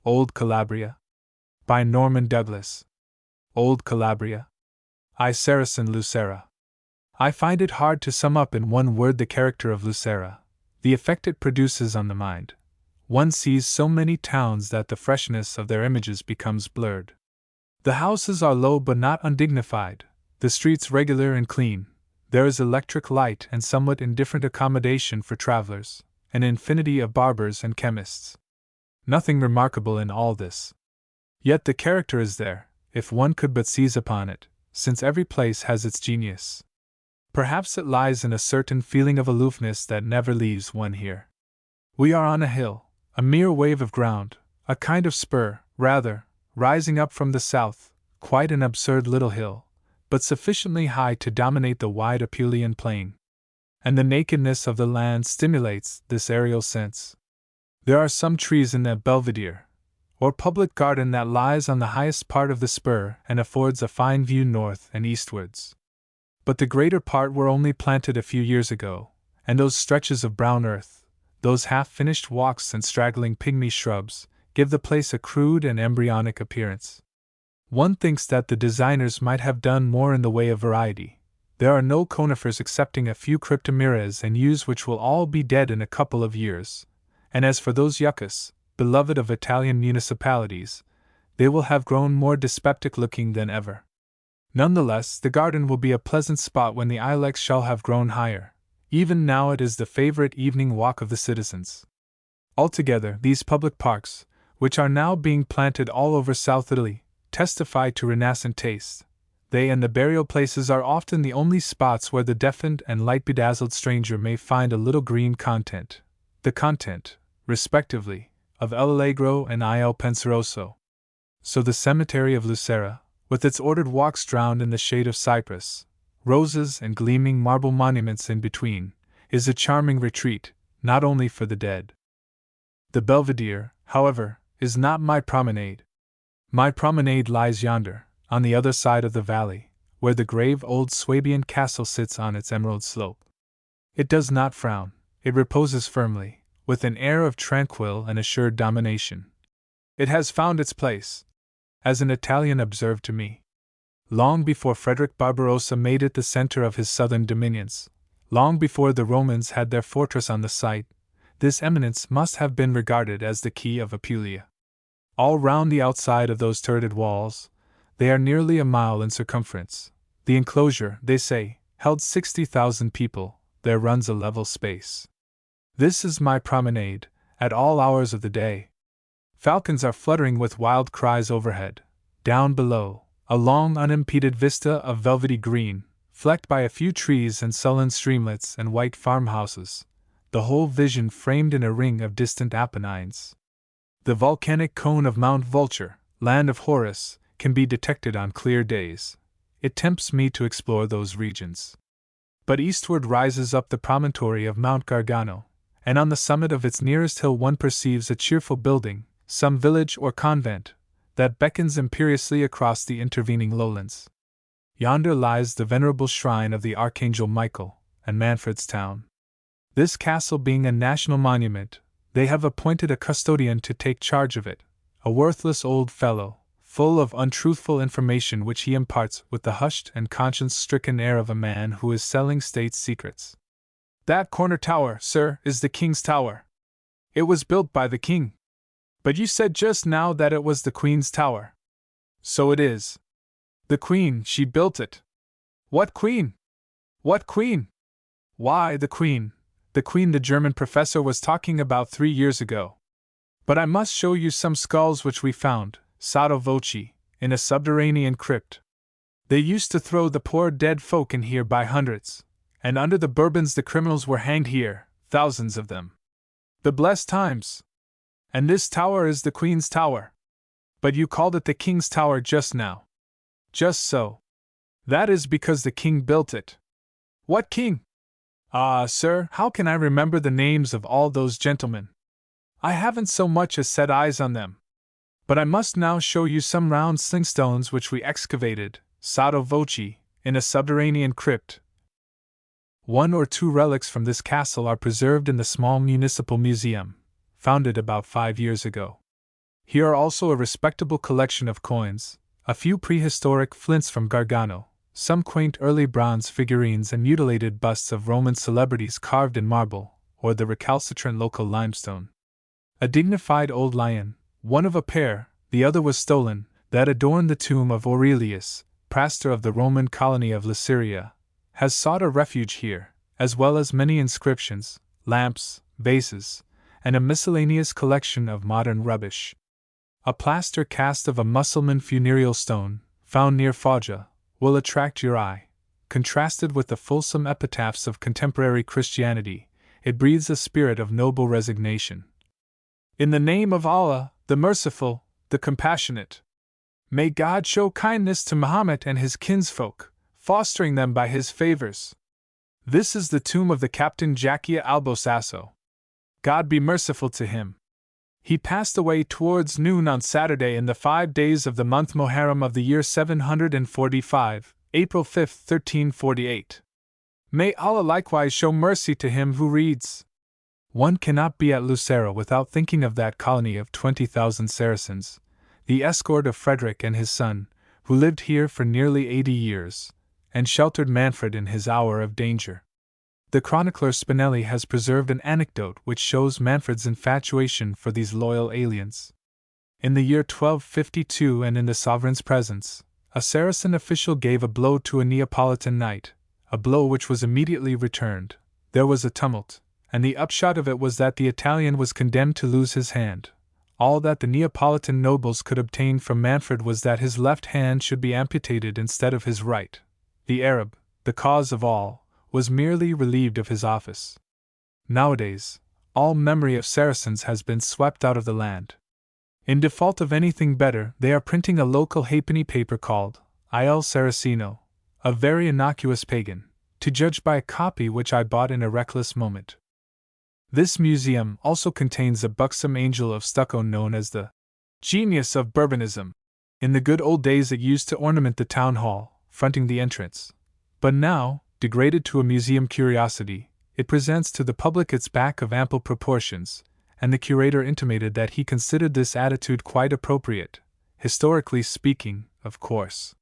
Old Calabria. By Norman Douglas. Old Calabria. I Saracen Lucera. I find it hard to sum up in one word the character of Lucera, the effect it produces on the mind. One sees so many towns that the freshness of their images becomes blurred. The houses are low but not undignified, the streets regular and clean. There is electric light and somewhat indifferent accommodation for travelers, an infinity of barbers and chemists. Nothing remarkable in all this. Yet the character is there, if one could but seize upon it, since every place has its genius. Perhaps it lies in a certain feeling of aloofness that never leaves one here. We are on a hill, a mere wave of ground, a kind of spur, rather, rising up from the south, quite an absurd little hill, but sufficiently high to dominate the wide Apulian plain. And the nakedness of the land stimulates this aerial sense. There are some trees in that belvedere, or public garden that lies on the highest part of the spur and affords a fine view north and eastwards. But the greater part were only planted a few years ago, and those stretches of brown earth, those half-finished walks and straggling pygmy shrubs, give the place a crude and embryonic appearance. One thinks that the designers might have done more in the way of variety. There are no conifers excepting a few cryptomerias and yews which will all be dead in a couple of years, and as for those yuccas, beloved of Italian municipalities, they will have grown more dyspeptic-looking than ever. Nonetheless, the garden will be a pleasant spot when the ilex shall have grown higher. Even now it is the favorite evening walk of the citizens. Altogether, these public parks, which are now being planted all over South Italy, testify to renascent taste. They and the burial places are often the only spots where the deafened and light-bedazzled stranger may find a little green content, the content, respectively, of El Allegro and Il Penseroso. So the cemetery of Lucera, with its ordered walks drowned in the shade of cypress, roses and gleaming marble monuments in between, is a charming retreat, not only for the dead. The Belvedere, however, is not my promenade. My promenade lies yonder, on the other side of the valley, where the grave old Swabian castle sits on its emerald slope. It does not frown, it reposes firmly, with an air of tranquil and assured domination. It has found its place, as an Italian observed to me, long before Frederick Barbarossa made it the center of his southern dominions, long before the Romans had their fortress on the site. This eminence must have been regarded as the key of Apulia. All round the outside of those turreted walls, they are nearly a mile in circumference. The enclosure, they say, held 60,000 people. There runs a level space. This is my promenade, at all hours of the day. Falcons are fluttering with wild cries overhead. Down below, a long unimpeded vista of velvety green, flecked by a few trees and sullen streamlets and white farmhouses, the whole vision framed in a ring of distant Apennines. The volcanic cone of Mount Vulture, land of Horace, can be detected on clear days. It tempts me to explore those regions. But eastward rises up the promontory of Mount Gargano, and on the summit of its nearest hill one perceives a cheerful building, some village or convent, that beckons imperiously across the intervening lowlands. Yonder lies the venerable shrine of the Archangel Michael, and Manfred's town. This castle being a national monument, they have appointed a custodian to take charge of it, a worthless old fellow, full of untruthful information which he imparts with the hushed and conscience-stricken air of a man who is selling state secrets. That corner tower, sir, is the king's tower. It was built by the king. But you said just now that it was the queen's tower. So it is. The queen, she built it. What queen? What queen? Why, the queen the German professor was talking about 3 years ago. But I must show you some skulls which we found, sotto voce, in a subterranean crypt. They used to throw the poor dead folk in here by hundreds, and under the Bourbons the criminals were hanged here, thousands of them. The blessed times! And this tower is the Queen's tower. But you called it the King's tower just now. Just so. That is because the King built it. What king? Ah, sir, how can I remember the names of all those gentlemen? I haven't so much as set eyes on them. But I must now show you some round slingstones which we excavated, sotto voce, in a subterranean crypt. 1 or 2 relics from this castle are preserved in the small municipal museum, founded about 5 years ago. Here are also a respectable collection of coins, a few prehistoric flints from Gargano, some quaint early bronze figurines and mutilated busts of Roman celebrities carved in marble, or the recalcitrant local limestone. A dignified old lion, one of a pair, the other was stolen, that adorned the tomb of Aurelius, praetor of the Roman colony of Luceria, has sought a refuge here, as well as many inscriptions, lamps, vases, and a miscellaneous collection of modern rubbish. A plaster cast of a Mussulman funereal stone, found near Foggia, will attract your eye. Contrasted with the fulsome epitaphs of contemporary Christianity, it breathes a spirit of noble resignation. In the name of Allah, the Merciful, the Compassionate. May God show kindness to Muhammad and his kinsfolk, fostering them by his favors. This is the tomb of the Captain Jackia Albosasso. God be merciful to him. He passed away towards noon on Saturday in the 5 days of the month Muharram of the year 745, April 5, 1348. May Allah likewise show mercy to him who reads. One cannot be at Lucera without thinking of that colony of 20,000 Saracens, the escort of Frederick and his son, who lived here for nearly 80 years, and sheltered Manfred in his hour of danger. The chronicler Spinelli has preserved an anecdote which shows Manfred's infatuation for these loyal aliens. In the year 1252 and in the sovereign's presence, a Saracen official gave a blow to a Neapolitan knight, a blow which was immediately returned. There was a tumult, and the upshot of it was that the Italian was condemned to lose his hand. All that the Neapolitan nobles could obtain from Manfred was that his left hand should be amputated instead of his right. The Arab, the cause of all, was merely relieved of his office. Nowadays, all memory of Saracens has been swept out of the land. In default of anything better, they are printing a local halfpenny paper called Il Saraceno, a very innocuous pagan, to judge by a copy which I bought in a reckless moment. This museum also contains a buxom angel of stucco known as the genius of Bourbonism. In the good old days it used to ornament the town hall, fronting the entrance. But now, degraded to a museum curiosity, it presents to the public its back of ample proportions, and the curator intimated that he considered this attitude quite appropriate, historically speaking, of course.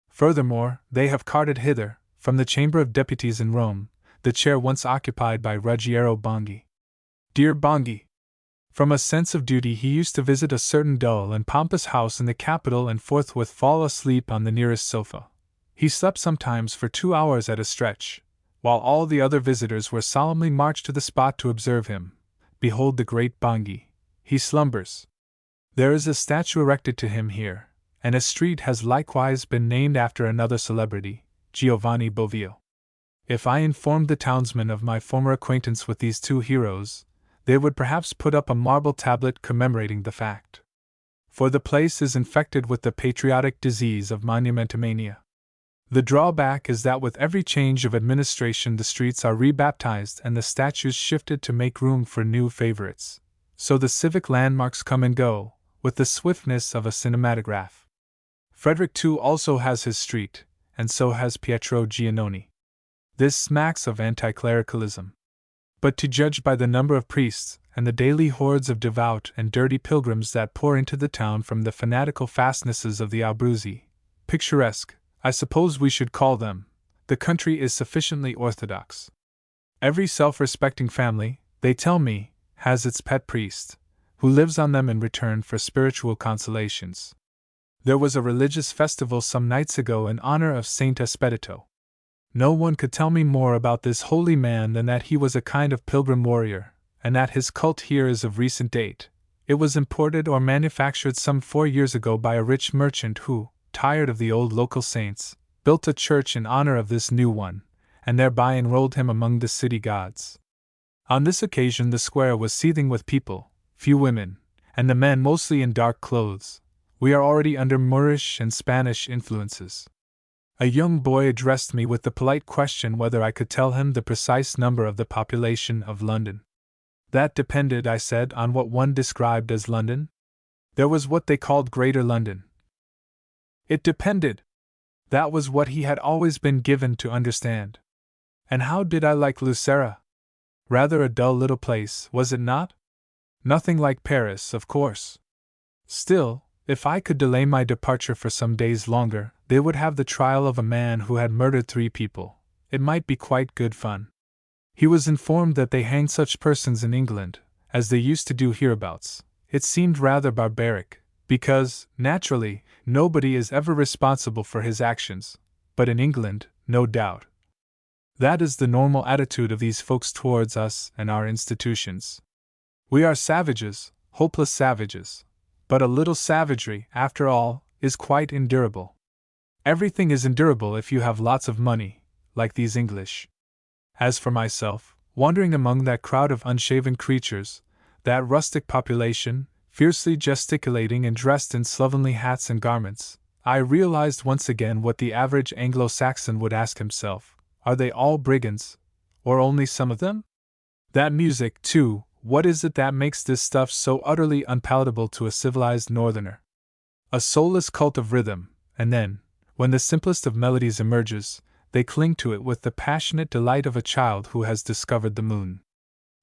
Furthermore, they have carted hither, from the Chamber of Deputies in Rome, the chair once occupied by Ruggiero Bonghi. Dear Bonghi! From a sense of duty he used to visit a certain dull and pompous house in the capital and forthwith fall asleep on the nearest sofa. He slept sometimes for 2 hours at a stretch, while all the other visitors were solemnly marched to the spot to observe him. Behold the great Bonghi. He slumbers. There is a statue erected to him here, and a street has likewise been named after another celebrity, Giovanni Bovio. If I informed the townsmen of my former acquaintance with these two heroes, they would perhaps put up a marble tablet commemorating the fact. For the place is infected with the patriotic disease of monumentomania. The drawback is that with every change of administration the streets are rebaptized and the statues shifted to make room for new favorites. So the civic landmarks come and go, with the swiftness of a cinematograph. Frederick too also has his street, and so has Pietro Giannone. This smacks of anti-clericalism. But to judge by the number of priests, and the daily hordes of devout and dirty pilgrims that pour into the town from the fanatical fastnesses of the Abruzzi, picturesque, I suppose we should call them, the country is sufficiently orthodox. Every self-respecting family, they tell me, has its pet priest, who lives on them in return for spiritual consolations. There was a religious festival some nights ago in honor of Saint Espedito. No one could tell me more about this holy man than that he was a kind of pilgrim warrior, and that his cult here is of recent date. It was imported or manufactured some 4 years ago by a rich merchant who, tired of the old local saints, built a church in honor of this new one, and thereby enrolled him among the city gods. On this occasion the square was seething with people, few women, and the men mostly in dark clothes. We are already under Moorish and Spanish influences. A young boy addressed me with the polite question whether I could tell him the precise number of the population of London. That depended, I said, on what one described as London. There was what they called Greater London. It depended. That was what he had always been given to understand. And how did I like Lucera? Rather a dull little place, was it not? Nothing like Paris, of course. Still, if I could delay my departure for some days longer, they would have the trial of a man who had murdered 3 people. It might be quite good fun. He was informed that they hanged such persons in England, as they used to do hereabouts. It seemed rather barbaric, because, naturally, nobody is ever responsible for his actions, but in England, no doubt. That is the normal attitude of these folks towards us and our institutions. We are savages, hopeless savages. But a little savagery, after all, is quite endurable. Everything is endurable if you have lots of money, like these English. As for myself, wandering among that crowd of unshaven creatures, that rustic population, fiercely gesticulating and dressed in slovenly hats and garments, I realized once again what the average Anglo-Saxon would ask himself: are they all brigands, or only some of them? That music, too, what is it that makes this stuff so utterly unpalatable to a civilized northerner? A soulless cult of rhythm, and then, when the simplest of melodies emerges, they cling to it with the passionate delight of a child who has discovered the moon.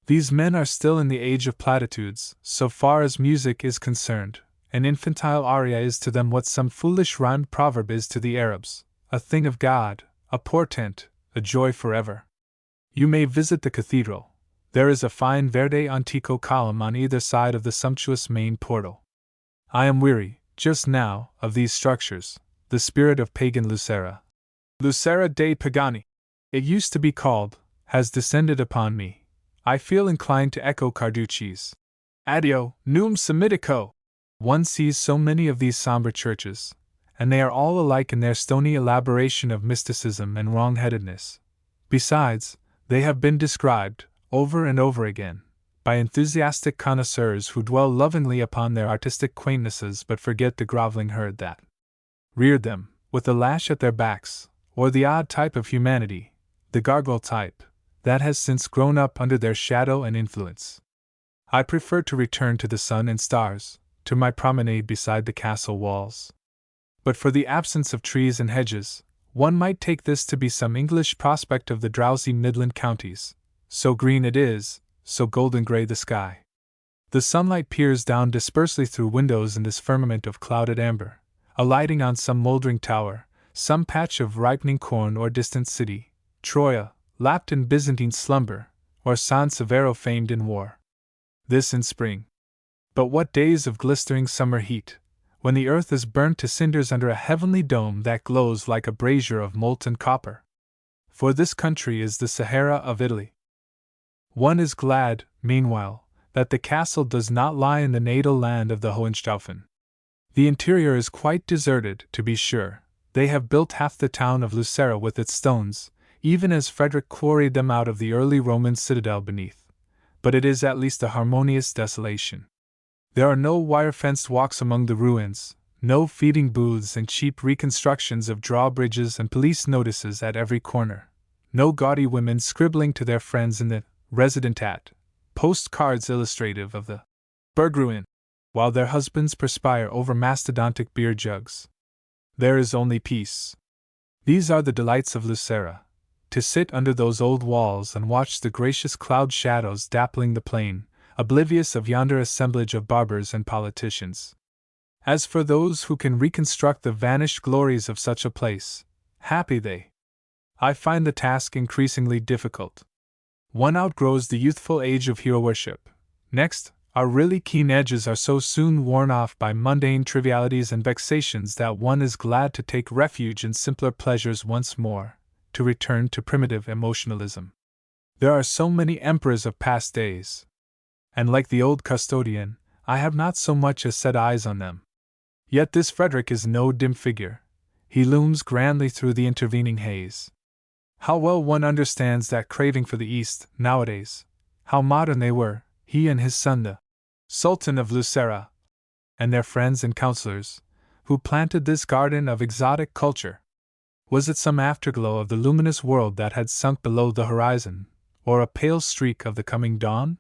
These men are still in the age of platitudes, so far as music is concerned. An infantile aria is to them what some foolish rhymed proverb is to the Arabs: a thing of God, a portent, a joy forever. You may visit the cathedral. There is a fine verde antico column on either side of the sumptuous main portal. I am weary, just now, of these structures. The spirit of pagan Lucera, Lucera dei Pagani, it used to be called, has descended upon me. I feel inclined to echo Carducci's Addio, num semitico. One sees so many of these somber churches, and they are all alike in their stony elaboration of mysticism and wrong-headedness. Besides, they have been described, over and over again, by enthusiastic connoisseurs who dwell lovingly upon their artistic quaintnesses but forget the groveling herd that reared them, with the lash at their backs, or the odd type of humanity, the gargoyle type, that has since grown up under their shadow and influence. I prefer to return to the sun and stars, to my promenade beside the castle walls. But for the absence of trees and hedges, one might take this to be some English prospect of the drowsy Midland counties. So green it is, so golden gray the sky. The sunlight peers down dispersely through windows in this firmament of clouded amber, alighting on some moldering tower, some patch of ripening corn or distant city, Troia, lapped in Byzantine slumber, or San Severo famed in war. This in spring. But what days of glistering summer heat, when the earth is burnt to cinders under a heavenly dome that glows like a brazier of molten copper. For this country is the Sahara of Italy. One is glad, meanwhile, that the castle does not lie in the natal land of the Hohenstaufen. The interior is quite deserted, to be sure. They have built half the town of Lucera with its stones, even as Frederick quarried them out of the early Roman citadel beneath. But it is at least a harmonious desolation. There are no wire-fenced walks among the ruins, no feeding booths and cheap reconstructions of drawbridges and police notices at every corner, no gaudy women scribbling to their friends in the resident at postcards illustrative of the Burgruin, while their husbands perspire over mastodontic beer jugs. There is only peace. These are the delights of Lucera: to sit under those old walls and watch the gracious cloud shadows dappling the plain, oblivious of yonder assemblage of barbers and politicians. As for those who can reconstruct the vanished glories of such a place, happy they. I find the task increasingly difficult. One outgrows the youthful age of hero worship. Next, our really keen edges are so soon worn off by mundane trivialities and vexations that one is glad to take refuge in simpler pleasures once more, to return to primitive emotionalism. There are so many emperors of past days. And like the old custodian, I have not so much as set eyes on them. Yet this Frederick is no dim figure. He looms grandly through the intervening haze. How well one understands that craving for the East, nowadays. How modern they were, he and his son the Sultan of Lucera, and their friends and counselors, who planted this garden of exotic culture. Was it some afterglow of the luminous world that had sunk below the horizon, or a pale streak of the coming dawn?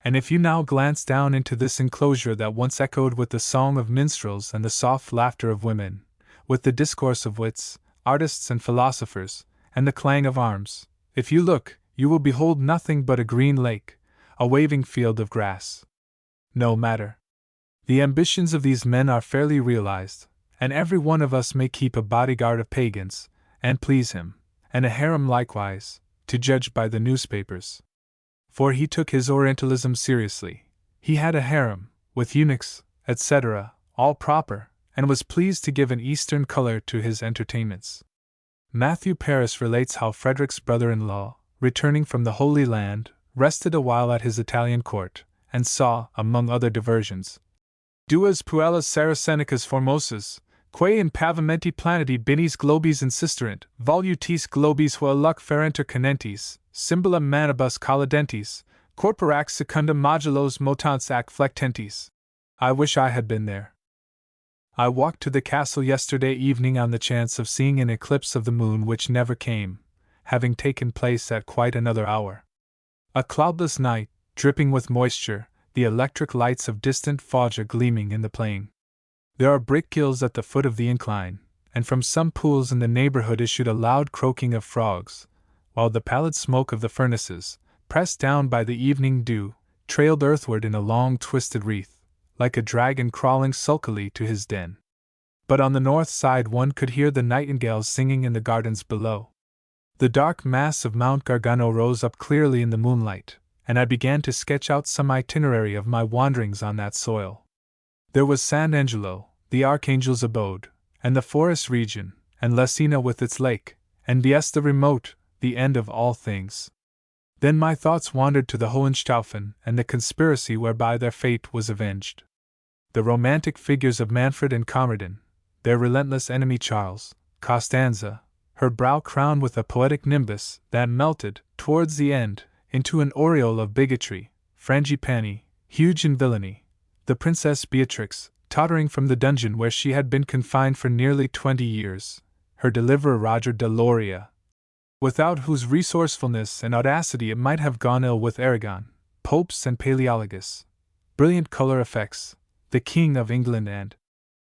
And if you now glance down into this enclosure that once echoed with the song of minstrels and the soft laughter of women, with the discourse of wits, artists and philosophers, and the clang of arms, if you look, you will behold nothing but a green lake, a waving field of grass. No matter. The ambitions of these men are fairly realized, and every one of us may keep a bodyguard of pagans, and please him, and a harem likewise, to judge by the newspapers. For he took his Orientalism seriously. He had a harem, with eunuchs, etc., all proper, and was pleased to give an Eastern color to his entertainments. Matthew Paris relates how Frederick's brother-in-law, returning from the Holy Land, rested a while at his Italian court, and saw, among other diversions, duas puellas Saracenicas formosas, quae in pavimenti planeti binis globis insisterent, volutis globis hua luc ferenter canentes, symbola manibus collidentes, corporax secunda modulos motans ac flectentis. I wish I had been there. I walked to the castle yesterday evening on the chance of seeing an eclipse of the moon which never came, having taken place at quite another hour. A cloudless night, dripping with moisture, the electric lights of distant Foggia gleaming in the plain. There are brick kilns at the foot of the incline, and from some pools in the neighborhood issued a loud croaking of frogs, while the pallid smoke of the furnaces, pressed down by the evening dew, trailed earthward in a long twisted wreath, like a dragon crawling sulkily to his den. But on the north side one could hear the nightingales singing in the gardens below. The dark mass of Mount Gargano rose up clearly in the moonlight, and I began to sketch out some itinerary of my wanderings on that soil. There was San Angelo, the archangel's abode, and the forest region, and Lesina with its lake, and Bies the remote, the end of all things. Then my thoughts wandered to the Hohenstaufen and the conspiracy whereby their fate was avenged. The romantic figures of Manfred and Conradin, their relentless enemy Charles, Costanza, her brow crowned with a poetic nimbus that melted, towards the end, into an aureole of bigotry, Frangipani, huge in villainy, the Princess Beatrix, tottering from the dungeon where she had been confined for nearly 20 years, her deliverer Roger de Loria, without whose resourcefulness and audacity it might have gone ill with Aragon, popes and Paleologus, brilliant color effects, the King of England and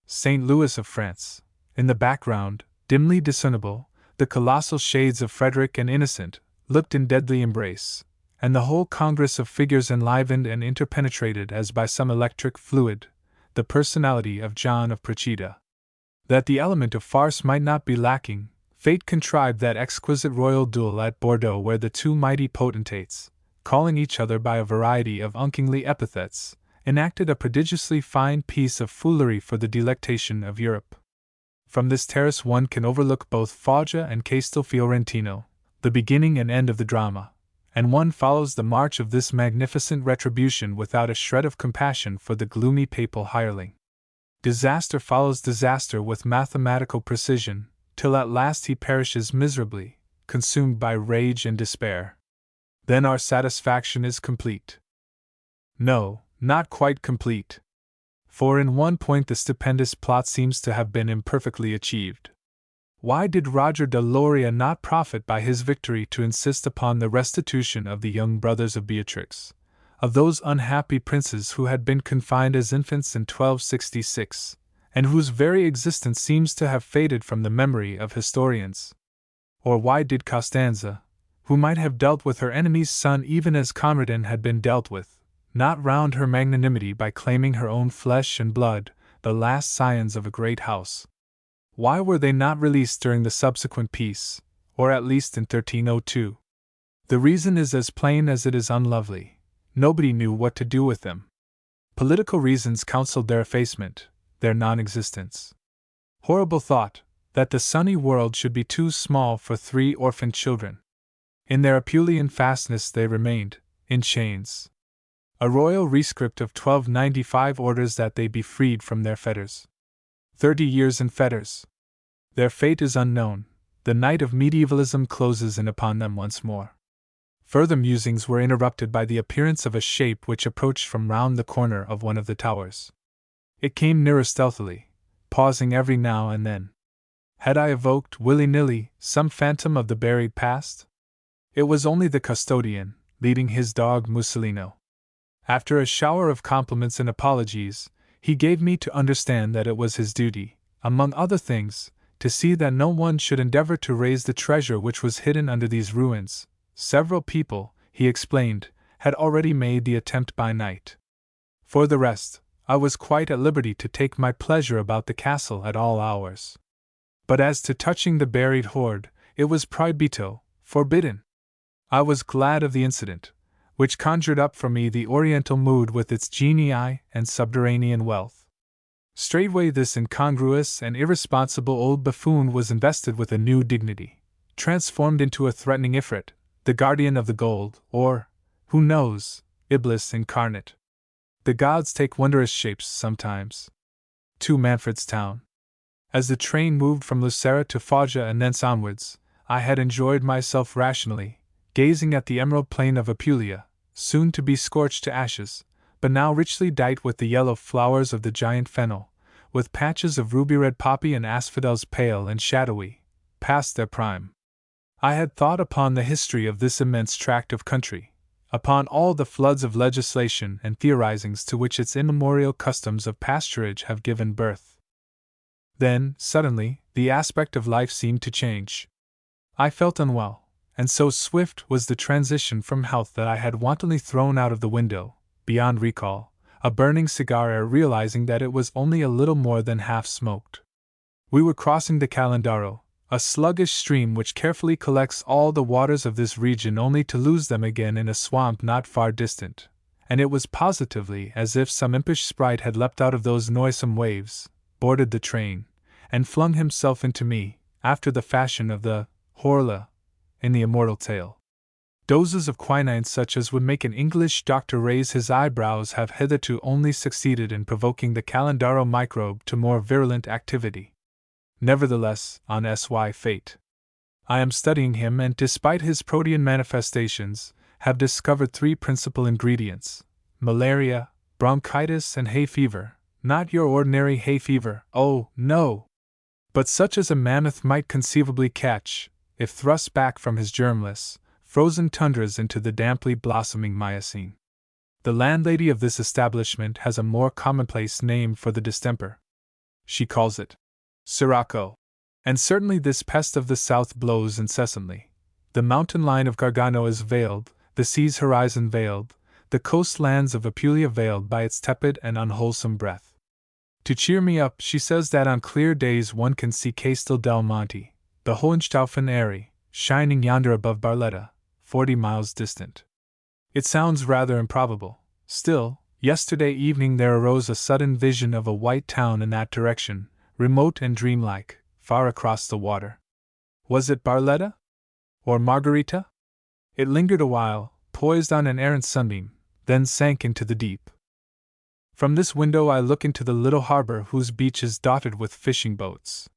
St. Louis of France. In the background, dimly discernible, the colossal shades of Frederick and Innocent looked in deadly embrace, and the whole congress of figures enlivened and interpenetrated as by some electric fluid, the personality of John of Procida. That the element of farce might not be lacking, fate contrived that exquisite royal duel at Bordeaux where the two mighty potentates, calling each other by a variety of unkingly epithets, enacted a prodigiously fine piece of foolery for the delectation of Europe. From this terrace one can overlook both Foggia and Castel Fiorentino, the beginning and end of the drama, and one follows the march of this magnificent retribution without a shred of compassion for the gloomy papal hireling. Disaster follows disaster with mathematical precision, till at last he perishes miserably, consumed by rage and despair. Then our satisfaction is complete. No, not quite complete. For in one point the stupendous plot seems to have been imperfectly achieved. Why did Roger de Loria not profit by his victory to insist upon the restitution of the young brothers of Beatrix, of those unhappy princes who had been confined as infants in 1266, and whose very existence seems to have faded from the memory of historians? Or why did Costanza, who might have dealt with her enemy's son even as Conradin had been dealt with, not round her magnanimity by claiming her own flesh and blood, the last scions of a great house? Why were they not released during the subsequent peace, or at least in 1302? The reason is as plain as it is unlovely. Nobody knew what to do with them. Political reasons counseled their effacement, their non-existence. Horrible thought, that the sunny world should be too small for 3 orphaned children. In their Apulian fastness they remained, in chains. A royal rescript of 1295 orders that they be freed from their fetters. 30 years in fetters. Their fate is unknown. The night of medievalism closes in upon them once more. Further musings were interrupted by the appearance of a shape which approached from round the corner of one of the towers. It came nearer stealthily, pausing every now and then. Had I evoked, willy-nilly, some phantom of the buried past? It was only the custodian, leading his dog Mussolino. After a shower of compliments and apologies, he gave me to understand that it was his duty, among other things, to see that no one should endeavor to raise the treasure which was hidden under these ruins. Several people, he explained, had already made the attempt by night. For the rest, I was quite at liberty to take my pleasure about the castle at all hours. But as to touching the buried hoard, it was prohibito, forbidden. I was glad of the incident, which conjured up for me the Oriental mood with its genii and subterranean wealth. Straightway this incongruous and irresponsible old buffoon was invested with a new dignity, transformed into a threatening Ifrit, the guardian of the gold, or, who knows, Iblis incarnate. The gods take wondrous shapes sometimes. To Manfred's town. As the train moved from Lucera to Foggia and thence onwards, I had enjoyed myself rationally, gazing at the emerald plain of Apulia, soon to be scorched to ashes, but now richly dight with the yellow flowers of the giant fennel, with patches of ruby-red poppy and asphodels pale and shadowy, past their prime. I had thought upon the history of this immense tract of country, upon all the floods of legislation and theorizings to which its immemorial customs of pasturage have given birth. Then, suddenly, the aspect of life seemed to change. I felt unwell, and so swift was the transition from health that I had wantonly thrown out of the window, beyond recall, a burning cigar ere realizing that it was only a little more than half smoked. We were crossing the Calandaro, a sluggish stream which carefully collects all the waters of this region only to lose them again in a swamp not far distant, and it was positively as if some impish sprite had leapt out of those noisome waves, boarded the train, and flung himself into me, after the fashion of the Horla in the immortal tale. Doses of quinine such as would make an English doctor raise his eyebrows have hitherto only succeeded in provoking the Calandaro microbe to more virulent activity. Nevertheless, on sy fate, I am studying him and, despite his protean manifestations, have discovered three principal ingredients: malaria, bronchitis, and hay fever. Not your ordinary hay fever, oh, no! But such as a mammoth might conceivably catch, if thrust back from his germless, frozen tundras into the damply blossoming Miocene. The landlady of this establishment has a more commonplace name for the distemper. She calls it Sirocco. And certainly this pest of the south blows incessantly. The mountain line of Gargano is veiled, the sea's horizon veiled, the coastlands of Apulia veiled by its tepid and unwholesome breath. To cheer me up, she says that on clear days one can see Castel del Monte, the Hohenstaufen Eyrie, shining yonder above Barletta, 40 miles distant. It sounds rather improbable. Still, yesterday evening there arose a sudden vision of a white town in that direction, remote and dreamlike, far across the water. Was it Barletta? Or Margarita? It lingered a while, poised on an errant sunbeam, then sank into the deep. From this window I look into the little harbor whose beach is dotted with fishing boats.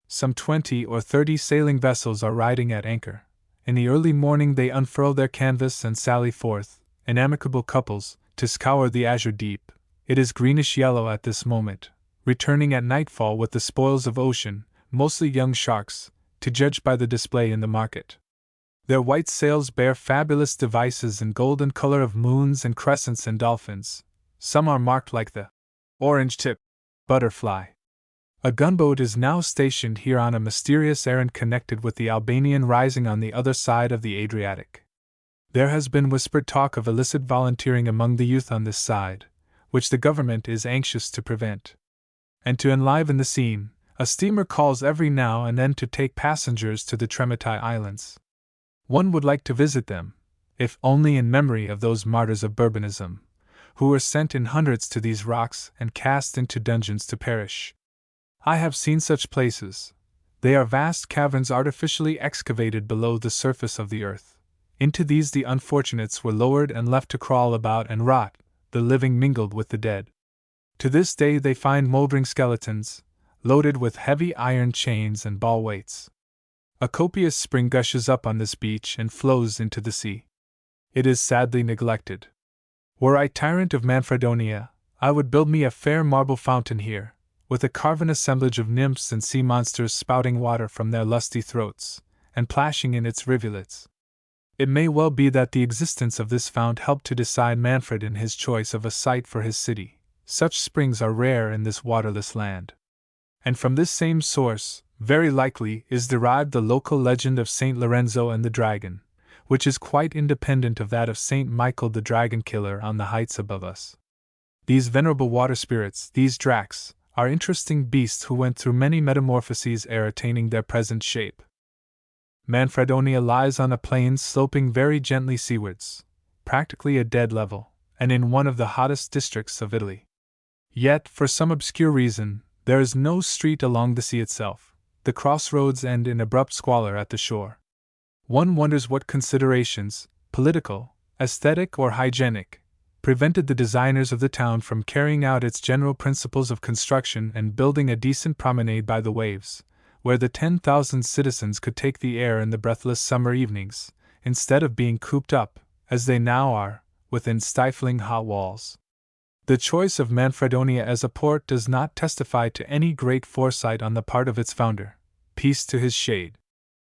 Some 20 or 30 sailing vessels are riding at anchor. In the early morning they unfurl their canvas and sally forth, in amicable couples, to scour the azure deep. It is greenish-yellow at this moment, returning at nightfall with the spoils of ocean, mostly young sharks, to judge by the display in the market. Their white sails bear fabulous devices in golden color of moons and crescents and dolphins. Some are marked like the orange-tip butterfly. A gunboat is now stationed here on a mysterious errand connected with the Albanian rising on the other side of the Adriatic. There has been whispered talk of illicit volunteering among the youth on this side, which the government is anxious to prevent. And to enliven the scene, a steamer calls every now and then to take passengers to the Tremiti Islands. One would like to visit them, if only in memory of those martyrs of Bourbonism, who were sent in hundreds to these rocks and cast into dungeons to perish. I have seen such places. They are vast caverns artificially excavated below the surface of the earth. Into these the unfortunates were lowered and left to crawl about and rot, the living mingled with the dead. To this day they find moldering skeletons, loaded with heavy iron chains and ball weights. A copious spring gushes up on this beach and flows into the sea. It is sadly neglected. Were I tyrant of Manfredonia, I would build me a fair marble fountain here, with a carven assemblage of nymphs and sea monsters spouting water from their lusty throats, and plashing in its rivulets. It may well be that the existence of this fount helped to decide Manfred in his choice of a site for his city. Such springs are rare in this waterless land. And from this same source, very likely, is derived the local legend of Saint Lorenzo and the Dragon, which is quite independent of that of Saint Michael the Dragon Killer on the heights above us. These venerable water spirits, these dracs, are interesting beasts who went through many metamorphoses ere attaining their present shape. Manfredonia lies on a plain sloping very gently seawards, practically a dead level, and in one of the hottest districts of Italy. Yet, for some obscure reason, there is no street along the sea itself. The crossroads end in abrupt squalor at the shore. One wonders what considerations, political, aesthetic, or hygienic, prevented the designers of the town from carrying out its general principles of construction and building a decent promenade by the waves, where the 10,000 citizens could take the air in the breathless summer evenings, instead of being cooped up, as they now are, within stifling hot walls. The choice of Manfredonia as a port does not testify to any great foresight on the part of its founder. Peace to his shade.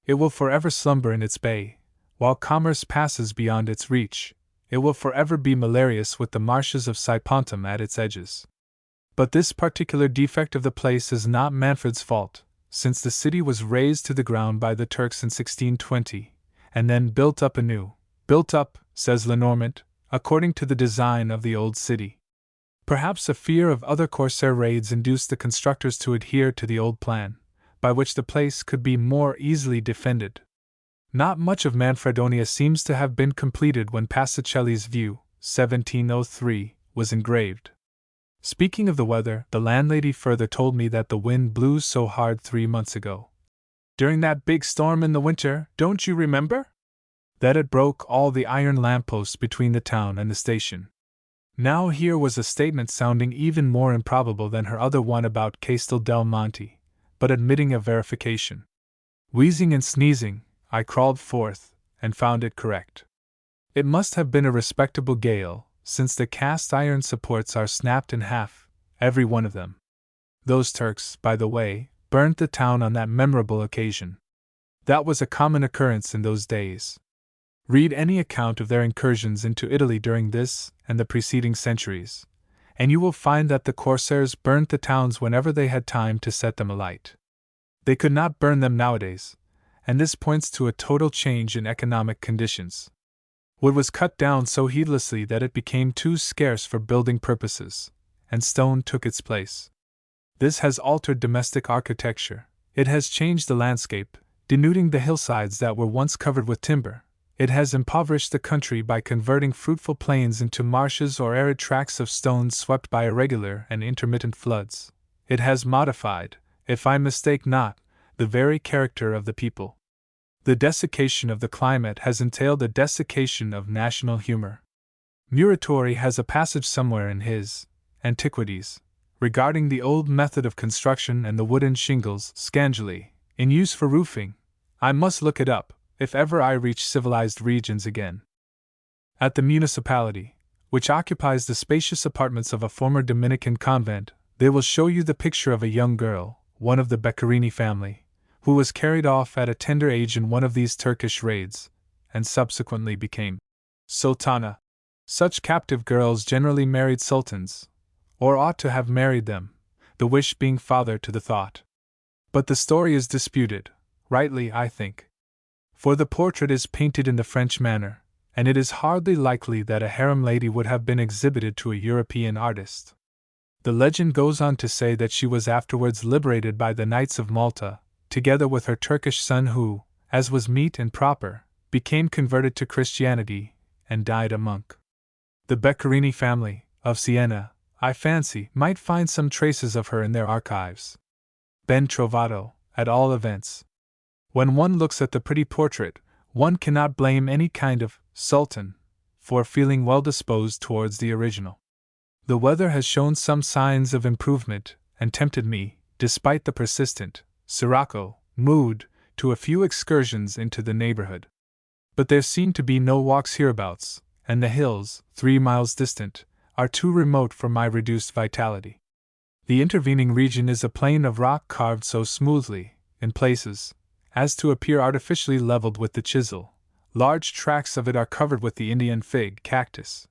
It will forever slumber in its bay, while commerce passes beyond its reach. It will forever be malarious with the marshes of Sipontum at its edges. But this particular defect of the place is not Manfred's fault, since the city was razed to the ground by the Turks in 1620, and then built up anew. Built up, says Lenormant, according to the design of the old city. Perhaps a fear of other corsair raids induced the constructors to adhere to the old plan, by which the place could be more easily defended. Not much of Manfredonia seems to have been completed when Pacicelli's view, 1703, was engraved. Speaking of the weather, the landlady further told me that the wind blew so hard 3 months ago, during that big storm in the winter, don't you remember? That it broke all the iron lampposts between the town and the station. Now here was a statement sounding even more improbable than her other one about Castel del Monte, but admitting of verification. Wheezing and sneezing, I crawled forth, and found it correct. It must have been a respectable gale, since the cast iron supports are snapped in half, every one of them. Those Turks, by the way, burnt the town on that memorable occasion. That was a common occurrence in those days. Read any account of their incursions into Italy during this and the preceding centuries, and you will find that the corsairs burnt the towns whenever they had time to set them alight. They could not burn them nowadays, and this points to a total change in economic conditions. Wood was cut down so heedlessly that it became too scarce for building purposes, and stone took its place. This has altered domestic architecture. It has changed the landscape, denuding the hillsides that were once covered with timber. It has impoverished the country by converting fruitful plains into marshes or arid tracts of stones swept by irregular and intermittent floods. It has modified, if I mistake not, the very character of the people. The desiccation of the climate has entailed a desiccation of national humor. Muratori has a passage somewhere in his Antiquities, regarding the old method of construction and the wooden shingles, scangili, in use for roofing. I must look it up, if ever I reach civilized regions again. At the municipality, which occupies the spacious apartments of a former Dominican convent, they will show you the picture of a young girl, one of the Beccarini family, who was carried off at a tender age in one of these Turkish raids, and subsequently became sultana. Such captive girls generally married sultans, or ought to have married them, the wish being father to the thought. But the story is disputed, rightly, I think. For the portrait is painted in the French manner, and it is hardly likely that a harem lady would have been exhibited to a European artist. The legend goes on to say that she was afterwards liberated by the Knights of Malta, together with her Turkish son who, as was meet and proper, became converted to Christianity, and died a monk. The Beccarini family, of Siena, I fancy, might find some traces of her in their archives. Ben trovato, at all events. When one looks at the pretty portrait, one cannot blame any kind of sultan for feeling well disposed towards the original. The weather has shown some signs of improvement, and tempted me, despite the persistent sirocco mood, to a few excursions into the neighborhood. But there seem to be no walks hereabouts, and the hills, 3 miles distant, are too remote for my reduced vitality. The intervening region is a plain of rock carved so smoothly, in places, as to appear artificially leveled with the chisel. Large tracts of it are covered with the Indian fig cactus.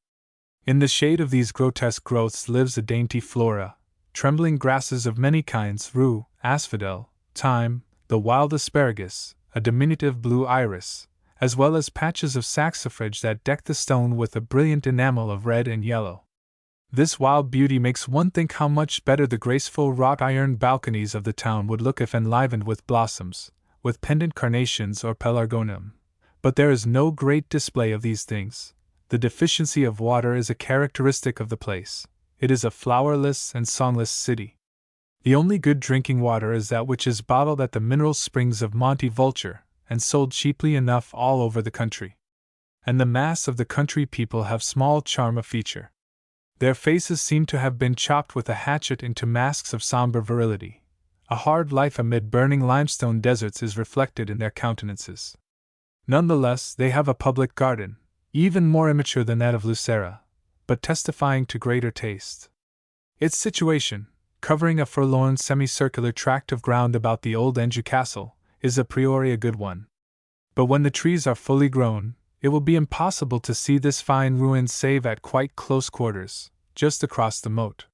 In the shade of these grotesque growths lives a dainty flora, trembling grasses of many kinds, rue, asphodel, thyme, the wild asparagus, a diminutive blue iris, as well as patches of saxifrage that deck the stone with a brilliant enamel of red and yellow. This wild beauty makes one think how much better the graceful wrought iron balconies of the town would look if enlivened with blossoms, with pendant carnations or pelargonium. But there is no great display of these things. The deficiency of water is a characteristic of the place. It is a flowerless and songless city. The only good drinking water is that which is bottled at the mineral springs of Monte Vulture, and sold cheaply enough all over the country. And the mass of the country people have small charm of feature. Their faces seem to have been chopped with a hatchet into masks of somber virility. A hard life amid burning limestone deserts is reflected in their countenances. Nonetheless, they have a public garden, even more immature than that of Lucera, but testifying to greater taste. Its situation, covering a forlorn semicircular tract of ground about the old Anjou castle, is a priori a good one. But when the trees are fully grown, it will be impossible to see this fine ruin save at quite close quarters, just across the moat.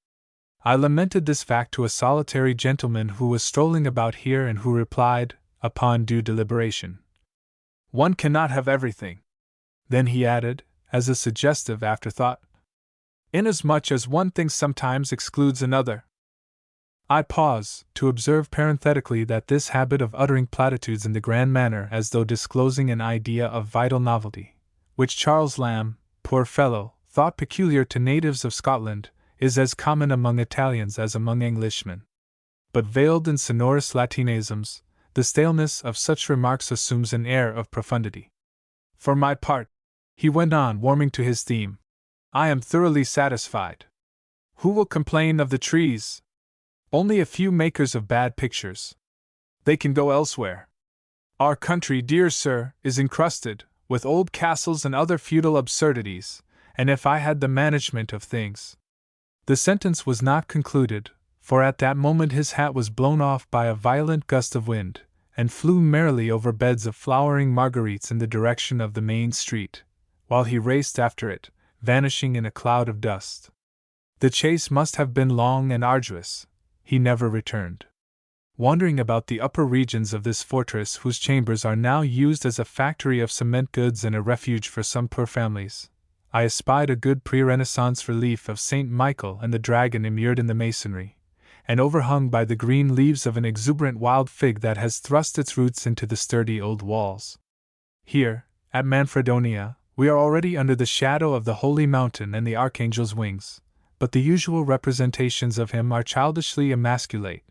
I lamented this fact to a solitary gentleman who was strolling about here and who replied, upon due deliberation, "One cannot have everything." Then he added, as a suggestive afterthought, "Inasmuch as one thing sometimes excludes another." I pause, to observe parenthetically that this habit of uttering platitudes in the grand manner as though disclosing an idea of vital novelty, which Charles Lamb, poor fellow, thought peculiar to natives of Scotland, is as common among Italians as among Englishmen. But veiled in sonorous Latinisms, the staleness of such remarks assumes an air of profundity. For my part, he went on, warming to his theme, I am thoroughly satisfied. Who will complain of the trees? Only a few makers of bad pictures. They can go elsewhere. Our country, dear sir, is encrusted with old castles and other feudal absurdities, and if I had the management of things. The sentence was not concluded, for at that moment his hat was blown off by a violent gust of wind, and flew merrily over beds of flowering marguerites in the direction of the main street, while he raced after it, vanishing in a cloud of dust. The chase must have been long and arduous. He never returned. Wandering about the upper regions of this fortress, whose chambers are now used as a factory of cement goods and a refuge for some poor families, I espied a good pre-Renaissance relief of St. Michael and the dragon immured in the masonry, and overhung by the green leaves of an exuberant wild fig that has thrust its roots into the sturdy old walls. Here, at Manfredonia, we are already under the shadow of the holy mountain and the archangel's wings, but the usual representations of him are childishly emasculate,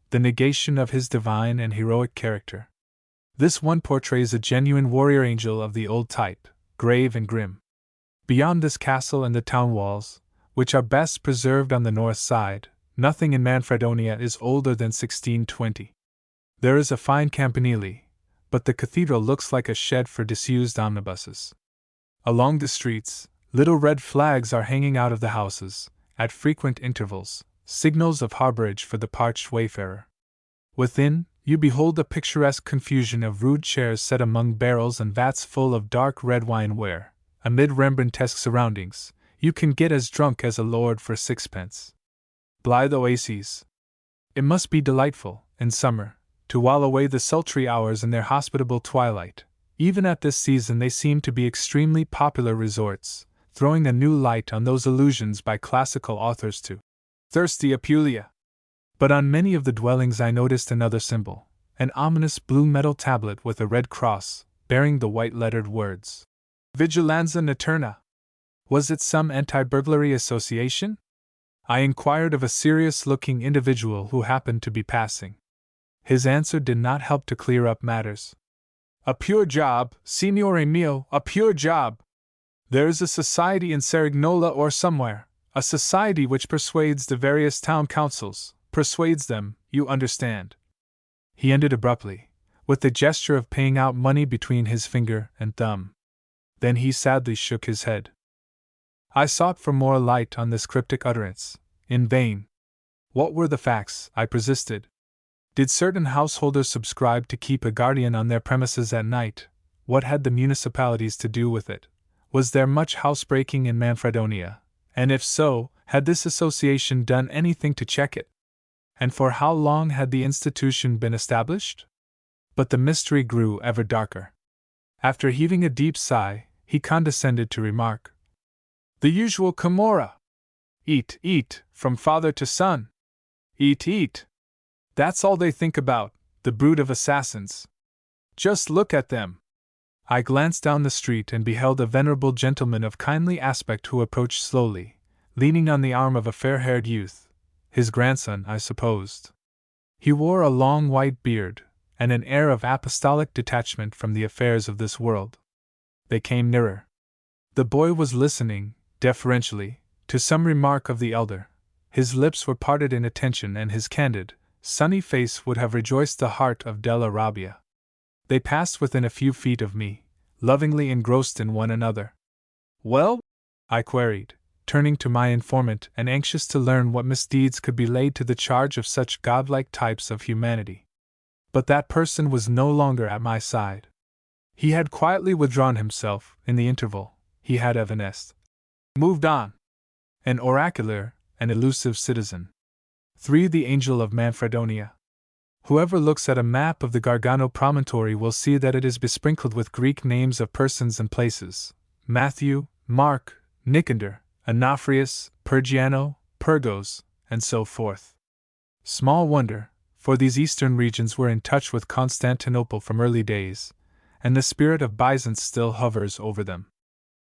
the negation of his divine and heroic character. This one portrays a genuine warrior angel of the old type, grave and grim. Beyond this castle and the town walls, which are best preserved on the north side, nothing in Manfredonia is older than 1620. There is a fine campanile, but the cathedral looks like a shed for disused omnibuses. Along the streets, little red flags are hanging out of the houses, at frequent intervals, signals of harborage for the parched wayfarer. Within, you behold a picturesque confusion of rude chairs set among barrels and vats full of dark red wine where, amid Rembrandtesque surroundings, you can get as drunk as a lord for sixpence. Blithe oases. It must be delightful, in summer, to while away the sultry hours in their hospitable twilight. Even at this season they seem to be extremely popular resorts, throwing a new light on those allusions by classical authors to thirsty Apulia. But on many of the dwellings I noticed another symbol, an ominous blue metal tablet with a red cross, bearing the white-lettered words, Vigilanza Noturna. Was it some anti-burglary association? I inquired of a serious-looking individual who happened to be passing. His answer did not help to clear up matters. A pure job, signore mio, a pure job. There is a society in Cerignola or somewhere, a society which persuades the various town councils, persuades them, you understand. He ended abruptly, with the gesture of paying out money between his finger and thumb. Then he sadly shook his head. I sought for more light on this cryptic utterance, in vain. What were the facts? I persisted. Did certain householders subscribe to keep a guardian on their premises at night? What had the municipalities to do with it? Was there much housebreaking in Manfredonia? And if so, had this association done anything to check it? And for how long had the institution been established? But the mystery grew ever darker. After heaving a deep sigh, he condescended to remark, The usual Camorra! Eat, eat, from father to son. Eat, eat. That's all they think about, the brood of assassins. Just look at them. I glanced down the street and beheld a venerable gentleman of kindly aspect who approached slowly, leaning on the arm of a fair-haired youth, his grandson, I supposed. He wore a long white beard, and an air of apostolic detachment from the affairs of this world. They came nearer. The boy was listening, deferentially, to some remark of the elder. His lips were parted in attention, and his candid, sunny face would have rejoiced the heart of Della Rabbia. They passed within a few feet of me, lovingly engrossed in one another. "Well?" I queried, turning to my informant and anxious to learn what misdeeds could be laid to the charge of such godlike types of humanity. But that person was no longer at my side. He had quietly withdrawn himself. In the interval, he had evanesced. Moved on. An oracular, an elusive citizen. 3. The Angel of Manfredonia. Whoever looks at a map of the Gargano promontory will see that it is besprinkled with Greek names of persons and places: Matthew, Mark, Nicander, Onofrius, Pergiano, Pergos, and so forth. Small wonder, for these eastern regions were in touch with Constantinople from early days, and the spirit of Byzance still hovers over them.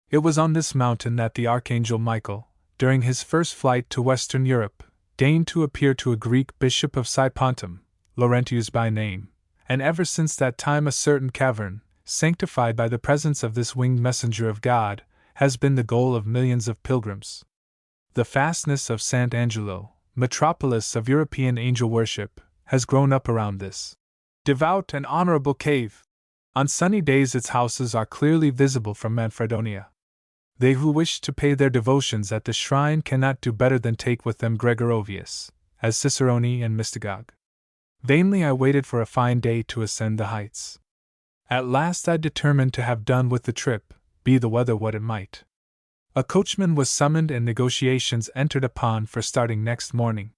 It was on this mountain that the Archangel Michael, during his first flight to Western Europe, deigned to appear to a Greek bishop of Sipontum, Laurentius by name, and ever since that time a certain cavern, sanctified by the presence of this winged messenger of God, has been the goal of millions of pilgrims. The fastness of Sant' Angelo, metropolis of European angel worship, has grown up around this devout and honorable cave. On sunny days its houses are clearly visible from Manfredonia. They who wish to pay their devotions at the shrine cannot do better than take with them Gregorovius, as Cicerone and Mystagogue. Vainly I waited for a fine day to ascend the heights. At last I determined to have done with the trip, be the weather what it might. A coachman was summoned and negotiations entered upon for starting next morning.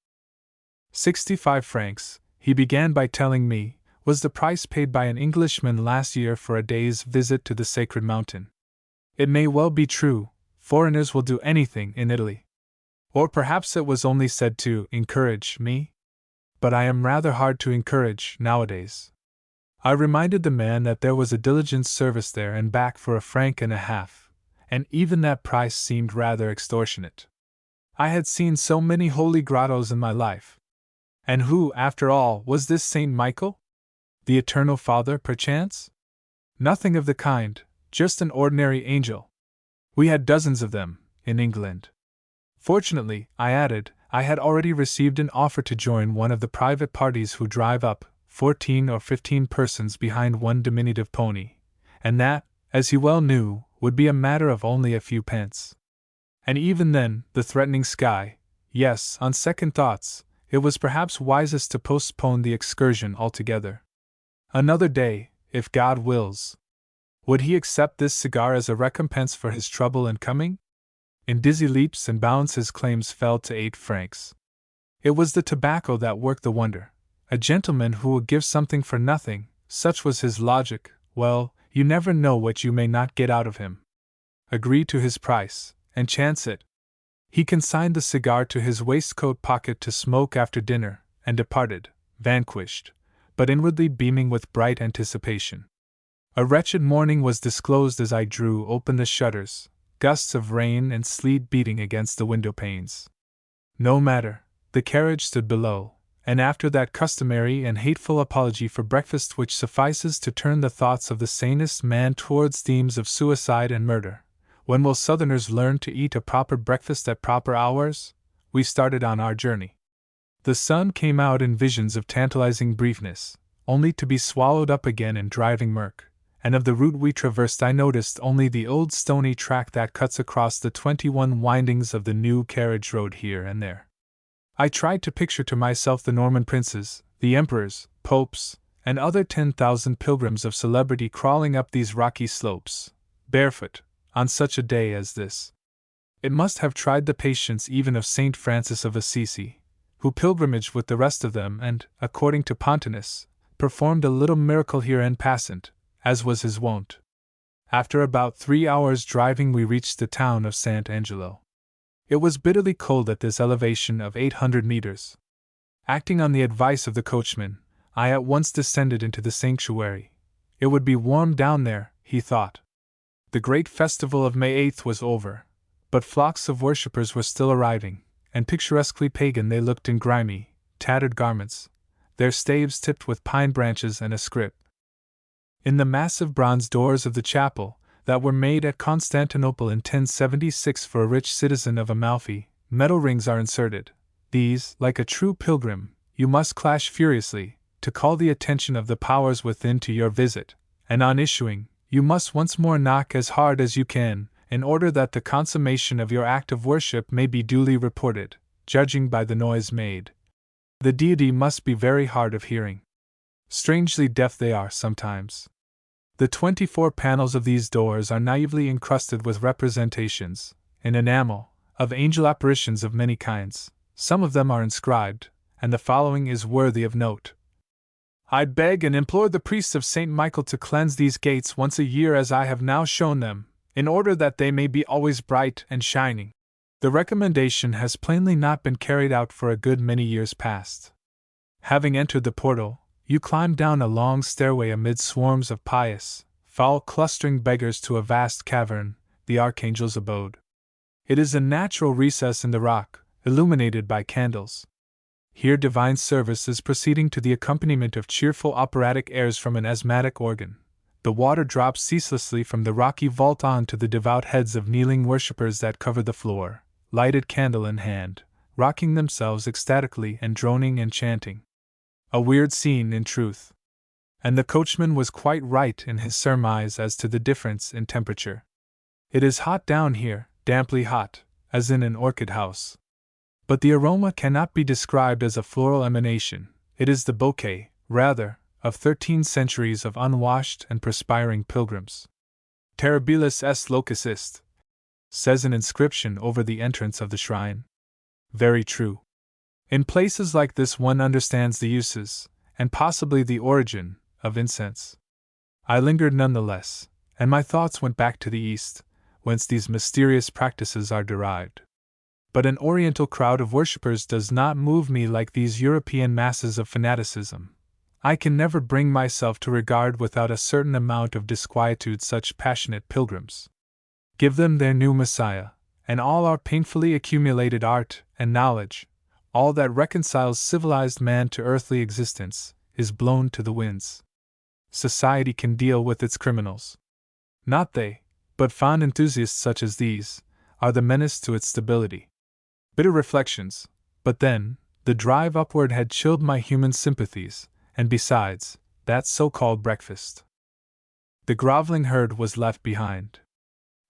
65 francs, he began by telling me, was the price paid by an Englishman last year for a day's visit to the sacred mountain. It may well be true, foreigners will do anything in Italy. Or perhaps it was only said to encourage me? But I am rather hard to encourage nowadays. I reminded the man that there was a diligence service there and back for 1.50 francs, and even that price seemed rather extortionate. I had seen so many holy grottos in my life. And who, after all, was this Saint Michael? The Eternal Father, perchance? Nothing of the kind, just an ordinary angel. We had dozens of them, in England. Fortunately, I added, I had already received an offer to join one of the private parties who drive up, 14 or 15 persons behind one diminutive pony, and that, as he well knew, would be a matter of only a few pence. And even then, the threatening sky, yes, on second thoughts, it was perhaps wisest to postpone the excursion altogether. Another day, if God wills. Would he accept this cigar as a recompense for his trouble in coming? In dizzy leaps and bounds his claims fell to 8 francs. It was the tobacco that worked the wonder. A gentleman who would give something for nothing, such was his logic. Well, you never know what you may not get out of him. Agree to his price, and chance it. He consigned the cigar to his waistcoat pocket to smoke after dinner, and departed, vanquished, but inwardly beaming with bright anticipation. A wretched morning was disclosed as I drew open the shutters, gusts of rain and sleet beating against the window panes. No matter, the carriage stood below, and after that customary and hateful apology for breakfast which suffices to turn the thoughts of the sanest man towards themes of suicide and murder, when will Southerners learn to eat a proper breakfast at proper hours? We started on our journey. The sun came out in visions of tantalizing briefness, only to be swallowed up again in driving murk, and of the route we traversed I noticed only the old stony track that cuts across the 21 windings of the new carriage road here and there. I tried to picture to myself the Norman princes, the emperors, popes, and other 10,000 pilgrims of celebrity crawling up these rocky slopes, barefoot, on such a day as this. It must have tried the patience even of Saint Francis of Assisi, who pilgrimaged with the rest of them and, according to Pontanus, performed a little miracle here en passant, as was his wont. After about 3 hours' driving we reached the town of Sant' Angelo. It was bitterly cold at this elevation of 800 meters. Acting on the advice of the coachman, I at once descended into the sanctuary. It would be warm down there, he thought. The great festival of May 8th was over, but flocks of worshippers were still arriving, and picturesquely pagan they looked in grimy, tattered garments, their staves tipped with pine branches and a scrip. In the massive bronze doors of the chapel, that were made at Constantinople in 1076 for a rich citizen of Amalfi, metal rings are inserted. These, like a true pilgrim, you must clash furiously, to call the attention of the powers within to your visit, and on issuing, you must once more knock as hard as you can, in order that the consummation of your act of worship may be duly reported, judging by the noise made. The deity must be very hard of hearing. Strangely deaf they are sometimes. The 24 panels of these doors are naively encrusted with representations, in enamel, of angel apparitions of many kinds. Some of them are inscribed, and the following is worthy of note. I beg and implore the priests of St. Michael to cleanse these gates once a year as I have now shown them, in order that they may be always bright and shining. The recommendation has plainly not been carried out for a good many years past. Having entered the portal, you climb down a long stairway amid swarms of pious, foul clustering beggars to a vast cavern, the archangel's abode. It is a natural recess in the rock, illuminated by candles. Here divine service is proceeding to the accompaniment of cheerful operatic airs from an asthmatic organ. The water drops ceaselessly from the rocky vault on to the devout heads of kneeling worshippers that cover the floor, lighted candle in hand, rocking themselves ecstatically and droning and chanting. A weird scene, in truth. And the coachman was quite right in his surmise as to the difference in temperature. It is hot down here, damply hot, as in an orchid house. But the aroma cannot be described as a floral emanation, it is the bouquet, rather, of 13 centuries of unwashed and perspiring pilgrims. Terribilis est locus est, says an inscription over the entrance of the shrine. Very true. In places like this one understands the uses, and possibly the origin, of incense. I lingered nonetheless, and my thoughts went back to the East, whence these mysterious practices are derived. But an Oriental crowd of worshippers does not move me like these European masses of fanaticism. I can never bring myself to regard without a certain amount of disquietude such passionate pilgrims. Give them their new Messiah, and all our painfully accumulated art and knowledge, all that reconciles civilized man to earthly existence, is blown to the winds. Society can deal with its criminals. Not they, but fond enthusiasts such as these, are the menace to its stability. Bitter reflections, but then, the drive upward had chilled my human sympathies, and besides, that so-called breakfast. The groveling herd was left behind.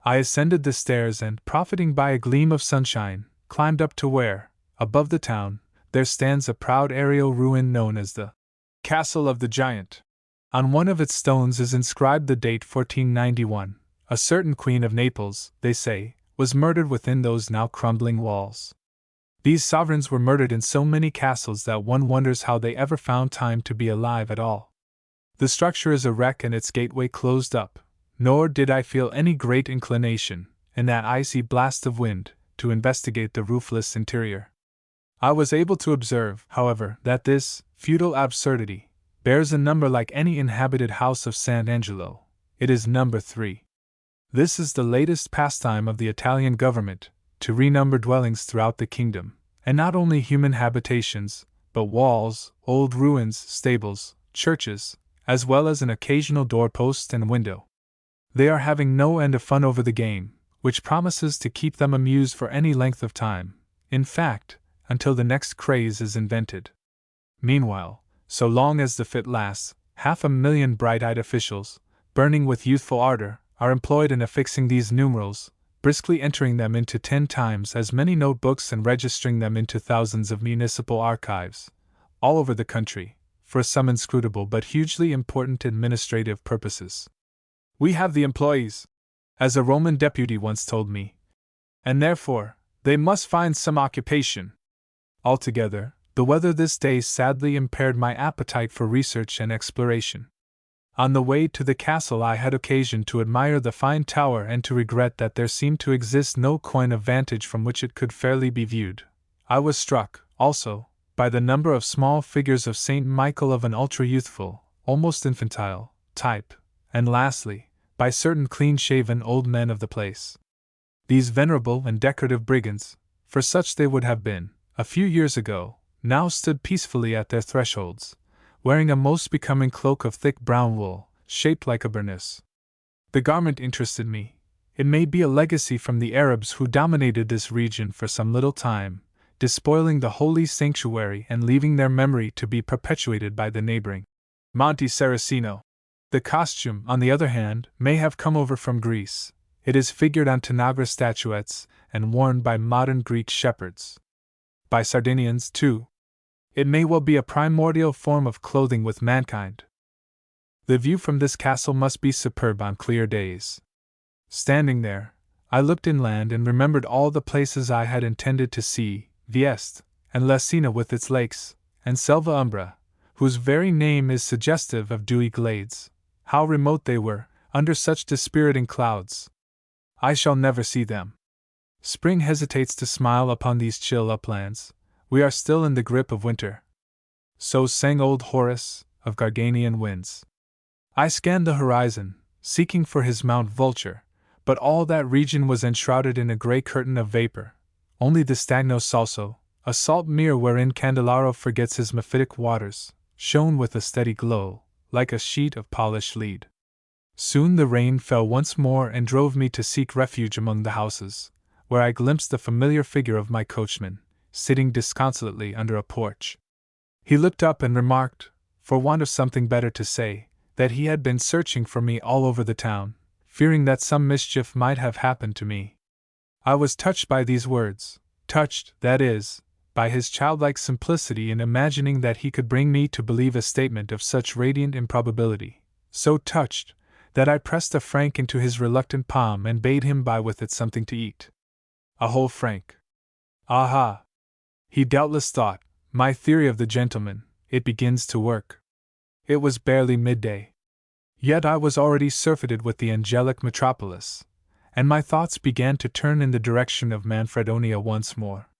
I ascended the stairs and, profiting by a gleam of sunshine, climbed up to where, above the town, there stands a proud aerial ruin known as the Castle of the Giant. On one of its stones is inscribed the date 1491. A certain Queen of Naples, they say, was murdered within those now crumbling walls. These sovereigns were murdered in so many castles that one wonders how they ever found time to be alive at all. The structure is a wreck and its gateway closed up, nor did I feel any great inclination, in that icy blast of wind, to investigate the roofless interior. I was able to observe, however, that this feudal absurdity bears a number like any inhabited house of San Angelo. It is number 3. This is the latest pastime of the Italian government, to renumber dwellings throughout the kingdom, and not only human habitations, but walls, old ruins, stables, churches, as well as an occasional doorpost and window. They are having no end of fun over the game, which promises to keep them amused for any length of time, in fact, until the next craze is invented. Meanwhile, so long as the fit lasts, 500,000 bright-eyed officials, burning with youthful ardor, are employed in affixing these numerals, briskly entering them into 10 times as many notebooks and registering them into thousands of municipal archives, all over the country, for some inscrutable but hugely important administrative purposes. We have the employees, as a Roman deputy once told me, and therefore, they must find some occupation. Altogether, the weather this day sadly impaired my appetite for research and exploration. On the way to the castle I had occasion to admire the fine tower and to regret that there seemed to exist no coign of vantage from which it could fairly be viewed. I was struck, also, by the number of small figures of St. Michael of an ultra-youthful, almost infantile, type, and lastly, by certain clean-shaven old men of the place. These venerable and decorative brigands, for such they would have been, a few years ago, now stood peacefully at their thresholds, wearing a most becoming cloak of thick brown wool, shaped like a burnous. The garment interested me. It may be a legacy from the Arabs who dominated this region for some little time, despoiling the holy sanctuary and leaving their memory to be perpetuated by the neighboring Monte Saracino. The costume, on the other hand, may have come over from Greece. It is figured on Tanagra statuettes and worn by modern Greek shepherds. By Sardinians, too. It may well be a primordial form of clothing with mankind. The view from this castle must be superb on clear days. Standing there, I looked inland and remembered all the places I had intended to see, Vieste, and Lesina with its lakes, and Selva Umbra, whose very name is suggestive of dewy glades. How remote they were, under such dispiriting clouds! I shall never see them. Spring hesitates to smile upon these chill uplands. We are still in the grip of winter. So sang old Horace, of Garganian winds. I scanned the horizon, seeking for his Mount Vulture, but all that region was enshrouded in a grey curtain of vapor. Only the Stagno Salso, a salt mere wherein Candelaro forgets his mephitic waters, shone with a steady glow, like a sheet of polished lead. Soon the rain fell once more and drove me to seek refuge among the houses, where I glimpsed the familiar figure of my coachman, sitting disconsolately under a porch. He looked up and remarked, for want of something better to say, that he had been searching for me all over the town, fearing that some mischief might have happened to me. I was touched by these words, touched, that is, by his childlike simplicity in imagining that he could bring me to believe a statement of such radiant improbability, so touched, that I pressed a franc into his reluctant palm and bade him buy with it something to eat. A whole franc. Aha! He doubtless thought, my theory of the gentleman, it begins to work. It was barely midday. Yet I was already surfeited with the angelic metropolis, and my thoughts began to turn in the direction of Manfredonia once more.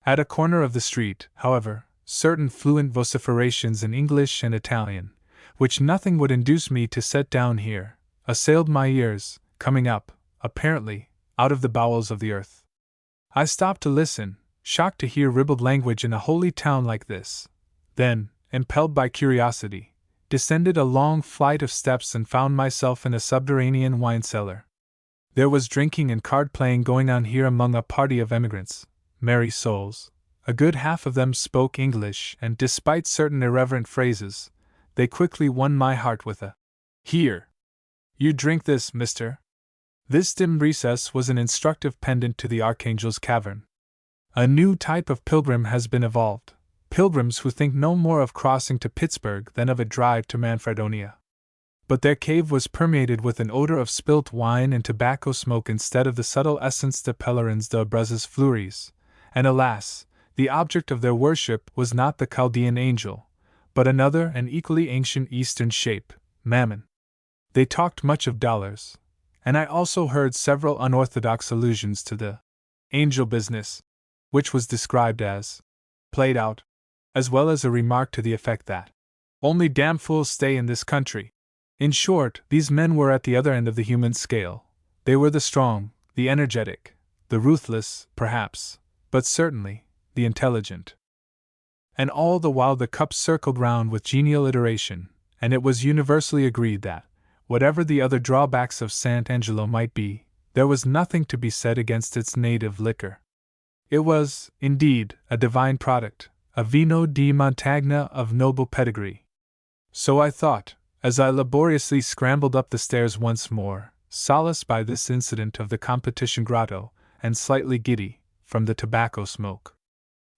At a corner of the street, however, certain fluent vociferations in English and Italian, which nothing would induce me to set down here, assailed my ears, coming up, apparently, out of the bowels of the earth. I stopped to listen, shocked to hear ribald language in a holy town like this. Then, impelled by curiosity, descended a long flight of steps and found myself in a subterranean wine cellar. There was drinking and card-playing going on here among a party of emigrants, merry souls. A good half of them spoke English, and despite certain irreverent phrases, they quickly won my heart with a "Here! You drink this, mister." This dim recess was an instructive pendant to the Archangel's Cavern. A new type of pilgrim has been evolved, pilgrims who think no more of crossing to Pittsburgh than of a drive to Manfredonia. But their cave was permeated with an odor of spilt wine and tobacco smoke instead of the subtle essence de Pellerins de Brezes Fleuries, and alas, the object of their worship was not the Chaldean angel, but another and equally ancient Eastern shape, Mammon. They talked much of dollars, and I also heard several unorthodox allusions to the angel business, which was described as played out, as well as a remark to the effect that only damn fools stay in this country. In short, these men were at the other end of the human scale. They were the strong, the energetic, the ruthless, perhaps, but certainly, the intelligent. And all the while the cup circled round with genial iteration, and it was universally agreed that, whatever the other drawbacks of Sant' Angelo might be, there was nothing to be said against its native liquor. It was, indeed, a divine product, a vino di Montagna of noble pedigree. So I thought, as I laboriously scrambled up the stairs once more, solaced by this incident of the competition grotto, and slightly giddy, from the tobacco smoke.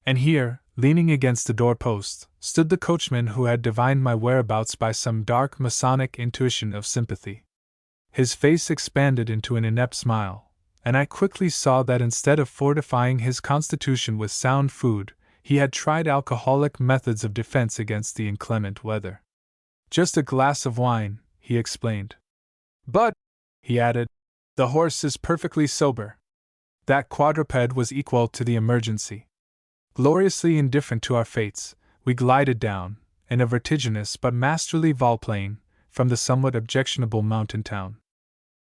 And here, leaning against the door-post, stood the coachman who had divined my whereabouts by some dark Masonic intuition of sympathy. His face expanded into an inept smile, and I quickly saw that instead of fortifying his constitution with sound food, he had tried alcoholic methods of defense against the inclement weather. "Just a glass of wine," he explained. But, he added, the horse is perfectly sober. That quadruped was equal to the emergency. Gloriously indifferent to our fates, we glided down, in a vertiginous but masterly volplane, from the somewhat objectionable mountain town.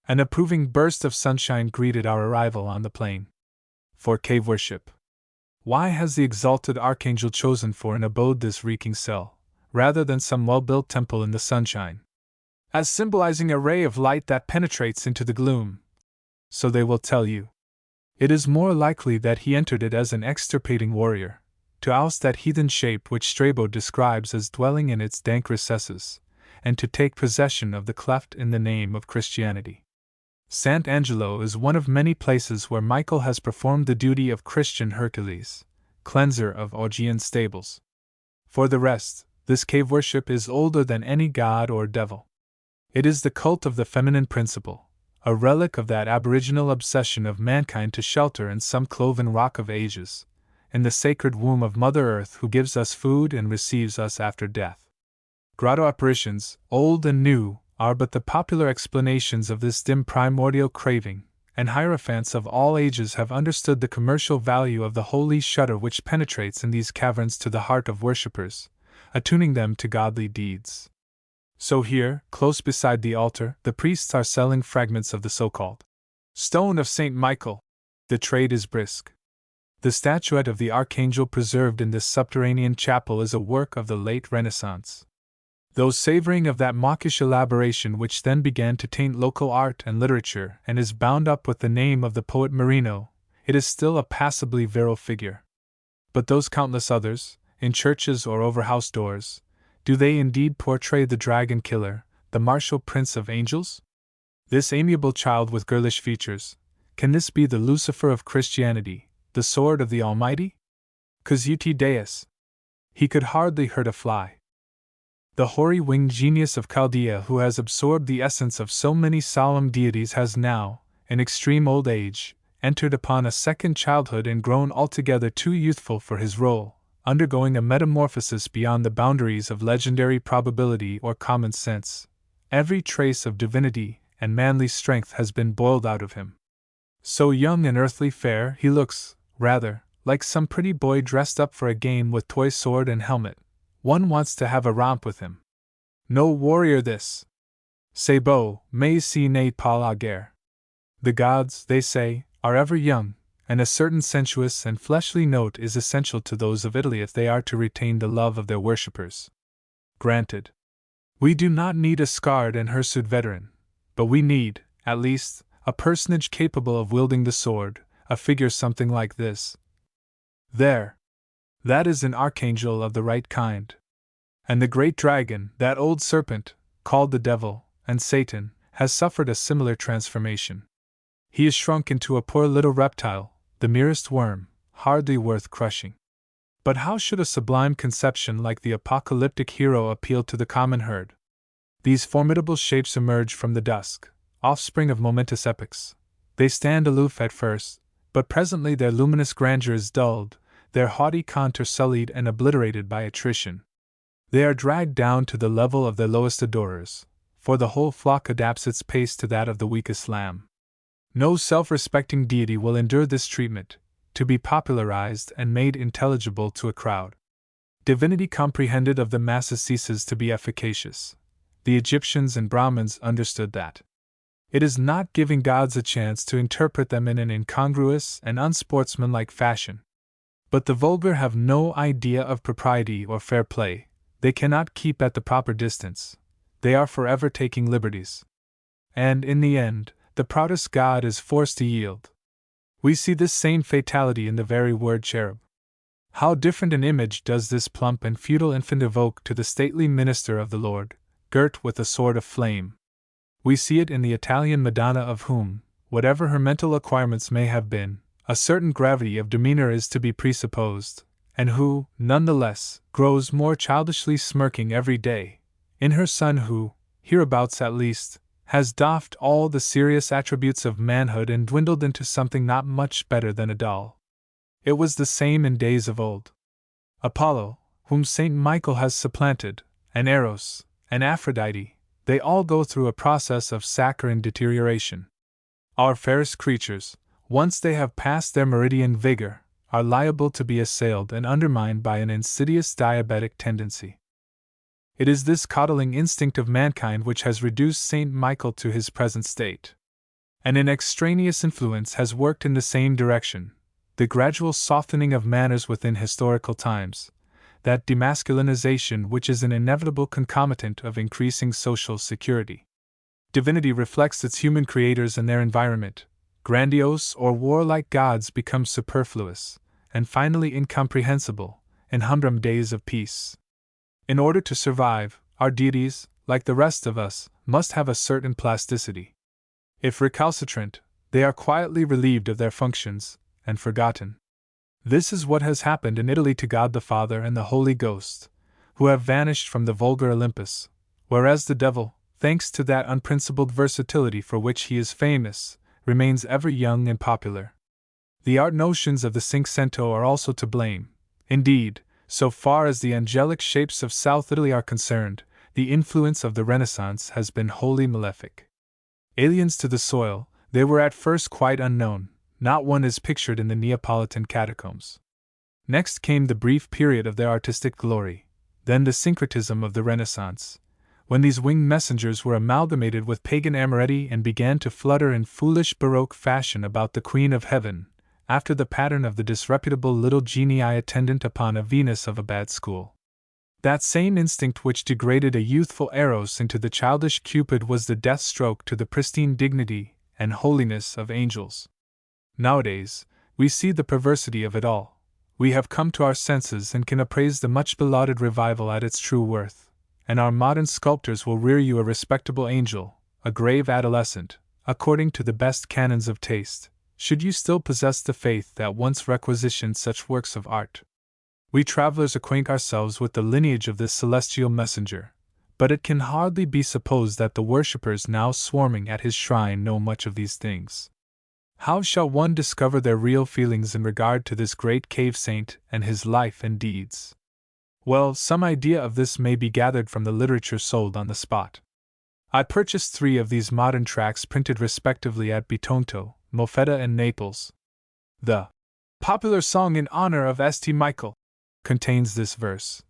An approving burst of sunshine greeted our arrival on the plain. For cave worship. Why has the exalted archangel chosen for an abode this reeking cell, rather than some well-built temple in the sunshine? As symbolizing a ray of light that penetrates into the gloom. So they will tell you. It is more likely that he entered it as an extirpating warrior, to oust that heathen shape which Strabo describes as dwelling in its dank recesses, and to take possession of the cleft in the name of Christianity. Sant' Angelo is one of many places where Michael has performed the duty of Christian Hercules, cleanser of Augean stables. For the rest, this cave worship is older than any god or devil. It is the cult of the feminine principle, a relic of that aboriginal obsession of mankind to shelter in some cloven rock of ages, in the sacred womb of Mother Earth who gives us food and receives us after death. Grotto apparitions, old and new, are but the popular explanations of this dim primordial craving, and hierophants of all ages have understood the commercial value of the holy shudder which penetrates in these caverns to the heart of worshippers, attuning them to godly deeds. So here, close beside the altar, the priests are selling fragments of the so-called stone of St. Michael. The trade is brisk. The statuette of the archangel preserved in this subterranean chapel is a work of the late Renaissance. Though savoring of that mawkish elaboration which then began to taint local art and literature and is bound up with the name of the poet Marino, it is still a passably virile figure. But those countless others, in churches or over house doors, do they indeed portray the dragon killer, the martial prince of angels? This amiable child with girlish features, can this be the Lucifer of Christianity, the sword of the Almighty? Cusute Deus. He could hardly hurt a fly. The hoary winged genius of Chaldea, who has absorbed the essence of so many solemn deities, has now, in extreme old age, entered upon a second childhood and grown altogether too youthful for his role, undergoing a metamorphosis beyond the boundaries of legendary probability or common sense. Every trace of divinity and manly strength has been boiled out of him. So young and earthly fair, he looks, rather, like some pretty boy dressed up for a game with toy sword and helmet. One wants to have a romp with him. No warrior this. C'est beau, mais ce n'est pas la guerre. The gods, they say, are ever young, and a certain sensuous and fleshly note is essential to those of Italy if they are to retain the love of their worshippers. Granted. We do not need a scarred and hirsute veteran, but we need, at least, a personage capable of wielding the sword, a figure something like this. There. That is an archangel of the right kind. And the great dragon, that old serpent, called the devil, and Satan, has suffered a similar transformation. He is shrunk into a poor little reptile, the merest worm, hardly worth crushing. But how should a sublime conception like the apocalyptic hero appeal to the common herd? These formidable shapes emerge from the dusk, offspring of momentous epochs. They stand aloof at first, but presently their luminous grandeur is dulled, their haughty contour sullied and obliterated by attrition. They are dragged down to the level of their lowest adorers, for the whole flock adapts its pace to that of the weakest lamb. No self-respecting deity will endure this treatment, to be popularized and made intelligible to a crowd. Divinity comprehended of the masses ceases to be efficacious. The Egyptians and Brahmins understood that. It is not giving gods a chance to interpret them in an incongruous and unsportsmanlike fashion. But the vulgar have no idea of propriety or fair play. They cannot keep at the proper distance. They are forever taking liberties. And, in the end, the proudest god is forced to yield. We see this same fatality in the very word cherub. How different an image does this plump and feudal infant evoke to the stately minister of the Lord, girt with a sword of flame. We see it in the Italian Madonna, of whom, whatever her mental acquirements may have been, a certain gravity of demeanor is to be presupposed, and who, none the less, grows more childishly smirking every day, in her son who, hereabouts at least, has doffed all the serious attributes of manhood and dwindled into something not much better than a doll. It was the same in days of old. Apollo, whom St. Michael has supplanted, and Eros, and Aphrodite, they all go through a process of saccharine deterioration. Our fairest creatures, once they have passed their meridian vigor, are liable to be assailed and undermined by an insidious diabetic tendency. It is this coddling instinct of mankind which has reduced St. Michael to his present state. And an extraneous influence has worked in the same direction, the gradual softening of manners within historical times, that demasculinization which is an inevitable concomitant of increasing social security. Divinity reflects its human creators and their environment. Grandiose or warlike gods become superfluous, and finally incomprehensible, in humdrum days of peace. In order to survive, our deities, like the rest of us, must have a certain plasticity. If recalcitrant, they are quietly relieved of their functions, and forgotten. This is what has happened in Italy to God the Father and the Holy Ghost, who have vanished from the vulgar Olympus, whereas the devil, thanks to that unprincipled versatility for which he is famous, remains ever young and popular. The art notions of the Cinquecento are also to blame. Indeed, so far as the angelic shapes of South Italy are concerned, the influence of the Renaissance has been wholly malefic. Aliens to the soil, they were at first quite unknown, not one is pictured in the Neapolitan catacombs. Next came the brief period of their artistic glory, then the syncretism of the Renaissance, when these winged messengers were amalgamated with pagan Amoretti and began to flutter in foolish Baroque fashion about the Queen of Heaven, after the pattern of the disreputable little genii attendant upon a Venus of a bad school. That same instinct which degraded a youthful Eros into the childish Cupid was the death stroke to the pristine dignity and holiness of angels. Nowadays, we see the perversity of it all. We have come to our senses and can appraise the much-belauded revival at its true worth, and our modern sculptors will rear you a respectable angel, a grave adolescent, according to the best canons of taste, should you still possess the faith that once requisitioned such works of art. We travelers acquaint ourselves with the lineage of this celestial messenger, but it can hardly be supposed that the worshippers now swarming at his shrine know much of these things. How shall one discover their real feelings in regard to this great cave saint and his life and deeds? Well, some idea of this may be gathered from the literature sold on the spot. I purchased 3 of these modern tracts printed respectively at Bitonto, Molfetta and Naples. The popular song in honor of St. Michael contains this verse: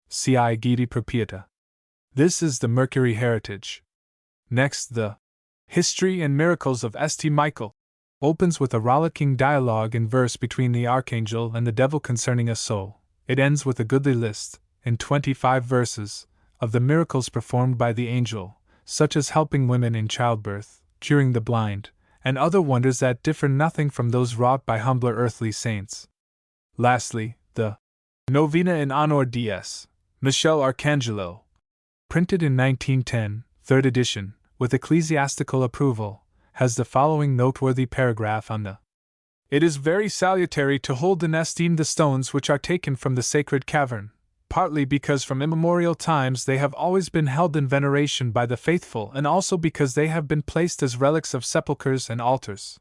Si giri per pieta. This is the Mercury heritage. Next, the History and Miracles of St. Michael opens with a rollicking dialogue in verse between the archangel and the devil concerning a soul. It ends with a goodly list, in 25 verses, of the miracles performed by the angel, such as helping women in childbirth, curing the blind, and other wonders that differ nothing from those wrought by humbler earthly saints. Lastly, the Novena in honor Dies, Michel Arcangelo, printed in 1910, 3rd edition, with ecclesiastical approval, has the following noteworthy paragraph on the It is very salutary to hold in esteem the stones which are taken from the sacred cavern, partly because from immemorial times they have always been held in veneration by the faithful and also because they have been placed as relics of sepulchres and altars.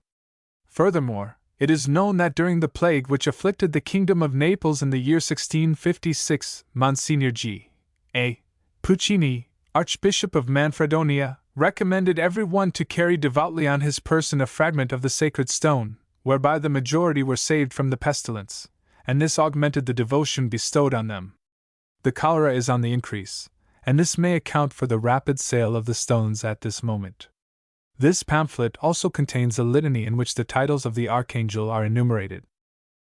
Furthermore, it is known that during the plague which afflicted the kingdom of Naples in the year 1656, Monsignor G. A. Puccini, Archbishop of Manfredonia, recommended every one to carry devoutly on his person a fragment of the sacred stone, whereby the majority were saved from the pestilence, and this augmented the devotion bestowed on them. The cholera is on the increase, and this may account for the rapid sale of the stones at this moment. This pamphlet also contains a litany in which the titles of the archangel are enumerated.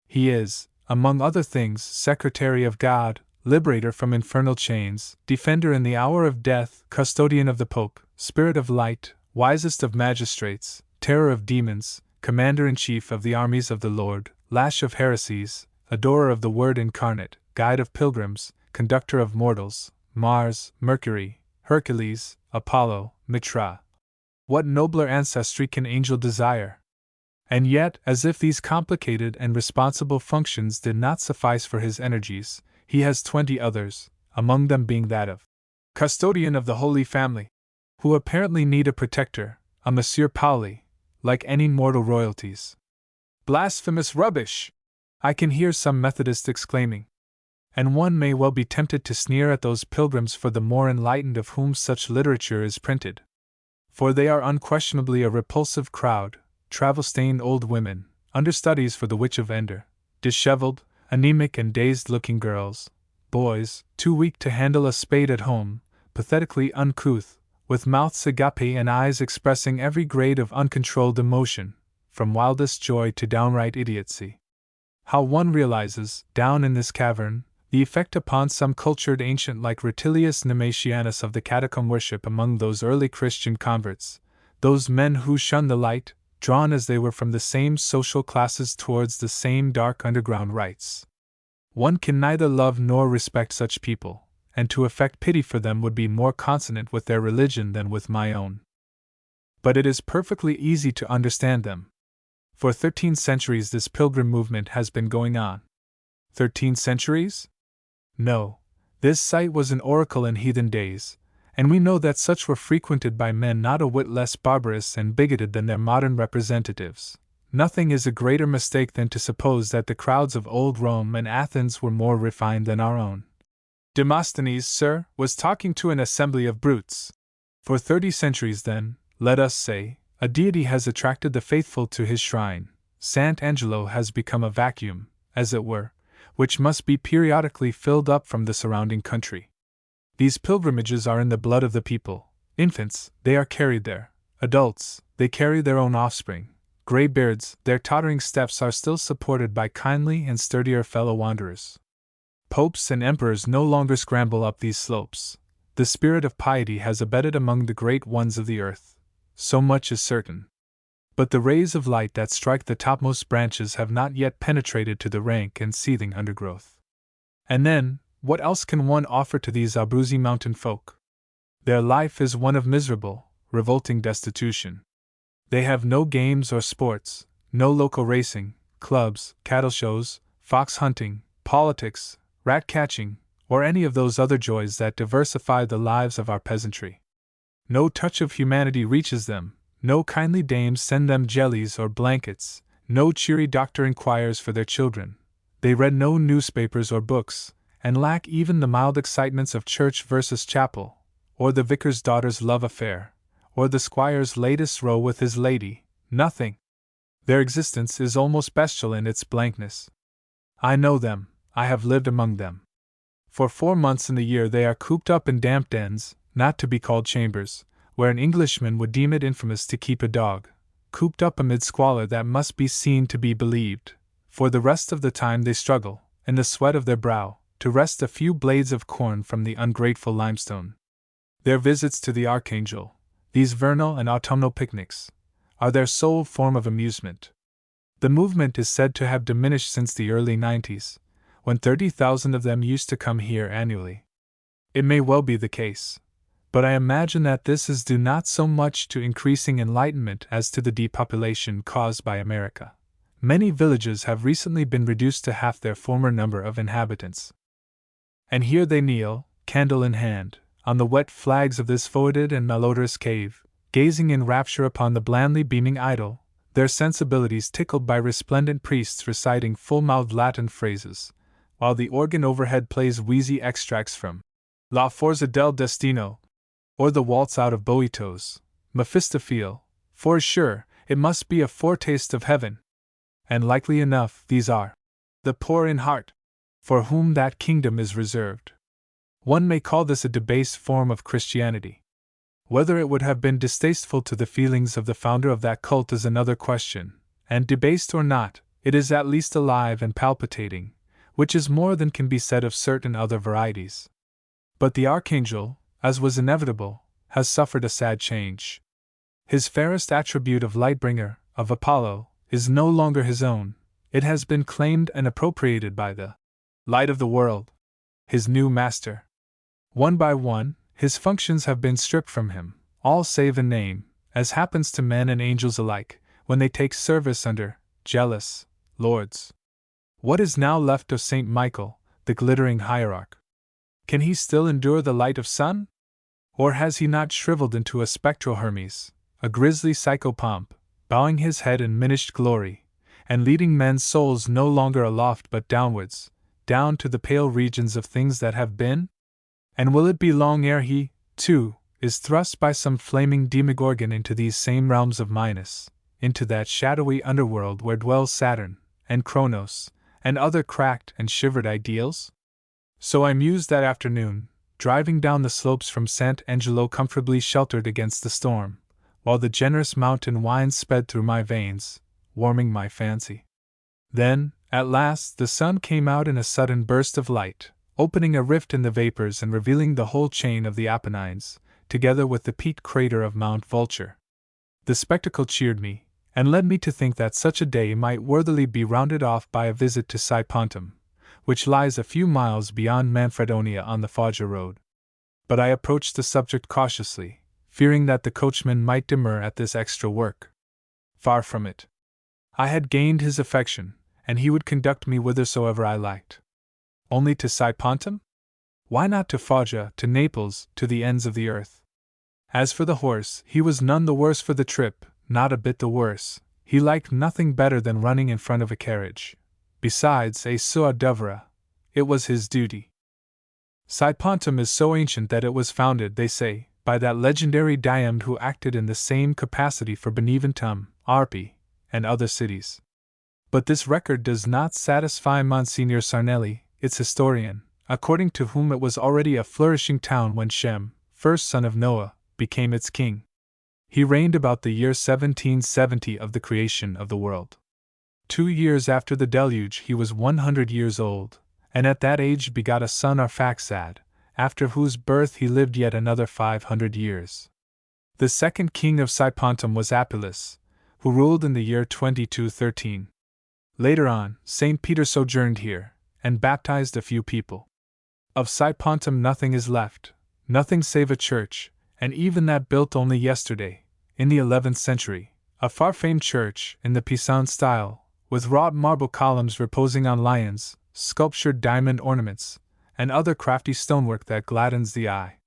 He is, among other things, Secretary of God, Liberator from infernal chains, Defender in the hour of death, Custodian of the Pope, Spirit of light, Wisest of magistrates, Terror of demons, Commander-in-chief of the armies of the Lord, Lash of heresies, Adorer of the Word incarnate, Guide of pilgrims, Conductor of mortals, Mars, Mercury, Hercules, Apollo, Mitra. What nobler ancestry can angel desire? And yet, as if these complicated and responsible functions did not suffice for his energies, he has 20 others, among them being that of Custodian of the Holy Family, who apparently need a protector, a Monsieur Pauli, like any mortal royalties. Blasphemous rubbish! I can hear some Methodists exclaiming. and one may well be tempted to sneer at those pilgrims for the more enlightened of whom such literature is printed. For they are unquestionably a repulsive crowd, travel-stained old women, understudies for the Witch of Endor, disheveled, anemic and dazed-looking girls, boys, too weak to handle a spade at home, pathetically uncouth, with mouths agape and eyes expressing every grade of uncontrolled emotion, from wildest joy to downright idiocy. How one realizes, down in this cavern, the effect upon some cultured ancient like Rutilius Nemesianus of the catacomb worship among those early Christian converts, those men who shunned the light, drawn as they were from the same social classes towards the same dark underground rites. One can neither love nor respect such people, and to affect pity for them would be more consonant with their religion than with my own. But it is perfectly easy to understand them. For 13 centuries this pilgrim movement has been going on. 13 centuries? No, this site was an oracle in heathen days, and we know that such were frequented by men not a whit less barbarous and bigoted than their modern representatives. Nothing is a greater mistake than to suppose that the crowds of old Rome and Athens were more refined than our own. Demosthenes, sir, was talking to an assembly of brutes. For 30 centuries, then, let us say, a deity has attracted the faithful to his shrine. Sant' Angelo has become a vacuum, as it were, which must be periodically filled up from the surrounding country. These pilgrimages are in the blood of the people. Infants, they are carried there. Adults, they carry their own offspring. Greybeards, their tottering steps are still supported by kindly and sturdier fellow wanderers. Popes and emperors no longer scramble up these slopes. The spirit of piety has abetted among the great ones of the earth. So much is certain. But the rays of light that strike the topmost branches have not yet penetrated to the rank and seething undergrowth. And then, what else can one offer to these Abruzzi mountain folk? Their life is one of miserable, revolting destitution. They have no games or sports, no local racing, clubs, cattle shows, fox hunting, politics, rat catching, or any of those other joys that diversify the lives of our peasantry. No touch of humanity reaches them. No kindly dames send them jellies or blankets, no cheery doctor inquires for their children. They read no newspapers or books, and lack even the mild excitements of church versus chapel, or the vicar's daughter's love affair, or the squire's latest row with his lady. Nothing. Their existence is almost bestial in its blankness. I know them, I have lived among them. For 4 months in the year they are cooped up in damp dens, not to be called chambers, where an Englishman would deem it infamous to keep a dog, cooped up amid squalor that must be seen to be believed. For the rest of the time they struggle, in the sweat of their brow, to wrest a few blades of corn from the ungrateful limestone. Their visits to the Archangel, these vernal and autumnal picnics, are their sole form of amusement. The movement is said to have diminished since the early 90s, when 30,000 of them used to come here annually. It may well be the case, but I imagine that this is due not so much to increasing enlightenment as to the depopulation caused by America. Many villages have recently been reduced to half their former number of inhabitants. And here they kneel, candle in hand, on the wet flags of this foetid and malodorous cave, gazing in rapture upon the blandly beaming idol, their sensibilities tickled by resplendent priests reciting full-mouthed Latin phrases, while the organ overhead plays wheezy extracts from La Forza del Destino, or the waltz out of Boito's Mephistopheles, for sure, it must be a foretaste of heaven. And likely enough, these are the poor in heart, for whom that kingdom is reserved. One may call this a debased form of Christianity. Whether it would have been distasteful to the feelings of the founder of that cult is another question, and debased or not, it is at least alive and palpitating, which is more than can be said of certain other varieties. But the Archangel, as was inevitable, has suffered a sad change. His fairest attribute of Lightbringer, of Apollo, is no longer his own. It has been claimed and appropriated by the light of the world, his new master. One by one, his functions have been stripped from him, all save a name, as happens to men and angels alike, when they take service under jealous lords. What is now left of Saint Michael, the glittering hierarch? Can he still endure the light of sun? Or has he not shriveled into a spectral Hermes, a grisly psychopomp, bowing his head in minished glory, and leading men's souls no longer aloft but downwards, down to the pale regions of things that have been? And will it be long ere he, too, is thrust by some flaming demogorgon into these same realms of Minos, into that shadowy underworld where dwells Saturn, and Kronos, and other cracked and shivered ideals? So I mused that afternoon, driving down the slopes from Sant' Angelo comfortably sheltered against the storm, while the generous mountain wine sped through my veins, warming my fancy. Then, at last, the sun came out in a sudden burst of light, opening a rift in the vapors and revealing the whole chain of the Apennines, together with the peaked crater of Mount Vulture. The spectacle cheered me, and led me to think that such a day might worthily be rounded off by a visit to Sipontum, which lies a few miles beyond Manfredonia on the Foggia road. But I approached the subject cautiously, fearing that the coachman might demur at this extra work. Far from it. I had gained his affection, and he would conduct me whithersoever I liked. Only to Sipontum? Why not to Foggia, to Naples, to the ends of the earth? As for the horse, he was none the worse for the trip, not a bit the worse. He liked nothing better than running in front of a carriage. Besides, a sua devra, it was his duty. Sipontum is so ancient that it was founded, they say, by that legendary Diamd who acted in the same capacity for Beneventum, Arpi, and other cities. But this record does not satisfy Monsignor Sarnelli, its historian, according to whom it was already a flourishing town when Shem, first son of Noah, became its king. He reigned about the year 1770 of the creation of the world. 2 years after the deluge he was 100 years old, and at that age begot a son Arphaxad, after whose birth he lived yet another 500 years. The second king of Sipontum was Apelles, who ruled in the year 2213. Later on, St. Peter sojourned here, and baptized a few people. Of Sipontum nothing is left, nothing save a church, and even that built only yesterday, in the 11th century, a far-famed church, in the Pisan style, with wrought marble columns reposing on lions, sculptured diamond ornaments, and other crafty stonework that gladdens the eye.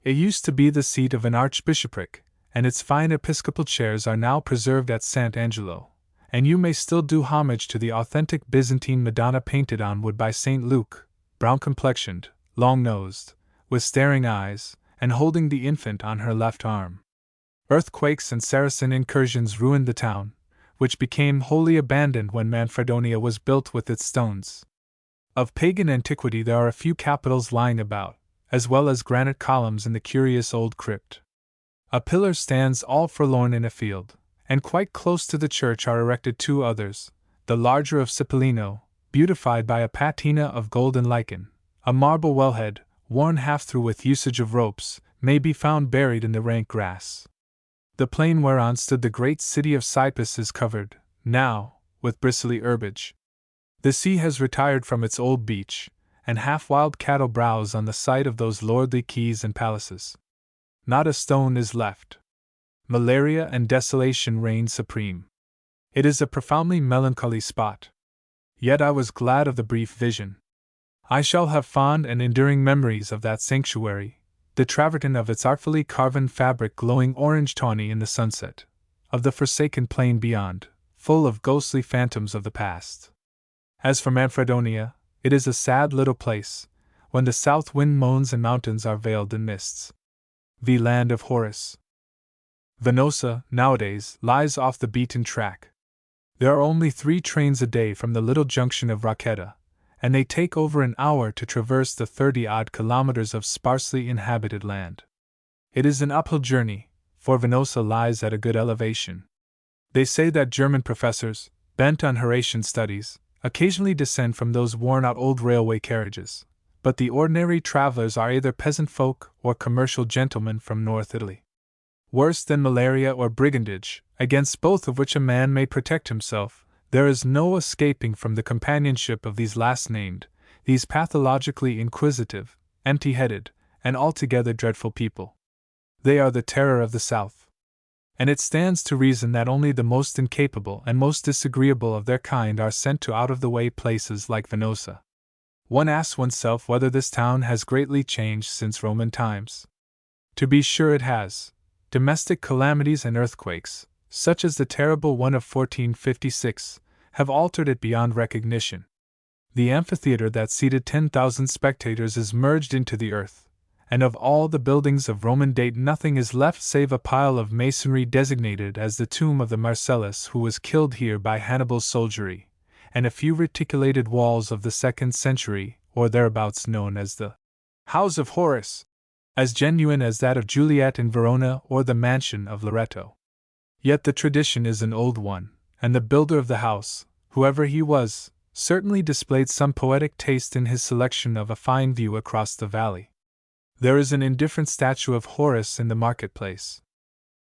It used to be the seat of an archbishopric, and its fine episcopal chairs are now preserved at Sant' Angelo, and you may still do homage to the authentic Byzantine Madonna painted on wood by St. Luke, brown-complexioned, long-nosed, with staring eyes, and holding the infant on her left arm. Earthquakes and Saracen incursions ruined the town, which became wholly abandoned when Manfredonia was built with its stones. Of pagan antiquity there are a few capitals lying about, as well as granite columns in the curious old crypt. A pillar stands all forlorn in a field, and quite close to the church are erected 2 others, the larger of Cipollino, beautified by a patina of golden lichen. A marble wellhead, worn half through with usage of ropes, may be found buried in the rank grass. The plain whereon stood the great city of Cyprus is covered, now, with bristly herbage. The sea has retired from its old beach, and half-wild cattle browse on the site of those lordly quays and palaces. Not a stone is left. Malaria and desolation reign supreme. It is a profoundly melancholy spot. Yet I was glad of the brief vision. I shall have fond and enduring memories of that sanctuary, the travertin of its artfully carven fabric glowing orange-tawny in the sunset, of the forsaken plain beyond, full of ghostly phantoms of the past. As for Manfredonia, it is a sad little place, when the south wind moans and mountains are veiled in mists. The land of Horace. Venosa, nowadays, lies off the beaten track. There are only 3 trains a day from the little junction of Racchetta, and they take over an hour to traverse the 30-odd kilometers of sparsely inhabited land. It is an uphill journey, for Venosa lies at a good elevation. They say that German professors, bent on Horatian studies, occasionally descend from those worn-out old railway carriages, but the ordinary travelers are either peasant folk or commercial gentlemen from North Italy. Worse than malaria or brigandage, against both of which a man may protect himself, there is no escaping from the companionship of these last named, these pathologically inquisitive, empty-headed, and altogether dreadful people. They are the terror of the South. And it stands to reason that only the most incapable and most disagreeable of their kind are sent to out-of-the-way places like Venosa. One asks oneself whether this town has greatly changed since Roman times. To be sure it has. Domestic calamities and earthquakes, such as the terrible one of 1456, have altered it beyond recognition. The amphitheater that seated 10,000 spectators is merged into the earth, and of all the buildings of Roman date nothing is left save a pile of masonry designated as the tomb of the Marcellus who was killed here by Hannibal's soldiery, and a few reticulated walls of the 2nd century, or thereabouts, known as the House of Horace, as genuine as that of Juliet in Verona or the mansion of Loreto. Yet the tradition is an old one, and the builder of the house, whoever he was, certainly displayed some poetic taste in his selection of a fine view across the valley. There is an indifferent statue of Horace in the marketplace.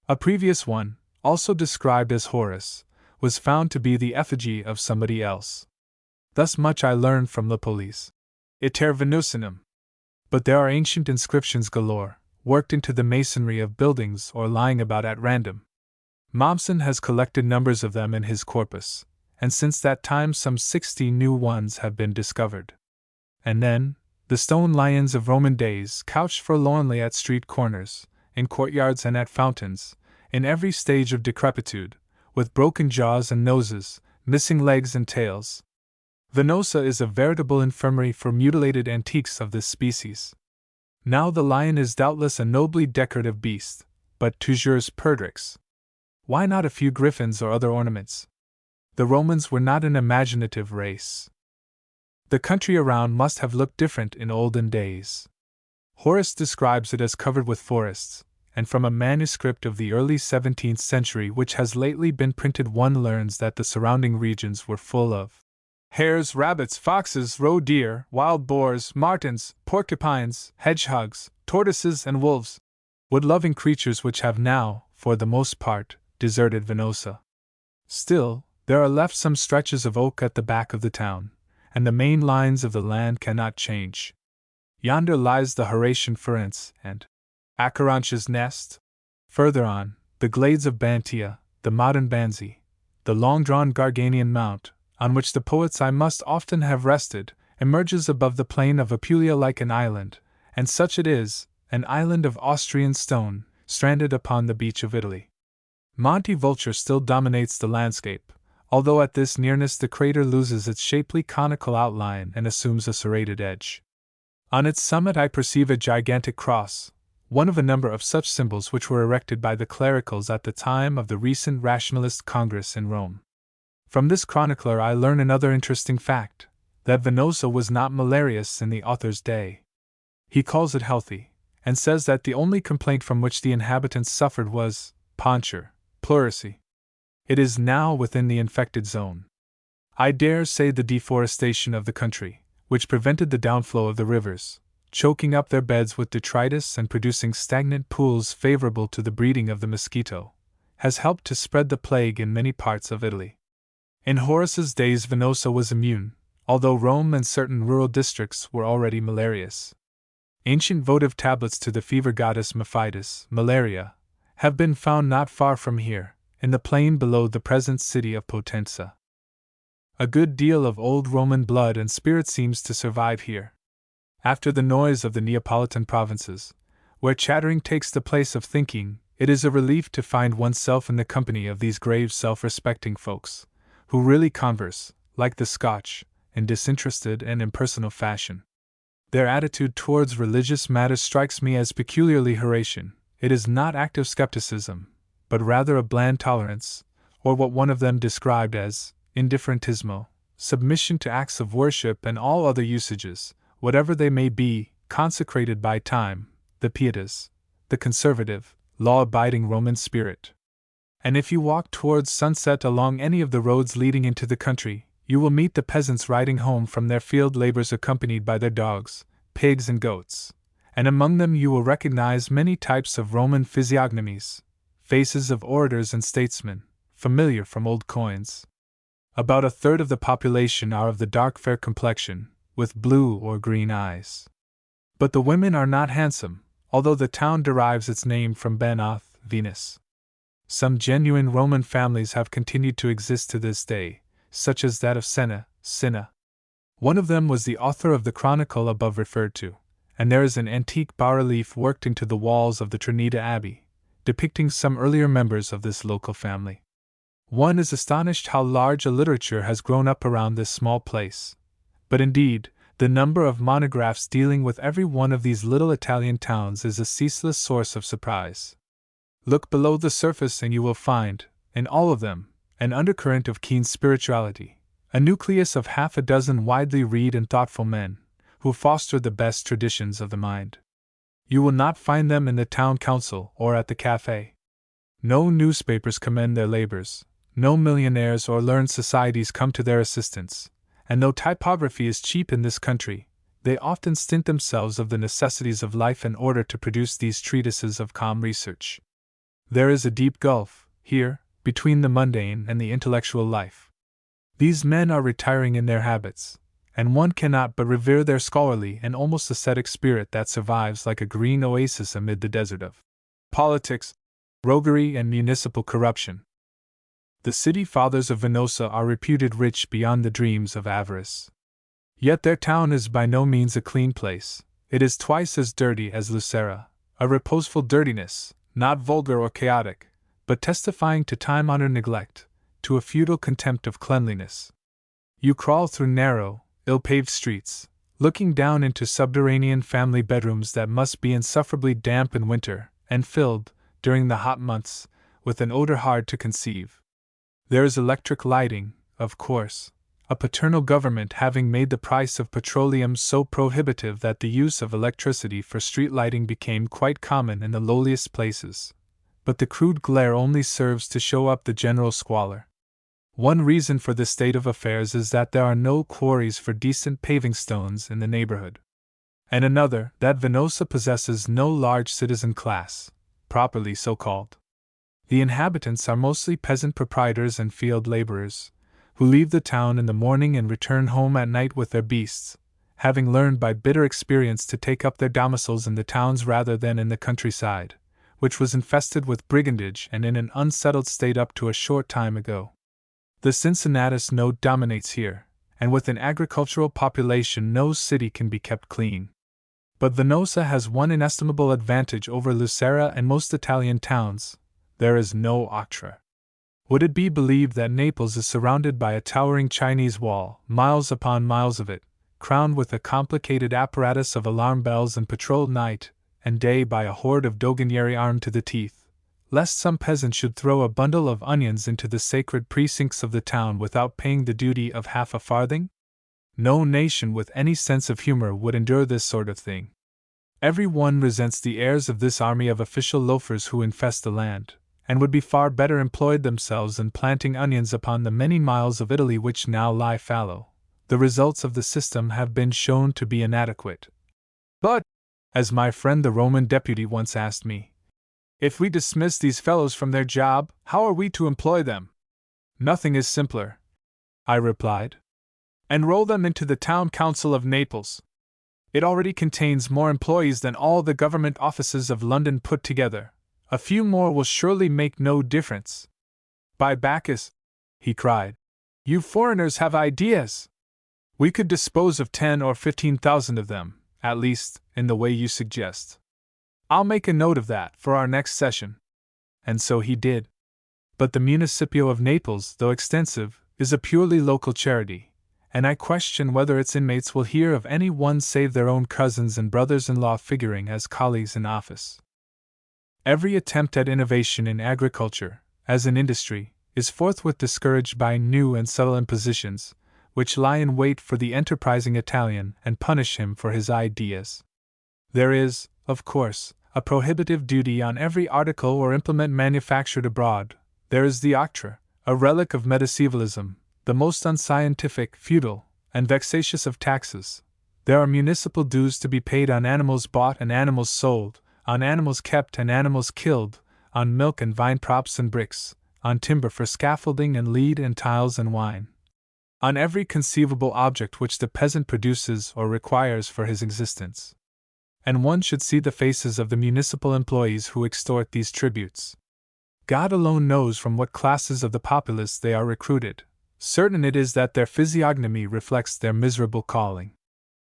A previous one, also described as Horace, was found to be the effigy of somebody else. Thus much I learned from the police. Iter Venusinum. But there are ancient inscriptions galore, worked into the masonry of buildings or lying about at random. Mommsen has collected numbers of them in his corpus, and since that time some 60 new ones have been discovered. And then, the stone lions of Roman days couched forlornly at street corners, in courtyards and at fountains, in every stage of decrepitude, with broken jaws and noses, missing legs and tails. Venosa is a veritable infirmary for mutilated antiques of this species. Now the lion is doubtless a nobly decorative beast, but toujours perdrix. Why not a few griffins or other ornaments? The Romans were not an imaginative race. The country around must have looked different in olden days. Horace describes it as covered with forests, and from a manuscript of the early 17th century which has lately been printed one learns that the surrounding regions were full of hares, rabbits, foxes, roe deer, wild boars, martens, porcupines, hedgehogs, tortoises, and wolves, wood-loving creatures which have now, for the most part, deserted Venosa. Still, there are left some stretches of oak at the back of the town, and the main lines of the land cannot change. Yonder lies the Horatian Ferenc and Acherontia's nest. Further on, the glades of Bantia, the modern Banzi, the long-drawn Garganian Mount, on which the poets I must often have rested, emerges above the plain of Apulia like an island, and such it is, an island of Austrian stone, stranded upon the beach of Italy. Monte Vulture still dominates the landscape, although at this nearness the crater loses its shapely conical outline and assumes a serrated edge. On its summit I perceive a gigantic cross, one of a number of such symbols which were erected by the clericals at the time of the recent Rationalist Congress in Rome. From this chronicler I learn another interesting fact, that Venosa was not malarious in the author's day. He calls it healthy, and says that the only complaint from which the inhabitants suffered was poncher, pleurisy. It is now within the infected zone. I dare say the deforestation of the country, which prevented the downflow of the rivers, choking up their beds with detritus and producing stagnant pools favorable to the breeding of the mosquito, has helped to spread the plague in many parts of Italy. In Horace's days Venosa was immune, although Rome and certain rural districts were already malarious. Ancient votive tablets to the fever goddess Mephitis, Malaria, have been found not far from here, in the plain below the present city of Potenza. A good deal of old Roman blood and spirit seems to survive here. After the noise of the Neapolitan provinces, where chattering takes the place of thinking, it is a relief to find oneself in the company of these grave self-respecting folks, who really converse, like the Scotch, in disinterested and impersonal fashion. Their attitude towards religious matters strikes me as peculiarly Horatian. It is not active skepticism, but rather a bland tolerance, or what one of them described as indifferentismo, submission to acts of worship and all other usages, whatever they may be, consecrated by time, the pietas, the conservative, law-abiding Roman spirit. And if you walk towards sunset along any of the roads leading into the country, you will meet the peasants riding home from their field labors accompanied by their dogs, pigs, and goats, and among them you will recognize many types of Roman physiognomies, faces of orators and statesmen, familiar from old coins. About a third of the population are of the dark fair complexion, with blue or green eyes. But the women are not handsome, although the town derives its name from Banoth, Venus. Some genuine Roman families have continued to exist to this day, such as that of Cinna. One of them was the author of the chronicle above referred to, and there is an antique bas-relief worked into the walls of the Trinita Abbey, depicting some earlier members of this local family. One is astonished how large a literature has grown up around this small place, But indeed, the number of monographs dealing with every one of these little Italian towns is a ceaseless source of surprise. Look below the surface and you will find, in all of them, an undercurrent of keen spirituality, a nucleus of half a dozen widely read and thoughtful men, who foster the best traditions of the mind. You will not find them in the town council or at the cafe. No newspapers commend their labors, no millionaires or learned societies come to their assistance, and though typography is cheap in this country, they often stint themselves of the necessities of life in order to produce these treatises of calm research. There is a deep gulf, here, between the mundane and the intellectual life. These men are retiring in their habits, and one cannot but revere their scholarly and almost ascetic spirit that survives like a green oasis amid the desert of politics, roguery, and municipal corruption. The city fathers of Venosa are reputed rich beyond the dreams of avarice. Yet their town is by no means a clean place. It is twice as dirty as Lucera, a reposeful dirtiness, not vulgar or chaotic, but testifying to time-honored neglect, to a feudal contempt of cleanliness. You crawl through narrow, ill-paved streets, looking down into subterranean family bedrooms that must be insufferably damp in winter, and filled, during the hot months, with an odor hard to conceive. There is electric lighting, of course, a paternal government having made the price of petroleum so prohibitive that the use of electricity for street lighting became quite common in the lowliest places. But the crude glare only serves to show up the general squalor. One reason for this state of affairs is that there are no quarries for decent paving stones in the neighborhood. And another, that Venosa possesses no large citizen class, properly so called. The inhabitants are mostly peasant proprietors and field laborers, who leave the town in the morning and return home at night with their beasts, having learned by bitter experience to take up their domiciles in the towns rather than in the countryside, which was infested with brigandage and in an unsettled state up to a short time ago. The Cincinnatus note dominates here, and with an agricultural population no city can be kept clean. But Venosa has one inestimable advantage over Lucera and most Italian towns: there is no octroi. Would it be believed that Naples is surrounded by a towering Chinese wall, miles upon miles of it, crowned with a complicated apparatus of alarm bells and patrolled night and day by a horde of doganieri armed to the teeth, lest some peasant should throw a bundle of onions into the sacred precincts of the town without paying the duty of half a farthing? No nation with any sense of humor would endure this sort of thing. Every one resents the heirs of this army of official loafers who infest the land, and would be far better employed themselves in planting onions upon the many miles of Italy which now lie fallow. The results of the system have been shown to be inadequate. But, as my friend the Roman deputy once asked me, if we dismiss these fellows from their job, how are we to employ them? Nothing is simpler, I replied. Enroll them into the town council of Naples. It already contains more employees than all the government offices of London put together. A few more will surely make no difference. By Bacchus, he cried, you foreigners have ideas! We could dispose of 10 or 15,000 of them, at least, in the way you suggest. I'll make a note of that for our next session. And so he did. But the Municipio of Naples, though extensive, is a purely local charity, and I question whether its inmates will hear of any one save their own cousins and brothers-in-law figuring as colleagues in office. Every attempt at innovation in agriculture, as in industry, is forthwith discouraged by new and subtle impositions, which lie in wait for the enterprising Italian and punish him for his ideas. There is, of course, a prohibitive duty on every article or implement manufactured abroad. There is the octroi, a relic of medievalism, the most unscientific, feudal, and vexatious of taxes. There are municipal dues to be paid on animals bought and animals sold, on animals kept and animals killed, on milk and vine props and bricks, on timber for scaffolding and lead and tiles and wine, on every conceivable object which the peasant produces or requires for his existence. And one should see the faces of the municipal employees who extort these tributes. God alone knows from what classes of the populace they are recruited. Certain it is that their physiognomy reflects their miserable calling.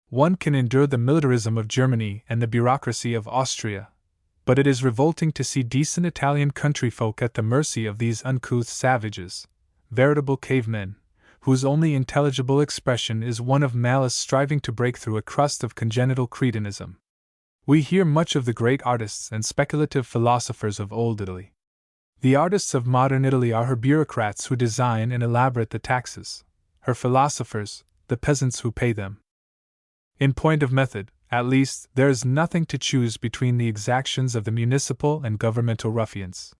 One can endure the militarism of Germany and the bureaucracy of Austria, but it is revolting to see decent Italian country folk at the mercy of these uncouth savages, veritable cavemen, whose only intelligible expression is one of malice striving to break through a crust of congenital cretinism. We hear much of the great artists and speculative philosophers of old Italy. The artists of modern Italy are her bureaucrats who design and elaborate the taxes, her philosophers, the peasants who pay them. In point of method, at least, there is nothing to choose between the exactions of the municipal and governmental ruffians.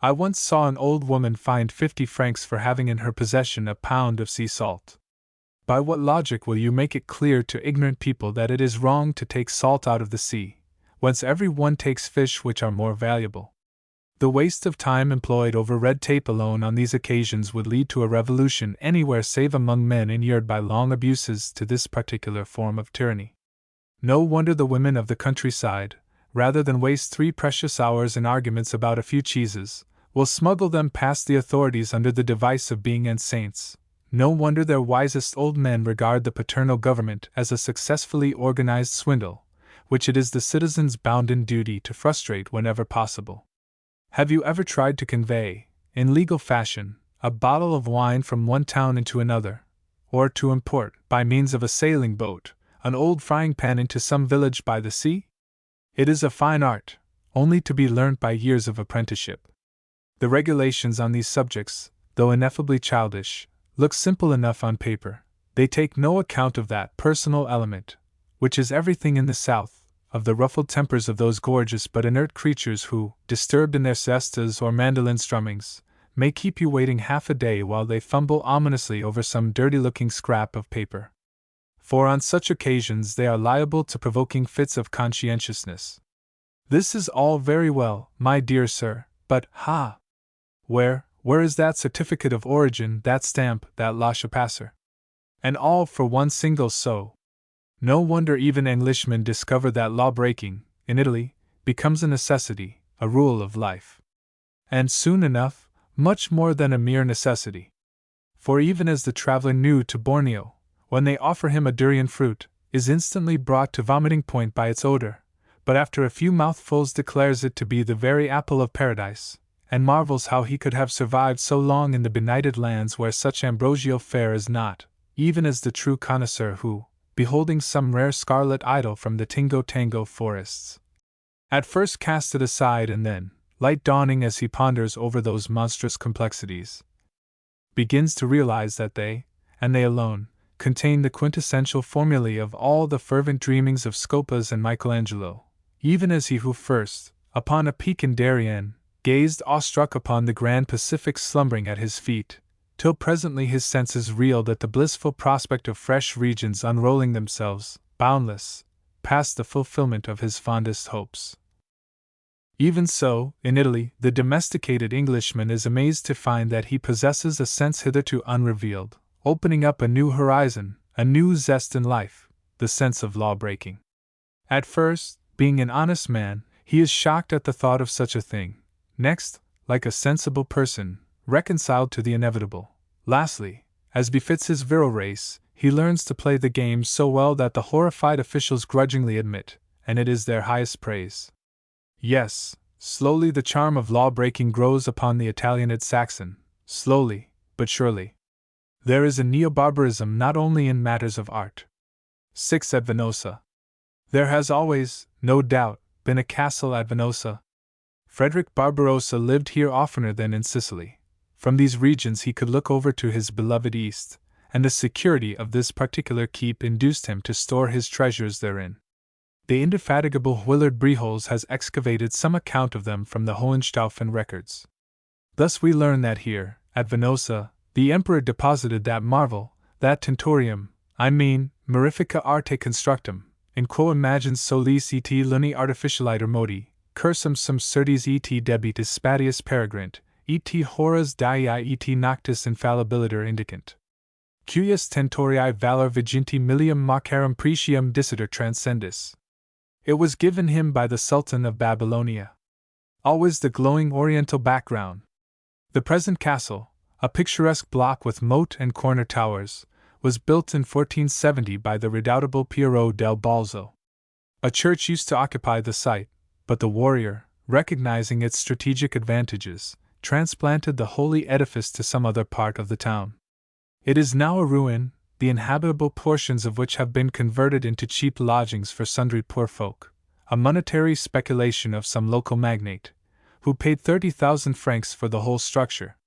I once saw an old woman fined 50 francs for having in her possession a pound of sea salt. By what logic will you make it clear to ignorant people that it is wrong to take salt out of the sea, whence every one takes fish which are more valuable? The waste of time employed over red tape alone on these occasions would lead to a revolution anywhere save among men inured by long abuses to this particular form of tyranny. No wonder the women of the countryside, rather than waste 3 precious hours in arguments about a few cheeses, will smuggle them past the authorities under the device of being saints. No wonder their wisest old men regard the paternal government as a successfully organized swindle, which it is the citizen's bounden duty to frustrate whenever possible. Have you ever tried to convey, in legal fashion, a bottle of wine from one town into another, or to import, by means of a sailing boat, an old frying pan into some village by the sea? It is a fine art, only to be learnt by years of apprenticeship. The regulations on these subjects, though ineffably childish, look simple enough on paper. They take no account of that personal element, which is everything in the South, of the ruffled tempers of those gorgeous but inert creatures who, disturbed in their siestas or mandolin strummings, may keep you waiting half a day while they fumble ominously over some dirty-looking scrap of paper. For on such occasions they are liable to provoking fits of conscientiousness. This is all very well, my dear sir, but, where is that certificate of origin, that stamp, that laissez-passer? And all for one single sou. No wonder even Englishmen discover that law-breaking, in Italy, becomes a necessity, a rule of life. And soon enough, much more than a mere necessity. For even as the traveler new to Borneo, when they offer him a durian fruit, is instantly brought to vomiting point by its odor, but after a few mouthfuls declares it to be the very apple of paradise, and marvels how he could have survived so long in the benighted lands where such ambrosial fare is not, even as the true connoisseur who, beholding some rare scarlet idol from the Tingo-Tango forests, at first casts it aside and then, light dawning as he ponders over those monstrous complexities, begins to realize that they, and they alone, contain the quintessential formulae of all the fervent dreamings of Scopas and Michelangelo, even as he who first, upon a peak in Darien, gazed awestruck upon the grand Pacific slumbering at his feet, till presently his senses reeled at the blissful prospect of fresh regions unrolling themselves, boundless, past the fulfillment of his fondest hopes. Even so, in Italy, the domesticated Englishman is amazed to find that he possesses a sense hitherto unrevealed, opening up a new horizon, a new zest in life, the sense of law-breaking. At first, being an honest man, he is shocked at the thought of such a thing. Next, like a sensible person, reconciled to the inevitable. Lastly, as befits his virile race, he learns to play the game so well that the horrified officials grudgingly admit, and it is their highest praise. Yes, slowly the charm of law-breaking grows upon the Italianate Saxon, slowly, but surely. There is a neo-barbarism not only in matters of art. 6. At Venosa. There has always, no doubt, been a castle at Venosa. Frederick Barbarossa lived here oftener than in Sicily. From these regions he could look over to his beloved East, and the security of this particular keep induced him to store his treasures therein. The indefatigable Willard Brioles has excavated some account of them from the Hohenstaufen records. Thus we learn that here, at Venosa, the emperor deposited that marvel, that tentorium, mirifica arte constructum, in quo imagens solis et luni artificialiter modi, cursum sum certis et debitus spatius peregrint, et horas diei et noctis infallibiliter indicant. Cuius tentorii valor viginti millium marcarum precium dissiter transcendis. It was given him by the Sultan of Babylonia. Always the glowing oriental background. The present castle, a picturesque block with moat and corner towers, was built in 1470 by the redoubtable Piero del Balzo. A church used to occupy the site, but the warrior, recognizing its strategic advantages, transplanted the holy edifice to some other part of the town. It is now a ruin, the inhabitable portions of which have been converted into cheap lodgings for sundry poor folk, a monetary speculation of some local magnate, who paid 30,000 francs for the whole structure.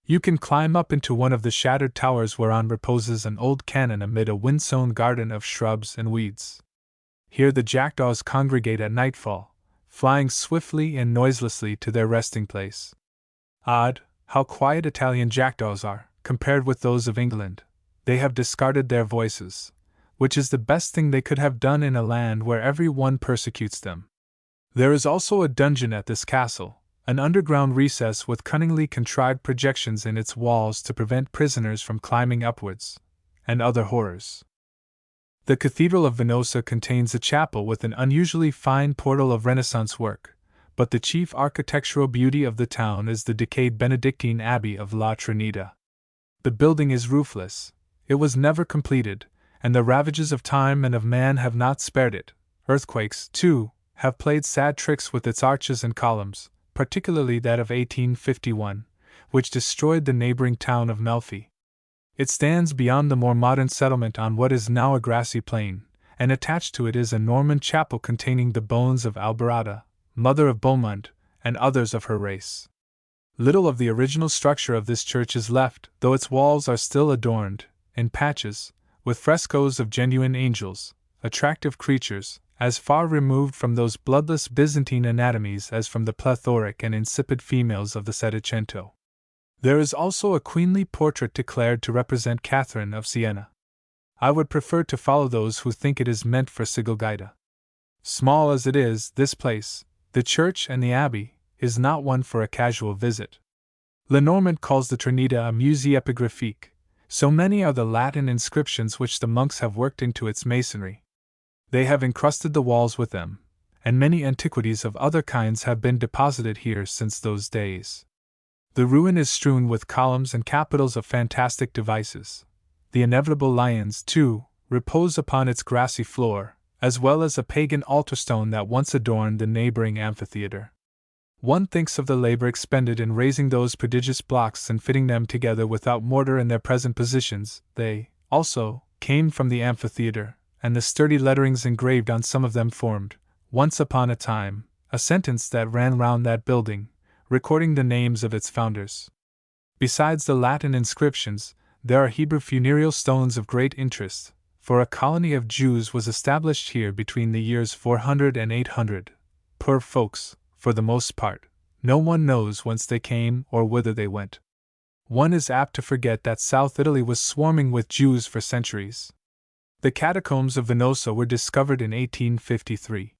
You can climb up into one of the shattered towers whereon reposes an old cannon amid a wind-sown garden of shrubs and weeds. Here the jackdaws congregate at nightfall, flying swiftly and noiselessly to their resting place. Odd, how quiet Italian jackdaws are, compared with those of England. They have discarded their voices, which is the best thing they could have done in a land where every one persecutes them. There is also a dungeon at this castle, an underground recess with cunningly contrived projections in its walls to prevent prisoners from climbing upwards, and other horrors. The Cathedral of Venosa contains a chapel with an unusually fine portal of Renaissance work, but the chief architectural beauty of the town is the decayed Benedictine Abbey of La Trinita. The building is roofless, it was never completed, and the ravages of time and of man have not spared it. Earthquakes, too, have played sad tricks with its arches and columns, particularly that of 1851, which destroyed the neighboring town of Melfi. It stands beyond the more modern settlement on what is now a grassy plain, and attached to it is a Norman chapel containing the bones of Alberata, mother of Beaumont, and others of her race. Little of the original structure of this church is left, though its walls are still adorned, in patches, with frescoes of genuine angels, attractive creatures, as far removed from those bloodless Byzantine anatomies as from the plethoric and insipid females of the Settecento. There is also a queenly portrait declared to represent Catherine of Siena. I would prefer to follow those who think it is meant for Sigelgaita. Small as it is, this place, the church and the abbey, is not one for a casual visit. Lenormand calls the Trinita a musée epigraphique, so many are the Latin inscriptions which the monks have worked into its masonry. They have encrusted the walls with them, and many antiquities of other kinds have been deposited here since those days. The ruin is strewn with columns and capitals of fantastic devices. The inevitable lions, too, repose upon its grassy floor, as well as a pagan altar stone that once adorned the neighboring amphitheater. One thinks of the labor expended in raising those prodigious blocks and fitting them together without mortar in their present positions. They, also, came from the amphitheater, and the sturdy letterings engraved on some of them formed, once upon a time, a sentence that ran round that building, recording the names of its founders. Besides the Latin inscriptions, there are Hebrew funereal stones of great interest, for a colony of Jews was established here between the years 400 and 800. Poor folks, for the most part, no one knows whence they came or whither they went. One is apt to forget that South Italy was swarming with Jews for centuries. The catacombs of Venosa were discovered in 1853.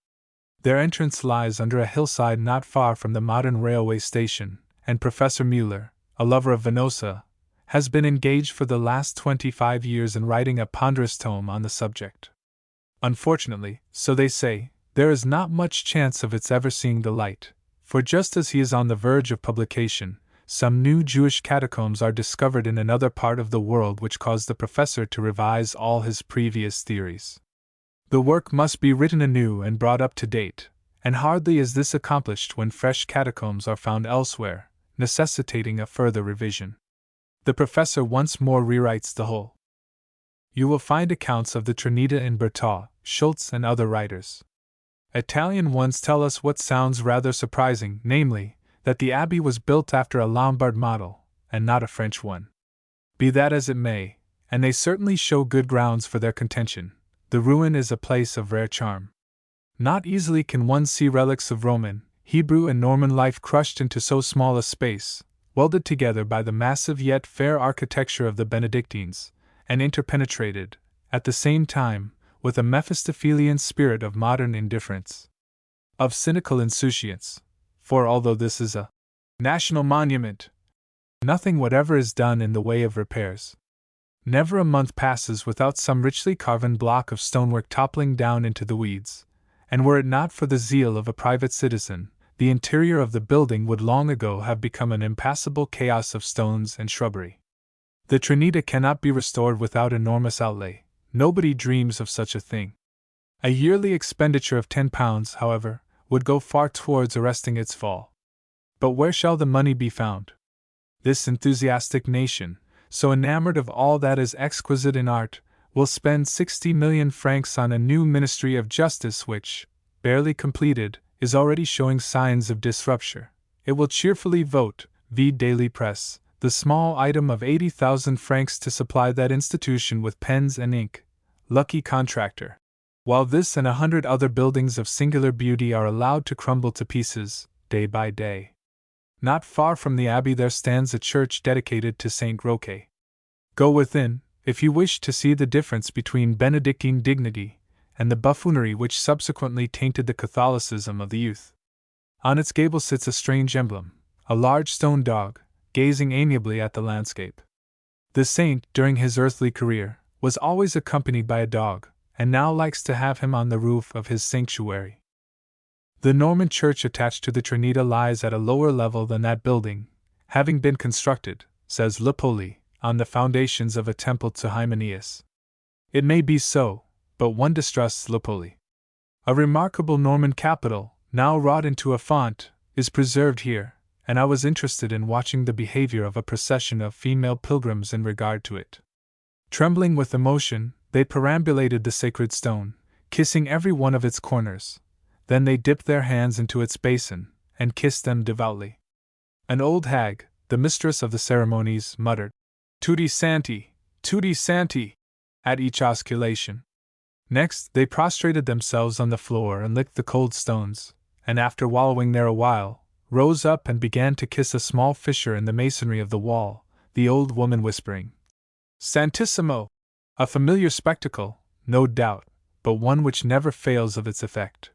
Their entrance lies under a hillside not far from the modern railway station, and Professor Mueller, a lover of Venosa, has been engaged for the last 25 years in writing a ponderous tome on the subject. Unfortunately, so they say, there is not much chance of its ever seeing the light, for just as he is on the verge of publication, some new Jewish catacombs are discovered in another part of the world which cause the professor to revise all his previous theories. The work must be written anew and brought up to date, and hardly is this accomplished when fresh catacombs are found elsewhere, necessitating a further revision. The professor once more rewrites the whole. You will find accounts of the Trinita in Berthaud, Schultz, and other writers. Italian ones tell us what sounds rather surprising, namely, that the abbey was built after a Lombard model, and not a French one. Be that as it may, and they certainly show good grounds for their contention, the ruin is a place of rare charm. Not easily can one see relics of Roman, Hebrew, and Norman life crushed into so small a space, welded together by the massive yet fair architecture of the Benedictines, and interpenetrated, at the same time, with a Mephistophelian spirit of modern indifference, of cynical insouciance, for although this is a national monument, nothing whatever is done in the way of repairs. Never a month passes without some richly carven block of stonework toppling down into the weeds, and were it not for the zeal of a private citizen, the interior of the building would long ago have become an impassable chaos of stones and shrubbery. The Trinita cannot be restored without enormous outlay. Nobody dreams of such a thing. A yearly expenditure of £10, however, would go far towards arresting its fall. But where shall the money be found? This enthusiastic nation, so enamored of all that is exquisite in art, will spend 60 million francs on a new Ministry of Justice which, barely completed, is already showing signs of disruption. It will cheerfully vote, v. Daily Press, the small item of 80,000 francs to supply that institution with pens and ink. Lucky contractor. While this and 100 other buildings of singular beauty are allowed to crumble to pieces, day by day. Not far from the abbey there stands a church dedicated to Saint Roque. Go within, if you wish to see the difference between Benedictine dignity and the buffoonery which subsequently tainted the Catholicism of the youth. On its gable sits a strange emblem, a large stone dog, gazing amiably at the landscape. The saint, during his earthly career, was always accompanied by a dog, and now likes to have him on the roof of his sanctuary. The Norman church attached to the Trinita lies at a lower level than that building, having been constructed, says Le Poli, on the foundations of a temple to Hymenaeus. It may be so, but one distrusts Le Poli. A remarkable Norman capital, now wrought into a font, is preserved here, and I was interested in watching the behavior of a procession of female pilgrims in regard to it. Trembling with emotion, they perambulated the sacred stone, kissing every one of its corners. Then they dipped their hands into its basin, and kissed them devoutly. An old hag, the mistress of the ceremonies, muttered, Tutti Santi, at each osculation. Next, they prostrated themselves on the floor and licked the cold stones, and after wallowing there a while, rose up and began to kiss a small fissure in the masonry of the wall, the old woman whispering, Santissimo! A familiar spectacle, no doubt, but one which never fails of its effect.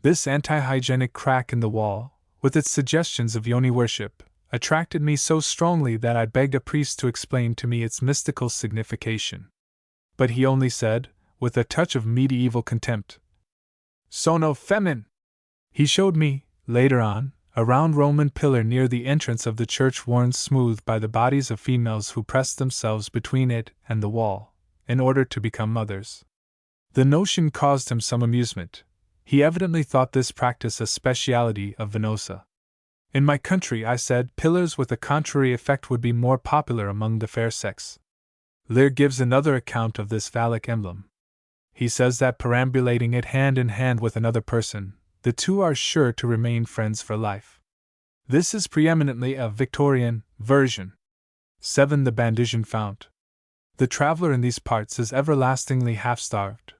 This anti-hygienic crack in the wall, with its suggestions of yoni worship, attracted me so strongly that I begged a priest to explain to me its mystical signification. But he only said, with a touch of medieval contempt, Sono femin! He showed me, later on, a round Roman pillar near the entrance of the church worn smooth by the bodies of females who pressed themselves between it and the wall, in order to become mothers. The notion caused him some amusement. He evidently thought this practice a speciality of Venosa. In my country, I said, pillars with a contrary effect would be more popular among the fair sex. Lear gives another account of this phallic emblem. He says that perambulating it hand in hand with another person, the two are sure to remain friends for life. This is preeminently a Victorian version. 7. The Bandigian Fount. The traveler in these parts is everlastingly half-starved.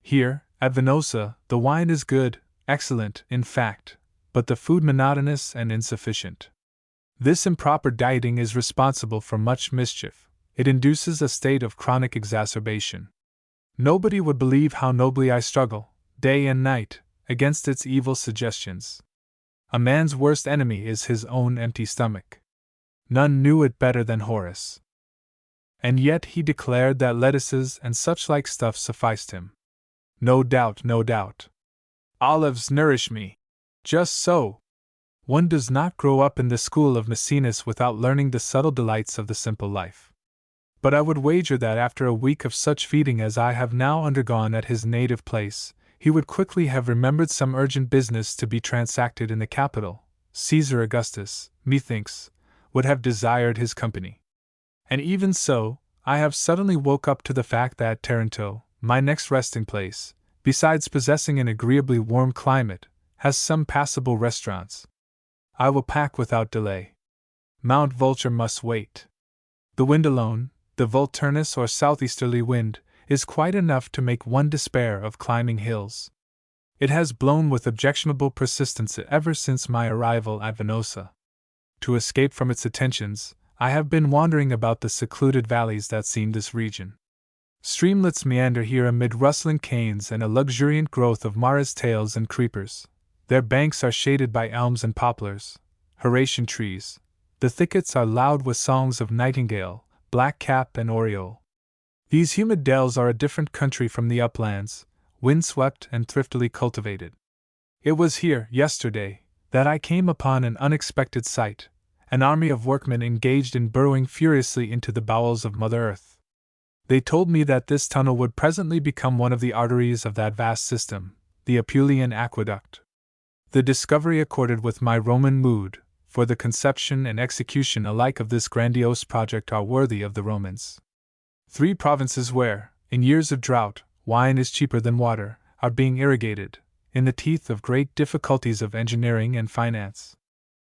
Here, at Venosa, the wine is good, excellent, in fact, but the food monotonous and insufficient. This improper dieting is responsible for much mischief. It induces a state of chronic exacerbation. Nobody would believe how nobly I struggle, day and night, against its evil suggestions. A man's worst enemy is his own empty stomach. None knew it better than Horace. And yet he declared that lettuces and such-like stuff sufficed him. No doubt, no doubt. Olives nourish me. Just so. One does not grow up in the school of Maecenas without learning the subtle delights of the simple life. But I would wager that after a week of such feeding as I have now undergone at his native place, he would quickly have remembered some urgent business to be transacted in the capital. Caesar Augustus, methinks, would have desired his company. And even so, I have suddenly woke up to the fact that Taranto, my next resting place, besides possessing an agreeably warm climate, has some passable restaurants. I will pack without delay. Mount Vulture must wait. The wind alone, the Vulturnus or southeasterly wind, is quite enough to make one despair of climbing hills. It has blown with objectionable persistence ever since my arrival at Venosa. To escape from its attentions, I have been wandering about the secluded valleys that seam this region. Streamlets meander here amid rustling canes and a luxuriant growth of mares tails and creepers. Their banks are shaded by elms and poplars, Horatian trees. The thickets are loud with songs of nightingale, blackcap and oriole. These humid dells are a different country from the uplands, windswept and thriftily cultivated. It was here, yesterday, that I came upon an unexpected sight, an army of workmen engaged in burrowing furiously into the bowels of Mother Earth. They told me that this tunnel would presently become one of the arteries of that vast system, the Apulian aqueduct. The discovery accorded with my Roman mood, for the conception and execution alike of this grandiose project are worthy of the Romans. 3 provinces where, in years of drought, wine is cheaper than water, are being irrigated, in the teeth of great difficulties of engineering and finance.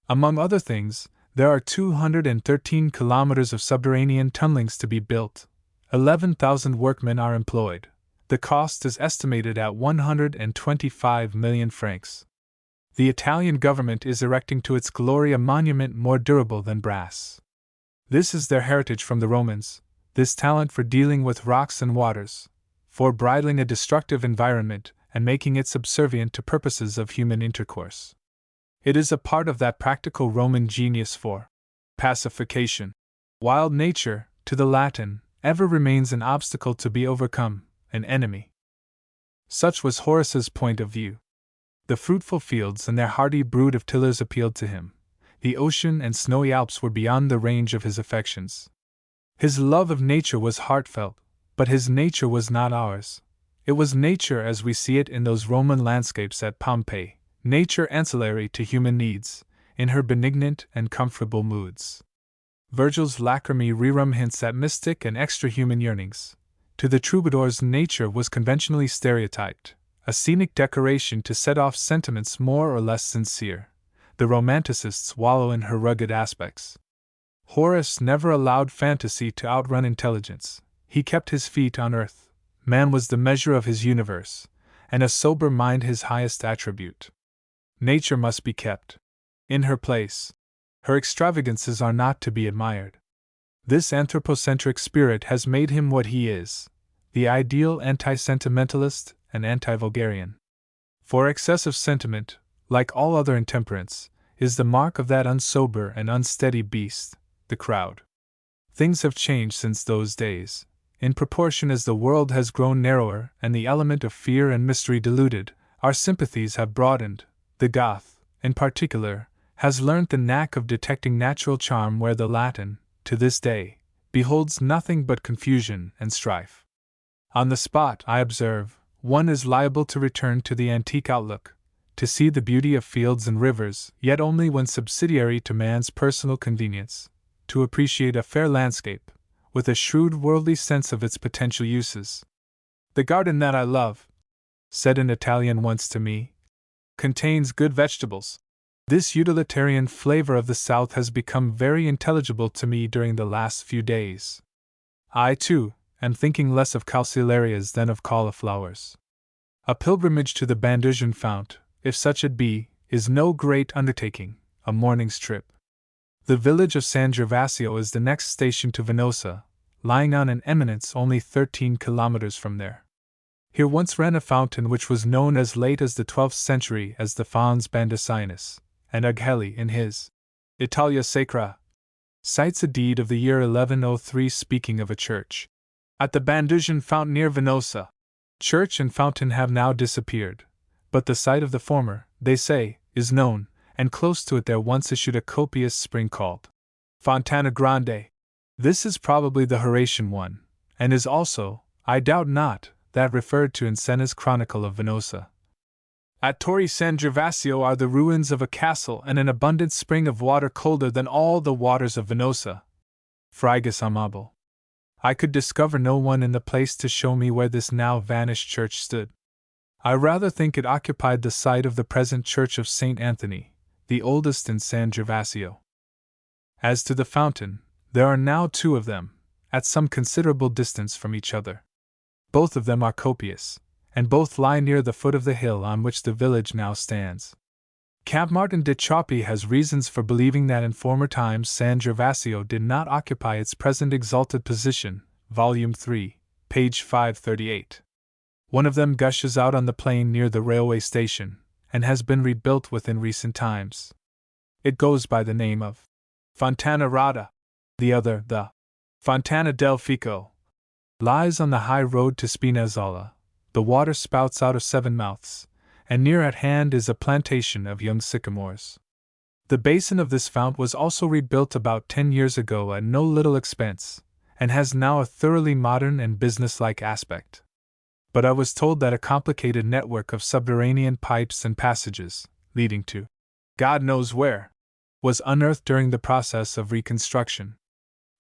Among other things, there are 213 kilometers of subterranean tunnelings to be built. 11,000 workmen are employed. The cost is estimated at 125 million francs. The Italian government is erecting to its glory a monument more durable than brass. This is their heritage from the Romans, this talent for dealing with rocks and waters, for bridling a destructive environment and making it subservient to purposes of human intercourse. It is a part of that practical Roman genius for pacification. Wild nature, to the Latin, ever remains an obstacle to be overcome, an enemy. Such was Horace's point of view. The fruitful fields and their hardy brood of tillers appealed to him. The ocean and snowy Alps were beyond the range of his affections. His love of nature was heartfelt, but his nature was not ours. It was nature as we see it in those Roman landscapes at Pompeii, nature ancillary to human needs, in her benignant and comfortable moods. Virgil's Lacrimae Rerum hints at mystic and extra-human yearnings. To the troubadours nature was conventionally stereotyped, a scenic decoration to set off sentiments more or less sincere. The romanticists wallow in her rugged aspects. Horace never allowed fantasy to outrun intelligence. He kept his feet on earth. Man was the measure of his universe, and a sober mind his highest attribute. Nature must be kept in her place. Her extravagances are not to be admired. This anthropocentric spirit has made him what he is, the ideal anti-sentimentalist and anti-vulgarian. For excessive sentiment, like all other intemperance, is the mark of that unsober and unsteady beast, the crowd. Things have changed since those days. In proportion as the world has grown narrower and the element of fear and mystery diluted, our sympathies have broadened. The Goth, in particular, has learnt the knack of detecting natural charm where the Latin, to this day, beholds nothing but confusion and strife. On the spot, I observe, one is liable to return to the antique outlook, to see the beauty of fields and rivers, yet only when subsidiary to man's personal convenience, to appreciate a fair landscape, with a shrewd worldly sense of its potential uses. "The garden that I love," said an Italian once to me, "contains good vegetables." This utilitarian flavor of the South has become very intelligible to me during the last few days. I, too, am thinking less of calceolarias than of cauliflowers. A pilgrimage to the Bandusian fount, if such it be, is no great undertaking, a morning's trip. The village of San Gervasio is the next station to Venosa, lying on an eminence only 13 kilometers from there. Here once ran a fountain which was known as late as the 12th century as the Fons Bandusianus, and Ughelli in his Italia Sacra cites a deed of the year 1103 speaking of a church at the Bandusian fount near Venosa. Church and fountain have now disappeared, but the site of the former, they say, is known, and close to it there once issued a copious spring called Fontana Grande. This is probably the Horatian one, and is also, I doubt not, that referred to in Sene's Chronicle of Venosa. At Torre San Gervasio are the ruins of a castle and an abundant spring of water colder than all the waters of Venosa. Frigus amable. I could discover no one in the place to show me where this now vanished church stood. I rather think it occupied the site of the present church of St. Anthony, the oldest in San Gervasio. As to the fountain, there are now 2 of them, at some considerable distance from each other. Both of them are copious, and both lie near the foot of the hill on which the village now stands. Count Martin de Chauppy has reasons for believing that in former times San Gervasio did not occupy its present exalted position, Volume 3, page 538. One of them gushes out on the plain near the railway station, and has been rebuilt within recent times. It goes by the name of Fontana Rada. The other, the Fontana del Fico, lies on the high road to Spinazzola. The water spouts out of 7 mouths, and near at hand is a plantation of young sycamores. The basin of this fount was also rebuilt about 10 years ago at no little expense, and has now a thoroughly modern and businesslike aspect. But I was told that a complicated network of subterranean pipes and passages, leading to God knows where, was unearthed during the process of reconstruction.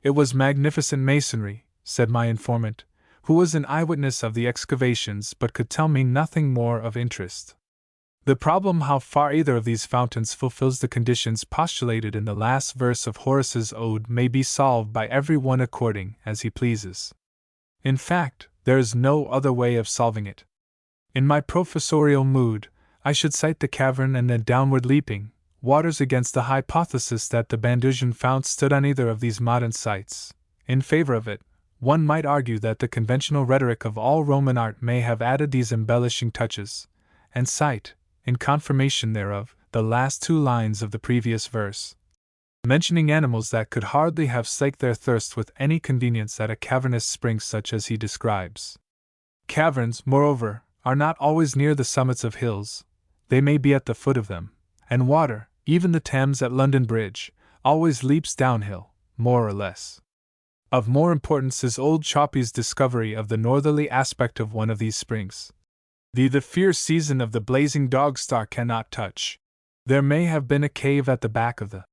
It was magnificent masonry, said my informant, who was an eyewitness of the excavations but could tell me nothing more of interest. The problem how far either of these fountains fulfills the conditions postulated in the last verse of Horace's ode may be solved by every one according as he pleases. In fact, there is no other way of solving it. In my professorial mood, I should cite the cavern and the downward leaping waters against the hypothesis that the Bandusian fount stood on either of these modern sites. In favor of it, one might argue that the conventional rhetoric of all Roman art may have added these embellishing touches, and cite, in confirmation thereof, the last two lines of the previous verse, mentioning animals that could hardly have slaked their thirst with any convenience at a cavernous spring such as he describes. Caverns, moreover, are not always near the summits of hills, they may be at the foot of them, and water, even the Thames at London Bridge, always leaps downhill, more or less. Of more importance is old Choppy's discovery of the northerly aspect of one of these springs. The fierce season of the blazing dog star cannot touch. There may have been a cave at the back of the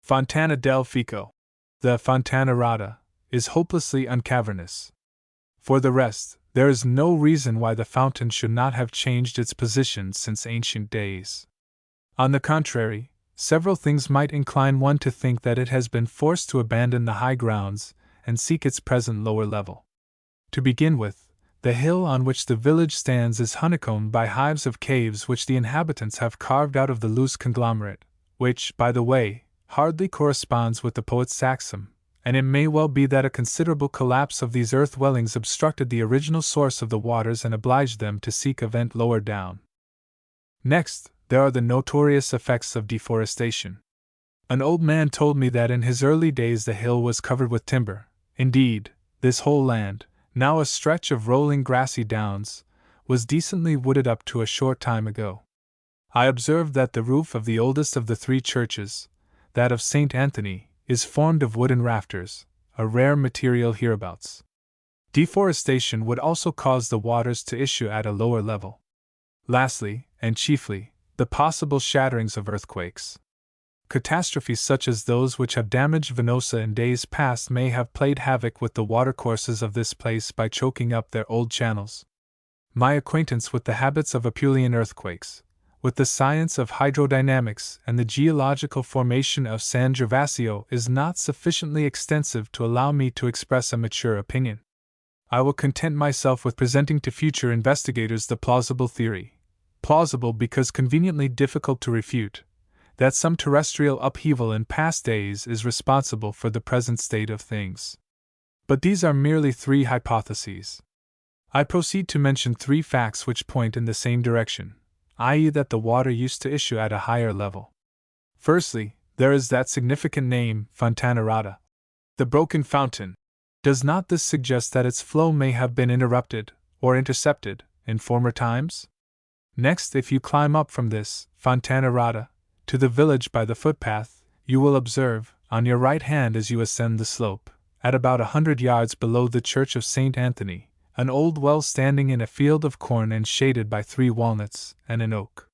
Fontana del Fico. The Fontana Rada is hopelessly uncavernous. For the rest, there is no reason why the fountain should not have changed its position since ancient days. On the contrary, several things might incline one to think that it has been forced to abandon the high grounds and seek its present lower level. To begin with, the hill on which the village stands is honeycombed by hives of caves which the inhabitants have carved out of the loose conglomerate, which, by the way, hardly corresponds with the poet's Saxum, and it may well be that a considerable collapse of these earth dwellings obstructed the original source of the waters and obliged them to seek a vent lower down. Next, there are the notorious effects of deforestation. An old man told me that in his early days the hill was covered with timber. Indeed, this whole land, now a stretch of rolling grassy downs, was decently wooded up to a short time ago. I observed that the roof of the oldest of the three churches, that of St. Anthony, is formed of wooden rafters, a rare material hereabouts. Deforestation would also cause the waters to issue at a lower level. Lastly, and chiefly, the possible shatterings of earthquakes. Catastrophes such as those which have damaged Venosa in days past may have played havoc with the watercourses of this place by choking up their old channels. My acquaintance with the habits of Apulian earthquakes, with the science of hydrodynamics and the geological formation of San Gervasio is not sufficiently extensive to allow me to express a mature opinion. I will content myself with presenting to future investigators the plausible theory, plausible because conveniently difficult to refute, that some terrestrial upheaval in past days is responsible for the present state of things. But these are merely three hypotheses. I proceed to mention three facts which point in the same direction, i.e., that the water used to issue at a higher level. Firstly, there is that significant name, Fontana Rada. The broken fountain. Does not this suggest that its flow may have been interrupted, or intercepted, in former times? Next, if you climb up from this Fontana Rada to the village by the footpath, you will observe, on your right hand as you ascend the slope, at about 100 yards below the church of St. Anthony, an old well standing in a field of corn and shaded by 3 walnuts and an oak.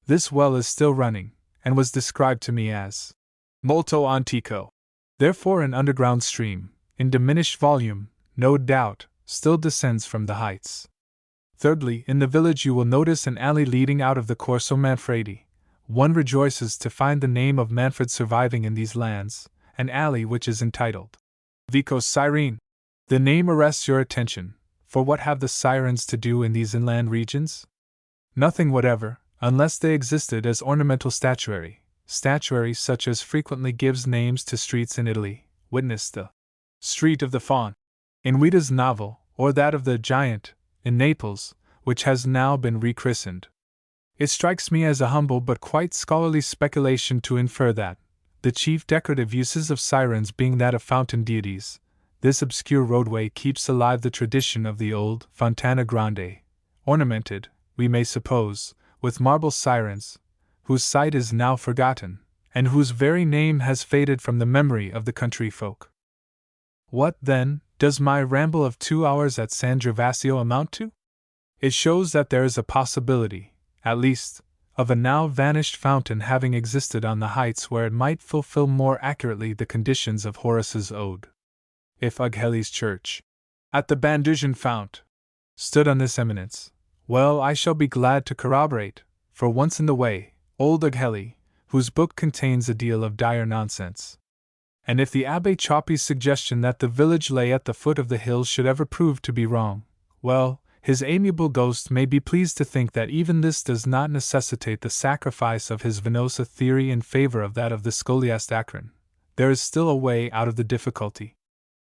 This well is still running, and was described to me as molto antico. Therefore an underground stream, in diminished volume, no doubt, still descends from the heights. Thirdly, in the village you will notice an alley leading out of the Corso Manfredi. One rejoices to find the name of Manfred surviving in these lands, an alley which is entitled Vico Sirene. The name arrests your attention, for what have the sirens to do in these inland regions? Nothing whatever, unless they existed as ornamental statuary such as frequently gives names to streets in Italy, witness the Street of the Faun in Ouida's novel, or that of the Giant, in Naples, which has now been rechristened. It strikes me as a humble but quite scholarly speculation to infer that, the chief decorative uses of sirens being that of fountain deities, this obscure roadway keeps alive the tradition of the old Fontana Grande, ornamented, we may suppose, with marble sirens, whose site is now forgotten, and whose very name has faded from the memory of the country folk. What, then, does my ramble of 2 hours at San Gervasio amount to? It shows that there is a possibility, at least, of a now vanished fountain having existed on the heights where it might fulfill more accurately the conditions of Horace's ode. If Ugheli's church, at the Bandusian fount, stood on this eminence, well, I shall be glad to corroborate, for once in the way, old Ugheli, whose book contains a deal of dire nonsense. And if the Abbé Choppy's suggestion that the village lay at the foot of the hill should ever prove to be wrong, well, his amiable ghost may be pleased to think that even this does not necessitate the sacrifice of his Venosa theory in favor of that of the scholiast Akron. There is still a way out of the difficulty.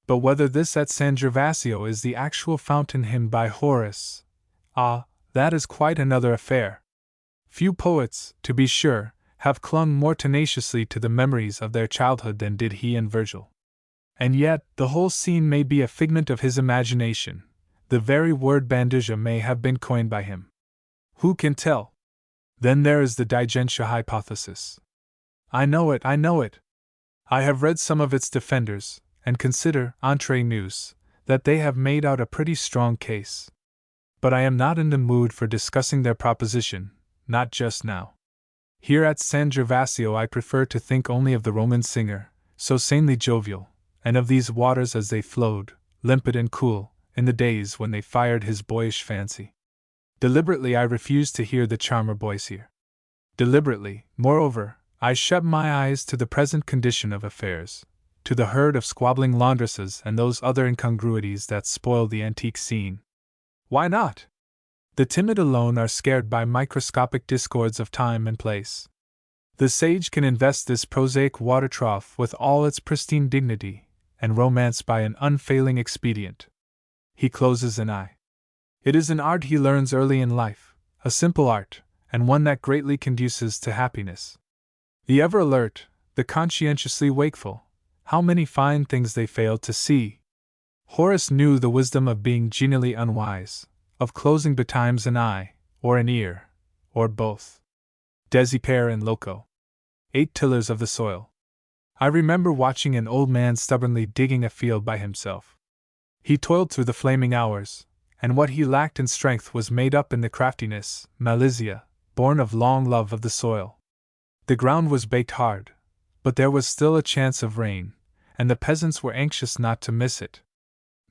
But whether this at San Gervasio is the actual fountain hymned by Horace, that is quite another affair. Few poets, to be sure, have clung more tenaciously to the memories of their childhood than did he and Virgil. And yet, the whole scene may be a figment of his imagination. The very word Bandusia may have been coined by him. Who can tell? Then there is the Digentia hypothesis. I know it. I have read some of its defenders, and consider, entre nous, that they have made out a pretty strong case. But I am not in the mood for discussing their proposition, not just now. Here at San Gervasio I prefer to think only of the Roman singer, so sanely jovial, and of these waters as they flowed, limpid and cool, in the days when they fired his boyish fancy. Deliberately I refuse to hear the charmer voice here. Deliberately, moreover, I shut my eyes to the present condition of affairs, to the herd of squabbling laundresses and those other incongruities that spoil the antique scene. Why not? The timid alone are scared by microscopic discords of time and place. The sage can invest this prosaic water trough with all its pristine dignity, and romance by an unfailing expedient. He closes an eye. It is an art he learns early in life, a simple art, and one that greatly conduces to happiness. The ever alert, the conscientiously wakeful, how many fine things they fail to see! Horace knew the wisdom of being genially unwise, of closing betimes an eye, or an ear, or both. Desipere in loco. 8 tillers of the soil. I remember watching an old man stubbornly digging a field by himself. He toiled through the flaming hours, and what he lacked in strength was made up in the craftiness, malicia, born of long love of the soil. The ground was baked hard, but there was still a chance of rain, and the peasants were anxious not to miss it.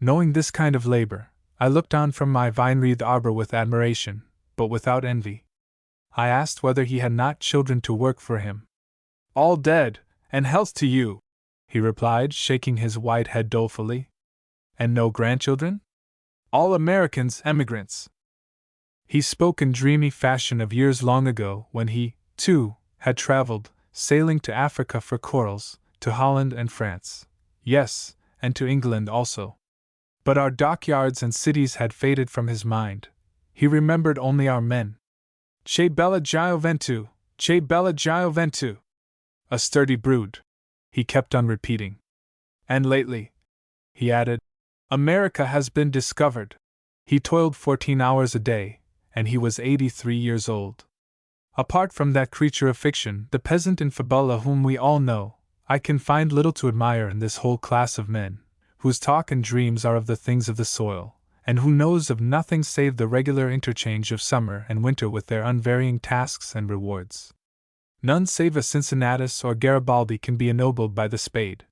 Knowing this kind of labor, I looked on from my vine-wreathed arbor with admiration, but without envy. I asked whether he had not children to work for him. All dead, and health to you, he replied, shaking his white head dolefully. And no grandchildren? All Americans, emigrants. He spoke in dreamy fashion of years long ago when he, too, had traveled, sailing to Africa for corals, to Holland and France. Yes, and to England also. But our dockyards and cities had faded from his mind. He remembered only our men. Che bella Gioventu, che bella Gioventu. A sturdy brood, he kept on repeating. And lately, he added, America has been discovered. He toiled 14 hours a day, and he was 83 years old. Apart from that creature of fiction, the peasant in Fabula whom we all know, I can find little to admire in this whole class of men, whose talk and dreams are of the things of the soil, and who knows of nothing save the regular interchange of summer and winter with their unvarying tasks and rewards. None save a Cincinnatus or Garibaldi can be ennobled by the spade.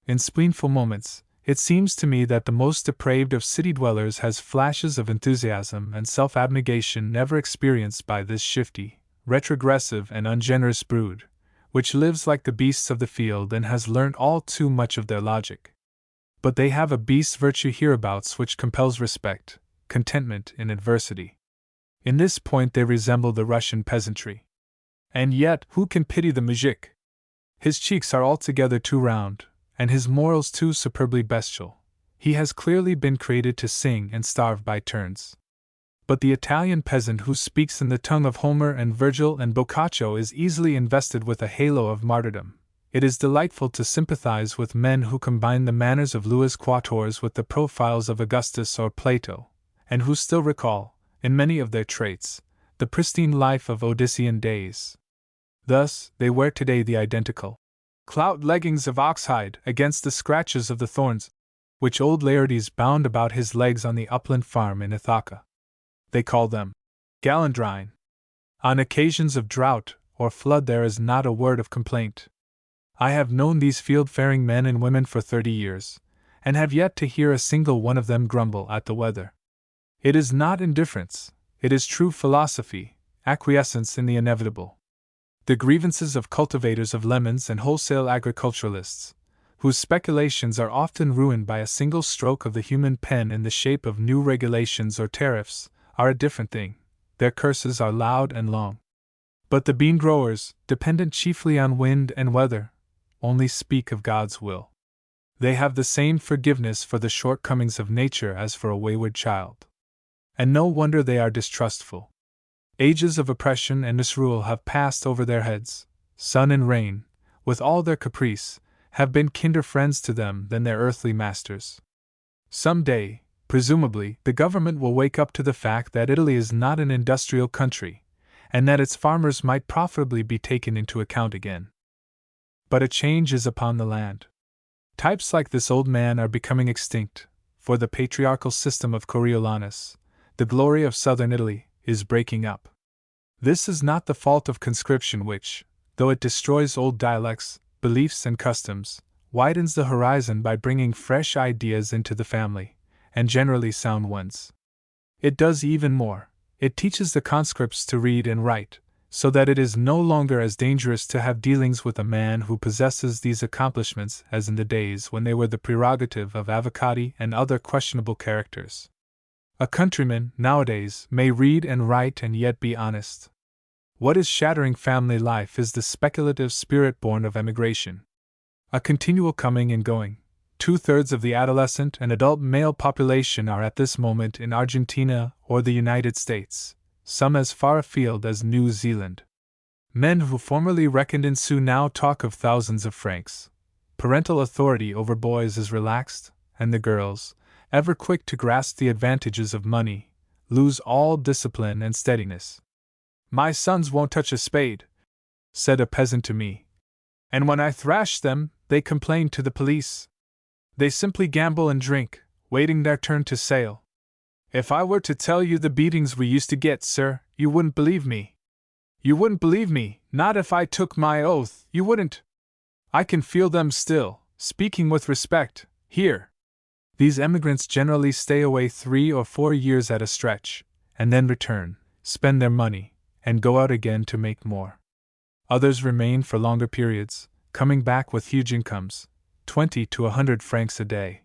In spleenful moments, it seems to me that the most depraved of city dwellers has flashes of enthusiasm and self-abnegation never experienced by this shifty, retrogressive and ungenerous brood, which lives like the beasts of the field and has learnt all too much of their logic. But they have a beast virtue hereabouts which compels respect, contentment in adversity. In this point they resemble the Russian peasantry. And yet, who can pity the mujik? His cheeks are altogether too round, and his morals too superbly bestial. He has clearly been created to sing and starve by turns. But the Italian peasant who speaks in the tongue of Homer and Virgil and Boccaccio is easily invested with a halo of martyrdom. It is delightful to sympathize with men who combine the manners of Louis Quatorze with the profiles of Augustus or Plato, and who still recall, in many of their traits, the pristine life of Odyssean days. Thus, they wear today the identical clout leggings of oxhide against the scratches of the thorns, which old Laertes bound about his legs on the upland farm in Ithaca. They call them galandrine. On occasions of drought or flood there is not a word of complaint. I have known these field-faring men and women for 30 years, and have yet to hear a single one of them grumble at the weather. It is not indifference, it is true philosophy, acquiescence in the inevitable. The grievances of cultivators of lemons and wholesale agriculturalists, whose speculations are often ruined by a single stroke of the human pen in the shape of new regulations or tariffs, are a different thing. Their curses are loud and long. But the bean growers, dependent chiefly on wind and weather, only speak of God's will. They have the same forgiveness for the shortcomings of nature as for a wayward child. And no wonder they are distrustful. Ages of oppression and misrule have passed over their heads. Sun and rain, with all their caprice, have been kinder friends to them than their earthly masters. Some day, presumably, the government will wake up to the fact that Italy is not an industrial country, and that its farmers might profitably be taken into account again. But a change is upon the land. Types like this old man are becoming extinct, for the patriarchal system of Coriolanus, the glory of southern Italy, is breaking up. This is not the fault of conscription which, though it destroys old dialects, beliefs and customs, widens the horizon by bringing fresh ideas into the family, and generally sound ones. It does even more, it teaches the conscripts to read and write, so that it is no longer as dangerous to have dealings with a man who possesses these accomplishments as in the days when they were the prerogative of avvocati and other questionable characters. A countryman, nowadays, may read and write and yet be honest. What is shattering family life is the speculative spirit born of emigration. A continual coming and going. 2/3 of the adolescent and adult male population are at this moment in Argentina or the United States, some as far afield as New Zealand. Men who formerly reckoned in sous now talk of thousands of francs. Parental authority over boys is relaxed, and the girls, ever quick to grasp the advantages of money, lose all discipline and steadiness. "My sons won't touch a spade," said a peasant to me. "And when I thrash them, they complain to the police. They simply gamble and drink, waiting their turn to sail. If I were to tell you the beatings we used to get, sir, you wouldn't believe me. You wouldn't believe me, not if I took my oath, you wouldn't. I can feel them still, speaking with respect, here." These emigrants generally stay away 3 or 4 years at a stretch, and then return, spend their money, and go out again to make more. Others remain for longer periods, coming back with huge incomes, 20 to 100 francs a day.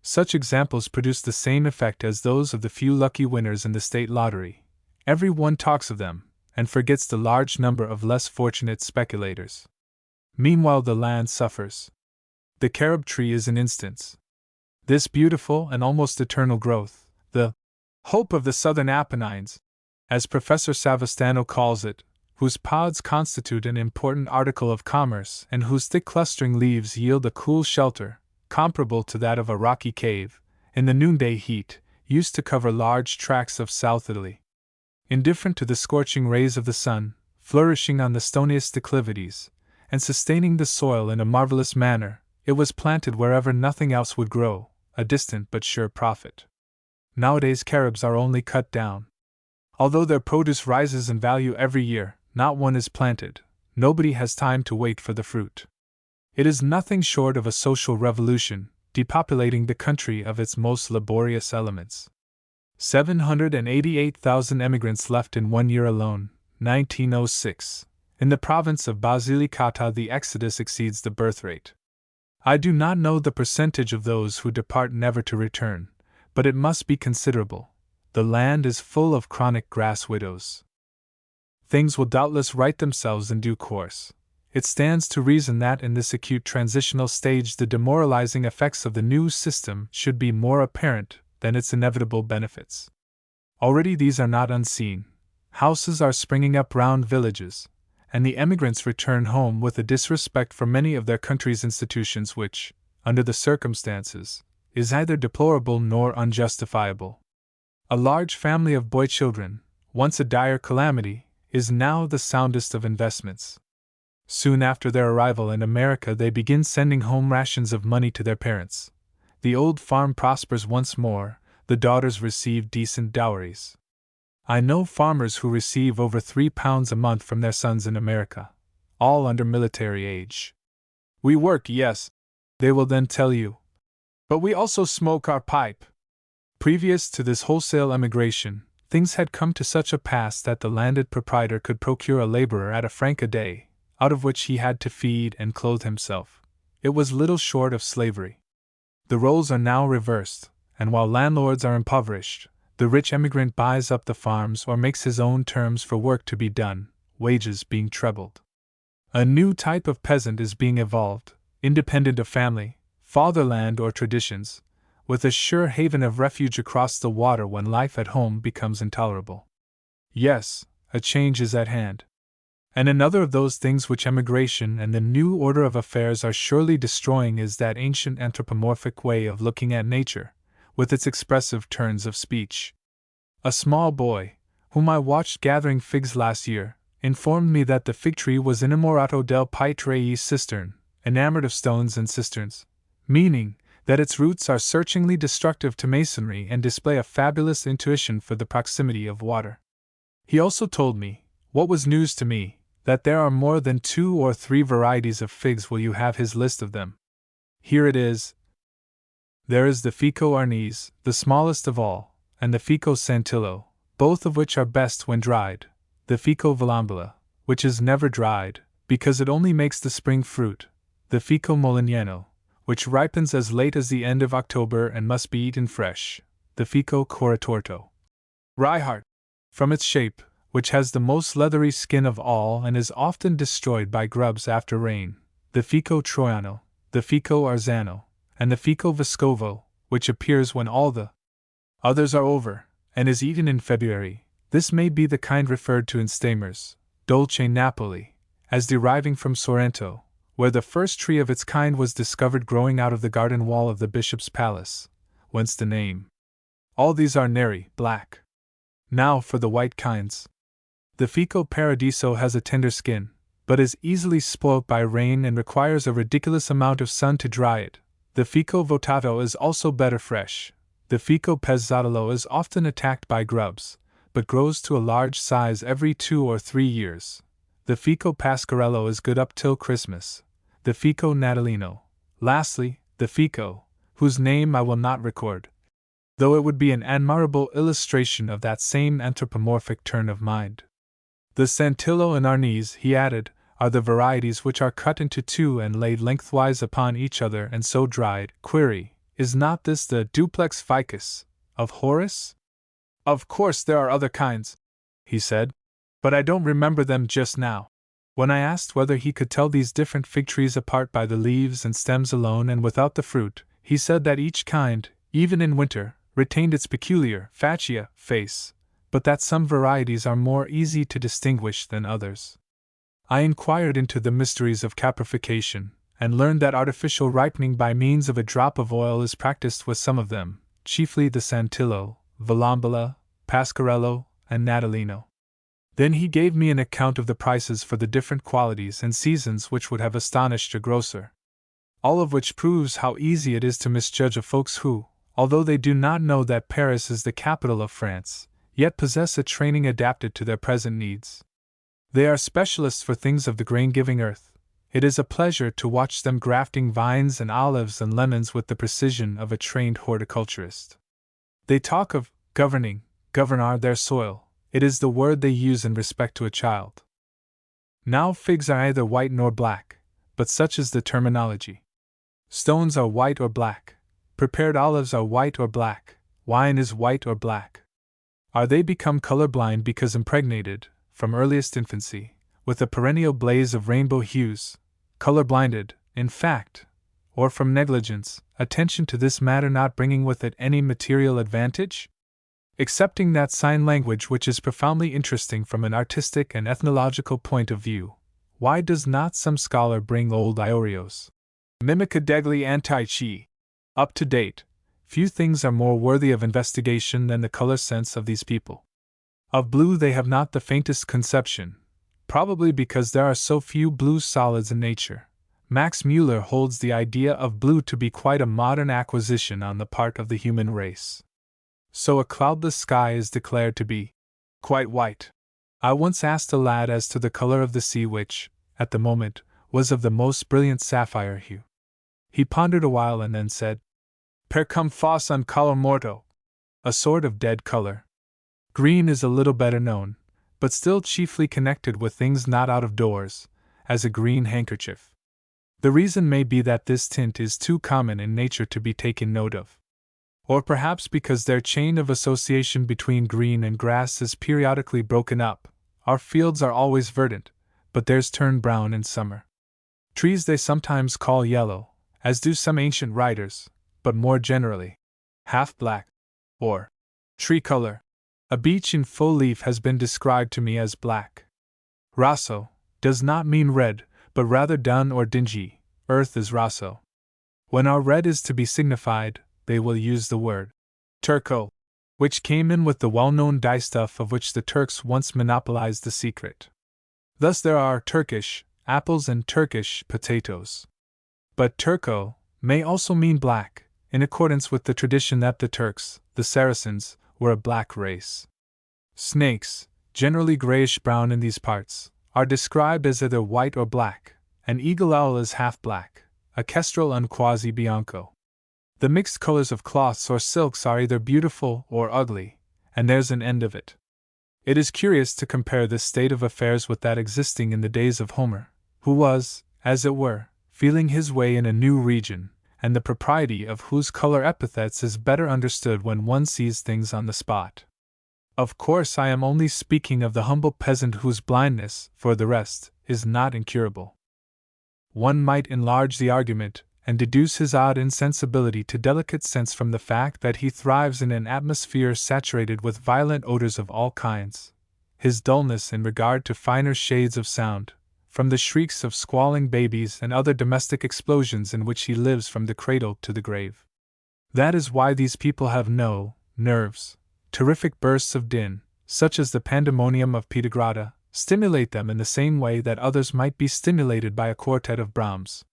Such examples produce the same effect as those of the few lucky winners in the state lottery. Every one talks of them, and forgets the large number of less fortunate speculators. Meanwhile the land suffers. The carob tree is an instance. This beautiful and almost eternal growth, the hope of the southern Apennines, as Professor Savastano calls it, whose pods constitute an important article of commerce and whose thick clustering leaves yield a cool shelter, comparable to that of a rocky cave, in the noonday heat, used to cover large tracts of South Italy. Indifferent to the scorching rays of the sun, flourishing on the stoniest declivities, and sustaining the soil in a marvelous manner, it was planted wherever nothing else would grow, a distant but sure profit. Nowadays carobs are only cut down. Although their produce rises in value every year, not one is planted, nobody has time to wait for the fruit. It is nothing short of a social revolution, depopulating the country of its most laborious elements. 788,000 emigrants left in 1 year alone, 1906. In the province of Basilicata the exodus exceeds the birth rate. I do not know the percentage of those who depart never to return, but it must be considerable. The land is full of chronic grass widows. Things will doubtless right themselves in due course. It stands to reason that in this acute transitional stage the demoralizing effects of the new system should be more apparent than its inevitable benefits. Already these are not unseen. Houses are springing up round villages, and the emigrants return home with a disrespect for many of their country's institutions which, under the circumstances, is neither deplorable nor unjustifiable. A large family of boy children, once a dire calamity, is now the soundest of investments. Soon after their arrival in America they begin sending home rations of money to their parents. The old farm prospers once more, the daughters receive decent dowries. I know farmers who receive over £3 a month from their sons in America, all under military age. We work, yes, they will then tell you. But we also smoke our pipe. Previous to this wholesale emigration, things had come to such a pass that the landed proprietor could procure a laborer at a franc a day, out of which he had to feed and clothe himself. It was little short of slavery. The roles are now reversed, and while landlords are impoverished, the rich emigrant buys up the farms or makes his own terms for work to be done, wages being trebled. A new type of peasant is being evolved, independent of family, fatherland, or traditions, with a sure haven of refuge across the water when life at home becomes intolerable. Yes, a change is at hand. And another of those things which emigration and the new order of affairs are surely destroying is that ancient anthropomorphic way of looking at nature, with its expressive turns of speech. A small boy, whom I watched gathering figs last year, informed me that the fig tree was innamorato del pietre e cistern, enamored of stones and cisterns, meaning that its roots are searchingly destructive to masonry and display a fabulous intuition for the proximity of water. He also told me, what was news to me, that there are more than 2 or 3 varieties of figs. Will you have his list of them? Here it is. There is the Fico Arnese, the smallest of all, and the Fico Santillo, both of which are best when dried, the Fico Volambula, which is never dried, because it only makes the spring fruit, the Fico Molignano, which ripens as late as the end of October and must be eaten fresh, the Fico Coritorto. Reinhardt, from its shape, which has the most leathery skin of all and is often destroyed by grubs after rain, the Fico Troiano, the Fico Arzano, and the Fico Vescovo, which appears when all the others are over, and is eaten in February. This may be the kind referred to in Stammer's Dolce Napoli, as deriving from Sorrento, where the first tree of its kind was discovered growing out of the garden wall of the bishop's palace, whence the name. All these are neri, black. Now for the white kinds. The Fico Paradiso has a tender skin, but is easily spoilt by rain and requires a ridiculous amount of sun to dry it. The Fico Votato is also better fresh. The Fico Pezzatolo is often attacked by grubs, but grows to a large size every 2 or 3 years. The Fico Pasquarello is good up till Christmas. The Fico Natalino. Lastly, the Fico, whose name I will not record, though it would be an admirable illustration of that same anthropomorphic turn of mind. The Santillo and Arnese, he added, are the varieties which are cut into 2 and laid lengthwise upon each other and so dried. Query, is not this the duplex ficus of Horace? Of course there are other kinds, he said, but I don't remember them just now. When I asked whether he could tell these different fig trees apart by the leaves and stems alone and without the fruit, he said that each kind, even in winter, retained its peculiar fascia face, but that some varieties are more easy to distinguish than others. I inquired into the mysteries of caprification, and learned that artificial ripening by means of a drop of oil is practiced with some of them, chiefly the Santillo, Volambula, Pasquarello, and Natalino. Then he gave me an account of the prices for the different qualities and seasons which would have astonished a grocer. All of which proves how easy it is to misjudge of folks who, although they do not know that Paris is the capital of France, yet possess a training adapted to their present needs. They are specialists for things of the grain-giving earth. It is a pleasure to watch them grafting vines and olives and lemons with the precision of a trained horticulturist. They talk of governar their soil. It is the word they use in respect to a child. Now figs are either white nor black, but such is the terminology. Stones are white or black. Prepared olives are white or black. Wine is white or black. Are they become colorblind because impregnated, from earliest infancy, with a perennial blaze of rainbow hues, color-blinded, in fact, or from negligence, attention to this matter not bringing with it any material advantage? Accepting that sign language which is profoundly interesting from an artistic and ethnological point of view, why does not some scholar bring old Iorios? Mimica degli antichi. Up to date, few things are more worthy of investigation than the color sense of these people. Of blue they have not the faintest conception, probably because there are so few blue solids in nature. Max Müller holds the idea of blue to be quite a modern acquisition on the part of the human race. So a cloudless sky is declared to be, Quite white. I once asked a lad as to the color of the sea, which, at the moment, was of the most brilliant sapphire hue. He pondered a while and then said, Per cum fos un color morto, a sort of dead color. Green is a little better known, but still chiefly connected with things not out of doors, as a green handkerchief. The reason may be that this tint is too common in nature to be taken note of. Or perhaps because their chain of association between green and grass is periodically broken up. Our fields are always verdant, but theirs turn brown in summer. Trees they sometimes call yellow, as do some ancient writers, but more generally, half black, or tree color. A beech in full leaf has been described to me as black. Rosso does not mean red, but rather dun or dingy. Earth is rosso. When our red is to be signified, they will use the word turco, which came in with the well-known dye stuff of which the Turks once monopolized the secret. Thus there are Turkish apples and Turkish potatoes. But turco may also mean black, in accordance with the tradition that the Turks, the Saracens, were a black race. Snakes, generally grayish-brown in these parts, are described as either white or black. An eagle owl is half black, a kestrel un quasi bianco. The mixed colors of cloths or silks are either beautiful or ugly, and there's an end of it. It is curious to compare this state of affairs with that existing in the days of Homer, who was, as it were, feeling his way in a new region, and the propriety of whose color epithets is better understood when one sees things on the spot. Of course, I am only speaking of the humble peasant whose blindness, for the rest, is not incurable. One might enlarge the argument, and deduce his odd insensibility to delicate sense from the fact that he thrives in an atmosphere saturated with violent odors of all kinds, his dullness in regard to finer shades of sound, from the shrieks of squalling babies and other domestic explosions in which he lives from the cradle to the grave. That is why these people have no nerves. Terrific bursts of din, such as the pandemonium of Pietragrada, stimulate them in the same way that others might be stimulated by a quartet of Brahms.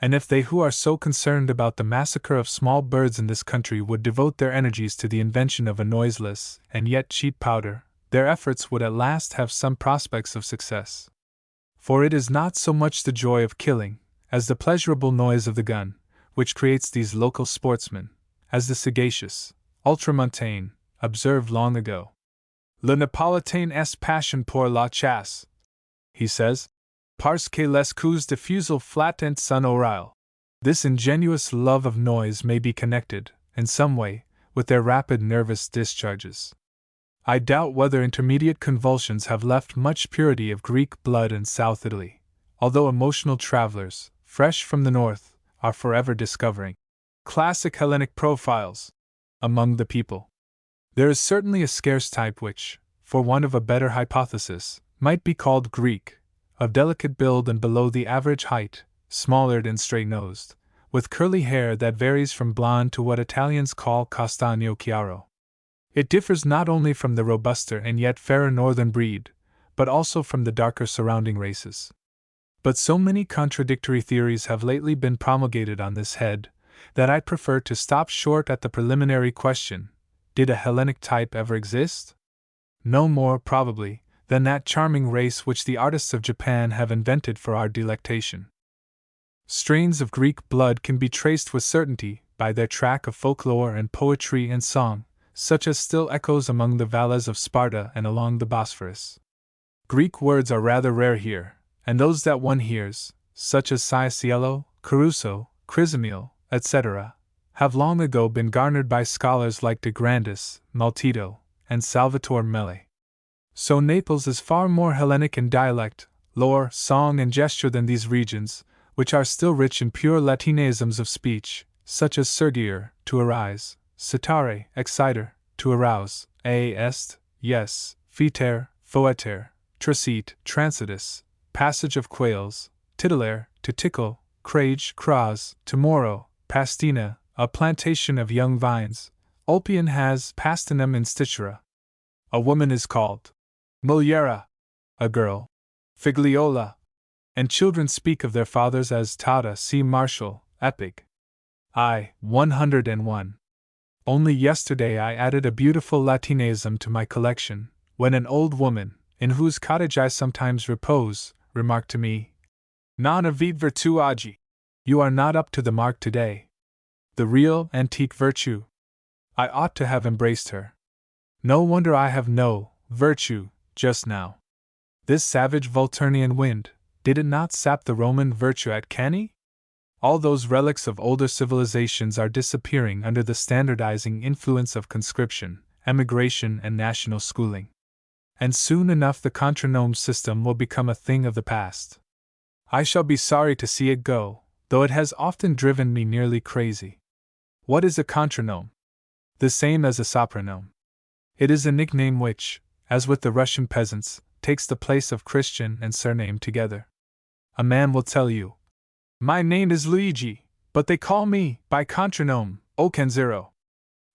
And if they who are so concerned about the massacre of small birds in this country would devote their energies to the invention of a noiseless and yet cheap powder, their efforts would at last have some prospects of success. For it is not so much the joy of killing, as the pleasurable noise of the gun, which creates these local sportsmen, as the sagacious Ultramontaigne observed long ago. Le Napolitain est passion pour la chasse, he says, parce que les coups de fusil flattent son oreille. This ingenuous love of noise may be connected, in some way, with their rapid nervous discharges. I doubt whether intermediate convulsions have left much purity of Greek blood in South Italy, although emotional travelers, fresh from the north, are forever discovering classic Hellenic profiles among the people. There is certainly a scarce type which, for want of a better hypothesis, might be called Greek, of delicate build and below the average height, small-eared and straight-nosed, with curly hair that varies from blonde to what Italians call castagno chiaro. It differs not only from the robuster and yet fairer northern breed, but also from the darker surrounding races. But so many contradictory theories have lately been promulgated on this head, that I prefer to stop short at the preliminary question: did a Hellenic type ever exist? No more, probably, than that charming race which the artists of Japan have invented for our delectation. Strains of Greek blood can be traced with certainty by their track of folklore and poetry and song, such as still echoes among the valleys of Sparta and along the Bosphorus. Greek words are rather rare here, and those that one hears, such as Ciaciello, Caruso, Chrysomile, etc., have long ago been garnered by scholars like de Grandis, Maltito, and Salvatore Mele. So Naples is far more Hellenic in dialect, lore, song, and gesture than these regions, which are still rich in pure Latinisms of speech, such as surgere, to arise, citare, exciter, to arouse, est, yes, fiter, foeter, tracete, transitus, passage of quails, titulare, to tickle, crage, cras, tomorrow, pastina, a plantation of young vines. Ulpian has pastinum in stitura. A woman is called muliera, a girl, figliola, and children speak of their fathers as Tata. See Martial, Epic. I, 101. Only yesterday I added a beautiful Latinism to my collection, when an old woman, in whose cottage I sometimes repose, remarked to me, "Non avit virtu oggi." You are not up to the mark today. The real, antique virtue. I ought to have embraced her. No wonder I have no virtue just now. This savage Volturnian wind, did it not sap the Roman virtue at Cannae? All those relics of older civilizations are disappearing under the standardizing influence of conscription, emigration, and national schooling. And soon enough the contronome system will become a thing of the past. I shall be sorry to see it go, though it has often driven me nearly crazy. What is a contronome? The same as a sopranome. It is a nickname which, as with the Russian peasants, takes the place of Christian and surname together. A man will tell you, "My name is Luigi, but they call me, by contronome, Ocanzero.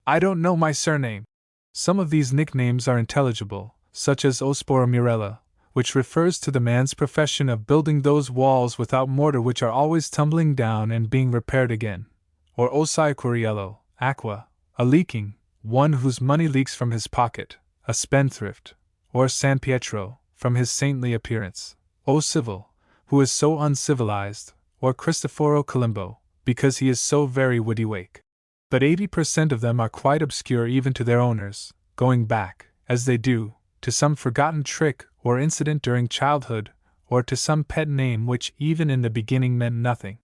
I don't know my surname." Some of these nicknames are intelligible, such as Ospora Mirella, which refers to the man's profession of building those walls without mortar which are always tumbling down and being repaired again, or Osaiacuriello, Aqua, a leaking, one whose money leaks from his pocket, a spendthrift, or San Pietro, from his saintly appearance, O Civil, who is so uncivilized, or Cristoforo Colombo, because he is so very witty wake. But 80% of them are quite obscure even to their owners, going back, as they do, to some forgotten trick or incident during childhood, or to some pet name which even in the beginning meant nothing.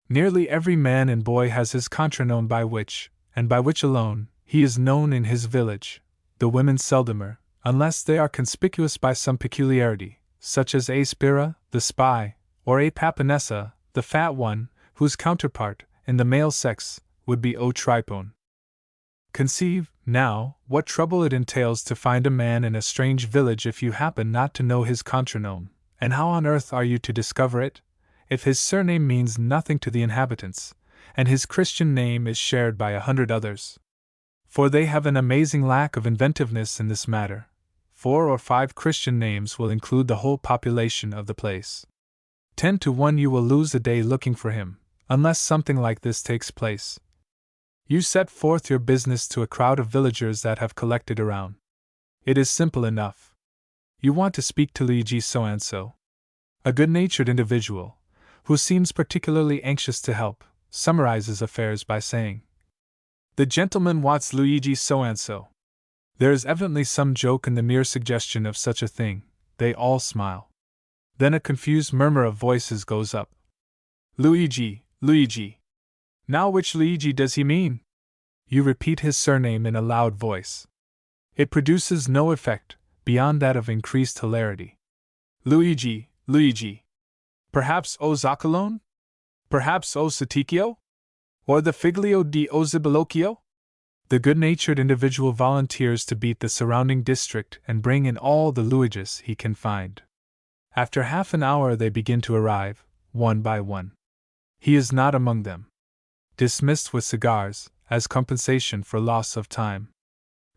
Nearly every man and boy has his contronome by which, and by which alone, he is known in his village. The women seldomer, unless they are conspicuous by some peculiarity, such as A Spira, the spy, or A Papinessa, the fat one, whose counterpart, in the male sex, would be O Tripone. Conceive, now, what trouble it entails to find a man in a strange village if you happen not to know his contronome, and how on earth are you to discover it, if his surname means nothing to the inhabitants, and his Christian name is shared by 100 others? For they have an amazing lack of inventiveness in this matter. 4 or 5 Christian names will include the whole population of the place. 10 to 1 you will lose a day looking for him, unless something like this takes place. You set forth your business to a crowd of villagers that have collected around. It is simple enough. You want to speak to Luigi so-and-so. A good-natured individual, who seems particularly anxious to help, summarizes affairs by saying, "The gentleman wants Luigi so-and-so." There is evidently some joke in the mere suggestion of such a thing. They all smile. Then a confused murmur of voices goes up. "Luigi, Luigi. Now which Luigi does he mean?" You repeat his surname in a loud voice. It produces no effect, beyond that of increased hilarity. "Luigi, Luigi. Perhaps O Zaccolone? Perhaps O Saticchio? Or the Figlio di O Zibalocchio?" The good-natured individual volunteers to beat the surrounding district and bring in all the Luigi's he can find. After half an hour they begin to arrive, one by one. He is not among them. Dismissed with cigars, as compensation for loss of time.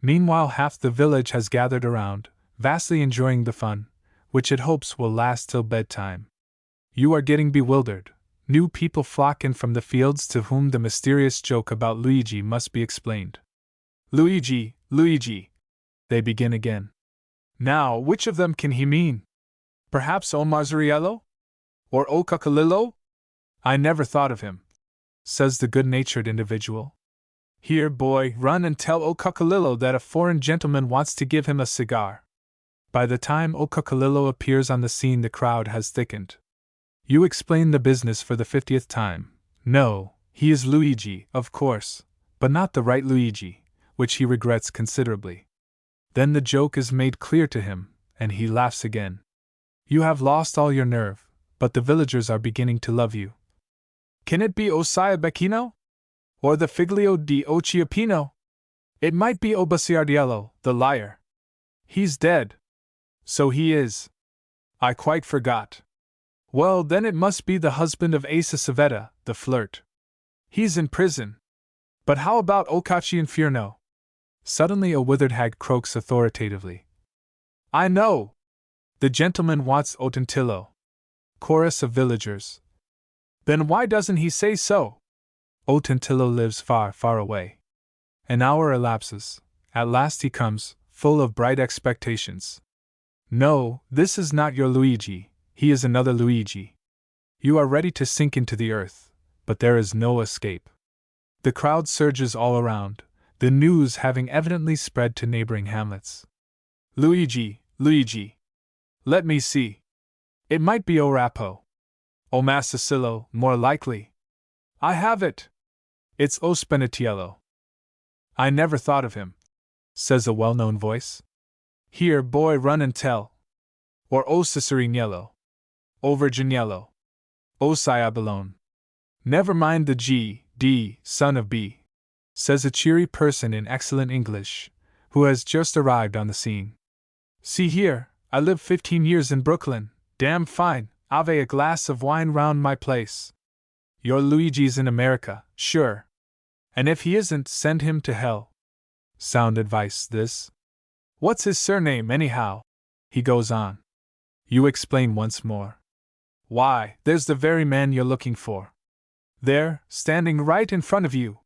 Meanwhile half the village has gathered around, vastly enjoying the fun, which it hopes will last till bedtime. You are getting bewildered. New people flock in from the fields to whom the mysterious joke about Luigi must be explained. "Luigi, Luigi," they begin again. "Now, which of them can he mean? Perhaps O Marzariello? Or O Cuccolillo? I never thought of him," says the good-natured individual. "Here, boy, run and tell O Cuccolillo that a foreign gentleman wants to give him a cigar." By the time O Cuccolillo appears on the scene the crowd has thickened. You explain the business for the 50th time. No, he is Luigi, of course, but not the right Luigi, which he regrets considerably. Then the joke is made clear to him, and he laughs again. You have lost all your nerve, but the villagers are beginning to love you. "Can it be Osia Becchino? Or the Figlio di Ociapino? It might be O Basiardiello, the liar. He's dead." "So he is. I quite forgot. Well, then it must be the husband of Asa Savetta, the flirt. He's in prison. But how about Ocacci and Fierno?" Suddenly a withered hag croaks authoritatively. "I know! The gentleman wants Otentillo." Chorus of villagers. "Then why doesn't he say so?" Otentillo lives far, far away. An hour elapses. At last he comes, full of bright expectations. No, this is not your Luigi, he is another Luigi. You are ready to sink into the earth, but there is no escape. The crowd surges all around, the news having evidently spread to neighboring hamlets. Luigi, Luigi. Let me see. It might be O Rappo. O Massacillo, more likely. I have it. It's O Spenatiello. I never thought of him, says a well-known voice. Here, boy, run and tell. Or O Cicerinello. O Virginiello. O Ciabalone. Never mind the G.D., son of B, says a cheery person in excellent English, who has just arrived on the scene. See here, I lived 15 years in Brooklyn, damn fine, ave a glass of wine round my place. Your Luigi's in America, sure. And if he isn't, send him to hell. Sound advice, this. What's his surname, anyhow? He goes on. You explain once more. Why, there's the very man you're looking for. There, standing right in front of you.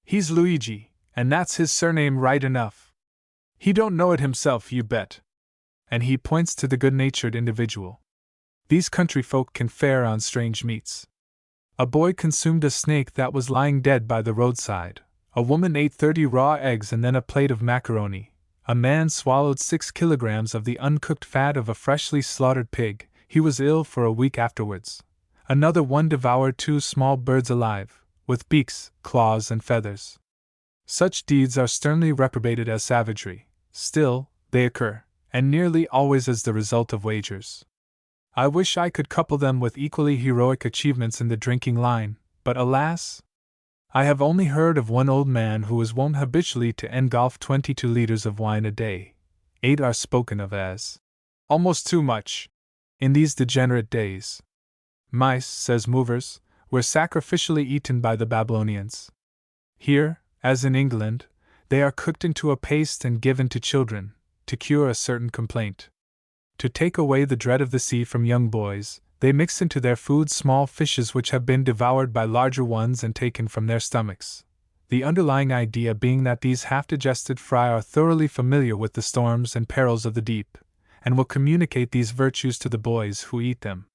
He's Luigi, and that's his surname right enough. He don't know it himself, you bet. And he points to the good-natured individual. These country folk can fare on strange meats. A boy consumed a snake that was lying dead by the roadside. A woman ate 30 raw eggs and then a plate of macaroni. A man swallowed 6 kilograms of the uncooked fat of a freshly slaughtered pig. He was ill for a week afterwards. Another one devoured 2 small birds alive, with beaks, claws, and feathers. Such deeds are sternly reprobated as savagery. Still, they occur, and nearly always as the result of wagers. I wish I could couple them with equally heroic achievements in the drinking line, but alas! I have only heard of one old man who was wont habitually to engulf 22 liters of wine a day. 8 are spoken of as almost too much in these degenerate days. Mice, says Movers, were sacrificially eaten by the Babylonians. Here, as in England, they are cooked into a paste and given to children, to cure a certain complaint. To take away the dread of the sea from young boys, they mix into their food small fishes which have been devoured by larger ones and taken from their stomachs, the underlying idea being that these half-digested fry are thoroughly familiar with the storms and perils of the deep, and will communicate these virtues to the boys who eat them.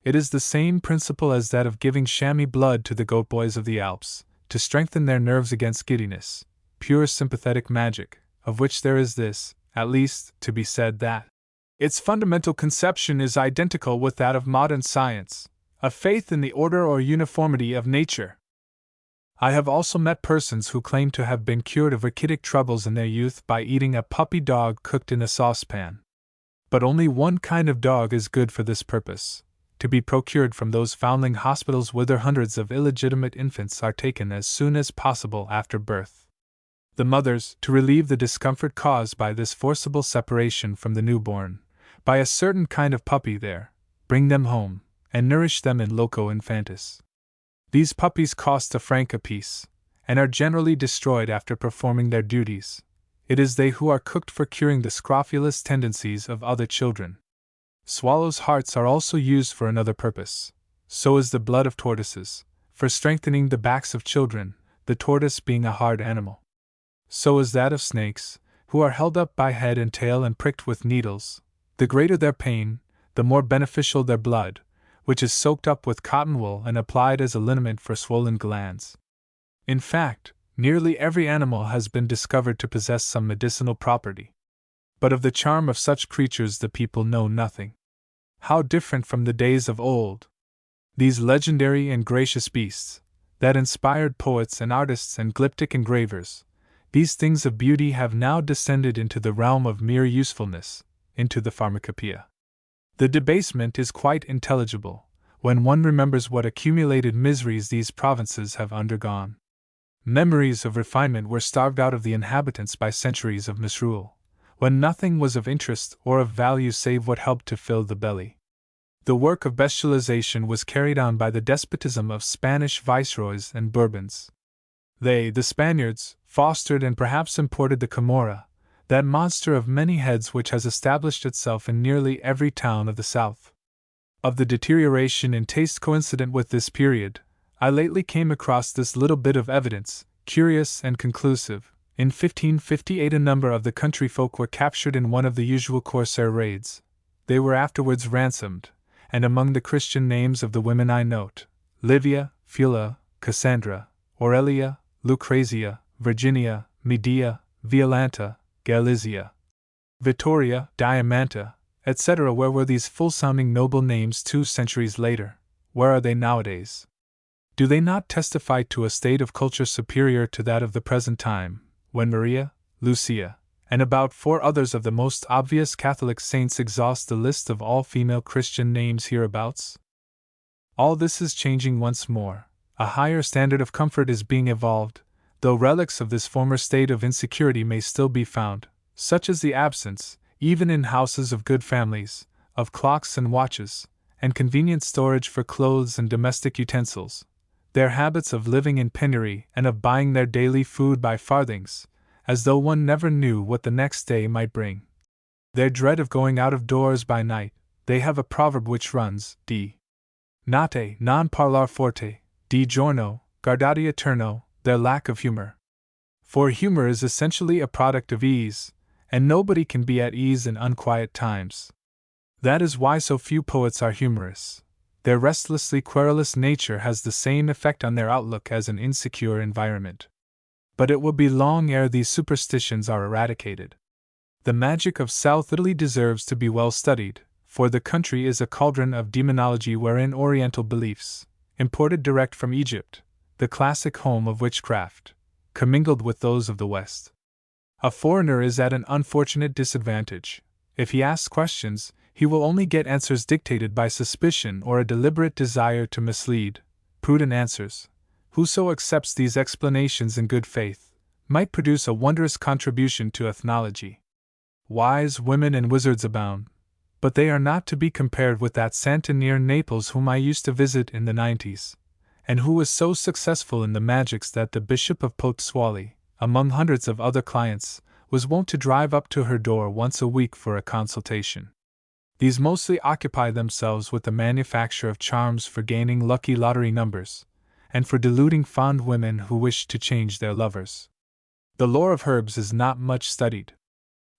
It is the same principle as that of giving chamois blood to the goat boys of the Alps, to strengthen their nerves against giddiness, pure sympathetic magic, of which there is this, at least, to be said that its fundamental conception is identical with that of modern science, a faith in the order or uniformity of nature. I have also met persons who claim to have been cured of rachitic troubles in their youth by eating a puppy dog cooked in a saucepan. But only one kind of dog is good for this purpose, to be procured from those foundling hospitals whither hundreds of illegitimate infants are taken as soon as possible after birth. The mothers, to relieve the discomfort caused by this forcible separation from the newborn, by a certain kind of puppy there, bring them home, and nourish them in loco infantis. These puppies cost £1 apiece, and are generally destroyed after performing their duties. It is they who are cooked for curing the scrofulous tendencies of other children. Swallows' hearts are also used for another purpose. So is the blood of tortoises, for strengthening the backs of children, the tortoise being a hard animal. So is that of snakes, who are held up by head and tail and pricked with needles. The greater their pain, the more beneficial their blood, which is soaked up with cotton wool and applied as a liniment for swollen glands. In fact, nearly every animal has been discovered to possess some medicinal property. But of the charm of such creatures the people know nothing. How different from the days of old! These legendary and gracious beasts, that inspired poets and artists and glyptic engravers, these things of beauty have now descended into the realm of mere usefulness, into the pharmacopoeia. The debasement is quite intelligible, when one remembers what accumulated miseries these provinces have undergone. Memories of refinement were starved out of the inhabitants by centuries of misrule, when nothing was of interest or of value save what helped to fill the belly. The work of bestialization was carried on by the despotism of Spanish viceroys and Bourbons. They, the Spaniards, fostered and perhaps imported the Camorra, that monster of many heads which has established itself in nearly every town of the South. Of the deterioration in taste coincident with this period, I lately came across this little bit of evidence, curious and conclusive, In 1558 a number of the country folk were captured in one of the usual corsair raids. They were afterwards ransomed, and among the Christian names of the women I note Livia, Phila, Cassandra, Aurelia, Lucrezia, Virginia, Medea, Violanta, Galizia, Vittoria, Diamanta, etc. Where were these full-sounding noble names 2 centuries later? Where are they nowadays? Do they not testify to a state of culture superior to that of the present time, when Maria, Lucia, and about 4 others of the most obvious Catholic saints exhaust the list of all female Christian names hereabouts? All this is changing once more. A higher standard of comfort is being evolved, though relics of this former state of insecurity may still be found, such as the absence, even in houses of good families, of clocks and watches, and convenient storage for clothes and domestic utensils, their habits of living in penury and of buying their daily food by farthings, as though one never knew what the next day might bring. Their dread of going out of doors by night. They have a proverb which runs, Di notte non parlar forte, di giorno guardate eterno, their lack of humor. For humor is essentially a product of ease, and nobody can be at ease in unquiet times. That is why so few poets are humorous. Their restlessly querulous nature has the same effect on their outlook as an insecure environment. But it will be long ere these superstitions are eradicated. The magic of South Italy deserves to be well studied, for the country is a cauldron of demonology wherein Oriental beliefs, imported direct from Egypt, the classic home of witchcraft, commingled with those of the West. A foreigner is at an unfortunate disadvantage. If he asks questions, he will only get answers dictated by suspicion or a deliberate desire to mislead. Prudent answers, whoso accepts these explanations in good faith, might produce a wondrous contribution to ethnology. Wise women and wizards abound, but they are not to be compared with that Santa near Naples whom I used to visit in the 90s, and who was so successful in the magics that the Bishop of Pozzuoli, among hundreds of other clients, was wont to drive up to her door once a week for a consultation. These mostly occupy themselves with the manufacture of charms for gaining lucky lottery numbers, and for deluding fond women who wish to change their lovers. The lore of herbs is not much studied.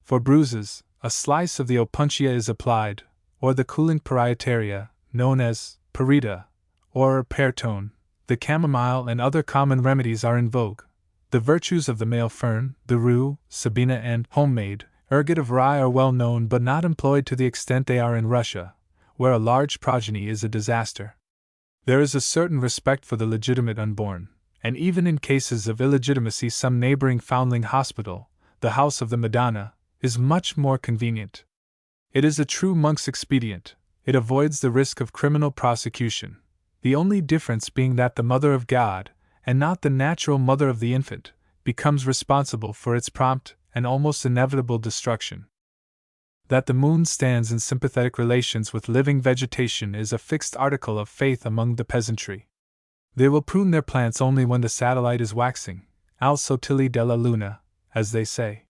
For bruises, a slice of the opuntia is applied, or the cooling parieteria, known as parita, or peartone. The chamomile and other common remedies are in vogue. The virtues of the male fern, the rue, sabina, and homemade ergot of rye are well known but not employed to the extent they are in Russia, where a large progeny is a disaster. There is a certain respect for the legitimate unborn, and even in cases of illegitimacy some neighboring foundling hospital, the House of the Madonna, is much more convenient. It is a true monk's expedient. It avoids the risk of criminal prosecution, the only difference being that the Mother of God, and not the natural mother of the infant, becomes responsible for its prompt and almost inevitable destruction. That the moon stands in sympathetic relations with living vegetation is a fixed article of faith among the peasantry. They will prune their plants only when the satellite is waxing, al sottile della luna, as they say.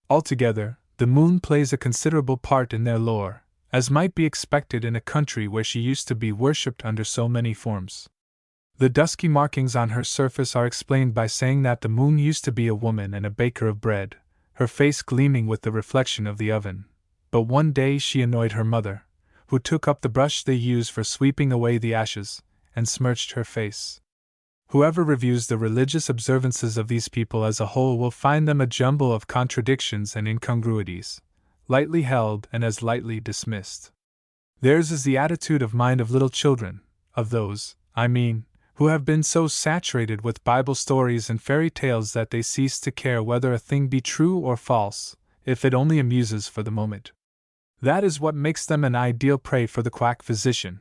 Altogether, the moon plays a considerable part in their lore, as might be expected in a country where she used to be worshipped under so many forms. The dusky markings on her surface are explained by saying that the moon used to be a woman and a baker of bread, her face gleaming with the reflection of the oven. But one day she annoyed her mother, who took up the brush they use for sweeping away the ashes, and smirched her face. Whoever reviews the religious observances of these people as a whole will find them a jumble of contradictions and incongruities, lightly held and as lightly dismissed. Theirs is the attitude of mind of little children, of those, I mean, who have been so saturated with Bible stories and fairy tales that they cease to care whether a thing be true or false, if it only amuses for the moment. That is what makes them an ideal prey for the quack physician.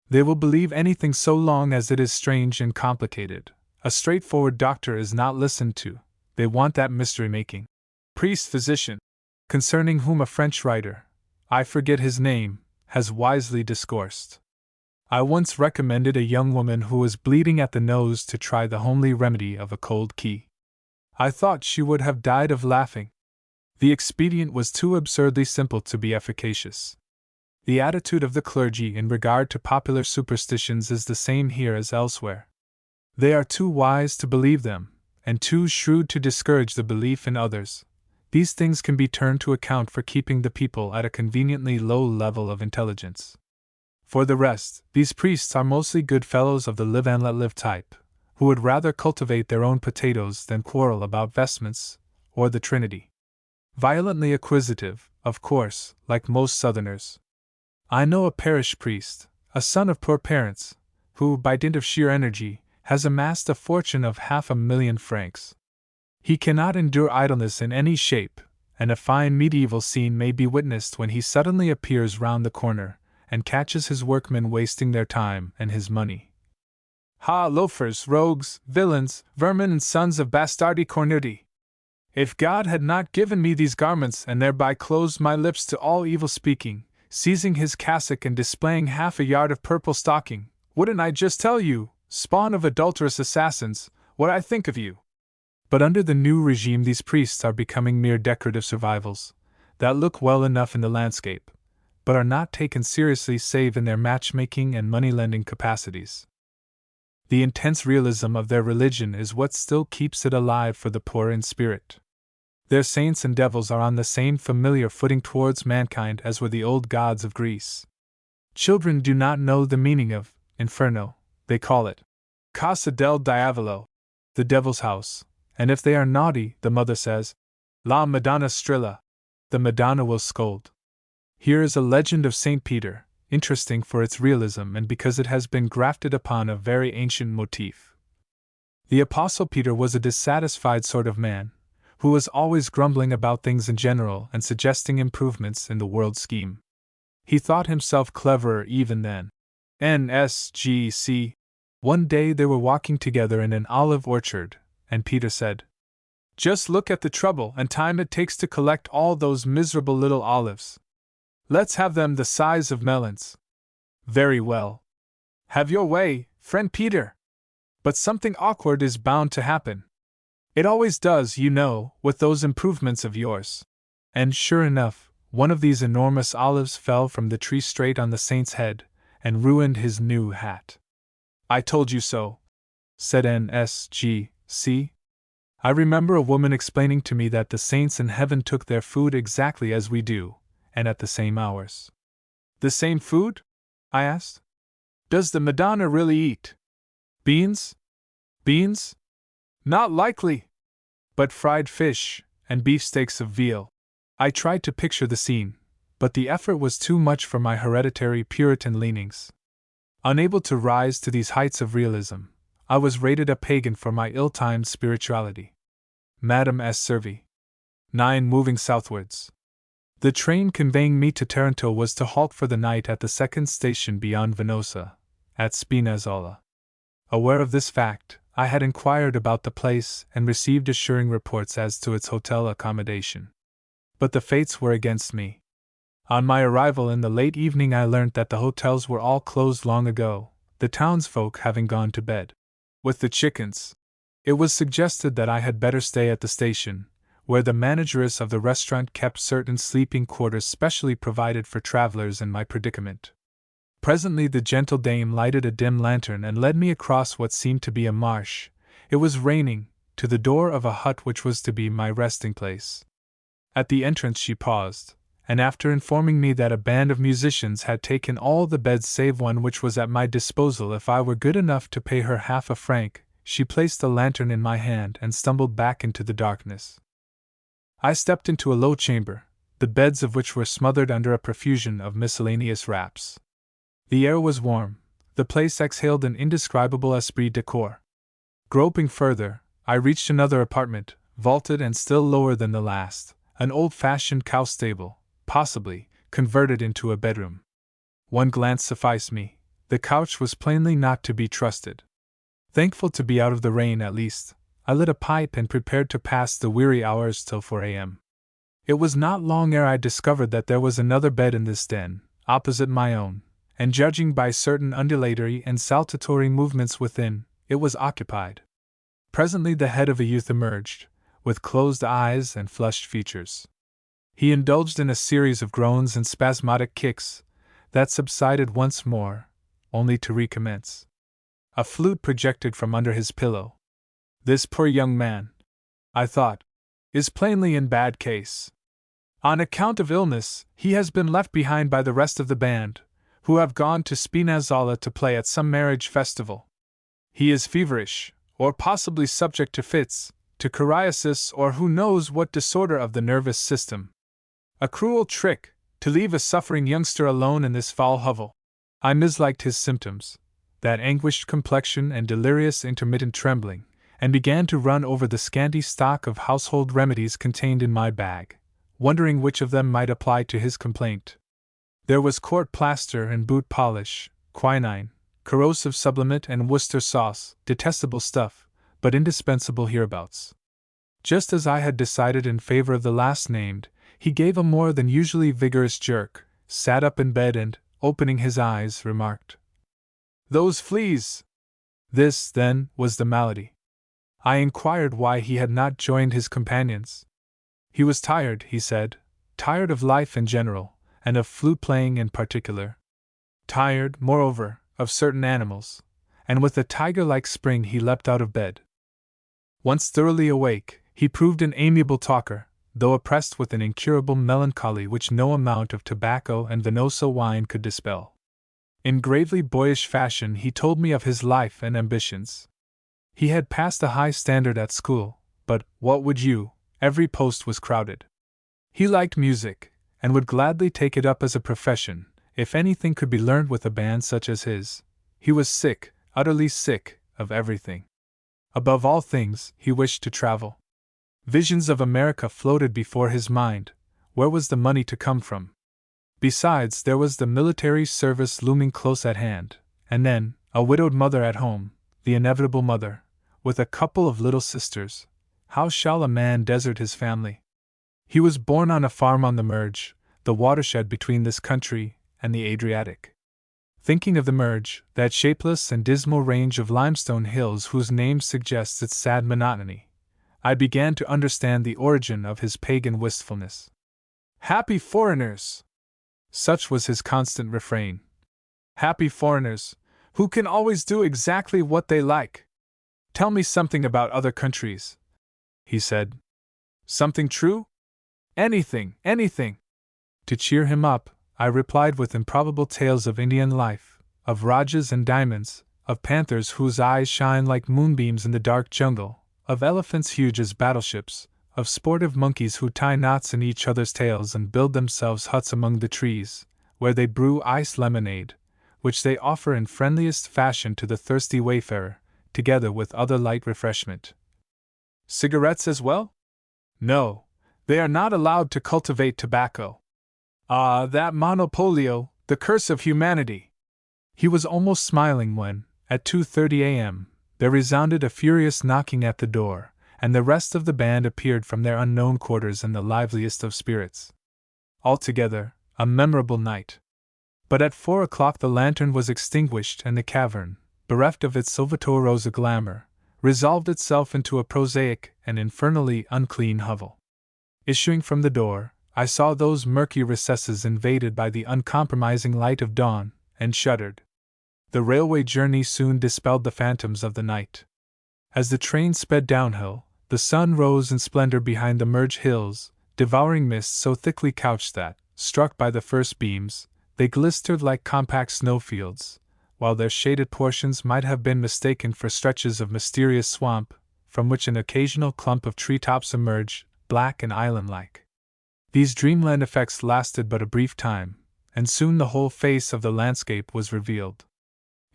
They will believe anything so long as it is strange and complicated. A straightforward doctor is not listened to. They want that mystery-making priest-physician, concerning whom a French writer, I forget his name, has wisely discoursed. I once recommended a young woman who was bleeding at the nose to try the homely remedy of a cold key. I thought she would have died of laughing. The expedient was too absurdly simple to be efficacious. The attitude of the clergy in regard to popular superstitions is the same here as elsewhere. They are too wise to believe them, and too shrewd to discourage the belief in others. These things can be turned to account for keeping the people at a conveniently low level of intelligence. For the rest, these priests are mostly good fellows of the live and let live type, who would rather cultivate their own potatoes than quarrel about vestments or the Trinity. Violently acquisitive, of course, like most Southerners. I know a parish priest, a son of poor parents, who, by dint of sheer energy, has amassed a fortune of 500,000 francs. He cannot endure idleness in any shape, and a fine medieval scene may be witnessed when he suddenly appears round the corner and catches his workmen wasting their time and his money. Ha, loafers, rogues, villains, vermin, and sons of bastardy cornuti! If God had not given me these garments and thereby closed my lips to all evil speaking, seizing his cassock and displaying half a yard of purple stocking, wouldn't I just tell you, spawn of adulterous assassins, what I think of you? But under the new regime these priests are becoming mere decorative survivals, that look well enough in the landscape, but are not taken seriously save in their matchmaking and money-lending capacities. The intense realism of their religion is what still keeps it alive for the poor in spirit. Their saints and devils are on the same familiar footing towards mankind as were the old gods of Greece. Children do not know the meaning of inferno, they call it Casa del Diavolo, the devil's house, and if they are naughty, the mother says, La Madonna strilla, the Madonna will scold. Here is a legend of St. Peter, interesting for its realism and because it has been grafted upon a very ancient motif. The Apostle Peter was a dissatisfied sort of man, who was always grumbling about things in general and suggesting improvements in the world scheme. He thought himself cleverer even than NSGC. One day they were walking together in an olive orchard, and Peter said, "Just look at the trouble and time it takes to collect all those miserable little olives. Let's have them the size of melons." "Very well. Have your way, friend Peter. But something awkward is bound to happen. It always does, you know, with those improvements of yours." And sure enough, one of these enormous olives fell from the tree straight on the saint's head, and ruined his new hat. "I told you so," said NSGC. I remember a woman explaining to me that the saints in heaven took their food exactly as we do, and at the same hours. "The same food?" I asked. "Does the Madonna really eat beans? Beans? Not likely! But fried fish, and beefsteaks of veal." I tried to picture the scene, but the effort was too much for my hereditary Puritan leanings. Unable to rise to these heights of realism, I was rated a pagan for my ill-timed spirituality. Madame S. Servi. 9. Moving southwards. The train conveying me to Taranto was to halt for the night at the second station beyond Venosa, at Spinazzola. Aware of this fact, I had inquired about the place and received assuring reports as to its hotel accommodation. But the fates were against me. On my arrival in the late evening I learnt that the hotels were all closed long ago, the townsfolk having gone to bed. With the chickens. It was suggested that I had better stay at the station, where the manageress of the restaurant kept certain sleeping quarters specially provided for travelers in my predicament. Presently the gentle dame lighted a dim lantern and led me across what seemed to be a marsh. It was raining, to the door of a hut which was to be my resting place. At the entrance she paused, and after informing me that a band of musicians had taken all the beds save one which was at my disposal if I were good enough to pay her half a franc, she placed the lantern in my hand and stumbled back into the darkness. I stepped into a low chamber, the beds of which were smothered under a profusion of miscellaneous wraps. The air was warm, the place exhaled an indescribable esprit de corps. Groping further, I reached another apartment, vaulted and still lower than the last, an old-fashioned cow stable, possibly, converted into a bedroom. One glance sufficed me, the couch was plainly not to be trusted. Thankful to be out of the rain at least, I lit a pipe and prepared to pass the weary hours till 4 a.m. It was not long ere I discovered that there was another bed in this den, opposite my own, and judging by certain undulatory and saltatory movements within, it was occupied. Presently the head of a youth emerged, with closed eyes and flushed features. He indulged in a series of groans and spasmodic kicks, that subsided once more, only to recommence. A flute projected from under his pillow. This poor young man, I thought, is plainly in bad case. On account of illness, he has been left behind by the rest of the band, who have gone to Spinazzola to play at some marriage festival. He is feverish, or possibly subject to fits, to choriasis, or who knows what disorder of the nervous system. A cruel trick, to leave a suffering youngster alone in this foul hovel. I misliked his symptoms, that anguished complexion and delirious intermittent trembling, and began to run over the scanty stock of household remedies contained in my bag, wondering which of them might apply to his complaint. There was court plaster and boot polish, quinine, corrosive sublimate, and Worcester sauce, detestable stuff, but indispensable hereabouts. Just as I had decided in favor of the last named, he gave a more than usually vigorous jerk, sat up in bed, and, opening his eyes, remarked, "Those fleas!" This, then, was the malady. I inquired why he had not joined his companions. He was tired, he said, tired of life in general, and of flute playing in particular. Tired, moreover, of certain animals, and with a tiger-like spring he leapt out of bed. Once thoroughly awake, he proved an amiable talker, though oppressed with an incurable melancholy which no amount of tobacco and Venosa wine could dispel. In gravely boyish fashion he told me of his life and ambitions. He had passed a high standard at school, but, what would you, every post was crowded. He liked music, and would gladly take it up as a profession, if anything could be learned with a band such as his. He was sick, utterly sick, of everything. Above all things, he wished to travel. Visions of America floated before his mind. Where was the money to come from? Besides, there was the military service looming close at hand, and then, a widowed mother at home, the inevitable mother, with a couple of little sisters. How shall a man desert his family? He was born on a farm on the Merge, the watershed between this country and the Adriatic. Thinking of the Merge, that shapeless and dismal range of limestone hills whose name suggests its sad monotony, I began to understand the origin of his pagan wistfulness. "Happy foreigners!" Such was his constant refrain. "Happy foreigners, who can always do exactly what they like. Tell me something about other countries," he said. "Something true? Anything, anything." To cheer him up, I replied with improbable tales of Indian life, of Rajas and diamonds, of panthers whose eyes shine like moonbeams in the dark jungle, of elephants huge as battleships, of sportive monkeys who tie knots in each other's tails and build themselves huts among the trees, where they brew iced lemonade, which they offer in friendliest fashion to the thirsty wayfarer, together with other light refreshment. "Cigarettes as well?" "No, they are not allowed to cultivate tobacco." "Ah, that monopolio, the curse of humanity!" He was almost smiling when, at 2:30 a.m., there resounded a furious knocking at the door, and the rest of the band appeared from their unknown quarters in the liveliest of spirits. Altogether, a memorable night. But at 4 o'clock the lantern was extinguished, and the cavern, bereft of its Salvator Rosa glamour, resolved itself into a prosaic and infernally unclean hovel. Issuing from the door, I saw those murky recesses invaded by the uncompromising light of dawn, and shuddered. The railway journey soon dispelled the phantoms of the night. As the train sped downhill, the sun rose in splendor behind the Merge hills, devouring mists so thickly couched that, struck by the first beams, they glistered like compact snowfields, while their shaded portions might have been mistaken for stretches of mysterious swamp, from which an occasional clump of treetops emerged, black and island-like. These dreamland effects lasted but a brief time, and soon the whole face of the landscape was revealed.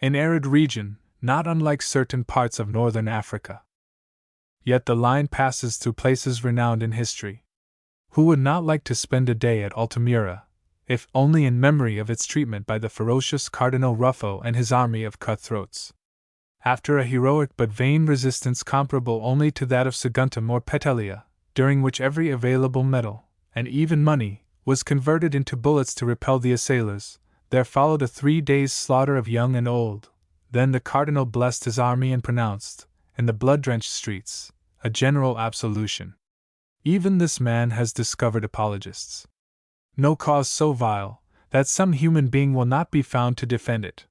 An arid region, not unlike certain parts of northern Africa. Yet the line passes through places renowned in history. Who would not like to spend a day at Altamira, if only in memory of its treatment by the ferocious Cardinal Ruffo and his army of cutthroats? After a heroic but vain resistance comparable only to that of Saguntum or Petelia, during which every available metal, and even money, was converted into bullets to repel the assailers, there followed a 3 days' slaughter of young and old. Then the Cardinal blessed his army and pronounced, in the blood-drenched streets, a general absolution. Even this man has discovered apologists. No cause so vile, that some human being will not be found to defend it.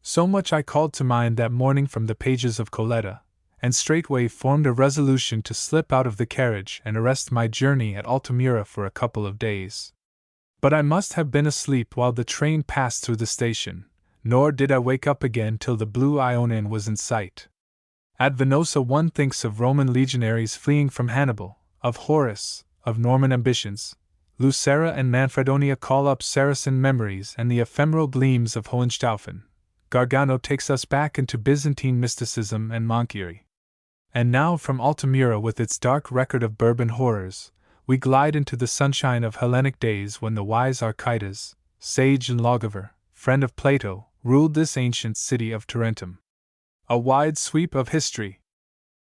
So much I called to mind that morning from the pages of Coletta, and straightway formed a resolution to slip out of the carriage and arrest my journey at Altamira for a couple of days. But I must have been asleep while the train passed through the station, nor did I wake up again till the Blue Ionian was in sight. At Venosa one thinks of Roman legionaries fleeing from Hannibal, of Horace, of Norman ambitions. Lucera and Manfredonia call up Saracen memories and the ephemeral gleams of Hohenstaufen. Gargano takes us back into Byzantine mysticism and Monchieri. And now from Altamira with its dark record of Bourbon horrors, we glide into the sunshine of Hellenic days when the wise Archytas, sage and lawgiver, friend of Plato, ruled this ancient city of Tarentum. A wide sweep of history.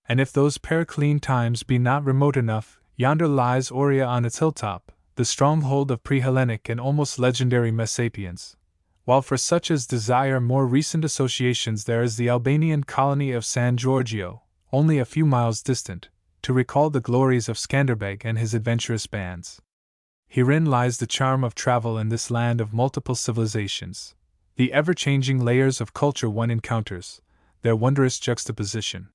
And if those Periclean times be not remote enough, yonder lies Aurea on its hilltop, the stronghold of pre-Hellenic and almost legendary Messapians, while for such as desire more recent associations there is the Albanian colony of San Giorgio, only a few miles distant, to recall the glories of Skanderbeg and his adventurous bands. Herein lies the charm of travel in this land of multiple civilizations, the ever-changing layers of culture one encounters, their wondrous juxtaposition.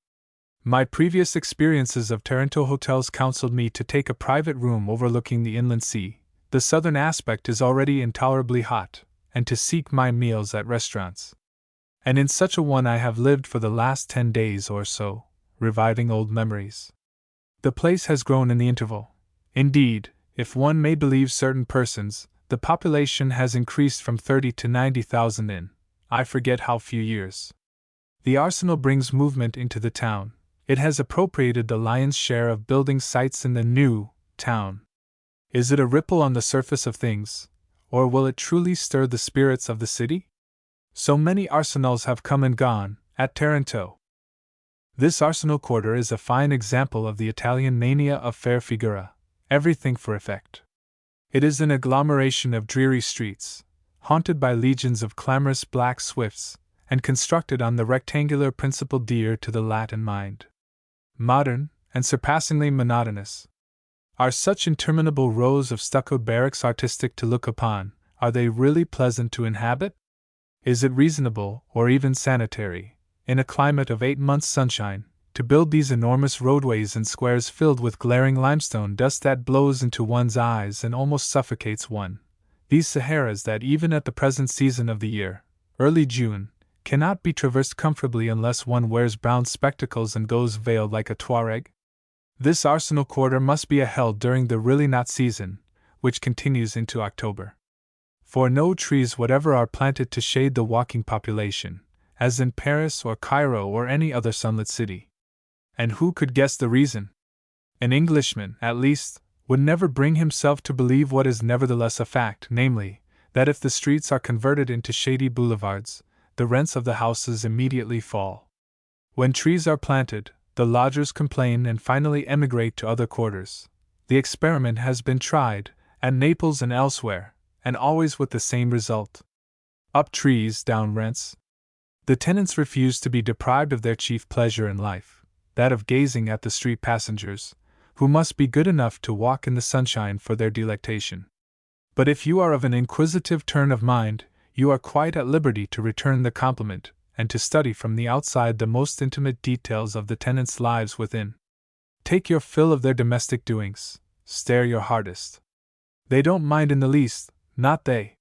My previous experiences of Taranto hotels counseled me to take a private room overlooking the inland sea, the southern aspect is already intolerably hot, and to seek my meals at restaurants. And in such a one I have lived for the last 10 days or so, reviving old memories. The place has grown in the interval. Indeed, if one may believe certain persons, the population has increased from 30 to 90,000 in, I forget how few years. The arsenal brings movement into the town. It has appropriated the lion's share of building sites in the new town. Is it a ripple on the surface of things, or will it truly stir the spirits of the city? So many arsenals have come and gone at Taranto. This arsenal quarter is a fine example of the Italian mania of fair figura, everything for effect. It is an agglomeration of dreary streets, haunted by legions of clamorous black swifts, and constructed on the rectangular principle dear to the Latin mind. Modern, and surpassingly monotonous. Are such interminable rows of stuccoed barracks artistic to look upon? Are they really pleasant to inhabit? Is it reasonable, or even sanitary, in a climate of 8 months' sunshine, to build these enormous roadways and squares filled with glaring limestone dust that blows into one's eyes and almost suffocates one, these Saharas that even at the present season of the year, early June, cannot be traversed comfortably unless one wears brown spectacles and goes veiled like a Tuareg? This arsenal quarter must be a hell during the really not season, which continues into October. For no trees whatever are planted to shade the walking population, as in Paris or Cairo or any other sunlit city. And who could guess the reason? An Englishman, at least, would never bring himself to believe what is nevertheless a fact, namely, that if the streets are converted into shady boulevards, the rents of the houses immediately fall. When trees are planted, the lodgers complain and finally emigrate to other quarters. The experiment has been tried, at Naples and elsewhere, and always with the same result. Up trees, down rents. The tenants refuse to be deprived of their chief pleasure in life, that of gazing at the street passengers, who must be good enough to walk in the sunshine for their delectation. But if you are of an inquisitive turn of mind, you are quite at liberty to return the compliment, and to study from the outside the most intimate details of the tenants' lives within. Take your fill of their domestic doings, stare your hardest. They don't mind in the least, not they.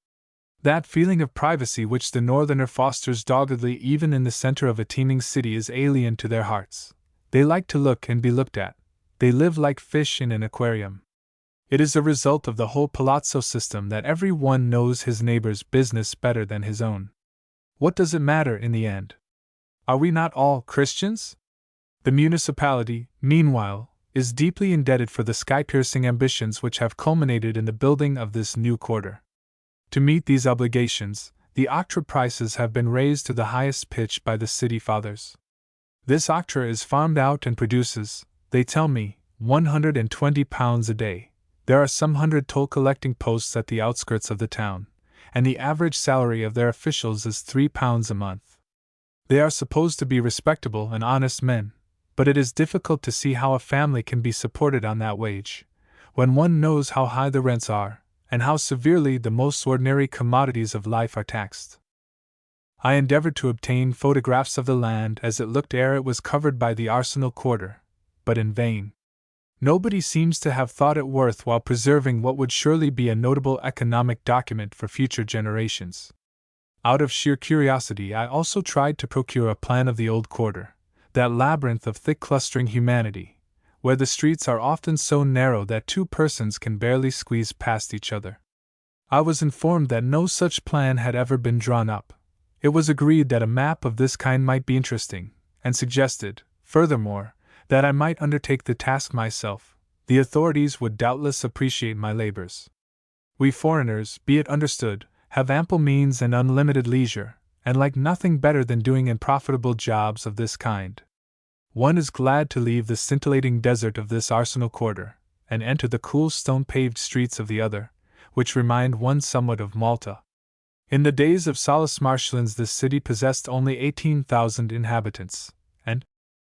That feeling of privacy which the northerner fosters doggedly even in the center of a teeming city is alien to their hearts. They like to look and be looked at. They live like fish in an aquarium. It is a result of the whole palazzo system that every one knows his neighbor's business better than his own. What does it matter in the end? Are we not all Christians? The municipality, meanwhile, is deeply indebted for the sky-piercing ambitions which have culminated in the building of this new quarter. To meet these obligations, the octroi prices have been raised to the highest pitch by the city fathers. This octroi is farmed out and produces, they tell me, £120 a day. There are some 100 toll-collecting posts at the outskirts of the town, and the average salary of their officials is £3 a month. They are supposed to be respectable and honest men, but it is difficult to see how a family can be supported on that wage, when one knows how high the rents are, and how severely the most ordinary commodities of life are taxed. I endeavored to obtain photographs of the land as it looked ere it was covered by the arsenal quarter, but in vain. Nobody seems to have thought it worth while preserving what would surely be a notable economic document for future generations. Out of sheer curiosity, I also tried to procure a plan of the old quarter, that labyrinth of thick clustering humanity, where the streets are often so narrow that two persons can barely squeeze past each other. I was informed that no such plan had ever been drawn up. It was agreed that a map of this kind might be interesting, and suggested, furthermore, that I might undertake the task myself. The authorities would doubtless appreciate my labors. We foreigners, be it understood, have ample means and unlimited leisure, and like nothing better than doing unprofitable jobs of this kind. One is glad to leave the scintillating desert of this arsenal quarter, and enter the cool stone-paved streets of the other, which remind one somewhat of Malta. In the days of Solus Martialens this city possessed only 18,000 inhabitants, and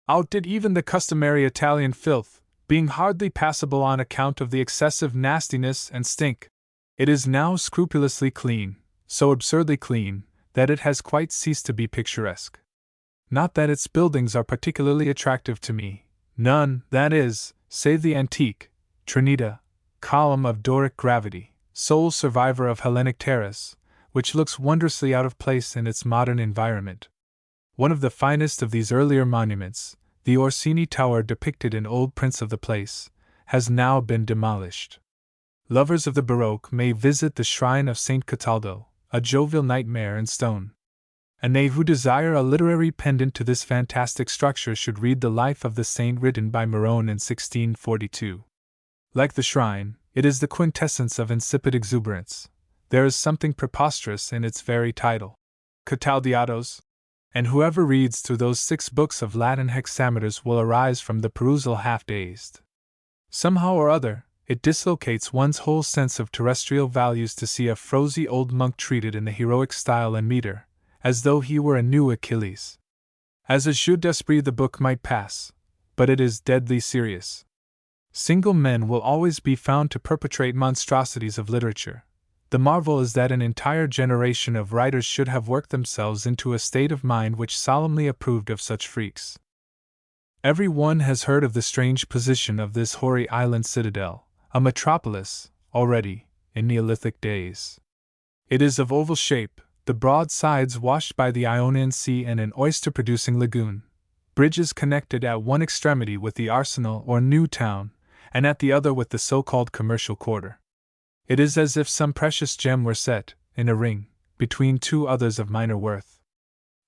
outdid even the customary Italian filth, being hardly passable on account of the excessive nastiness and stink. It is now scrupulously clean, so absurdly clean, that it has quite ceased to be picturesque. Not that its buildings are particularly attractive to me, none, that is, save the antique, Trinita, column of Doric gravity, sole survivor of Hellenic terrace, which looks wondrously out of place in its modern environment. One of the finest of these earlier monuments, the Orsini Tower depicted in old prints of the place, has now been demolished. Lovers of the Baroque may visit the shrine of Saint Cataldo, a jovial nightmare in stone. And they who desire a literary pendant to this fantastic structure should read the life of the saint written by Morone in 1642. Like the shrine, it is the quintessence of insipid exuberance. There is something preposterous in its very title. Cataldiados? And whoever reads through those 6 books of Latin hexameters will arise from the perusal half-dazed. Somehow or other, it dislocates one's whole sense of terrestrial values to see a frowsy old monk treated in the heroic style and meter, as though he were a new Achilles. As a jeu d'esprit the book might pass, but it is deadly serious. Single men will always be found to perpetrate monstrosities of literature. The marvel is that an entire generation of writers should have worked themselves into a state of mind which solemnly approved of such freaks. Every one has heard of the strange position of this hoary island citadel, a metropolis, already, in Neolithic days. It is of oval shape, the broad sides washed by the Ionian Sea and an oyster-producing lagoon, bridges connected at one extremity with the arsenal or new town, and at the other with the so-called commercial quarter. It is as if some precious gem were set, in a ring, between 2 others of minor worth.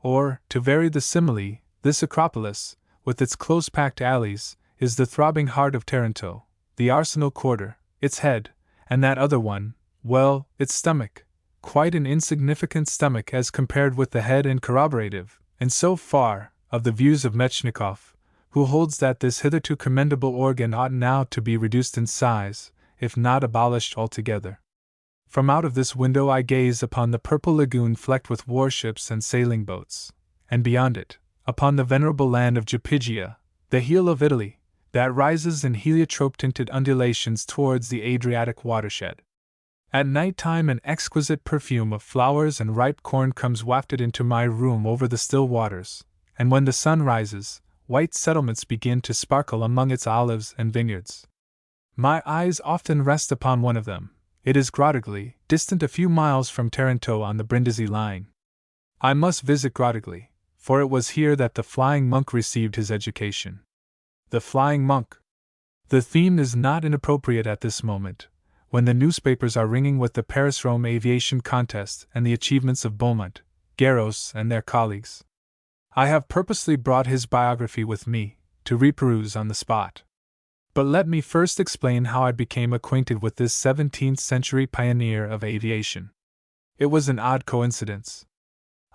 Or, to vary the simile, this Acropolis, with its close-packed alleys, is the throbbing heart of Taranto, the arsenal quarter, its head, and that other one, well, its stomach, quite an insignificant stomach as compared with the head and corroborative, and so far, of the views of Metchnikoff, who holds that this hitherto commendable organ ought now to be reduced in size, if not abolished altogether. From out of this window I gaze upon the purple lagoon flecked with warships and sailing boats, and beyond it, upon the venerable land of Japigia, the heel of Italy, that rises in heliotrope-tinted undulations towards the Adriatic watershed. At night time an exquisite perfume of flowers and ripe corn comes wafted into my room over the still waters, and when the sun rises, white settlements begin to sparkle among its olives and vineyards. My eyes often rest upon one of them. It is Grottaglie, distant a few miles from Taranto on the Brindisi line. I must visit Grottaglie, for it was here that the flying monk received his education. The flying monk. The theme is not inappropriate at this moment, when the newspapers are ringing with the Paris-Rome aviation contest and the achievements of Beaumont, Garros, and their colleagues. I have purposely brought his biography with me, to reperuse on the spot. But let me first explain how I became acquainted with this 17th-century pioneer of aviation. It was an odd coincidence.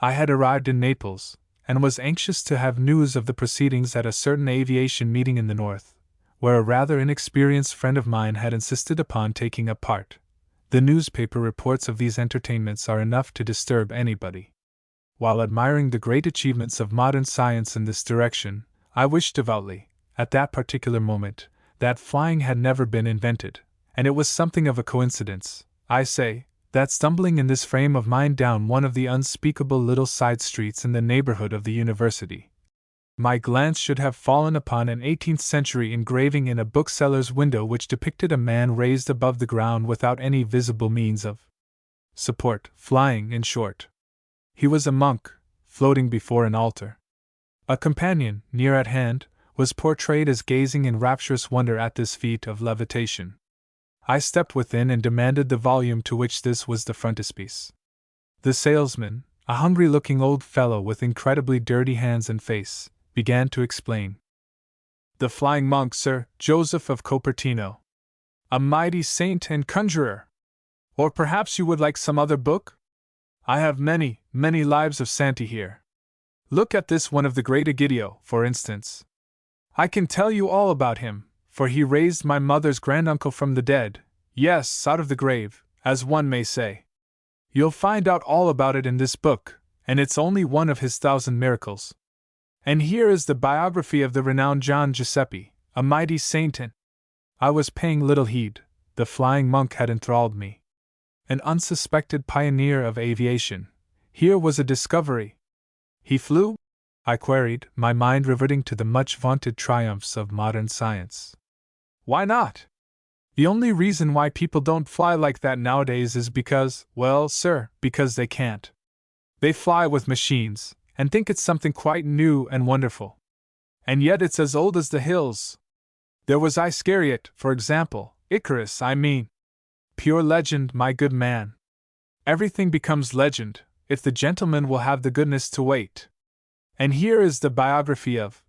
I had arrived in Naples, and was anxious to have news of the proceedings at a certain aviation meeting in the north, where a rather inexperienced friend of mine had insisted upon taking a part. The newspaper reports of these entertainments are enough to disturb anybody. While admiring the great achievements of modern science in this direction, I wished devoutly, at that particular moment, that flying had never been invented, and it was something of a coincidence, I say, that stumbling in this frame of mind down one of the unspeakable little side streets in the neighborhood of the university, my glance should have fallen upon an 18th century engraving in a bookseller's window which depicted a man raised above the ground without any visible means of support, flying, in short. He was a monk, floating before an altar. A companion, near at hand, was portrayed as gazing in rapturous wonder at this feat of levitation. I stepped within and demanded the volume to which this was the frontispiece. The salesman, a hungry-looking old fellow with incredibly dirty hands and face, began to explain. "The flying monk, Sir Joseph of Cupertino. A mighty saint and conjurer. Or perhaps you would like some other book? I have many, many lives of Santi here. Look at this one of the great Egidio, for instance. I can tell you all about him, for he raised my mother's granduncle from the dead, yes, out of the grave, as one may say. You'll find out all about it in this book, and it's only one of his 1,000 miracles. And here is the biography of the renowned John Giuseppe, a mighty saint and—" I was paying little heed. The flying monk had enthralled me. An unsuspected pioneer of aviation. Here was a discovery. He flew? I queried, my mind reverting to the much-vaunted triumphs of modern science. Why not? The only reason why people don't fly like that nowadays is because, well, sir, because they can't. They fly with machines, and think it's something quite new and wonderful. And yet it's as old as the hills. There was Iscariot, for example, Icarus, I mean. Pure legend, my good man. Everything becomes legend, if the gentleman will have the goodness to wait. And here is the biography of—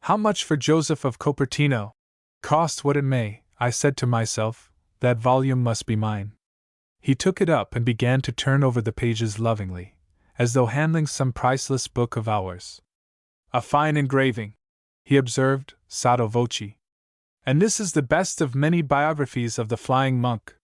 How much for Joseph of Cupertino? Cost what it may, I said to myself, that volume must be mine. He took it up and began to turn over the pages lovingly, as though handling some priceless book of hours. A fine engraving, he observed, sotto voce. And this is the best of many biographies of the flying monk.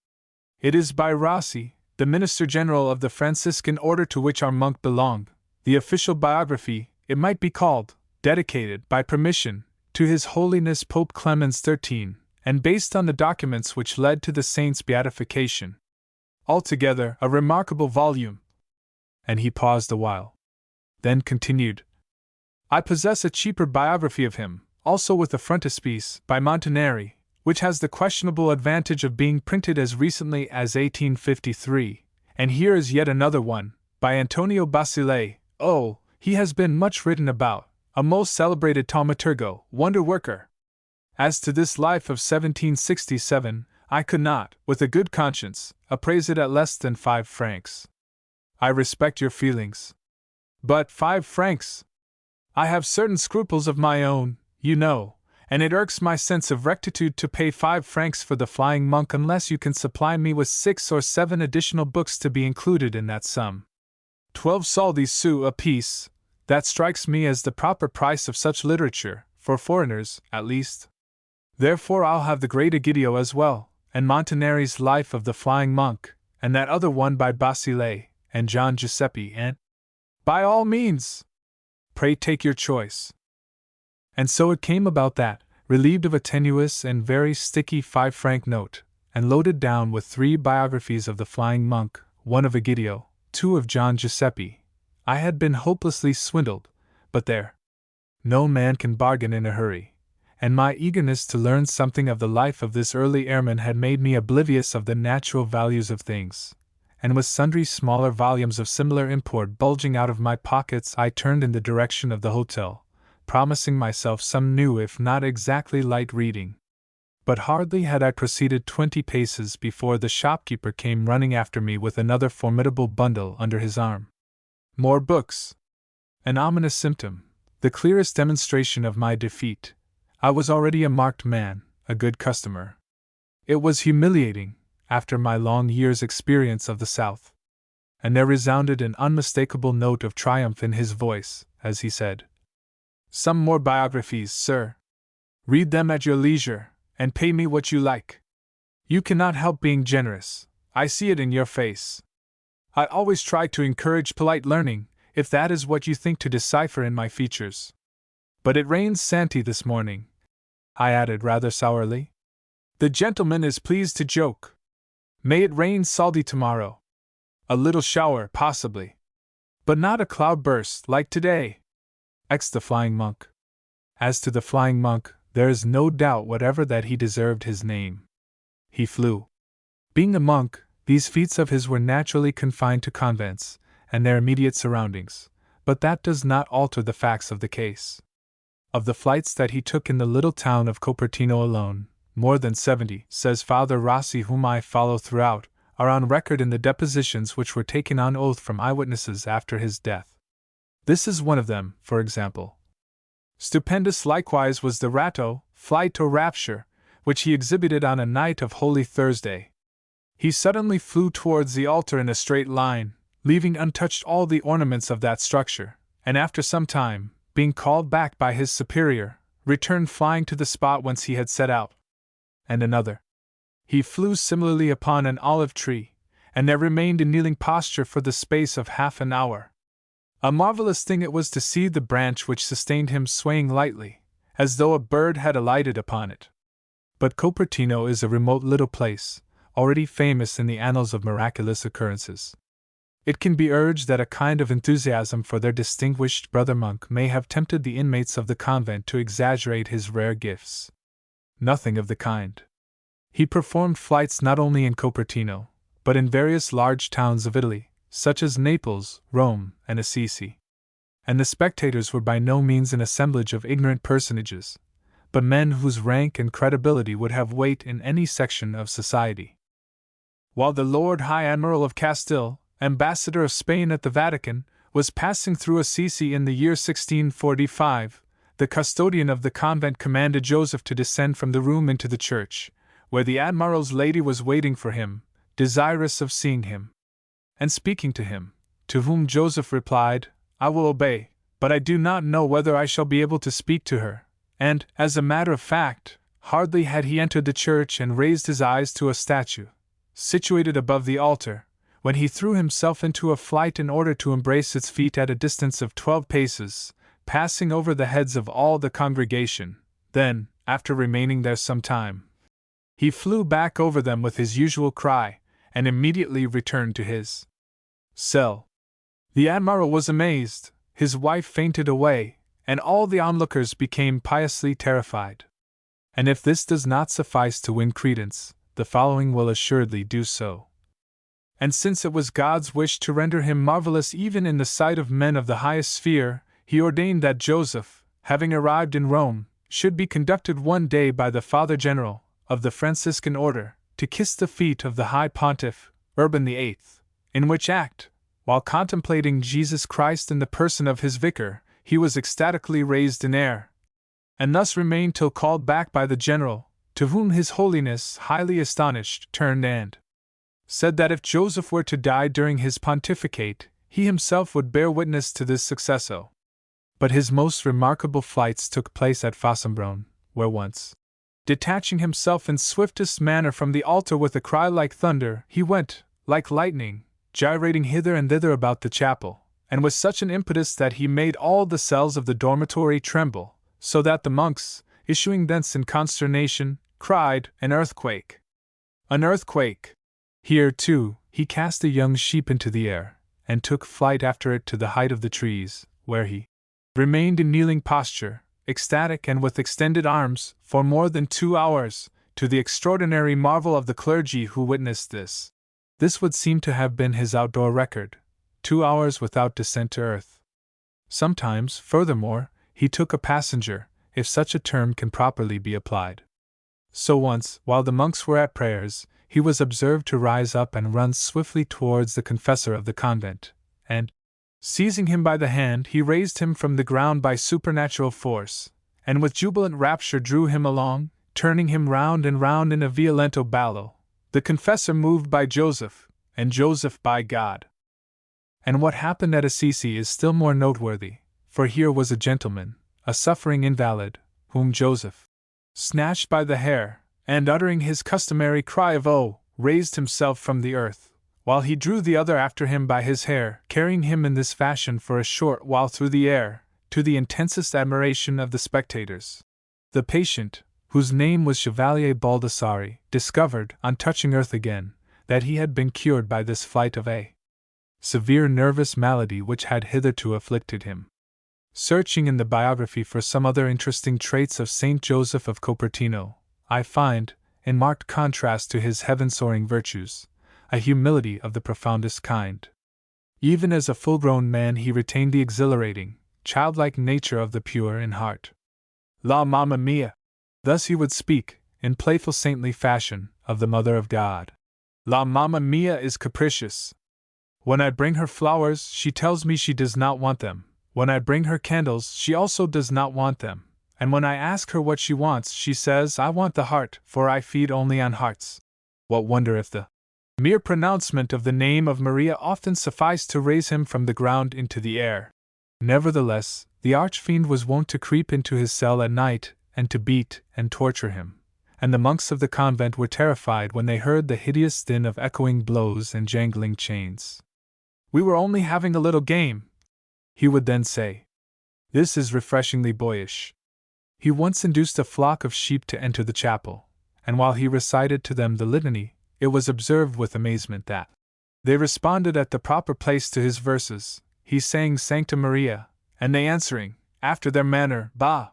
It is by Rossi, the Minister General of the Franciscan order to which our monk belonged, the official biography, it might be called, dedicated, by permission, to His Holiness Pope Clemens XIII, and based on the documents which led to the saint's beatification. Altogether, a remarkable volume. And he paused a while. Then continued. I possess a cheaper biography of him, also with a frontispiece, by Montanari, which has the questionable advantage of being printed as recently as 1853, and here is yet another one, by Antonio Basile. Oh, he has been much written about, a most celebrated thaumaturgo, wonder-worker. As to this life of 1767, I could not, with a good conscience, appraise it at less than 5 francs. I respect your feelings. But 5 francs! I have certain scruples of my own, you know, and it irks my sense of rectitude to pay 5 francs for the flying monk unless you can supply me with 6 or 7 additional books to be included in that sum. 12 soldi sous apiece, that strikes me as the proper price of such literature, for foreigners, at least. Therefore I'll have the great Egidio as well, and Montanari's Life of the Flying Monk, and that other one by Basile, and John Giuseppe, and— By all means! Pray take your choice. And so it came about that, relieved of a tenuous and very sticky 5-franc note, and loaded down with 3 biographies of the flying monk, 1 of Egidio, 2 of John Giuseppe, I had been hopelessly swindled, but there. No man can bargain in a hurry, and my eagerness to learn something of the life of this early airman had made me oblivious of the natural values of things, and with sundry smaller volumes of similar import bulging out of my pockets I turned in the direction of the hotel, promising myself some new if not exactly light reading. But hardly had I proceeded 20 paces before the shopkeeper came running after me with another formidable bundle under his arm. More books! An ominous symptom, the clearest demonstration of my defeat. I was already a marked man, a good customer. It was humiliating, after my long years' experience of the South. And there resounded an unmistakable note of triumph in his voice, as he said, Some more biographies, sir. Read them at your leisure, and pay me what you like. You cannot help being generous, I see it in your face. I always try to encourage polite learning, if that is what you think to decipher in my features. But it rains Santi this morning, I added rather sourly. The gentleman is pleased to joke. May it rain salty tomorrow. A little shower, possibly. But not a cloudburst like today. The flying monk. As to the flying monk, there is no doubt whatever that he deserved his name. He flew. Being a monk, these feats of his were naturally confined to convents and their immediate surroundings, but that does not alter the facts of the case. Of the flights that he took in the little town of Cupertino alone, more than 70, says Father Rossi, whom I follow throughout, are on record in the depositions which were taken on oath from eyewitnesses after his death. This is one of them, for example. Stupendous likewise was the ratto, flight or rapture, which he exhibited on a night of Holy Thursday. He suddenly flew towards the altar in a straight line, leaving untouched all the ornaments of that structure, and after some time, being called back by his superior, returned flying to the spot whence he had set out. And another. He flew similarly upon an olive tree, and there remained in kneeling posture for the space of half an hour. A marvelous thing it was to see the branch which sustained him swaying lightly, as though a bird had alighted upon it. But Cupertino is a remote little place, already famous in the annals of miraculous occurrences. It can be urged that a kind of enthusiasm for their distinguished brother monk may have tempted the inmates of the convent to exaggerate his rare gifts. Nothing of the kind. He performed flights not only in Cupertino, but in various large towns of Italy, such as Naples, Rome, and Assisi. And the spectators were by no means an assemblage of ignorant personages, but men whose rank and credibility would have weight in any section of society. While the Lord High Admiral of Castile, Ambassador of Spain at the Vatican, was passing through Assisi in the year 1645, the custodian of the convent commanded Joseph to descend from the room into the church, where the Admiral's lady was waiting for him, desirous of seeing him and speaking to him, to whom Joseph replied, "I will obey, but I do not know whether I shall be able to speak to her," and, as a matter of fact, hardly had he entered the church and raised his eyes to a statue, situated above the altar, when he threw himself into a flight in order to embrace its feet at a distance of 12 paces, passing over the heads of all the congregation. Then, after remaining there some time, he flew back over them with his usual cry, and immediately returned to his cell. The Admiral was amazed, his wife fainted away, and all the onlookers became piously terrified. And if this does not suffice to win credence, the following will assuredly do so. And since it was God's wish to render him marvelous even in the sight of men of the highest sphere, he ordained that Joseph, having arrived in Rome, should be conducted one day by the Father General of the Franciscan Order to kiss the feet of the High Pontiff, Urban VIII, in which act, while contemplating Jesus Christ in the person of his vicar, he was ecstatically raised in air, and thus remained till called back by the General, to whom His Holiness, highly astonished, turned and said that if Joseph were to die during his pontificate, he himself would bear witness to this successo. But his most remarkable flights took place at Fossombrone, where once, detaching himself in swiftest manner from the altar with a cry like thunder, he went, like lightning, gyrating hither and thither about the chapel, and with such an impetus that he made all the cells of the dormitory tremble, so that the monks, issuing thence in consternation, cried, "An earthquake! An earthquake!" Here, too, he cast a young sheep into the air, and took flight after it to the height of the trees, where he remained in kneeling posture, ecstatic and with extended arms, for more than 2 hours, to the extraordinary marvel of the clergy who witnessed this. This would seem to have been his outdoor record, 2 hours without descent to earth. Sometimes, furthermore, he took a passenger, if such a term can properly be applied. So once, while the monks were at prayers, he was observed to rise up and run swiftly towards the confessor of the convent, and, seizing him by the hand, he raised him from the ground by supernatural force, and with jubilant rapture drew him along, turning him round and round in a violento ballo, the confessor moved by Joseph, and Joseph by God. And what happened at Assisi is still more noteworthy, for here was a gentleman, a suffering invalid, whom Joseph snatched by the hair, and uttering his customary cry of "Oh!" raised himself from the earth, while he drew the other after him by his hair, carrying him in this fashion for a short while through the air, to the intensest admiration of the spectators. The patient, whose name was Chevalier Baldassari, discovered, on touching earth again, that he had been cured by this flight of a severe nervous malady which had hitherto afflicted him. Searching in the biography for some other interesting traits of Saint Joseph of Cupertino, I find, in marked contrast to his heaven-soaring virtues, a humility of the profoundest kind. Even as a full-grown man he retained the exhilarating, childlike nature of the pure in heart. La mamma mia! Thus he would speak, in playful saintly fashion, of the Mother of God. La mamma mia is capricious. When I bring her flowers, she tells me she does not want them. When I bring her candles, she also does not want them. And when I ask her what she wants, she says, I want the heart, for I feed only on hearts. What wonder if the mere pronouncement of the name of Maria often sufficed to raise him from the ground into the air. Nevertheless, the archfiend was wont to creep into his cell at night, and to beat and torture him, and the monks of the convent were terrified when they heard the hideous din of echoing blows and jangling chains. We were only having a little game, he would then say. This is refreshingly boyish. He once induced a flock of sheep to enter the chapel, and while he recited to them the litany, it was observed with amazement that they responded at the proper place to his verses. He sang Sancta Maria, and they answering, after their manner, Bah!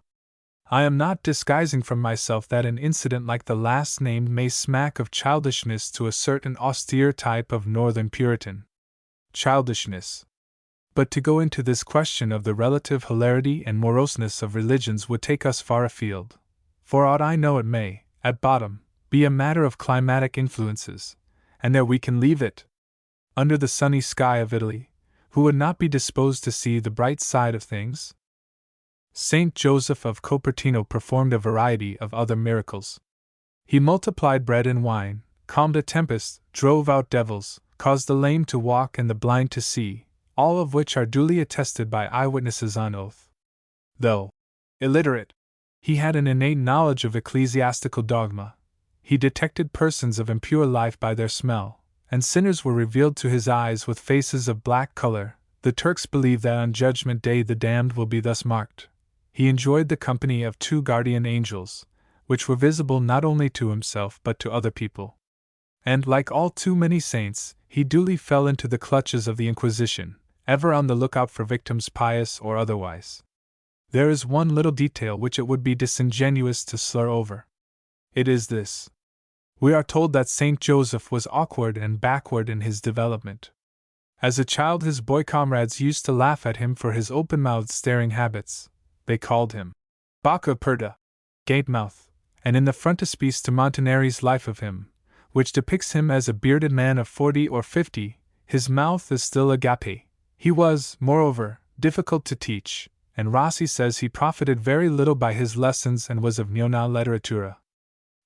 I am not disguising from myself that an incident like the last named may smack of childishness to a certain austere type of Northern Puritan. Childishness. But to go into this question of the relative hilarity and moroseness of religions would take us far afield. For aught I know it may, at bottom, be a matter of climatic influences, and there we can leave it. Under the sunny sky of Italy, who would not be disposed to see the bright side of things? Saint Joseph of Cupertino performed a variety of other miracles. He multiplied bread and wine, calmed a tempest, drove out devils, caused the lame to walk and the blind to see, all of which are duly attested by eyewitnesses on oath. Though illiterate, he had an innate knowledge of ecclesiastical dogma. He detected persons of impure life by their smell, and sinners were revealed to his eyes with faces of black color. The Turks believe that on Judgment Day the damned will be thus marked. He enjoyed the company of 2 guardian angels, which were visible not only to himself but to other people. And, like all too many saints, he duly fell into the clutches of the Inquisition, ever on the lookout for victims pious or otherwise. There is one little detail which it would be disingenuous to slur over. It is this. We are told that Saint Joseph was awkward and backward in his development. As a child his boy comrades used to laugh at him for his open-mouthed staring habits. They called him Bocca Aperta, Gatemouth, and in the frontispiece to Montanari's Life of him, which depicts him as a bearded man of 40 or 50, his mouth is still agape. He was, moreover, difficult to teach, and Rossi says he profited very little by his lessons and was of nona letteratura.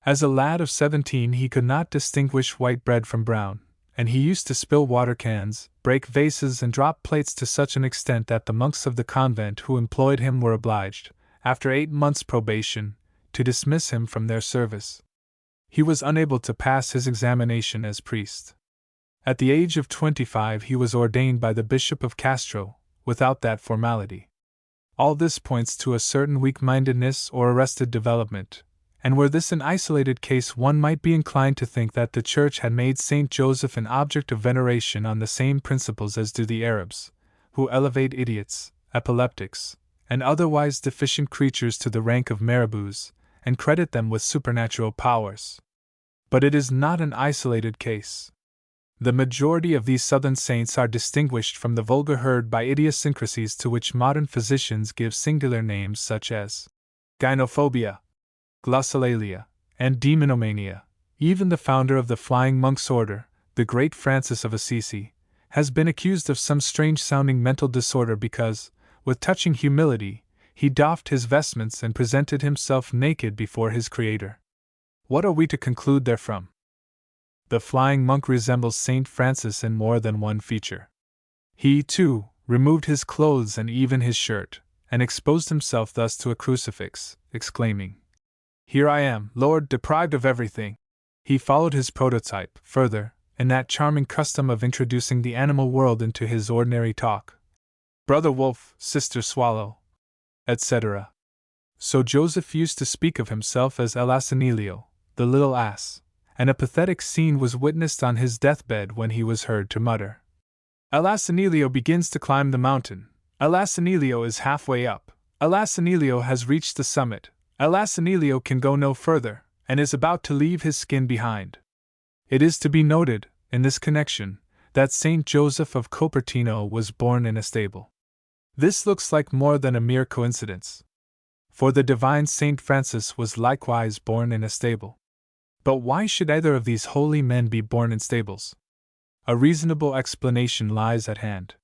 As a lad of 17 he could not distinguish white bread from brown, and he used to spill water cans, break vases and drop plates to such an extent that the monks of the convent who employed him were obliged, after 8 months' probation, to dismiss him from their service. He was unable to pass his examination as priest. At the age of 25 he was ordained by the Bishop of Castro, without that formality. All this points to a certain weak-mindedness or arrested development, and were this an isolated case one might be inclined to think that the Church had made Saint Joseph an object of veneration on the same principles as do the Arabs, who elevate idiots, epileptics, and otherwise deficient creatures to the rank of marabouts, and credit them with supernatural powers. But it is not an isolated case. The majority of these southern saints are distinguished from the vulgar herd by idiosyncrasies to which modern physicians give singular names such as gynophobia, glossolalia, and demonomania. Even the founder of the Flying Monks Order, the great Francis of Assisi, has been accused of some strange-sounding mental disorder because, with touching humility, he doffed his vestments and presented himself naked before his Creator. What are we to conclude therefrom? The flying monk resembles Saint Francis in more than one feature. He, too, removed his clothes and even his shirt, and exposed himself thus to a crucifix, exclaiming, "Here I am, Lord, deprived of everything." He followed his prototype, further, in that charming custom of introducing the animal world into his ordinary talk. Brother Wolf, Sister Swallow, etc. So Joseph used to speak of himself as El Asinilio, the little ass, and a pathetic scene was witnessed on his deathbed when he was heard to mutter, "Alas, Anelio begins to climb the mountain. Alas, Anelio is halfway up. Alas, Anelio has reached the summit. Alas, Anelio can go no further, and is about to leave his skin behind." It is to be noted, in this connection, that Saint Joseph of Cupertino was born in a stable. This looks like more than a mere coincidence, for the divine Saint Francis was likewise born in a stable. But why should either of these holy men be born in stables? A reasonable explanation lies at hand.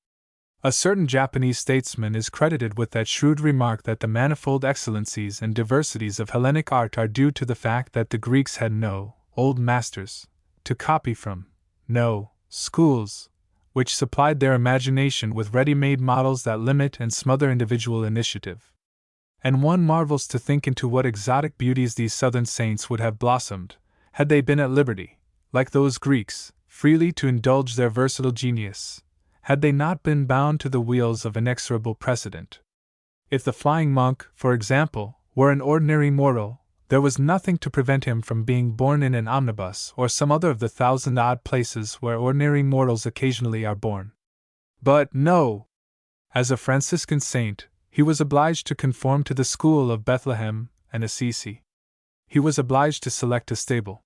A certain Japanese statesman is credited with that shrewd remark that the manifold excellencies and diversities of Hellenic art are due to the fact that the Greeks had no old masters to copy from, no schools which supplied their imagination with ready-made models that limit and smother individual initiative. And one marvels to think into what exotic beauties these southern saints would have blossomed, had they been at liberty, like those Greeks, freely to indulge their versatile genius, had they not been bound to the wheels of inexorable precedent. If the flying monk, for example, were an ordinary mortal, there was nothing to prevent him from being born in an omnibus or some other of the thousand odd places where ordinary mortals occasionally are born. But no! As a Franciscan saint, he was obliged to conform to the school of Bethlehem and Assisi. He was obliged to select a stable.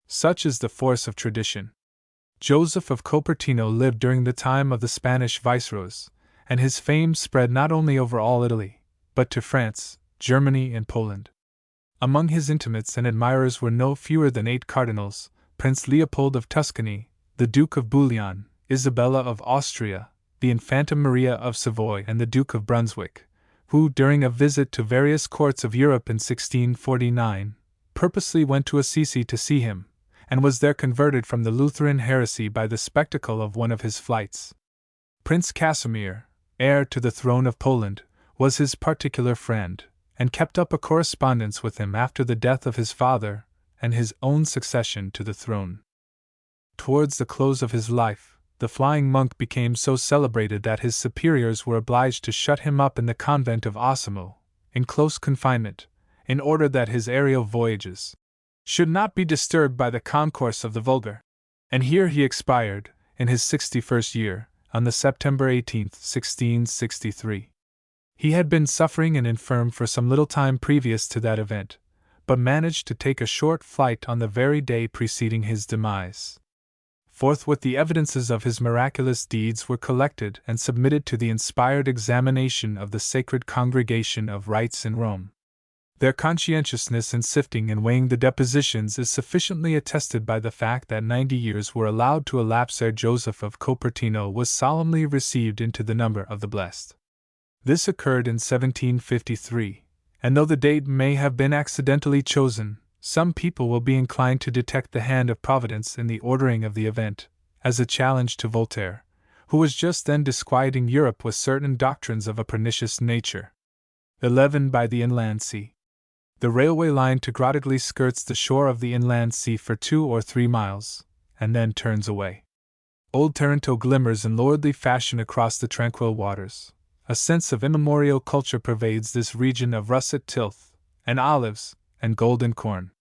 Such is the force of tradition. Joseph of Cupertino lived during the time of the Spanish viceroys, and his fame spread not only over all Italy, but to France, Germany, and Poland. Among his intimates and admirers were no fewer than 8 cardinals: Prince Leopold of Tuscany, the Duke of Bouillon, Isabella of Austria, the Infanta Maria of Savoy, and the Duke of Brunswick, who, during a visit to various courts of Europe in 1649, purposely went to Assisi to see him, and was there converted from the Lutheran heresy by the spectacle of one of his flights. Prince Casimir, heir to the throne of Poland, was his particular friend, and kept up a correspondence with him after the death of his father and his own succession to the throne. Towards the close of his life, the flying monk became so celebrated that his superiors were obliged to shut him up in the convent of Osimo, in close confinement, in order that his aerial voyages should not be disturbed by the concourse of the vulgar. And here he expired, in his 61st year, on the September 18, 1663. He had been suffering and infirm for some little time previous to that event, but managed to take a short flight on the very day preceding his demise. Forthwith the evidences of his miraculous deeds were collected and submitted to the inspired examination of the Sacred Congregation of Rites in Rome. Their conscientiousness in sifting and weighing the depositions is sufficiently attested by the fact that 90 years were allowed to elapse ere Joseph of Cupertino was solemnly received into the number of the blessed. This occurred in 1753, and though the date may have been accidentally chosen, some people will be inclined to detect the hand of Providence in the ordering of the event, as a challenge to Voltaire, who was just then disquieting Europe with certain doctrines of a pernicious nature. 11. By the Inland Sea. The railway line to Grottaglie skirts the shore of the inland sea for 2 or 3 miles, and then turns away. Old Taranto glimmers in lordly fashion across the tranquil waters. A sense of immemorial culture pervades this region of russet tilth, and olives, and golden corn.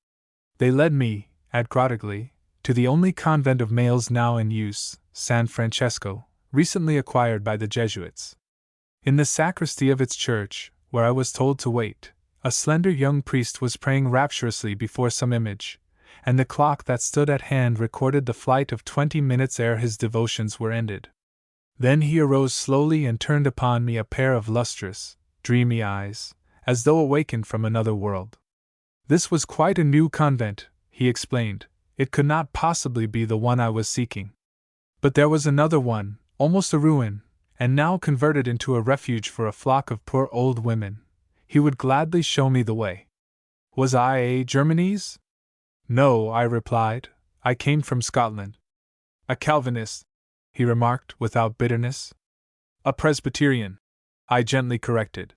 They led me, at Grottaglie, to the only convent of males now in use, San Francesco, recently acquired by the Jesuits. In the sacristy of its church, where I was told to wait, a slender young priest was praying rapturously before some image, and the clock that stood at hand recorded the flight of 20 minutes ere his devotions were ended. Then he arose slowly and turned upon me a pair of lustrous, dreamy eyes, as though awakened from another world. This was quite a new convent, he explained. It could not possibly be the one I was seeking. But there was another one, almost a ruin, and now converted into a refuge for a flock of poor old women. He would gladly show me the way. Was I a Germanese? No, I replied. I came from Scotland. A Calvinist, he remarked without bitterness. A Presbyterian, I gently corrected.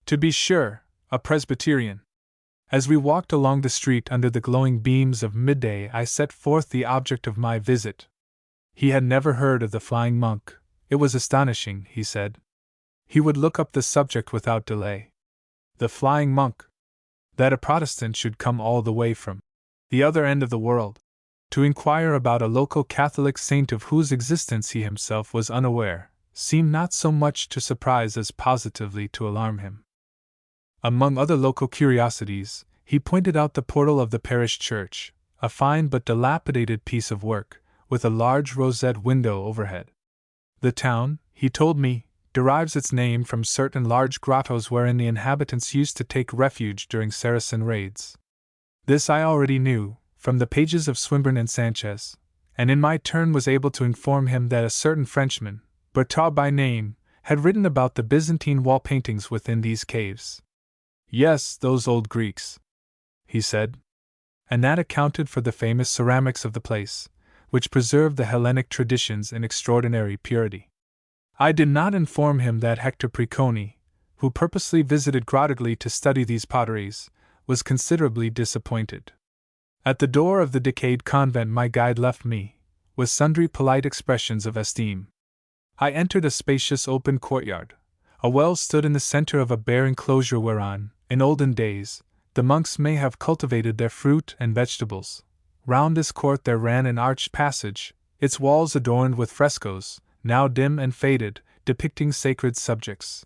To be sure, a Presbyterian. As we walked along the street under the glowing beams of midday, I set forth the object of my visit. He had never heard of the flying monk. It was astonishing, he said. He would look up the subject without delay. The flying monk. That a Protestant should come all the way from the other end of the world, to inquire about a local Catholic saint of whose existence he himself was unaware, seemed not so much to surprise as positively to alarm him. Among other local curiosities, he pointed out the portal of the parish church, a fine but dilapidated piece of work, with a large rosette window overhead. The town, he told me, derives its name from certain large grottos wherein the inhabitants used to take refuge during Saracen raids. This I already knew, from the pages of Swinburne and Sanchez, and in my turn was able to inform him that a certain Frenchman, Berthaud by name, had written about the Byzantine wall paintings within these caves. Yes, those old Greeks, he said. And that accounted for the famous ceramics of the place, which preserved the Hellenic traditions in extraordinary purity. I did not inform him that Hector Pricconi, who purposely visited Grottaglie to study these potteries, was considerably disappointed. At the door of the decayed convent my guide left me, with sundry polite expressions of esteem. I entered a spacious open courtyard. A well stood in the center of a bare enclosure whereon, in olden days, the monks may have cultivated their fruit and vegetables. Round this court there ran an arched passage, its walls adorned with frescoes, now dim and faded, depicting sacred subjects.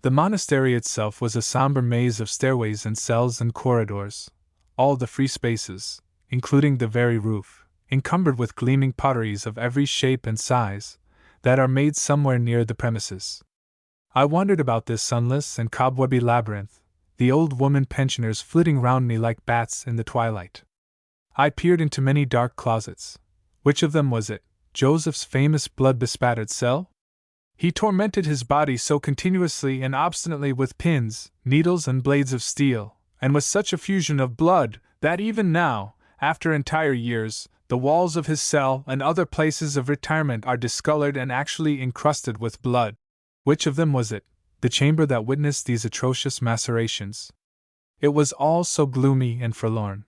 The monastery itself was a somber maze of stairways and cells and corridors, all the free spaces, including the very roof, encumbered with gleaming potteries of every shape and size, that are made somewhere near the premises. I wandered about this sunless and cobwebby labyrinth, the old woman pensioners flitting round me like bats in the twilight. I peered into many dark closets. Which of them was it? Joseph's famous blood-bespattered cell? He tormented his body so continuously and obstinately with pins, needles, and blades of steel, and with such effusion of blood, that even now, after entire years, the walls of his cell and other places of retirement are discolored and actually encrusted with blood. Which of them was it, the chamber that witnessed these atrocious macerations? It was all so gloomy and forlorn.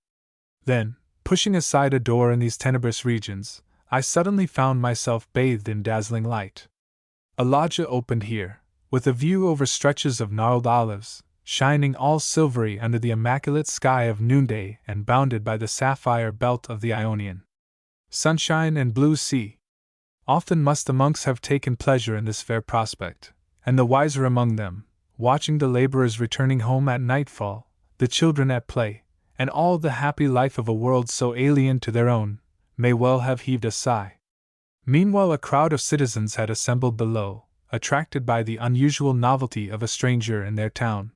Then, pushing aside a door in these tenebrous regions, I suddenly found myself bathed in dazzling light. A loggia opened here, with a view over stretches of gnarled olives, shining all silvery under the immaculate sky of noonday and bounded by the sapphire belt of the Ionian. Sunshine and blue sea. Often must the monks have taken pleasure in this fair prospect, and the wiser among them, watching the laborers returning home at nightfall, the children at play, and all the happy life of a world so alien to their own, may well have heaved a sigh. Meanwhile a crowd of citizens had assembled below, attracted by the unusual novelty of a stranger in their town.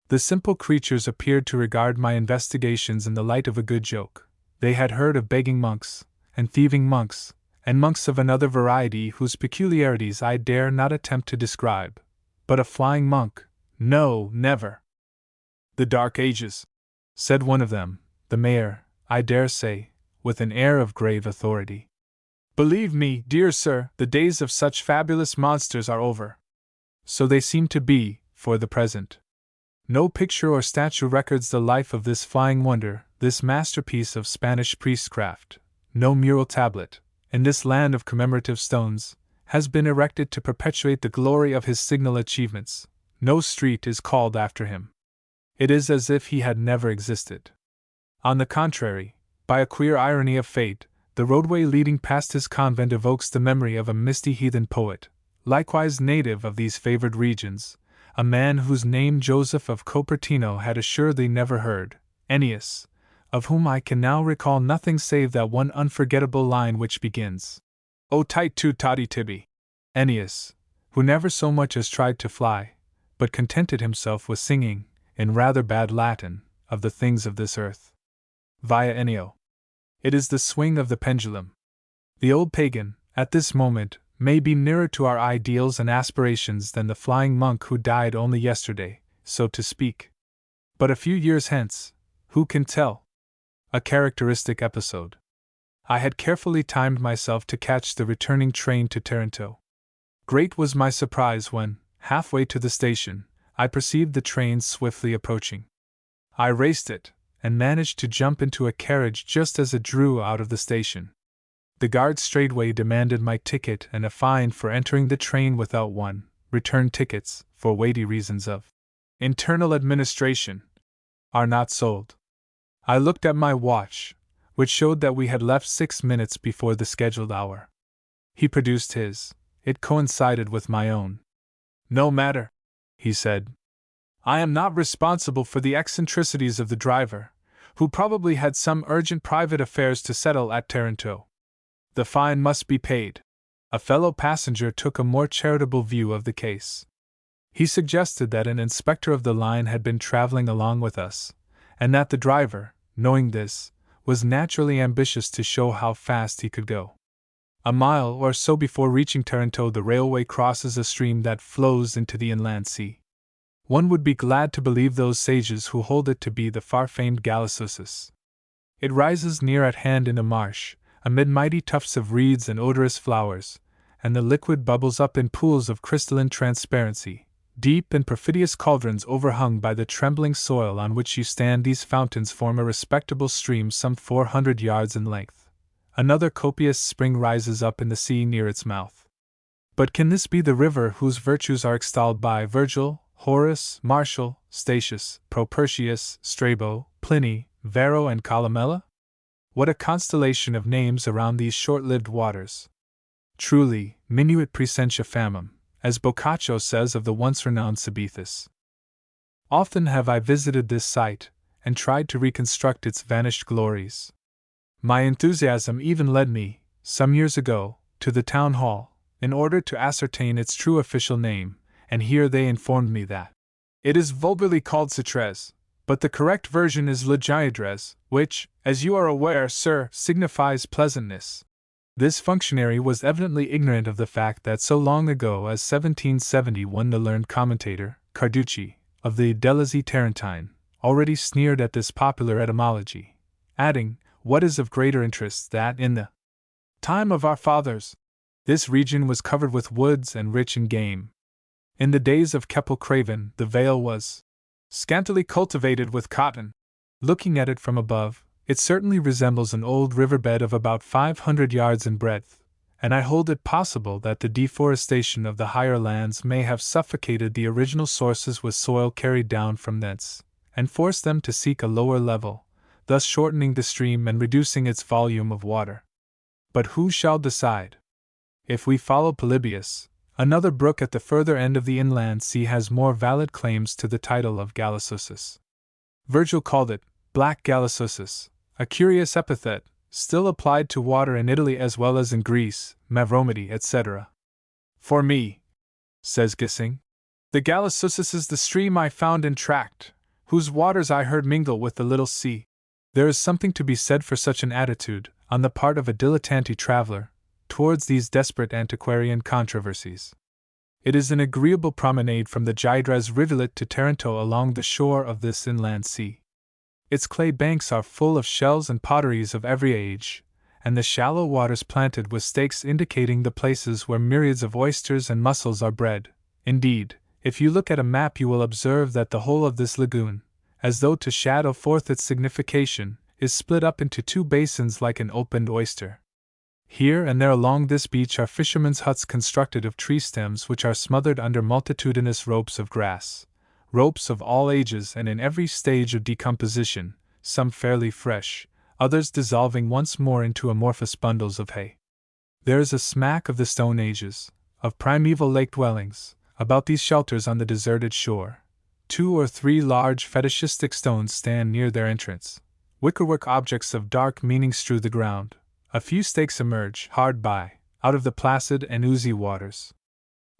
The simple creatures appeared to regard my investigations in the light of a good joke. They had heard of begging monks, and thieving monks, and monks of another variety whose peculiarities I dare not attempt to describe. But a flying monk? No, never. The Dark Ages, said one of them, the mayor, I dare say, with an air of grave authority. Believe me, dear sir, the days of such fabulous monsters are over. So they seem to be, for the present. No picture or statue records the life of this flying wonder, this masterpiece of Spanish priestcraft. No mural tablet, in this land of commemorative stones, has been erected to perpetuate the glory of his signal achievements. No street is called after him. It is as if he had never existed. On the contrary, by a queer irony of fate, the roadway leading past his convent evokes the memory of a misty heathen poet, likewise native of these favored regions, a man whose name Joseph of Cupertino had assuredly never heard, Ennius, of whom I can now recall nothing save that one unforgettable line which begins, O tight tu toddy tibby. Ennius, who never so much as tried to fly, but contented himself with singing, in rather bad Latin, of the things of this earth. Via Ennio. It is the swing of the pendulum. The old pagan, at this moment, may be nearer to our ideals and aspirations than the flying monk who died only yesterday, so to speak. But a few years hence, who can tell? A characteristic episode. I had carefully timed myself to catch the returning train to Taranto. Great was my surprise when, halfway to the station, I perceived the train swiftly approaching. I raced it, and managed to jump into a carriage just as it drew out of the station. The guard straightway demanded my ticket and a fine for entering the train without one. Return tickets, for weighty reasons of internal administration, are not sold. I looked at my watch, which showed that we had left 6 minutes before the scheduled hour. He produced his. It coincided with my own. "No matter," he said. "I am not responsible for the eccentricities of the driver, who probably had some urgent private affairs to settle at Taranto. The fine must be paid." A fellow passenger took a more charitable view of the case. He suggested that an inspector of the line had been traveling along with us, and that the driver, knowing this, was naturally ambitious to show how fast he could go. A mile or so before reaching Taranto, the railway crosses a stream that flows into the inland sea. One would be glad to believe those sages who hold it to be the far-famed Gallicissus. It rises near at hand in a marsh, amid mighty tufts of reeds and odorous flowers, and the liquid bubbles up in pools of crystalline transparency, deep and perfidious cauldrons overhung by the trembling soil on which you stand. These fountains form a respectable stream some 400 yards in length. Another copious spring rises up in the sea near its mouth. But can this be the river whose virtues are extolled by Virgil, Horace, Martial, Statius, Propertius, Strabo, Pliny, Varro, and Columella? What a constellation of names around these short-lived waters! Truly, minuit praesentia famum, as Boccaccio says of the once-renowned Sabethus. Often have I visited this site, and tried to reconstruct its vanished glories. My enthusiasm even led me, some years ago, to the town hall, in order to ascertain its true official name, and here they informed me that it is vulgarly called Citres, but the correct version is Le Giadres, which, as you are aware, sir, signifies pleasantness. This functionary was evidently ignorant of the fact that so long ago as 1771 the learned commentator, Carducci, of the Delezi Tarentine, already sneered at this popular etymology, adding, what is of greater interest, that in the time of our fathers, this region was covered with woods and rich in game. In the days of Keppel Craven, the vale was scantily cultivated with cotton. Looking at it from above, it certainly resembles an old riverbed of about 500 yards in breadth, and I hold it possible that the deforestation of the higher lands may have suffocated the original sources with soil carried down from thence, and forced them to seek a lower level, thus shortening the stream and reducing its volume of water. But who shall decide? If we follow Polybius, another brook at the further end of the inland sea has more valid claims to the title of Gallicissus. Virgil called it Black Gallicissus, a curious epithet, still applied to water in Italy as well as in Greece, Mavromedy, etc. For me, says Gissing, the Gallicissus is the stream I found and tracked, whose waters I heard mingle with the little sea. There is something to be said for such an attitude, on the part of a dilettante traveler, towards these desperate antiquarian controversies. It is an agreeable promenade from the Giadres rivulet to Taranto along the shore of this inland sea. Its clay banks are full of shells and potteries of every age, and the shallow waters planted with stakes indicating the places where myriads of oysters and mussels are bred. Indeed, if you look at a map you will observe that the whole of this lagoon, as though to shadow forth its signification, is split up into two basins like an opened oyster. Here and there along this beach are fishermen's huts constructed of tree stems which are smothered under multitudinous ropes of grass, ropes of all ages and in every stage of decomposition, some fairly fresh, others dissolving once more into amorphous bundles of hay. There is a smack of the Stone Ages, of primeval lake dwellings, about these shelters on the deserted shore. 2 or 3 large fetishistic stones stand near their entrance. Wickerwork objects of dark meaning strew the ground. A few stakes emerge, hard by, out of the placid and oozy waters.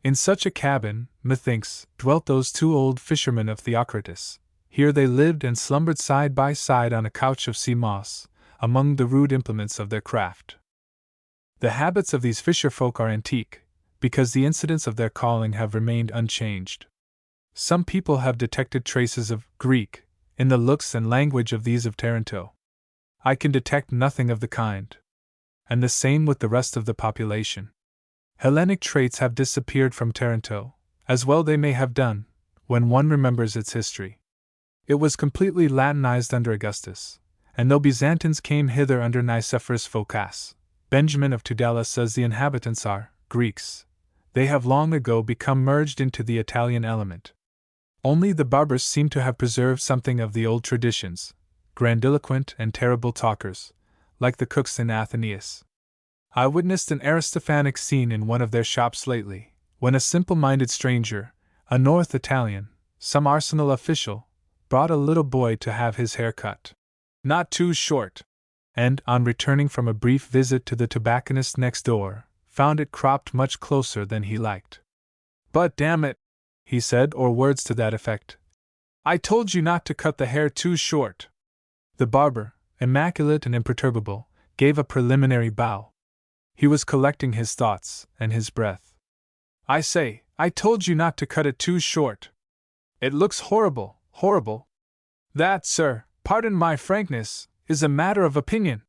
In such a cabin, methinks, dwelt those 2 old fishermen of Theocritus. Here they lived and slumbered side by side on a couch of sea moss, among the rude implements of their craft. The habits of these fisher-folk are antique, because the incidents of their calling have remained unchanged. Some people have detected traces of Greek in the looks and language of these of Taranto. I can detect nothing of the kind. And the same with the rest of the population. Hellenic traits have disappeared from Taranto, as well they may have done, when one remembers its history. It was completely Latinized under Augustus, and though Byzantines came hither under Nicephorus Phocas, Benjamin of Tudela says the inhabitants are Greeks, they have long ago become merged into the Italian element. Only the barbars seem to have preserved something of the old traditions. grandiloquent and terrible talkers, like the cooks in Athenaeus. I witnessed an Aristophanic scene in one of their shops lately, when a simple-minded stranger, a North Italian, some arsenal official, brought a little boy to have his hair cut. Not too short, and, on returning from a brief visit to the tobacconist next door, found it cropped much closer than he liked. "But damn it," he said, or words to that effect, "I told you not to cut the hair too short." The barber, immaculate and imperturbable, gave a preliminary bow. He was collecting his thoughts and his breath. "I say, I told you not to cut it too short. It looks horrible, horrible. That, sir, pardon my frankness, is a matter of opinion.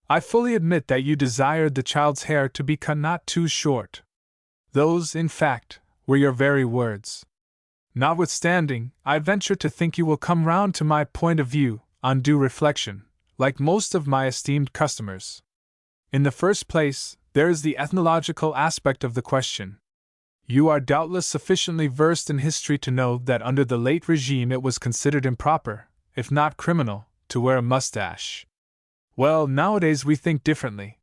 I fully admit that you desired the child's hair to be cut not too short. Those, in fact, were your very words. Notwithstanding, I venture to think you will come round to my point of view, on due reflection, like most of my esteemed customers. In the first place, there is the ethnological aspect of the question. You are doubtless sufficiently versed in history to know that under the late regime it was considered improper, if not criminal, to wear a mustache. Well, nowadays we think differently.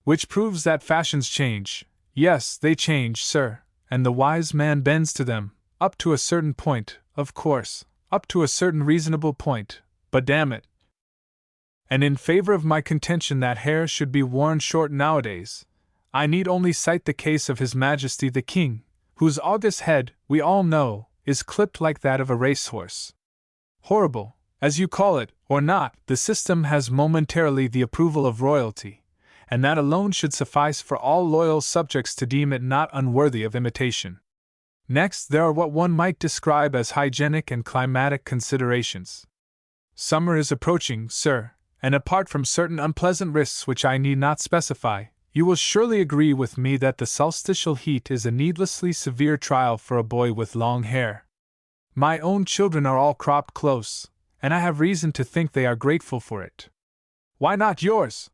Which proves that fashions change. Yes, they change, sir, and the wise man bends to them, up to a certain point, of course, up to a certain reasonable point, but damn it. And in favor of my contention that hair should be worn short nowadays, I need only cite the case of His Majesty the King, whose august head, we all know, is clipped like that of a racehorse. Horrible, as you call it, or not, the system has momentarily the approval of royalty, and that alone should suffice for all loyal subjects to deem it not unworthy of imitation. Next, there are what one might describe as hygienic and climatic considerations. Summer is approaching, sir, and apart from certain unpleasant risks which I need not specify, you will surely agree with me that the solstitial heat is a needlessly severe trial for a boy with long hair. My own children are all cropped close, and I have reason to think they are grateful for it. Why not yours?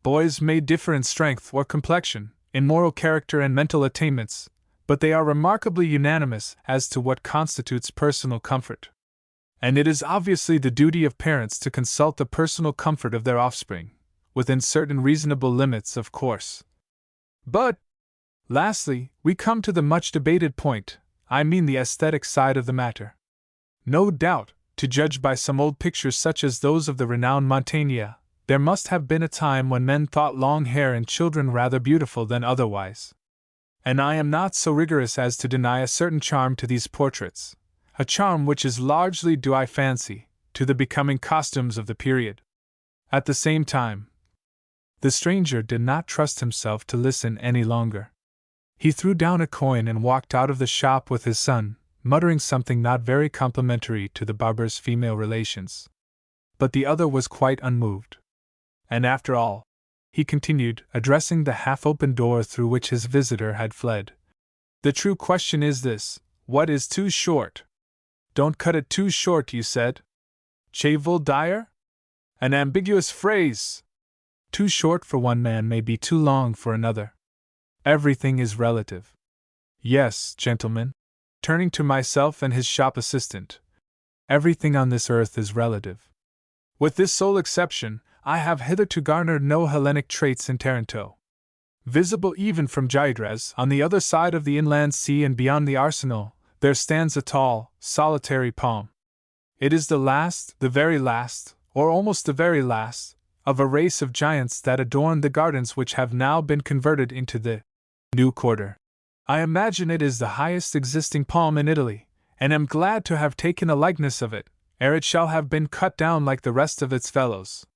Boys may differ in strength or complexion, in moral character and mental attainments, but they are remarkably unanimous as to what constitutes personal comfort. And it is obviously the duty of parents to consult the personal comfort of their offspring, within certain reasonable limits, of course. But, lastly, we come to the much debated point, I mean the aesthetic side of the matter. No doubt, to judge by some old pictures such as those of the renowned Mantegna, there must have been a time when men thought long hair in children rather beautiful than otherwise. And I am not so rigorous as to deny a certain charm to these portraits, a charm which is largely due, I fancy, to the becoming costumes of the period. At the same time, the stranger did not trust himself to listen any longer. He threw down a coin and walked out of the shop with his son, muttering something not very complimentary to the barber's female relations. But the other was quite unmoved. And after all, he continued, addressing the half-open door through which his visitor had fled, the true question is this: what is too short? Don't cut it too short, you said? Che vuol dire? An ambiguous phrase. Too short for one man may be too long for another. Everything is relative. Yes, gentlemen, turning to myself and his shop assistant, everything on this earth is relative. With this sole exception, I have hitherto garnered no Hellenic traits in Taranto. Visible even from Gyges, on the other side of the inland sea and beyond the arsenal, there stands a tall, solitary palm. It is the last, the very last, or almost the very last, of a race of giants that adorn the gardens which have now been converted into the New Quarter. I imagine it is the highest existing palm in Italy, and am glad to have taken a likeness of it, ere it shall have been cut down like the rest of its fellows.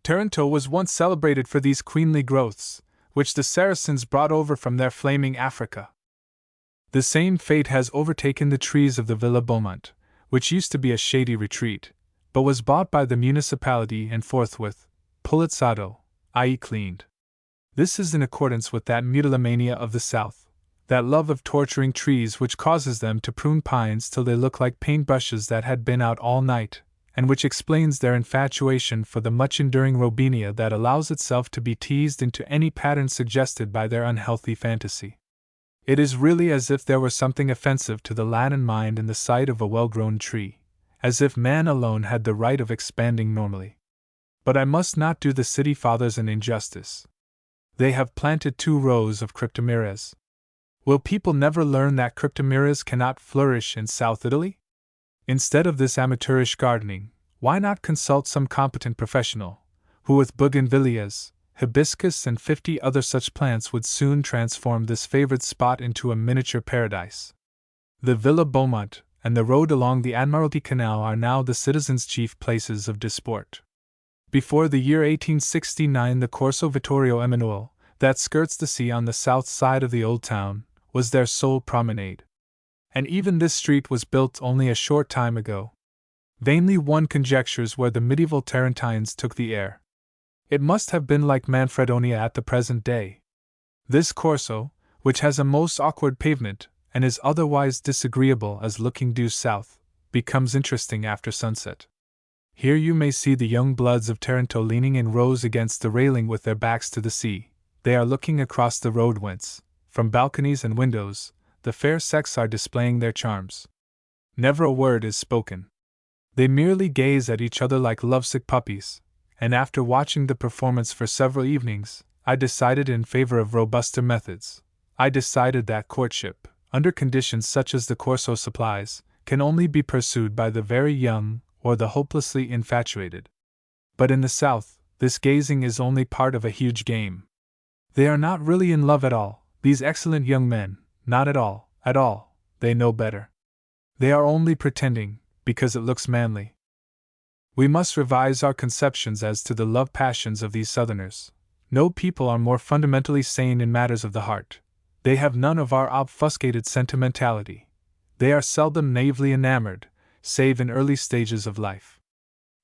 Taranto was once celebrated for these queenly growths, which the Saracens brought over from their flaming Africa. The same fate has overtaken the trees of the Villa Beaumont, which used to be a shady retreat, but was bought by the municipality and forthwith pulizzato, i.e. cleaned. This is in accordance with that mutilomania of the South, that love of torturing trees which causes them to prune pines till they look like paintbrushes that had been out all night, and which explains their infatuation for the much-enduring robinia that allows itself to be teased into any pattern suggested by their unhealthy fantasy. It is really as if there were something offensive to the Latin mind in the sight of a well-grown tree, as if man alone had the right of expanding normally. But I must not do the city fathers an injustice. They have planted 2 rows of cryptomerias. Will people never learn that cryptomerias cannot flourish in South Italy? Instead of this amateurish gardening, why not consult some competent professional, who with bougainvilleas, hibiscus and 50 other such plants would soon transform this favored spot into a miniature paradise? The Villa Beaumont and the road along the Admiralty Canal are now the citizens' chief places of disport. Before the year 1869, the Corso Vittorio Emanuele, that skirts the sea on the south side of the old town, was their sole promenade. And even this street was built only a short time ago. Vainly one conjectures where the medieval Tarentines took the air. It must have been like Manfredonia at the present day. This Corso, which has a most awkward pavement, and is otherwise disagreeable as looking due south, becomes interesting after sunset. Here you may see the young bloods of Taranto leaning in rows against the railing with their backs to the sea. They are looking across the road whence, from balconies and windows, the fair sex are displaying their charms. Never a word is spoken. They merely gaze at each other like lovesick puppies, and after watching the performance for several evenings, I decided in favor of robuster methods. I decided that courtship, under conditions such as the Corso supplies, can only be pursued by the very young or the hopelessly infatuated. But in the South, this gazing is only part of a huge game. They are not really in love at all, these excellent young men, not at all, they know better. They are only pretending, because it looks manly. We must revise our conceptions as to the love passions of these Southerners. No people are more fundamentally sane in matters of the heart. They have none of our obfuscated sentimentality. They are seldom naively enamored, save in early stages of life.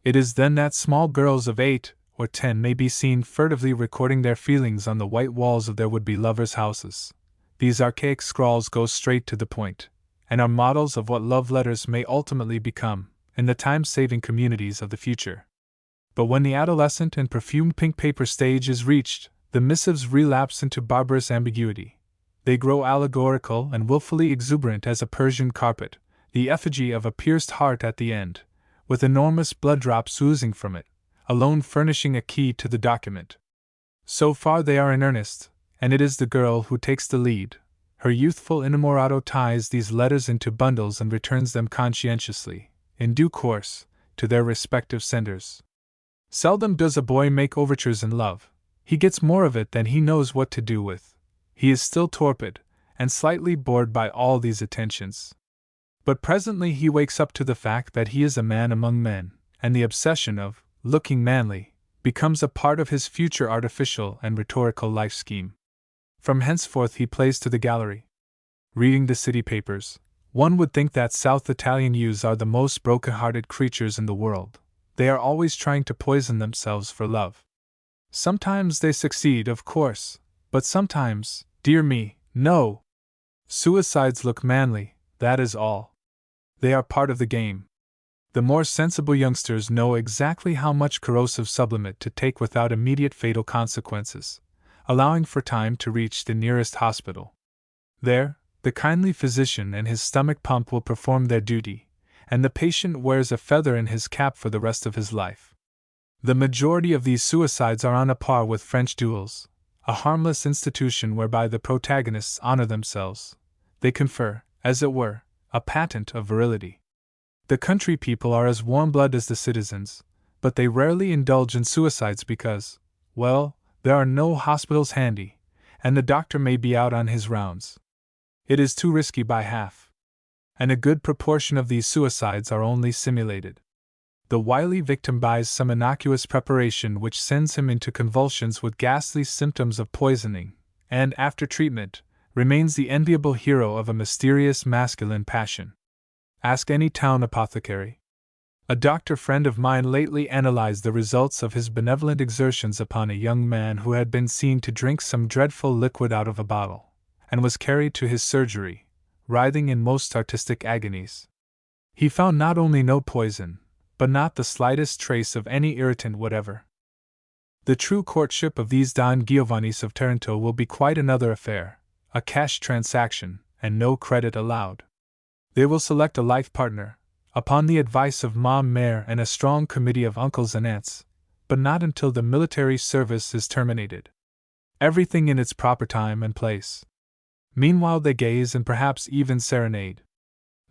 It is then that small girls of 8 or 10 may be seen furtively recording their feelings on the white walls of their would-be lovers' houses. These archaic scrawls go straight to the point, and are models of what love letters may ultimately become, in the time-saving communities of the future. But when the adolescent and perfumed pink paper stage is reached, the missives relapse into barbarous ambiguity. They grow allegorical and willfully exuberant as a Persian carpet, the effigy of a pierced heart at the end, with enormous blood drops oozing from it, alone furnishing a key to the document. So far they are in earnest, and it is the girl who takes the lead. Her youthful innamorato ties these letters into bundles and returns them conscientiously, in due course, to their respective senders. Seldom does a boy make overtures in love. He gets more of it than he knows what to do with. He is still torpid, and slightly bored by all these attentions. But presently he wakes up to the fact that he is a man among men, and the obsession of looking manly becomes a part of his future artificial and rhetorical life scheme. From henceforth he plays to the gallery. Reading the city papers, one would think that South Italian youths are the most broken-hearted creatures in the world. They are always trying to poison themselves for love. Sometimes they succeed, of course, but sometimes, dear me, no! Suicides look manly, that is all. They are part of the game. The more sensible youngsters know exactly how much corrosive sublimate to take without immediate fatal consequences, allowing for time to reach the nearest hospital. There, the kindly physician and his stomach pump will perform their duty, and the patient wears a feather in his cap for the rest of his life. The majority of these suicides are on a par with French duels, a harmless institution whereby the protagonists honor themselves. They confer, as it were, a patent of virility. The country people are as warm-blooded as the citizens, but they rarely indulge in suicides because, well, there are no hospitals handy, and the doctor may be out on his rounds. It is too risky by half. And a good proportion of these suicides are only simulated. The wily victim buys some innocuous preparation which sends him into convulsions with ghastly symptoms of poisoning, and, after treatment, remains the enviable hero of a mysterious masculine passion. Ask any town apothecary. A doctor friend of mine lately analyzed the results of his benevolent exertions upon a young man who had been seen to drink some dreadful liquid out of a bottle, and was carried to his surgery, writhing in most artistic agonies. He found not only no poison, but not the slightest trace of any irritant whatever. The true courtship of these Don Giovannis of Taranto will be quite another affair, a cash transaction, and no credit allowed. They will select a life partner, upon the advice of Ma Mère and a strong committee of uncles and aunts, but not until the military service is terminated. Everything in its proper time and place. Meanwhile they gaze and perhaps even serenade.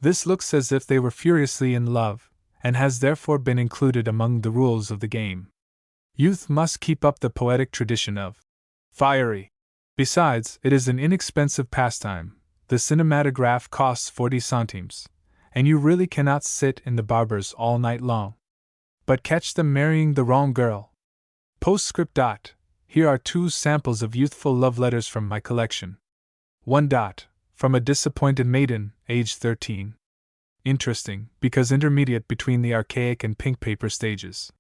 This looks as if they were furiously in love, and has therefore been included among the rules of the game. Youth must keep up the poetic tradition of fiery. Besides, it is an inexpensive pastime. The cinematograph costs 40 centimes, and you really cannot sit in the barber's all night long. But catch them marrying the wrong girl. Postscript. Here are 2 samples of youthful love letters from my collection. 1. From a disappointed maiden, aged 13. Interesting, because intermediate between the archaic and pink paper stages.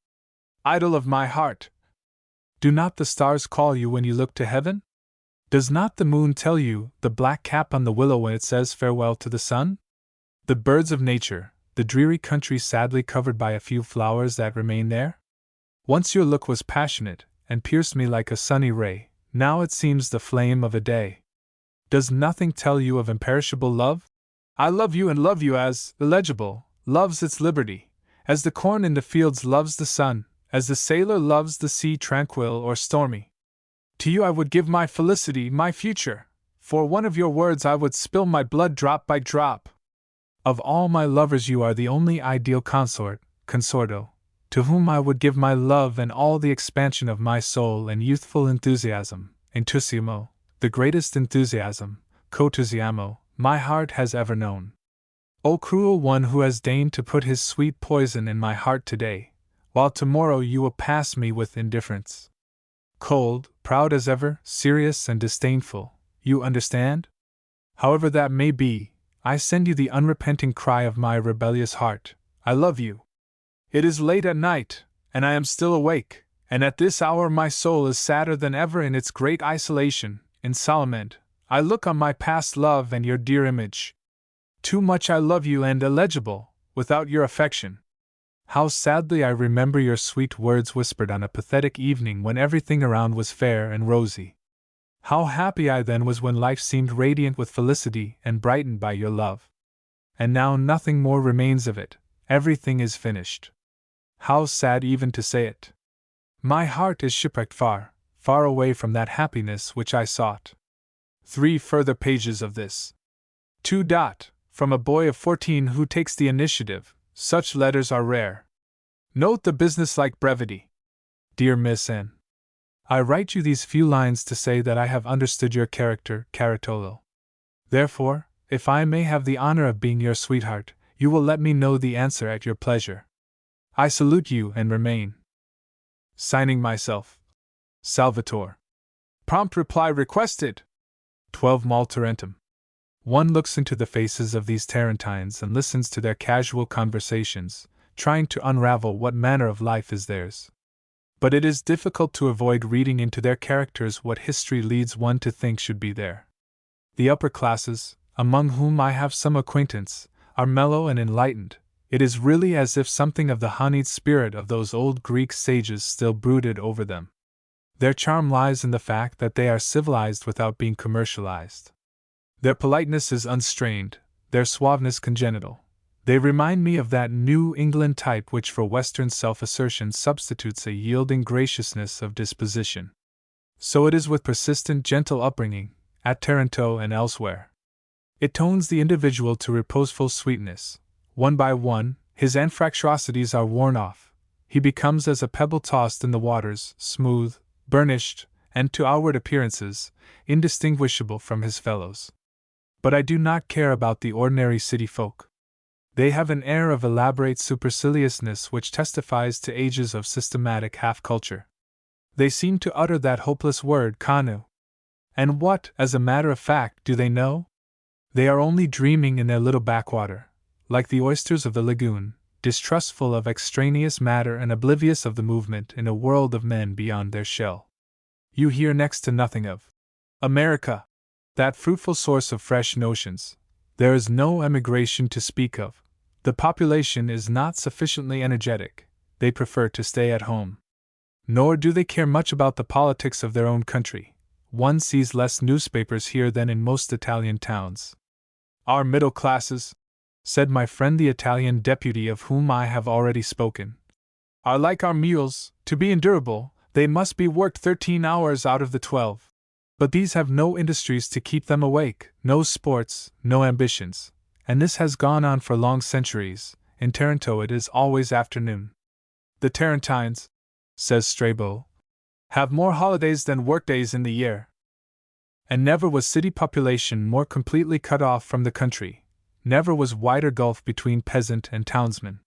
Idol of my heart! Do not the stars call you when you look to heaven? Does not the moon tell you, the black cap on the willow, when it says farewell to the sun? The birds of nature, the dreary country sadly covered by a few flowers that remain there? Once your look was passionate, and pierced me like a sunny ray, now it seems the flame of a day. Does nothing tell you of imperishable love? I love you and love you as, illegible, loves its liberty, as the corn in the fields loves the sun, as the sailor loves the sea tranquil or stormy. To you I would give my felicity, my future. For one of your words I would spill my blood drop by drop. Of all my lovers you are the only ideal consort, consorto, to whom I would give my love and all the expansion of my soul and youthful enthusiasm, entusiasmo, the greatest enthusiasm, cotusiamo, my heart has ever known. O cruel one who has deigned to put his sweet poison in my heart today, while tomorrow you will pass me with indifference. Cold, proud as ever, serious and disdainful, you understand? However that may be, I send you the unrepenting cry of my rebellious heart, I love you. It is late at night, and I am still awake, and at this hour my soul is sadder than ever in its great isolation, in solitude. I look on my past love and your dear image. Too much I love you and illegible, without your affection. How sadly I remember your sweet words whispered on a pathetic evening when everything around was fair and rosy. How happy I then was when life seemed radiant with felicity and brightened by your love. And now nothing more remains of it, everything is finished. How sad even to say it. My heart is shipwrecked far, far away from that happiness which I sought. 3 further pages of this. 2. From a boy of 14 who takes the initiative, such letters are rare. Note the businesslike brevity. Dear Miss N. I write you these few lines to say that I have understood your character, Caratolo. Therefore, if I may have the honor of being your sweetheart, you will let me know the answer at your pleasure. I salute you and remain. Signing myself, Salvatore. Prompt reply requested. 12 Maltarentum. One looks into the faces of these Tarentines and listens to their casual conversations, trying to unravel what manner of life is theirs. But it is difficult to avoid reading into their characters what history leads one to think should be there. The upper classes, among whom I have some acquaintance, are mellow and enlightened. It is really as if something of the honeyed spirit of those old Greek sages still brooded over them. Their charm lies in the fact that they are civilized without being commercialized. Their politeness is unstrained, their suaveness congenital. They remind me of that New England type which for Western self-assertion substitutes a yielding graciousness of disposition. So it is with persistent gentle upbringing, at Taranto and elsewhere. It tones the individual to reposeful sweetness. One by one, his anfractuosities are worn off. He becomes as a pebble tossed in the waters, smooth, burnished, and to outward appearances, indistinguishable from his fellows. But I do not care about the ordinary city folk. They have an air of elaborate superciliousness which testifies to ages of systematic half-culture. They seem to utter that hopeless word, canu. And what, as a matter of fact, do they know? They are only dreaming in their little backwater, like the oysters of the lagoon, distrustful of extraneous matter and oblivious of the movement in a world of men beyond their shell. You hear next to nothing of America, that fruitful source of fresh notions. There is no emigration to speak of. The population is not sufficiently energetic. They prefer to stay at home. Nor do they care much about the politics of their own country. One sees less newspapers here than in most Italian towns. Our middle classes, said my friend the Italian deputy of whom I have already spoken, are like our mules. To be endurable, they must be worked 13 hours out of the 12. But these have no industries to keep them awake, no sports, no ambitions, and this has gone on for long centuries. In Taranto it is always afternoon. The Tarentines, says Strabo, have more holidays than workdays in the year. And never was city population more completely cut off from the country, never was wider gulf between peasant and townsman.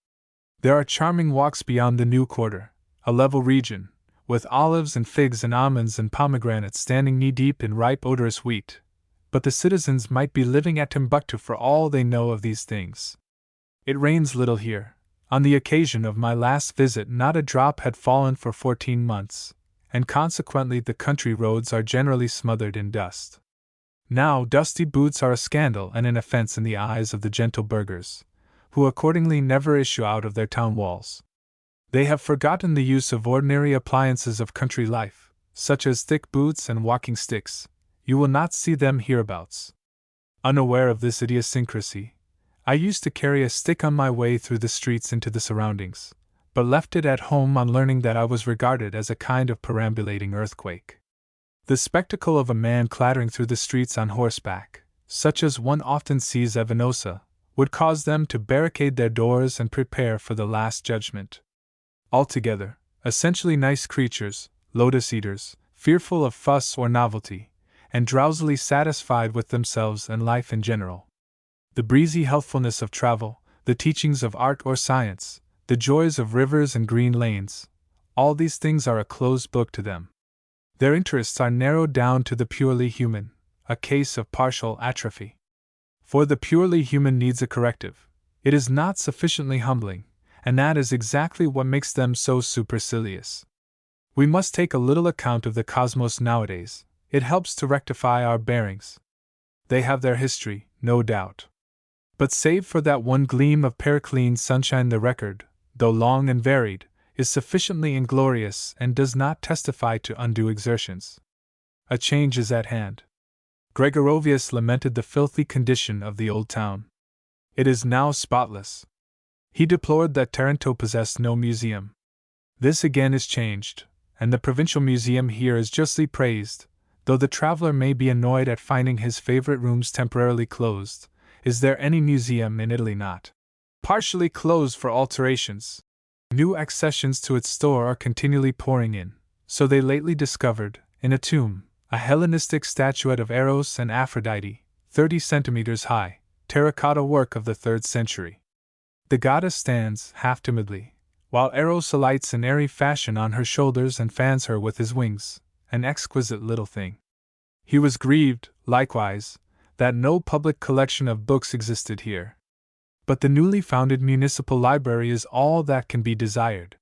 There are charming walks beyond the new quarter, a level region, with olives and figs and almonds and pomegranates standing knee-deep in ripe odorous wheat, but the citizens might be living at Timbuktu for all they know of these things. It rains little here. On the occasion of my last visit not a drop had fallen for 14 months, and consequently the country roads are generally smothered in dust. Now dusty boots are a scandal and an offense in the eyes of the gentle burghers, who accordingly never issue out of their town walls. They have forgotten the use of ordinary appliances of country life, such as thick boots and walking sticks. You will not see them hereabouts. Unaware of this idiosyncrasy, I used to carry a stick on my way through the streets into the surroundings, but left it at home on learning that I was regarded as a kind of perambulating earthquake. The spectacle of a man clattering through the streets on horseback, such as one often sees at Venosa, would cause them to barricade their doors and prepare for the last judgment. Altogether, essentially nice creatures, lotus-eaters, fearful of fuss or novelty, and drowsily satisfied with themselves and life in general. The breezy healthfulness of travel, the teachings of art or science, the joys of rivers and green lanes, all these things are a closed book to them. Their interests are narrowed down to the purely human, a case of partial atrophy. For the purely human needs a corrective. It is not sufficiently humbling, and that is exactly what makes them so supercilious. We must take a little account of the cosmos nowadays. It helps to rectify our bearings. They have their history, no doubt. But save for that one gleam of Periclean sunshine, the record, though long and varied, is sufficiently inglorious and does not testify to undue exertions. A change is at hand. Gregorovius lamented the filthy condition of the old town. It is now spotless. He deplored that Taranto possessed no museum. This again is changed, and the provincial museum here is justly praised, though the traveler may be annoyed at finding his favorite rooms temporarily closed. Is there any museum in Italy not partially closed for alterations? New accessions to its store are continually pouring in, so they lately discovered, in a tomb, a Hellenistic statuette of Eros and Aphrodite, 30 centimeters high, terracotta work of the 3rd century. The goddess stands, half timidly, while Eros alights in airy fashion on her shoulders and fans her with his wings, an exquisite little thing. He was grieved, likewise, that no public collection of books existed here. But the newly founded municipal library is all that can be desired.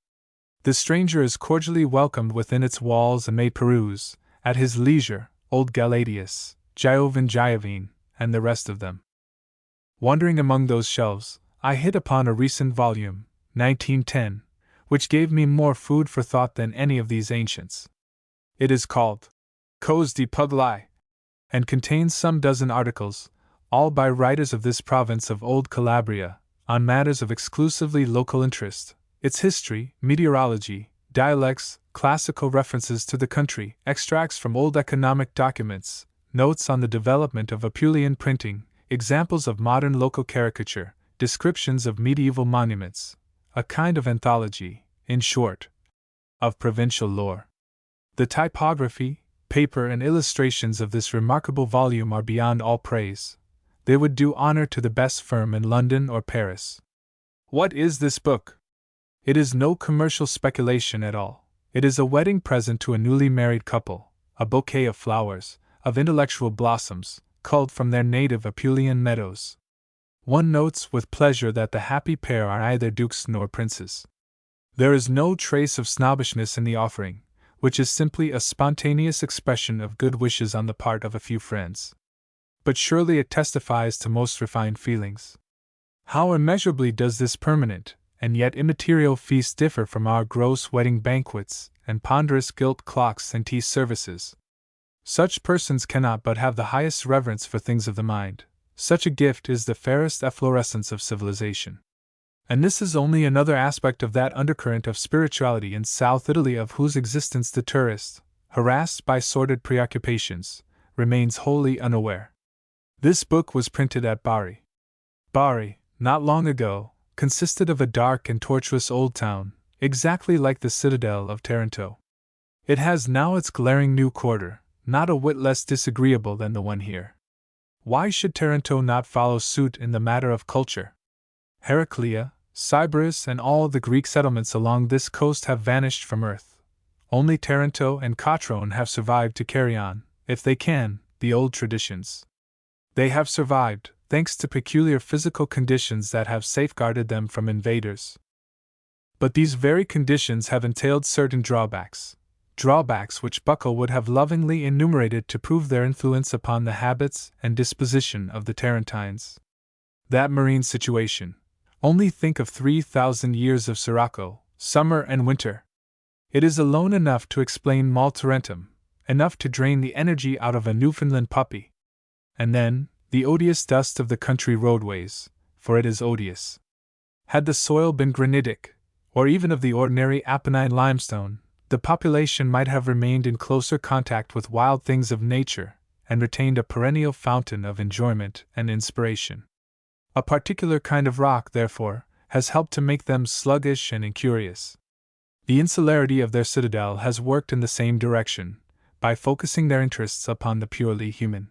The stranger is cordially welcomed within its walls and may peruse, at his leisure, old Galatius, Giovan Giovine, and the rest of them. Wandering among those shelves, I hit upon a recent volume, 1910, which gave me more food for thought than any of these ancients. It is called Cose di Pugli, and contains some dozen articles, all by writers of this province of Old Calabria, on matters of exclusively local interest, its history, meteorology, dialects, classical references to the country, extracts from old economic documents, notes on the development of Apulian printing, examples of modern local caricature, descriptions of medieval monuments, a kind of anthology, in short, of provincial lore. The typography, paper, and illustrations of this remarkable volume are beyond all praise. They would do honor to the best firm in London or Paris. What is this book? It is no commercial speculation at all. It is a wedding present to a newly married couple, a bouquet of flowers, of intellectual blossoms, culled from their native Apulian meadows. One notes with pleasure that the happy pair are neither dukes nor princes. There is no trace of snobbishness in the offering, which is simply a spontaneous expression of good wishes on the part of a few friends. But surely it testifies to most refined feelings. How immeasurably does this permanent, and yet immaterial feast differ from our gross wedding banquets, and ponderous gilt clocks and tea services. Such persons cannot but have the highest reverence for things of the mind, Such a gift is the fairest efflorescence of civilization. And this is only another aspect of that undercurrent of spirituality in South Italy of whose existence the tourist, harassed by sordid preoccupations, remains wholly unaware. This book was printed at Bari. Bari, not long ago, consisted of a dark and tortuous old town, exactly like the citadel of Taranto. It has now its glaring new quarter, not a whit less disagreeable than the one here. Why should Taranto not follow suit in the matter of culture? Heraclea, Sybaris, and all the Greek settlements along this coast have vanished from earth. Only Taranto and Cotrone have survived to carry on, if they can, the old traditions. They have survived, thanks to peculiar physical conditions that have safeguarded them from invaders. But these very conditions have entailed certain drawbacks which Buckle would have lovingly enumerated to prove their influence upon the habits and disposition of the Tarentines. That marine situation. Only think of 3,000 years of Sirocco, summer and winter. It is alone enough to explain Maltarentum, enough to drain the energy out of a Newfoundland puppy. And then, the odious dust of the country roadways, for it is odious. Had the soil been granitic, or even of the ordinary Apennine limestone, the population might have remained in closer contact with wild things of nature, and retained a perennial fountain of enjoyment and inspiration. A particular kind of rock, therefore, has helped to make them sluggish and incurious. The insularity of their citadel has worked in the same direction, by focusing their interests upon the purely human.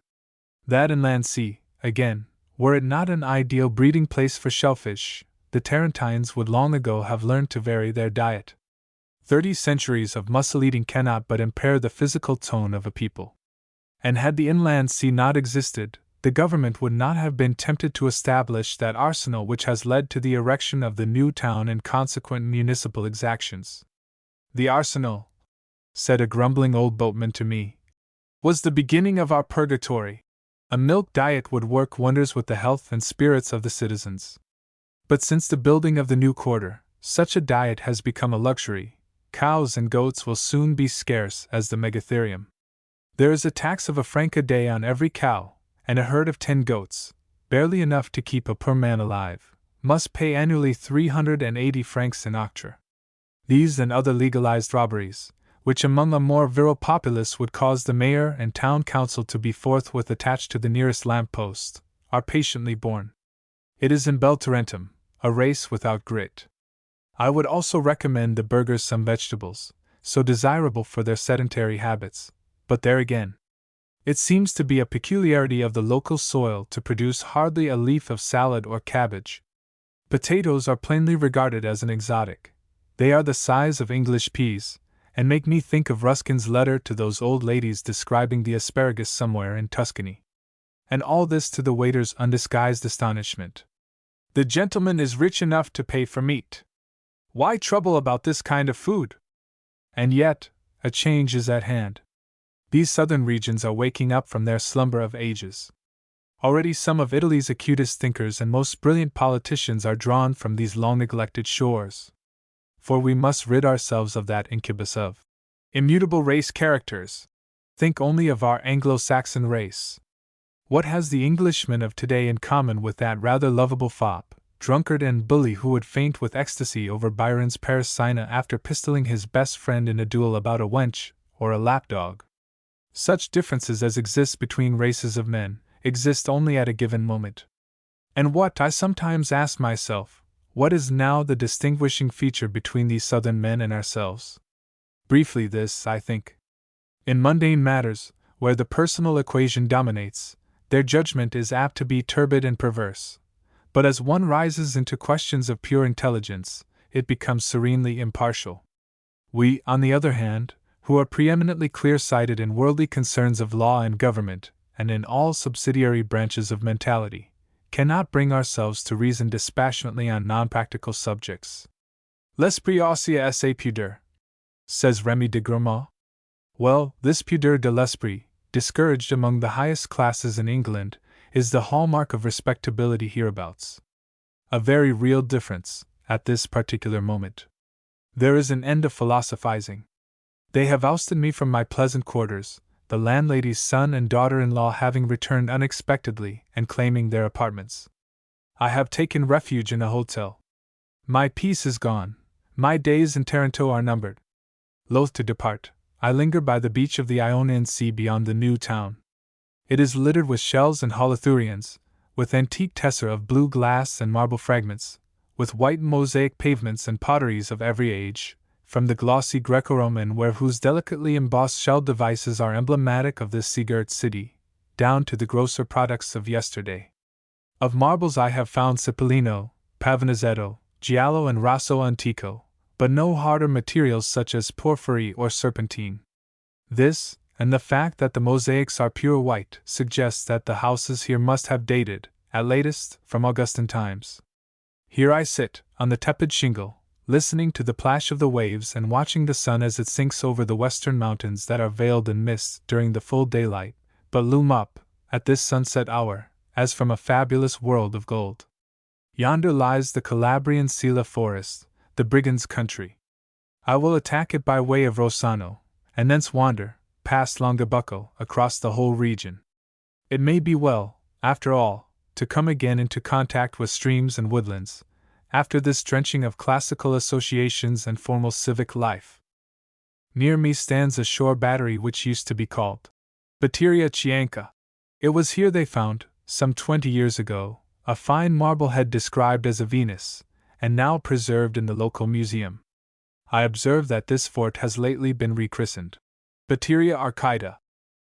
That inland sea, again, were it not an ideal breeding place for shellfish, the Tarentines would long ago have learned to vary their diet. 30 centuries of mussel-eating cannot but impair the physical tone of a people. And had the inland sea not existed, the government would not have been tempted to establish that arsenal which has led to the erection of the new town and consequent municipal exactions. The arsenal, said a grumbling old boatman to me, was the beginning of our purgatory. A milk diet would work wonders with the health and spirits of the citizens. But since the building of the new quarter, such a diet has become a luxury. Cows and goats will soon be scarce as the megatherium. There is a tax of £1 a day on every cow, and a herd of 10 goats, barely enough to keep a poor man alive, must pay annually 380 francs in octroi. These and other legalized robberies, which among a more virile populace would cause the mayor and town council to be forthwith attached to the nearest lamp-post, are patiently borne. It is in Beltarentum, a race without grit. I would also recommend the burghers some vegetables, so desirable for their sedentary habits, but there again, it seems to be a peculiarity of the local soil to produce hardly a leaf of salad or cabbage. Potatoes are plainly regarded as an exotic. They are the size of English peas, and make me think of Ruskin's letter to those old ladies describing the asparagus somewhere in Tuscany. And all this to the waiter's undisguised astonishment. The gentleman is rich enough to pay for meat. Why trouble about this kind of food? And yet, a change is at hand. These southern regions are waking up from their slumber of ages. Already some of Italy's acutest thinkers and most brilliant politicians are drawn from these long-neglected shores. For we must rid ourselves of that incubus of immutable race characters. Think only of our Anglo-Saxon race. What has the Englishman of today in common with that rather lovable fop, drunkard and bully who would faint with ecstasy over Byron's Parisina after pistoling his best friend in a duel about a wench or a lapdog? Such differences as exist between races of men exist only at a given moment. And what, I sometimes ask myself, what is now the distinguishing feature between these southern men and ourselves? Briefly this, I think. In mundane matters, where the personal equation dominates, their judgment is apt to be turbid and perverse. But as one rises into questions of pure intelligence, it becomes serenely impartial. We, on the other hand, who are preeminently clear-sighted in worldly concerns of law and government, and in all subsidiary branches of mentality, cannot bring ourselves to reason dispassionately on non-practical subjects. L'esprit aussi est pudeur, says Remy de Grammont. Well, this pudeur de l'esprit, discouraged among the highest classes in England, is the hallmark of respectability hereabouts. A very real difference, at this particular moment. There is an end of philosophizing. They have ousted me from my pleasant quarters, the landlady's son and daughter-in-law having returned unexpectedly and claiming their apartments. I have taken refuge in a hotel. My peace is gone, my days in Taranto are numbered. Loath to depart, I linger by the beach of the Ionian Sea beyond the new town. It is littered with shells and holothurians, with antique tesserae of blue glass and marble fragments, with white mosaic pavements and potteries of every age, from the glossy Greco-Roman ware whose delicately embossed shell devices are emblematic of this sea-girt city, down to the grosser products of yesterday. Of marbles I have found Cipollino, Pavonazzetto, Giallo and Rosso Antico, but no harder materials such as porphyry or serpentine. This, and the fact that the mosaics are pure white, suggests that the houses here must have dated, at latest, from Augustan times. Here I sit, on the tepid shingle, listening to the plash of the waves and watching the sun as it sinks over the western mountains that are veiled in mist during the full daylight, but loom up, at this sunset hour, as from a fabulous world of gold. Yonder lies the Calabrian Sila forest, the brigand's country. I will attack it by way of Rossano, and thence wander, past Longobucco, across the whole region. It may be well, after all, to come again into contact with streams and woodlands, after this drenching of classical associations and formal civic life. Near me stands a shore battery which used to be called Batteria Chianca. It was here they found, some 20 years ago, a fine marble head described as a Venus, and now preserved in the local museum. I observe that this fort has lately been rechristened Batteria Arcida.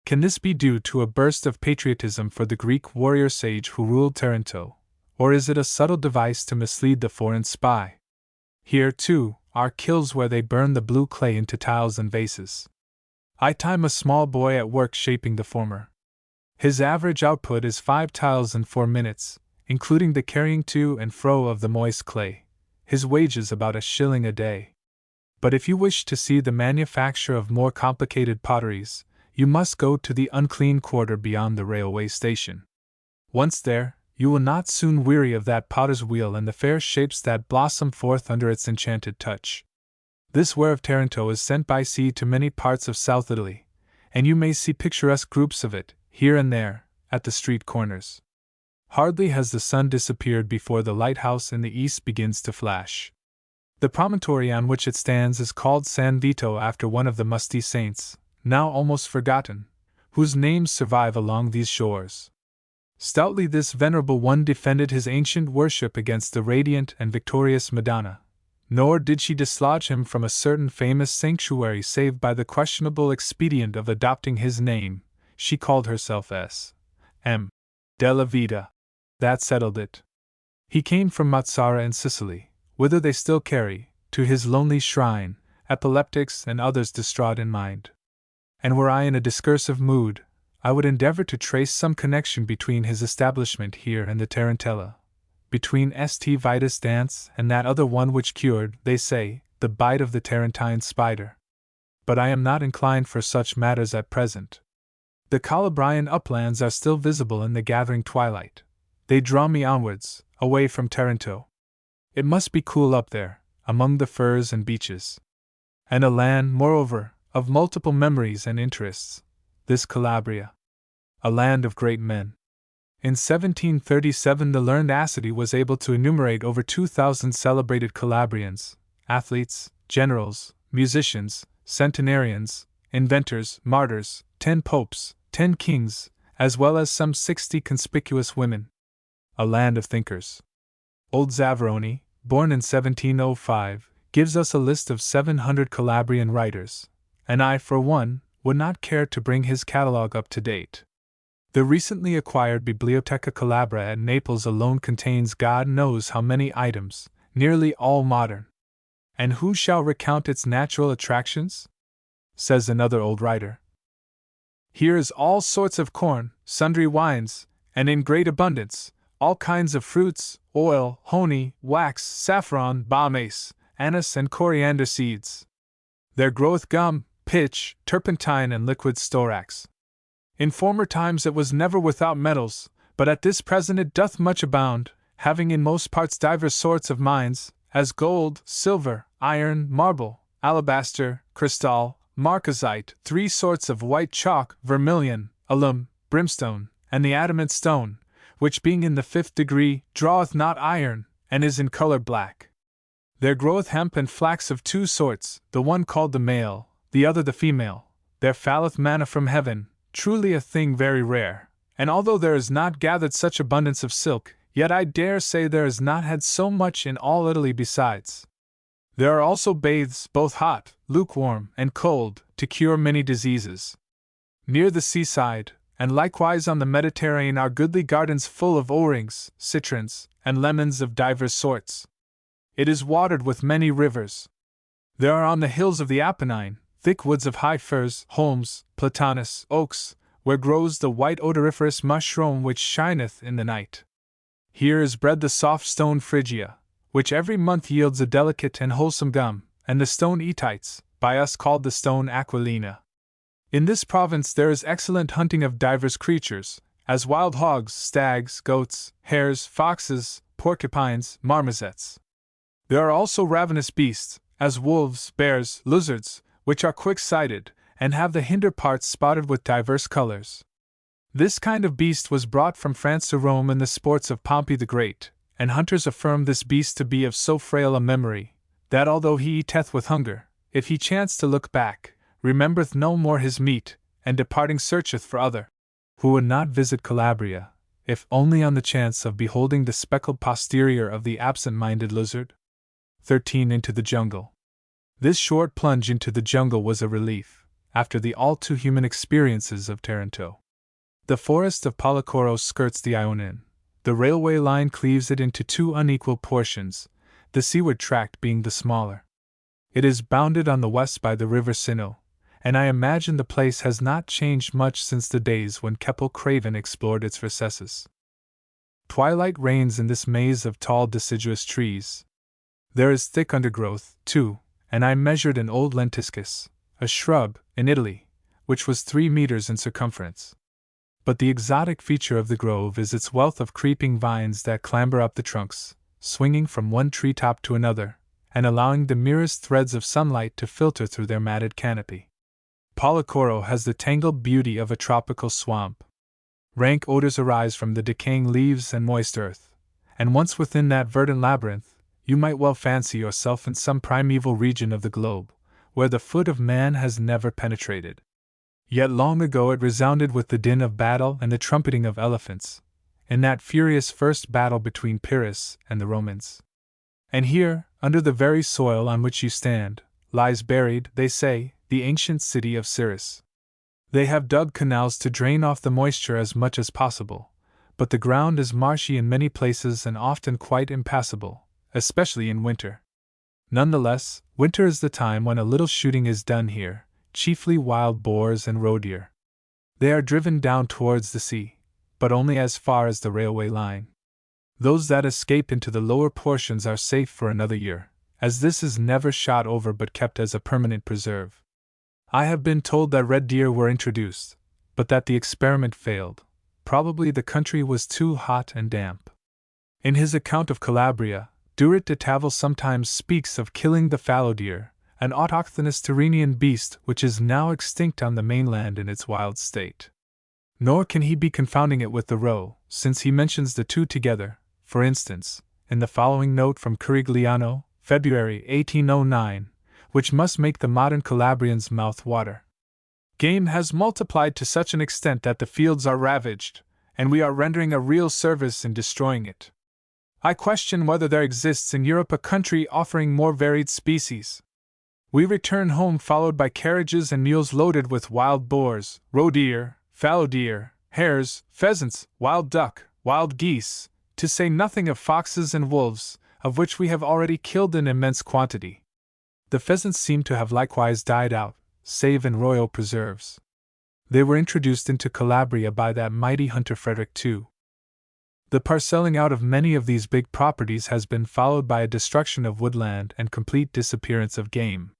Can this be due to a burst of patriotism for the Greek warrior sage who ruled Taranto, or is it a subtle device to mislead the foreign spy? Here, too, are kilns where they burn the blue clay into tiles and vases. I time a small boy at work shaping the former. His average output is 5 tiles in 4 minutes, including the carrying to and fro of the moist clay, his wages about $1 a day. But if you wish to see the manufacture of more complicated potteries, you must go to the unclean quarter beyond the railway station. Once there, you will not soon weary of that potter's wheel and the fair shapes that blossom forth under its enchanted touch. This ware of Taranto is sent by sea to many parts of South Italy, and you may see picturesque groups of it, here and there, at the street corners. Hardly has the sun disappeared before the lighthouse in the east begins to flash. The promontory on which it stands is called San Vito after one of the musty saints, now almost forgotten, whose names survive along these shores. Stoutly this venerable one defended his ancient worship against the radiant and victorious Madonna, nor did she dislodge him from a certain famous sanctuary save by the questionable expedient of adopting his name. She called herself S.M. Della Vita. That settled it. He came from Mazzara in Sicily, whither they still carry, to his lonely shrine, epileptics and others distraught in mind. And were I in a discursive mood, I would endeavor to trace some connection between his establishment here and the Tarantella, between St. Vitus' dance and that other one which cured, they say, the bite of the Tarentine spider. But I am not inclined for such matters at present. The Calabrian uplands are still visible in the gathering twilight. They draw me onwards, away from Taranto. It must be cool up there, among the firs and beeches. And a land, moreover, of multiple memories and interests, this Calabria. A land of great men. In 1737 the learned Acidi was able to enumerate over 2,000 celebrated Calabrians, athletes, generals, musicians, centenarians, inventors, martyrs, 10 popes, 10 kings, as well as some 60 conspicuous women. A land of thinkers. Old Zavaroni, born in 1705, gives us a list of 700 Calabrian writers, and I, for one, would not care to bring his catalogue up to date. The recently acquired Biblioteca Calabria at Naples alone contains God knows how many items, nearly all modern. And who shall recount its natural attractions? Says another old writer. Here is all sorts of corn, sundry wines, and in great abundance, all kinds of fruits, oil, honey, wax, saffron, balm-mace, anise, and coriander seeds. There groweth gum, pitch, turpentine, and liquid storax. In former times it was never without metals, but at this present it doth much abound, having in most parts divers sorts of mines, as gold, silver, iron, marble, alabaster, crystal, marcasite, 3 sorts of white chalk, vermilion, alum, brimstone, and the adamant stone, which being in the 5th degree, draweth not iron, and is in colour black. There groweth hemp and flax of 2 sorts, the one called the male, the other the female. There falleth manna from heaven, truly a thing very rare, and although there is not gathered such abundance of silk, yet I dare say there is not had so much in all Italy besides. There are also baths, both hot, lukewarm, and cold, to cure many diseases. Near the seaside, and likewise on the Mediterranean, are goodly gardens full of orings, citrons, and lemons of divers sorts. It is watered with many rivers. There are on the hills of the Apennine thick woods of high firs, holms, platanus, oaks, where grows the white odoriferous mushroom which shineth in the night. Here is bred the soft stone Phrygia, which every month yields a delicate and wholesome gum, and the stone Etites, by us called the stone Aquilina. In this province there is excellent hunting of divers creatures, as wild hogs, stags, goats, hares, foxes, porcupines, marmozets. There are also ravenous beasts, as wolves, bears, lizards, which are quick-sighted, and have the hinder parts spotted with diverse colors. This kind of beast was brought from France to Rome in the sports of Pompey the Great, and hunters affirm this beast to be of so frail a memory, that although he eateth with hunger, if he chance to look back, remembereth no more his meat, and departing searcheth for other. Who would not visit Calabria, if only on the chance of beholding the speckled posterior of the absent-minded lizard? 13. Into the jungle. This short plunge into the jungle was a relief, after the all-too-human experiences of Taranto. The forest of Policoro skirts the Ionian. The railway line cleaves it into 2 unequal portions, the seaward tract being the smaller. It is bounded on the west by the river Sinno, and I imagine the place has not changed much since the days when Keppel Craven explored its recesses. Twilight reigns in this maze of tall deciduous trees. There is thick undergrowth, too, and I measured an old lentiscus, a shrub, in Italy, which was 3 meters in circumference. But the exotic feature of the grove is its wealth of creeping vines that clamber up the trunks, swinging from one treetop to another, and allowing the merest threads of sunlight to filter through their matted canopy. Policoro has the tangled beauty of a tropical swamp. Rank odors arise from the decaying leaves and moist earth, and once within that verdant labyrinth, you might well fancy yourself in some primeval region of the globe, where the foot of man has never penetrated. Yet long ago it resounded with the din of battle and the trumpeting of elephants, in that furious first battle between Pyrrhus and the Romans. And here, under the very soil on which you stand, lies buried, they say, the ancient city of Cyrrhus. They have dug canals to drain off the moisture as much as possible, but the ground is marshy in many places and often quite impassable, especially in winter. Nonetheless, winter is the time when a little shooting is done here, chiefly wild boars and roe deer. They are driven down towards the sea, but only as far as the railway line. Those that escape into the lower portions are safe for another year, as this is never shot over but kept as a permanent preserve. I have been told that red deer were introduced, but that the experiment failed. Probably the country was too hot and damp. In his account of Calabria, Durit de Tavel sometimes speaks of killing the fallow deer, an autochthonous Tyrrhenian beast which is now extinct on the mainland in its wild state. Nor can he be confounding it with the roe, since he mentions the 2 together, for instance, in the following note from Carigliano, February 1809, which must make the modern Calabrian's mouth water. Game has multiplied to such an extent that the fields are ravaged, and we are rendering a real service in destroying it. I question whether there exists in Europe a country offering more varied species. We return home followed by carriages and mules loaded with wild boars, roe deer, fallow deer, hares, pheasants, wild duck, wild geese, to say nothing of foxes and wolves, of which we have already killed an immense quantity. The pheasants seem to have likewise died out, save in royal preserves. They were introduced into Calabria by that mighty hunter Frederick II. The parcelling out of many of these big properties has been followed by a destruction of woodland and complete disappearance of game.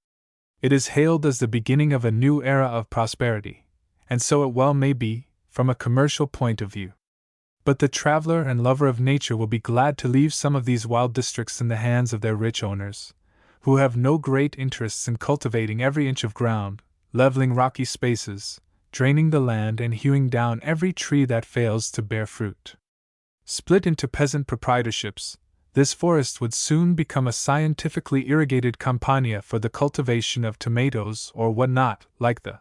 It is hailed as the beginning of a new era of prosperity, and so it well may be, from a commercial point of view. But the traveler and lover of nature will be glad to leave some of these wild districts in the hands of their rich owners, who have no great interests in cultivating every inch of ground, leveling rocky spaces, draining the land and hewing down every tree that fails to bear fruit. Split into peasant proprietorships, this forest would soon become a scientifically irrigated campagna for the cultivation of tomatoes or what not, like the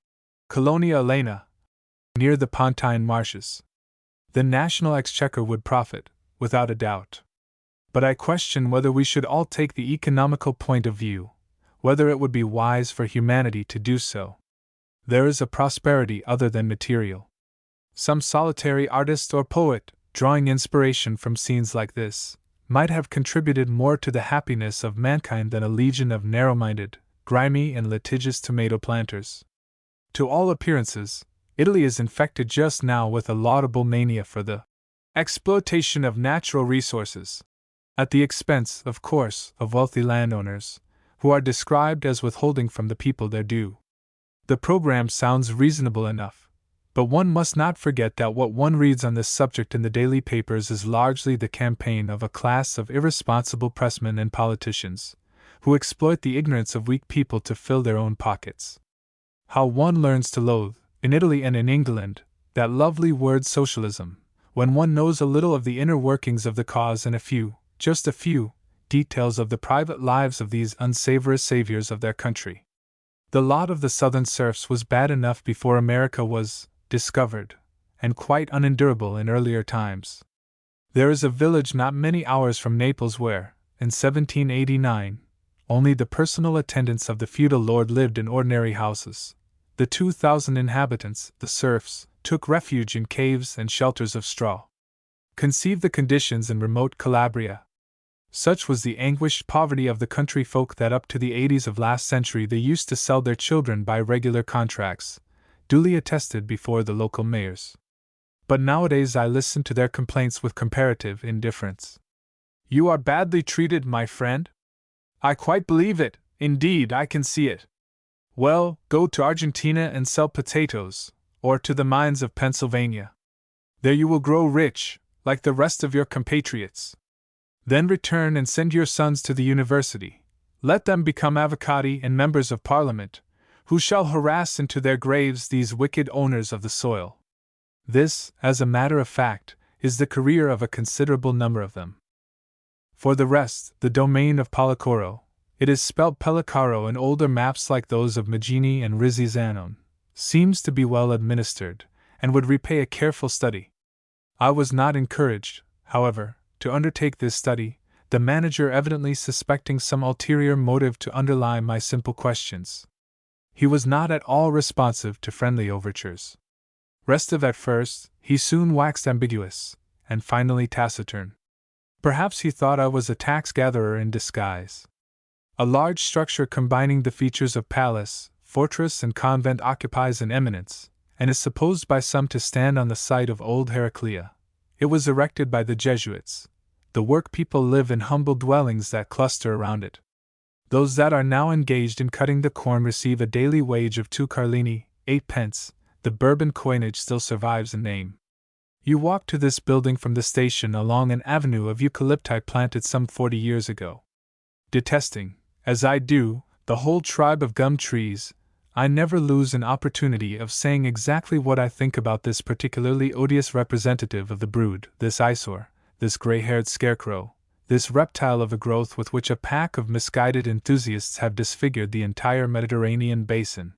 Colonia Elena, near the Pontine marshes. The national exchequer would profit, without a doubt. But I question whether we should all take the economical point of view, whether it would be wise for humanity to do so. There is a prosperity other than material. Some solitary artist or poet, drawing inspiration from scenes like this, might have contributed more to the happiness of mankind than a legion of narrow-minded, grimy and litigious tomato planters. To all appearances, Italy is infected just now with a laudable mania for the exploitation of natural resources, at the expense, of course, of wealthy landowners, who are described as withholding from the people their due. The program sounds reasonable enough, but one must not forget that what one reads on this subject in the daily papers is largely the campaign of a class of irresponsible pressmen and politicians, who exploit the ignorance of weak people to fill their own pockets. How one learns to loathe, in Italy and in England, that lovely word socialism, when one knows a little of the inner workings of the cause and a few, just a few, details of the private lives of these unsavory saviors of their country. The lot of the southern serfs was bad enough before America was discovered, and quite unendurable in earlier times. There is a village not many hours from Naples where, in 1789, only the personal attendants of the feudal lord lived in ordinary houses. The 2,000 inhabitants, the serfs, took refuge in caves and shelters of straw. Conceive the conditions in remote Calabria. Such was the anguished poverty of the country folk that up to the 80s of last century they used to sell their children by regular contracts, duly attested before the local mayors. But nowadays I listen to their complaints with comparative indifference. "You are badly treated, my friend?" "I quite believe it, indeed I can see it." "Well, go to Argentina and sell potatoes, or to the mines of Pennsylvania. There you will grow rich, like the rest of your compatriots. Then return and send your sons to the university. Let them become avvocati and members of parliament, who shall harass into their graves these wicked owners of the soil." This, as a matter of fact, is the career of a considerable number of them. For the rest, the domain of Policoro, it is spelt Pelicaro in older maps like those of Maggini and Rizzi-Zanon, seems to be well administered, and would repay a careful study. I was not encouraged, however, to undertake this study, the manager evidently suspecting some ulterior motive to underlie my simple questions. He was not at all responsive to friendly overtures. Restive at first, he soon waxed ambiguous, and finally taciturn. Perhaps he thought I was a tax-gatherer in disguise. A large structure combining the features of palace, fortress and convent occupies an eminence, and is supposed by some to stand on the site of old Heraclea. It was erected by the Jesuits. The work-people live in humble dwellings that cluster around it. Those that are now engaged in cutting the corn receive a daily wage of 2 carlini, 8 pence. The Bourbon coinage still survives in name. You walk to this building from the station along an avenue of eucalypti planted some 40 years ago. Detesting, as I do, the whole tribe of gum trees, I never lose an opportunity of saying exactly what I think about this particularly odious representative of the brood, this eyesore, this gray-haired scarecrow, this reptile of a growth with which a pack of misguided enthusiasts have disfigured the entire Mediterranean basin.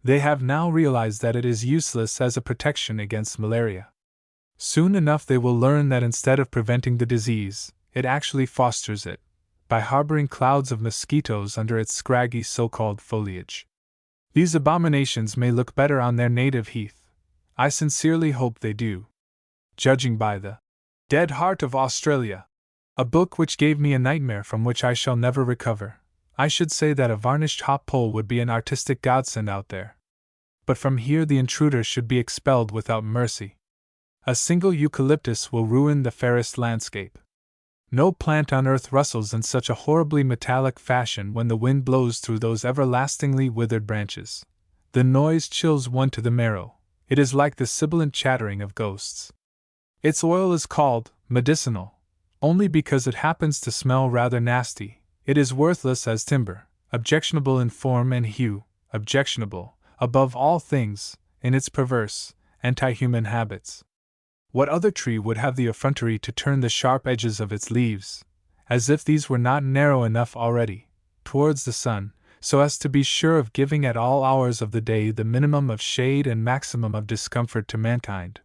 They have now realized that it is useless as a protection against malaria. Soon enough they will learn that instead of preventing the disease, it actually fosters it, by harboring clouds of mosquitoes under its scraggy so-called foliage. These abominations may look better on their native heath. I sincerely hope they do. Judging by the Dead Heart of Australia, a book which gave me a nightmare from which I shall never recover, I should say that a varnished hop pole would be an artistic godsend out there. But from here the intruder should be expelled without mercy. A single eucalyptus will ruin the fairest landscape. No plant on earth rustles in such a horribly metallic fashion when the wind blows through those everlastingly withered branches. The noise chills one to the marrow. It is like the sibilant chattering of ghosts. Its oil is called medicinal, only because it happens to smell rather nasty. It is worthless as timber, objectionable in form and hue, objectionable, above all things, in its perverse, anti-human habits. What other tree would have the effrontery to turn the sharp edges of its leaves, as if these were not narrow enough already, towards the sun, so as to be sure of giving at all hours of the day the minimum of shade and maximum of discomfort to mankind?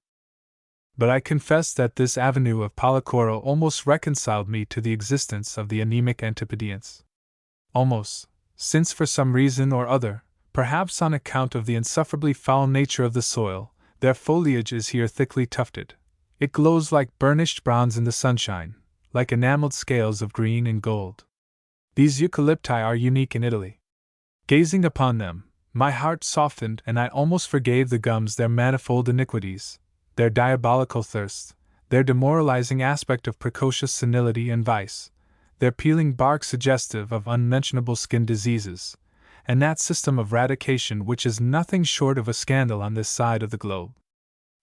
But I confess that this avenue of Polycoro almost reconciled me to the existence of the anemic Antipodeans. Almost, since for some reason or other, perhaps on account of the insufferably foul nature of the soil, their foliage is here thickly tufted. It glows like burnished bronze in the sunshine, like enameled scales of green and gold. These eucalypti are unique in Italy. Gazing upon them, my heart softened and I almost forgave the gums their manifold iniquities, their diabolical thirst, their demoralizing aspect of precocious senility and vice, their peeling bark suggestive of unmentionable skin diseases, and that system of radication which is nothing short of a scandal on this side of the globe.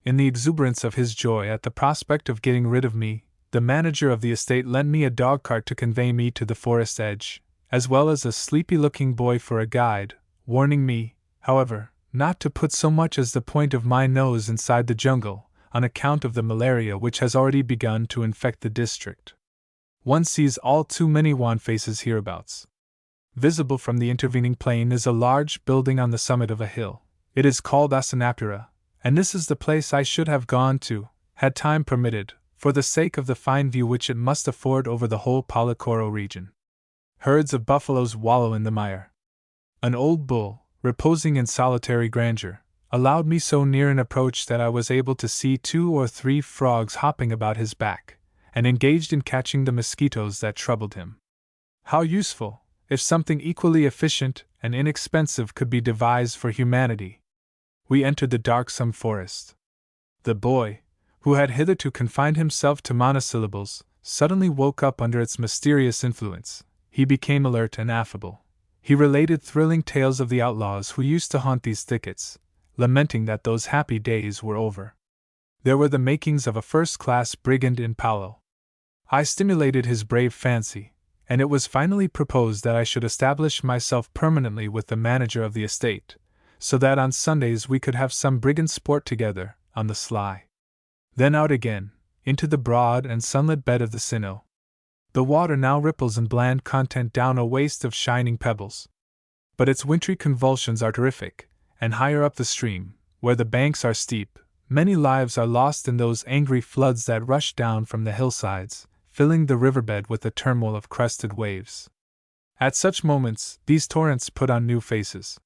In the exuberance of his joy at the prospect of getting rid of me, the manager of the estate lent me a dog-cart to convey me to the forest edge, as well as a sleepy-looking boy for a guide, warning me, however, not to put so much as the point of my nose inside the jungle, on account of the malaria which has already begun to infect the district. One sees all too many wan faces hereabouts. Visible from the intervening plain is a large building on the summit of a hill. It is called Asinaptura, and this is the place I should have gone to, had time permitted, for the sake of the fine view which it must afford over the whole Polycoro region. Herds of buffaloes wallow in the mire. An old bull, reposing in solitary grandeur, allowed me so near an approach that I was able to see 2 or 3 frogs hopping about his back, and engaged in catching the mosquitoes that troubled him. How useful, if something equally efficient and inexpensive could be devised for humanity! We entered the darksome forest. The boy, who had hitherto confined himself to monosyllables, suddenly woke up under its mysterious influence. He became alert and affable. He related thrilling tales of the outlaws who used to haunt these thickets, lamenting that those happy days were over. There were the makings of a first-class brigand in Paolo. I stimulated his brave fancy, and it was finally proposed that I should establish myself permanently with the manager of the estate, so that on Sundays we could have some brigand sport together, on the sly. Then out again, into the broad and sunlit bed of the Sinnoh. The water now ripples in bland content down a waste of shining pebbles. But its wintry convulsions are terrific, and higher up the stream, where the banks are steep, many lives are lost in those angry floods that rush down from the hillsides, filling the riverbed with a turmoil of crested waves. At such moments, these torrents put on new faces.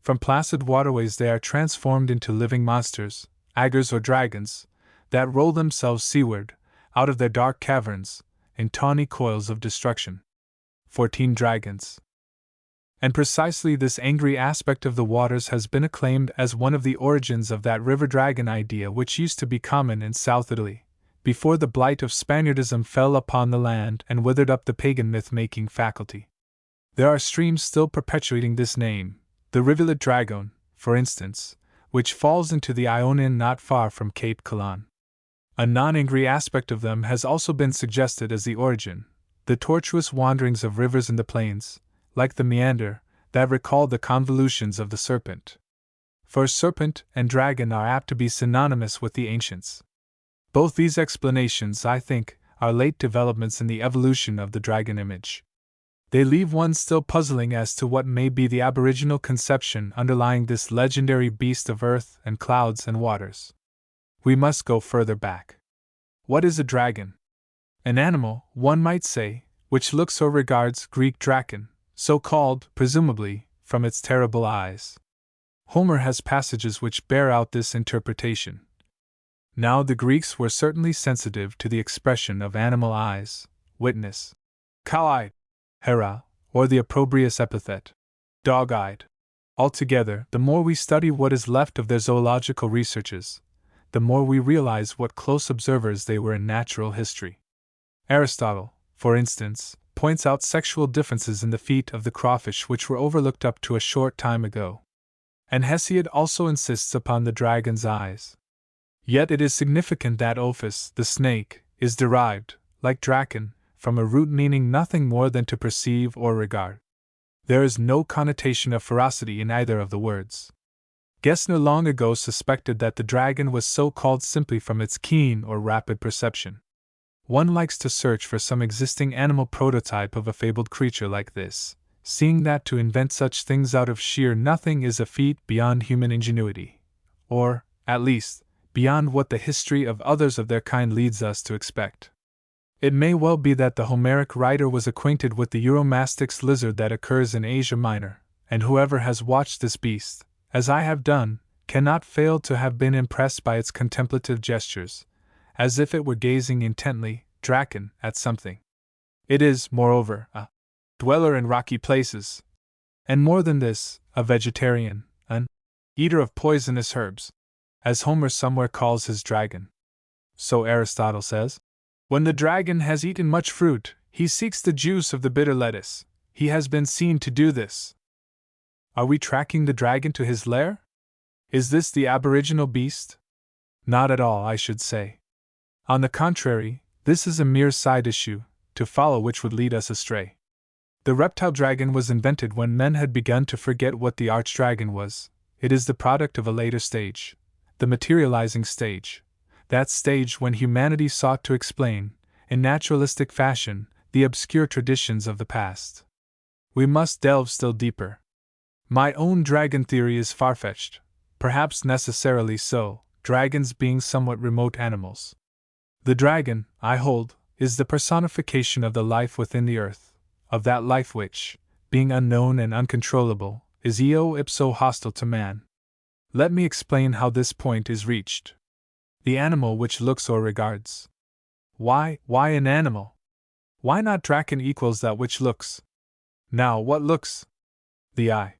From placid waterways they are transformed into living monsters, agers or dragons, that roll themselves seaward, out of their dark caverns, in tawny coils of destruction. 14 dragons. And precisely this angry aspect of the waters has been acclaimed as one of the origins of that river dragon idea which used to be common in South Italy, before the blight of Spaniardism fell upon the land and withered up the pagan myth-making faculty. There are streams still perpetuating this name, the rivulet Dragon, for instance, which falls into the Ionian not far from Cape Colon. A non-angry aspect of them has also been suggested as the origin, the tortuous wanderings of rivers in the plains, like the meander, that recall the convolutions of the serpent. For serpent and dragon are apt to be synonymous with the ancients. Both these explanations, I think, are late developments in the evolution of the dragon image. They leave one still puzzling as to what may be the aboriginal conception underlying this legendary beast of earth and clouds and waters. We must go further back. What is a dragon? An animal, one might say, which looks or regards Greek draken, so called, presumably, from its terrible eyes. Homer has passages which bear out this interpretation. Now the Greeks were certainly sensitive to the expression of animal eyes, witness cow-eyed, hera, or the opprobrious epithet dog-eyed. Altogether, the more we study what is left of their zoological researches, the more we realize what close observers they were in natural history. Aristotle, for instance, points out sexual differences in the feet of the crawfish which were overlooked up to a short time ago. And Hesiod also insists upon the dragon's eyes. Yet it is significant that Ophis, the snake, is derived, like draken, from a root meaning nothing more than to perceive or regard. There is no connotation of ferocity in either of the words. Gessner long ago suspected that the dragon was so called simply from its keen or rapid perception. One likes to search for some existing animal prototype of a fabled creature like this, seeing that to invent such things out of sheer nothing is a feat beyond human ingenuity, or, at least, beyond what the history of others of their kind leads us to expect. It may well be that the Homeric writer was acquainted with the Euromastix lizard that occurs in Asia Minor, and whoever has watched this beast, as I have done, cannot fail to have been impressed by its contemplative gestures, as if it were gazing intently, draken, at something. It is, moreover, a dweller in rocky places, and more than this, a vegetarian, an eater of poisonous herbs, as Homer somewhere calls his dragon. So Aristotle says, when the dragon has eaten much fruit, he seeks the juice of the bitter lettuce. He has been seen to do this. Are we tracking the dragon to his lair? Is this the aboriginal beast? Not at all, I should say. On the contrary, this is a mere side issue, to follow which would lead us astray. The reptile dragon was invented when men had begun to forget what the arch-dragon was. It is the product of a later stage, the materializing stage, that stage when humanity sought to explain, in naturalistic fashion, the obscure traditions of the past. We must delve still deeper. My own dragon theory is far-fetched, perhaps necessarily so, dragons being somewhat remote animals. The dragon, I hold, is the personification of the life within the earth, of that life which, being unknown and uncontrollable, is eo ipso hostile to man. Let me explain how this point is reached. The animal which looks or regards. Why an animal? Why not draken equals that which looks? Now, what looks? The eye.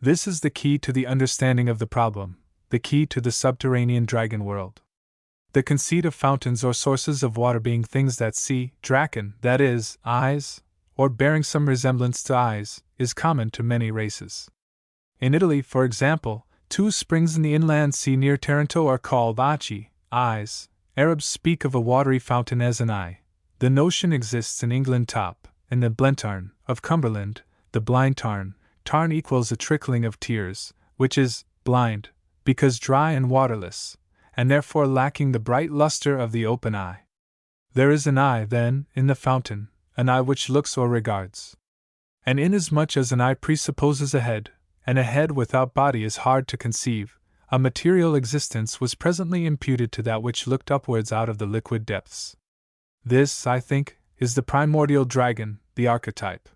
This is the key to the understanding of the problem, the key to the subterranean dragon world. The conceit of fountains or sources of water being things that see, draken, that is, eyes, or bearing some resemblance to eyes, is common to many races. In Italy, for example, 2 springs in the inland sea near Taranto are called aci, eyes. Arabs speak of a watery fountain as an eye. The notion exists in England top, in the Blentarn of Cumberland, the blind tarn. Tarn equals a trickling of tears, which is blind, because dry and waterless, and therefore lacking the bright luster of the open eye. There is an eye, then, in the fountain, an eye which looks or regards. And inasmuch as an eye presupposes a head, and a head without body is hard to conceive, a material existence was presently imputed to that which looked upwards out of the liquid depths. This, I think, is the primordial dragon, the archetype.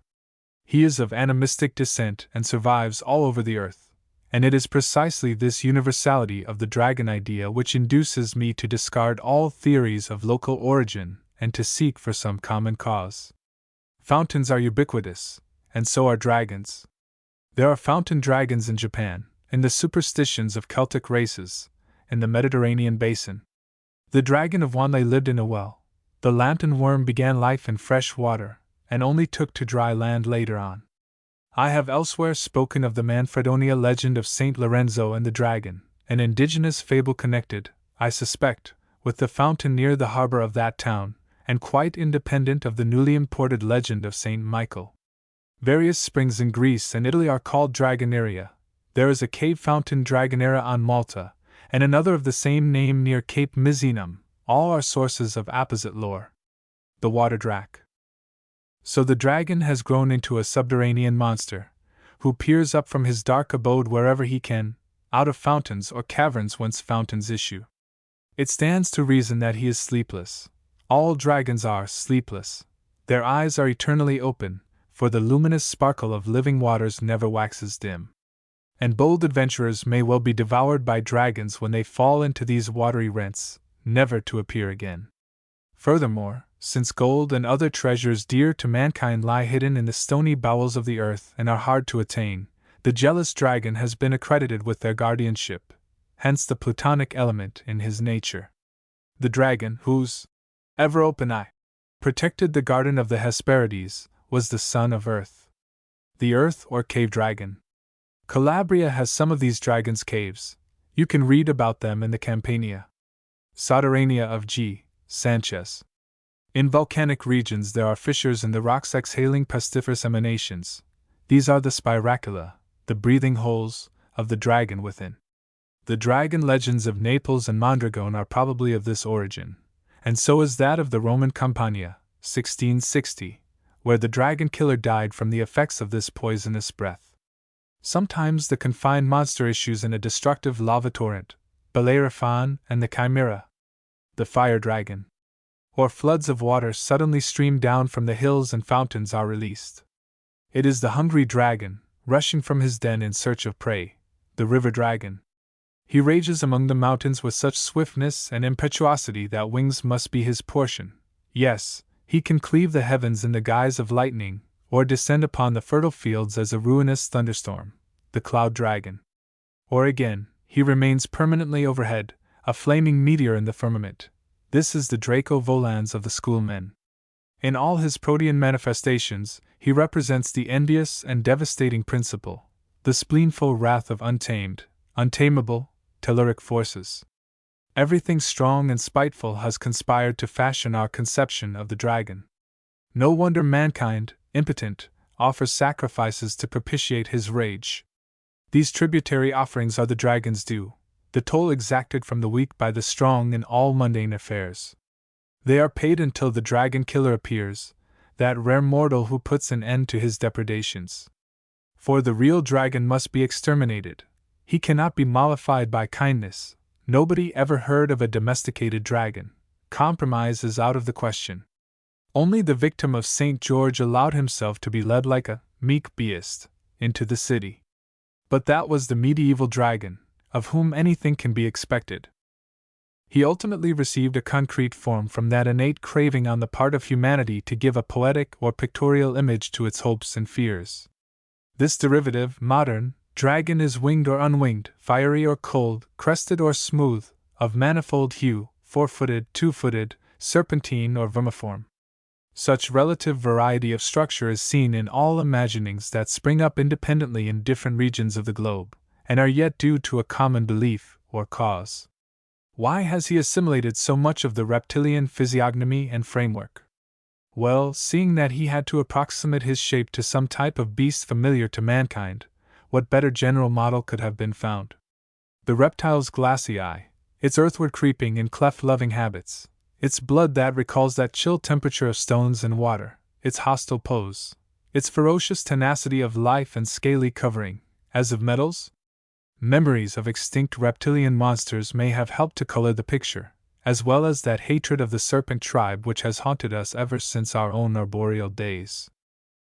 He is of animistic descent and survives all over the earth, and it is precisely this universality of the dragon idea which induces me to discard all theories of local origin and to seek for some common cause. Fountains are ubiquitous, and so are dragons. There are fountain dragons in Japan, in the superstitions of Celtic races, in the Mediterranean basin. The dragon of Wanlei lived in a well. The lantern worm began life in fresh water, and only took to dry land later on. I have elsewhere spoken of the Manfredonia legend of Saint Lorenzo and the dragon, an indigenous fable connected, I suspect, with the fountain near the harbor of that town, and quite independent of the newly imported legend of Saint Michael. Various springs in Greece and Italy are called Dragonaria. There is a cave fountain Dragonera on Malta, and another of the same name near Cape Misenum. All are sources of apposite lore. The water drac. So the dragon has grown into a subterranean monster, who peers up from his dark abode wherever he can, out of fountains or caverns whence fountains issue. It stands to reason that he is sleepless. All dragons are sleepless. Their eyes are eternally open, for the luminous sparkle of living waters never waxes dim. And bold adventurers may well be devoured by dragons when they fall into these watery rents, never to appear again. Furthermore, since gold and other treasures dear to mankind lie hidden in the stony bowels of the earth and are hard to attain, the jealous dragon has been accredited with their guardianship, hence the Platonic element in his nature. The dragon, whose ever-open eye protected the garden of the Hesperides, was the son of Earth. The Earth or Cave Dragon. Calabria has some of these dragons' caves. You can read about them in the Campania. Soterrania of G. Sanchez. In volcanic regions there are fissures in the rocks exhaling pestiferous emanations. These are the spiracula, the breathing holes, of the dragon within. The dragon legends of Naples and Mondragone are probably of this origin, and so is that of the Roman Campania, 1660, where the dragon killer died from the effects of this poisonous breath. Sometimes the confined monster issues in a destructive lava torrent, Bellerophon and the Chimera, the fire dragon, or floods of water suddenly stream down from the hills and fountains are released. It is the hungry dragon, rushing from his den in search of prey, the river dragon. He rages among the mountains with such swiftness and impetuosity that wings must be his portion. Yes, he can cleave the heavens in the guise of lightning, or descend upon the fertile fields as a ruinous thunderstorm, the cloud dragon. Or again, he remains permanently overhead, a flaming meteor in the firmament. This is the Draco volans of the schoolmen. In all his protean manifestations, he represents the envious and devastating principle, the spleenful wrath of untamed, untamable, telluric forces. Everything strong and spiteful has conspired to fashion our conception of the dragon. No wonder mankind, impotent, offers sacrifices to propitiate his rage. These tributary offerings are the dragon's due, the toll exacted from the weak by the strong in all mundane affairs. They are paid until the dragon killer appears, that rare mortal who puts an end to his depredations. For the real dragon must be exterminated. He cannot be mollified by kindness. Nobody ever heard of a domesticated dragon. Compromise is out of the question. Only the victim of St. George allowed himself to be led like a meek beast into the city. But that was the medieval dragon, of whom anything can be expected. He ultimately received a concrete form from that innate craving on the part of humanity to give a poetic or pictorial image to its hopes and fears. This derivative, modern, dragon is winged or unwinged, fiery or cold, crested or smooth, of manifold hue, four-footed, two-footed, serpentine or vermiform. Such relative variety of structure is seen in all imaginings that spring up independently in different regions of the globe, and are yet due to a common belief, or cause. Why has he assimilated so much of the reptilian physiognomy and framework? Well, seeing that he had to approximate his shape to some type of beast familiar to mankind, what better general model could have been found? The reptile's glassy eye, its earthward creeping and cleft-loving habits, its blood that recalls that chill temperature of stones and water, its hostile pose, its ferocious tenacity of life and scaly covering, as of metals? Memories of extinct reptilian monsters may have helped to color the picture, as well as that hatred of the serpent tribe which has haunted us ever since our own arboreal days.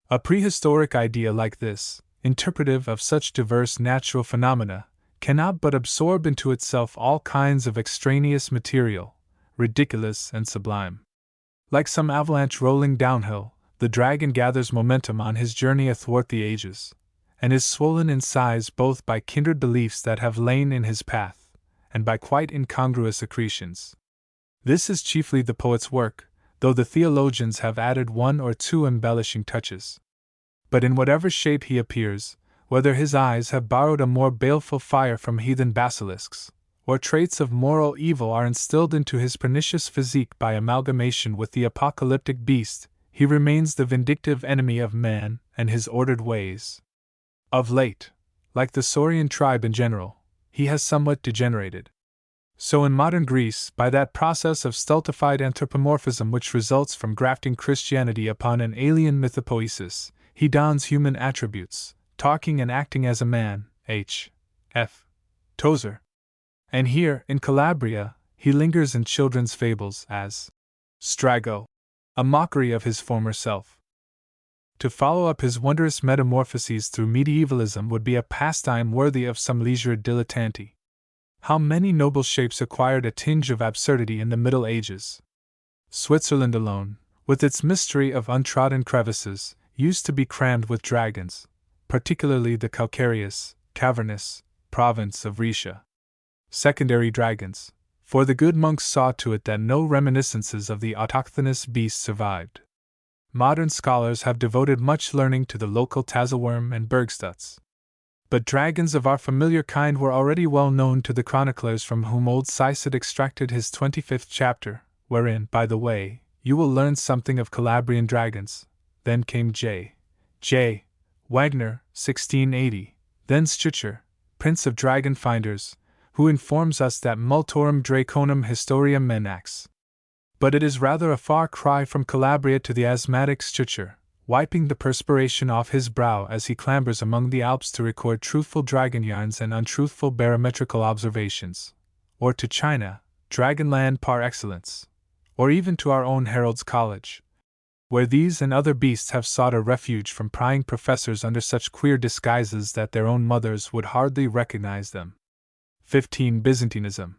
A prehistoric idea like this, interpretive of such diverse natural phenomena, cannot but absorb into itself all kinds of extraneous material, ridiculous and sublime. Like some avalanche rolling downhill, the dragon gathers momentum on his journey athwart the ages, and is swollen in size both by kindred beliefs that have lain in his path, and by quite incongruous accretions. This is chiefly the poet's work, though the theologians have added one or two embellishing touches. But in whatever shape he appears, whether his eyes have borrowed a more baleful fire from heathen basilisks, or traits of moral evil are instilled into his pernicious physique by amalgamation with the apocalyptic beast, he remains the vindictive enemy of man and his ordered ways. Of late, like the Saurian tribe in general, he has somewhat degenerated. So in modern Greece, by that process of stultified anthropomorphism which results from grafting Christianity upon an alien mythopoesis, he dons human attributes, talking and acting as a man, H.F. Tozer. And here, in Calabria, he lingers in children's fables as Strago, a mockery of his former self. To follow up his wondrous metamorphoses through medievalism would be a pastime worthy of some leisured dilettante. How many noble shapes acquired a tinge of absurdity in the Middle Ages! Switzerland alone, with its mystery of untrodden crevices, used to be crammed with dragons, particularly the calcareous, cavernous province of Rhaetia. Secondary dragons, for the good monks saw to it that no reminiscences of the autochthonous beast survived. Modern scholars have devoted much learning to the local Tazelworm and Bergstutz. But dragons of our familiar kind were already well known to the chroniclers from whom old Ciced extracted his 25th chapter, wherein, by the way, you will learn something of Calabrian dragons. Then came J. Wagner, 1680, then Stücher, Prince of Dragon Finders, who informs us that multorum draconum historia menax. But it is rather a far cry from Calabria to the asthmatic Stutcher, wiping the perspiration off his brow as he clambers among the Alps to record truthful dragon yarns and untruthful barometrical observations, or to China, Dragonland par excellence, or even to our own Herald's College, where these and other beasts have sought a refuge from prying professors under such queer disguises that their own mothers would hardly recognize them. 15. Byzantinism.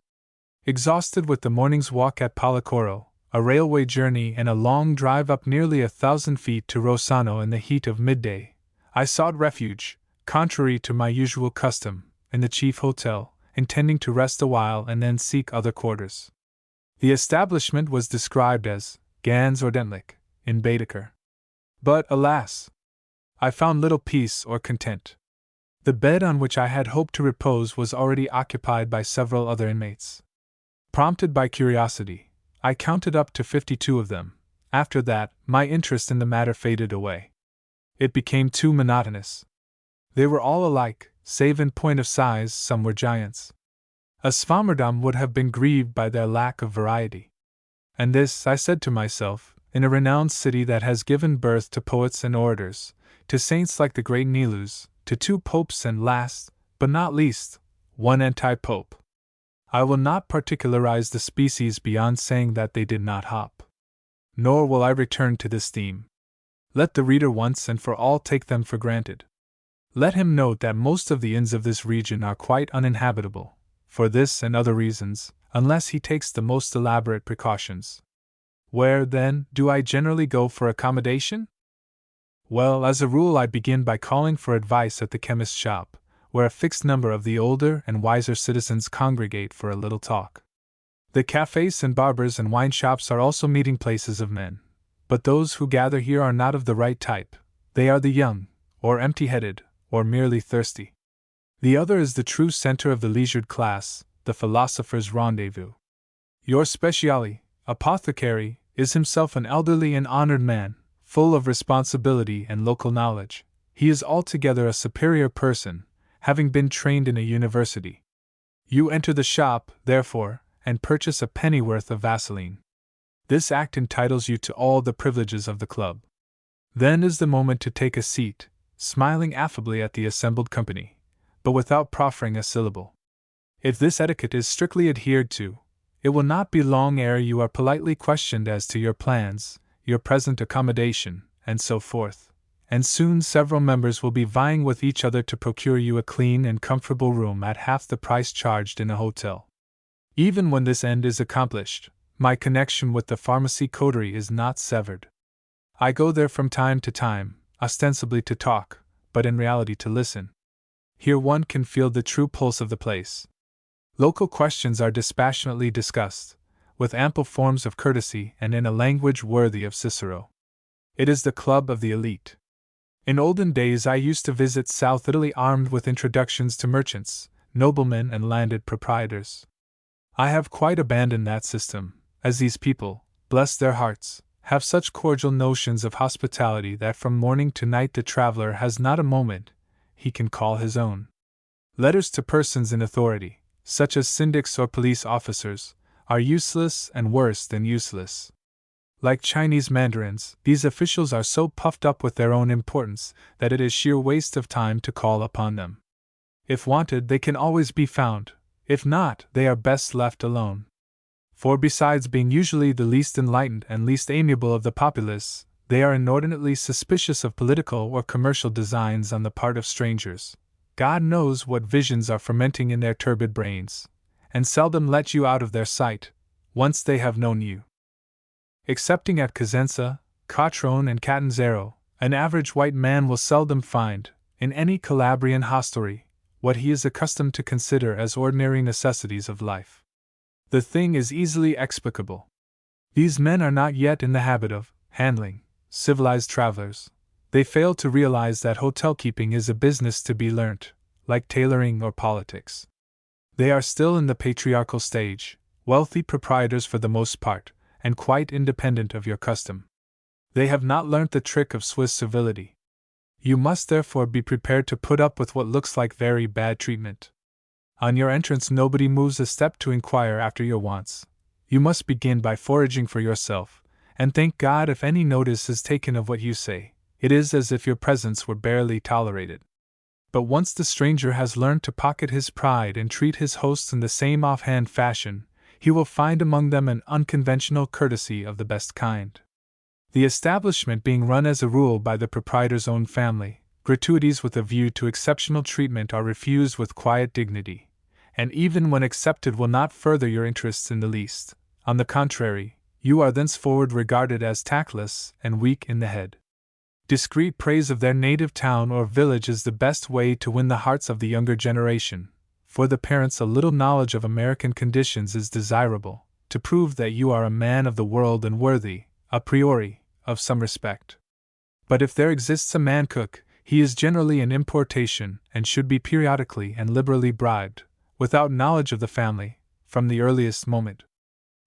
Exhausted with the morning's walk at Policoro, a railway journey and a long drive up nearly 1,000 feet to Rossano in the heat of midday, I sought refuge, contrary to my usual custom, in the chief hotel, intending to rest a while and then seek other quarters. The establishment was described as ganz ordentlich in Baedeker. But, alas! I found little peace or content. The bed on which I had hoped to repose was already occupied by several other inmates. Prompted by curiosity, I counted up to 52 of them. After that, my interest in the matter faded away. It became too monotonous. They were all alike, save in point of size. Some were giants. A Swammerdam would have been grieved by their lack of variety. And this, I said to myself, in a renowned city that has given birth to poets and orators, to saints like the great Nilus, to 2 popes and last, but not least, 1 anti-pope. I will not particularize the species beyond saying that they did not hop. Nor will I return to this theme. Let the reader once and for all take them for granted. Let him note that most of the inns of this region are quite uninhabitable, for this and other reasons, unless he takes the most elaborate precautions. Where, then, do I generally go for accommodation? Well, as a rule I begin by calling for advice at the chemist's shop, where a fixed number of the older and wiser citizens congregate for a little talk. The cafes and barbers and wine shops are also meeting places of men, but those who gather here are not of the right type. They are the young, or empty-headed, or merely thirsty. The other is the true center of the leisured class, the philosopher's rendezvous. Your speciale, apothecary, is himself an elderly and honored man, full of responsibility and local knowledge. He is altogether a superior person, having been trained in a university. You enter the shop, therefore, and purchase a pennyworth of Vaseline. This act entitles you to all the privileges of the club. Then is the moment to take a seat, smiling affably at the assembled company, but without proffering a syllable. If this etiquette is strictly adhered to, it will not be long ere you are politely questioned as to your plans, your present accommodation, and so forth, and soon several members will be vying with each other to procure you a clean and comfortable room at half the price charged in a hotel. Even when this end is accomplished, my connection with the pharmacy coterie is not severed. I go there from time to time, ostensibly to talk, but in reality to listen. Here one can feel the true pulse of the place. Local questions are dispassionately discussed, with ample forms of courtesy and in a language worthy of Cicero. It is the club of the elite. In olden days I used to visit South Italy armed with introductions to merchants, noblemen and landed proprietors. I have quite abandoned that system, as these people, bless their hearts, have such cordial notions of hospitality that from morning to night the traveler has not a moment he can call his own. Letters to persons in authority, such as syndics or police officers, are useless and worse than useless. Like Chinese mandarins, these officials are so puffed up with their own importance that it is sheer waste of time to call upon them. If wanted, they can always be found; if not, they are best left alone. For besides being usually the least enlightened and least amiable of the populace, they are inordinately suspicious of political or commercial designs on the part of strangers. God knows what visions are fermenting in their turbid brains, and seldom let you out of their sight, once they have known you. Excepting at Cosenza, Catrone, and Catanzaro, an average white man will seldom find, in any Calabrian hostelry, what he is accustomed to consider as ordinary necessities of life. The thing is easily explicable. These men are not yet in the habit of handling civilized travelers. They fail to realize that hotel keeping is a business to be learnt, like tailoring or politics. They are still in the patriarchal stage, wealthy proprietors for the most part, and quite independent of your custom. They have not learnt the trick of Swiss civility. You must therefore be prepared to put up with what looks like very bad treatment. On your entrance, nobody moves a step to inquire after your wants. You must begin by foraging for yourself, and thank God if any notice is taken of what you say. It is as if your presence were barely tolerated. But once the stranger has learned to pocket his pride and treat his hosts in the same offhand fashion, he will find among them an unconventional courtesy of the best kind. The establishment being run as a rule by the proprietor's own family, gratuities with a view to exceptional treatment are refused with quiet dignity, and even when accepted will not further your interests in the least. On the contrary, you are thenceforward regarded as tactless and weak in the head. Discreet praise of their native town or village is the best way to win the hearts of the younger generation. For the parents, a little knowledge of American conditions is desirable, to prove that you are a man of the world and worthy, a priori, of some respect. But if there exists a man cook, he is generally an importation and should be periodically and liberally bribed, without knowledge of the family, from the earliest moment.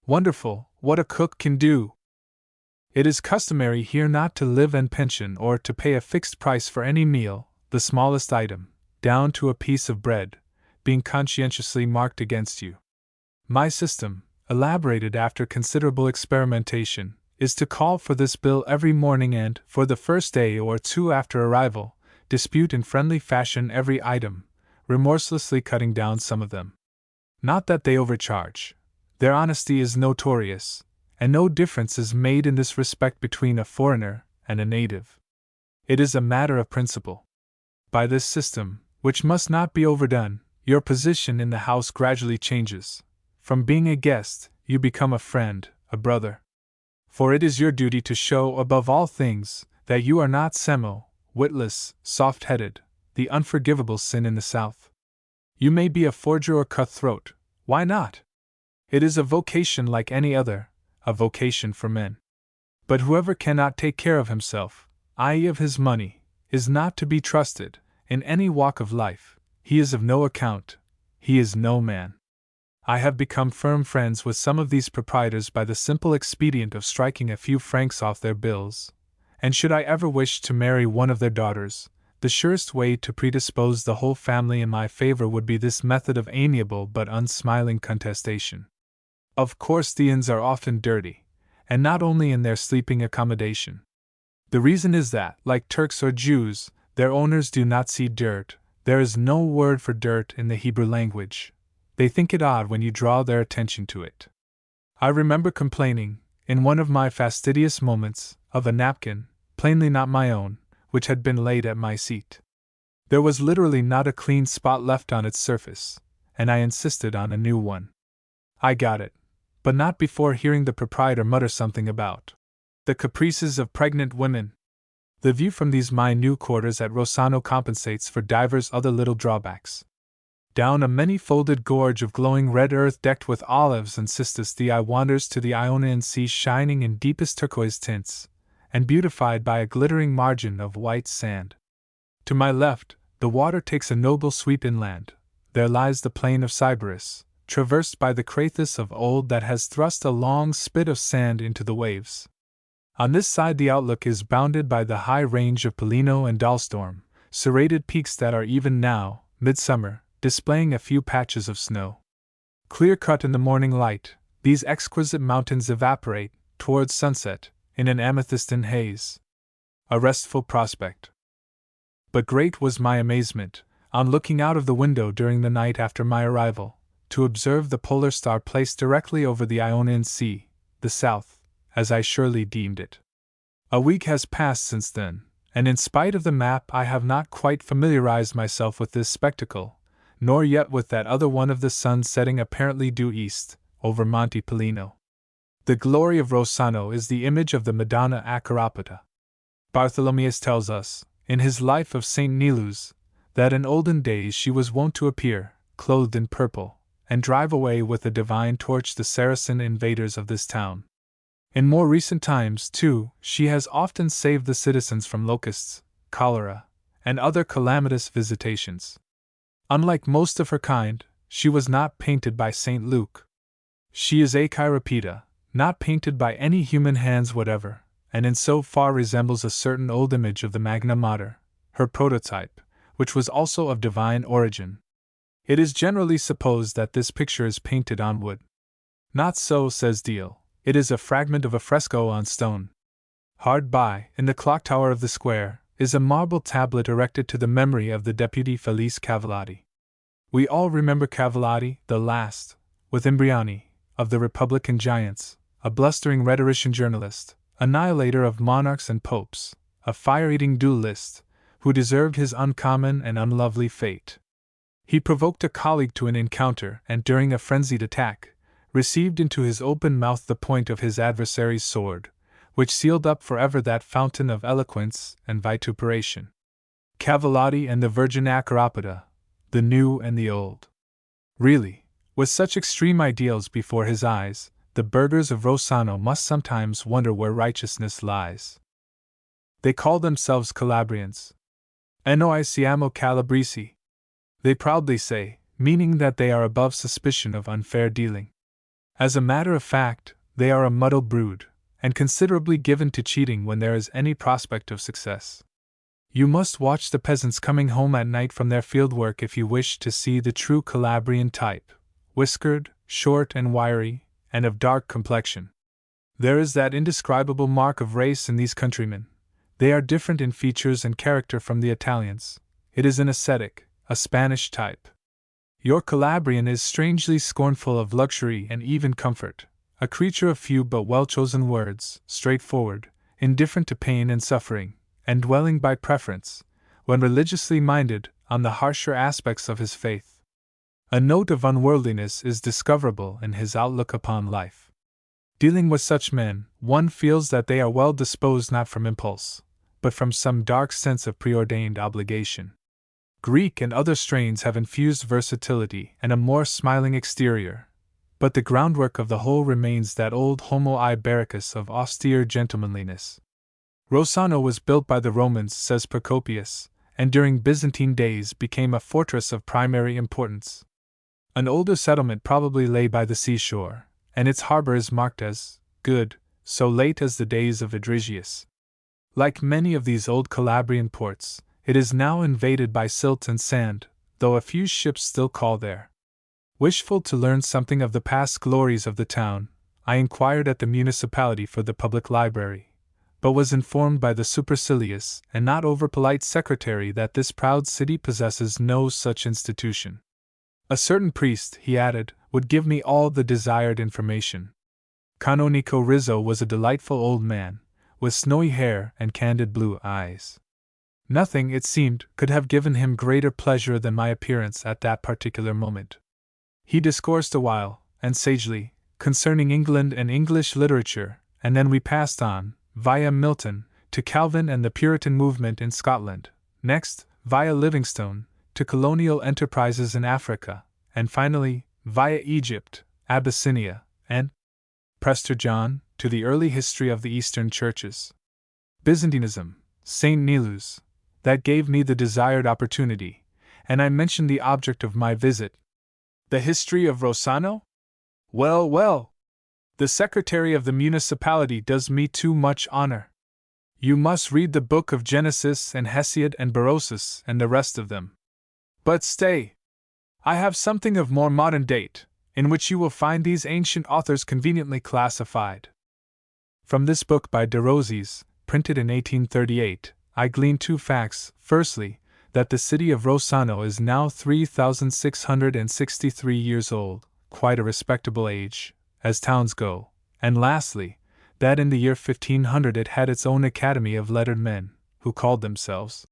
Wonderful, what a cook can do! It is customary here not to live en pension or to pay a fixed price for any meal, the smallest item, down to a piece of bread, being conscientiously marked against you. My system, elaborated after considerable experimentation, is to call for this bill every morning and, for the first day or two after arrival, dispute in friendly fashion every item, remorselessly cutting down some of them. Not that they overcharge. Their honesty is notorious, and no difference is made in this respect between a foreigner and a native. It is a matter of principle. By this system, which must not be overdone, your position in the house gradually changes. From being a guest, you become a friend, a brother. For it is your duty to show, above all things, that you are not witless, soft-headed, the unforgivable sin in the South. You may be a forger or cutthroat, why not? It is a vocation like any other, a vocation for men. But whoever cannot take care of himself, i.e., of his money, is not to be trusted, in any walk of life. He is of no account, he is no man. I have become firm friends with some of these proprietors by the simple expedient of striking a few francs off their bills, and should I ever wish to marry one of their daughters, the surest way to predispose the whole family in my favor would be this method of amiable but unsmiling contestation. Of course, the inns are often dirty, and not only in their sleeping accommodation. The reason is that, like Turks or Jews, their owners do not see dirt. There is no word for dirt in the Hebrew language. They think it odd when you draw their attention to it. I remember complaining, in one of my fastidious moments, of a napkin, plainly not my own, which had been laid at my seat. There was literally not a clean spot left on its surface, and I insisted on a new one. I got it, but not before hearing the proprietor mutter something about the caprices of pregnant women. The view from these my new quarters at Rossano compensates for divers other little drawbacks. Down a many-folded gorge of glowing red earth decked with olives and cistus the eye wanders to the Ionian Sea, shining in deepest turquoise tints, and beautified by a glittering margin of white sand. To my left, the water takes a noble sweep inland. There lies the plain of Sybaris, traversed by the Crathis of old that has thrust a long spit of sand into the waves. On this side the outlook is bounded by the high range of Pelino and Dalstorm, serrated peaks that are even now, midsummer, displaying a few patches of snow. Clear-cut in the morning light, these exquisite mountains evaporate, towards sunset, in an amethystine haze. A restful prospect. But great was my amazement, on looking out of the window during the night after my arrival, to observe the polar star placed directly over the Ionian Sea, the south, as I surely deemed it. A week has passed since then, and in spite of the map I have not quite familiarized myself with this spectacle, nor yet with that other one of the sun setting apparently due east, over Monte Pelino. The glory of Rossano is the image of the Madonna Acaropata. Bartholomeus tells us, in his life of St. Nilus, that in olden days she was wont to appear, clothed in purple, and drive away with a divine torch the Saracen invaders of this town. In more recent times, too, she has often saved the citizens from locusts, cholera, and other calamitous visitations. Unlike most of her kind, she was not painted by St. Luke. She is Acaropita, not painted by any human hands whatever, and in so far resembles a certain old image of the Magna Mater, her prototype, which was also of divine origin. It is generally supposed that this picture is painted on wood. Not so, says Deal. It is a fragment of a fresco on stone. Hard by, in the clock tower of the square, is a marble tablet erected to the memory of the deputy Felice Cavallati. We all remember Cavallati, the last, with Imbriani, of the Republican giants, a blustering rhetorician journalist, annihilator of monarchs and popes, a fire-eating duelist, who deserved his uncommon and unlovely fate. He provoked a colleague to an encounter and, during a frenzied attack, received into his open mouth the point of his adversary's sword, which sealed up forever that fountain of eloquence and vituperation. Cavallati and the Virgin Acaropita, the new and the old. Really, with such extreme ideals before his eyes, the burghers of Rossano must sometimes wonder where righteousness lies. They call themselves Calabrians. Noi siamo Calabresi. They proudly say, meaning that they are above suspicion of unfair dealing. As a matter of fact, they are a muddled brood, and considerably given to cheating when there is any prospect of success. You must watch the peasants coming home at night from their fieldwork if you wish to see the true Calabrian type, whiskered, short and wiry, and of dark complexion. There is that indescribable mark of race in these countrymen. They are different in features and character from the Italians. It is an ascetic, a Spanish type. Your Calabrian is strangely scornful of luxury and even comfort, a creature of few but well-chosen words, straightforward, indifferent to pain and suffering, and dwelling by preference, when religiously minded, on the harsher aspects of his faith. A note of unworldliness is discoverable in his outlook upon life. Dealing with such men, one feels that they are well disposed not from impulse, but from some dark sense of preordained obligation. Greek and other strains have infused versatility and a more smiling exterior, but the groundwork of the whole remains that old Homo Ibericus of austere gentlemanliness. Rossano was built by the Romans, says Procopius, and during Byzantine days became a fortress of primary importance. An older settlement probably lay by the seashore, and its harbor is marked as good, so late as the days of Adrigius. Like many of these old Calabrian ports, it is now invaded by silt and sand, though a few ships still call there. Wishful to learn something of the past glories of the town, I inquired at the municipality for the public library, but was informed by the supercilious and not over-polite secretary that this proud city possesses no such institution. A certain priest, he added, would give me all the desired information. Canonico Rizzo was a delightful old man, with snowy hair and candid blue eyes. Nothing, it seemed, could have given him greater pleasure than my appearance at that particular moment. He discoursed a while, and sagely, concerning England and English literature, and then we passed on, via Milton, to Calvin and the Puritan movement in Scotland, next, via Livingstone, to colonial enterprises in Africa, and finally, via Egypt, Abyssinia, and, Prester John, to the early history of the Eastern churches. Byzantinism, St. Nilus. That gave me the desired opportunity, and I mentioned the object of my visit. The history of Rossano? Well, well! The secretary of the municipality does me too much honor. You must read the book of Genesis and Hesiod and Berosus and the rest of them. But stay! I have something of more modern date, in which you will find these ancient authors conveniently classified. From this book by De Rosies, printed in 1838, I glean two facts. Firstly, that the city of Rossano is now 3,663 years old, quite a respectable age, as towns go, and lastly, that in the year 1500 it had its own academy of lettered men, who called themselves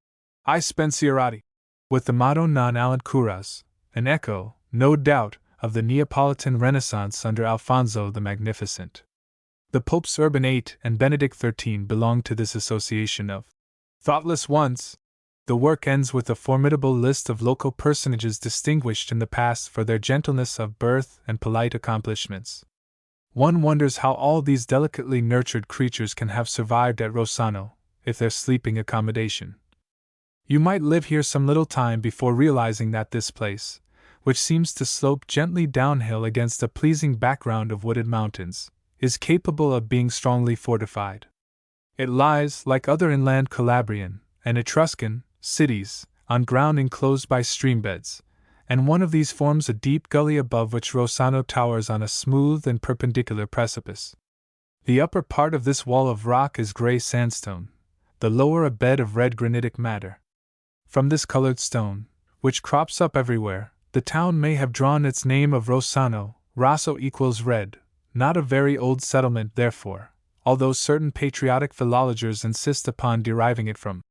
I Spensierati, with the motto Non allant curas, an echo, no doubt, of the Neapolitan Renaissance under Alfonso the Magnificent. The Popes Urban VIII and Benedict XIII belonged to this association of thoughtless ones. The work ends with a formidable list of local personages distinguished in the past for their gentleness of birth and polite accomplishments. One wonders how all these delicately nurtured creatures can have survived at Rossano, if their sleeping accommodation. You might live here some little time before realizing that this place, which seems to slope gently downhill against a pleasing background of wooded mountains, is capable of being strongly fortified. It lies, like other inland Calabrian and Etruscan cities, on ground enclosed by streambeds, and one of these forms a deep gully above which Rossano towers on a smooth and perpendicular precipice. The upper part of this wall of rock is gray sandstone, the lower a bed of red granitic matter. From this colored stone, which crops up everywhere, the town may have drawn its name of Rossano. Rosso equals red, not a very old settlement therefore, although certain patriotic philologers insist upon deriving it from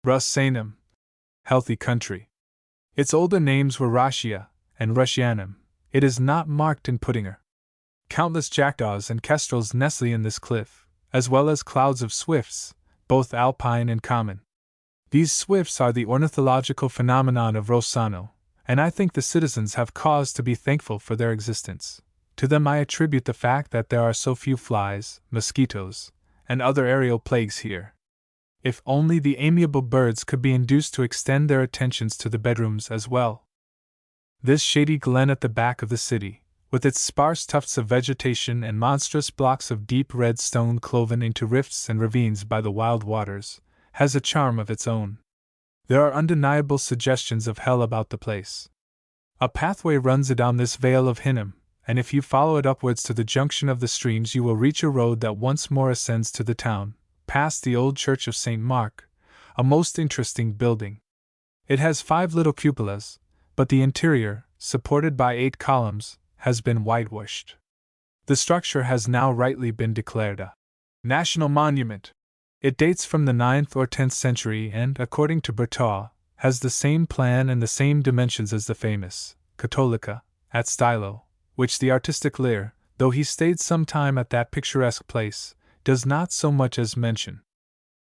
Russanum, healthy country. Its older names were Rascia and Ruscianum. It is not marked in Puttinger. Countless jackdaws and kestrels nestle in this cliff, as well as clouds of swifts, both alpine and common. These swifts are the ornithological phenomenon of Rossano, and I think the citizens have cause to be thankful for their existence. To them I attribute the fact that there are so few flies, mosquitoes, and other aerial plagues here. If only the amiable birds could be induced to extend their attentions to the bedrooms as well. This shady glen at the back of the city, with its sparse tufts of vegetation and monstrous blocks of deep red stone cloven into rifts and ravines by the wild waters, has a charm of its own. There are undeniable suggestions of hell about the place. A pathway runs down this vale of Hinnom, and if you follow it upwards to the junction of the streams you will reach a road that once more ascends to the town, past the old church of St. Mark, a most interesting building. It has 5 little cupolas, but the interior, supported by 8 columns, has been whitewashed. The structure has now rightly been declared a national monument. It dates from the 9th or 10th century and, according to Berthaud, has the same plan and the same dimensions as the famous Cattolica at Stylo, which the artistic Lear, though he stayed some time at that picturesque place, does not so much as mention.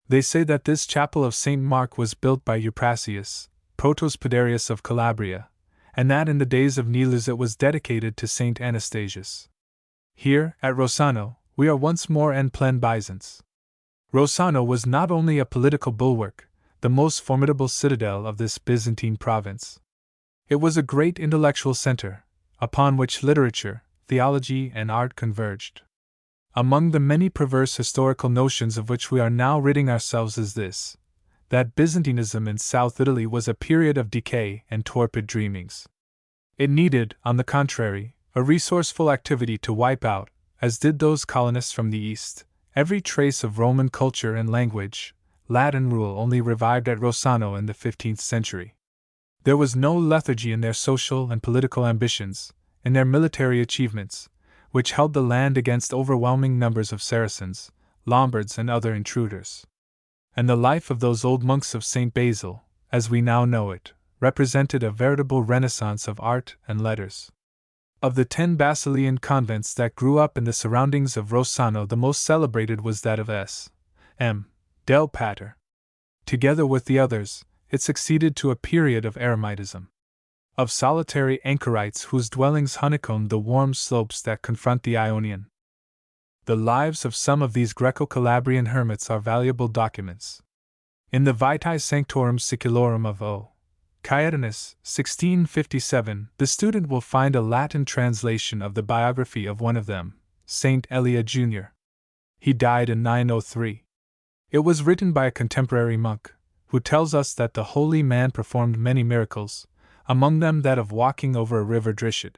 They say that this chapel of St. Mark was built by Euprasius, Protospoderius of Calabria, and that in the days of Nilus it was dedicated to St. Anastasius. Here, at Rossano, we are once more en plein Byzance. Rossano was not only a political bulwark, the most formidable citadel of this Byzantine province. It was a great intellectual center, upon which literature, theology, and art converged. Among the many perverse historical notions of which we are now ridding ourselves is this, that Byzantinism in South Italy was a period of decay and torpid dreamings. It needed, on the contrary, a resourceful activity to wipe out, as did those colonists from the East, every trace of Roman culture and language. Latin rule only revived at Rossano in the 15th century. There was no lethargy in their social and political ambitions, in their military achievements, which held the land against overwhelming numbers of Saracens, Lombards, and other intruders. And the life of those old monks of St. Basil, as we now know it, represented a veritable renaissance of art and letters. Of the 10 Basilian convents that grew up in the surroundings of Rossano, the most celebrated was that of S. M. del Pater. Together with the others, it succeeded to a period of eremitism, of solitary anchorites whose dwellings honeycombed the warm slopes that confront the Ionian. The lives of some of these Greco-Calabrian hermits are valuable documents. In the Vitae Sanctorum Siculorum of O. Caetanus, 1657, the student will find a Latin translation of the biography of one of them, Saint Elia Jr. He died in 903. It was written by a contemporary monk, who tells us that the holy man performed many miracles, among them that of walking over a river Drishid.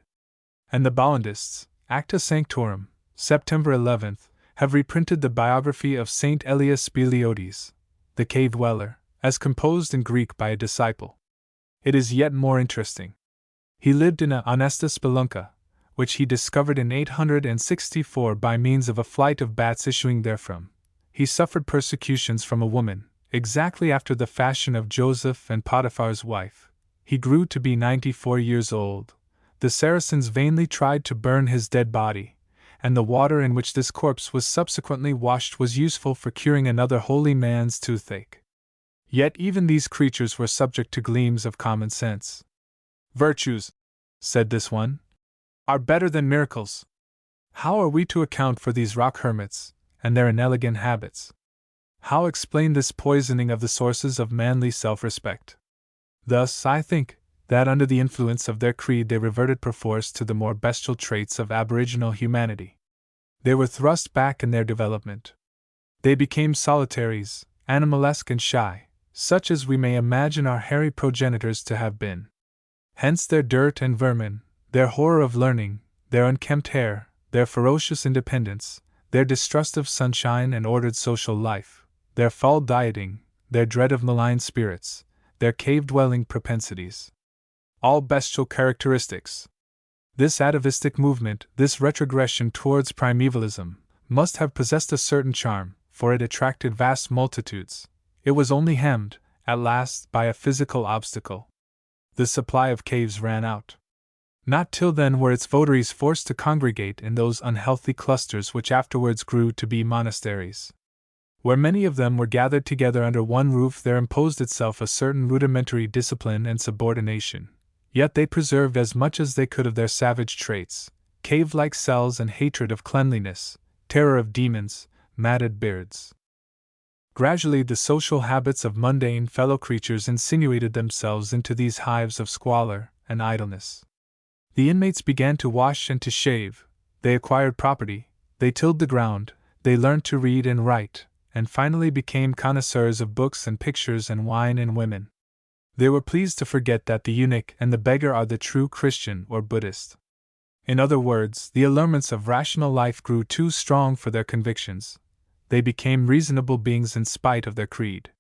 And the Bollandists, Acta Sanctorum, September 11th, have reprinted the biography of Saint Elias Speliotes, the cave dweller, as composed in Greek by a disciple. It is yet more interesting. He lived in a honesta spelunca, which he discovered in 864 by means of a flight of bats issuing therefrom. He suffered persecutions from a woman, exactly after the fashion of Joseph and Potiphar's wife. He grew to be 94 years old. The Saracens vainly tried to burn his dead body, and the water in which this corpse was subsequently washed was useful for curing another holy man's toothache. Yet even these creatures were subject to gleams of common sense. Virtues, said this one, are better than miracles. How are we to account for these rock hermits, and their inelegant habits? How explain this poisoning of the sources of manly self-respect? Thus, I think, that under the influence of their creed they reverted perforce to the more bestial traits of aboriginal humanity. They were thrust back in their development. They became solitaries, animalesque and shy, such as we may imagine our hairy progenitors to have been. Hence their dirt and vermin, their horror of learning, their unkempt hair, their ferocious independence, their distrust of sunshine and ordered social life, their foul dieting, their dread of malign spirits, their cave-dwelling propensities. All bestial characteristics. This atavistic movement, this retrogression towards primevalism, must have possessed a certain charm, for it attracted vast multitudes. It was only hemmed, at last, by a physical obstacle. The supply of caves ran out. Not till then were its votaries forced to congregate in those unhealthy clusters which afterwards grew to be monasteries. Where many of them were gathered together under one roof, there imposed itself a certain rudimentary discipline and subordination. Yet they preserved as much as they could of their savage traits, cave-like cells and hatred of cleanliness, terror of demons, matted beards. Gradually the social habits of mundane fellow creatures insinuated themselves into these hives of squalor and idleness. The inmates began to wash and to shave, they acquired property, they tilled the ground, they learned to read and write, and finally became connoisseurs of books and pictures and wine and women. They were pleased to forget that the eunuch and the beggar are the true Christian or Buddhist. In other words, the allurements of rational life grew too strong for their convictions. They became reasonable beings in spite of their creed.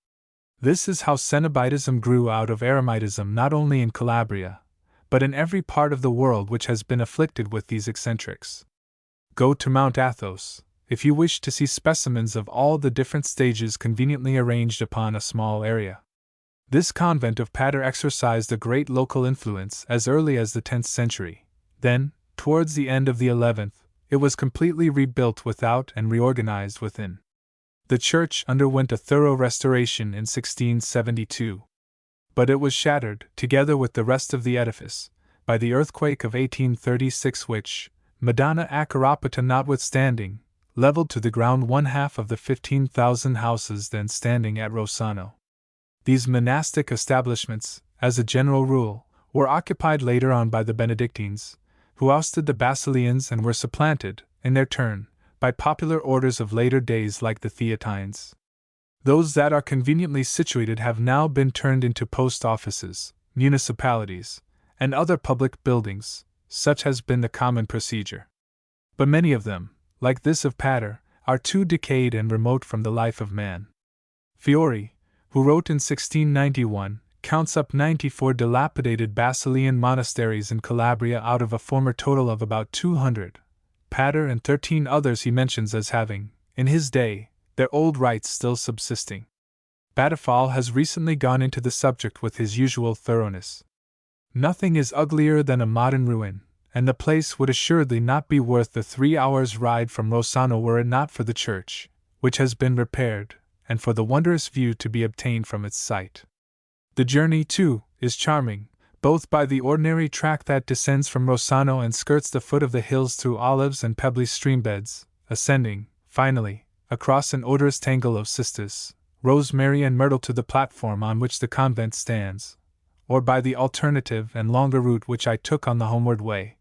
This is how Cenobitism grew out of Eremitism not only in Calabria, but in every part of the world which has been afflicted with these eccentrics. Go to Mount Athos, if you wish to see specimens of all the different stages conveniently arranged upon a small area. This convent of Pater exercised a great local influence as early as the 10th century. Then, towards the end of the 11th, it was completely rebuilt without and reorganized within. The church underwent a thorough restoration in 1672. But it was shattered, together with the rest of the edifice, by the earthquake of 1836 which, Madonna Acarapata notwithstanding, leveled to the ground one half of the 15,000 houses then standing at Rossano. These monastic establishments, as a general rule, were occupied later on by the Benedictines, who ousted the Basilians and were supplanted, in their turn, by popular orders of later days like the Theatines. Those that are conveniently situated have now been turned into post offices, municipalities, and other public buildings, such has been the common procedure. But many of them, like this of Pater, are too decayed and remote from the life of man. Fiori, who wrote in 1691, counts up 94 dilapidated Basilian monasteries in Calabria out of a former total of about 200. Pater and 13 others he mentions as having, in his day, their old rites still subsisting. Badafal has recently gone into the subject with his usual thoroughness. Nothing is uglier than a modern ruin, and the place would assuredly not be worth the 3 hours' ride from Rossano were it not for the church, which has been repaired, and for the wondrous view to be obtained from its site. The journey, too, is charming, both by the ordinary track that descends from Rossano and skirts the foot of the hills through olives and pebbly streambeds, ascending, finally, across an odorous tangle of cistus, rosemary and myrtle to the platform on which the convent stands, or by the alternative and longer route which I took on the homeward way,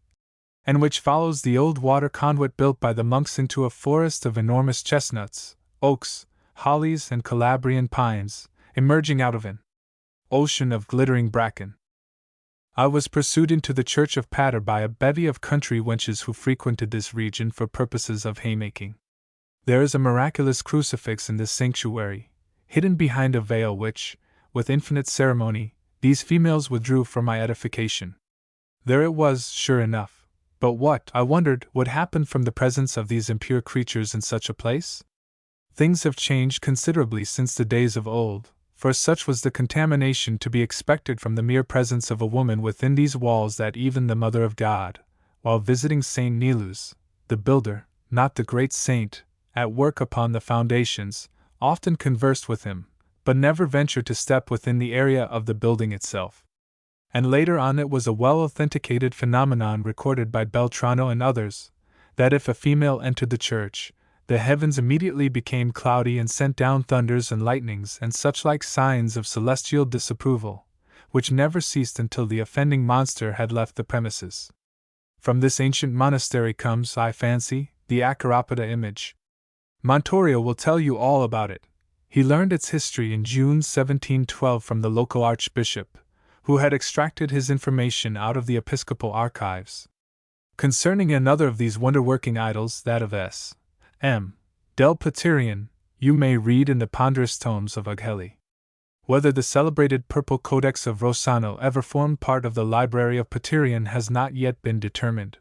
and which follows the old water conduit built by the monks into a forest of enormous chestnuts, oaks, hollies and Calabrian pines, emerging out of an ocean of glittering bracken. I was pursued into the church of Pater by a bevy of country wenches who frequented this region for purposes of haymaking. There is a miraculous crucifix in this sanctuary, hidden behind a veil which, with infinite ceremony, these females withdrew for my edification. There it was, sure enough. But what, I wondered, would happen from the presence of these impure creatures in such a place? Things have changed considerably since the days of old, for such was the contamination to be expected from the mere presence of a woman within these walls that even the Mother of God, while visiting St. Nilus, the builder, not the great saint, at work upon the foundations, often conversed with him, but never ventured to step within the area of the building itself. And later on it was a well-authenticated phenomenon recorded by Beltrano and others, that if a female entered the church, the heavens immediately became cloudy and sent down thunders and lightnings and such-like signs of celestial disapproval, which never ceased until the offending monster had left the premises. From this ancient monastery comes, I fancy, the Acarapata image. Montorio will tell you all about it. He learned its history in June 1712 from the local archbishop, who had extracted his information out of the episcopal archives. Concerning another of these wonder-working idols, that of S. M. del Paterian, you may read in the ponderous tomes of Ughelli. Whether the celebrated Purple Codex of Rossano ever formed part of the library of Paterian has not yet been determined.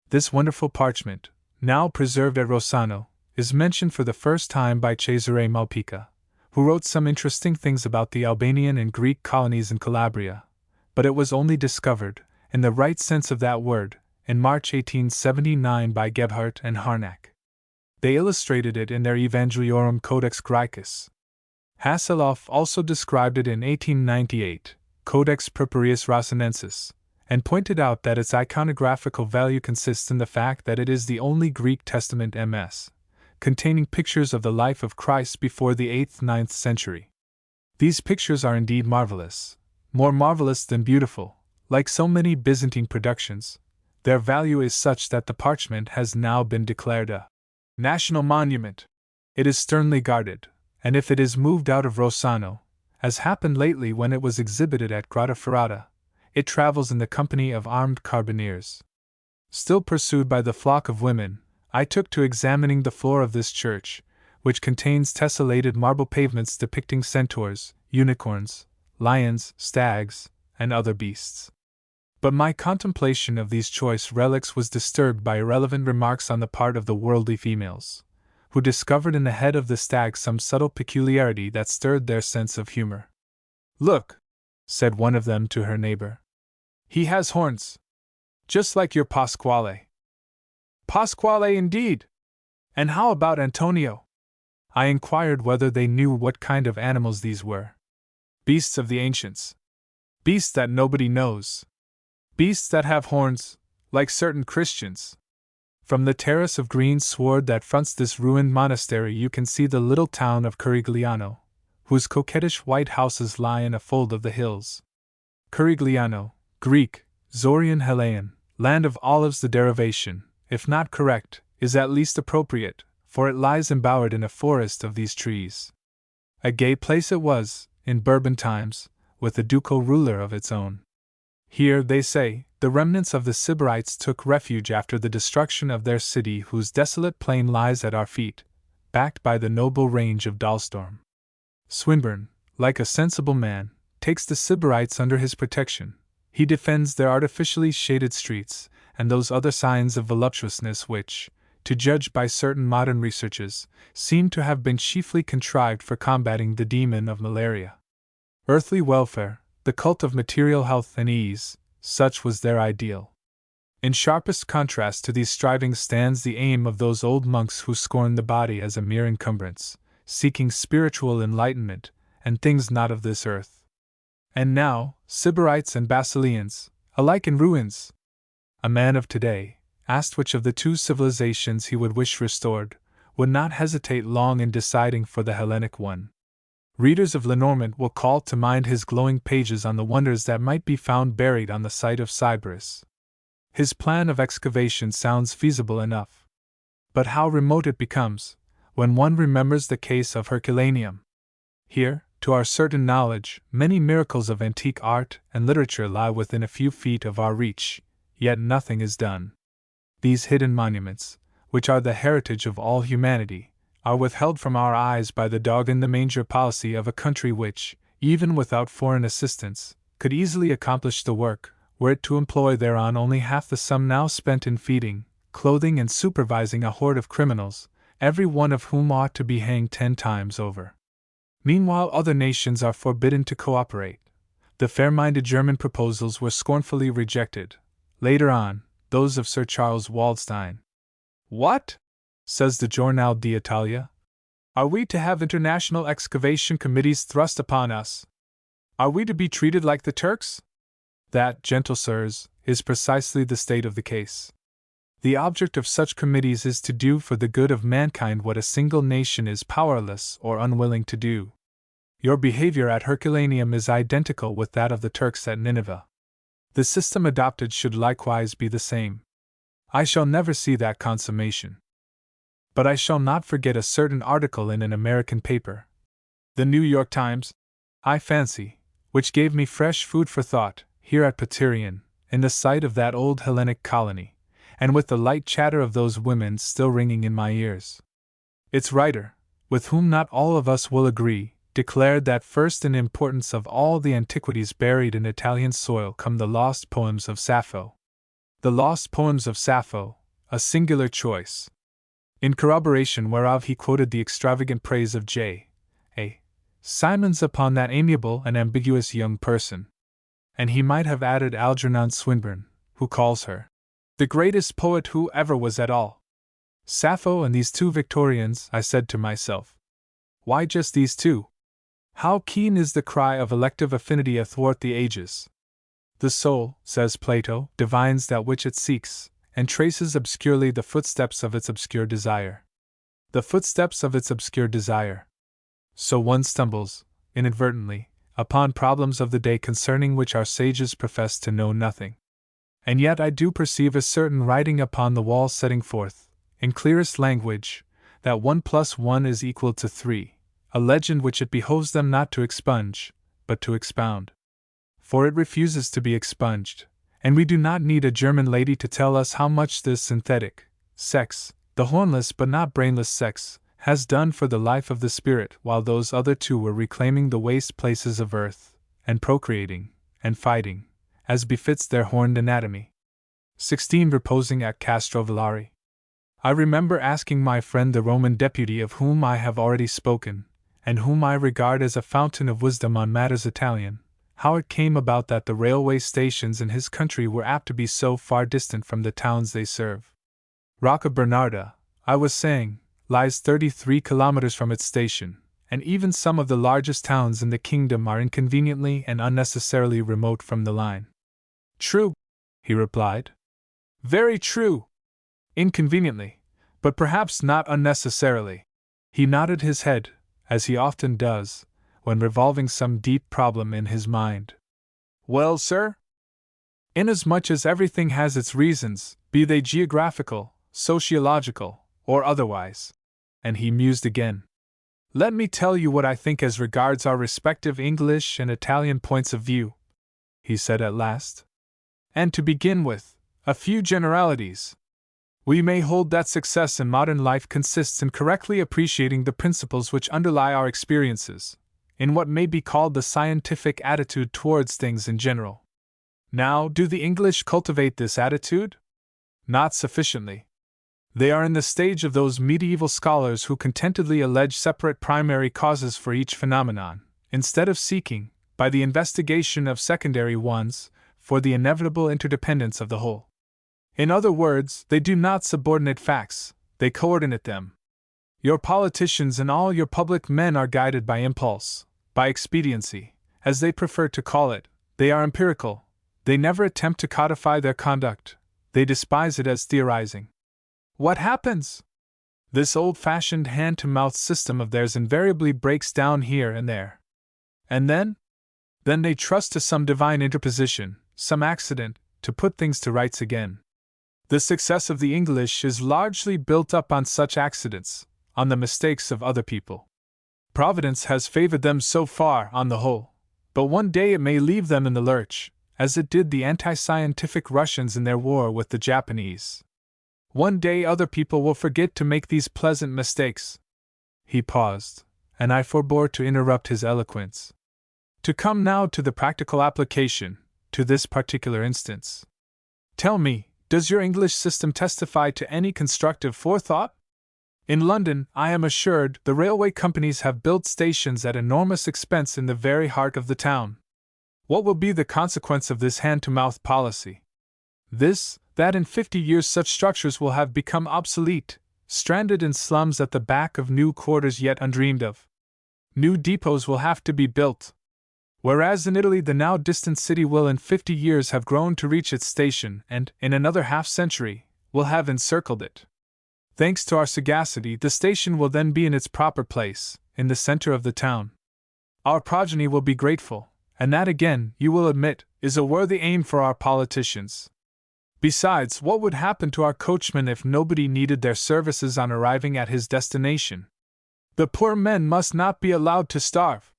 This wonderful parchment, now preserved at Rossano, is mentioned for the first time by Cesare Malpica, who wrote some interesting things about the Albanian and Greek colonies in Calabria, but it was only discovered, in the right sense of that word, in March 1879 by Gebhardt and Harnack. They illustrated it in their Evangeliorum Codex Graecus. Hasselhoff also described it in 1898, Codex Purpureus Rossinensis, and pointed out that its iconographical value consists in the fact that it is the only Greek Testament MS, containing pictures of the life of Christ before the 8th–9th century. These pictures are indeed marvelous, more marvelous than beautiful, like so many Byzantine productions. Their value is such that the parchment has now been declared a national monument. It is sternly guarded, and if it is moved out of Rossano, as happened lately when it was exhibited at Grotta Ferrata, it travels in the company of armed carbineers. Still pursued by the flock of women, I took to examining the floor of this church, which contains tessellated marble pavements depicting centaurs, unicorns, lions, stags, and other beasts. But my contemplation of these choice relics was disturbed by irrelevant remarks on the part of the worldly females, who discovered in the head of the stag some subtle peculiarity that stirred their sense of humor. "Look," said one of them to her neighbor. "He has horns. Just like your Pasquale." Pasquale indeed! And how about Antonio? I inquired whether they knew what kind of animals these were. Beasts of the ancients. Beasts that nobody knows. Beasts that have horns, like certain Christians. From the terrace of green sward that fronts this ruined monastery you can see the little town of Curigliano, whose coquettish white houses lie in a fold of the hills. Curigliano, Greek, Zorian Helaean, land of olives. The derivation, if not correct, is at least appropriate, for it lies embowered in a forest of these trees. A gay place it was, in Bourbon times, with a ducal ruler of its own. Here, they say, the remnants of the Sybarites took refuge after the destruction of their city, whose desolate plain lies at our feet, backed by the noble range of Dalstorm. Swinburne, like a sensible man, takes the Sybarites under his protection. He defends their artificially shaded streets, and those other signs of voluptuousness which, to judge by certain modern researches, seem to have been chiefly contrived for combating the demon of malaria. Earthly welfare, the cult of material health and ease, such was their ideal. In sharpest contrast to these strivings stands the aim of those old monks who scorned the body as a mere encumbrance, seeking spiritual enlightenment, and things not of this earth. And now, Sybarites and Basileans, alike in ruins. A man of today, asked which of the two civilizations he would wish restored, would not hesitate long in deciding for the Hellenic one. Readers of Lenormand will call to mind his glowing pages on the wonders that might be found buried on the site of Sybaris. His plan of excavation sounds feasible enough. But how remote it becomes, when one remembers the case of Herculaneum. Here, to our certain knowledge, many miracles of antique art and literature lie within a few feet of our reach, yet nothing is done. These hidden monuments, which are the heritage of all humanity, are withheld from our eyes by the dog-in-the-manger policy of a country which, even without foreign assistance, could easily accomplish the work, were it to employ thereon only half the sum now spent in feeding, clothing, and supervising a horde of criminals, every one of whom ought to be hanged 10 times over. Meanwhile, other nations are forbidden to cooperate. The fair-minded German proposals were scornfully rejected. Later on, those of Sir Charles Waldstein. "What?" says the Journal d'Italia. "Are we to have international excavation committees thrust upon us? Are we to be treated like the Turks?" That, gentle sirs, is precisely the state of the case. The object of such committees is to do for the good of mankind what a single nation is powerless or unwilling to do. Your behavior at Herculaneum is identical with that of the Turks at Nineveh. The system adopted should likewise be the same. I shall never see that consummation. But I shall not forget a certain article in an American paper, the New York Times, I fancy, which gave me fresh food for thought, here at Paterion, in the sight of that old Hellenic colony, and with the light chatter of those women still ringing in my ears. Its writer, with whom not all of us will agree, declared that first in importance of all the antiquities buried in Italian soil come the lost poems of Sappho. The lost poems of Sappho, a singular choice. In corroboration whereof he quoted the extravagant praise of J.A. Symonds upon that amiable and ambiguous young person. And he might have added Algernon Swinburne, who calls her the greatest poet who ever was at all. Sappho and these two Victorians, I said to myself. Why just these two? How keen is the cry of elective affinity athwart the ages! The soul, says Plato, divines that which it seeks, and traces obscurely the footsteps of its obscure desire. The footsteps of its obscure desire. So one stumbles, inadvertently, upon problems of the day concerning which our sages profess to know nothing. And yet I do perceive a certain writing upon the wall setting forth, in clearest language, that 1 + 1 is equal to 3, a legend which it behoves them not to expunge, but to expound. For it refuses to be expunged, and we do not need a German lady to tell us how much this synthetic sex, the hornless but not brainless sex, has done for the life of the spirit, while those other two were reclaiming the waste places of earth, and procreating, and fighting, as befits their horned anatomy. 16 Reposing at Castrovillari. I remember asking my friend the Roman deputy of whom I have already spoken, and whom I regard as a fountain of wisdom on matters Italian, how it came about that the railway stations in his country were apt to be so far distant from the towns they serve. Rocca Bernarda, I was saying, lies 33 kilometers from its station, and even some of the largest towns in the kingdom are inconveniently and unnecessarily remote from the line. True, he replied. Very true. Inconveniently, but perhaps not unnecessarily. He nodded his head, as he often does, when revolving some deep problem in his mind. Well, sir? Inasmuch as everything has its reasons, be they geographical, sociological, or otherwise. And he mused again. Let me tell you what I think as regards our respective English and Italian points of view, he said at last. And to begin with, a few generalities. We may hold that success in modern life consists in correctly appreciating the principles which underlie our experiences, in what may be called the scientific attitude towards things in general. Now, do the English cultivate this attitude? Not sufficiently. They are in the stage of those medieval scholars who contentedly allege separate primary causes for each phenomenon, instead of seeking, by the investigation of secondary ones, for the inevitable interdependence of the whole. In other words, they do not subordinate facts, they coordinate them. Your politicians and all your public men are guided by impulse, by expediency, as they prefer to call it. They are empirical, they never attempt to codify their conduct, they despise it as theorizing. What happens? This old-fashioned hand-to-mouth system of theirs invariably breaks down here and there. And then? Then they trust to some divine interposition, some accident, to put things to rights again. The success of the English is largely built up on such accidents, on the mistakes of other people. Providence has favored them so far, on the whole, but one day it may leave them in the lurch, as it did the anti-scientific Russians in their war with the Japanese. One day other people will forget to make these pleasant mistakes. He paused, and I forbore to interrupt his eloquence. To come now to the practical application, to this particular instance. Tell me, does your English system testify to any constructive forethought? In London, I am assured, the railway companies have built stations at enormous expense in the very heart of the town. What will be the consequence of this hand-to-mouth policy? That in 50 years such structures will have become obsolete, stranded in slums at the back of new quarters yet undreamed of. New depots will have to be built. Whereas in Italy the now distant city will in 50 years have grown to reach its station and, in another half-century, will have encircled it. Thanks to our sagacity, the station will then be in its proper place, in the center of the town. Our progeny will be grateful, and that again, you will admit, is a worthy aim for our politicians. Besides, what would happen to our coachman if nobody needed their services on arriving at his destination? The poor men must not be allowed to starve.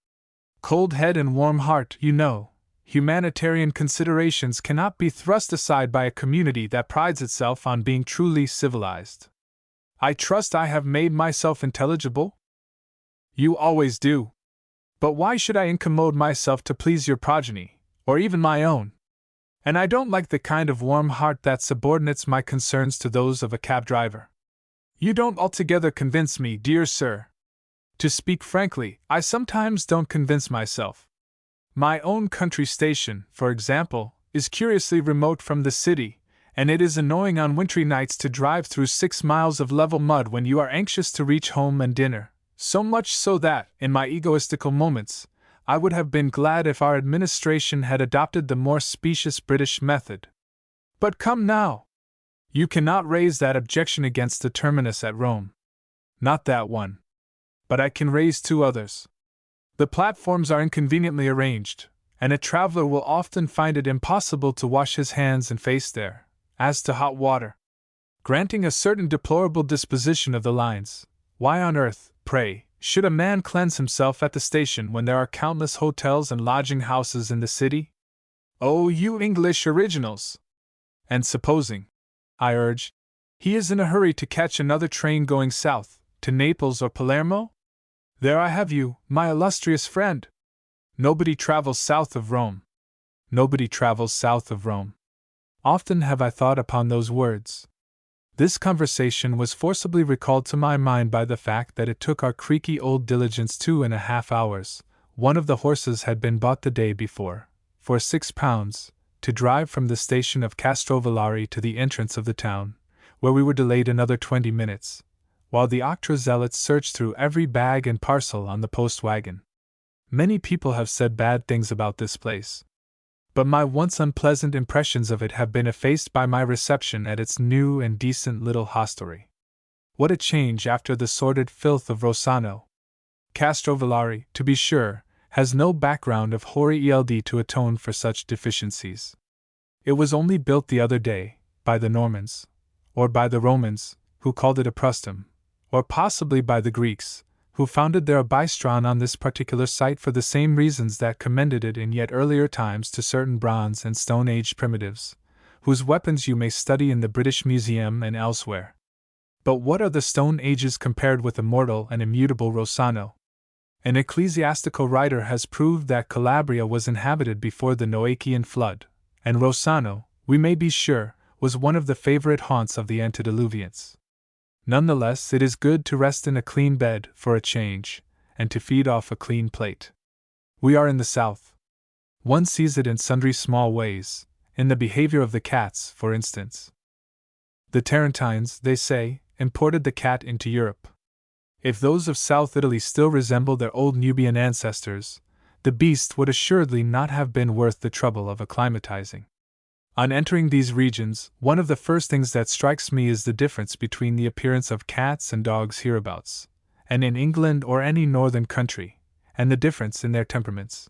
Cold head and warm heart, you know. Humanitarian considerations cannot be thrust aside by a community that prides itself on being truly civilized. I trust I have made myself intelligible? You always do. But why should I incommode myself to please your progeny, or even my own? And I don't like the kind of warm heart that subordinates my concerns to those of a cab driver. You don't altogether convince me, dear sir. To speak frankly, I sometimes don't convince myself. My own country station, for example, is curiously remote from the city, and it is annoying on wintry nights to drive through 6 miles of level mud when you are anxious to reach home and dinner, so much so that, in my egoistical moments, I would have been glad if our administration had adopted the more specious British method. But come now! You cannot raise that objection against the terminus at Rome. Not that one. But I can raise 2 others. The platforms are inconveniently arranged, and a traveler will often find it impossible to wash his hands and face there. As to hot water, granting a certain deplorable disposition of the lines, why on earth, pray, should a man cleanse himself at the station when there are countless hotels and lodging houses in the city? Oh, you English originals! And supposing, I urge, he is in a hurry to catch another train going south, to Naples or Palermo? There I have you, my illustrious friend! Nobody travels south of Rome. Nobody travels south of Rome. Often have I thought upon those words. This conversation was forcibly recalled to my mind by the fact that it took our creaky old diligence 2.5 hours. One of the horses had been bought the day before, for £6, to drive from the station of Castrovillari to the entrance of the town, where we were delayed another 20 minutes, while the octroi zealots searched through every bag and parcel on the post wagon. Many people have said bad things about this place, but my once unpleasant impressions of it have been effaced by my reception at its new and decent little hostelry. What a change after the sordid filth of Rossano! Castrovillari, to be sure, has no background of hoary eld to atone for such deficiencies. It was only built the other day, by the Normans, or by the Romans, who called it a Prustum, or possibly by the Greeks, who founded their Abystron on this particular site for the same reasons that commended it in yet earlier times to certain Bronze and Stone Age primitives, whose weapons you may study in the British Museum and elsewhere. But what are the Stone Ages compared with immortal and immutable Rossano? An ecclesiastical writer has proved that Calabria was inhabited before the Noachian flood, and Rossano, we may be sure, was one of the favorite haunts of the antediluvians. Nonetheless, it is good to rest in a clean bed, for a change, and to feed off a clean plate. We are in the South. One sees it in sundry small ways, in the behavior of the cats, for instance. The Tarentines, they say, imported the cat into Europe. If those of South Italy still resemble their old Nubian ancestors, the beast would assuredly not have been worth the trouble of acclimatizing. On entering these regions, one of the first things that strikes me is the difference between the appearance of cats and dogs hereabouts, and in England or any northern country, and the difference in their temperaments.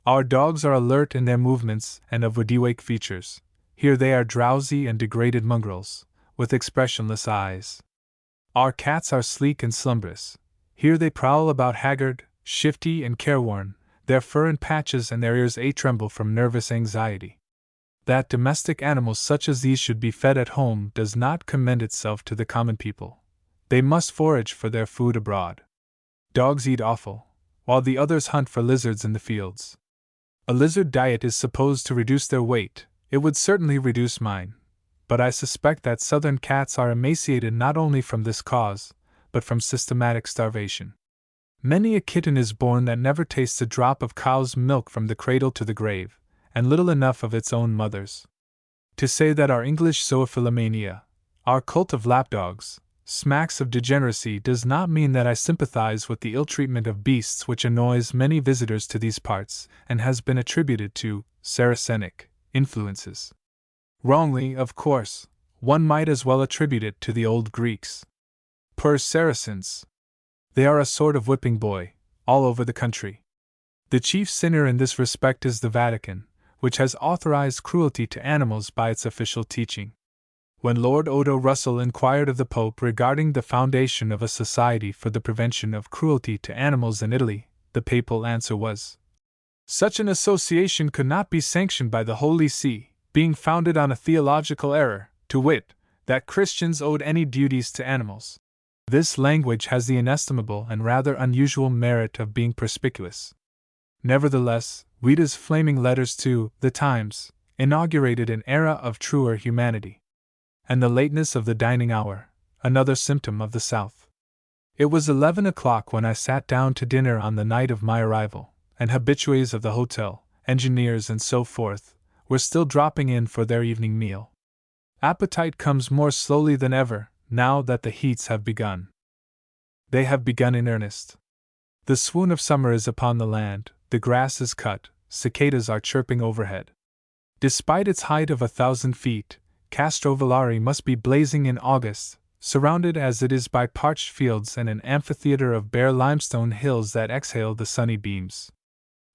Our dogs are alert in their movements and of wide-awake features. Here they are drowsy and degraded mongrels, with expressionless eyes. Our cats are sleek and slumbrous. Here they prowl about haggard, shifty, and careworn, their fur in patches and their ears a-tremble from nervous anxiety. That domestic animals such as these should be fed at home does not commend itself to the common people. They must forage for their food abroad. Dogs eat offal, while the others hunt for lizards in the fields. A lizard diet is supposed to reduce their weight. It would certainly reduce mine, but I suspect that southern cats are emaciated not only from this cause, but from systematic starvation. Many a kitten is born that never tastes a drop of cow's milk from the cradle to the grave, and little enough of its own mother's. To say that our English zoophilomania, our cult of lapdogs, smacks of degeneracy does not mean that I sympathize with the ill-treatment of beasts which annoys many visitors to these parts and has been attributed to Saracenic influences. Wrongly, of course, one might as well attribute it to the old Greeks. Poor Saracens! They are a sort of whipping boy, all over the country. The chief sinner in this respect is the Vatican, which has authorized cruelty to animals by its official teaching. When Lord Odo Russell inquired of the Pope regarding the foundation of a society for the prevention of cruelty to animals in Italy, the papal answer was. Such an association could not be sanctioned by the Holy See, being founded on a theological error, to wit, that Christians owed any duties to animals. This language has the inestimable and rather unusual merit of being perspicuous. Nevertheless, Ouida's flaming letters to The Times inaugurated an era of truer humanity. And the lateness of the dining hour, another symptom of the South. It was 11 o'clock when I sat down to dinner on the night of my arrival, and habitués of the hotel, engineers and so forth, were still dropping in for their evening meal. Appetite comes more slowly than ever, now that the heats have begun. They have begun in earnest. The swoon of summer is upon the land, the grass is cut, cicadas are chirping overhead. Despite its height of 1,000 feet, Castrovillari must be blazing in August, surrounded as it is by parched fields and an amphitheater of bare limestone hills that exhale the sunny beams.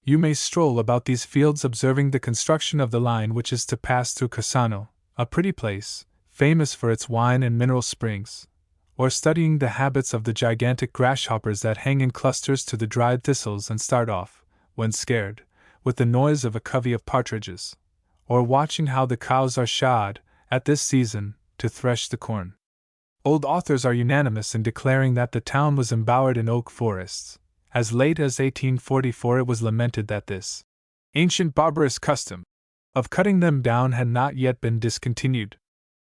You may stroll about these fields observing the construction of the line which is to pass through Cassano, a pretty place, famous for its wine and mineral springs, or studying the habits of the gigantic grasshoppers that hang in clusters to the dried thistles and start off, when scared, with the noise of a covey of partridges, or watching how the cows are shod, at this season, to thresh the corn. Old authors are unanimous in declaring that the town was embowered in oak forests. As late as 1844 it was lamented that this ancient barbarous custom of cutting them down had not yet been discontinued.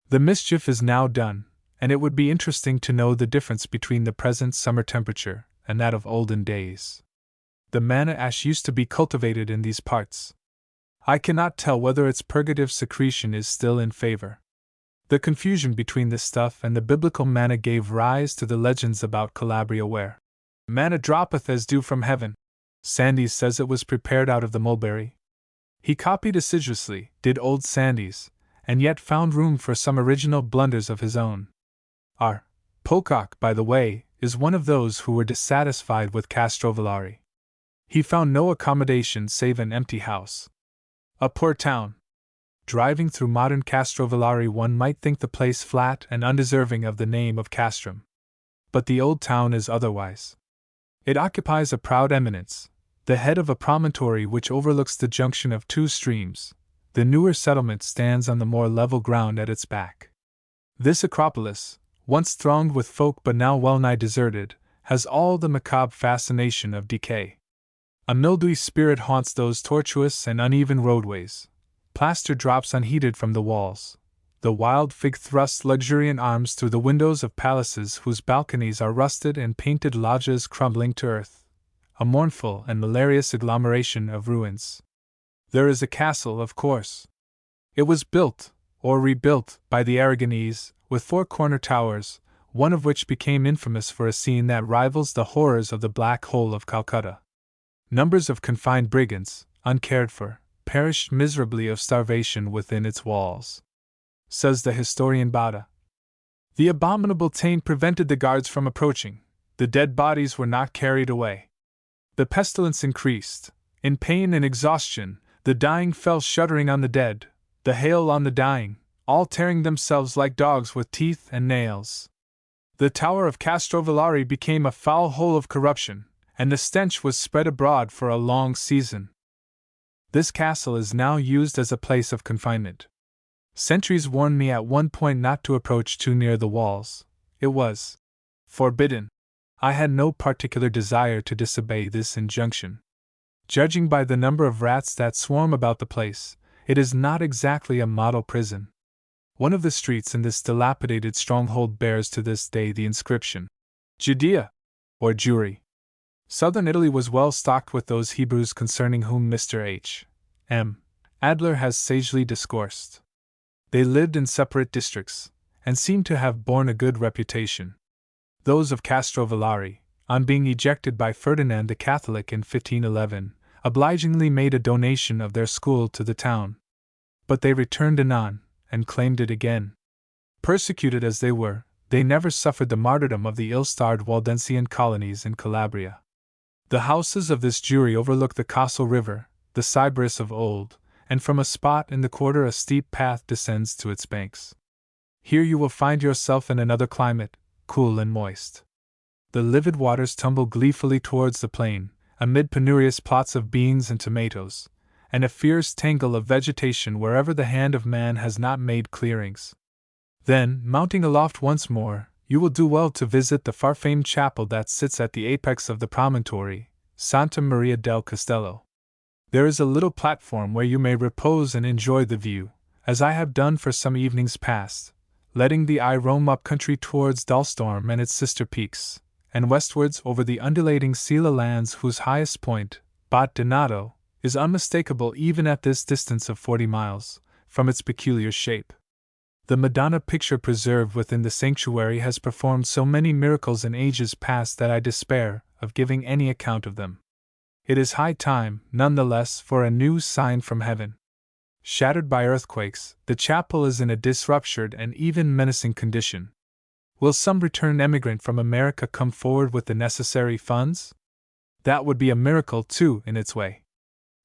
The mischief is now done, and it would be interesting to know the difference between the present summer temperature and that of olden days. The manna ash used to be cultivated in these parts. I cannot tell whether its purgative secretion is still in favor. The confusion between this stuff and the biblical manna gave rise to the legends about Calabria where manna droppeth as dew from heaven. Sandys says it was prepared out of the mulberry. He copied assiduously, did old Sandys, and yet found room for some original blunders of his own. R. Pocock, by the way, is one of those who were dissatisfied with Castrovillari. He found no accommodation save an empty house. A poor town. Driving through modern Castrovillari one might think the place flat and undeserving of the name of Castrum. But the old town is otherwise. It occupies a proud eminence, the head of a promontory which overlooks the junction of two streams. The newer settlement stands on the more level ground at its back. This acropolis, once thronged with folk but now well-nigh deserted, has all the macabre fascination of decay. A mildewy spirit haunts those tortuous and uneven roadways. Plaster drops unheeded from the walls. The wild fig thrusts luxuriant arms through the windows of palaces whose balconies are rusted and painted loggias crumbling to earth. A mournful and malarious agglomeration of ruins. There is a castle, of course. It was built, or rebuilt, by the Aragonese, with 4 corner towers, one of which became infamous for a scene that rivals the horrors of the Black Hole of Calcutta. Numbers of confined brigands, uncared for, perished miserably of starvation within its walls. Says the historian Bada. The abominable taint prevented the guards from approaching. The dead bodies were not carried away. The pestilence increased. In pain and exhaustion, the dying fell shuddering on the dead, the hail on the dying, all tearing themselves like dogs with teeth and nails. The tower of Castrovillari became a foul hole of corruption, and the stench was spread abroad for a long season. This castle is now used as a place of confinement. Sentries warned me at one point not to approach too near the walls. It was forbidden. I had no particular desire to disobey this injunction. Judging by the number of rats that swarm about the place, it is not exactly a model prison. One of the streets in this dilapidated stronghold bears to this day the inscription, Judea, or Jewry. Southern Italy was well stocked with those Hebrews concerning whom Mr. H. M. Adler has sagely discoursed. They lived in separate districts, and seemed to have borne a good reputation. Those of Castrovillari, on being ejected by Ferdinand the Catholic in 1511, obligingly made a donation of their school to the town. But they returned anon, and claimed it again. Persecuted as they were, they never suffered the martyrdom of the ill-starred Waldensian colonies in Calabria. The houses of this Jewry overlook the Cassel River, the Sybaris of old, and from a spot in the quarter a steep path descends to its banks. Here you will find yourself in another climate, cool and moist. The livid waters tumble gleefully towards the plain, amid penurious plots of beans and tomatoes, and a fierce tangle of vegetation wherever the hand of man has not made clearings. Then, mounting aloft once more, you will do well to visit the far-famed chapel that sits at the apex of the promontory, Santa Maria del Castello. There is a little platform where you may repose and enjoy the view, as I have done for some evenings past, letting the eye roam up country towards Dulstorm and its sister peaks, and westwards over the undulating Sila lands whose highest point, Bat Donato, is unmistakable even at this distance of 40 miles, from its peculiar shape. The Madonna picture preserved within the sanctuary has performed so many miracles in ages past that I despair of giving any account of them. It is high time, none the less, for a new sign from heaven. Shattered by earthquakes, the chapel is in a disruptured and even menacing condition. Will some returned emigrant from America come forward with the necessary funds? That would be a miracle, too, in its way.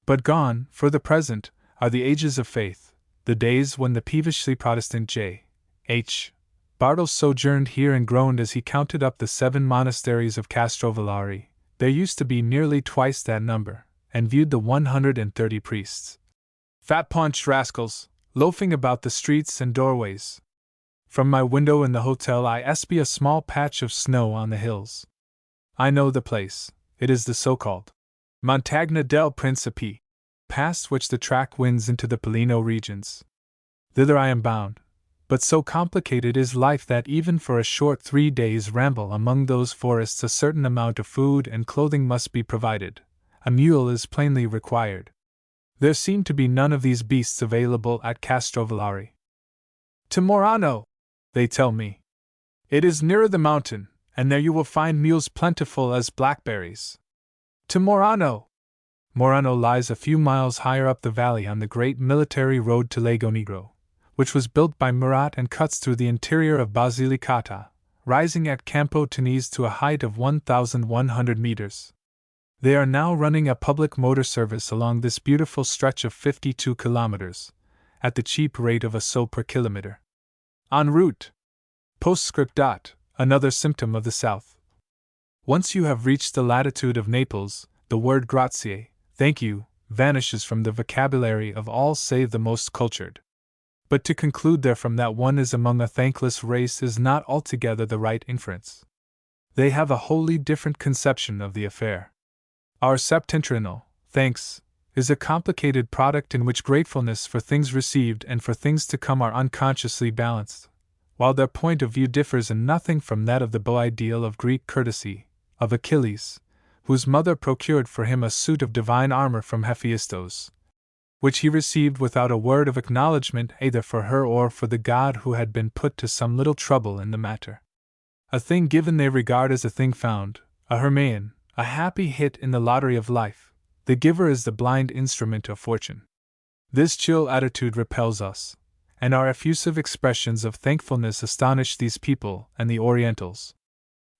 But gone, for the present, are the ages of faith, the days when the peevishly Protestant J.H. Bartle sojourned here and groaned as he counted up the 7 monasteries of Castrovillari. There used to be nearly twice that number, and viewed the 130 priests, fat-paunched rascals, loafing about the streets and doorways. From my window in the hotel I espy a small patch of snow on the hills. I know the place. It is the so-called Montagna del Principe, past which the track winds into the Pelino regions. Thither I am bound, but so complicated is life that even for a short 3 days' ramble among those forests a certain amount of food and clothing must be provided. A mule is plainly required. There seem to be none of these beasts available at Castrovillari. To Morano, they tell me. It is nearer the mountain, and there you will find mules plentiful as blackberries. To Morano! Morano lies a few miles higher up the valley on the great military road to Lago Negro, which was built by Murat and cuts through the interior of Basilicata, rising at Campo Tenise to a height of 1,100 meters. They are now running a public motor service along this beautiful stretch of 52 kilometers, at the cheap rate of a sou per kilometer. En route! Postscript. Another symptom of the South. Once you have reached the latitude of Naples, the word grazie, thank you, vanishes from the vocabulary of all save the most cultured. But to conclude therefrom that one is among a thankless race is not altogether the right inference. They have a wholly different conception of the affair. Our septentrional, thanks, is a complicated product in which gratefulness for things received and for things to come are unconsciously balanced, while their point of view differs in nothing from that of the beau ideal of Greek courtesy, of Achilles, whose mother procured for him a suit of divine armor from Hephaestus, which he received without a word of acknowledgment either for her or for the god who had been put to some little trouble in the matter. A thing given they regard as a thing found, a Hermaeon, a happy hit in the lottery of life. The giver is the blind instrument of fortune. This chill attitude repels us, and our effusive expressions of thankfulness astonish these people and the Orientals.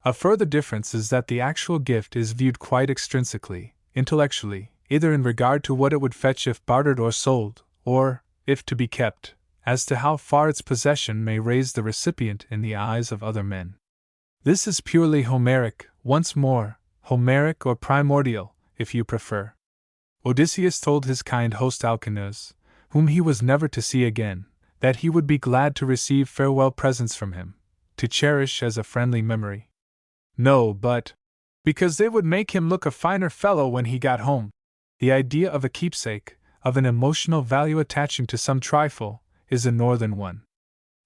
A further difference is that the actual gift is viewed quite extrinsically, intellectually, either in regard to what it would fetch if bartered or sold, or, if to be kept, as to how far its possession may raise the recipient in the eyes of other men. This is purely Homeric, once more, Homeric or primordial, if you prefer. Odysseus told his kind host Alcinous, whom he was never to see again, that he would be glad to receive farewell presents from him, to cherish as a friendly memory. No, but because they would make him look a finer fellow when he got home. The idea of a keepsake, of an emotional value attaching to some trifle, is a northern one.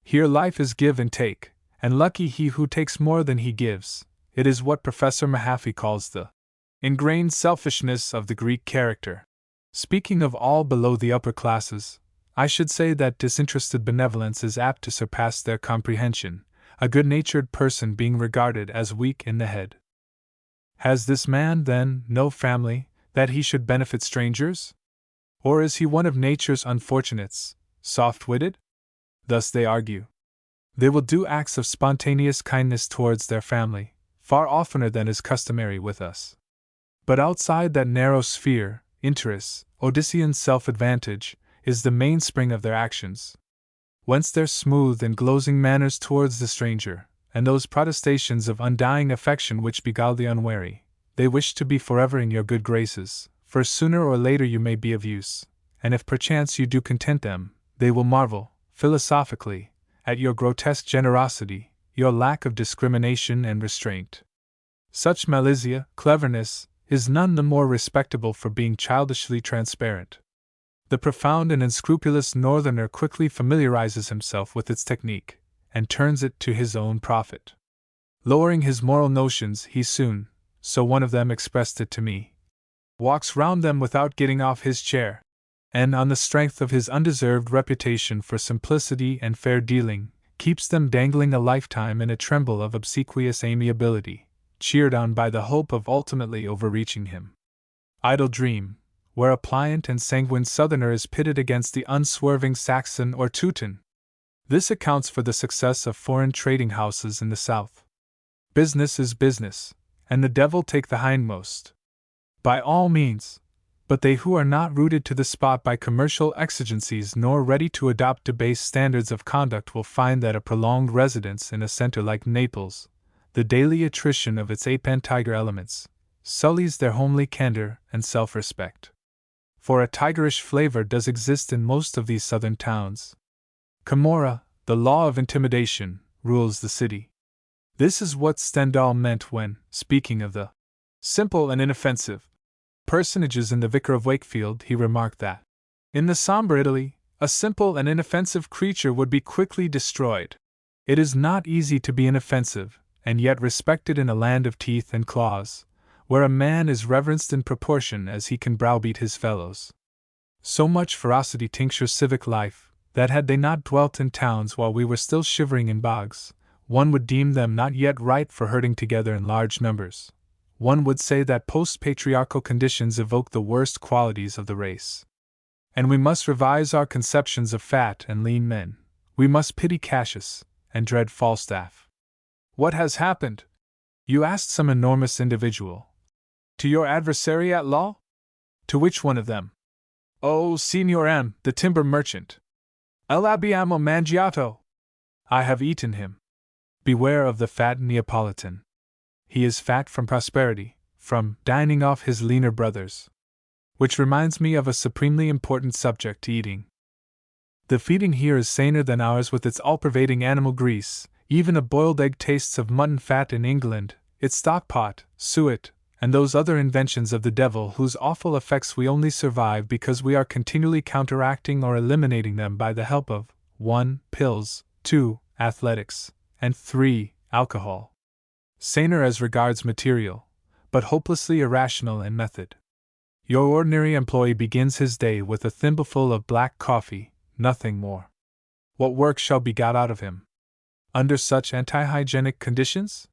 Here life is give and take, and lucky he who takes more than he gives. It is what Professor Mahaffy calls the ingrained selfishness of the Greek character. Speaking of all below the upper classes, I should say that disinterested benevolence is apt to surpass their comprehension, a good-natured person being regarded as weak in the head. Has this man, then, no family, that he should benefit strangers? Or is he one of nature's unfortunates, soft-witted? Thus they argue. They will do acts of spontaneous kindness towards their family, far oftener than is customary with us. But outside that narrow sphere, interest, Odyssean self-advantage, is the mainspring of their actions. Whence their smooth and glozing manners towards the stranger, and those protestations of undying affection which beguile the unwary, they wish to be forever in your good graces, for sooner or later you may be of use, and if perchance you do content them, they will marvel, philosophically, at your grotesque generosity, your lack of discrimination and restraint. Such malicia, cleverness, is none the more respectable for being childishly transparent. The profound and unscrupulous northerner quickly familiarizes himself with its technique, and turns it to his own profit. Lowering his moral notions, he soon, so one of them expressed it to me, walks round them without getting off his chair, and on the strength of his undeserved reputation for simplicity and fair dealing, keeps them dangling a lifetime in a tremble of obsequious amiability, cheered on by the hope of ultimately overreaching him. Idle dream, where a pliant and sanguine southerner is pitted against the unswerving Saxon or Teuton. This accounts for the success of foreign trading houses in the south. Business is business, and the devil take the hindmost. By all means, but they who are not rooted to the spot by commercial exigencies nor ready to adopt debased standards of conduct will find that a prolonged residence in a center like Naples, the daily attrition of its ape-and-tiger elements, sullies their homely candor and self-respect. For a tigerish flavor does exist in most of these southern towns. Camorra, the law of intimidation, rules the city. This is what Stendhal meant when, speaking of the simple and inoffensive personages in The Vicar of Wakefield, he remarked that, in the somber Italy, a simple and inoffensive creature would be quickly destroyed. It is not easy to be inoffensive, and yet respected in a land of teeth and claws, where a man is reverenced in proportion as he can browbeat his fellows. So much ferocity tinctures civic life, that had they not dwelt in towns while we were still shivering in bogs, one would deem them not yet ripe for herding together in large numbers. One would say that post-patriarchal conditions evoke the worst qualities of the race. And we must revise our conceptions of fat and lean men. We must pity Cassius, and dread Falstaff. What has happened? You asked some enormous individual. To your adversary at law? To which one of them? Oh, Signor M., the timber merchant. El abbiamo mangiato. I have eaten him. Beware of the fat Neapolitan. He is fat from prosperity, from dining off his leaner brothers. Which reminds me of a supremely important subject, eating. The feeding here is saner than ours with its all-pervading animal grease. Even a boiled egg tastes of mutton fat in England, its stock-pot, suet, and those other inventions of the devil whose awful effects we only survive because we are continually counteracting or eliminating them by the help of 1. Pills, 2. Athletics, and 3. Alcohol. Saner as regards material, but hopelessly irrational in method. Your ordinary employee begins his day with a thimbleful of black coffee, nothing more. What work shall be got out of him? Under such anti-hygienic conditions?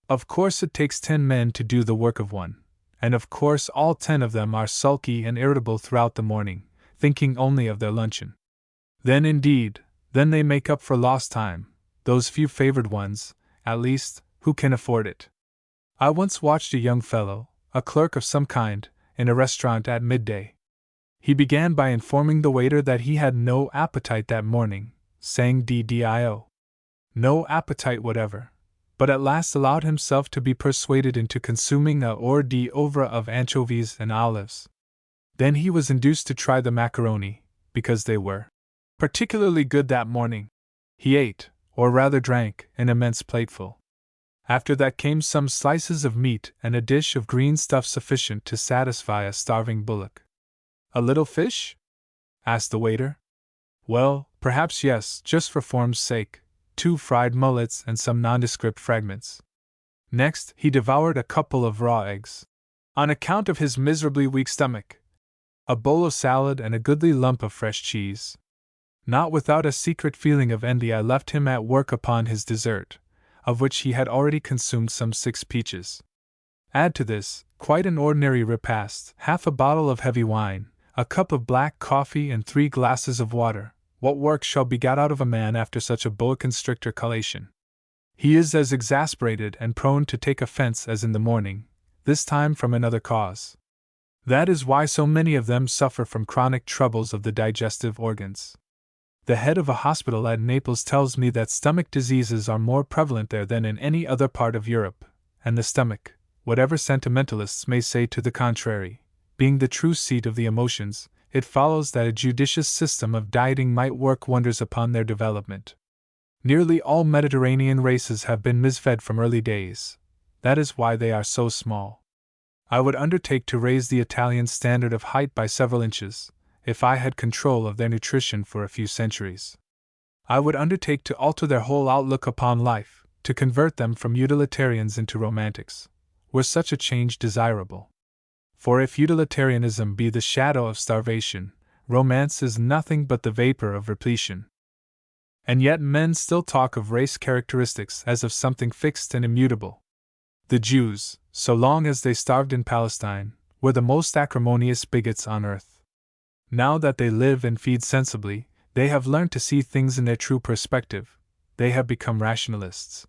Of course it takes 10 men to do the work of one, and of course all 10 of them are sulky and irritable throughout the morning, thinking only of their luncheon. Then they make up for lost time, those few favored ones, at least, who can afford it. I once watched a young fellow, a clerk of some kind, in a restaurant at midday. He began by informing the waiter that he had no appetite that morning, saying DDIO. No appetite whatever, but at last allowed himself to be persuaded into consuming a hors d'oeuvre of anchovies and olives. Then he was induced to try the macaroni, because they were particularly good that morning. He ate, or rather drank, an immense plateful. After that came some slices of meat and a dish of green stuff sufficient to satisfy a starving bullock. A little fish? Asked the waiter. Well, perhaps yes, just for form's sake. 2 fried mullets and some nondescript fragments. Next, he devoured a couple of raw eggs. On account of his miserably weak stomach. A bowl of salad and a goodly lump of fresh cheese. Not without a secret feeling of envy I left him at work upon his dessert, of which he had already consumed some 6 peaches. Add to this, quite an ordinary repast, half a bottle of heavy wine, a cup of black coffee and 3 glasses of water. What work shall be got out of a man after such a boa constrictor collation? He is as exasperated and prone to take offense as in the morning, this time from another cause. That is why so many of them suffer from chronic troubles of the digestive organs. The head of a hospital at Naples tells me that stomach diseases are more prevalent there than in any other part of Europe, and the stomach, whatever sentimentalists may say to the contrary, being the true seat of the emotions, it follows that a judicious system of dieting might work wonders upon their development. Nearly all Mediterranean races have been misfed from early days. That is why they are so small. I would undertake to raise the Italian standard of height by several inches, if I had control of their nutrition for a few centuries. I would undertake to alter their whole outlook upon life, to convert them from utilitarians into romantics, were such a change desirable. For if utilitarianism be the shadow of starvation, romance is nothing but the vapor of repletion. And yet men still talk of race characteristics as of something fixed and immutable. The Jews, so long as they starved in Palestine, were the most acrimonious bigots on earth. Now that they live and feed sensibly, they have learned to see things in their true perspective, they have become rationalists.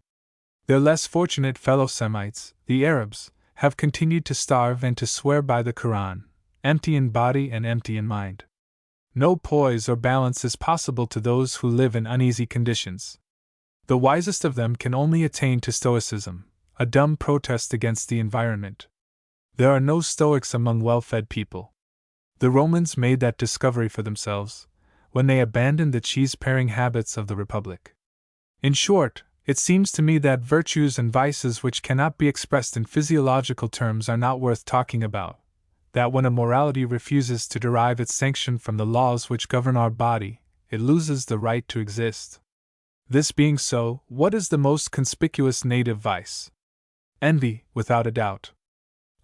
Their less fortunate fellow Semites, the Arabs, have continued to starve and to swear by the Quran, empty in body and empty in mind. No poise or balance is possible to those who live in uneasy conditions. The wisest of them can only attain to Stoicism, a dumb protest against the environment. There are no Stoics among well-fed people. The Romans made that discovery for themselves, when they abandoned the cheese-paring habits of the Republic. In short, it seems to me that virtues and vices which cannot be expressed in physiological terms are not worth talking about, that when a morality refuses to derive its sanction from the laws which govern our body, it loses the right to exist. This being so, what is the most conspicuous native vice? Envy, without a doubt.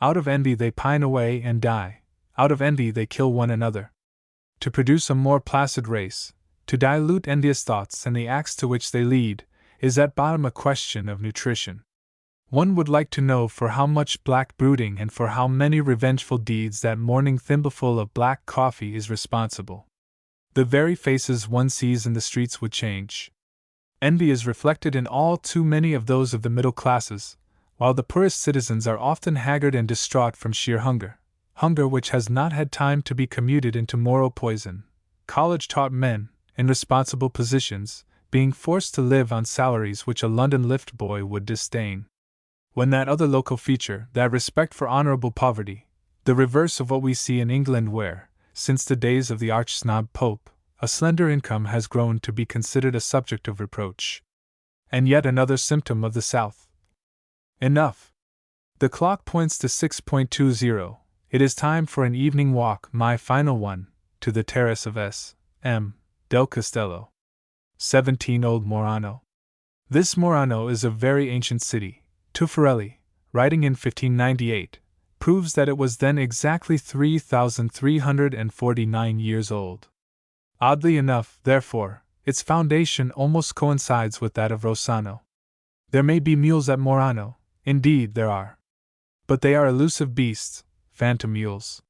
Out of envy they pine away and die, out of envy they kill one another. To produce a more placid race, to dilute envious thoughts and the acts to which they lead, is at bottom a question of nutrition. One would like to know for how much black brooding and for how many revengeful deeds that morning thimbleful of black coffee is responsible. The very faces one sees in the streets would change. Envy is reflected in all too many of those of the middle classes, while the poorest citizens are often haggard and distraught from sheer hunger, hunger which has not had time to be commuted into moral poison. College-taught men, in responsible positions, being forced to live on salaries which a London lift boy would disdain. When that other local feature, that respect for honorable poverty, the reverse of what we see in England where, since the days of the arch-snob Pope, a slender income has grown to be considered a subject of reproach. And yet another symptom of the South. Enough. The clock points to 6:20. It is time for an evening walk, my final one, to the terrace of S. M. del Castello. 17 Old Murano. This Murano is a very ancient city. Tuffarelli, writing in 1598, proves that it was then exactly 3,349 years old. Oddly enough, therefore, its foundation almost coincides with that of Rossano. There may be mules at Murano, indeed there are. But they are elusive beasts, phantom mules.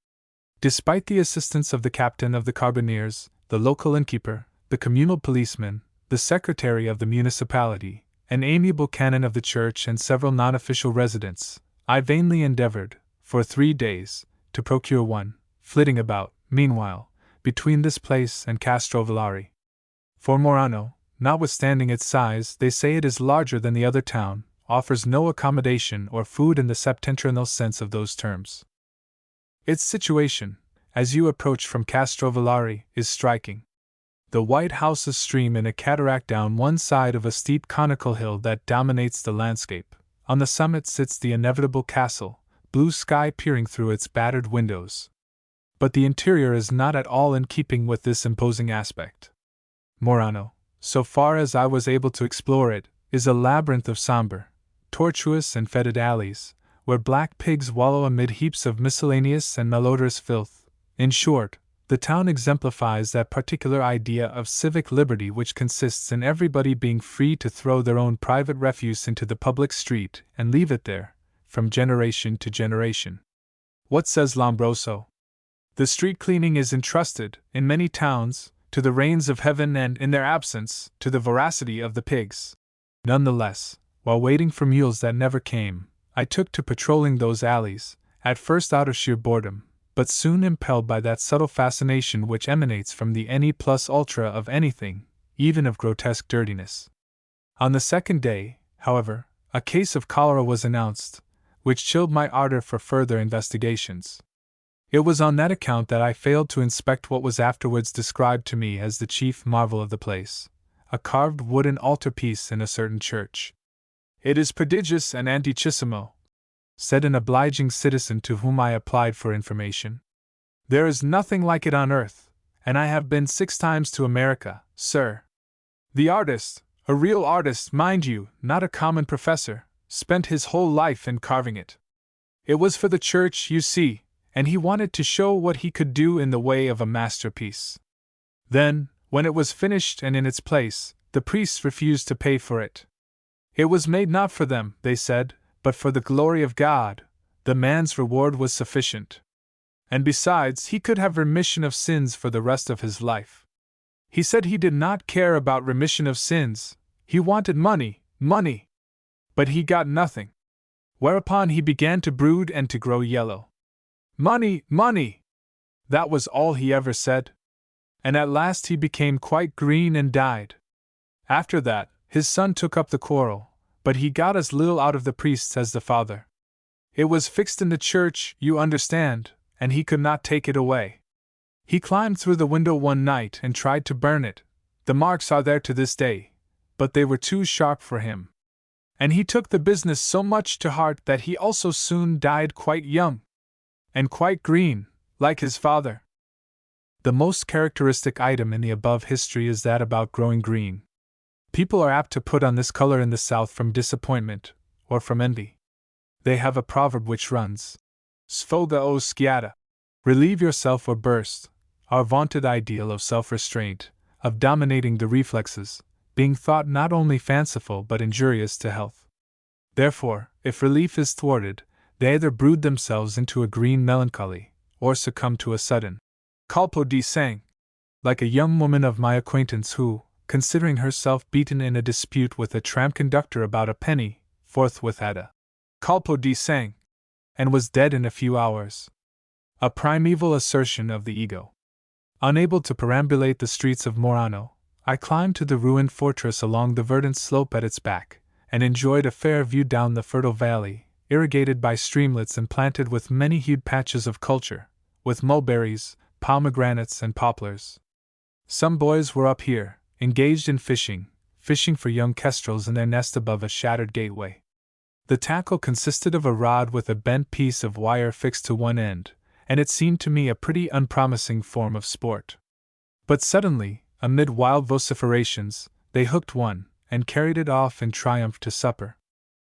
Despite the assistance of the captain of the carbineers, the local innkeeper, the communal policeman, the secretary of the municipality, an amiable canon of the church and several non-official residents, I vainly endeavored, for 3 days, to procure one, flitting about, meanwhile, between this place and Castrovillari. For Murano, notwithstanding its size, they say it is larger than the other town, offers no accommodation or food in the septentrional sense of those terms. Its situation, as you approach from Castrovillari, is striking. The white houses stream in a cataract down one side of a steep conical hill that dominates the landscape. On the summit sits the inevitable castle, blue sky peering through its battered windows. But the interior is not at all in keeping with this imposing aspect. Murano, so far as I was able to explore it, is a labyrinth of somber, tortuous and fetid alleys, where black pigs wallow amid heaps of miscellaneous and malodorous filth. In short, the town exemplifies that particular idea of civic liberty which consists in everybody being free to throw their own private refuse into the public street and leave it there, from generation to generation. What says Lombroso? The street cleaning is entrusted, in many towns, to the rains of heaven and, in their absence, to the voracity of the pigs. Nonetheless, while waiting for mules that never came, I took to patrolling those alleys, at first out of sheer boredom, but soon impelled by that subtle fascination which emanates from the ne plus ultra of anything, even of grotesque dirtiness. On the second day, however, a case of cholera was announced. which chilled my ardor for further investigations. It was on that account that I failed to inspect what was afterwards described to me as the chief marvel of the place, a carved wooden altarpiece in a certain church. "It is prodigious and antiquissimo," said an obliging citizen to whom I applied for information. "There is nothing like it on earth, and I have been 6 times to America, sir. The artist, a real artist, mind you, not a common professor, spent his whole life in carving it. It was for the church, you see, and he wanted to show what he could do in the way of a masterpiece. Then, when it was finished and in its place, the priests refused to pay for it. It was made not for them, they said, but for the glory of God. The man's reward was sufficient. And besides, he could have remission of sins for the rest of his life. He said he did not care about remission of sins, he wanted money, money. But he got nothing. Whereupon he began to brood and to grow yellow. Money, money! That was all he ever said. And at last he became quite green and died. After that, his son took up the quarrel, but he got as little out of the priests as the father. It was fixed in the church, you understand, and he could not take it away. He climbed through the window one night and tried to burn it. The marks are there to this day, but they were too sharp for him. And he took the business so much to heart that he also soon died quite young. And quite green, like his father. The most characteristic item in the above history is that about growing green. People are apt to put on this color in the South from disappointment, or from envy. They have a proverb which runs, "Sfoga o schiata," relieve yourself or burst, our vaunted ideal of self-restraint, of dominating the reflexes, being thought not only fanciful but injurious to health. Therefore, if relief is thwarted, they either brood themselves into a green melancholy, or succumb to a sudden colpo di sang, like a young woman of my acquaintance who, considering herself beaten in a dispute with a tram conductor about a penny, forthwith had a colpo di sang, and was dead in a few hours. A primeval assertion of the ego. Unable to perambulate the streets of Murano, I climbed to the ruined fortress along the verdant slope at its back, and enjoyed a fair view down the fertile valley, irrigated by streamlets and planted with many-hued patches of culture, with mulberries, pomegranates, and poplars. Some boys were up here, engaged in fishing for young kestrels in their nest above a shattered gateway. The tackle consisted of a rod with a bent piece of wire fixed to one end, and it seemed to me a pretty unpromising form of sport. But suddenly, amid wild vociferations, they hooked one, and carried it off in triumph to supper.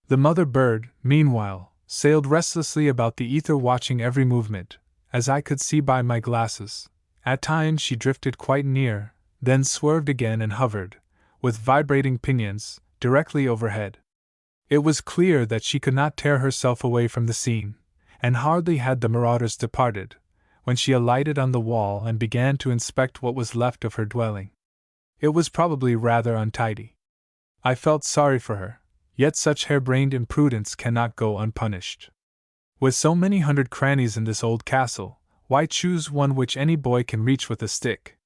The mother bird, meanwhile, sailed restlessly about the ether watching every movement, as I could see by my glasses. At times she drifted quite near, then swerved again and hovered, with vibrating pinions, directly overhead. It was clear that she could not tear herself away from the scene, and hardly had the marauders departed, when she alighted on the wall and began to inspect what was left of her dwelling. It was probably rather untidy. I felt sorry for her. Yet such harebrained imprudence cannot go unpunished. With so many hundred crannies in this old castle, why choose one which any boy can reach with a stick?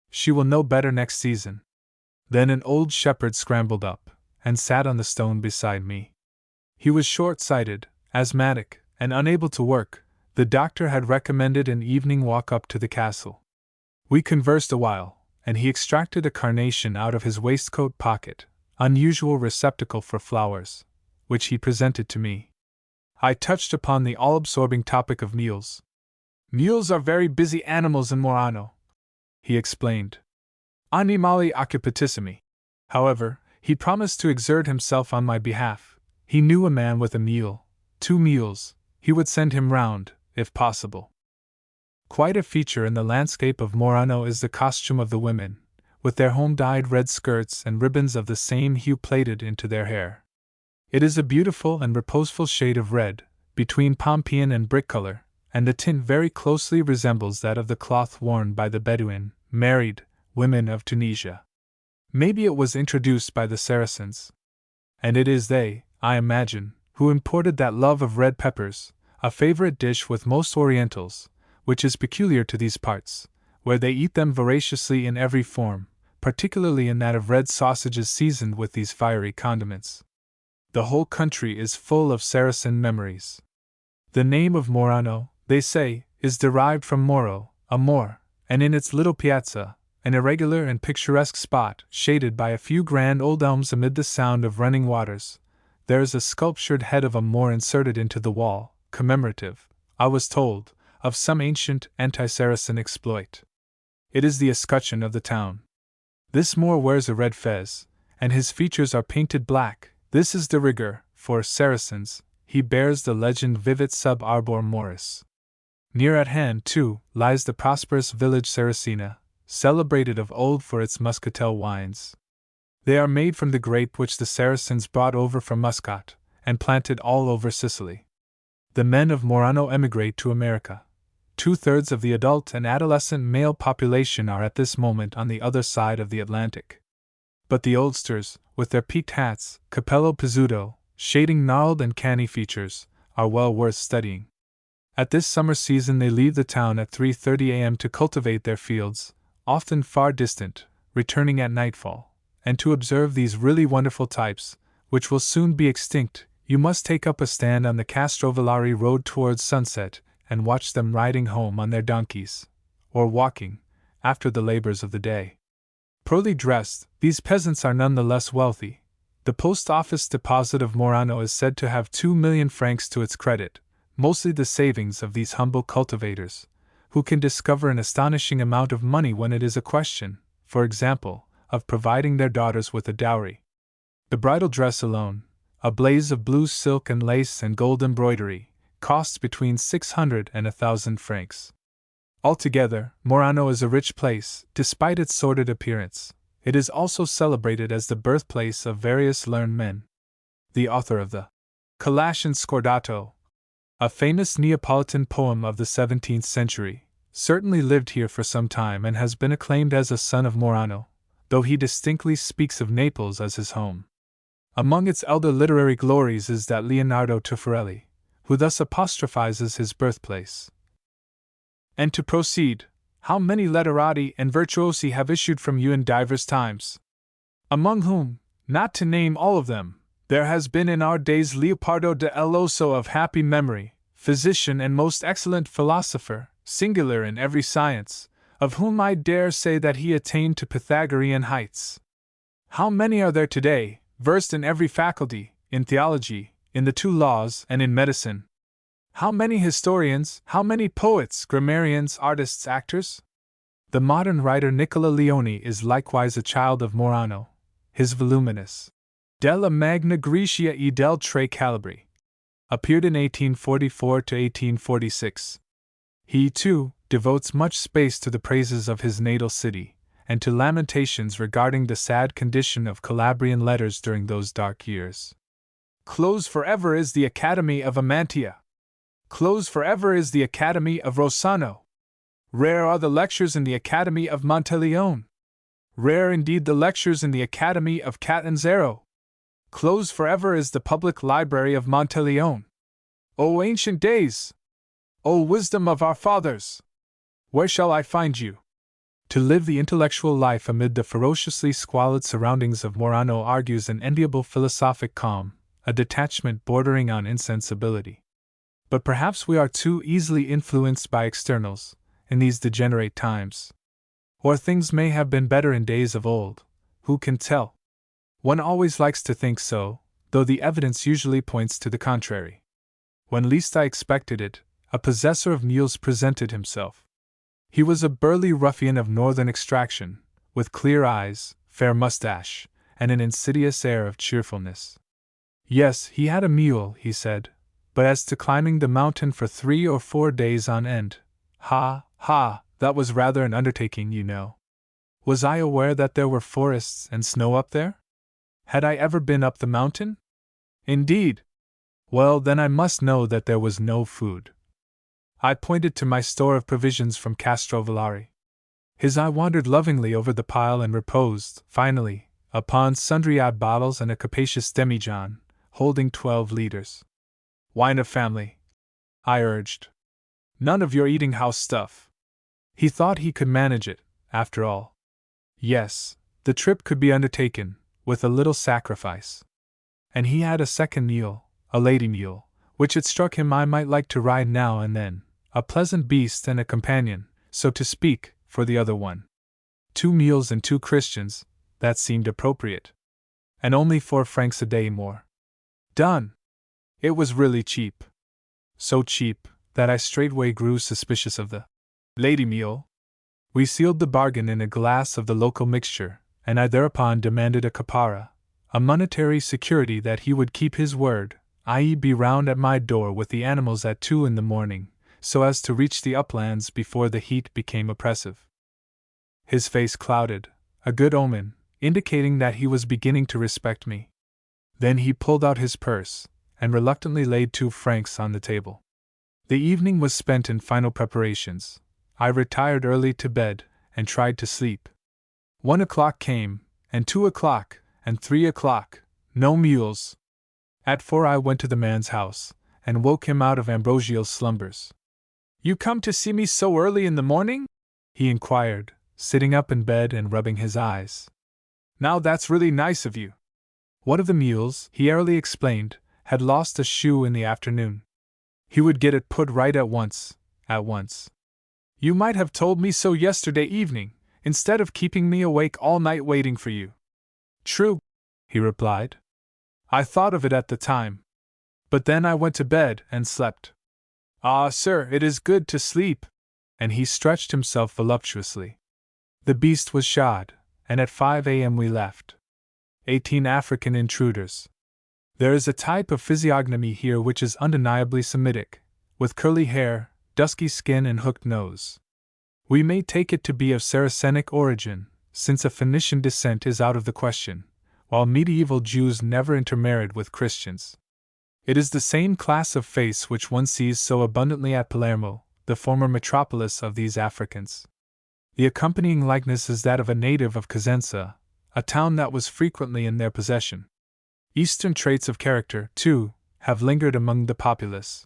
She will know better next season. Then an old shepherd scrambled up, and sat on the stone beside me. He was short-sighted, asthmatic, and unable to work. The doctor had recommended an evening walk up to the castle. We conversed a while, and he extracted a carnation out of his waistcoat pocket, unusual receptacle for flowers, which he presented to me. I touched upon the all-absorbing topic of mules. "Mules are very busy animals in Murano," he explained. "Animali occupatissimi." However, he promised to exert himself on my behalf. He knew a man with a mule, 2 mules, he would send him round, if possible. Quite a feature in the landscape of Murano is the costume of the women, with their home-dyed red skirts and ribbons of the same hue plaited into their hair. It is a beautiful and reposeful shade of red, between Pompeian and brick color, and the tint very closely resembles that of the cloth worn by the Bedouin, married, women of Tunisia. Maybe it was introduced by the Saracens. And it is they, I imagine, who imported that love of red peppers, a favorite dish with most Orientals, which is peculiar to these parts, where they eat them voraciously in every form, particularly in that of red sausages seasoned with these fiery condiments. the whole country is full of Saracen memories. The name of Morano, they say, is derived from Moro, a Moor, and in its little piazza, an irregular and picturesque spot, shaded by a few grand old elms amid the sound of running waters, there is a sculptured head of a Moor inserted into the wall, commemorative, I was told, of some ancient anti-Saracen exploit. It is the escutcheon of the town. This Moor wears a red fez, and his features are painted black. This is de rigueur, for Saracens. He bears the legend Vivit sub arbor Moris. Near at hand, too, lies the prosperous village Saracena, celebrated of old for its muscatel wines. They are made from the grape which the Saracens brought over from Muscat, and planted all over Sicily. The men of Morano emigrate to America. 2/3 of the adult and adolescent male population are at this moment on the other side of the Atlantic. But the oldsters, with their peaked hats, capello pizzuto, shading gnarled and canny features, are well worth studying. At this summer season they leave the town at 3:30 a.m. to cultivate their fields, often far distant, returning at nightfall. And to observe these really wonderful types, which will soon be extinct, you must take up a stand on the Castrovillari road towards sunset and watch them riding home on their donkeys, or walking, after the labors of the day. Poorly dressed, these peasants are none the less wealthy. The post office deposit of Morano is said to have 2,000,000 francs to its credit, mostly the savings of these humble cultivators, who can discover an astonishing amount of money when it is a question, for example, of providing their daughters with a dowry. The bridal dress alone, a blaze of blue silk and lace and gold embroidery, costs between 600 and 1,000 francs. Altogether, Morano is a rich place, despite its sordid appearance. It is also celebrated as the birthplace of various learned men. The author of the Kalash and Scordato, a famous Neapolitan poem of the 17th century, certainly lived here for some time and has been acclaimed as a son of Morano, though he distinctly speaks of Naples as his home. Among its elder literary glories is that Leonardo Tuffarelli, who thus apostrophizes his birthplace. And to proceed, how many literati and virtuosi have issued from you in divers times? Among whom, not to name all of them, there has been in our days Leopardo de El Oso of happy memory, physician and most excellent philosopher, singular in every science, of whom I dare say that he attained to Pythagorean heights. How many are there today, versed in every faculty, in theology, in the two laws, and in medicine? How many historians, how many poets, grammarians, artists, actors? The modern writer Nicola Leoni is likewise a child of Morano. His voluminous Della Magna Grecia e del Tre Calabri appeared in 1844 to 1846. He, too, devotes much space to the praises of his natal city, and to lamentations regarding the sad condition of Calabrian letters during those dark years. Closed forever is the Academy of Amantia. Closed forever is the Academy of Rossano. Rare are the lectures in the Academy of Monteleone. Rare indeed the lectures in the Academy of Catanzaro. Closed forever is the public library of Monteleone. O ancient days! O wisdom of our fathers! Where shall I find you? To live the intellectual life amid the ferociously squalid surroundings of Morano argues an enviable philosophic calm, a detachment bordering on insensibility. But perhaps we are too easily influenced by externals, in these degenerate times. Or things may have been better in days of old, who can tell? One always likes to think so, though the evidence usually points to the contrary. When least I expected it, a possessor of mules presented himself. He was a burly ruffian of northern extraction, with clear eyes, fair mustache, and an insidious air of cheerfulness. Yes, he had a mule, he said, but as to climbing the mountain for 3 or 4 days on end, that was rather an undertaking, you know. Was I aware that there were forests and snow up there? Had I ever been up the mountain? Indeed! Well, then I must know that there was no food. I pointed to my store of provisions from Castrovillari. His eye wandered lovingly over the pile and reposed, finally, upon sundry odd bottles and a capacious demijohn, holding 12 liters. Wine of family, I urged. None of your eating-house stuff. He thought he could manage it, after all. Yes, the trip could be undertaken, with a little sacrifice. And he had a second mule, a lady mule, which it struck him I might like to ride now and then, a pleasant beast and a companion, so to speak, for the other one. 2 mules and 2 Christians, that seemed appropriate. And only 4 francs a day more. Done! It was really cheap. So cheap, that I straightway grew suspicious of the lady mule. We sealed the bargain in a glass of the local mixture, and I thereupon demanded a capara, a monetary security that he would keep his word, i.e., be round at my door with the animals at 2 in the morning, so as to reach the uplands before the heat became oppressive. His face clouded, a good omen, indicating that he was beginning to respect me. Then he pulled out his purse, and reluctantly laid 2 francs on the table. The evening was spent in final preparations. I retired early to bed, and tried to sleep. 1 o'clock came, and 2 o'clock, and 3 o'clock, no mules. At 4 I went to the man's house, and woke him out of ambrosial slumbers. "You come to see me so early in the morning?" he inquired, sitting up in bed and rubbing his eyes. "Now that's really nice of you." One of the mules, he airily explained, had lost a shoe in the afternoon. He would get it put right at once. "You might have told me so yesterday evening, instead of keeping me awake all night waiting for you." "True," he replied. "I thought of it at the time. But then I went to bed and slept." "Ah, sir, it is good to sleep." And he stretched himself voluptuously. The beast was shod, and at 5 a.m. we left. 18 African intruders. There is a type of physiognomy here which is undeniably Semitic, with curly hair, dusky skin, and hooked nose. We may take it to be of Saracenic origin, since a Phoenician descent is out of the question, while medieval Jews never intermarried with Christians. It is the same class of face which one sees so abundantly at Palermo, the former metropolis of these Africans. The accompanying likeness is that of a native of Cosenza, a town that was frequently in their possession. Eastern traits of character, too, have lingered among the populace.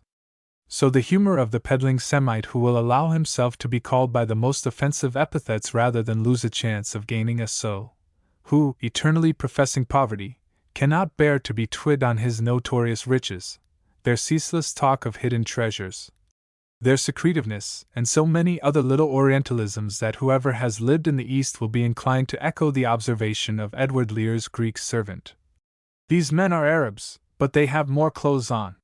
So the humor of the peddling Semite who will allow himself to be called by the most offensive epithets rather than lose a chance of gaining a sou, who, eternally professing poverty, cannot bear to be twitted on his notorious riches, their ceaseless talk of hidden treasures, their secretiveness, and so many other little Orientalisms that whoever has lived in the East will be inclined to echo the observation of Edward Lear's Greek servant. "These men are Arabs, but they have more clothes on."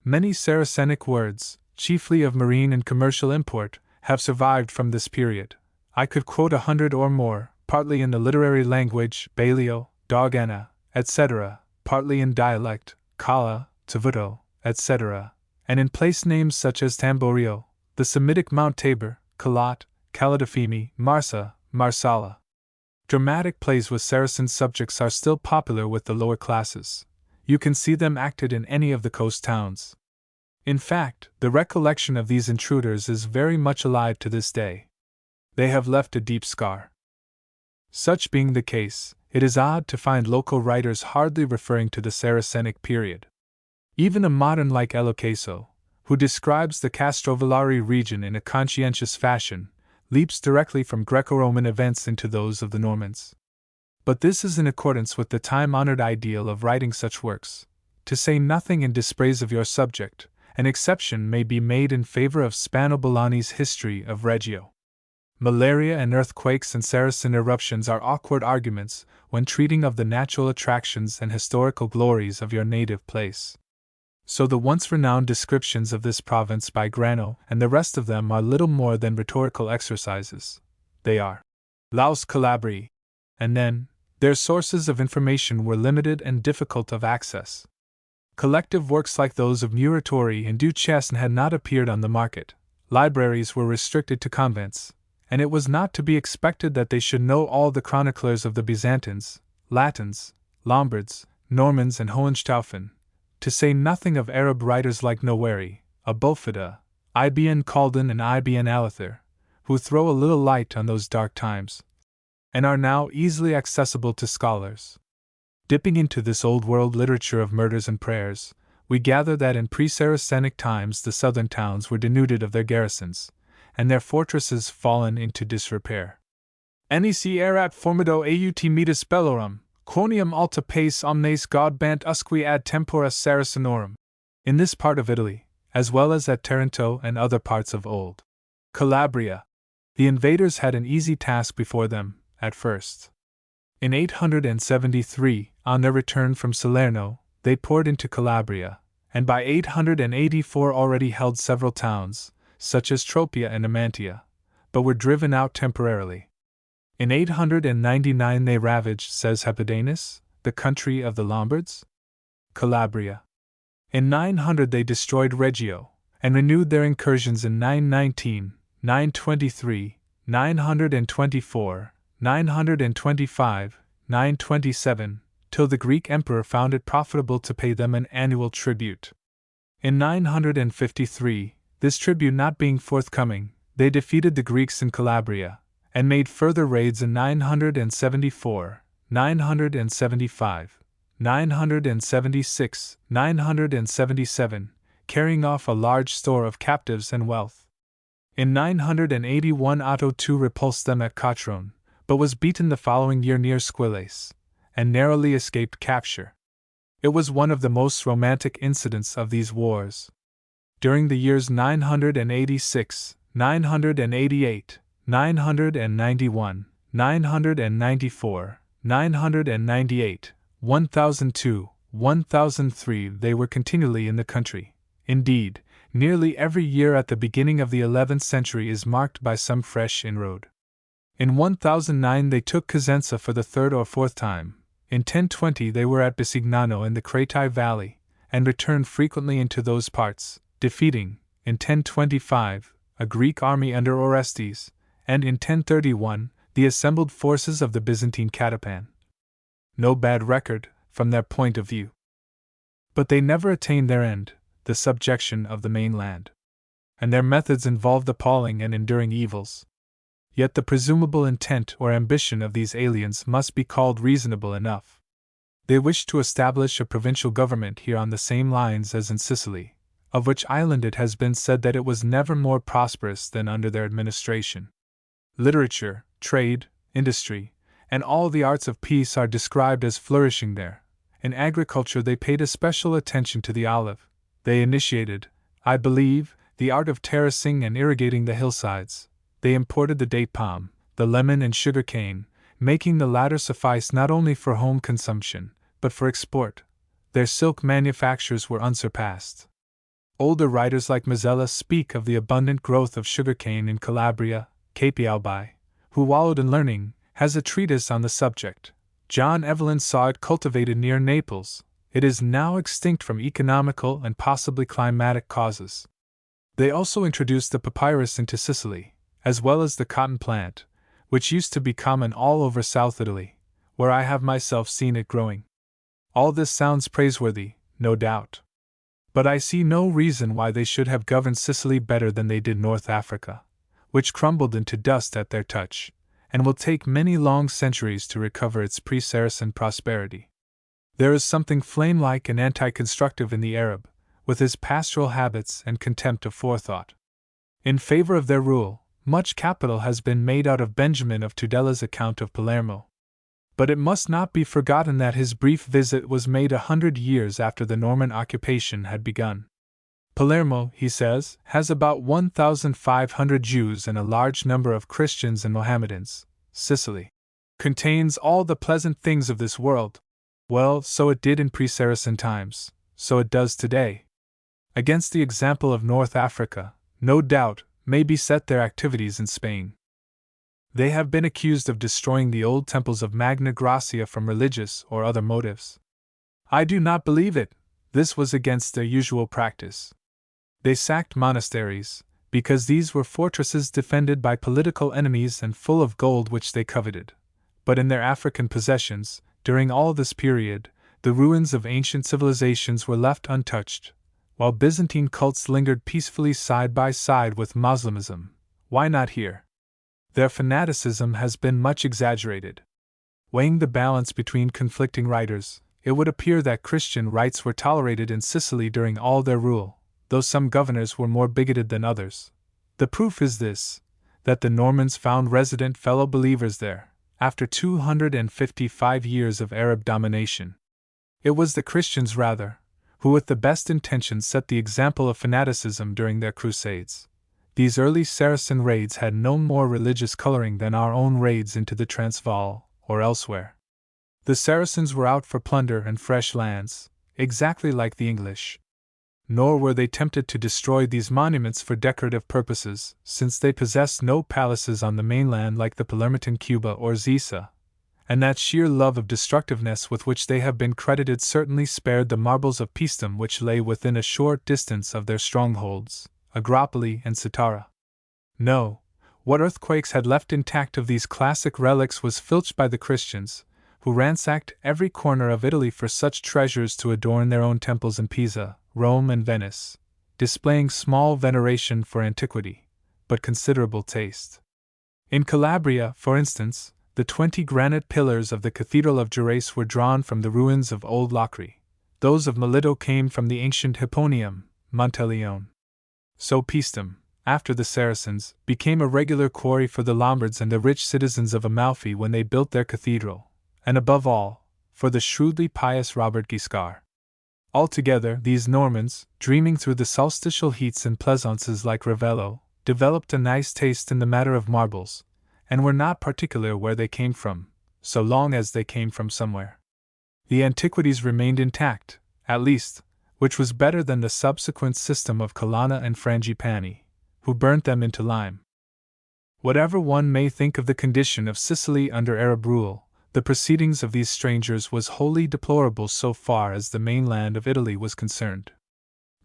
Many Saracenic words, chiefly of marine and commercial import, have survived from this period. I could quote 100 or more, partly in the literary language, Balio, Dogana, etc., partly in dialect, Kala, Tavuto, etc., and in place names such as Tamborio, the Semitic Mount Tabor, Kalat, Kaladafimi, Marsa, Marsala. Dramatic plays with Saracen subjects are still popular with the lower classes. You can see them acted in any of the coast towns. In fact, the recollection of these intruders is very much alive to this day. They have left a deep scar. Such being the case, it is odd to find local writers hardly referring to the Saracenic period. Even a modern like Elocaso, who describes the Castrovillari region in a conscientious fashion, leaps directly from Greco-Roman events into those of the Normans. But this is in accordance with the time-honored ideal of writing such works. To say nothing in dispraise of your subject, an exception may be made in favor of Spano Bologna's History of Reggio. Malaria and earthquakes and Saracen eruptions are awkward arguments when treating of the natural attractions and historical glories of your native place. So the once renowned descriptions of this province by Grano and the rest of them are little more than rhetorical exercises. They are Laus Calabrii, and then, their sources of information were limited and difficult of access. Collective works like those of Muratori and Duchesne had not appeared on the market, libraries were restricted to convents, and it was not to be expected that they should know all the chroniclers of the Byzantines, Latins, Lombards, Normans, and Hohenstaufen, to say nothing of Arab writers like Noweri, Abulfeda, Ibn Khaldun, and Ibn Alathir, who throw a little light on those dark times, and are now easily accessible to scholars. Dipping into this old-world literature of murders and prayers, we gather that in pre-Saracenic times the southern towns were denuded of their garrisons, and their fortresses fallen into disrepair. Nec erat formido aut mitis bellorum, Quoniam alta pace omnes gaudbant usque ad tempora Saracenorum. In this part of Italy, as well as at Taranto and other parts of old Calabria, the invaders had an easy task before them, at first. In 873, on their return from Salerno, they poured into Calabria, and by 884 already held several towns, such as Tropea and Amantia, but were driven out temporarily. In 899 they ravaged, says Hepidanus, the country of the Lombards, Calabria. In 900 they destroyed Reggio, and renewed their incursions in 919, 923, 924, 925, 927, till the Greek emperor found it profitable to pay them an annual tribute. In 953, this tribute not being forthcoming, they defeated the Greeks in Calabria, and made further raids in 974, 975, 976, 977, carrying off a large store of captives and wealth. In 981 Otto II repulsed them at Cotrone, but was beaten the following year near Squillace, and narrowly escaped capture. It was one of the most romantic incidents of these wars. During the years 986, 988, 991, 994, 998, 1002, 1003 they were continually in the country. Indeed, nearly every year at the beginning of the 11th century is marked by some fresh inroad. In 1009 they took Cosenza for the third or fourth time. In 1020 they were at Bisignano in the Cretae Valley, and returned frequently into those parts, defeating, in 1025, a Greek army under Orestes, and in 1031, the assembled forces of the Byzantine Catapan. No bad record, from their point of view. But they never attained their end, the subjection of the mainland. And their methods involved appalling and enduring evils. Yet the presumable intent or ambition of these aliens must be called reasonable enough. They wished to establish a provincial government here on the same lines as in Sicily, of which island it has been said that it was never more prosperous than under their administration. Literature, trade, industry, and all the arts of peace are described as flourishing there. In agriculture they paid especial attention to the olive. They initiated, I believe, the art of terracing and irrigating the hillsides. They imported the date palm, the lemon and sugar cane, making the latter suffice not only for home consumption, but for export. Their silk manufactures were unsurpassed. Older writers like Mazzella speak of the abundant growth of sugarcane in Calabria. Capialbi, who wallowed in learning, has a treatise on the subject. John Evelyn saw it cultivated near Naples. It is now extinct from economical and possibly climatic causes. They also introduced the papyrus into Sicily, as well as the cotton plant, which used to be common all over South Italy, where I have myself seen it growing. All this sounds praiseworthy, no doubt. But I see no reason why they should have governed Sicily better than they did North Africa, which crumbled into dust at their touch, and will take many long centuries to recover its pre-Saracen prosperity. There is something flame-like and anti-constructive in the Arab, with his pastoral habits and contempt of forethought. In favor of their rule, much capital has been made out of Benjamin of Tudella's account of Palermo. But it must not be forgotten that his brief visit was made 100 years after the Norman occupation had begun. Palermo, he says, has about 1,500 Jews and a large number of Christians and Mohammedans. Sicily contains all the pleasant things of this world. Well, so it did in pre-Saracen times, so it does today. Against the example of North Africa, no doubt, may be set their activities in Spain. They have been accused of destroying the old temples of Magna Graecia from religious or other motives. I do not believe it. This was against their usual practice. They sacked monasteries, because these were fortresses defended by political enemies and full of gold which they coveted. But in their African possessions, during all this period, the ruins of ancient civilizations were left untouched, while Byzantine cults lingered peacefully side by side with Moslemism. Why not here? Their fanaticism has been much exaggerated. Weighing the balance between conflicting writers, it would appear that Christian rites were tolerated in Sicily during all their rule, though some governors were more bigoted than others. The proof is this, that the Normans found resident fellow believers there, after 255 years of Arab domination. It was the Christians, rather, who with the best intentions set the example of fanaticism during their crusades. These early Saracen raids had no more religious coloring than our own raids into the Transvaal, or elsewhere. The Saracens were out for plunder and fresh lands, exactly like the English. Nor were they tempted to destroy these monuments for decorative purposes, since they possessed no palaces on the mainland like the Palermitan Cuba or Zisa, and that sheer love of destructiveness with which they have been credited certainly spared the marbles of Paestum which lay within a short distance of their strongholds, Agropoli and Citara. No, what earthquakes had left intact of these classic relics was filched by the Christians, who ransacked every corner of Italy for such treasures to adorn their own temples in Pisa, Rome, and Venice, displaying small veneration for antiquity, but considerable taste. In Calabria, for instance, the 20 granite pillars of the Cathedral of Gerace were drawn from the ruins of Old Locri. Those of Melito came from the ancient Hipponium, Monteleone. So Paestum, after the Saracens, became a regular quarry for the Lombards and the rich citizens of Amalfi when they built their cathedral, and above all, for the shrewdly pious Robert Guiscard. Altogether, these Normans, dreaming through the solstitial heats and pleasaunces like Ravello, developed a nice taste in the matter of marbles, and were not particular where they came from, so long as they came from somewhere. The antiquities remained intact, at least, which was better than the subsequent system of Colonna and Frangipani, who burnt them into lime. Whatever one may think of the condition of Sicily under Arab rule, the proceedings of these strangers was wholly deplorable so far as the mainland of Italy was concerned.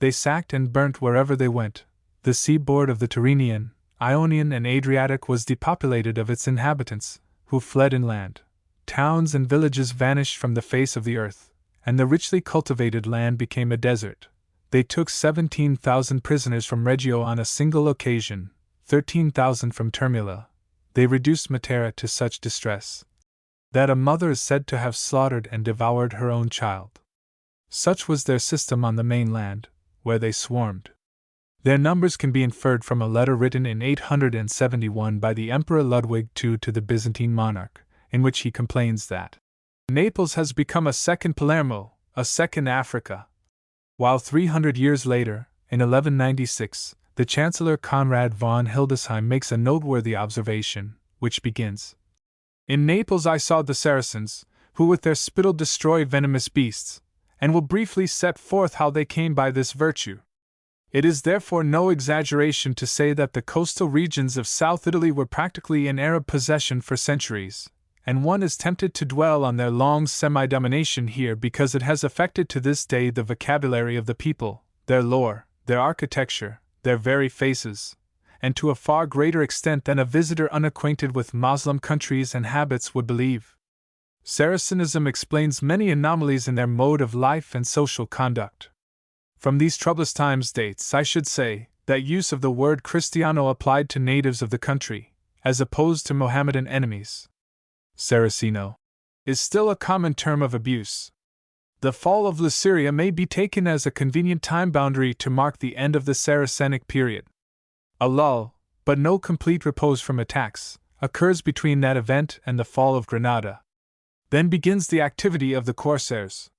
They sacked and burnt wherever they went. The seaboard of the Tyrrhenian, Ionian, and Adriatic was depopulated of its inhabitants, who fled inland. Towns and villages vanished from the face of the earth, and the richly cultivated land became a desert. They took 17,000 prisoners from Reggio on a single occasion, 13,000 from Termula. They reduced Matera to such distress that a mother is said to have slaughtered and devoured her own child. Such was their system on the mainland, where they swarmed. Their numbers can be inferred from a letter written in 871 by the Emperor Ludwig II to the Byzantine monarch, in which he complains that Naples has become a second Palermo, a second Africa. While 300 years later, in 1196, the Chancellor Conrad von Hildesheim makes a noteworthy observation, which begins, "In Naples I saw the Saracens, who with their spittle destroy venomous beasts, and will briefly set forth how they came by this virtue. It is therefore no exaggeration to say that the coastal regions of South Italy were practically in Arab possession for centuries, and one is tempted to dwell on their long semi-domination here because it has affected to this day the vocabulary of the people, their lore, their architecture, their very faces, and to a far greater extent than a visitor unacquainted with Moslem countries and habits would believe. Saracenism explains many anomalies in their mode of life and social conduct. From these troublous times dates, I should say, that use of the word Cristiano applied to natives of the country, as opposed to Mohammedan enemies. Saraceno is still a common term of abuse. The fall of Luceria may be taken as a convenient time boundary to mark the end of the Saracenic period. A lull, but no complete repose from attacks, occurs between that event and the fall of Granada. Then begins the activity of the Corsairs.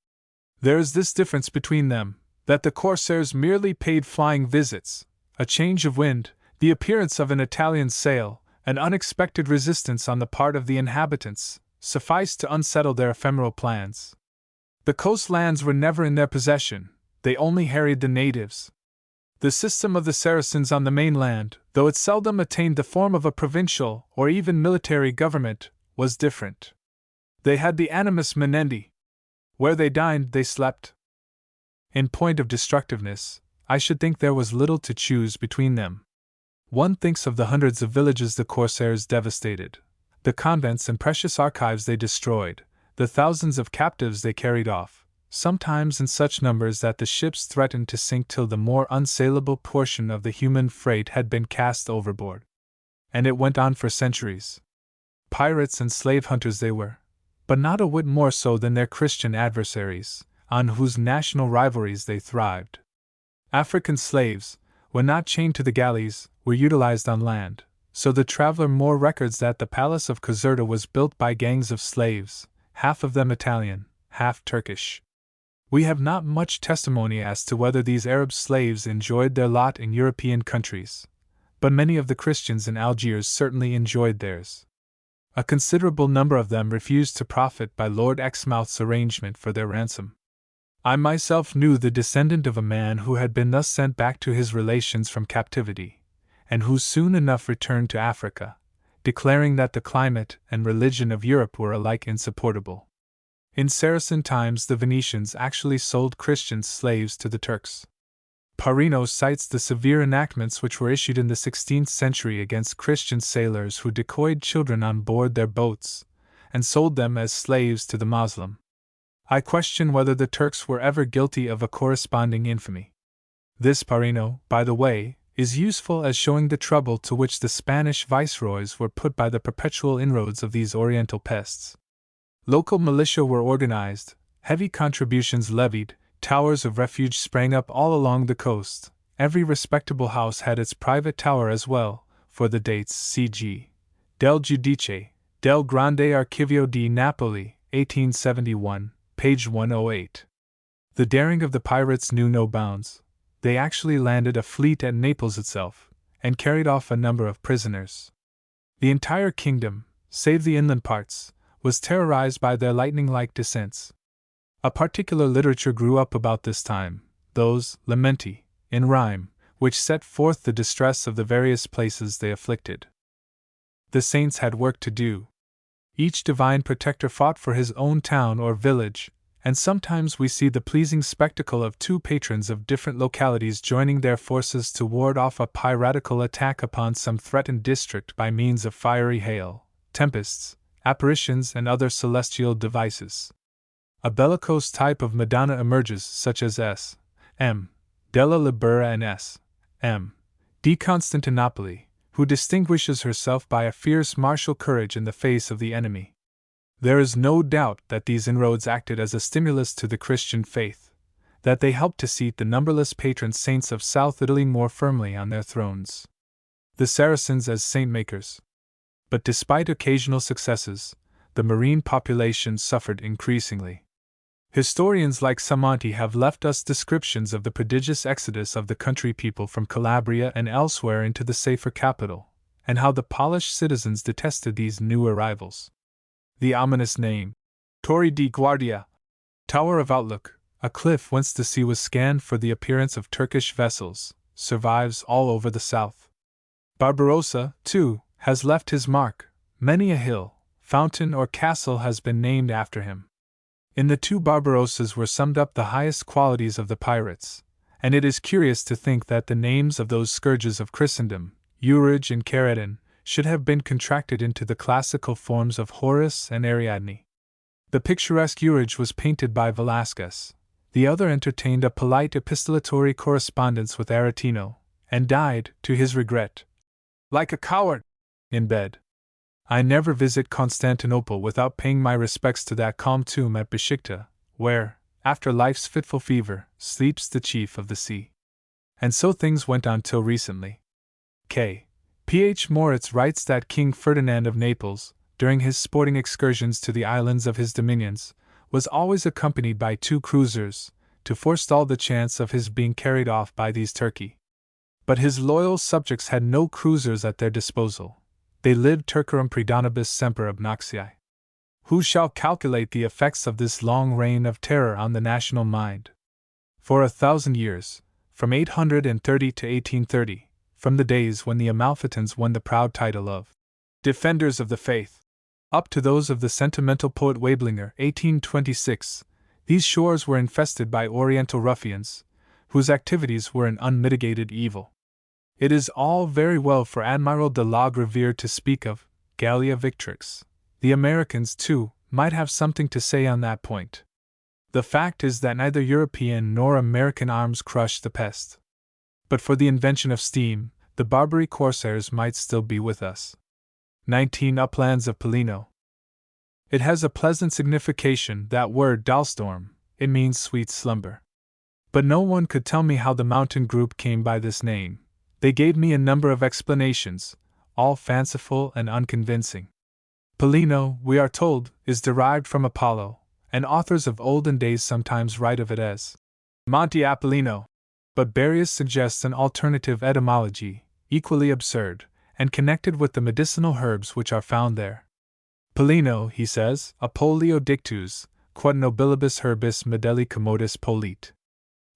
There is this difference between them, that the Corsairs merely paid flying visits, a change of wind, the appearance of an Italian sail, an unexpected resistance on the part of the inhabitants, sufficed to unsettle their ephemeral plans. The coast lands were never in their possession, they only harried the natives. The system of the Saracens on the mainland, though it seldom attained the form of a provincial or even military government, was different. They had the animus menendi. Where they dined, they slept. In point of destructiveness, I should think there was little to choose between them. One thinks of the hundreds of villages the Corsairs devastated, the convents and precious archives they destroyed, the thousands of captives they carried off, sometimes in such numbers that the ships threatened to sink till the more unsaleable portion of the human freight had been cast overboard. And it went on for centuries. Pirates and slave hunters they were, but not a whit more so than their Christian adversaries, on whose national rivalries they thrived. African slaves, when not chained to the galleys, were utilized on land, So the traveler more records that the palace of Caserta was built by gangs of slaves, half of them Italian, half Turkish. We have not much testimony as to whether these Arab slaves enjoyed their lot in European countries, but many of the Christians in Algiers certainly enjoyed theirs. A considerable number of them refused to profit by Lord Exmouth's arrangement for their ransom. I myself knew the descendant of a man who had been thus sent back to his relations from captivity, and who soon enough returned to Africa, declaring that the climate and religion of Europe were alike insupportable. In Saracen times, the Venetians actually sold Christian slaves to the Turks. Parino cites the severe enactments which were issued in the 16th century against Christian sailors who decoyed children on board their boats and sold them as slaves to the Moslem. I question whether the Turks were ever guilty of a corresponding infamy. This Parino, by the way, is useful as showing the trouble to which the Spanish viceroys were put by the perpetual inroads of these oriental pests. Local militia were organized, heavy contributions levied, towers of refuge sprang up all along the coast. Every respectable house had its private tower as well, for the dates cg. Del Giudice, del Grande Archivio di Napoli, 1871, page 108. The daring of the pirates knew no bounds. They actually landed a fleet at Naples itself, and carried off a number of prisoners. The entire kingdom, save the inland parts, was terrorized by their lightning-like descents. A particular literature grew up about this time, those lamenti, in rhyme, which set forth the distress of the various places they afflicted. The saints had work to do. Each divine protector fought for his own town or village, and sometimes we see the pleasing spectacle of two patrons of different localities joining their forces to ward off a piratical attack upon some threatened district by means of fiery hail, tempests, apparitions, and other celestial devices. A bellicose type of Madonna emerges, such as S. M. della Libera and S. M. di Constantinopoli, who distinguishes herself by a fierce martial courage in the face of the enemy. There is no doubt that these inroads acted as a stimulus to the Christian faith, that they helped to seat the numberless patron saints of South Italy more firmly on their thrones. The Saracens as saint-makers. But despite occasional successes, the marine population suffered increasingly. Historians like Samonti have left us descriptions of the prodigious exodus of the country people from Calabria and elsewhere into the safer capital, and how the polished citizens detested these new arrivals. The ominous name, Torre di Guardia, Tower of Outlook, a cliff whence the sea was scanned for the appearance of Turkish vessels, survives all over the south. Barbarossa, too, has left his mark. Many a hill, fountain, or castle has been named after him. In the two Barbarossas were summed up the highest qualities of the pirates, and it is curious to think that the names of those scourges of Christendom, Urige and Caredon, should have been contracted into the classical forms of Horace and Ariadne. The picturesque Urige was painted by Velasquez, the other entertained a polite epistolatory correspondence with Aretino, and died, to his regret, like a coward, in bed. I never visit Constantinople without paying my respects to that calm tomb at Besikta, where, after life's fitful fever, sleeps the chief of the sea. And so things went on till recently. P.H. Moritz writes that King Ferdinand of Naples, during his sporting excursions to the islands of his dominions, was always accompanied by 2 cruisers, to forestall the chance of his being carried off by these Turki. But his loyal subjects had no cruisers at their disposal. They lived Turcarum predonibus semper obnoxii. Who shall calculate the effects of this long reign of terror on the national mind? For 1,000 years, from 830 to 1830, from the days when the Amalfitans won the proud title of Defenders of the Faith, up to those of the sentimental poet Waiblinger, 1826, these shores were infested by Oriental ruffians, whose activities were an unmitigated evil. It is all very well for Admiral de la Graviere to speak of Gallia Victrix. The Americans, too, might have something to say on that point. The fact is that neither European nor American arms crushed the pest. But for the invention of steam, the Barbary corsairs might still be with us. 19 Uplands of Polino. It has a pleasant signification, that word Dalstorm. It means sweet slumber. But no one could tell me how the mountain group came by this name. They gave me a number of explanations, all fanciful and unconvincing. Pollino, we are told, is derived from Apollo, and authors of olden days sometimes write of it as Monte Apollino. But Barrius suggests an alternative etymology, equally absurd, and connected with the medicinal herbs which are found there. Pollino, he says, Apollio dictus, quod nobilibus herbis medelli commodus pollit.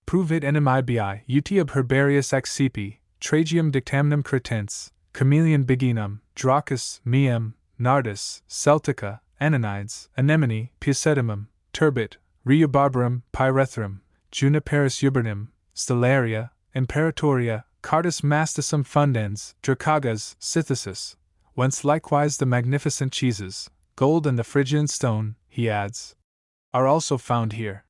Pruvit enimibi uti ab herbarius excipi, tragium dictamnum cretens, chameleon biginum, dracus, meum, nardus, celtica, ananides, anemone, piacetimum, turbit, rheobarbarum, pyrethrum, juniperus ubernum, stellaria, imperatoria, cardus masticum fundens, dracagas, cythisus, whence likewise the magnificent cheeses, gold and the Phrygian stone, he adds, are also found here.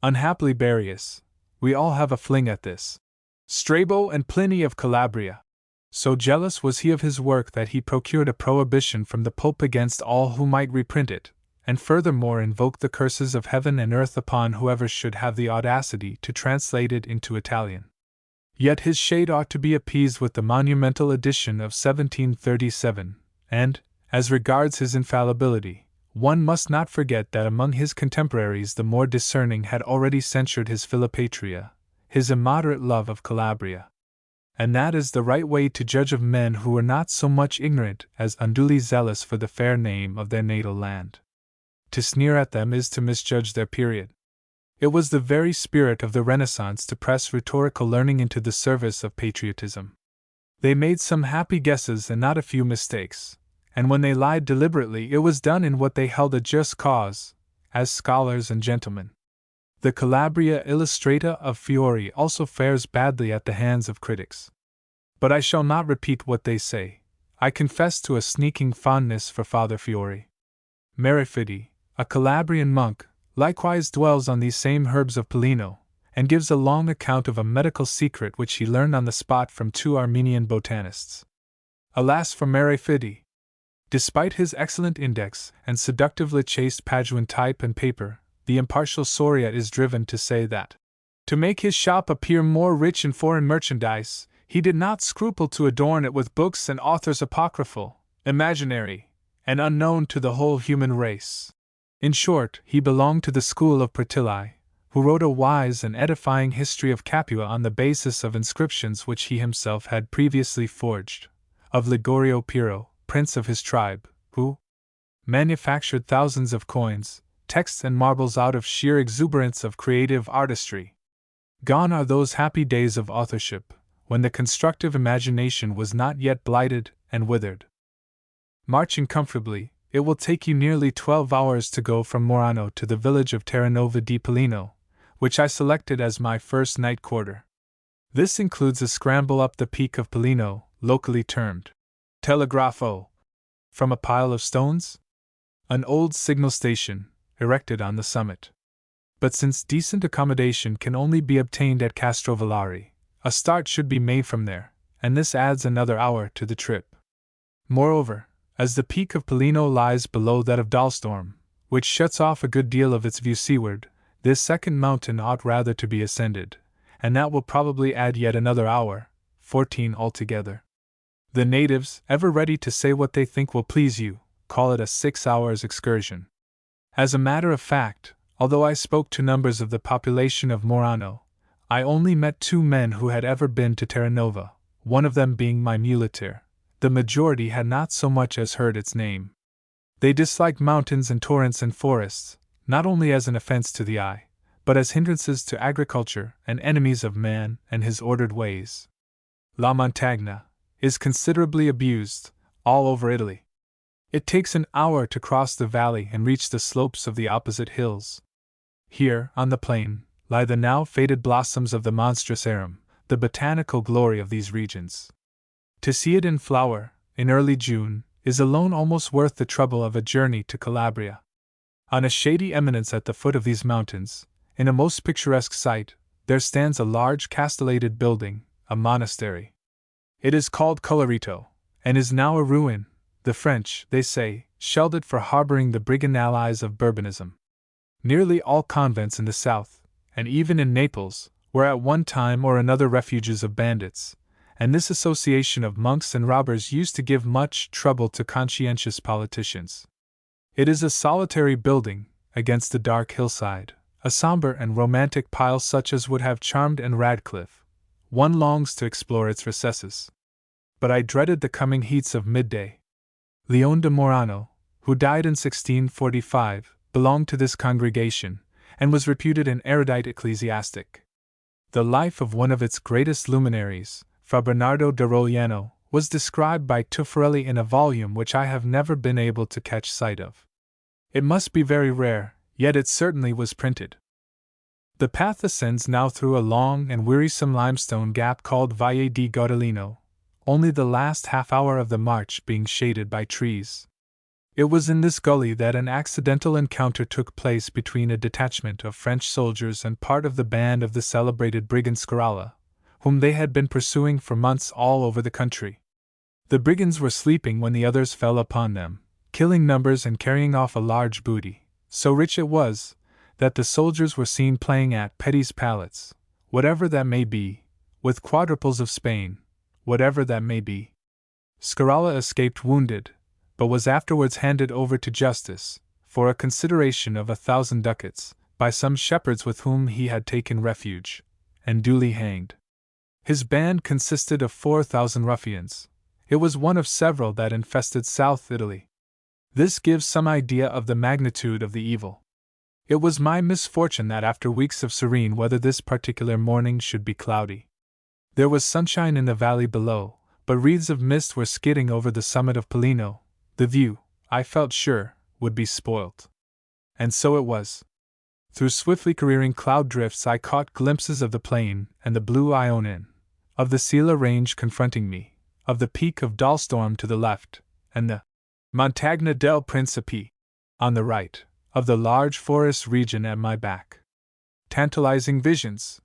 Unhappily Barrius, we all have a fling at this. Strabo and Pliny of Calabria. So jealous was he of his work that he procured a prohibition from the Pope against all who might reprint it, and furthermore invoked the curses of heaven and earth upon whoever should have the audacity to translate it into Italian. Yet his shade ought to be appeased with the monumental edition of 1737, and, as regards his infallibility, one must not forget that among his contemporaries the more discerning had already censured his Philopatria, his immoderate love of Calabria. And that is the right way to judge of men who were not so much ignorant as unduly zealous for the fair name of their natal land. To sneer at them is to misjudge their period. It was the very spirit of the Renaissance to press rhetorical learning into the service of patriotism. They made some happy guesses and not a few mistakes, and when they lied deliberately it was done in what they held a just cause, as scholars and gentlemen. The Calabria Illustrata of Fiori also fares badly at the hands of critics. But I shall not repeat what they say. I confess to a sneaking fondness for Father Fiori. Merifidi, a Calabrian monk, likewise dwells on these same herbs of Pollino, and gives a long account of a medical secret which he learned on the spot from two Armenian botanists. Alas for Merifidi! Despite his excellent index and seductively chaste Paduan type and paper, the impartial Soria is driven to say that, to make his shop appear more rich in foreign merchandise, he did not scruple to adorn it with books and authors apocryphal, imaginary, and unknown to the whole human race. In short, he belonged to the school of Pertili, who wrote a wise and edifying history of Capua on the basis of inscriptions which he himself had previously forged, of Ligorio Piro, prince of his tribe, who manufactured thousands of coins, texts and marbles out of sheer exuberance of creative artistry. Gone are those happy days of authorship, when the constructive imagination was not yet blighted and withered. Marching comfortably, it will take you nearly 12 hours to go from Morano to the village of Terranova di Pollino, which I selected as my first night quarter. This includes a scramble up the peak of Pollino, locally termed Telegrafo, from a pile of stones? An old signal station, erected on the summit. But since decent accommodation can only be obtained at Castrovillari, a start should be made from there, and this adds another hour to the trip. Moreover, as the peak of Pollino lies below that of Dalstorm, which shuts off a good deal of its view seaward, this second mountain ought rather to be ascended, and that will probably add yet another hour, 14 altogether. The natives, ever ready to say what they think will please you, call it a 6 hours excursion. As a matter of fact, although I spoke to numbers of the population of Morano, I only met 2 men who had ever been to Terranova, one of them being my muleteer. The majority had not so much as heard its name. They disliked mountains and torrents and forests, not only as an offense to the eye, but as hindrances to agriculture and enemies of man and his ordered ways. La Montagna is considerably abused, all over Italy. It takes an hour to cross the valley and reach the slopes of the opposite hills. Here, on the plain, lie the now faded blossoms of the monstrous arum, the botanical glory of these regions. To see it in flower, in early June, is alone almost worth the trouble of a journey to Calabria. On a shady eminence at the foot of these mountains, in a most picturesque site, there stands a large castellated building, a monastery. It is called Colorito, and is now a ruin. The French, they say, shelled it for harboring the brigand allies of Bourbonism. Nearly all convents in the south, and even in Naples, were at one time or another refuges of bandits, and this association of monks and robbers used to give much trouble to conscientious politicians. It is a solitary building, against a dark hillside, a somber and romantic pile such as would have charmed Anne Radcliffe. One longs to explore its recesses. But I dreaded the coming heats of midday. Leon de Morano, who died in 1645, belonged to this congregation, and was reputed an erudite ecclesiastic. The life of one of its greatest luminaries, Fra Bernardo de Rogliano, was described by Tuffarelli in a volume which I have never been able to catch sight of. It must be very rare, yet it certainly was printed. The path ascends now through a long and wearisome limestone gap called Valle di Gardellino, only the last half-hour of the march being shaded by trees. It was in this gully that an accidental encounter took place between a detachment of French soldiers and part of the band of the celebrated brigand Scarala, whom they had been pursuing for months all over the country. The brigands were sleeping when the others fell upon them, killing numbers and carrying off a large booty. So rich it was, that the soldiers were seen playing at Petty's palettes, whatever that may be, with quadruples of Spain, whatever that may be. Scarala escaped wounded, but was afterwards handed over to justice, for a consideration of 1,000 ducats, by some shepherds with whom he had taken refuge, and duly hanged. His band consisted of 4,000 ruffians. It was one of several that infested South Italy. This gives some idea of the magnitude of the evil. It was my misfortune that after weeks of serene weather this particular morning should be cloudy. There was sunshine in the valley below, but wreaths of mist were skidding over the summit of Pollino. The view, I felt sure, would be spoilt. And so it was. Through swiftly careering cloud drifts I caught glimpses of the plain and the blue Ionian, of the Sila range confronting me, of the peak of Dalstorm to the left, and the Montagna del Principe on the right, of the large forest region at my back. Tantalizing visions!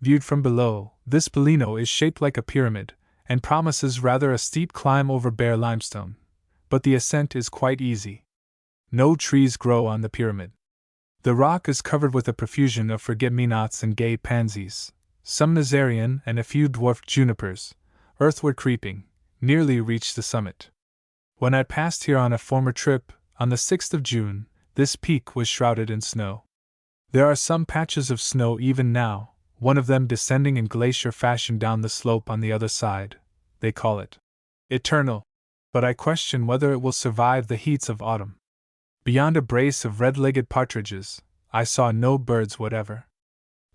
Viewed from below, this Pollino is shaped like a pyramid, and promises rather a steep climb over bare limestone. But the ascent is quite easy. No trees grow on the pyramid. The rock is covered with a profusion of forget-me-nots and gay pansies, some Nazarian and a few dwarfed junipers, earthward creeping, nearly reach the summit. When I passed here on a former trip, on the 6th of June, this peak was shrouded in snow. There are some patches of snow even now, one of them descending in glacier fashion down the slope on the other side. They call it eternal, but I question whether it will survive the heats of autumn. Beyond a brace of red-legged partridges, I saw no birds whatever.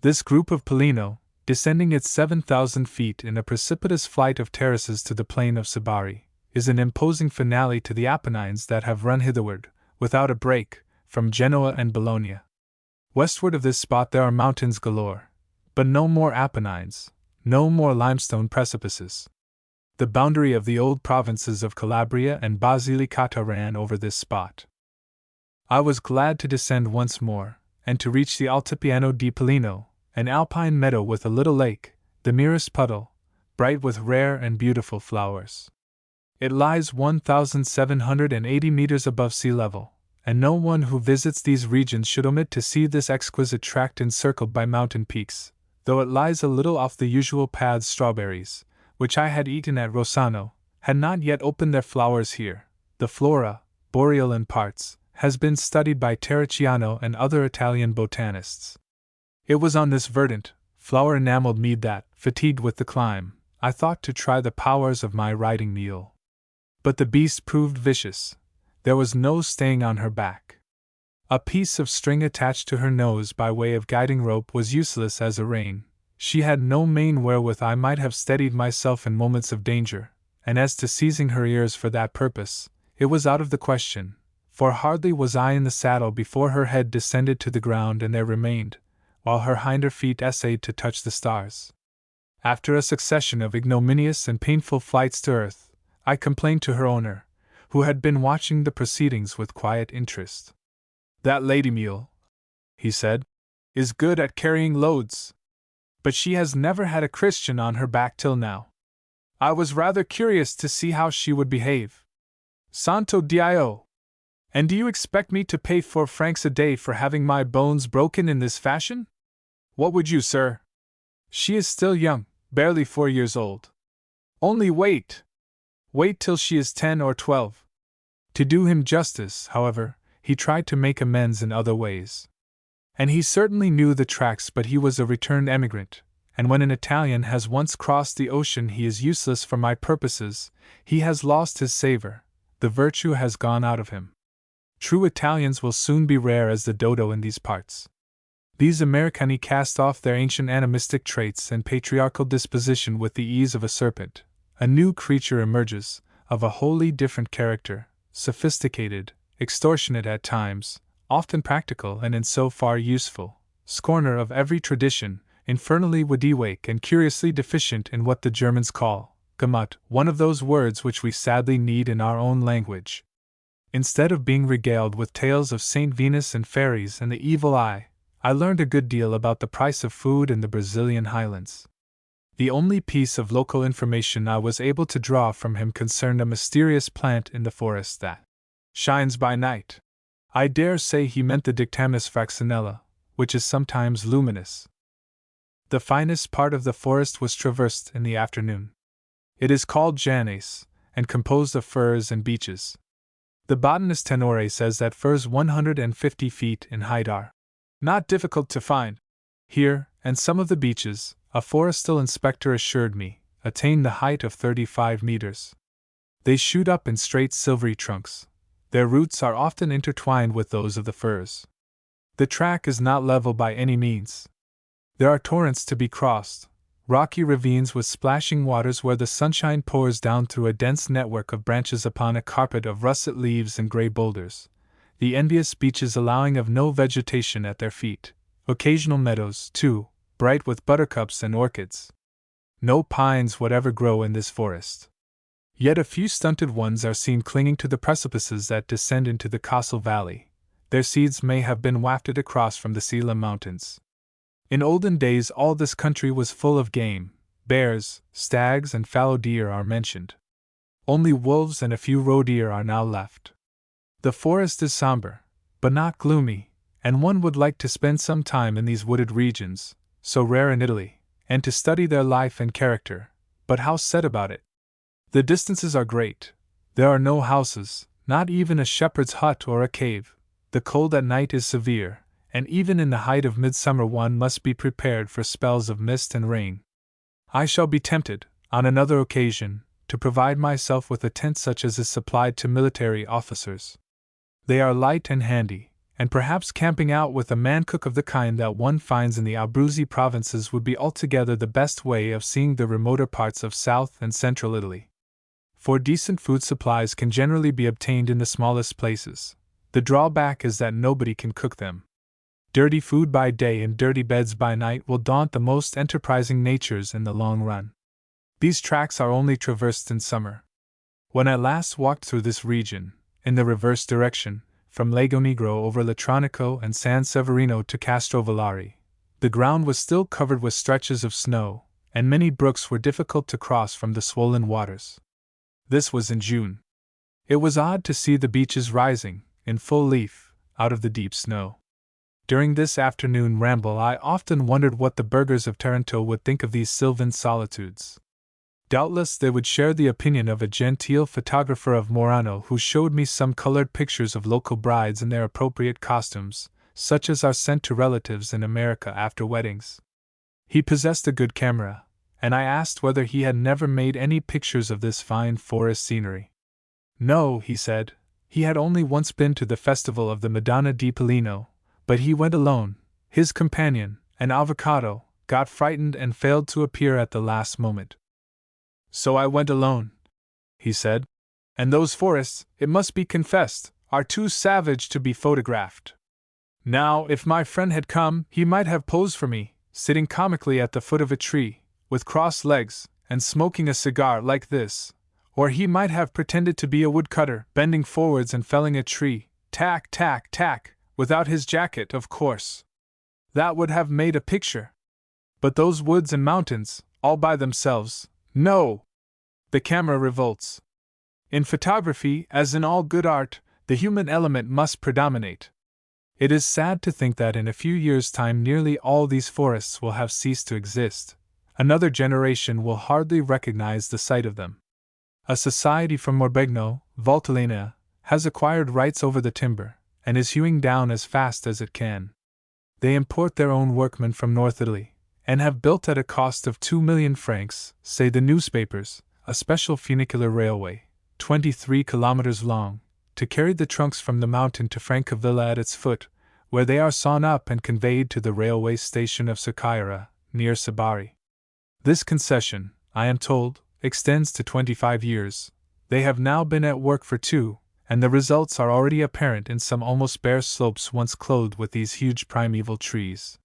This group of Pollino, descending its 7,000 feet in a precipitous flight of terraces to the plain of Sibari, is an imposing finale to the Apennines that have run hitherward, without a break, from Genoa and Bologna. Westward of this spot there are mountains galore, but no more Apennines, no more limestone precipices. The boundary of the old provinces of Calabria and Basilicata ran over this spot. I was glad to descend once more, and to reach the Altipiano di Pollino, an alpine meadow with a little lake, the merest puddle, bright with rare and beautiful flowers. It lies 1,780 meters above sea level, and no one who visits these regions should omit to see this exquisite tract encircled by mountain peaks, though it lies a little off the usual paths. Strawberries, which I had eaten at Rossano, had not yet opened their flowers here. The flora, boreal in parts, has been studied by Terracciano and other Italian botanists. It was on this verdant, flower-enameled mead that, fatigued with the climb, I thought to try the powers of my riding mule. But the beast proved vicious. There was no staying on her back. A piece of string attached to her nose by way of guiding rope was useless as a rein. She had no mane wherewith I might have steadied myself in moments of danger, and as to seizing her ears for that purpose, it was out of the question, for hardly was I in the saddle before her head descended to the ground and there remained, while her hinder feet essayed to touch the stars. After a succession of ignominious and painful flights to earth, I complained to her owner, who had been watching the proceedings with quiet interest. "That lady mule," he said, "is good at carrying loads. But she has never had a Christian on her back till now. I was rather curious to see how she would behave. Santo Dio! And do you expect me to pay 4 francs a day for having my bones broken in this fashion? What would you, sir? She is still young, barely 4 years old. Only wait! Wait till she is 10 or 12. To do him justice, however, he tried to make amends in other ways. And he certainly knew the tracks, but he was a returned emigrant, and when an Italian has once crossed the ocean he is useless for my purposes, he has lost his savor, the virtue has gone out of him. True Italians will soon be rare as the dodo in these parts. These Americani cast off their ancient animistic traits and patriarchal disposition with the ease of a serpent. A new creature emerges, of a wholly different character, sophisticated, extortionate at times, often practical and in so far useful, scorner of every tradition, infernally wide-awake and curiously deficient in what the Germans call Gemüt, one of those words which we sadly need in our own language. Instead of being regaled with tales of Saint Venus and fairies and the evil eye, I learned a good deal about the price of food in the Brazilian highlands. The only piece of local information I was able to draw from him concerned a mysterious plant in the forest that shines by night. I dare say he meant the Dictamis fraxinella, which is sometimes luminous. The finest part of the forest was traversed in the afternoon. It is called Janus, and composed of firs and beeches. The botanist Tenore says that firs 150 feet in height are not difficult to find here, and some of the beeches, a forestal inspector assured me, attain the height of 35 meters. They shoot up in straight silvery trunks. Their roots are often intertwined with those of the firs. The track is not level by any means. There are torrents to be crossed, rocky ravines with splashing waters where the sunshine pours down through a dense network of branches upon a carpet of russet leaves and gray boulders, the envious beeches allowing of no vegetation at their feet, occasional meadows, too, bright with buttercups and orchids. No pines whatever grow in this forest. Yet a few stunted ones are seen clinging to the precipices that descend into the Kassel Valley. Their seeds may have been wafted across from the Sila Mountains. In olden days all this country was full of game. Bears, stags and fallow deer are mentioned. Only wolves and a few roe deer are now left. The forest is somber, but not gloomy, and one would like to spend some time in these wooded regions, so rare in Italy, and to study their life and character, but how set about it? The distances are great. There are no houses, not even a shepherd's hut or a cave. The cold at night is severe, and even in the height of midsummer one must be prepared for spells of mist and rain. I shall be tempted, on another occasion, to provide myself with a tent such as is supplied to military officers. They are light and handy, and perhaps camping out with a man-cook of the kind that one finds in the Abruzzi provinces would be altogether the best way of seeing the remoter parts of South and Central Italy. For decent food supplies can generally be obtained in the smallest places. The drawback is that nobody can cook them. Dirty food by day and dirty beds by night will daunt the most enterprising natures in the long run. These tracks are only traversed in summer. When I last walked through this region, in the reverse direction, from Lago Negro over Latronico and San Severino to Castrovillari, the ground was still covered with stretches of snow, and many brooks were difficult to cross from the swollen waters. This was in June. It was odd to see the beeches rising, in full leaf, out of the deep snow. During this afternoon ramble I often wondered what the burghers of Taranto would think of these sylvan solitudes. Doubtless they would share the opinion of a genteel photographer of Murano who showed me some colored pictures of local brides in their appropriate costumes, such as are sent to relatives in America after weddings. He possessed a good camera, and I asked whether he had never made any pictures of this fine forest scenery. No, he said, he had only once been to the festival of the Madonna di Pollino, but he went alone. His companion, an avocado, got frightened and failed to appear at the last moment. So I went alone, he said, and those forests, it must be confessed, are too savage to be photographed. Now, if my friend had come, he might have posed for me, sitting comically at the foot of a tree, with crossed legs, and smoking a cigar like this, or he might have pretended to be a woodcutter, bending forwards and felling a tree, tack, tack, tack, without his jacket, of course. That would have made a picture. But those woods and mountains, all by themselves, no! The camera revolts. In photography, as in all good art, the human element must predominate. It is sad to think that in a few years' time nearly all these forests will have ceased to exist. Another generation will hardly recognize the sight of them. A society from Morbegno, Valtellina, has acquired rights over the timber, and is hewing down as fast as it can. They import their own workmen from North Italy, and have built at a cost of 2,000,000 francs, say the newspapers, a special funicular railway, 23 kilometers long, to carry the trunks from the mountain to Francavilla at its foot, where they are sawn up and conveyed to the railway station of Cercaira, near Sabari. This concession, I am told, extends to 25 years. They have now been at work for 2, and the results are already apparent in some almost bare slopes once clothed with these huge primeval trees.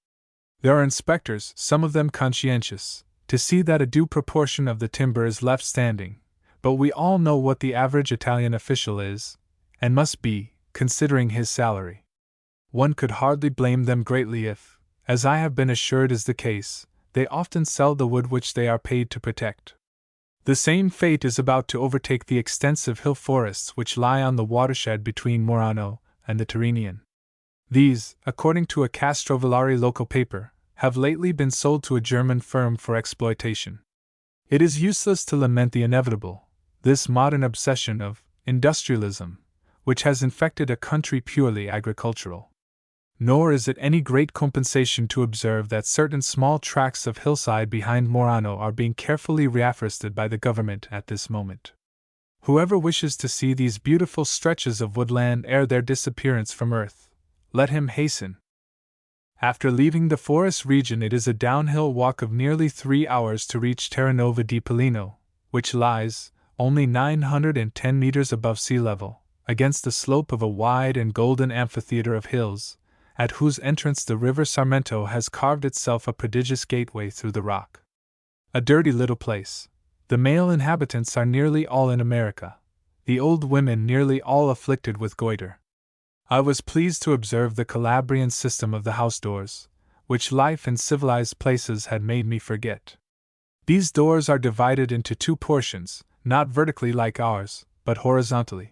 There are inspectors, some of them conscientious, to see that a due proportion of the timber is left standing, but we all know what the average Italian official is, and must be, considering his salary. One could hardly blame them greatly if, as I have been assured is the case, they often sell the wood which they are paid to protect. The same fate is about to overtake the extensive hill forests which lie on the watershed between Murano and the Tyrrhenian. These, according to a Castrovillari local paper, have lately been sold to a German firm for exploitation. It is useless to lament the inevitable, this modern obsession of industrialism, which has infected a country purely agricultural. Nor is it any great compensation to observe that certain small tracts of hillside behind Murano are being carefully reafforested by the government at this moment. Whoever wishes to see these beautiful stretches of woodland ere their disappearance from earth, let him hasten. After leaving the forest region, it is a downhill walk of nearly 3 hours to reach Terranova di Pollino, which lies, only 910 meters above sea level, against the slope of a wide and golden amphitheater of hills, at whose entrance the river Sarmento has carved itself a prodigious gateway through the rock. A dirty little place. The male inhabitants are nearly all in America, the old women nearly all afflicted with goitre. I was pleased to observe the Calabrian system of the house doors, which life in civilized places had made me forget. These doors are divided into 2 portions, not vertically like ours, but horizontally.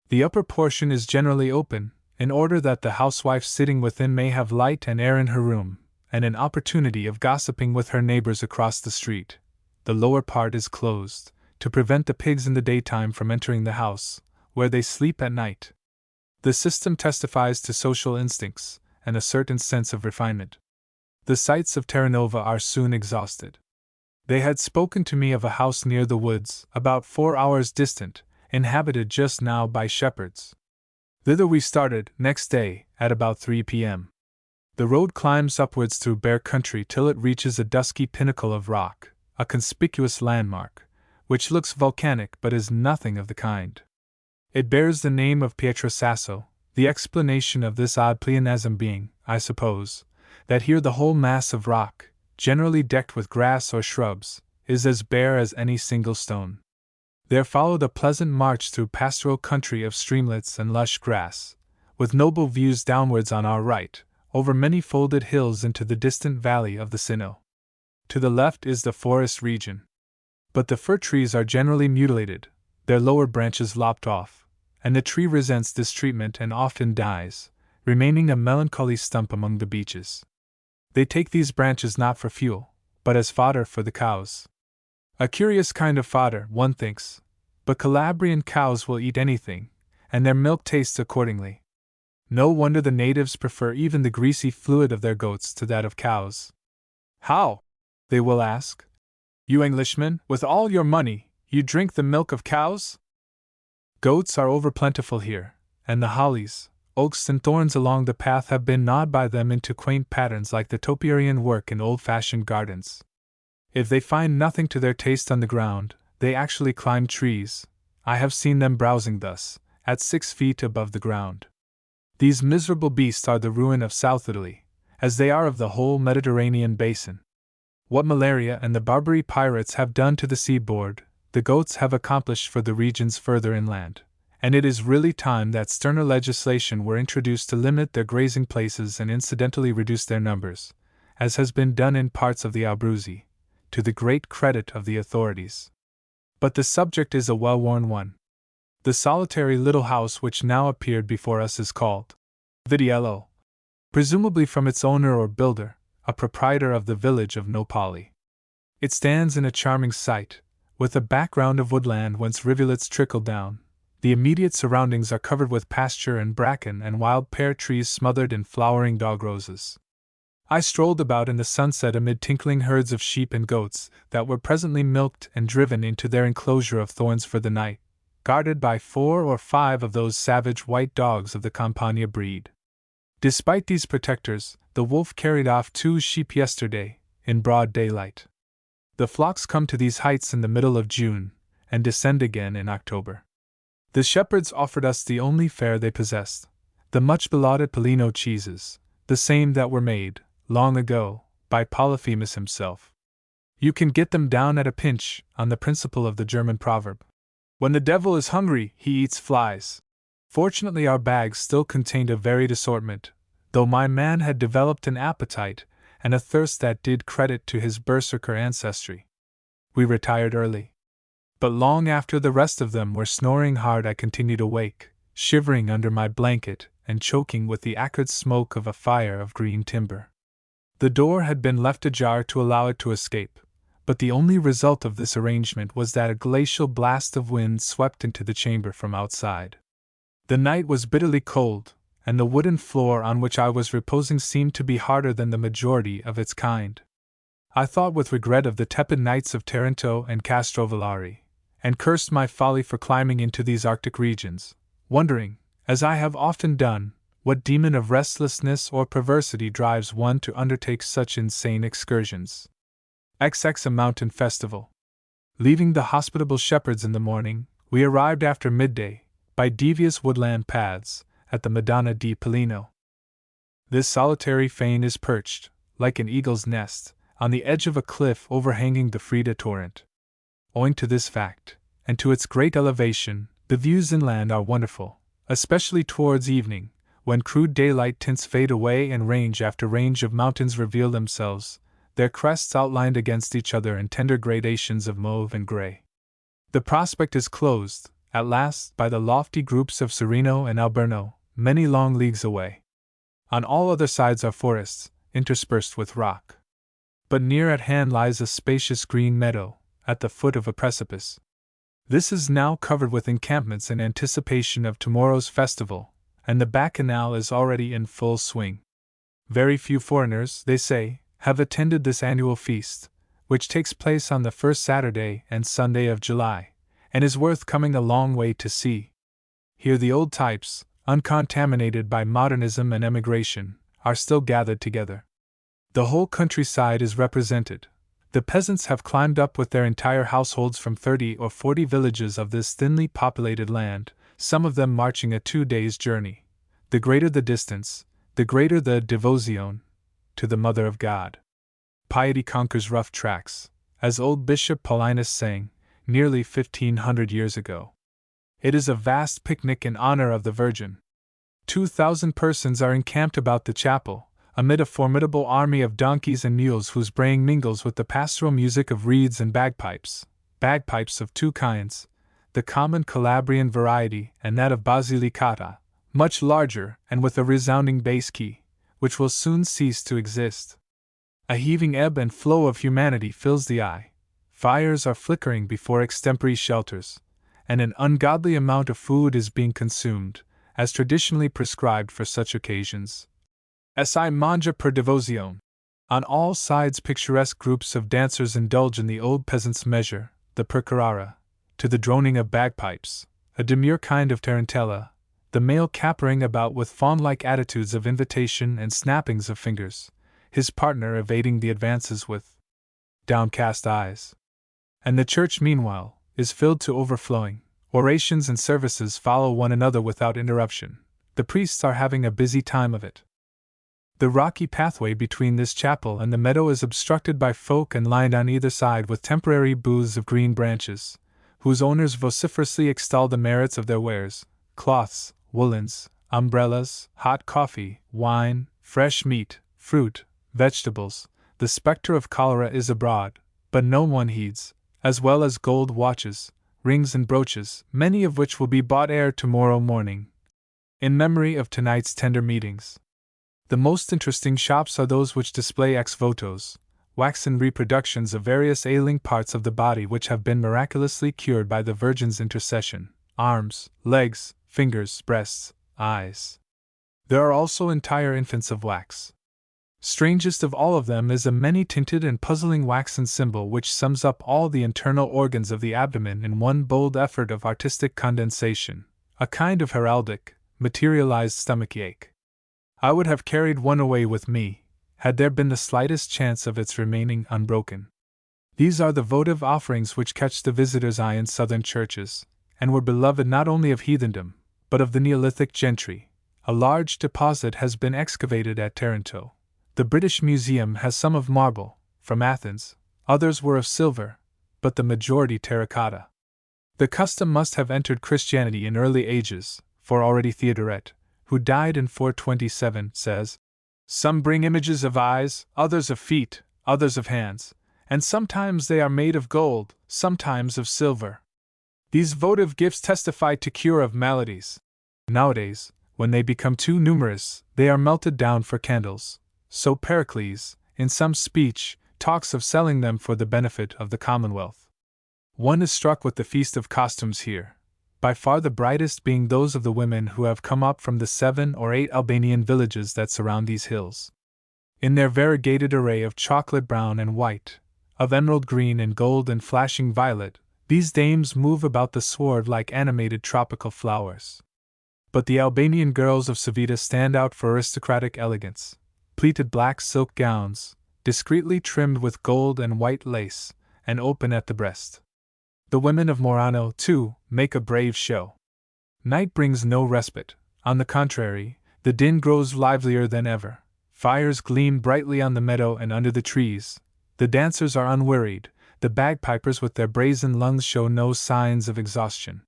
The upper portion is generally open, in order that the housewife sitting within may have light and air in her room, and an opportunity of gossiping with her neighbors across the street. The lower part is closed, to prevent the pigs in the daytime from entering the house, where they sleep at night. The system testifies to social instincts, and a certain sense of refinement. The sights of Terranova are soon exhausted. They had spoken to me of a house near the woods, about 4 hours distant, inhabited just now by shepherds. Thither we started, next day, at about 3 p.m. The road climbs upwards through bare country till it reaches a dusky pinnacle of rock, a conspicuous landmark, which looks volcanic but is nothing of the kind. It bears the name of Pietrosasso, the explanation of this odd pleonasm being, I suppose, that here the whole mass of rock, generally decked with grass or shrubs, is as bare as any single stone. There followed a pleasant march through pastoral country of streamlets and lush grass, with noble views downwards on our right, over many folded hills into the distant valley of the Sinno. To the left is the forest region. But the fir trees are generally mutilated, their lower branches lopped off, and the tree resents this treatment and often dies, remaining a melancholy stump among the beeches. They take these branches not for fuel, but as fodder for the cows. A curious kind of fodder, one thinks, but Calabrian cows will eat anything, and their milk tastes accordingly. No wonder the natives prefer even the greasy fluid of their goats to that of cows. How, they will ask, you Englishmen, with all your money, you drink the milk of cows? Goats are over-plentiful here, and the hollies, oaks and thorns along the path have been gnawed by them into quaint patterns like the topiarian work in old-fashioned gardens. If they find nothing to their taste on the ground, they actually climb trees. I have seen them browsing thus, at 6 feet above the ground. These miserable beasts are the ruin of South Italy, as they are of the whole Mediterranean basin. What malaria and the Barbary pirates have done to the seaboard, the goats have accomplished for the regions further inland, and it is really time that sterner legislation were introduced to limit their grazing places and incidentally reduce their numbers, as has been done in parts of the Abruzzi, to the great credit of the authorities. But the subject is a well-worn one. The solitary little house which now appeared before us is called Vidiello, presumably from its owner or builder, a proprietor of the village of Nopali. It stands in a charming site, with a background of woodland whence rivulets trickle down. The immediate surroundings are covered with pasture and bracken and wild pear trees smothered in flowering dog roses. I strolled about in the sunset amid tinkling herds of sheep and goats that were presently milked and driven into their enclosure of thorns for the night, guarded by 4 or 5 of those savage white dogs of the Campagna breed. Despite these protectors, the wolf carried off 2 sheep yesterday, in broad daylight. The flocks come to these heights in the middle of June, and descend again in October. The shepherds offered us the only fare they possessed, the much belauded Polino cheeses, the same that were made, long ago, by Polyphemus himself. You can get them down at a pinch, on the principle of the German proverb. When the devil is hungry, he eats flies. Fortunately, our bags still contained a varied assortment, though my man had developed an appetite and a thirst that did credit to his berserker ancestry. We retired early. But long after the rest of them were snoring hard, I continued awake, shivering under my blanket and choking with the acrid smoke of a fire of green timber. The door had been left ajar to allow it to escape, but the only result of this arrangement was that a glacial blast of wind swept into the chamber from outside. The night was bitterly cold, and the wooden floor on which I was reposing seemed to be harder than the majority of its kind. I thought with regret of the tepid nights of Taranto and Castrovillari, and cursed my folly for climbing into these Arctic regions, wondering, as I have often done, what demon of restlessness or perversity drives one to undertake such insane excursions. XX A mountain festival. Leaving the hospitable shepherds in the morning, we arrived after midday, by devious woodland paths, at the Madonna di Polino. This solitary fane is perched, like an eagle's nest, on the edge of a cliff overhanging the Freda torrent. Owing to this fact, and to its great elevation, the views inland are wonderful, especially towards evening, when crude daylight tints fade away and range after range of mountains reveal themselves, their crests outlined against each other in tender gradations of mauve and gray. The prospect is closed, at last, by the lofty groups of Serino and Alberno, many long leagues away. On all other sides are forests, interspersed with rock. But near at hand lies a spacious green meadow, at the foot of a precipice. This is now covered with encampments in anticipation of tomorrow's festival, and the bacchanal is already in full swing. Very few foreigners, they say, have attended this annual feast, which takes place on the first Saturday and Sunday of July, and is worth coming a long way to see. Here the old types, uncontaminated by modernism and emigration, are still gathered together. The whole countryside is represented. The peasants have climbed up with their entire households from 30 or 40 villages of this thinly populated land, some of them marching a 2 days' journey. The greater the distance, the greater the devozione to the Mother of God. Piety conquers rough tracks, as old Bishop Paulinus sang, nearly 1500 years ago. It is a vast picnic in honor of the Virgin. 2,000 persons are encamped about the chapel, amid a formidable army of donkeys and mules whose braying mingles with the pastoral music of reeds and bagpipes of 2 kinds, the common Calabrian variety and that of Basilicata, much larger and with a resounding bass key, which will soon cease to exist. A heaving ebb and flow of humanity fills the eye, fires are flickering before extempore shelters, and an ungodly amount of food is being consumed, as traditionally prescribed for such occasions. Si mangia per devozione. On all sides picturesque groups of dancers indulge in the old peasant's measure, the percarara, to the droning of bagpipes, a demure kind of tarantella, the male capering about with fawn-like attitudes of invitation and snappings of fingers, his partner evading the advances with downcast eyes. And the church, meanwhile, is filled to overflowing. Orations and services follow one another without interruption. The priests are having a busy time of it. The rocky pathway between this chapel and the meadow is obstructed by folk and lined on either side with temporary booths of green branches, whose owners vociferously extol the merits of their wares: cloths, woolens, umbrellas, hot coffee, wine, fresh meat, fruit, vegetables. The spectre of cholera is abroad, but no one heeds, as well as gold watches, rings and brooches, many of which will be bought ere tomorrow morning, in memory of tonight's tender meetings. The most interesting shops are those which display ex votos, waxen reproductions of various ailing parts of the body which have been miraculously cured by the Virgin's intercession: arms, legs, fingers, breasts, eyes. There are also entire infants of wax. Strangest of all of them is a many-tinted and puzzling waxen symbol which sums up all the internal organs of the abdomen in one bold effort of artistic condensation, a kind of heraldic, materialized stomachache. I would have carried one away with me, had there been the slightest chance of its remaining unbroken. These are the votive offerings which catch the visitor's eye in southern churches, and were beloved not only of heathendom, but of the Neolithic gentry. A large deposit has been excavated at Taranto. The British Museum has some of marble, from Athens, others were of silver, but the majority terracotta. The custom must have entered Christianity in early ages, for already Theodoret, who died in 427, says, "Some bring images of eyes, others of feet, others of hands, and sometimes they are made of gold, sometimes of silver. These votive gifts testify to cure of maladies. Nowadays, when they become too numerous, they are melted down for candles. So Pericles, in some speech, talks of selling them for the benefit of the Commonwealth. One is struck with the feast of costumes here, by far the brightest being those of the women who have come up from the 7 or 8 Albanian villages that surround these hills. In their variegated array of chocolate brown and white, of emerald green and gold and flashing violet, these dames move about the sward like animated tropical flowers. But the Albanian girls of Civita stand out for aristocratic elegance. Pleated black silk gowns, discreetly trimmed with gold and white lace, and open at the breast. The women of Murano, too, make a brave show. Night brings no respite; on the contrary, the din grows livelier than ever. Fires gleam brightly on the meadow and under the trees. The dancers are unwearied, the bagpipers with their brazen lungs show no signs of exhaustion.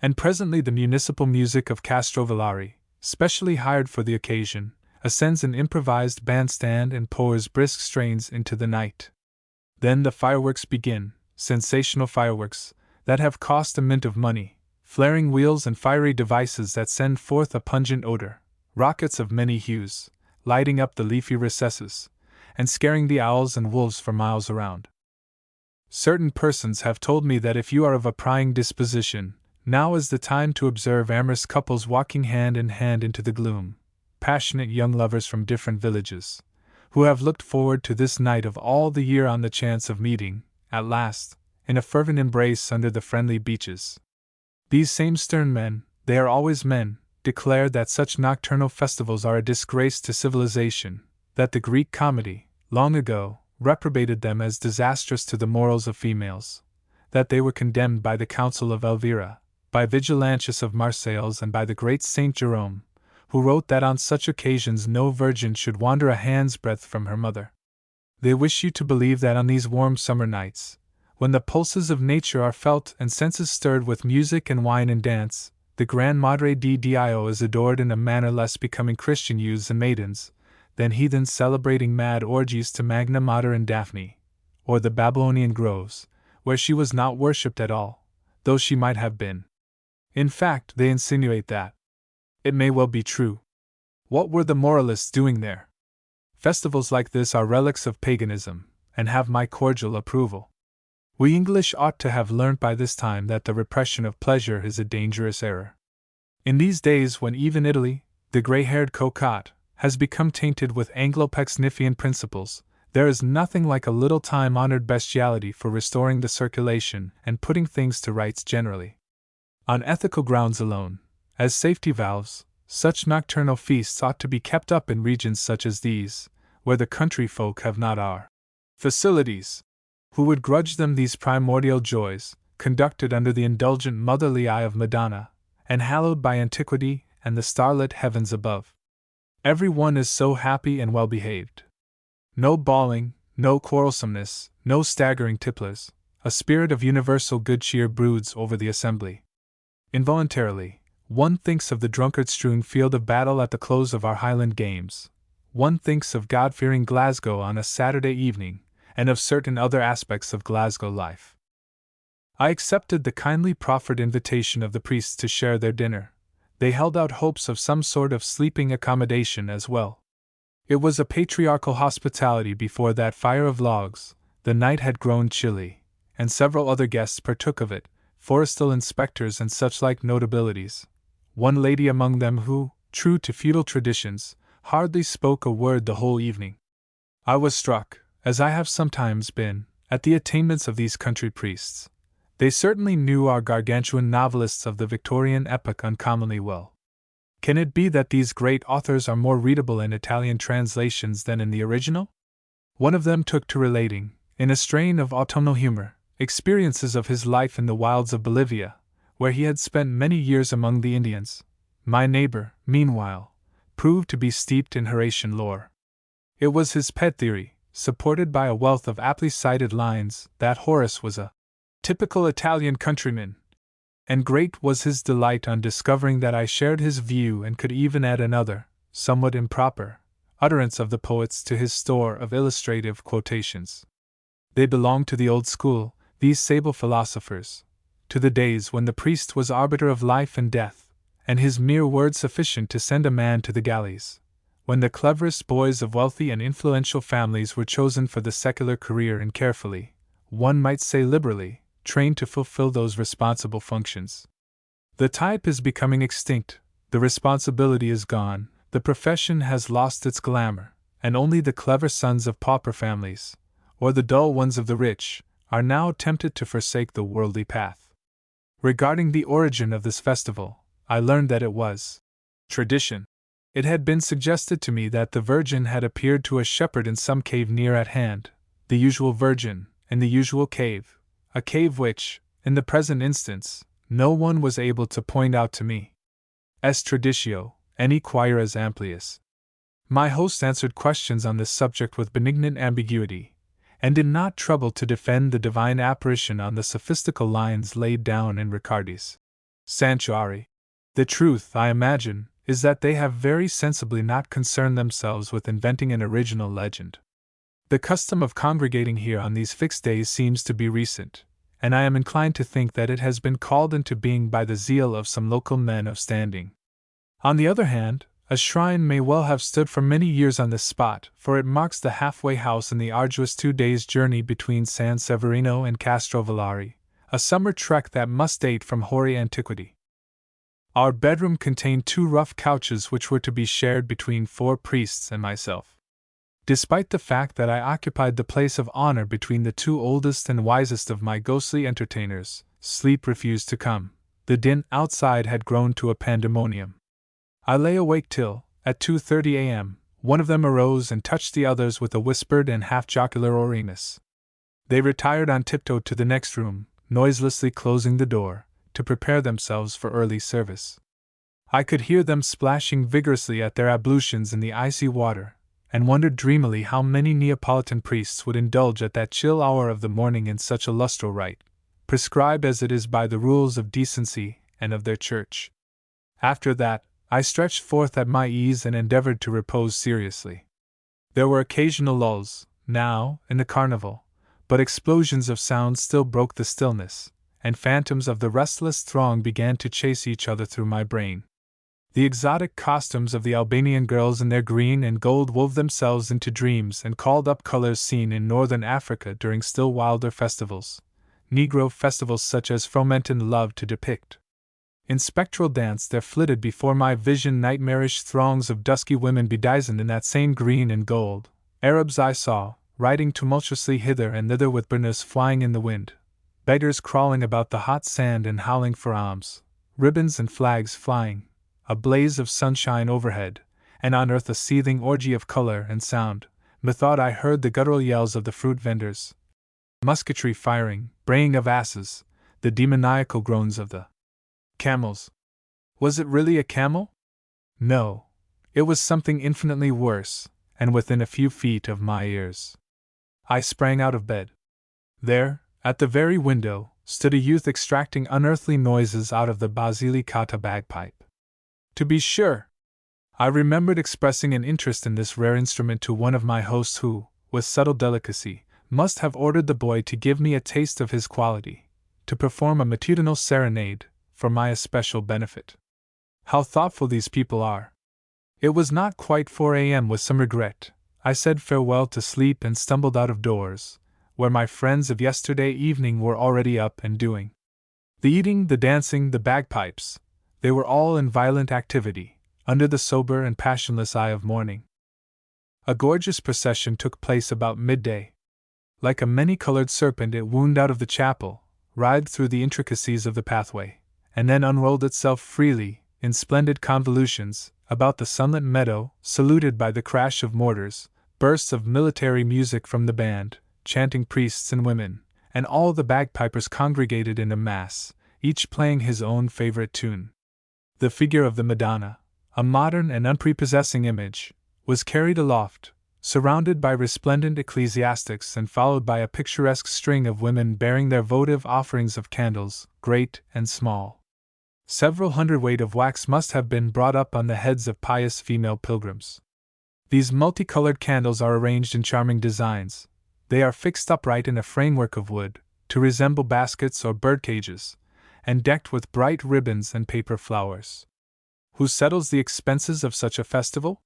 And presently the municipal music of Castrovillari, specially hired for the occasion, ascends an improvised bandstand and pours brisk strains into the night. Then the fireworks begin, sensational fireworks, that have cost a mint of money, flaring wheels and fiery devices that send forth a pungent odor, rockets of many hues, lighting up the leafy recesses, and scaring the owls and wolves for miles around. Certain persons have told me that if you are of a prying disposition, now is the time to observe amorous couples walking hand in hand into the gloom, passionate young lovers from different villages, who have looked forward to this night of all the year on the chance of meeting, at last, in a fervent embrace under the friendly beeches. These same stern men, they are always men, declare that such nocturnal festivals are a disgrace to civilization, that the Greek comedy, long ago, reprobated them as disastrous to the morals of females, that they were condemned by the Council of Elvira, by Vigilantius of Marseilles, and by the great Saint Jerome, who wrote that on such occasions no virgin should wander a hand's breadth from her mother. They wish you to believe that on these warm summer nights, when the pulses of nature are felt and senses stirred with music and wine and dance, the Grand Madre di Dio is adored in a manner less becoming Christian youths and maidens than heathens celebrating mad orgies to Magna Mater and Daphne, or the Babylonian groves, where she was not worshipped at all, though she might have been. In fact, they insinuate that it may well be true. What were the moralists doing there? Festivals like this are relics of paganism, and have my cordial approval. We English ought to have learnt by this time that the repression of pleasure is a dangerous error. In these days when even Italy, the grey-haired cocotte, has become tainted with Anglo-Pecksniffian principles, there is nothing like a little time-honored bestiality for restoring the circulation and putting things to rights generally. On ethical grounds alone, as safety valves, such nocturnal feasts ought to be kept up in regions such as these, where the country folk have not our facilities. Who would grudge them these primordial joys, conducted under the indulgent motherly eye of Madonna, and hallowed by antiquity and the starlit heavens above? Every one is so happy and well behaved. No bawling, no quarrelsomeness, no staggering tipplers, a spirit of universal good cheer broods over the assembly. Involuntarily, one thinks of the drunkard-strewn field of battle at the close of our Highland Games. One thinks of God-fearing Glasgow on a Saturday evening, and of certain other aspects of Glasgow life. I accepted the kindly proffered invitation of the priests to share their dinner. They held out hopes of some sort of sleeping accommodation as well. It was a patriarchal hospitality before that fire of logs. The night had grown chilly, and several other guests partook of it, forestal inspectors and such-like notabilities. One lady among them who, true to feudal traditions, hardly spoke a word the whole evening. I was struck, as I have sometimes been, at the attainments of these country priests. They certainly knew our gargantuan novelists of the Victorian epoch uncommonly well. Can it be that these great authors are more readable in Italian translations than in the original? One of them took to relating, in a strain of autumnal humor, experiences of his life in the wilds of Bolivia, where he had spent many years among the Indians. My neighbor, meanwhile, proved to be steeped in Horatian lore. It was his pet theory, supported by a wealth of aptly cited lines, that Horace was a typical Italian countryman, and great was his delight on discovering that I shared his view and could even add another, somewhat improper, utterance of the poets to his store of illustrative quotations. They belonged to the old school, these sable philosophers, to the days when the priest was arbiter of life and death, and his mere word sufficient to send a man to the galleys, when the cleverest boys of wealthy and influential families were chosen for the secular career and carefully, one might say liberally, trained to fulfill those responsible functions. The type is becoming extinct, the responsibility is gone, the profession has lost its glamour, and only the clever sons of pauper families, or the dull ones of the rich, are now tempted to forsake the worldly path. Regarding the origin of this festival, I learned that it was tradition. It had been suggested to me that the Virgin had appeared to a shepherd in some cave near at hand, the usual Virgin, in the usual cave, a cave which, in the present instance, no one was able to point out to me. Est traditio, any quaere as amplius. My host answered questions on this subject with benignant ambiguity, and did not trouble to defend the divine apparition on the sophistical lines laid down in Riccardi's Sanctuary. The truth, I imagine, is that they have very sensibly not concerned themselves with inventing an original legend. The custom of congregating here on these fixed days seems to be recent, and I am inclined to think that it has been called into being by the zeal of some local men of standing. On the other hand, a shrine may well have stood for many years on this spot, for it marks the halfway house in the arduous 2 days' journey between San Severino and Castrovillari, a summer trek that must date from hoary antiquity. Our bedroom contained 2 rough couches which were to be shared between 4 priests and myself. Despite the fact that I occupied the place of honor between the 2 oldest and wisest of my ghostly entertainers, sleep refused to come. The din outside had grown to a pandemonium. I lay awake till, at 2:30 a.m., one of them arose and touched the others with a whispered and half-jocular Oremus. They retired on tiptoe to the next room, noiselessly closing the door, to prepare themselves for early service. I could hear them splashing vigorously at their ablutions in the icy water, and wondered dreamily how many Neapolitan priests would indulge at that chill hour of the morning in such a lustral rite, prescribed as it is by the rules of decency and of their church. After that, I stretched forth at my ease and endeavored to repose seriously. There were occasional lulls, now, in the carnival, but explosions of sound still broke the stillness, and phantoms of the restless throng began to chase each other through my brain. The exotic costumes of the Albanian girls in their green and gold wove themselves into dreams and called up colors seen in northern Africa during still wilder festivals, Negro festivals such as Fromentin loved to depict. In spectral dance there flitted before my vision nightmarish throngs of dusky women bedizened in that same green and gold. Arabs I saw, riding tumultuously hither and thither with burnous flying in the wind, beggars crawling about the hot sand and howling for alms, ribbons and flags flying, a blaze of sunshine overhead, and on earth a seething orgy of color and sound. Methought I heard the guttural yells of the fruit vendors, musketry firing, braying of asses, the demoniacal groans of the camels. Was it really a camel? No. It was something infinitely worse, and within a few feet of my ears. I sprang out of bed. There, at the very window, stood a youth extracting unearthly noises out of the Basilicata bagpipe. To be sure! I remembered expressing an interest in this rare instrument to one of my hosts who, with subtle delicacy, must have ordered the boy to give me a taste of his quality, to perform a matutinal serenade, for my especial benefit. How thoughtful these people are! It was not quite 4 a.m. With some regret, I said farewell to sleep and stumbled out of doors, where my friends of yesterday evening were already up and doing. The eating, the dancing, the bagpipes, they were all in violent activity, under the sober and passionless eye of morning. A gorgeous procession took place about midday. Like a many-colored serpent it wound out of the chapel, writhed through the intricacies of the pathway, and then unrolled itself freely, in splendid convolutions, about the sunlit meadow, saluted by the crash of mortars, bursts of military music from the band, chanting priests and women, and all the bagpipers congregated in a mass, each playing his own favorite tune. The figure of the Madonna, a modern and unprepossessing image, was carried aloft, surrounded by resplendent ecclesiastics and followed by a picturesque string of women bearing their votive offerings of candles, great and small. Several hundredweight of wax must have been brought up on the heads of pious female pilgrims. These multicolored candles are arranged in charming designs. They are fixed upright in a framework of wood, to resemble baskets or birdcages, and decked with bright ribbons and paper flowers. Who settles the expenses of such a festival?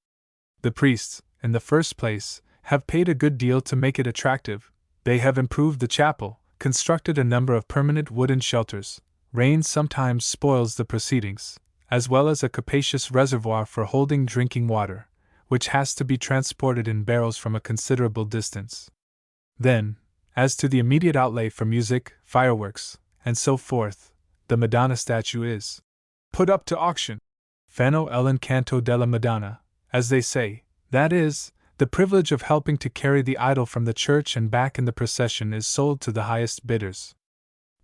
The priests, in the first place, have paid a good deal to make it attractive. They have improved the chapel, constructed a number of permanent wooden shelters. Rain sometimes spoils the proceedings, as well as a capacious reservoir for holding drinking water, which has to be transported in barrels from a considerable distance. Then, as to the immediate outlay for music, fireworks, and so forth, the Madonna statue is put up to auction. Fano l'encanto della Madonna, as they say, that is, the privilege of helping to carry the idol from the church and back in the procession is sold to the highest bidders.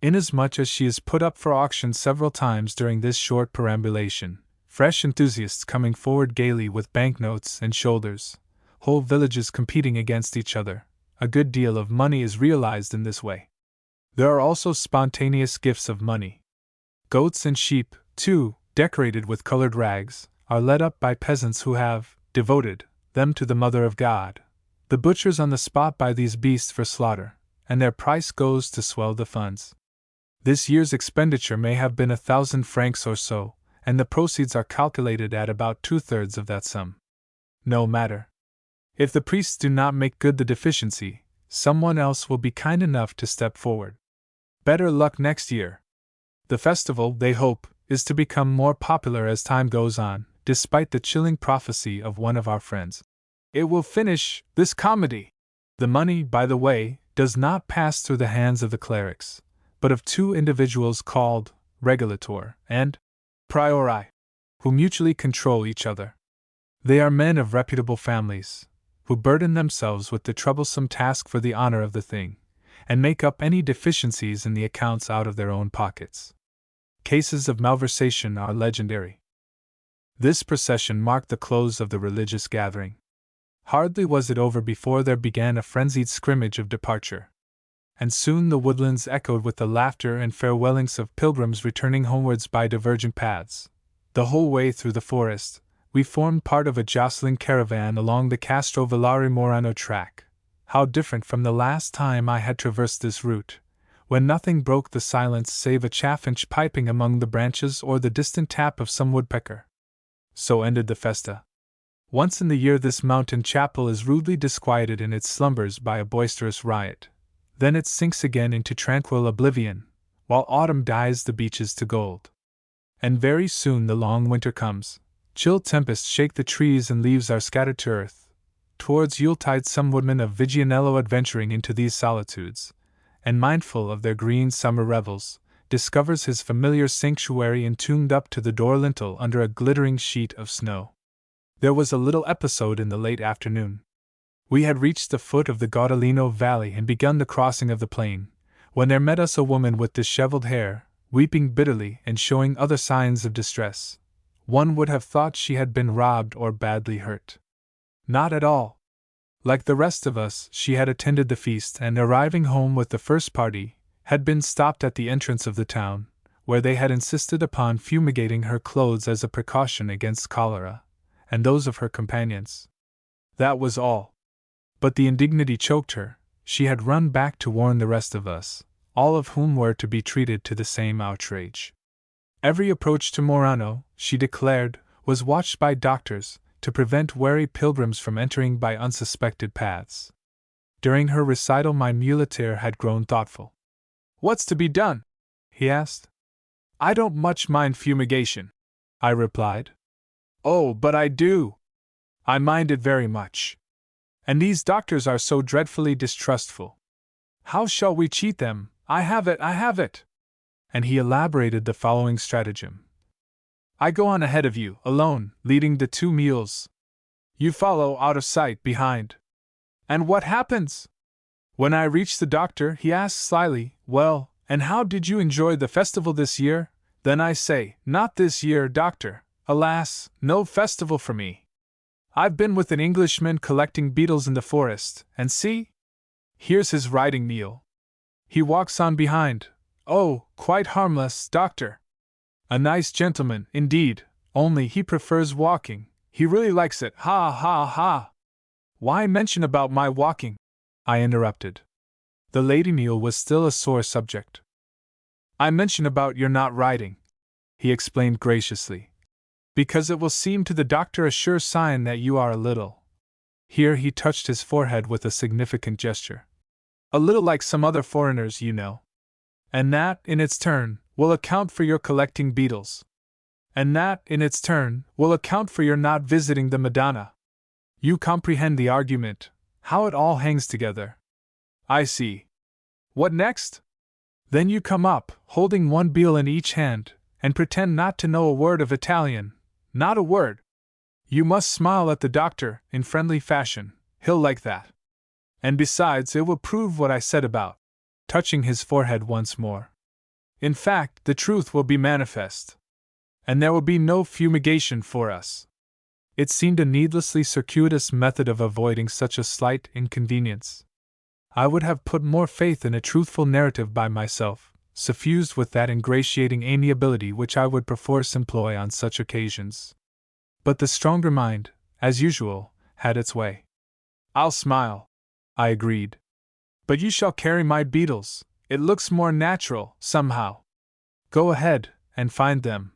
Inasmuch as she is put up for auction several times during this short perambulation, fresh enthusiasts coming forward gaily with banknotes and shoulders, whole villages competing against each other, a good deal of money is realized in this way. There are also spontaneous gifts of money. Goats and sheep, too, decorated with colored rags, are led up by peasants who have devoted them to the Mother of God. The butchers on the spot buy these beasts for slaughter, and their price goes to swell the funds. This year's expenditure may have been 1,000 francs or so, and the proceeds are calculated at about 2/3 of that sum. No matter. If the priests do not make good the deficiency, someone else will be kind enough to step forward. Better luck next year. The festival, they hope, is to become more popular as time goes on, despite the chilling prophecy of one of our friends. It will finish this comedy. The money, by the way, does not pass through the hands of the clerics, but of two individuals called regulator and priori, who mutually control each other. They are men of reputable families, who burden themselves with the troublesome task for the honor of the thing, and make up any deficiencies in the accounts out of their own pockets. Cases of malversation are legendary. This procession marked the close of the religious gathering. Hardly was it over before there began a frenzied scrimmage of departure. And soon the woodlands echoed with the laughter and farewellings of pilgrims returning homewards by divergent paths. The whole way through the forest, we formed part of a jostling caravan along the Castrovillari Morano track. How different from the last time I had traversed this route, when nothing broke the silence save a chaffinch piping among the branches or the distant tap of some woodpecker. So ended the festa. Once in the year this mountain chapel is rudely disquieted in its slumbers by a boisterous riot. Then it sinks again into tranquil oblivion, while autumn dyes the beeches to gold. And very soon the long winter comes. Chill tempests shake the trees and leaves are scattered to earth. Towards Yuletide some woodman of Vigianello adventuring into these solitudes, and mindful of their green summer revels, discovers his familiar sanctuary entombed up to the door lintel under a glittering sheet of snow. There was a little episode in the late afternoon. We had reached the foot of the Gaudalino valley and begun the crossing of the plain, when there met us a woman with disheveled hair, weeping bitterly and showing other signs of distress. One would have thought she had been robbed or badly hurt. Not at all. Like the rest of us, she had attended the feast and, arriving home with the first party, had been stopped at the entrance of the town, where they had insisted upon fumigating her clothes as a precaution against cholera, and those of her companions. That was all. But the indignity choked her. She had run back to warn the rest of us, all of whom were to be treated to the same outrage. Every approach to Morano, she declared, was watched by doctors, to prevent wary pilgrims from entering by unsuspected paths. During her recital, my muleteer had grown thoughtful. "What's to be done?" he asked. "I don't much mind fumigation," I replied. "Oh, but I do! I mind it very much. And these doctors are so dreadfully distrustful. How shall we cheat them? I have it! And he elaborated the following stratagem. I go on ahead of you, alone, leading the 2 mules. You follow out of sight behind. And what happens? When I reach the doctor, he asks slyly, "Well, and how did you enjoy the festival this year?" Then I say, "Not this year, doctor. Alas, no festival for me. I've been with an Englishman collecting beetles in the forest, and see? Here's his riding mule. He walks on behind. Oh, quite harmless, doctor. A nice gentleman, indeed, only he prefers walking. He really likes it, ha ha ha!" "Why mention about my walking?" I interrupted. The lady mule was still a sore subject. "I mention about your not riding," he explained graciously, "because it will seem to the doctor a sure sign that you are a little," here he touched his forehead with a significant gesture, "a little like some other foreigners, you know. And that, in its turn, will account for your collecting beetles. And that, in its turn, will account for your not visiting the Madonna. You comprehend the argument, how it all hangs together. I see. What next? Then you come up, holding 1 beetle in each hand, and pretend not to know a word of Italian. Not a word. You must smile at the doctor, in friendly fashion, he'll like that. And besides, it will prove what I said about," touching his forehead once more. "In fact, the truth will be manifest. And there will be no fumigation for us." It seemed a needlessly circuitous method of avoiding such a slight inconvenience. I would have put more faith in a truthful narrative by myself, suffused with that ingratiating amiability which I would perforce employ on such occasions. But the stronger mind, as usual, had its way. "I'll smile," I agreed. "But you shall carry my beetles. It looks more natural, somehow. Go ahead, and find them."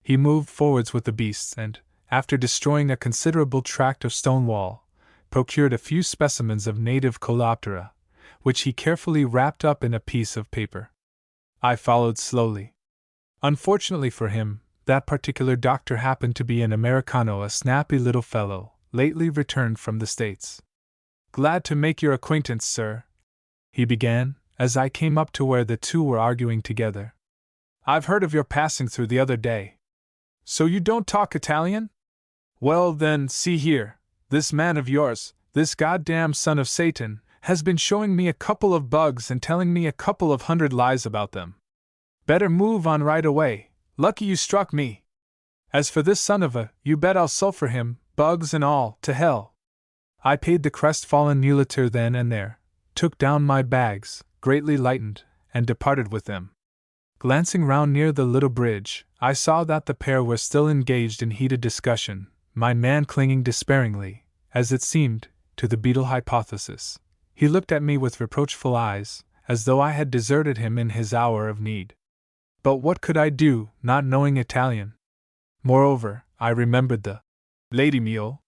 He moved forwards with the beasts and, after destroying a considerable tract of stone wall, procured a few specimens of native Calabria, which he carefully wrapped up in a piece of paper. I followed slowly. Unfortunately for him, that particular doctor happened to be an Americano, a snappy little fellow, lately returned from the States. "Glad to make your acquaintance, sir," he began, as I came up to where the 2 were arguing together. "I've heard of your passing through the other day. So you don't talk Italian? Well then, see here, this man of yours, this goddamn son of Satan, has been showing me a couple of bugs and telling me a couple of 100 lies about them. Better move on right away, lucky you struck me. As for this son of a, you bet I'll sulphur him, bugs and all, to hell." I paid the crestfallen muleteer then and there, took down my bags, greatly lightened, and departed with them. Glancing round near the little bridge, I saw that the pair were still engaged in heated discussion, my man clinging despairingly, as it seemed, to the beetle hypothesis. He looked at me with reproachful eyes, as though I had deserted him in his hour of need. But what could I do, not knowing Italian? Moreover, I remembered the lady mule.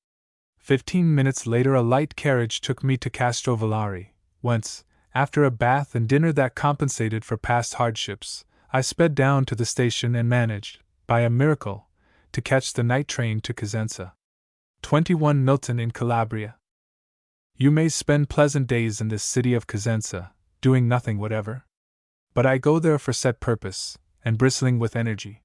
15 minutes later a light carriage took me to Castrovillari, whence, after a bath and dinner that compensated for past hardships, I sped down to the station and managed, by a miracle, to catch the night train to Cosenza. 21 Milton in Calabria. You may spend pleasant days in this city of Cosenza, doing nothing whatever. But I go there for set purpose, and bristling with energy.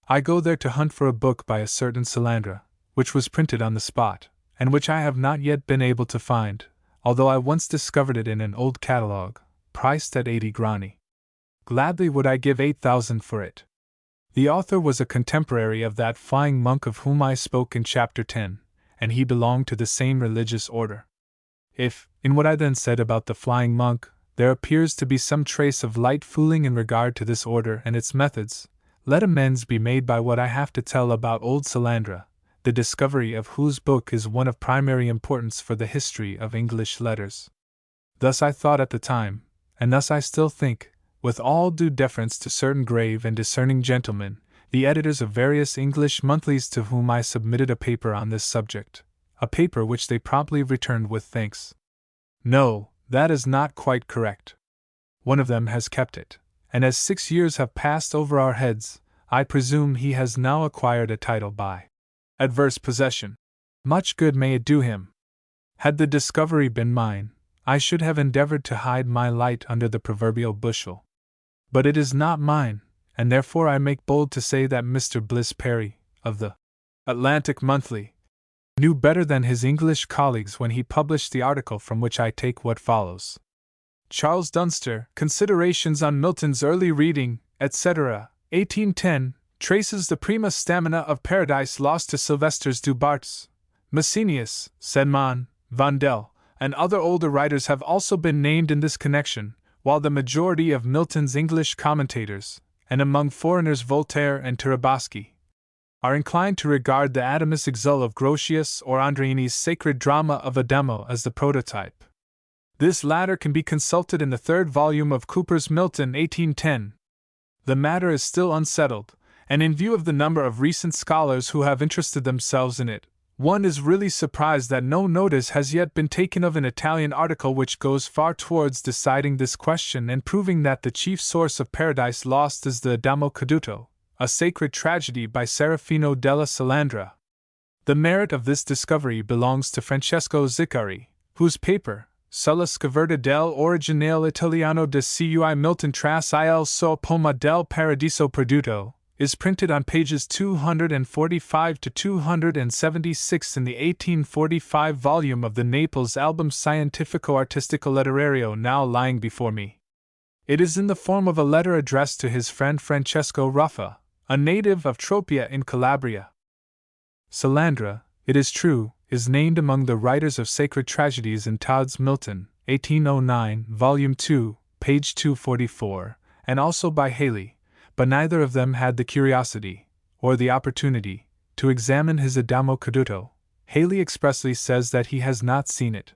I go there to hunt for a book by a certain Salandra, which was printed on the spot, and which I have not yet been able to find, although I once discovered it in an old catalogue, priced at 80 grani. Gladly would I give 8,000 for it. The author was a contemporary of that flying monk of whom I spoke in chapter 10, and he belonged to the same religious order. If, in what I then said about the flying monk, there appears to be some trace of light fooling in regard to this order and its methods, let amends be made by what I have to tell about old Salandra, the discovery of whose book is one of primary importance for the history of English letters. Thus I thought at the time, and thus I still think, with all due deference to certain grave and discerning gentlemen, the editors of various English monthlies to whom I submitted a paper on this subject, a paper which they promptly returned with thanks. No, that is not quite correct. One of them has kept it, and as 6 years have passed over our heads, I presume he has now acquired a title by adverse possession. Much good may it do him. Had the discovery been mine, I should have endeavored to hide my light under the proverbial bushel. But it is not mine, and therefore I make bold to say that Mr. Bliss Perry, of the Atlantic Monthly, knew better than his English colleagues when he published the article from which I take what follows. Charles Dunster, Considerations on Milton's Early Reading, etc., 1810, traces the prima stamina of Paradise Lost to Sylvesters du Bartas. Massenius, Sedman, Vondel, and other older writers have also been named in this connection, while the majority of Milton's English commentators, and among foreigners Voltaire and Tiraboschi, are inclined to regard the Adamus Exul of Grotius or Andreini's sacred drama of Adamo as the prototype. This latter can be consulted in the third volume of Cooper's Milton 1810. The matter is still unsettled, and in view of the number of recent scholars who have interested themselves in it, one is really surprised that no notice has yet been taken of an Italian article which goes far towards deciding this question and proving that the chief source of Paradise Lost is the Adamo Caduto, a sacred tragedy by Serafino della Salandra. The merit of this discovery belongs to Francesco Ziccari, whose paper, Sulla scoperta del originale italiano de Cui Milton tras il suo poema del Paradiso Perduto, is printed on pages 245 to 276 in the 1845 volume of the Naples Album Scientifico Artistico Letterario now lying before me. It is in the form of a letter addressed to his friend Francesco Raffa, a native of Tropea in Calabria. Salandra, it is true, is named among the writers of sacred tragedies in Todd's Milton, 1809, Volume 2, page 244, and also by Haley, but neither of them had the curiosity, or the opportunity, to examine his Adamo Caduto. Haley expressly says that he has not seen it.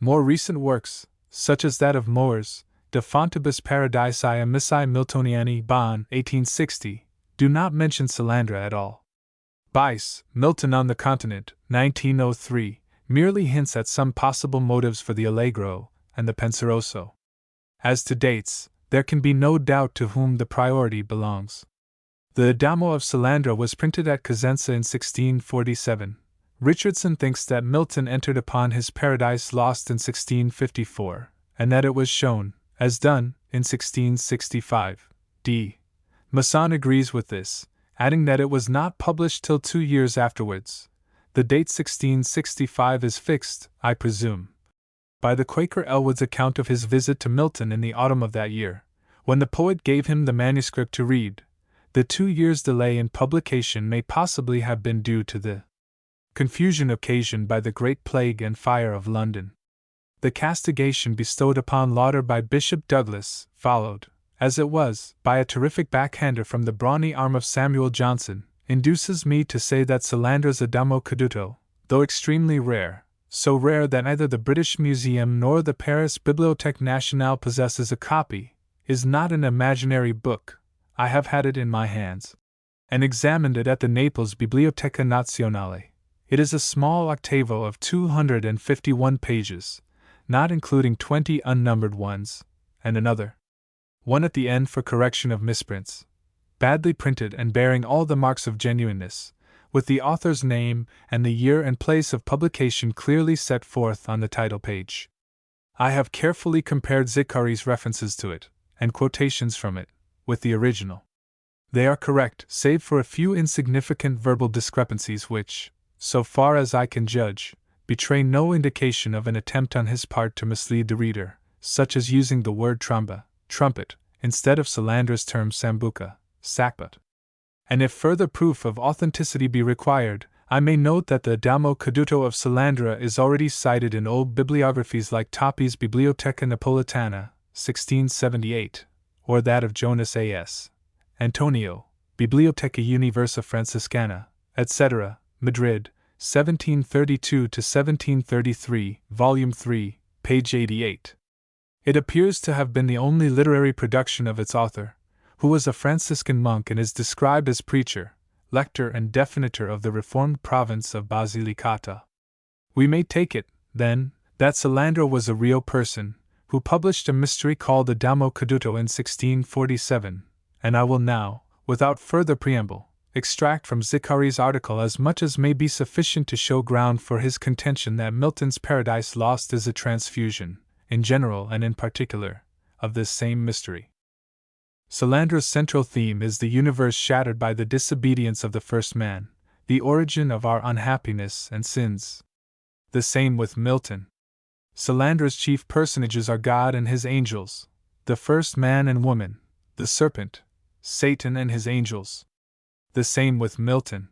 More recent works, such as that of Mohr's De Fontibus Paradisi Amissi Miltoniani Bonn, 1860, do not mention Salandra at all. Bice, Milton on the Continent, 1903, merely hints at some possible motives for the Allegro and the Penseroso. As to dates, there can be no doubt to whom the priority belongs. The Adamo of Salandra was printed at Cosenza in 1647. Richardson thinks that Milton entered upon his Paradise Lost in 1654, and that it was shown, as done, in 1665. D. Masson agrees with this, adding that it was not published till 2 years afterwards. The date 1665 is fixed, I presume, by the Quaker Elwood's account of his visit to Milton in the autumn of that year, when the poet gave him the manuscript to read. The 2 years' delay in publication may possibly have been due to the confusion occasioned by the Great Plague and Fire of London. The castigation bestowed upon Lauder by Bishop Douglas followed, as it was, by a terrific backhander from the brawny arm of Samuel Johnson, induces me to say that Salandra's Adamo Caduto, though extremely rare, so rare that neither the British Museum nor the Paris Bibliothèque Nationale possesses a copy, is not an imaginary book. I have had it in my hands, and examined it at the Naples Biblioteca Nazionale. It is a small octavo of 251 pages, not including 20 unnumbered ones, and another one at the end for correction of misprints, badly printed and bearing all the marks of genuineness, with the author's name and the year and place of publication clearly set forth on the title page. I have carefully compared Ziccari's references to it, and quotations from it, with the original. They are correct, save for a few insignificant verbal discrepancies which, so far as I can judge, betray no indication of an attempt on his part to mislead the reader, such as using the word tromba, trumpet, instead of Salandra's term sambuca, sackbut. And if further proof of authenticity be required, I may note that the Adamo Caduto of Salandra is already cited in old bibliographies like Toppi's Biblioteca Napolitana, 1678, or that of Jonas A.S. Antonio, Biblioteca Universa Franciscana, etc., Madrid, 1732 to 1733, Volume 3, page 88. It appears to have been the only literary production of its author, who was a Franciscan monk and is described as preacher, lector, and definitor of the reformed province of Basilicata. We may take it, then, that Salandra was a real person, who published a mystery called the Damo Caduto in 1647, and I will now, without further preamble, extract from Ziccari's article as much as may be sufficient to show ground for his contention that Milton's Paradise Lost is a transfusion, in general and in particular, of this same mystery. Salandra's central theme is the universe shattered by the disobedience of the first man, the origin of our unhappiness and sins. The same with Milton. Salandra's chief personages are God and his angels, the first man and woman, the serpent, Satan and his angels. The same with Milton.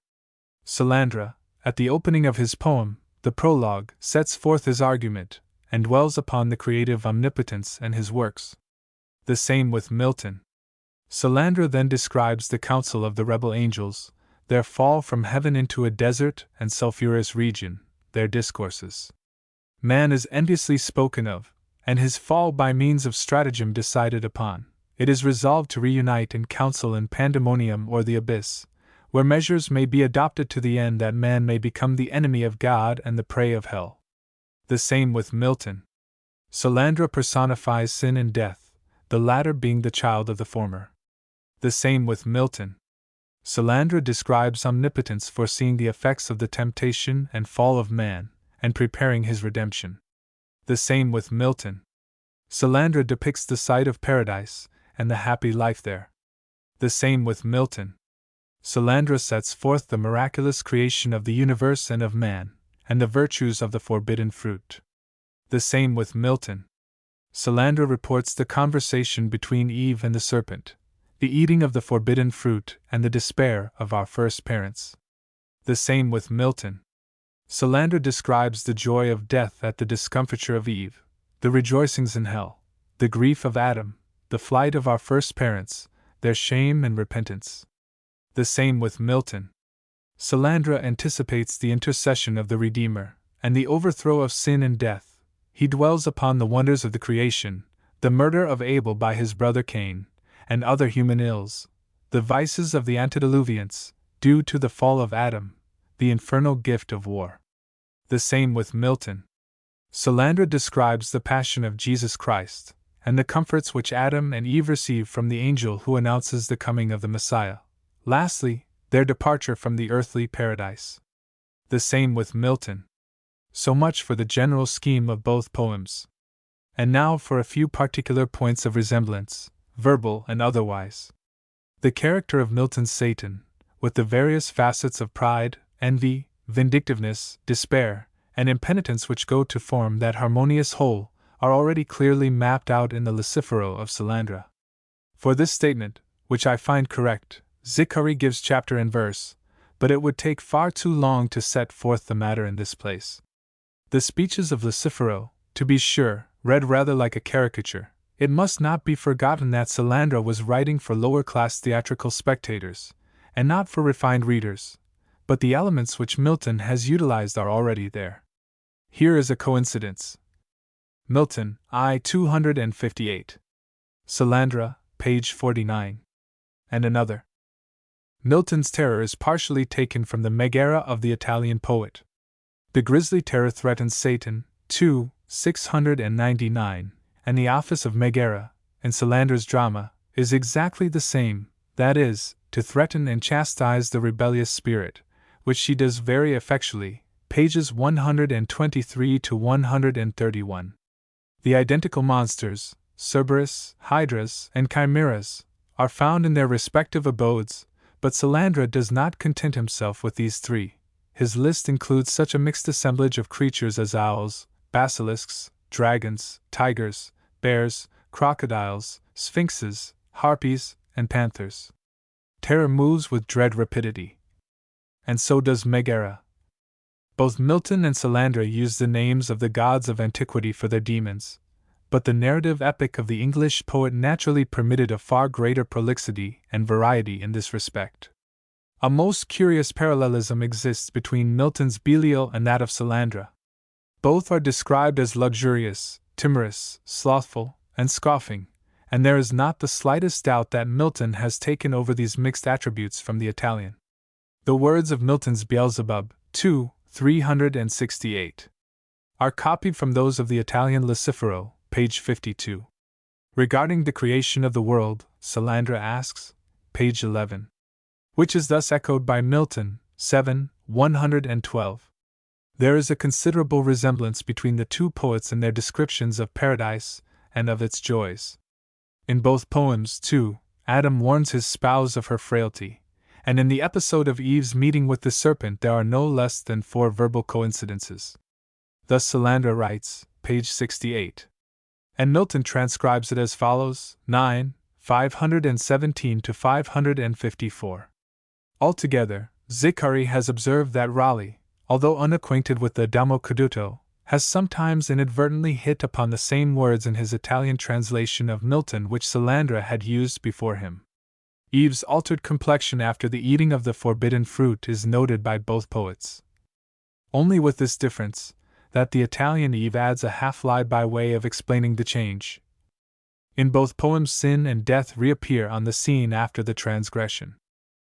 Salandra, at the opening of his poem, the prologue, sets forth his argument, and dwells upon the creative omnipotence and his works. The same with Milton. Salandra then describes the council of the rebel angels, their fall from heaven into a desert and sulphurous region, their discourses. Man is enviously spoken of, and his fall by means of stratagem decided upon. It is resolved to reunite in council in pandemonium or the abyss, where measures may be adopted to the end that man may become the enemy of God and the prey of hell. The same with Milton. Salandra personifies sin and death, the latter being the child of the former. The same with Milton. Salandra describes omnipotence foreseeing the effects of the temptation and fall of man, and preparing his redemption. The same with Milton. Salandra depicts the sight of paradise, and the happy life there. The same with Milton. Salandra sets forth the miraculous creation of the universe and of man, and the virtues of the forbidden fruit. The same with Milton. Salandra reports the conversation between Eve and the serpent, the eating of the forbidden fruit, and the despair of our first parents. The same with Milton. Salandra describes the joy of death at the discomfiture of Eve, the rejoicings in hell, the grief of Adam, the flight of our first parents, their shame and repentance. The same with Milton. Salandra anticipates the intercession of the Redeemer, and the overthrow of sin and death. He dwells upon the wonders of the creation, the murder of Abel by his brother Cain, and other human ills, the vices of the antediluvians, due to the fall of Adam, the infernal gift of war. The same with Milton. Salandra describes the passion of Jesus Christ, and the comforts which Adam and Eve receive from the angel who announces the coming of the Messiah. Lastly, their departure from the earthly paradise. The same with Milton. So much for the general scheme of both poems. And now for a few particular points of resemblance, verbal and otherwise. The character of Milton's Satan, with the various facets of pride, envy, vindictiveness, despair, and impenitence which go to form that harmonious whole, are already clearly mapped out in the Lucifero of Salandra. For this statement, which I find correct, Ziccari gives chapter and verse, but it would take far too long to set forth the matter in this place. The speeches of Lucifero, to be sure, read rather like a caricature. It must not be forgotten that Salandra was writing for lower-class theatrical spectators, and not for refined readers, but the elements which Milton has utilized are already there. Here is a coincidence. Milton, I. 258. Salandra, page 49. And another. Milton's terror is partially taken from the Megara of the Italian poet. The grisly terror threatens Satan, 2, 699, and the office of Megara, in Salandra's drama, is exactly the same, that is, to threaten and chastise the rebellious spirit, which she does very effectually, pages 123 to 131. The identical monsters, Cerberus, Hydras, and Chimeras, are found in their respective abodes, but Salandra does not content himself with these three. His list includes such a mixed assemblage of creatures as owls, basilisks, dragons, tigers, bears, crocodiles, sphinxes, harpies, and panthers. Terror moves with dread rapidity. And so does Megara. Both Milton and Salandra use the names of the gods of antiquity for their demons, but the narrative epic of the English poet naturally permitted a far greater prolixity and variety in this respect. A most curious parallelism exists between Milton's Belial and that of Salandra. Both are described as luxurious, timorous, slothful, and scoffing, and there is not the slightest doubt that Milton has taken over these mixed attributes from the Italian. The words of Milton's Beelzebub, 2, 368, are copied from those of the Italian Lucifero, page 52. Regarding the creation of the world, Salandra asks, page 11, which is thus echoed by Milton, 7, 112. There is a considerable resemblance between the two poets in their descriptions of paradise and of its joys. In both poems, too, Adam warns his spouse of her frailty, and in the episode of Eve's meeting with the serpent there are no less than 4 verbal coincidences. Thus Salandra writes, page 68. And Milton transcribes it as follows, 9, 517 to 554. Altogether, Zicari has observed that Raleigh, although unacquainted with the Adamo Caduto, has sometimes inadvertently hit upon the same words in his Italian translation of Milton which Salandra had used before him. Eve's altered complexion after the eating of the forbidden fruit is noted by both poets. Only with this difference, that the Italian Eve adds a half-lie by way of explaining the change. In both poems sin and death reappear on the scene after the transgression.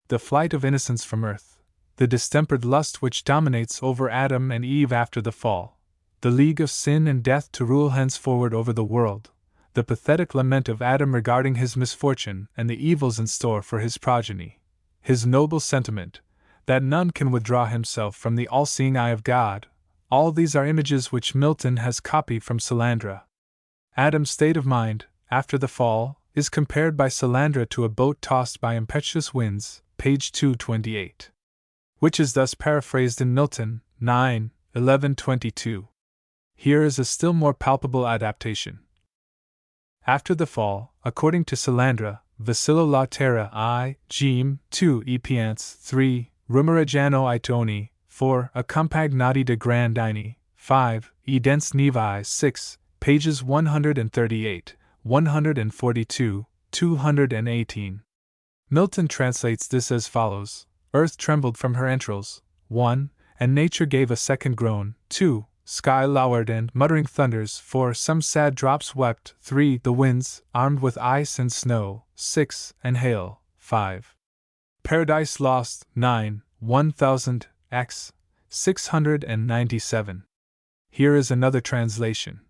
The flight of innocence from earth, the distempered lust which dominates over Adam and Eve after the fall, the league of sin and death to rule henceforward over the world, the pathetic lament of Adam regarding his misfortune and the evils in store for his progeny, his noble sentiment, that none can withdraw himself from the all-seeing eye of God, all these are images which Milton has copied from Salandra. Adam's state of mind, after the fall, is compared by Salandra to a boat tossed by impetuous winds, page 228. Which is thus paraphrased in Milton, 9, 1122. Here is a still more palpable adaptation. After the fall, according to Salandra, Vasilo la terra I, Gem, 2 epiants 3, Rumorigiano Itoni, 4, Accompagnati de Grandini, 5, Edens Nevi 6, pages 138, 142, 218. Milton translates this as follows: Earth trembled from her entrails, 1, and nature gave a second groan, 2, sky lowered and muttering thunders, 4, some sad drops wept, 3, the winds, armed with ice and snow, 6, and hail, 5. Paradise Lost, 9, 1000, x. 697. Here is another translation.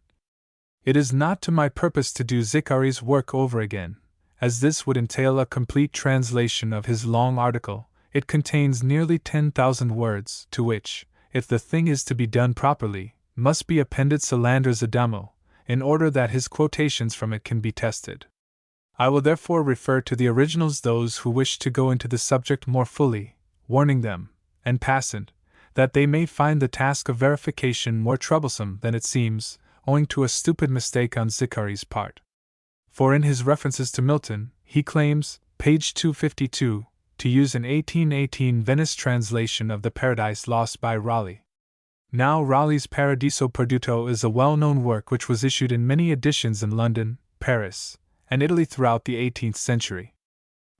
It is not to my purpose to do Zicari's work over again, as this would entail a complete translation of his long article. It contains nearly 10,000 words, to which, if the thing is to be done properly, must be appended Salandra's Adamo, in order that his quotations from it can be tested. I will therefore refer to the originals those who wish to go into the subject more fully, warning them, en passant, that they may find the task of verification more troublesome than it seems, owing to a stupid mistake on Zicari's part. For in his references to Milton, he claims, page 252, to use an 1818 Venice translation of the Paradise Lost by Raleigh. Now Raleigh's Paradiso Perduto is a well-known work which was issued in many editions in London, Paris, and Italy throughout the 18th century.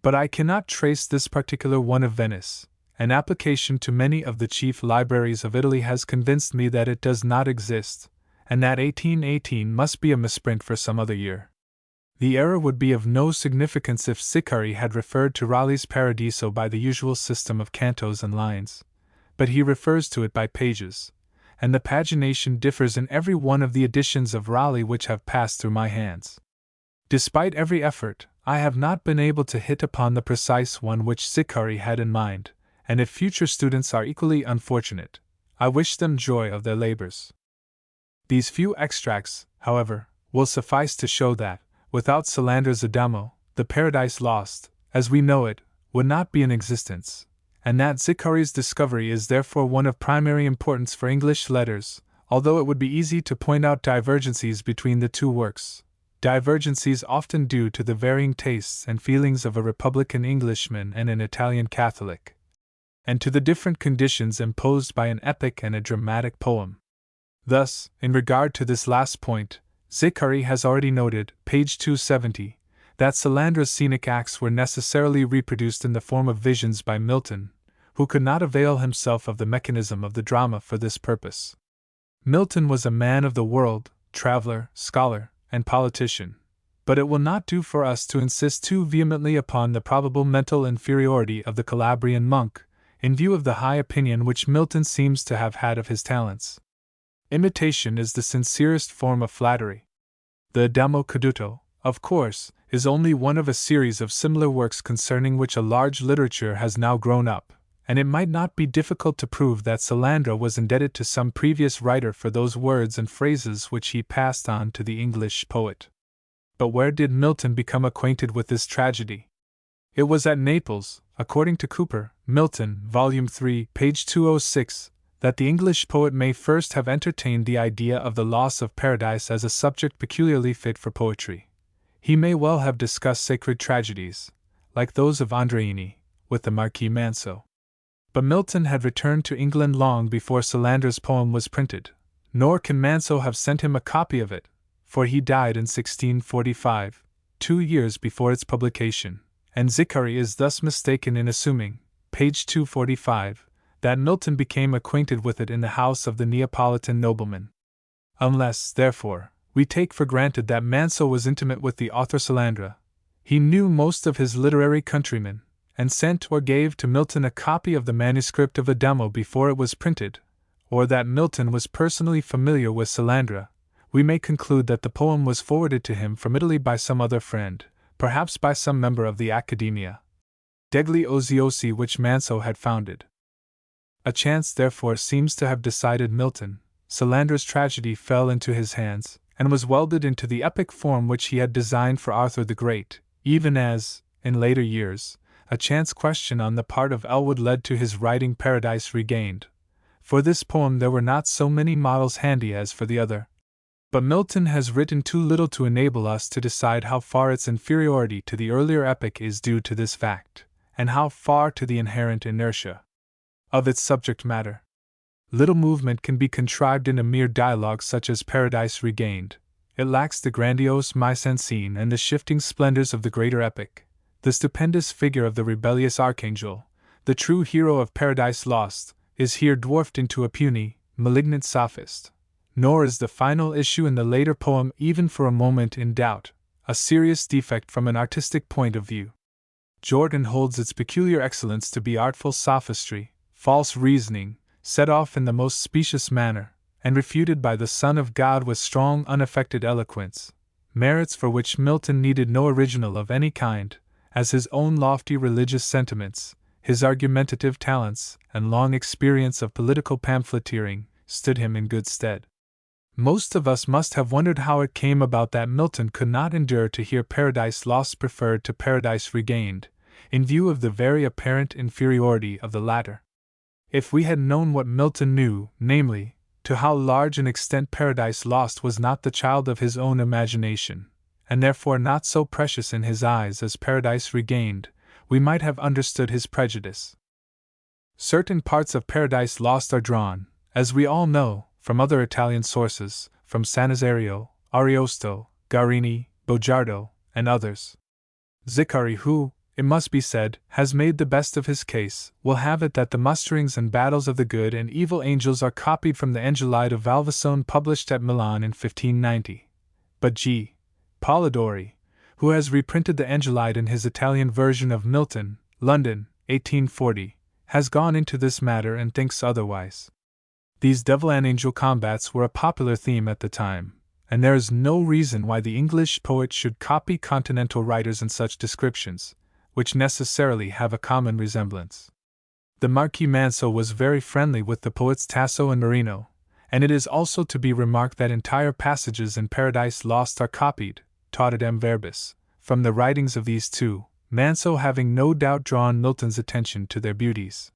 But I cannot trace this particular one of Venice. An application to many of the chief libraries of Italy has convinced me that it does not exist, and that 1818 must be a misprint for some other year. The error would be of no significance if Zicari had referred to Raleigh's Paradiso by the usual system of cantos and lines, but he refers to it by pages, and the pagination differs in every one of the editions of Raleigh which have passed through my hands. Despite every effort, I have not been able to hit upon the precise one which Zicari had in mind, and if future students are equally unfortunate, I wish them joy of their labors. These few extracts, however, will suffice to show that, without Salandra's Adamo, the Paradise Lost, as we know it, would not be in existence, and that Zicari's discovery is therefore one of primary importance for English letters, although it would be easy to point out divergencies between the two works, divergencies often due to the varying tastes and feelings of a Republican Englishman and an Italian Catholic, and to the different conditions imposed by an epic and a dramatic poem. Thus, in regard to this last point, Zicari has already noted, page 270, that Salandra's scenic acts were necessarily reproduced in the form of visions by Milton, who could not avail himself of the mechanism of the drama for this purpose. Milton was a man of the world, traveler, scholar, and politician, But it will not do for us to insist too vehemently upon the probable mental inferiority of the Calabrian monk, in view of the high opinion which Milton seems to have had of his talents. Imitation is the sincerest form of flattery. The Adamo Caduto, of course, is only one of a series of similar works concerning which a large literature has now grown up, and it might not be difficult to prove that Salandra was indebted to some previous writer for those words and phrases which he passed on to the English poet. But where did Milton become acquainted with this tragedy? It was at Naples, according to Cooper, Milton, Volume 3, page 206, that the English poet may first have entertained the idea of the loss of paradise as a subject peculiarly fit for poetry. He may well have discussed sacred tragedies, like those of Andreini, with the Marquis Manso. But Milton had returned to England long before Salandra's poem was printed, nor can Manso have sent him a copy of it, for he died in 1645, 2 years before its publication, and Zicari is thus mistaken in assuming, page 245, that Milton became acquainted with it in the house of the Neapolitan nobleman. Unless, therefore, we take for granted that Manso was intimate with the author Salandra, he knew most of his literary countrymen, and sent or gave to Milton a copy of the manuscript of Adamo before it was printed, or that Milton was personally familiar with Salandra, we may conclude that the poem was forwarded to him from Italy by some other friend, perhaps by some member of the Accademia degli Oziosi which Manso had founded. A chance therefore seems to have decided Milton. Salandra's tragedy fell into his hands, and was welded into the epic form which he had designed for Arthur the Great, even as, in later years, a chance question on the part of Elwood led to his writing Paradise Regained. For this poem there were not so many models handy as for the other. But Milton has written too little to enable us to decide how far its inferiority to the earlier epic is due to this fact, and how far to the inherent inertia of its subject matter. Little movement can be contrived in a mere dialogue such as Paradise Regained. It lacks the grandiose mise en scene and the shifting splendors of the greater epic. The stupendous figure of the rebellious archangel, the true hero of Paradise Lost, is here dwarfed into a puny, malignant sophist. Nor is the final issue in the later poem even for a moment in doubt, a serious defect from an artistic point of view. Jordan holds its peculiar excellence to be artful sophistry, false reasoning, set off in the most specious manner, and refuted by the Son of God with strong unaffected eloquence, merits for which Milton needed no original of any kind, as his own lofty religious sentiments, his argumentative talents, and long experience of political pamphleteering stood him in good stead. Most of us must have wondered how it came about that Milton could not endure to hear Paradise Lost preferred to Paradise Regained, in view of the very apparent inferiority of the latter. If we had known what Milton knew, namely, to how large an extent Paradise Lost was not the child of his own imagination, and therefore not so precious in his eyes as Paradise Regained, we might have understood his prejudice. Certain parts of Paradise Lost are drawn, as we all know, from other Italian sources, from Sanazario, Ariosto, Guarini, Bogiardo, and others. Zicari, who, it must be said, has made the best of his case, will have it that the musterings and battles of the good and evil angels are copied from the Angellide of Valvasone published at Milan in 1590. But G. Polidori, who has reprinted the Angellide in his Italian version of Milton, London, 1840, has gone into this matter and thinks otherwise. These devil and angel combats were a popular theme at the time, and there is no reason why the English poet should copy continental writers in such descriptions, which necessarily have a common resemblance. The Marquis Manso was very friendly with the poets Tasso and Marino, and it is also to be remarked that entire passages in Paradise Lost are copied, tautidem verbis, from the writings of these two, Manso having no doubt drawn Milton's attention to their beauties.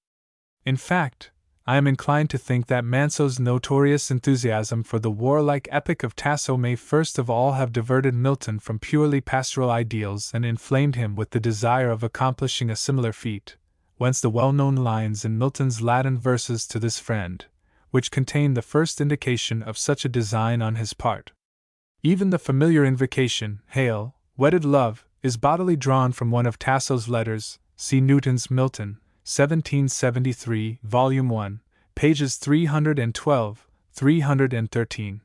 In fact, I am inclined to think that Manso's notorious enthusiasm for the warlike epic of Tasso may first of all have diverted Milton from purely pastoral ideals and inflamed him with the desire of accomplishing a similar feat, whence the well-known lines in Milton's Latin verses to this friend, which contain the first indication of such a design on his part. Even the familiar invocation, Hail, wedded love, is bodily drawn from one of Tasso's letters, see Newton's Milton, 1773, Volume 1, pages 312, 313.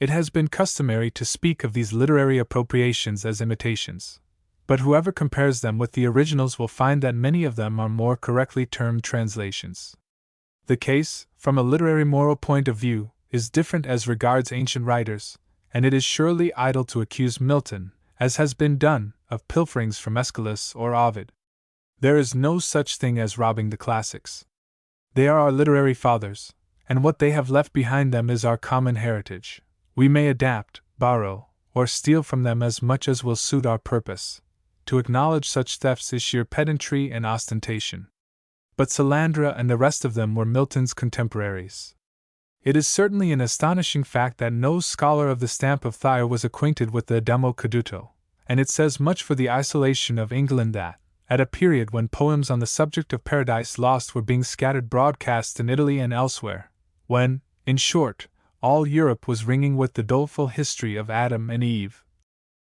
It has been customary to speak of these literary appropriations as imitations, but whoever compares them with the originals will find that many of them are more correctly termed translations. The case, from a literary moral point of view, is different as regards ancient writers, and it is surely idle to accuse Milton, as has been done, of pilferings from Aeschylus or Ovid. There is no such thing as robbing the classics. They are our literary fathers, and what they have left behind them is our common heritage. We may adapt, borrow, or steal from them as much as will suit our purpose. To acknowledge such thefts is sheer pedantry and ostentation. But Salandra and the rest of them were Milton's contemporaries. It is certainly an astonishing fact that no scholar of the stamp of Thayer was acquainted with the Demo Caduto, and it says much for the isolation of England that, at a period when poems on the subject of Paradise Lost were being scattered broadcast in Italy and elsewhere, when, in short, all Europe was ringing with the doleful history of Adam and Eve,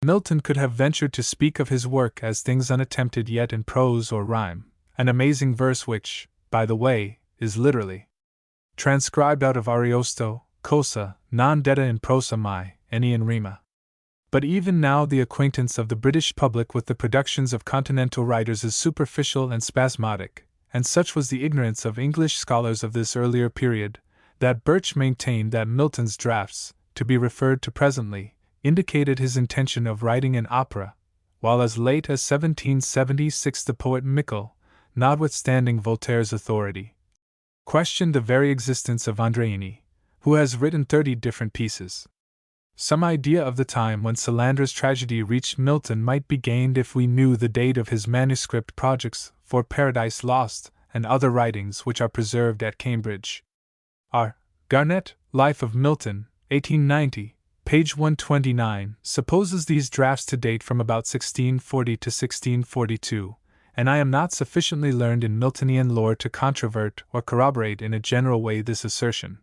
Milton could have ventured to speak of his work as things unattempted yet in prose or rhyme, an amazing verse which, by the way, is literally transcribed out of Ariosto, cosa, non detta in prosa mai, any in rima. But even now the acquaintance of the British public with the productions of continental writers is superficial and spasmodic, and such was the ignorance of English scholars of this earlier period, that Birch maintained that Milton's drafts, to be referred to presently, indicated his intention of writing an opera, while as late as 1776 the poet Mickle, notwithstanding Voltaire's authority, questioned the very existence of Andreini, who has written 30 different pieces. Some idea of the time when Salandra's tragedy reached Milton might be gained if we knew the date of his manuscript projects for Paradise Lost and other writings which are preserved at Cambridge. R. Garnett, Life of Milton, 1890, page 129, supposes these drafts to date from about 1640 to 1642, and I am not sufficiently learned in Miltonian lore to controvert or corroborate in a general way this assertion.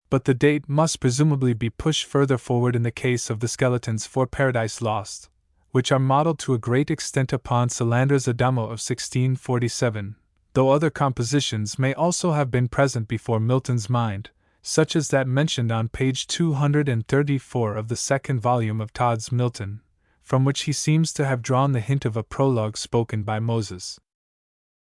But the date must presumably be pushed further forward in the case of the skeletons for Paradise Lost, which are modeled to a great extent upon Salandra's Adamo of 1647, though other compositions may also have been present before Milton's mind, such as that mentioned on page 234 of the second volume of Todd's Milton, from which he seems to have drawn the hint of a prologue spoken by Moses.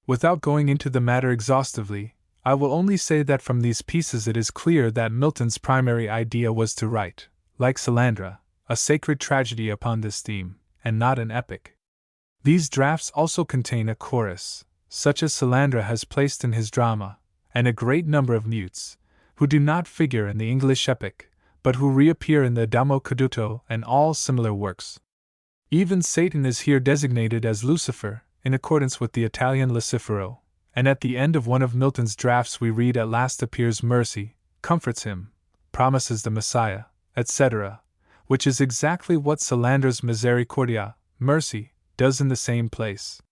Without going into the matter exhaustively, I will only say that from these pieces it is clear that Milton's primary idea was to write, like Salandra, a sacred tragedy upon this theme, and not an epic. These drafts also contain a chorus, such as Salandra has placed in his drama, and a great number of mutes, who do not figure in the English epic, but who reappear in the Damo Caduto and all similar works. Even Satan is here designated as Lucifer, in accordance with the Italian Lucifero, and at the end of one of Milton's drafts we read at last appears mercy, comforts him, promises the Messiah, etc., which is exactly what Salandra's Misericordia, mercy, does in the same place.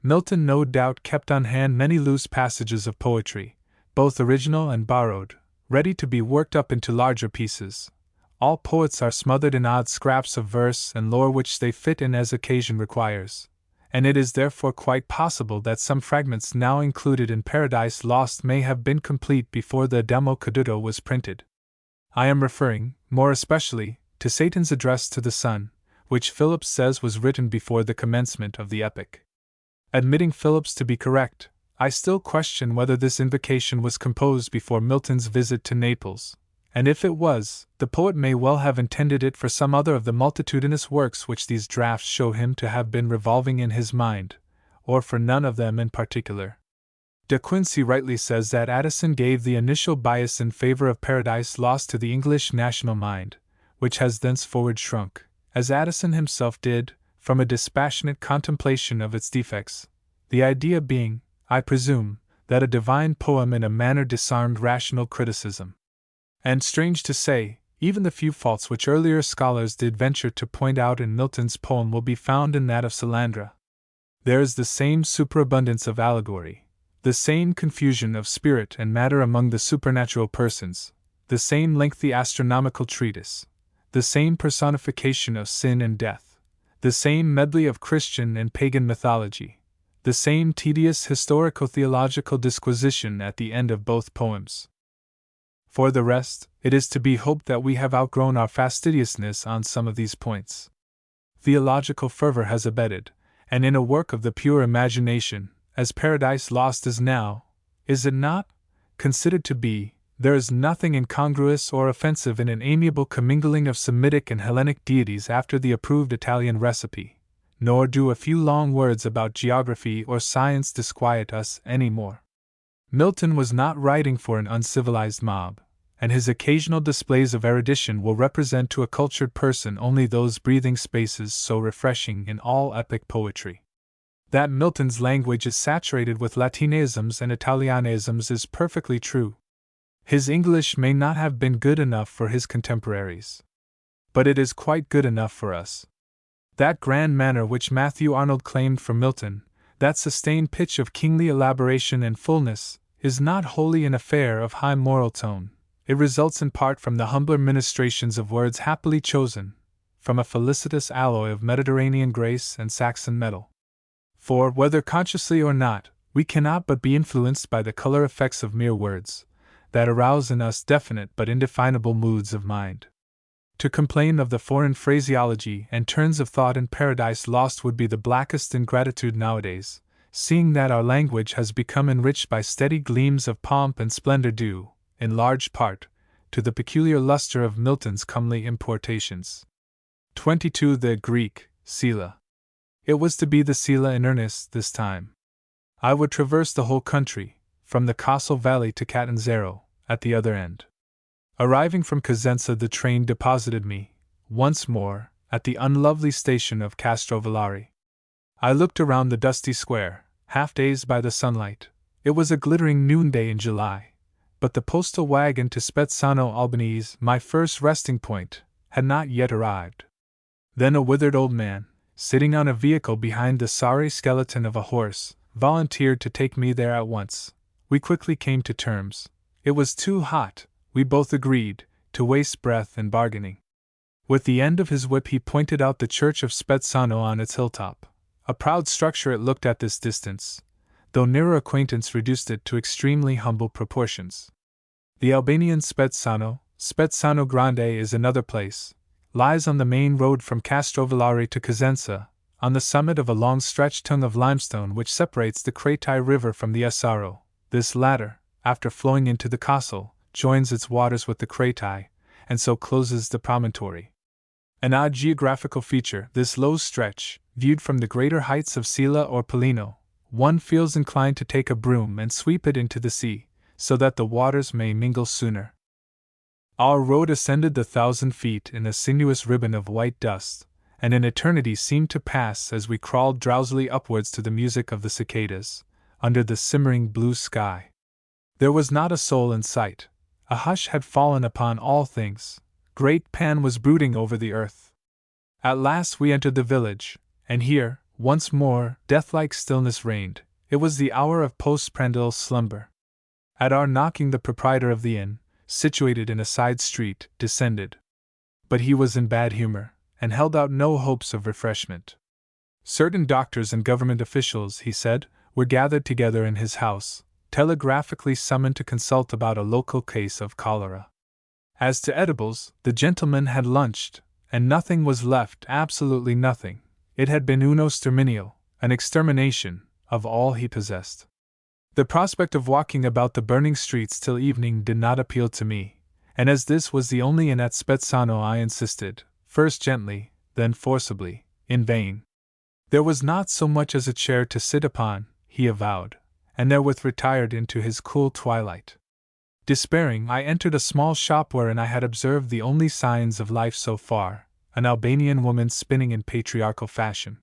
Milton no doubt kept on hand many loose passages of poetry, both original and borrowed, ready to be worked up into larger pieces. All poets are smothered in odd scraps of verse and lore which they fit in as occasion requires, and it is therefore quite possible that some fragments now included in Paradise Lost may have been complete before the Demo Caduto was printed. I am referring, more especially, to Satan's address to the Son, which Phillips says was written before the commencement of the epic. Admitting Phillips to be correct, I still question whether this invocation was composed before Milton's visit to Naples, and if it was, the poet may well have intended it for some other of the multitudinous works which these drafts show him to have been revolving in his mind, or for none of them in particular. De Quincey rightly says that Addison gave the initial bias in favor of Paradise Lost to the English national mind, which has thenceforward shrunk, as Addison himself did, from a dispassionate contemplation of its defects, the idea being, I presume, that a divine poem in a manner disarmed rational criticism. And strange to say, even the few faults which earlier scholars did venture to point out in Milton's poem will be found in that of Salandra. There is the same superabundance of allegory, the same confusion of spirit and matter among the supernatural persons, the same lengthy astronomical treatise, the same personification of sin and death, the same medley of Christian and pagan mythology, the same tedious historico-theological disquisition at the end of both poems. For the rest, it is to be hoped that we have outgrown our fastidiousness on some of these points. Theological fervor has abated, and in a work of the pure imagination, as Paradise Lost is now, is it not, considered to be, there is nothing incongruous or offensive in an amiable commingling of Semitic and Hellenic deities after the approved Italian recipe, nor do a few long words about geography or science disquiet us any more. Milton was not writing for an uncivilized mob, and his occasional displays of erudition will represent to a cultured person only those breathing spaces so refreshing in all epic poetry. That Milton's language is saturated with Latinisms and Italianisms is perfectly true. His English may not have been good enough for his contemporaries, but it is quite good enough for us. That grand manner which Matthew Arnold claimed for Milton, that sustained pitch of kingly elaboration and fullness, is not wholly an affair of high moral tone. It results in part from the humbler ministrations of words happily chosen, from a felicitous alloy of Mediterranean grace and Saxon metal. For, whether consciously or not, we cannot but be influenced by the color effects of mere words, that arouse in us definite but indefinable moods of mind. To complain of the foreign phraseology and turns of thought in Paradise Lost would be the blackest ingratitude nowadays, seeing that our language has become enriched by steady gleams of pomp and splendor due, in large part, to the peculiar luster of Milton's comely importations. 22. The Greek, Scylla. It was to be the Scylla in earnest this time. I would traverse the whole country, from the Castle Valley to Catanzaro, at the other end. Arriving from Cosenza, the train deposited me, once more, at the unlovely station of Castrovillari. I looked around the dusty square, half dazed by the sunlight. It was a glittering noonday in July, but the postal wagon to Spezzano Albanese, my first resting point, had not yet arrived. Then a withered old man, sitting on a vehicle behind the sorry skeleton of a horse, volunteered to take me there at once. We quickly came to terms. It was too hot, we both agreed, to waste breath in bargaining. With the end of his whip he pointed out the church of Spezzano on its hilltop. A proud structure it looked at this distance, though nearer acquaintance reduced it to extremely humble proportions. The Albanian Spezzano, Spezzano Grande is another place, lies on the main road from Castrovillari to Cosenza, on the summit of a long-stretched tongue of limestone which separates the Cretae River from the Asaro. This latter, after flowing into the Castle, joins its waters with the Cretae, and so closes the promontory. An odd geographical feature, this low stretch, viewed from the greater heights of Sila or Polino, one feels inclined to take a broom and sweep it into the sea, so that the waters may mingle sooner. Our road ascended the 1,000 feet in a sinuous ribbon of white dust, and an eternity seemed to pass as we crawled drowsily upwards to the music of the cicadas, under the simmering blue sky. There was not a soul in sight. A hush had fallen upon all things. Great Pan was brooding over the earth. At last we entered the village, and here, once more, death-like stillness reigned. It was the hour of postprandial slumber. At our knocking the proprietor of the inn, situated in a side street, descended. But he was in bad humor, and held out no hopes of refreshment. Certain doctors and government officials, he said, were gathered together in his house, telegraphically summoned to consult about a local case of cholera. As to edibles, the gentleman had lunched, and nothing was left, absolutely nothing. It had been uno sterminio, an extermination, of all he possessed. The prospect of walking about the burning streets till evening did not appeal to me, and as this was the only inn at Spezzano I insisted, first gently, then forcibly, in vain. There was not so much as a chair to sit upon, he avowed, and therewith retired into his cool twilight. Despairing, I entered a small shop wherein I had observed the only signs of life so far, an Albanian woman spinning in patriarchal fashion.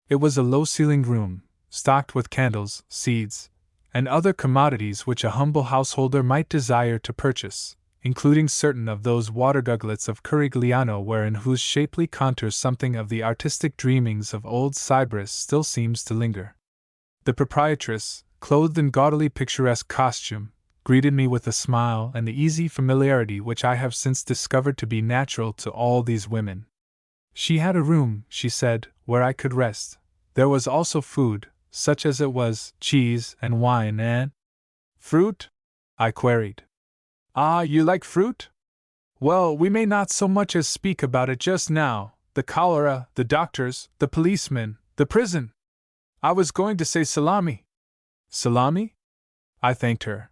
It was a low-ceilinged room, stocked with candles, seeds, and other commodities which a humble householder might desire to purchase, including certain of those water guglets of Curigliano wherein whose shapely contours something of the artistic dreamings of old Cyprus still seems to linger. The proprietress, clothed in gaudily picturesque costume, greeted me with a smile and the easy familiarity which I have since discovered to be natural to all these women. She had a room, she said, where I could rest. There was also food, such as it was, cheese and wine and fruit? I queried. Ah, you like fruit? Well, we may not so much as speak about it just now. The cholera, the doctors, the policemen, the prison. I was going to say salami. Salami? I thanked her.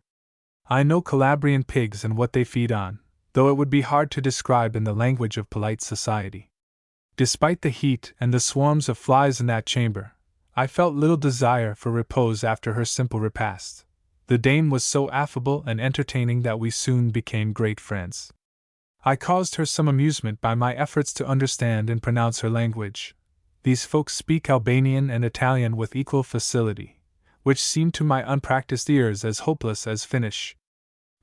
I know Calabrian pigs and what they feed on, though it would be hard to describe in the language of polite society. Despite the heat and the swarms of flies in that chamber, I felt little desire for repose after her simple repast. The dame was so affable and entertaining that we soon became great friends. I caused her some amusement by my efforts to understand and pronounce her language. These folks speak Albanian and Italian with equal facility, which seemed to my unpracticed ears as hopeless as Finnish.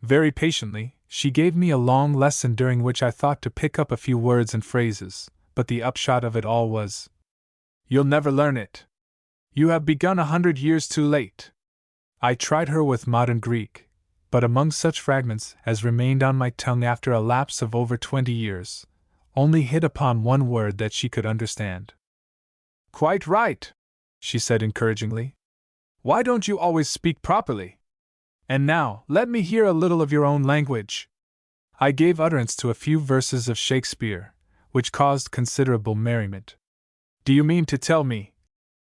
Very patiently, she gave me a long lesson during which I thought to pick up a few words and phrases, but the upshot of it all was, "You'll never learn it. You have begun 100 years too late." I tried her with modern Greek, but among such fragments as remained on my tongue after a lapse of over 20 years, only hit upon one word that she could understand. "Quite right," she said encouragingly. "Why don't you always speak properly? And now, let me hear a little of your own language." I gave utterance to a few verses of Shakespeare, which caused considerable merriment. "Do you mean to tell me,"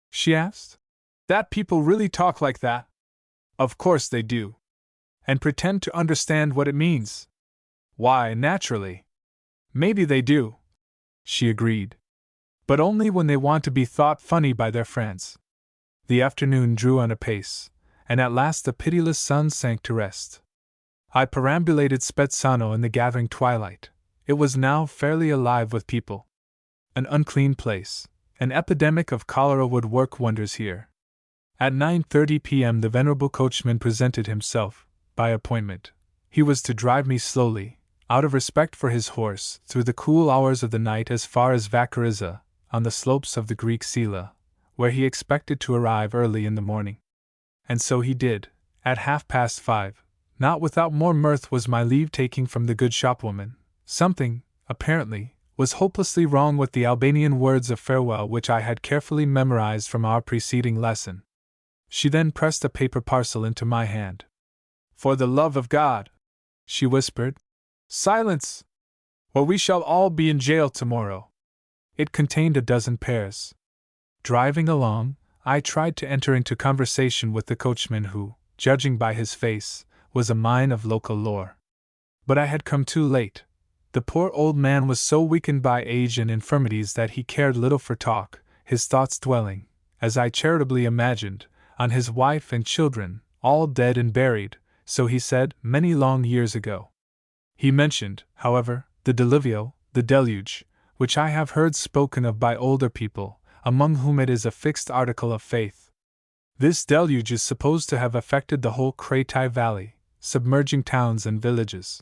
she asked, "that people really talk like that?" "Of course they do. And pretend to understand what it means?" "Why, naturally. Maybe they do," she agreed. "But only when they want to be thought funny by their friends." The afternoon drew on apace, and at last the pitiless sun sank to rest. I perambulated Spezzano in the gathering twilight. It was now fairly alive with people. An unclean place. An epidemic of cholera would work wonders here. At 9:30 p.m. the venerable coachman presented himself, by appointment. He was to drive me slowly, out of respect for his horse, through the cool hours of the night as far as Vakarizza, on the slopes of the Greek Sela, where he expected to arrive early in the morning. And so he did, at 5:30. Not without more mirth was my leave-taking from the good shopwoman. Something, apparently, was hopelessly wrong with the Albanian words of farewell which I had carefully memorized from our preceding lesson. She then pressed a paper parcel into my hand. "For the love of God," she whispered, "silence! or we shall all be in jail tomorrow." It contained a dozen pairs. Driving along, I tried to enter into conversation with the coachman who, judging by his face, was a mine of local lore. But I had come too late. The poor old man was so weakened by age and infirmities that he cared little for talk, his thoughts dwelling, as I charitably imagined, on his wife and children, all dead and buried, so he said, many long years ago. He mentioned, however, the diluvio, the deluge, which I have heard spoken of by older people, among whom it is a fixed article of faith. This deluge is supposed to have affected the whole Kratai Valley, submerging towns and villages.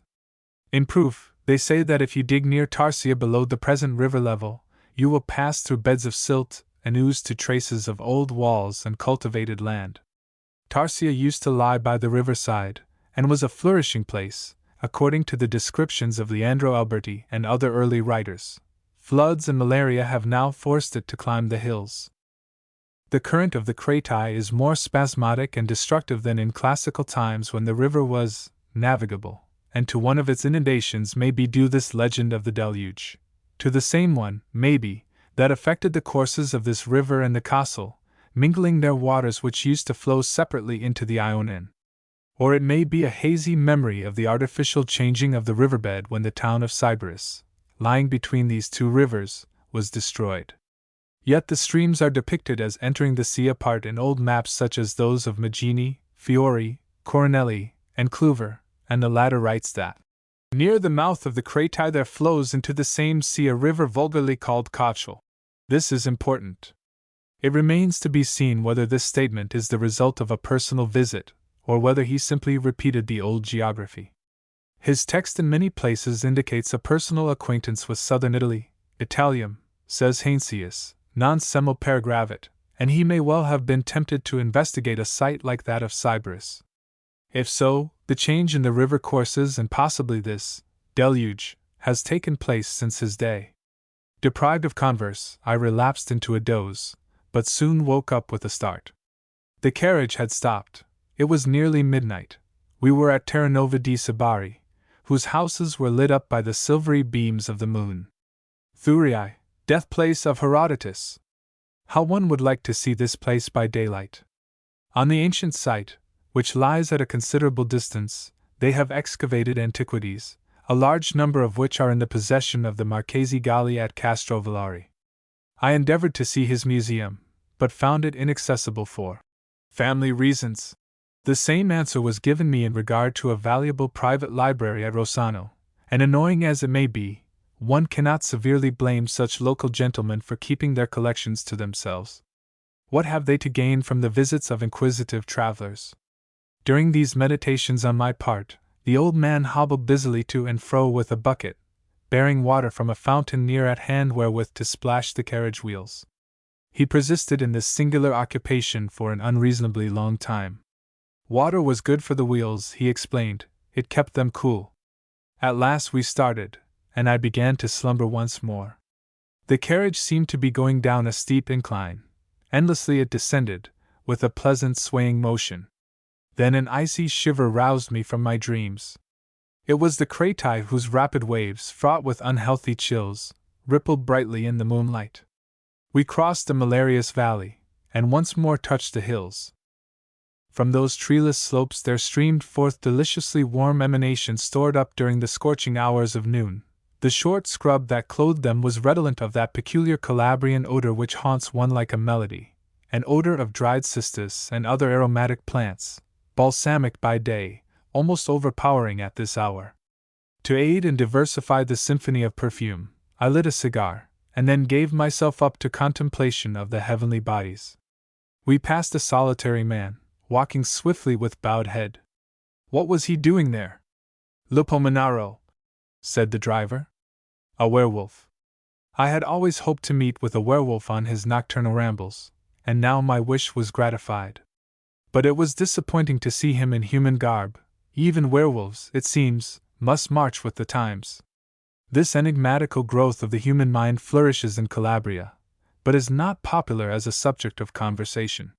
In proof, they say that if you dig near Tarsia below the present river level, you will pass through beds of silt and ooze to traces of old walls and cultivated land. Tarsia used to lie by the riverside, and was a flourishing place, according to the descriptions of Leandro Alberti and other early writers. Floods and malaria have now forced it to climb the hills. The current of the Kratai is more spasmodic and destructive than in classical times when the river was navigable, and to one of its inundations may be due this legend of the deluge. To the same one, maybe, that affected the courses of this river and the Kassel, mingling their waters which used to flow separately into the Ionian. Or it may be a hazy memory of the artificial changing of the riverbed when the town of Sybaris, lying between these two rivers, was destroyed. Yet the streams are depicted as entering the sea apart in old maps such as those of Maggini, Fiori, Coronelli, and Cluver, and the latter writes that near the mouth of the Kratai there flows into the same sea a river vulgarly called Kochel. This is important. It remains to be seen whether this statement is the result of a personal visit, or whether he simply repeated the old geography. His text in many places indicates a personal acquaintance with southern Italy. Italium, says Heinsius, non semo paragravit, and he may well have been tempted to investigate a site like that of Sybaris. If so, the change in the river courses and possibly this deluge has taken place since his day. Deprived of converse, I relapsed into a doze, but soon woke up with a start. The carriage had stopped. It was nearly midnight. We were at Terranova di Sabari, whose houses were lit up by the silvery beams of the moon. Thurii, death place of Herodotus. How one would like to see this place by daylight. On the ancient site, which lies at a considerable distance, they have excavated antiquities, a large number of which are in the possession of the Marchese Galli at Castrovillari. I endeavored to see his museum, but found it inaccessible for family reasons. The same answer was given me in regard to a valuable private library at Rossano, and annoying as it may be, one cannot severely blame such local gentlemen for keeping their collections to themselves. What have they to gain from the visits of inquisitive travelers? During these meditations on my part, the old man hobbled busily to and fro with a bucket, bearing water from a fountain near at hand wherewith to splash the carriage wheels. He persisted in this singular occupation for an unreasonably long time. Water was good for the wheels, he explained, it kept them cool. At last we started, and I began to slumber once more. The carriage seemed to be going down a steep incline. Endlessly it descended, with a pleasant swaying motion. Then an icy shiver roused me from my dreams. It was the Kratai whose rapid waves, fraught with unhealthy chills, rippled brightly in the moonlight. We crossed the malarious valley, and once more touched the hills. From those treeless slopes there streamed forth deliciously warm emanations stored up during the scorching hours of noon. The short scrub that clothed them was redolent of that peculiar Calabrian odor which haunts one like a melody, an odor of dried cistus and other aromatic plants, balsamic by day, almost overpowering at this hour. To aid and diversify the symphony of perfume, I lit a cigar, and then gave myself up to contemplation of the heavenly bodies. We passed a solitary man, walking swiftly with bowed head. What was he doing there? Lupominaro, said the driver. A werewolf. I had always hoped to meet with a werewolf on his nocturnal rambles, and now my wish was gratified. But it was disappointing to see him in human garb. Even werewolves, it seems, must march with the times. This enigmatical growth of the human mind flourishes in Calabria, but is not popular as a subject of conversation.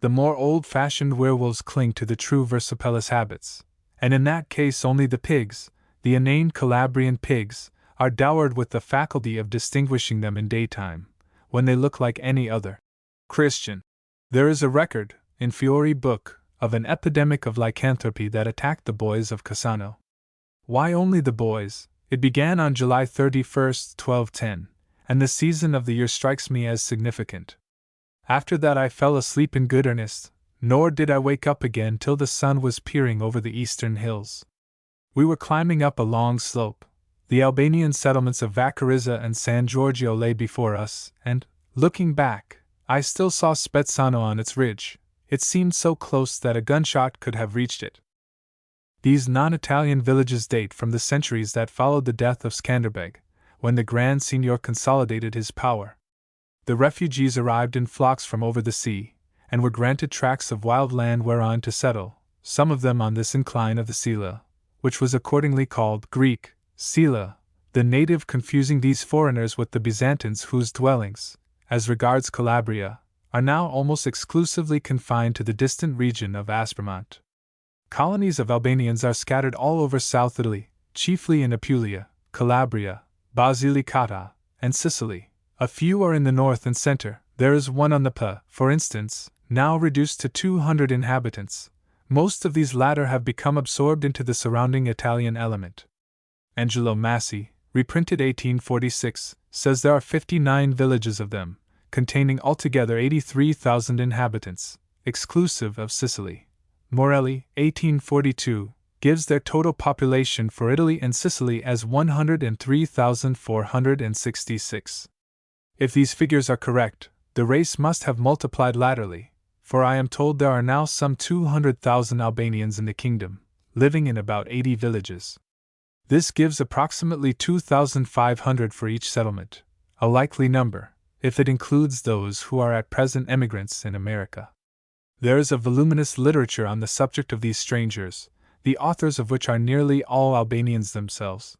The more old-fashioned werewolves cling to the true Versipellis habits, and in that case only the pigs, the inane Calabrian pigs, are dowered with the faculty of distinguishing them in daytime, when they look like any other Christian. There is a record, in Fiori book, of an epidemic of lycanthropy that attacked the boys of Cassano. Why only the boys? It began on July 31, 1210, and the season of the year strikes me as significant. After that I fell asleep in good earnest, nor did I wake up again till the sun was peering over the eastern hills. We were climbing up a long slope. The Albanian settlements of Vacarizza and San Giorgio lay before us, and, looking back, I still saw Spezzano on its ridge. It seemed so close that a gunshot could have reached it. These non-Italian villages date from the centuries that followed the death of Skanderbeg, when the Grand Signor consolidated his power. The refugees arrived in flocks from over the sea, and were granted tracts of wild land whereon to settle, some of them on this incline of the Sila, which was accordingly called Greek Sila, the native confusing these foreigners with the Byzantines whose dwellings, as regards Calabria, are now almost exclusively confined to the distant region of Aspremont. Colonies of Albanians are scattered all over South Italy, chiefly in Apulia, Calabria, Basilicata, and Sicily. A few are in the north and center. There is one on the Po, for instance, now reduced to 200 inhabitants. Most of these latter have become absorbed into the surrounding Italian element. Angelo Massi, reprinted 1846, says there are 59 villages of them, containing altogether 83,000 inhabitants, exclusive of Sicily. Morelli, 1842, gives their total population for Italy and Sicily as 103,466. If these figures are correct, the race must have multiplied latterly, for I am told there are now some 200,000 Albanians in the kingdom, living in about 80 villages. This gives approximately 2,500 for each settlement, a likely number, if it includes those who are at present emigrants in America. There is a voluminous literature on the subject of these strangers, the authors of which are nearly all Albanians themselves.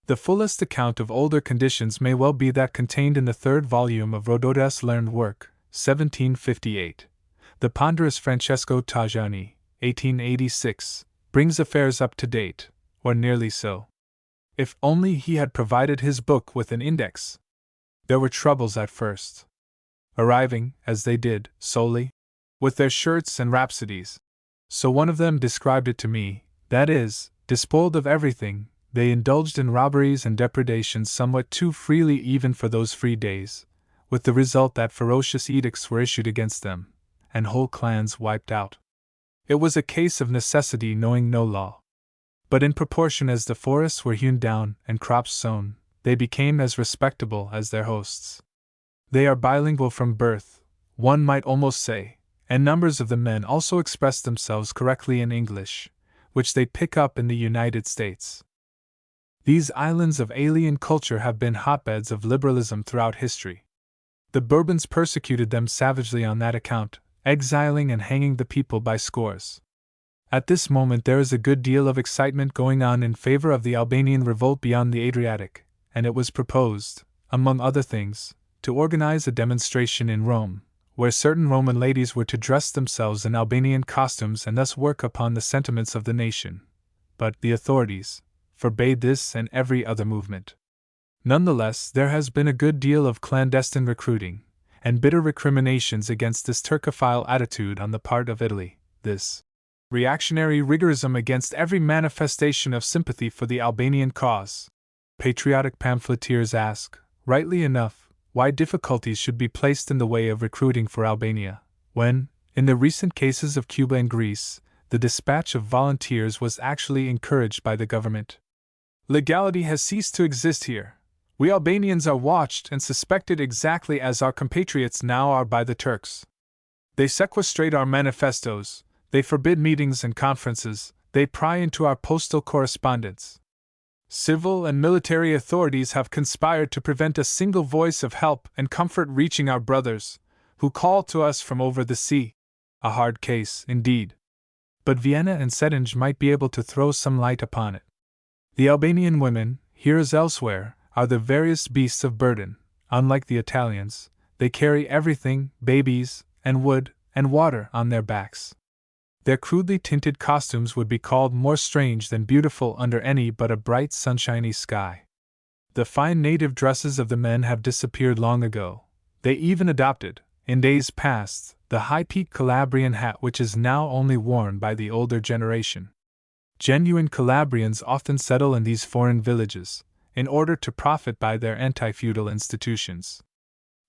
The fullest account of older conditions may well be that contained in the third volume of Rodot's learned work, 1758. The ponderous Francesco Tajani, 1886, brings affairs up to date, or nearly so. If only he had provided his book with an index. There were troubles at first. Arriving, as they did, solely with their shirts and rhapsodies. So one of them described it to me, that is, despoiled of everything, they indulged in robberies and depredations somewhat too freely even for those free days, with the result that ferocious edicts were issued against them, and whole clans wiped out. It was a case of necessity knowing no law. But in proportion as the forests were hewn down and crops sown, they became as respectable as their hosts. They are bilingual from birth, one might almost say, and numbers of the men also express themselves correctly in English, which they pick up in the United States. These islands of alien culture have been hotbeds of liberalism throughout history. The Bourbons persecuted them savagely on that account, exiling and hanging the people by scores. At this moment there is a good deal of excitement going on in favor of the Albanian revolt beyond the Adriatic, and it was proposed, among other things, to organize a demonstration in Rome, where certain Roman ladies were to dress themselves in Albanian costumes and thus work upon the sentiments of the nation. But the authorities forbade this and every other movement. Nonetheless, there has been a good deal of clandestine recruiting, and bitter recriminations against this Turcophile attitude on the part of Italy, this reactionary rigorism against every manifestation of sympathy for the Albanian cause. Patriotic pamphleteers ask, rightly enough, why difficulties should be placed in the way of recruiting for Albania, when, in the recent cases of Cuba and Greece, the dispatch of volunteers was actually encouraged by the government. Legality has ceased to exist here. We Albanians are watched and suspected exactly as our compatriots now are by the Turks. They sequestrate our manifestos, they forbid meetings and conferences, they pry into our postal correspondence. Civil and military authorities have conspired to prevent a single voice of help and comfort reaching our brothers, who call to us from over the sea. A hard case, indeed. But Vienna and Cetinge might be able to throw some light upon it. The Albanian women, here as elsewhere, are the veriest beasts of burden. Unlike the Italians, they carry everything, babies, and wood, and water, on their backs. Their crudely tinted costumes would be called more strange than beautiful under any but a bright sunshiny sky. The fine native dresses of the men have disappeared long ago. They even adopted, in days past, the high-peaked Calabrian hat which is now only worn by the older generation. Genuine Calabrians often settle in these foreign villages, in order to profit by their anti-feudal institutions.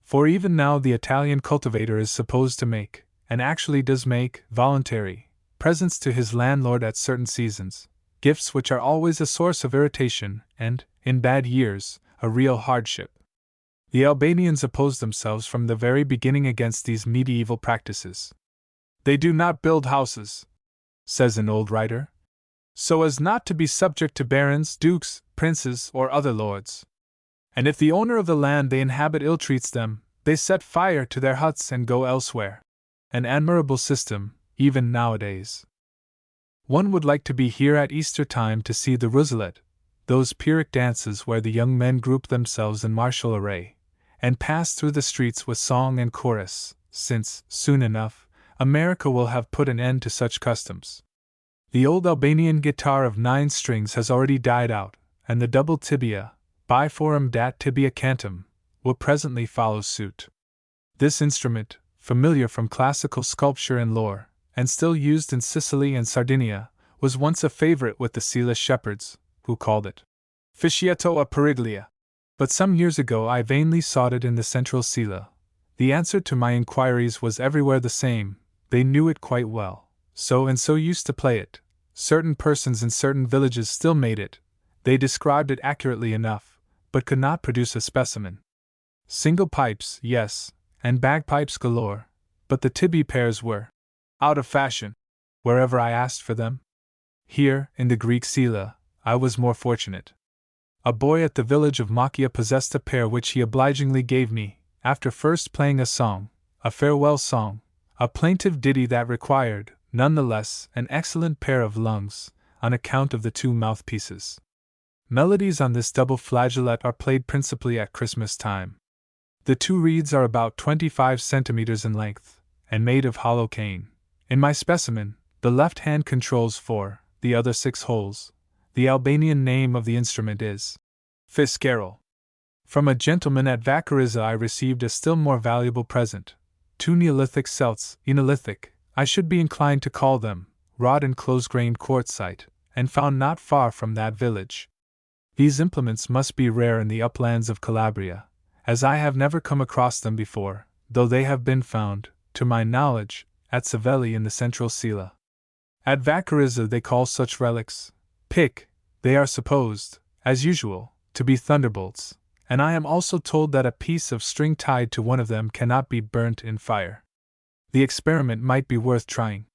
For even now the Italian cultivator is supposed to make, and actually does make, voluntary presents to his landlord at certain seasons, gifts which are always a source of irritation and, in bad years, a real hardship. The Albanians oppose themselves from the very beginning against these medieval practices. They do not build houses, says an old writer, so as not to be subject to barons, dukes, princes, or other lords. And if the owner of the land they inhabit ill-treats them, they set fire to their huts and go elsewhere. An admirable system, even nowadays. One would like to be here at Easter time to see the Rousselet, those Pyrrhic dances where the young men group themselves in martial array, and pass through the streets with song and chorus, since, soon enough, America will have put an end to such customs. The old Albanian guitar of 9 strings has already died out, and the double tibia, biforum dat tibia cantum, will presently follow suit. This instrument, familiar from classical sculpture and lore, and still used in Sicily and Sardinia, was once a favorite with the Sela shepherds, who called it Fiscietto a Periglia. But some years ago I vainly sought it in the central Sela. The answer to my inquiries was everywhere the same, they knew it quite well. So used to play it. Certain persons in certain villages still made it. They described it accurately enough, but could not produce a specimen. Single pipes, yes, and bagpipes galore, but the tibi pairs were out of fashion wherever I asked for them. Here, in the Greek Sela, I was more fortunate. A boy at the village of Machia possessed a pair which he obligingly gave me, after first playing a song, a farewell song, a plaintive ditty that required, nonetheless, an excellent pair of lungs, on account of the 2 mouthpieces. Melodies on this double flageolet are played principally at Christmas time. The 2 reeds are about 25 centimeters in length, and made of hollow cane. In my specimen, the left hand controls 4, the other 6 holes. The Albanian name of the instrument is Fiscarol. From a gentleman at Vacarizza I received a still more valuable present, 2 Neolithic celts, Enolithic, I should be inclined to call them, wrought in close-grained quartzite, and found not far from that village. These implements must be rare in the uplands of Calabria, as I have never come across them before, though they have been found, to my knowledge, at Savelli in the central Sila. At Vacarizza they call such relics pick. They are supposed, as usual, to be thunderbolts, and I am also told that a piece of string tied to one of them cannot be burnt in fire. The experiment might be worth trying.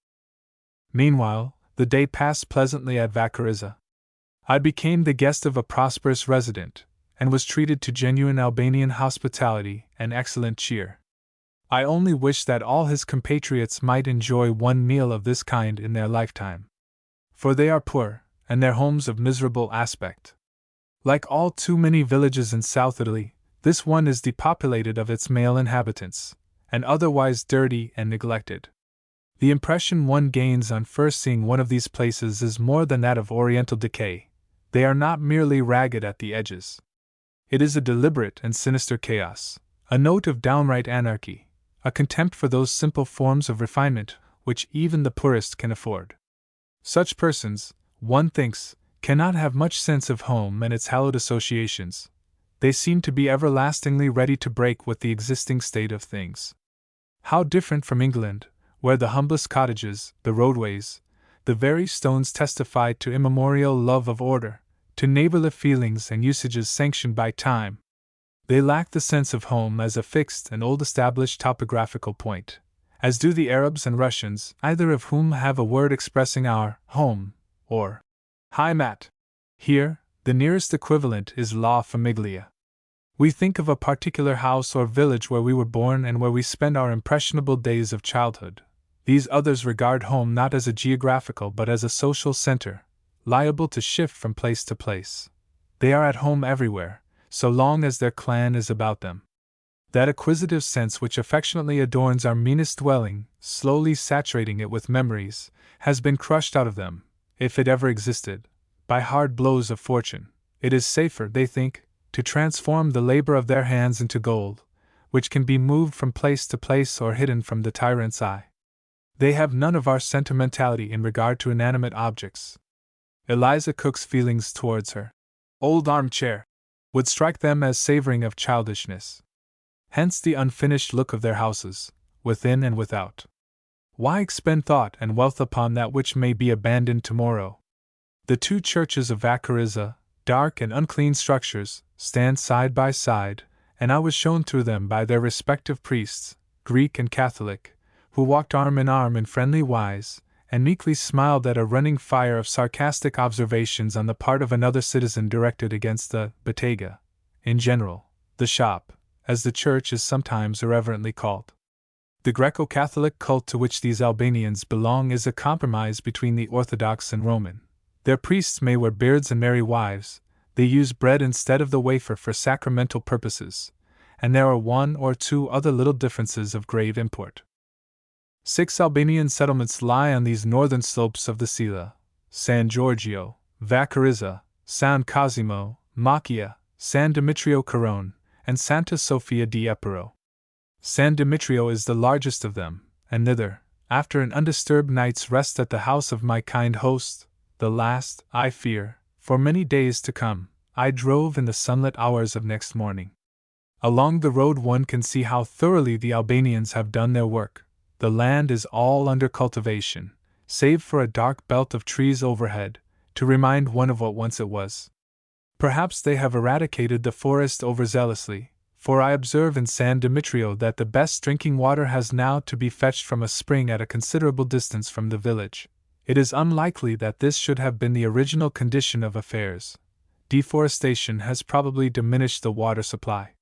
Meanwhile, the day passed pleasantly at Vacarizza. I became the guest of a prosperous resident, and was treated to genuine Albanian hospitality and excellent cheer. I only wish that all his compatriots might enjoy one meal of this kind in their lifetime. For they are poor, and their homes of miserable aspect. Like all too many villages in South Italy, this one is depopulated of its male inhabitants, and otherwise dirty and neglected. The impression one gains on first seeing one of these places is more than that of Oriental decay. They are not merely ragged at the edges. It is a deliberate and sinister chaos, a note of downright anarchy, a contempt for those simple forms of refinement which even the poorest can afford. Such persons, one thinks, cannot have much sense of home and its hallowed associations. They seem to be everlastingly ready to break with the existing state of things. How different from England, where the humblest cottages, the roadways, the very stones testify to immemorial love of order, to neighborly feelings and usages sanctioned by time. They lack the sense of home as a fixed and old-established topographical point, as do the Arabs and Russians, either of whom have a word expressing our home, or Heimat. Here, the nearest equivalent is La Famiglia. We think of a particular house or village where we were born and where we spend our impressionable days of childhood. These others regard home not as a geographical but as a social center, liable to shift from place to place. They are at home everywhere, so long as their clan is about them. That acquisitive sense which affectionately adorns our meanest dwelling, slowly saturating it with memories, has been crushed out of them, if it ever existed, by hard blows of fortune. It is safer, they think, to transform the labor of their hands into gold, which can be moved from place to place or hidden from the tyrant's eye. They have none of our sentimentality in regard to inanimate objects. Eliza Cook's feelings towards her old armchair would strike them as savoring of childishness. Hence the unfinished look of their houses, within and without. Why expend thought and wealth upon that which may be abandoned tomorrow? The two churches of Vacarizza, dark and unclean structures, stand side by side, and I was shown through them by their respective priests, Greek and Catholic, who walked arm in arm in friendly wise, and meekly smiled at a running fire of sarcastic observations on the part of another citizen directed against the bottega, in general, the shop, as the church is sometimes irreverently called. The Greco-Catholic cult to which these Albanians belong is a compromise between the Orthodox and Roman. Their priests may wear beards and marry wives, they use bread instead of the wafer for sacramental purposes, and there are one or two other little differences of grave import. 6 Albanian settlements lie on these northern slopes of the Sila: San Giorgio, Vacarizza, San Cosimo, Macchia, San Dimitrio Caron, and Santa Sofia di Epiro. San Dimitrio is the largest of them, and thither, after an undisturbed night's rest at the house of my kind host, the last, I fear, for many days to come, I drove in the sunlit hours of next morning. Along the road one can see how thoroughly the Albanians have done their work. The land is all under cultivation, save for a dark belt of trees overhead, to remind one of what once it was. Perhaps they have eradicated the forest overzealously, for I observe in San Dimitrio that the best drinking water has now to be fetched from a spring at a considerable distance from the village. It is unlikely that this should have been the original condition of affairs. Deforestation has probably diminished the water supply.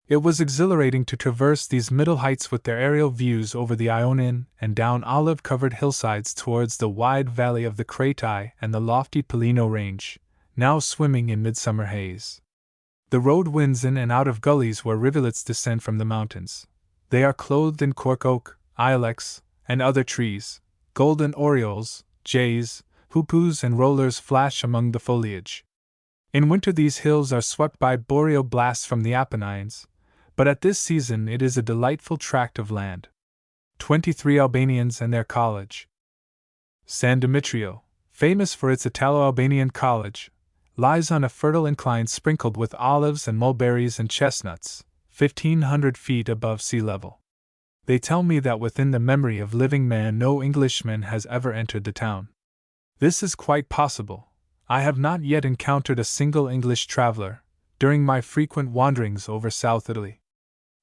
It was exhilarating to traverse these middle heights with their aerial views over the Ionian and down olive-covered hillsides towards the wide valley of the Kratai and the lofty Pelino range, now swimming in midsummer haze. The road winds in and out of gullies where rivulets descend from the mountains. They are clothed in cork oak, ilex, and other trees, golden orioles, jays, hoopoes and rollers flash among the foliage. In winter these hills are swept by boreal blasts from the Apennines, but at this season it is a delightful tract of land. 23 Albanians and their college. San Dimitrio, famous for its Italo-Albanian college, lies on a fertile incline sprinkled with olives and mulberries and chestnuts, 1,500 feet above sea level. They tell me that within the memory of living man no Englishman has ever entered the town. This is quite possible. I have not yet encountered a single English traveler, during my frequent wanderings over South Italy.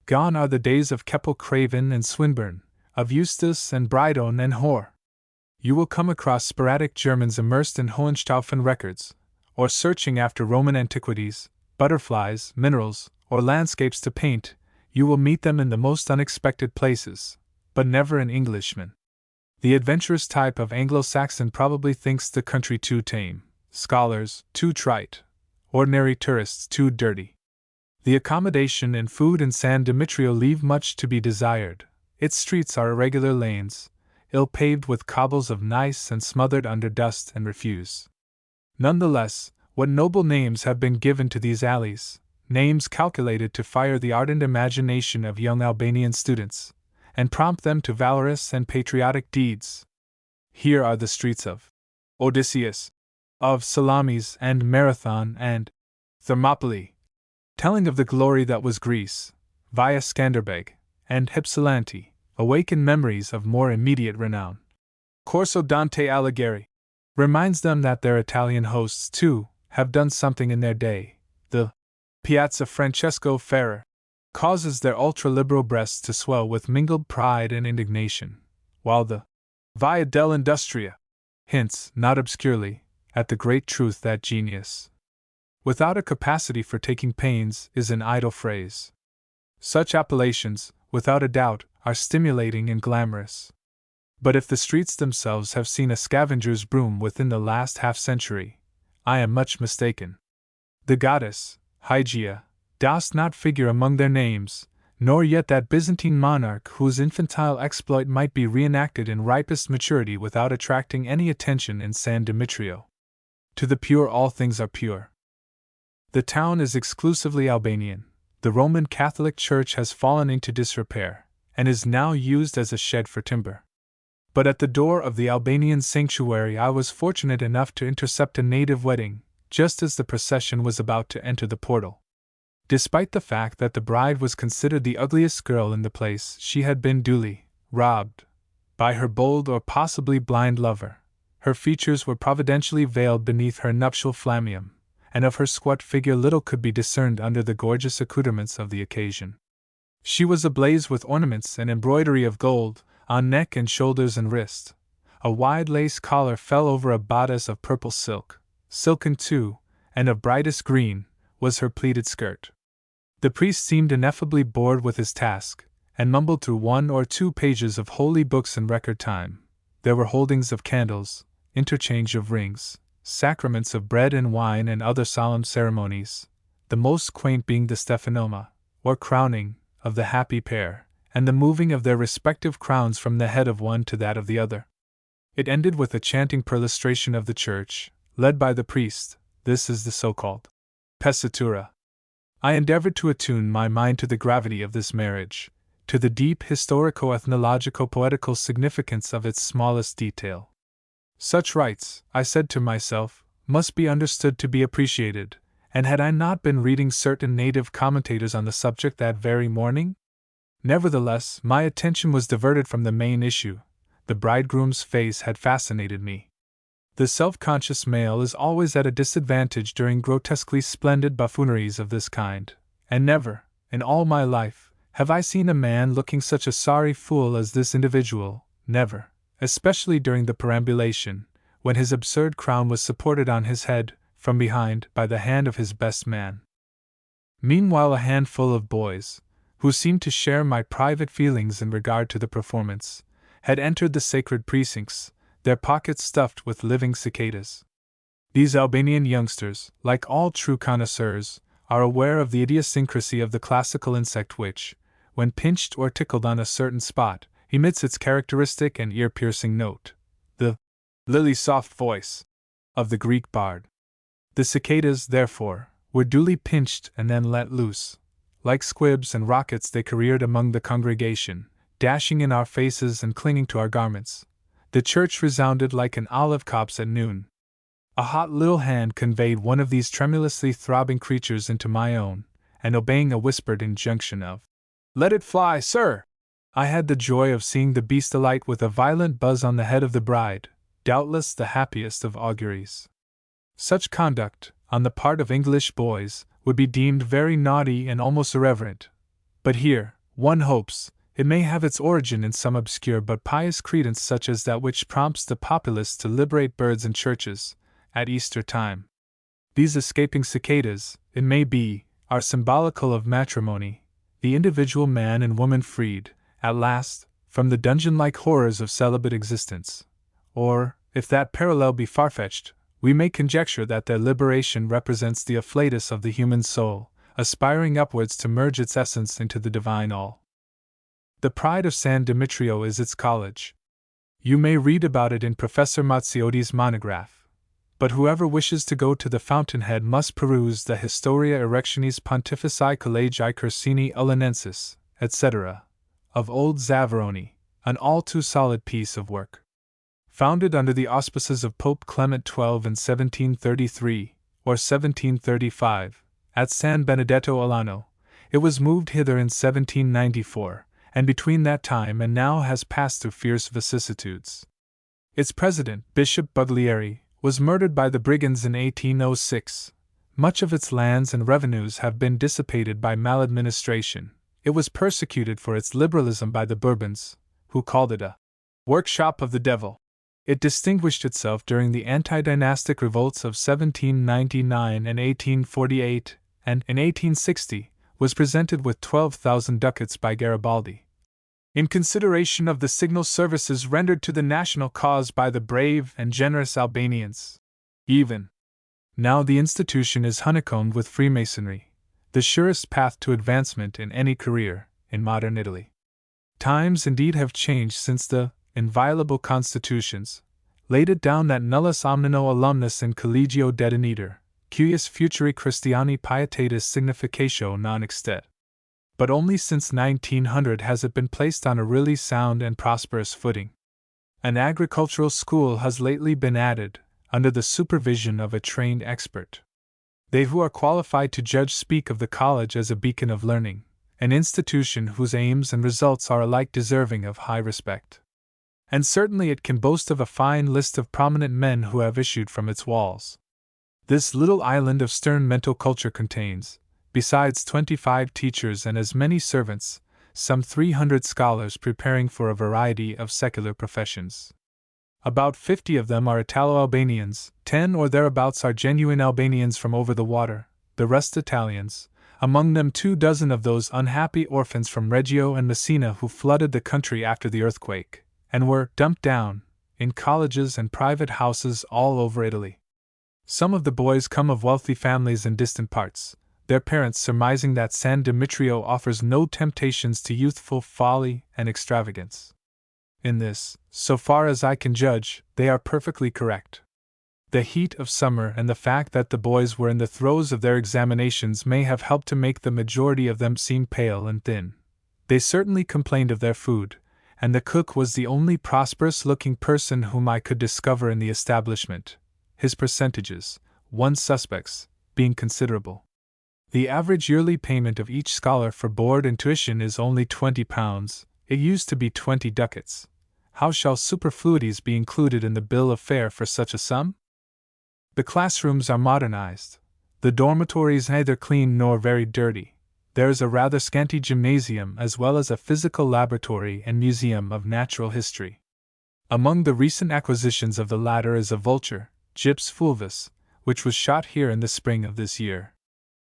Gone are the days of Keppel Craven and Swinburne, of Eustace and Brydone and Hoare. You will come across sporadic Germans immersed in Hohenstaufen records, or searching after Roman antiquities, butterflies, minerals, or landscapes to paint. You will meet them in the most unexpected places, but never an Englishman. The adventurous type of Anglo-Saxon probably thinks the country too tame, scholars too trite, ordinary tourists too dirty. The accommodation and food in San Dimitrio leave much to be desired. Its streets are irregular lanes, ill-paved with cobbles of gneiss and smothered under dust and refuse. Nonetheless, what noble names have been given to these alleys, names calculated to fire the ardent imagination of young Albanian students, and prompt them to valorous and patriotic deeds. Here are the streets of Odysseus, of Salamis and Marathon and Thermopylae, telling of the glory that was Greece, via Skanderbeg and Hypsilanti, awaken memories of more immediate renown. Corso Dante Alighieri reminds them that their Italian hosts, too, have done something in their day. The Piazza Francesco Ferrer causes their ultra-liberal breasts to swell with mingled pride and indignation, while the Via dell'Industria hints, not obscurely, at the great truth that genius, without a capacity for taking pains, is an idle phrase. Such appellations, without a doubt, are stimulating and glamorous. But if the streets themselves have seen a scavenger's broom within the last half-century, I am much mistaken. The goddess, Hygeia, does not figure among their names, nor yet that Byzantine monarch whose infantile exploit might be reenacted in ripest maturity without attracting any attention in San Dimitrio. To the pure all things are pure. The town is exclusively Albanian. The Roman Catholic Church has fallen into disrepair, and is now used as a shed for timber. But at the door of the Albanian sanctuary I was fortunate enough to intercept a native wedding, just as the procession was about to enter the portal. Despite the fact that the bride was considered the ugliest girl in the place, she had been duly robbed by her bold or possibly blind lover. Her features were providentially veiled beneath her nuptial flammeum, and of her squat figure little could be discerned under the gorgeous accoutrements of the occasion. She was ablaze with ornaments and embroidery of gold, on neck and shoulders and wrist. A wide lace collar fell over a bodice of purple silk, silken too, and of brightest green, was her pleated skirt. The priest seemed ineffably bored with his task, and mumbled through 1 or 2 pages of holy books in record time. There were holdings of candles, interchange of rings, sacraments of bread and wine and other solemn ceremonies, the most quaint being the Stephanoma, or crowning, of the happy pair, and the moving of their respective crowns from the head of one to that of the other. It ended with a chanting perlustration of the church, led by the priest. This is the so-called Pesitura. I endeavored to attune my mind to the gravity of this marriage, to the deep historico-ethnologico-poetical significance of its smallest detail. Such rites, I said to myself, must be understood to be appreciated, and had I not been reading certain native commentators on the subject that very morning? Nevertheless, my attention was diverted from the main issue. The bridegroom's face had fascinated me. The self-conscious male is always at a disadvantage during grotesquely splendid buffooneries of this kind, and never, in all my life, have I seen a man looking such a sorry fool as this individual, never, especially during the perambulation, when his absurd crown was supported on his head, from behind, by the hand of his best man. Meanwhile a handful of boys, who seemed to share my private feelings in regard to the performance, had entered the sacred precincts, their pockets stuffed with living cicadas. These Albanian youngsters, like all true connoisseurs, are aware of the idiosyncrasy of the classical insect which, when pinched or tickled on a certain spot, emits its characteristic and ear-piercing note. The lily soft voice of the Greek bard. The cicadas, therefore, were duly pinched and then let loose. Like squibs and rockets, they careered among the congregation, dashing in our faces and clinging to our garments. The church resounded like an olive copse at noon. A hot little hand conveyed one of these tremulously throbbing creatures into my own, and obeying a whispered injunction of, "Let it fly, sir!" I had the joy of seeing the beast alight with a violent buzz on the head of the bride, doubtless the happiest of auguries. Such conduct, on the part of English boys, would be deemed very naughty and almost irreverent. But here, one hopes, it may have its origin in some obscure but pious credence such as that which prompts the populace to liberate birds in churches, at Easter time. These escaping cicadas, it may be, are symbolical of matrimony, the individual man and woman freed, at last, from the dungeon-like horrors of celibate existence. Or, if that parallel be far-fetched, we may conjecture that their liberation represents the afflatus of the human soul, aspiring upwards to merge its essence into the divine all. The pride of San Demetrio is its college. You may read about it in Professor Mazziotti's monograph, but whoever wishes to go to the fountainhead must peruse the Historia Erectionis Pontifici Collegii Cursini Ulinensis, etc., of old Zavaroni, an all too solid piece of work. Founded under the auspices of Pope Clement XII in 1733, or 1735, at San Benedetto Alano, it was moved hither in 1794, and between that time and now has passed through fierce vicissitudes. Its president, Bishop Buglieri, was murdered by the brigands in 1806. Much of its lands and revenues have been dissipated by maladministration. It was persecuted for its liberalism by the Bourbons, who called it a workshop of the devil. It distinguished itself during the anti-dynastic revolts of 1799 and 1848, and, in 1860, was presented with 12,000 ducats by Garibaldi, in consideration of the signal services rendered to the national cause by the brave and generous Albanians. Even now the institution is honeycombed with Freemasonry, the surest path to advancement in any career, in modern Italy. Times indeed have changed since the inviolable constitutions laid it down that nullus omnino alumnus in collegio deteniter, cuius futuri Christiani pietatis significatio non extet. But only since 1900 has it been placed on a really sound and prosperous footing. An agricultural school has lately been added, under the supervision of a trained expert. They who are qualified to judge speak of the college as a beacon of learning, an institution whose aims and results are alike deserving of high respect. And certainly it can boast of a fine list of prominent men who have issued from its walls. This little island of stern mental culture contains, besides 25 teachers and as many servants, some 300 scholars preparing for a variety of secular professions. About 50 of them are Italo-Albanians, 10 or thereabouts are genuine Albanians from over the water, the rest Italians, among them 24 of those unhappy orphans from Reggio and Messina who flooded the country after the earthquake, and were dumped down, in colleges and private houses all over Italy. Some of the boys come of wealthy families in distant parts, their parents surmising that San Demetrio offers no temptations to youthful folly and extravagance. In this, so far as I can judge, they are perfectly correct. The heat of summer and the fact that the boys were in the throes of their examinations may have helped to make the majority of them seem pale and thin. They certainly complained of their food, and the cook was the only prosperous-looking person whom I could discover in the establishment, his percentages, one suspects, being considerable. The average yearly payment of each scholar for board and tuition is only £20, it used to be 20 ducats. How shall superfluities be included in the bill of fare for such a sum? The classrooms are modernized. The dormitories neither clean nor very dirty. There is a rather scanty gymnasium as well as a physical laboratory and museum of natural history. Among the recent acquisitions of the latter is a vulture, Gyps fulvus, which was shot here in the spring of this year.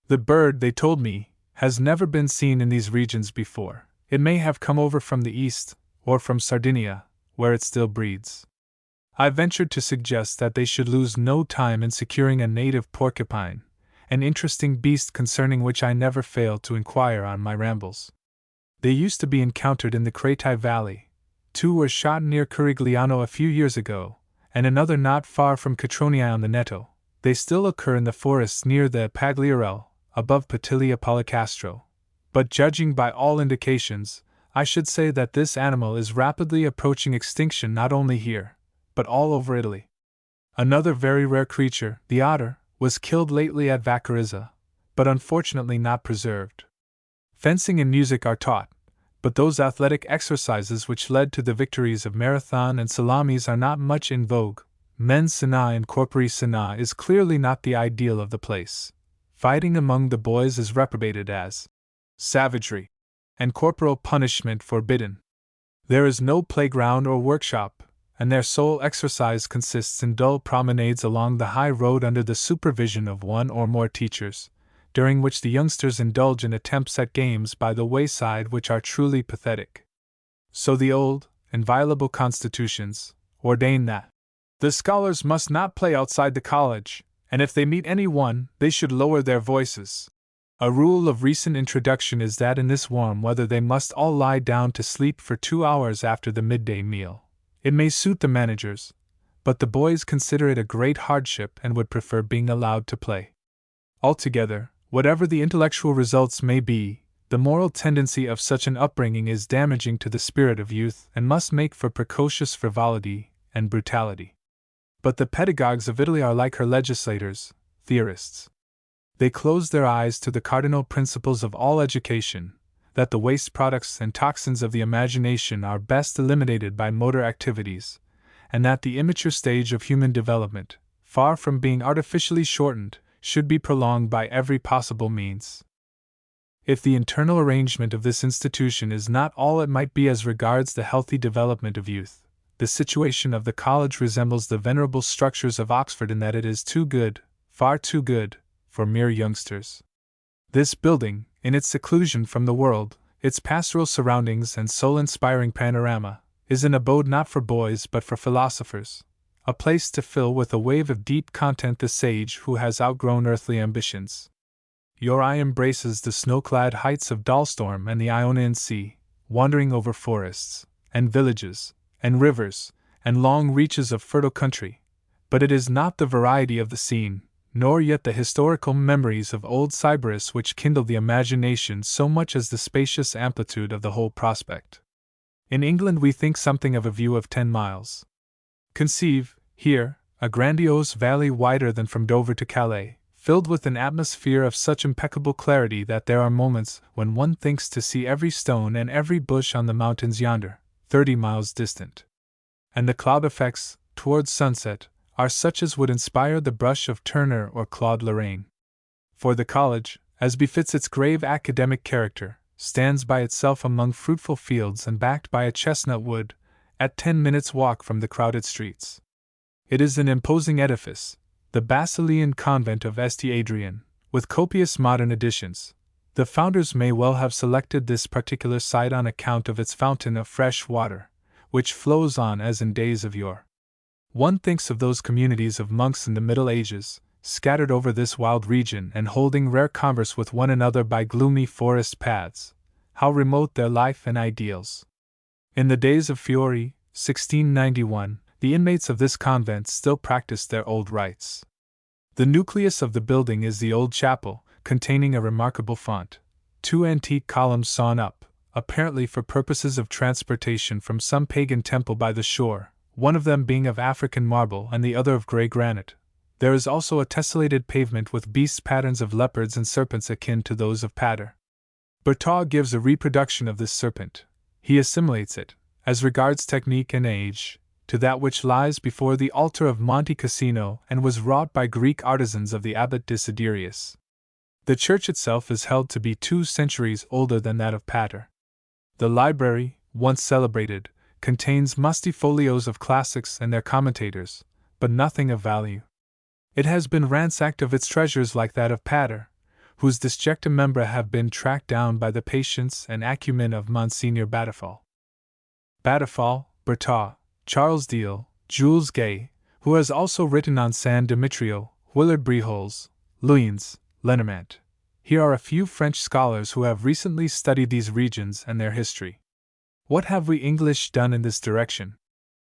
The bird, they told me, has never been seen in these regions before. It may have come over from the east, or from Sardinia, where it still breeds. I ventured to suggest that they should lose no time in securing a native porcupine, an interesting beast concerning which I never failed to inquire on my rambles. They used to be encountered in the Cretae Valley. 2 were shot near Curigliano a few years ago, and another not far from Catronia on the Neto. They still occur in the forests near the Pagliarel, above Petilia Policastro. But judging by all indications, I should say that this animal is rapidly approaching extinction not only here, but all over Italy. Another very rare creature, the otter, was killed lately at Vacarizza, but unfortunately not preserved. Fencing and music are taught, but those athletic exercises which led to the victories of Marathon and Salamis are not much in vogue. Mens sana in corpore sana is clearly not the ideal of the place. Fighting among the boys is reprobated as savagery, and corporal punishment forbidden. There is no playground or workshop, and their sole exercise consists in dull promenades along the high road under the supervision of one or more teachers, during which the youngsters indulge in attempts at games by the wayside which are truly pathetic. So the old, inviolable constitutions ordain that the scholars must not play outside the college, and if they meet any one, they should lower their voices. A rule of recent introduction is that in this warm weather they must all lie down to sleep for 2 hours after the midday meal. It may suit the managers, but the boys consider it a great hardship and would prefer being allowed to play. Altogether, whatever the intellectual results may be, the moral tendency of such an upbringing is damaging to the spirit of youth and must make for precocious frivolity and brutality. But the pedagogues of Italy are like her legislators, theorists. They close their eyes to the cardinal principles of all education, that the waste products and toxins of the imagination are best eliminated by motor activities, and that the immature stage of human development, far from being artificially shortened, should be prolonged by every possible means. If the internal arrangement of this institution is not all it might be as regards the healthy development of youth, the situation of the college resembles the venerable structures of Oxford in that it is too good, far too good, for mere youngsters. This building, in its seclusion from the world, its pastoral surroundings and soul-inspiring panorama, is an abode not for boys but for philosophers, a place to fill with a wave of deep content the sage who has outgrown earthly ambitions. Your eye embraces the snow-clad heights of Dalstorm and the Ionian Sea, wandering over forests, and villages, and rivers, and long reaches of fertile country, but it is not the variety of the scene, nor yet the historical memories of old Sybaris which kindle the imagination so much as the spacious amplitude of the whole prospect. In England we think something of a view of 10 miles. Conceive, here, a grandiose valley wider than from Dover to Calais, filled with an atmosphere of such impeccable clarity that there are moments when one thinks to see every stone and every bush on the mountains yonder, 30 miles distant. And the cloud effects, towards sunset, are such as would inspire the brush of Turner or Claude Lorraine. For the college, as befits its grave academic character, stands by itself among fruitful fields and backed by a chestnut wood, at 10 minutes' walk from the crowded streets. It is an imposing edifice, the Basilian convent of St. Adrian, with copious modern additions. The founders may well have selected this particular site on account of its fountain of fresh water, which flows on as in days of yore. One thinks of those communities of monks in the Middle Ages, scattered over this wild region and holding rare converse with one another by gloomy forest paths. How remote their life and ideals! In the days of Fiori, 1691, the inmates of this convent still practiced their old rites. The nucleus of the building is the old chapel, containing a remarkable font, 2 antique columns sawn up, apparently for purposes of transportation from some pagan temple by the shore, one of them being of African marble and the other of grey granite. There is also a tessellated pavement with beasts' patterns of leopards and serpents akin to those of Pater. Berthaud gives a reproduction of this serpent. He assimilates it, as regards technique and age, to that which lies before the altar of Monte Cassino and was wrought by Greek artisans of the Abbot Desiderius. The church itself is held to be 2 centuries older than that of Pater. The library, once celebrated, contains musty folios of classics and their commentators, but nothing of value. It has been ransacked of its treasures like that of Pater, whose disjecta membra have been tracked down by the patience and acumen of Monsignor Batafal. Batafal, Berthaud, Charles Deal, Jules Gay, who has also written on San Demetrio, Willard Briholz, Luynes, Lenormant. Here are a few French scholars who have recently studied these regions and their history. What have we English done in this direction?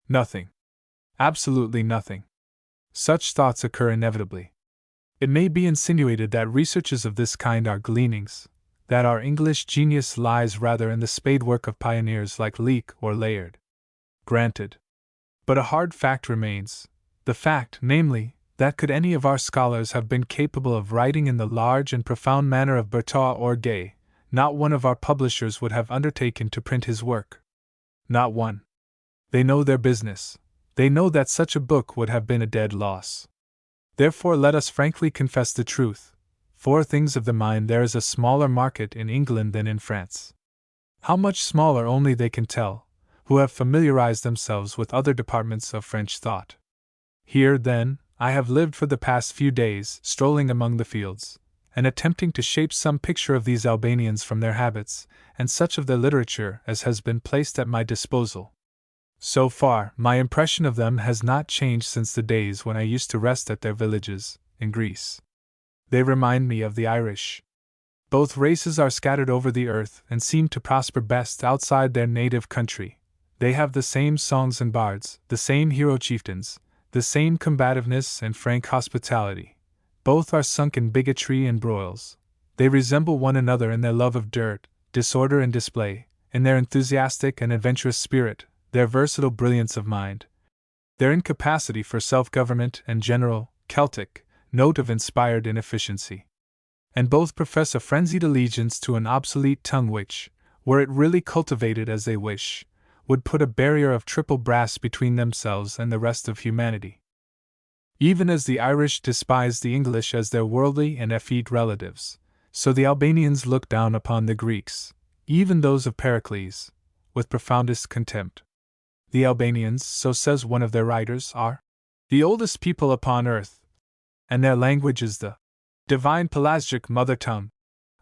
Nothing. Absolutely nothing. Such thoughts occur inevitably. It may be insinuated that researches of this kind are gleanings, that our English genius lies rather in the spadework of pioneers like Leake or Layard. Granted. But a hard fact remains, the fact, namely, that could any of our scholars have been capable of writing in the large and profound manner of Berthoud or Gay, not one of our publishers would have undertaken to print his work. Not one. They know their business. They know that such a book would have been a dead loss. Therefore let us frankly confess the truth. For things of the mind there is a smaller market in England than in France. How much smaller only they can tell, who have familiarized themselves with other departments of French thought. Here, then, I have lived for the past few days, strolling among the fields, and attempting to shape some picture of these Albanians from their habits, and such of their literature as has been placed at my disposal. So far, my impression of them has not changed since the days when I used to rest at their villages, in Greece. They remind me of the Irish. Both races are scattered over the earth and seem to prosper best outside their native country. They have the same songs and bards, the same hero chieftains, the same combativeness and frank hospitality. Both are sunk in bigotry and broils. They resemble one another in their love of dirt, disorder and display, in their enthusiastic and adventurous spirit, their versatile brilliance of mind, their incapacity for self-government and general, Celtic, note of inspired inefficiency. And both profess a frenzied allegiance to an obsolete tongue which, were it really cultivated as they wish, would put a barrier of triple brass between themselves and the rest of humanity. Even as the Irish despise the English as their worldly and effete relatives, so the Albanians look down upon the Greeks, even those of Pericles, with profoundest contempt. The Albanians, so says one of their writers, are the oldest people upon earth, and their language is the divine Pelasgic mother tongue.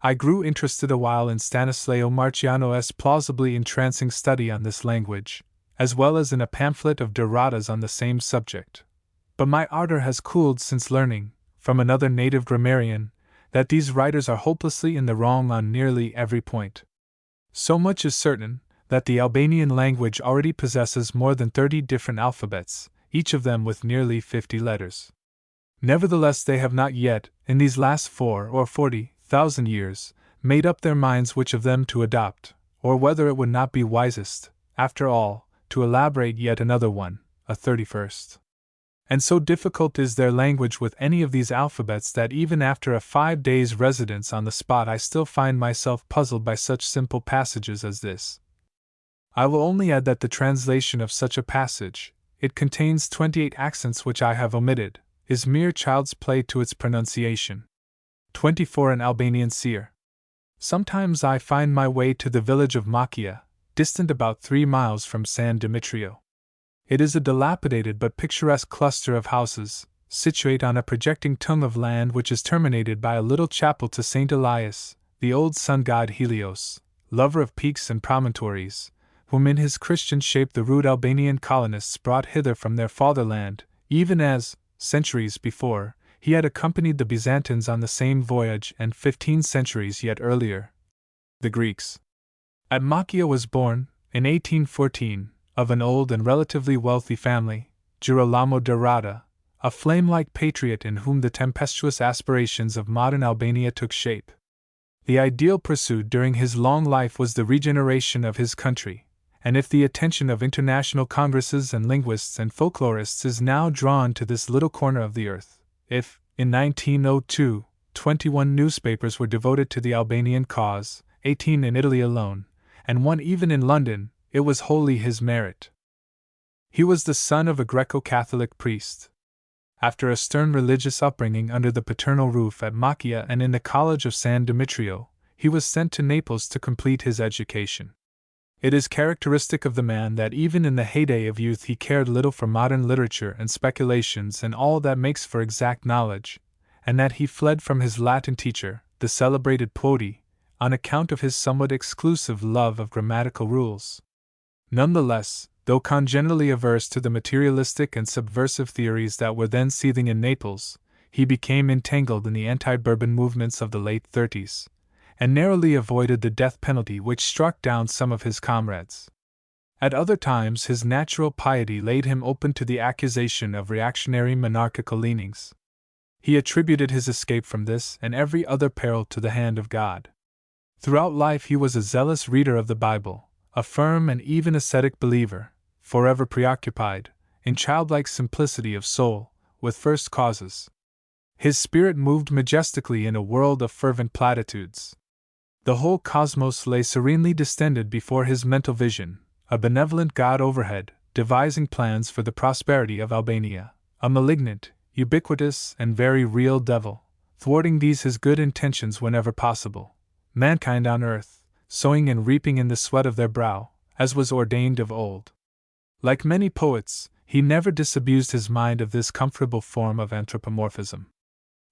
I grew interested awhile in Stanislao Marciano's plausibly entrancing study on this language, as well as in a pamphlet of Dorada's on the same subject. But my ardor has cooled since learning, from another native grammarian, that these writers are hopelessly in the wrong on nearly every point. So much is certain, that the Albanian language already possesses more than 30 different alphabets, each of them with nearly 50 letters. Nevertheless, they have not yet, in these last 4 or 40,000 years, made up their minds which of them to adopt, or whether it would not be wisest, after all, to elaborate yet another one, a 31st. And so difficult is their language with any of these alphabets that even after a 5 days' residence on the spot I still find myself puzzled by such simple passages as this. I will only add that the translation of such a passage, it contains 28 accents which I have omitted, is mere child's play to its pronunciation. 24 in Albanian seer. Sometimes I find my way to the village of Makia, distant about 3 miles from San Dimitrio. It is a dilapidated but picturesque cluster of houses, situate on a projecting tongue of land which is terminated by a little chapel to Saint Elias, the old sun god Helios, lover of peaks and promontories, whom in his Christian shape the rude Albanian colonists brought hither from their fatherland, even as, centuries before, he had accompanied the Byzantines on the same voyage and 15 centuries yet earlier, the Greeks. At Makia was born, in 1814, of an old and relatively wealthy family, Girolamo Dorada, a flame-like patriot in whom the tempestuous aspirations of modern Albania took shape. The ideal pursued during his long life was the regeneration of his country, and if the attention of international congresses and linguists and folklorists is now drawn to this little corner of the earth, if, in 1902, 21 newspapers were devoted to the Albanian cause, 18 in Italy alone, and 1 even in London, it was wholly his merit. He was the son of a Greco-Catholic priest. After a stern religious upbringing under the paternal roof at Makia and in the college of San Dimitrio, he was sent to Naples to complete his education. It is characteristic of the man that even in the heyday of youth he cared little for modern literature and speculations and all that makes for exact knowledge, and that he fled from his Latin teacher, the celebrated Poti, on account of his somewhat exclusive love of grammatical rules. Nonetheless, though congenitally averse to the materialistic and subversive theories that were then seething in Naples, he became entangled in the anti-Bourbon movements of the late 30s, and narrowly avoided the death penalty which struck down some of his comrades. At other times, his natural piety laid him open to the accusation of reactionary monarchical leanings. He attributed his escape from this and every other peril to the hand of God. Throughout life he was a zealous reader of the Bible, a firm and even ascetic believer, forever preoccupied, in childlike simplicity of soul, with first causes. His spirit moved majestically in a world of fervent platitudes. The whole cosmos lay serenely distended before his mental vision, a benevolent God overhead, devising plans for the prosperity of Albania, a malignant, ubiquitous, and very real devil, thwarting these his good intentions whenever possible. Mankind on earth, sowing and reaping in the sweat of their brow, as was ordained of old. Like many poets, he never disabused his mind of this comfortable form of anthropomorphism.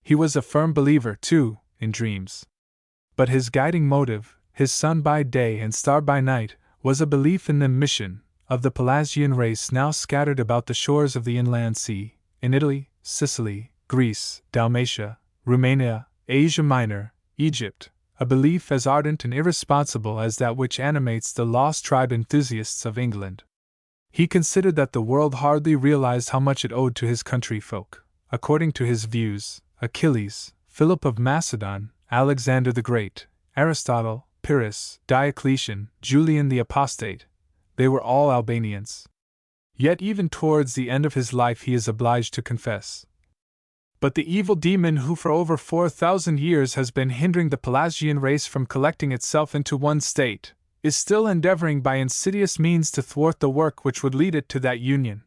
He was a firm believer, too, in dreams. But his guiding motive, his sun by day and star by night, was a belief in the mission of the Pelasgian race now scattered about the shores of the inland sea, in Italy, Sicily, Greece, Dalmatia, Romania, Asia Minor, Egypt, a belief as ardent and irresponsible as that which animates the lost tribe enthusiasts of England. He considered that the world hardly realized how much it owed to his country folk. According to his views, Achilles, Philip of Macedon, Alexander the Great, Aristotle, Pyrrhus, Diocletian, Julian the Apostate, they were all Albanians. Yet even towards the end of his life he is obliged to confess. But the evil demon who for over 4,000 years has been hindering the Pelasgian race from collecting itself into one state, is still endeavoring by insidious means to thwart the work which would lead it to that union.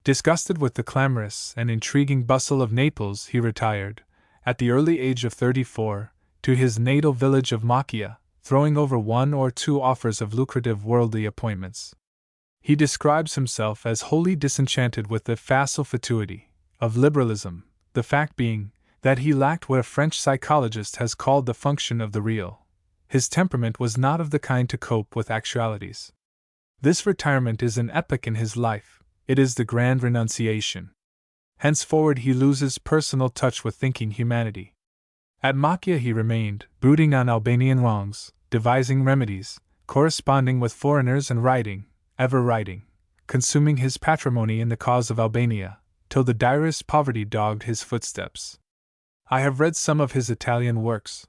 Disgusted with the clamorous and intriguing bustle of Naples, he retired, at the early age of 34, to his natal village of Macchia, throwing over one or two offers of lucrative worldly appointments. He describes himself as wholly disenchanted with the facile fatuity of liberalism, the fact being that he lacked what a French psychologist has called the function of the real. His temperament was not of the kind to cope with actualities. This retirement is an epoch in his life, it is the grand renunciation. Henceforward he loses personal touch with thinking humanity. At Macchia he remained, brooding on Albanian wrongs, devising remedies, corresponding with foreigners and writing, ever writing, consuming his patrimony in the cause of Albania, till the direst poverty dogged his footsteps. I have read some of his Italian works.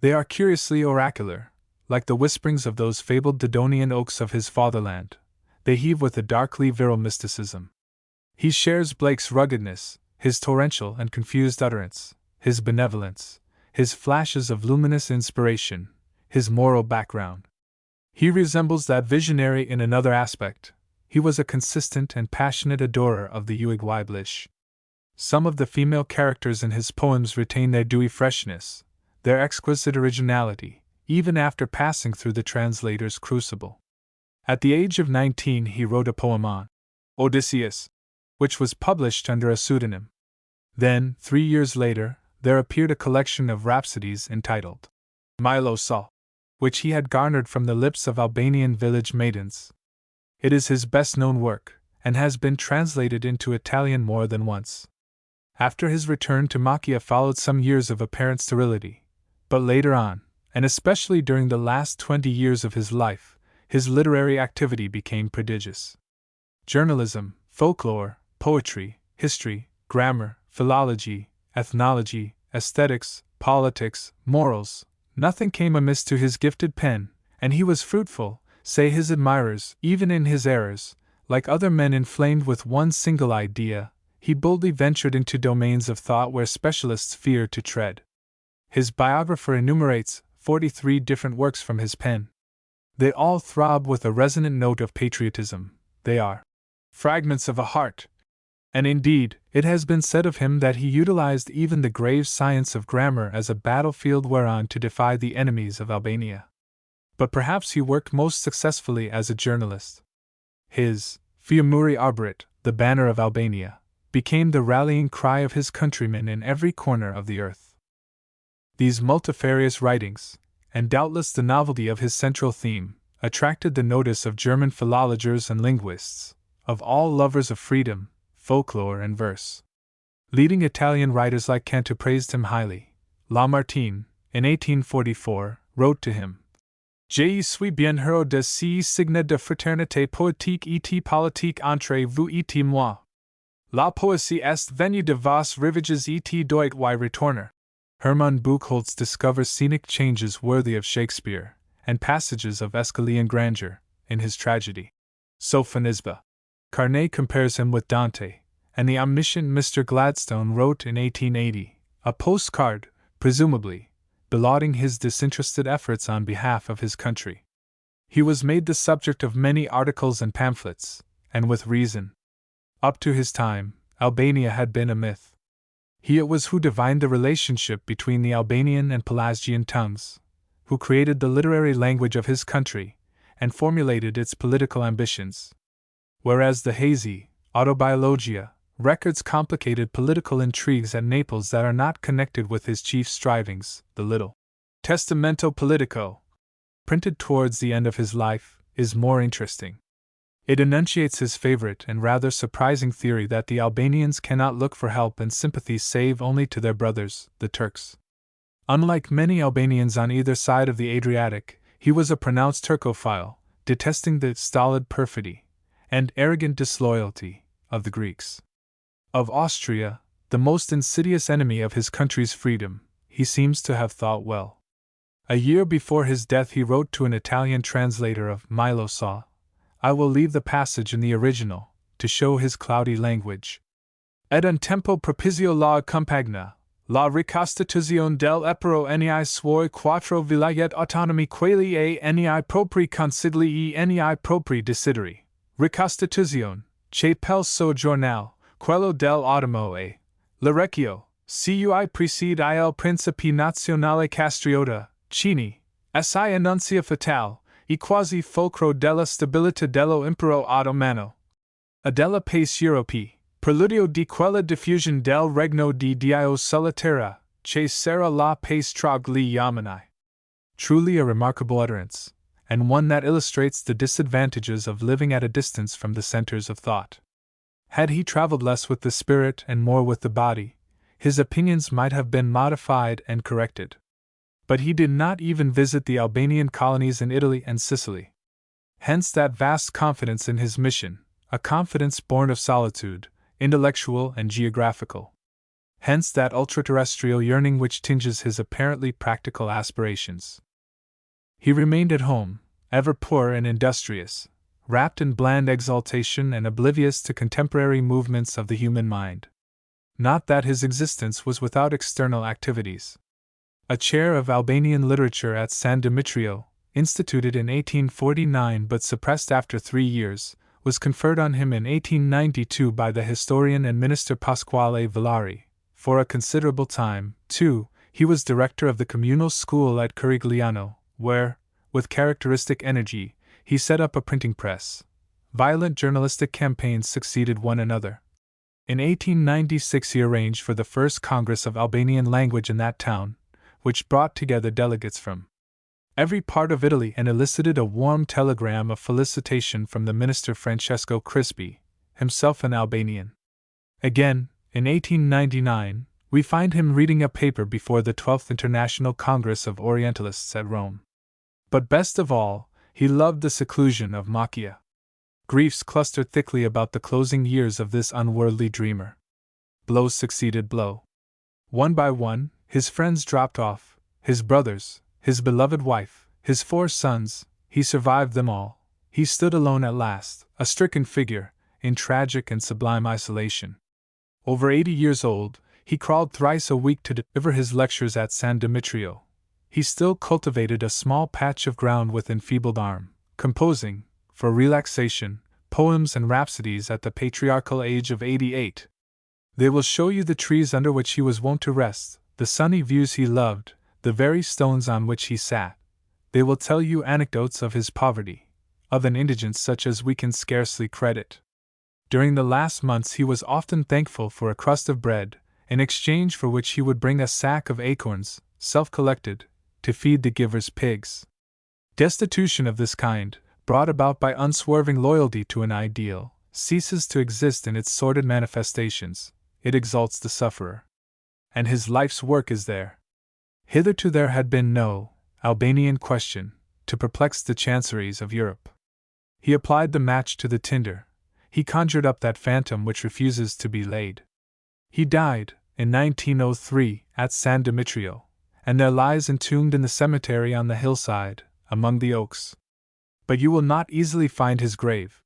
They are curiously oracular, like the whisperings of those fabled Dodonian oaks of his fatherland. They heave with a darkly virile mysticism. He shares Blake's ruggedness, his torrential and confused utterance, his benevolence, his flashes of luminous inspiration, his moral background. He resembles that visionary in another aspect. He was a consistent and passionate adorer of the Uruguay. Some of the female characters in his poems retain their dewy freshness, their exquisite originality, even after passing through the translator's crucible. At the age of 19 he wrote a poem on Odysseus, which was published under a pseudonym. Then, 3 years later, there appeared a collection of rhapsodies entitled Milo Sol, which he had garnered from the lips of Albanian village maidens. It is his best-known work, and has been translated into Italian more than once. After his return to Macchia followed some years of apparent sterility, but later on, and especially during the last 20 years of his life, his literary activity became prodigious. Journalism, folklore, poetry, history, grammar, philology, ethnology, aesthetics, politics, morals, nothing came amiss to his gifted pen, and he was fruitful, say his admirers, even in his errors. Like other men inflamed with one single idea, he boldly ventured into domains of thought where specialists fear to tread. His biographer enumerates 43 different works from his pen. They all throb with a resonant note of patriotism. They are fragments of a heart. And indeed, it has been said of him that he utilized even the grave science of grammar as a battlefield whereon to defy the enemies of Albania. But perhaps he worked most successfully as a journalist. His Fiumuri Arboret, the banner of Albania, became the rallying cry of his countrymen in every corner of the earth. These multifarious writings, and doubtless the novelty of his central theme, attracted the notice of German philologers and linguists, of all lovers of freedom, folklore, and verse. Leading Italian writers like Cantu praised him highly. Lamartine, in 1844, wrote to him, Je suis bien heureux de ces signes de fraternité poétique et politique entre vous et moi. La poésie est venue de vos rivages et doit y retourner. Hermann Buchholz discovers scenic changes worthy of Shakespeare, and passages of Aeschylean grandeur, in his tragedy. Sophonisba. Carnet compares him with Dante, and the omniscient Mr. Gladstone wrote in 1880 a postcard, presumably, belauding his disinterested efforts on behalf of his country. He was made the subject of many articles and pamphlets, and with reason. Up to his time, Albania had been a myth. He it was who divined the relationship between the Albanian and Pelasgian tongues, who created the literary language of his country, and formulated its political ambitions. Whereas the hazy Autobiologia records complicated political intrigues at Naples that are not connected with his chief strivings, the little Testamento Politico, printed towards the end of his life, is more interesting. It enunciates his favorite and rather surprising theory that the Albanians cannot look for help and sympathy save only to their brothers, the Turks. Unlike many Albanians on either side of the Adriatic, he was a pronounced Turcophile, detesting the stolid perfidy and arrogant disloyalty of the Greeks. Of Austria, the most insidious enemy of his country's freedom, he seems to have thought well. A year before his death he wrote to an Italian translator of Milo Saw, I will leave the passage in the original, to show his cloudy language. Ed un tempo propizio la compagna, la ricostituzione del epero nei suoi quattro vilayet autonomi quelli e nei propri consigli e nei propri desideri. Ricostituzione, che pel soggiornale, quello del automo e l'orecchio, cui precede il principe nazionale castriota, Cini, si annunzia fatale, e quasi fulcro della stabilità dello impero ottomano. A della pace Europi, preludio di quella diffusion del regno di Dio solitaria, che sarà la pace tra gli uomini. Truly a remarkable utterance, and one that illustrates the disadvantages of living at a distance from the centers of thought. Had he traveled less with the spirit and more with the body, his opinions might have been modified and corrected. But he did not even visit the Albanian colonies in Italy and Sicily. Hence that vast confidence in his mission, a confidence born of solitude, intellectual and geographical. Hence that ultra-terrestrial yearning which tinges his apparently practical aspirations. He remained at home, ever poor and industrious, wrapped in bland exaltation and oblivious to contemporary movements of the human mind. Not that his existence was without external activities. A chair of Albanian literature at San Dimitrio, instituted in 1849 but suppressed after 3 years, was conferred on him in 1892 by the historian and minister Pasquale Villari. For a considerable time, too, he was director of the communal school at Carigliano, where, with characteristic energy, he set up a printing press. Violent journalistic campaigns succeeded one another. In 1896 he arranged for the first Congress of Albanian language in that town, which brought together delegates from every part of Italy and elicited a warm telegram of felicitation from the minister Francesco Crispi, himself an Albanian. Again, in 1899, we find him reading a paper before the 12th International Congress of Orientalists at Rome. But best of all, he loved the seclusion of Macchia. Griefs clustered thickly about the closing years of this unworldly dreamer. Blow succeeded blow. One by one, his friends dropped off, his brothers, his beloved wife, his 4 sons, he survived them all. He stood alone at last, a stricken figure, in tragic and sublime isolation. Over 80 years old, he crawled thrice a week to deliver his lectures at San Dimitrio. He still cultivated a small patch of ground with enfeebled arm, composing, for relaxation, poems and rhapsodies at the patriarchal age of 88. They will show you the trees under which he was wont to rest, the sunny views he loved, the very stones on which he sat. They will tell you anecdotes of his poverty, of an indigence such as we can scarcely credit. During the last months he was often thankful for a crust of bread, in exchange for which he would bring a sack of acorns, self-collected, to feed the giver's pigs. Destitution of this kind, brought about by unswerving loyalty to an ideal, ceases to exist in its sordid manifestations. It exalts the sufferer. And his life's work is there. Hitherto there had been no Albanian question, to perplex the chanceries of Europe. He applied the match to the tinder. He conjured up that phantom which refuses to be laid. He died, in 1903, at San Demetrio, and there lies entombed in the cemetery on the hillside, among the oaks. But you will not easily find his grave.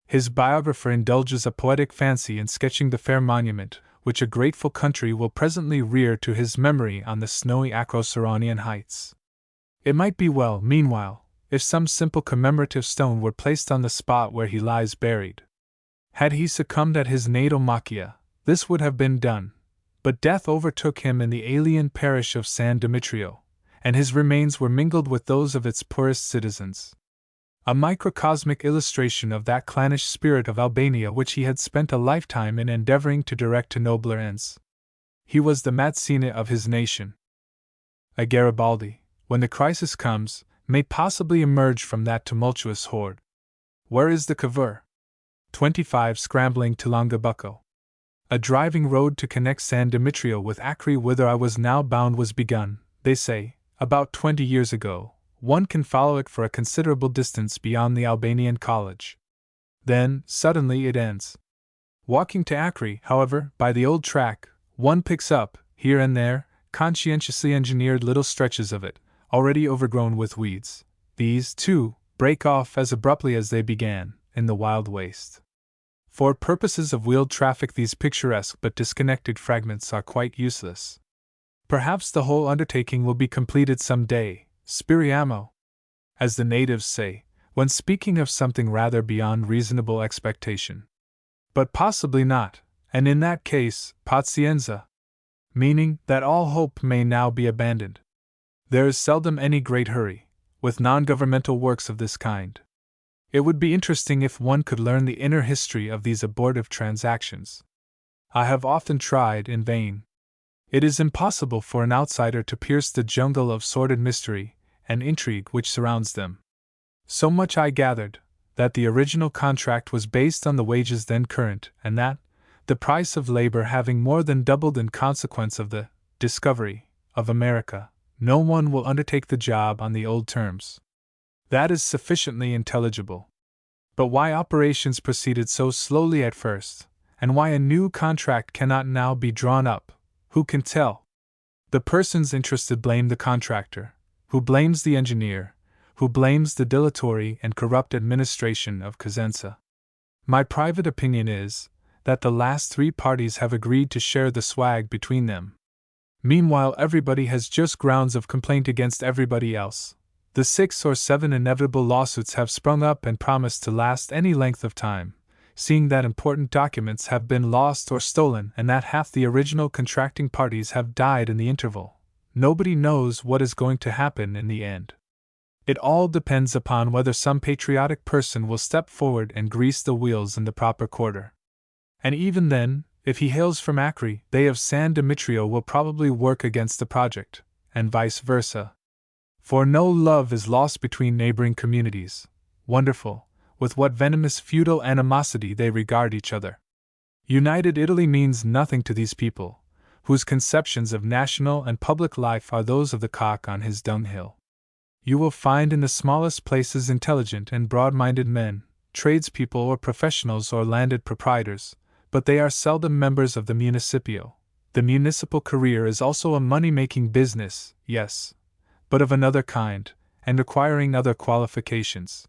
His biographer indulges a poetic fancy in sketching the fair monument which a grateful country will presently rear to his memory on the snowy Acroceraunian heights. It might be well, meanwhile, if some simple commemorative stone were placed on the spot where he lies buried. Had he succumbed at his natal Macchia, this would have been done, but death overtook him in the alien parish of San Demetrio, and his remains were mingled with those of its poorest citizens. A microcosmic illustration of that clannish spirit of Albania which he had spent a lifetime in endeavoring to direct to nobler ends. He was the Mazzini of his nation. A Garibaldi, when the crisis comes, may possibly emerge from that tumultuous horde. Where is the Cavour? 25 scrambling to Longabucco. A driving road to connect San Demetrio with Acre, whither I was now bound, was begun, they say, about 20 years ago. One can follow it for a considerable distance beyond the Albanian College. Then, suddenly, it ends. Walking to Acre, however, by the old track, one picks up, here and there, conscientiously engineered little stretches of it, already overgrown with weeds. These, too, break off as abruptly as they began, in the wild waste. For purposes of wheeled traffic, these picturesque but disconnected fragments are quite useless. Perhaps the whole undertaking will be completed some day, speriamo, as the natives say, when speaking of something rather beyond reasonable expectation. But possibly not, and in that case, pazienza, meaning that all hope may now be abandoned. There is seldom any great hurry, with non-governmental works of this kind. It would be interesting if one could learn the inner history of these abortive transactions. I have often tried in vain. It is impossible for an outsider to pierce the jungle of sordid mystery and intrigue which surrounds them. So much I gathered, that the original contract was based on the wages then current, and that, the price of labor having more than doubled in consequence of the discovery of America, no one will undertake the job on the old terms. That is sufficiently intelligible. But why operations proceeded so slowly at first, and why a new contract cannot now be drawn up, who can tell? The persons interested blame the contractor, who blames the engineer, who blames the dilatory and corrupt administration of Cosenza. My private opinion is, that the last three parties have agreed to share the swag between them. Meanwhile, everybody has just grounds of complaint against everybody else. The 6 or 7 inevitable lawsuits have sprung up and promise to last any length of time, seeing that important documents have been lost or stolen and that half the original contracting parties have died in the interval. Nobody knows what is going to happen in the end. It all depends upon whether some patriotic person will step forward and grease the wheels in the proper quarter. And even then, if he hails from Acre, they of San Demetrio will probably work against the project, and vice versa. For no love is lost between neighboring communities. Wonderful, with what venomous feudal animosity they regard each other. United Italy means nothing to these people, whose conceptions of national and public life are those of the cock on his dunghill. You will find in the smallest places intelligent and broad-minded men, tradespeople or professionals or landed proprietors, but they are seldom members of the municipio. The municipal career is also a money-making business, yes, but of another kind, and requiring other qualifications.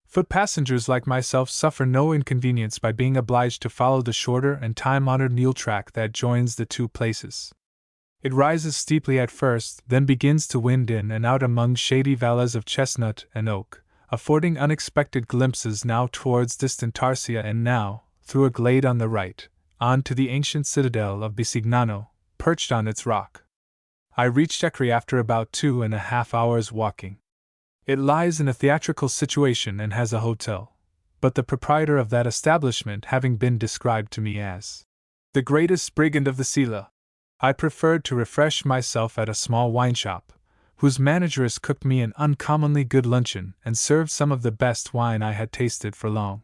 Foot passengers like myself suffer no inconvenience by being obliged to follow the shorter and time-honored mule track that joins the two places. It rises steeply at first, then begins to wind in and out among shady valleys of chestnut and oak, affording unexpected glimpses now towards distant Tarsia and now, through a glade on the right, on to the ancient citadel of Bisignano, perched on its rock. I reached Acre after about 2.5 hours walking. It lies in a theatrical situation and has a hotel, but the proprietor of that establishment having been described to me as the greatest brigand of the Sila, I preferred to refresh myself at a small wine shop, whose manageress cooked me an uncommonly good luncheon and served some of the best wine I had tasted for long.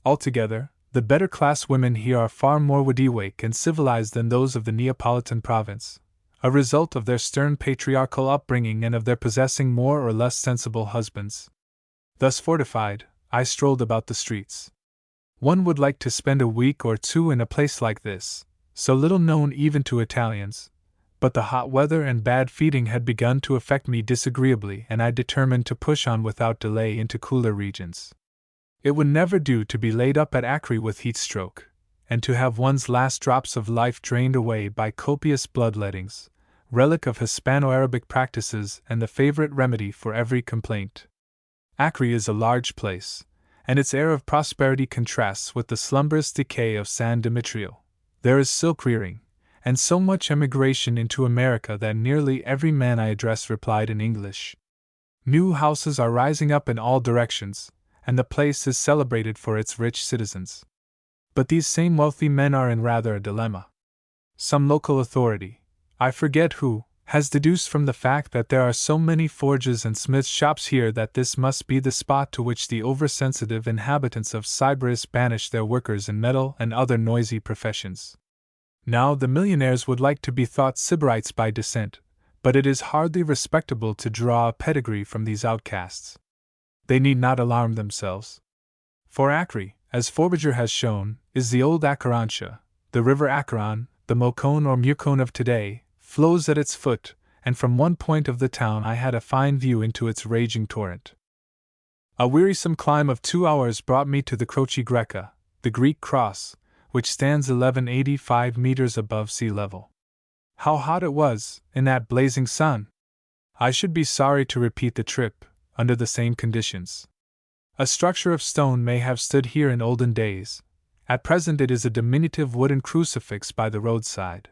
Altogether, the better class women here are far more wide-awake and civilized than those of the Neapolitan province. a result of their stern patriarchal upbringing and of their possessing more or less sensible husbands. Thus fortified, I strolled about the streets. One would like to spend a week or two in a place like this, so little known even to Italians, but the hot weather and bad feeding had begun to affect me disagreeably, and I determined to push on without delay into cooler regions. It would never do to be laid up at Acre with heat stroke, and to have one's last drops of life drained away by copious bloodlettings, relic of Hispano-Arabic practices and the favorite remedy for every complaint. Acre is a large place, and its air of prosperity contrasts with the slumberous decay of San Demetrio. There is silk rearing, and so much emigration into America that nearly every man I addressed replied in English. New houses are rising up in all directions, and the place is celebrated for its rich citizens. But these same wealthy men are in rather a dilemma. Some local authority, I forget who, has deduced from the fact that there are so many forges and smiths' shops here that this must be the spot to which the oversensitive inhabitants of Sybaris banish their workers in metal and other noisy professions. Now the millionaires would like to be thought Sybarites by descent, but it is hardly respectable to draw a pedigree from these outcasts. They need not alarm themselves. For Acre, as Forbiger has shown, is the old Acherontia. The river Acheron, the Mocone or Mucone of today, flows at its foot, and from one point of the town I had a fine view into its raging torrent. A wearisome climb of 2 hours brought me to the Croce Greca, the Greek cross, which stands 1185 meters above sea level. How hot it was, in that blazing sun! I should be sorry to repeat the trip, under the same conditions. A structure of stone may have stood here in olden days. At present it is a diminutive wooden crucifix by the roadside.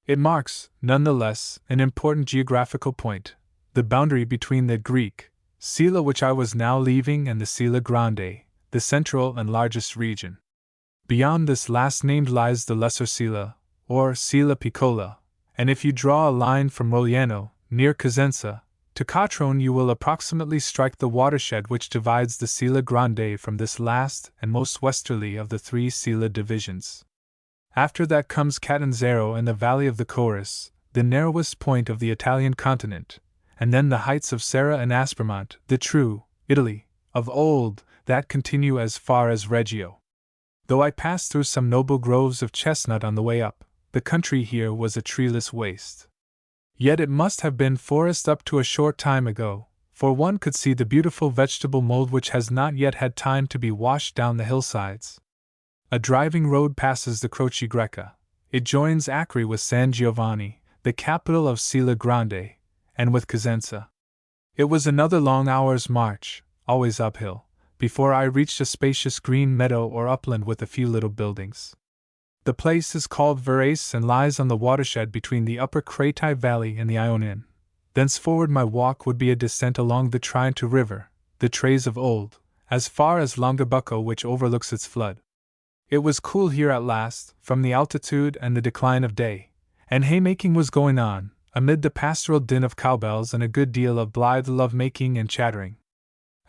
It marks, none the less, an important geographical point, the boundary between the Greek Sila which I was now leaving and the Sila Grande, the central and largest region. Beyond this last named lies the Lesser Sila, or Sila Piccola, and if you draw a line from Rogliano, near Cosenza, to Catrone you will approximately strike the watershed which divides the Sila Grande from this last and most westerly of the 3 Sila divisions. After that comes Catanzaro and the valley of the Chorus, the narrowest point of the Italian continent, and then the heights of Serra and Aspremont, the true Italy of old, that continue as far as Reggio. Though I passed through some noble groves of chestnut on the way up, the country here was a treeless waste. Yet it must have been forest up to a short time ago, for one could see the beautiful vegetable mold which has not yet had time to be washed down the hillsides. A driving road passes the Croce Greca. It joins Acre with San Giovanni, the capital of Sila Grande, and with Cosenza. It was another long hour's march, always uphill, before I reached a spacious green meadow or upland with a few little buildings. The place is called Verrace and lies on the watershed between the upper Cretae Valley and the Ionian. Thenceforward my walk would be a descent along the Trinto River, the Trays of old, as far as Longabucco which overlooks its flood. It was cool here at last, from the altitude and the decline of day, and haymaking was going on, amid the pastoral din of cowbells and a good deal of blithe love-making and chattering.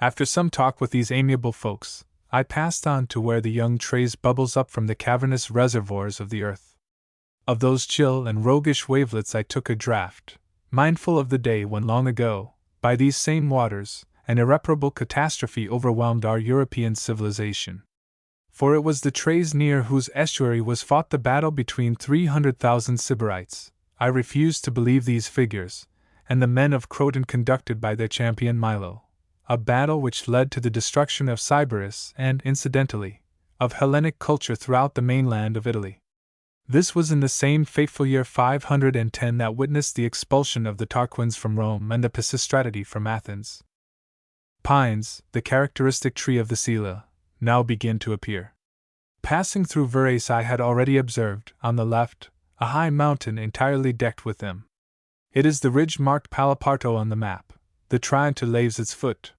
After some talk with these amiable folks, I passed on to where the young Trays bubbles up from the cavernous reservoirs of the earth. Of those chill and roguish wavelets I took a draught, mindful of the day when long ago, by these same waters, an irreparable catastrophe overwhelmed our European civilization. For it was the Trays near whose estuary was fought the battle between 300,000 Sybarites. I refused to believe these figures, and the men of Croton conducted by their champion Milo, a battle which led to the destruction of Sybaris and, incidentally, of Hellenic culture throughout the mainland of Italy. This was in the same fateful year 510 that witnessed the expulsion of the Tarquins from Rome and the Pisistratidae from Athens. Pines, the characteristic tree of the Sila, now begin to appear. Passing through Verrace I had already observed, on the left, a high mountain entirely decked with them. It is the ridge marked Palaparto on the map. The Trinto laves its foot.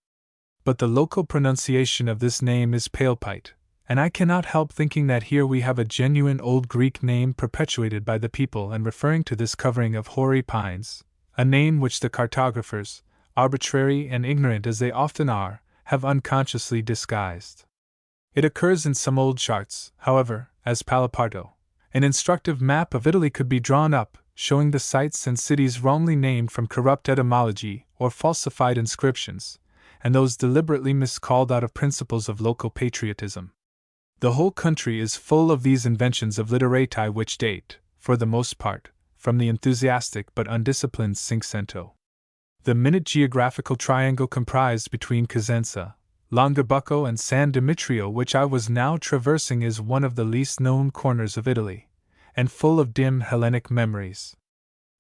But the local pronunciation of this name is Palepite, and I cannot help thinking that here we have a genuine old Greek name perpetuated by the people and referring to this covering of hoary pines, a name which the cartographers, arbitrary and ignorant as they often are, have unconsciously disguised. It occurs in some old charts, however, as Palaparto. An instructive map of Italy could be drawn up, showing the sites and cities wrongly named from corrupt etymology or falsified inscriptions, and those deliberately miscalled out of principles of local patriotism. The whole country is full of these inventions of literati which date, for the most part, from the enthusiastic but undisciplined Cinquecento. The minute geographical triangle comprised between Cosenza, Longobucco, and San Dimitrio, which I was now traversing, is one of the least known corners of Italy, and full of dim Hellenic memories.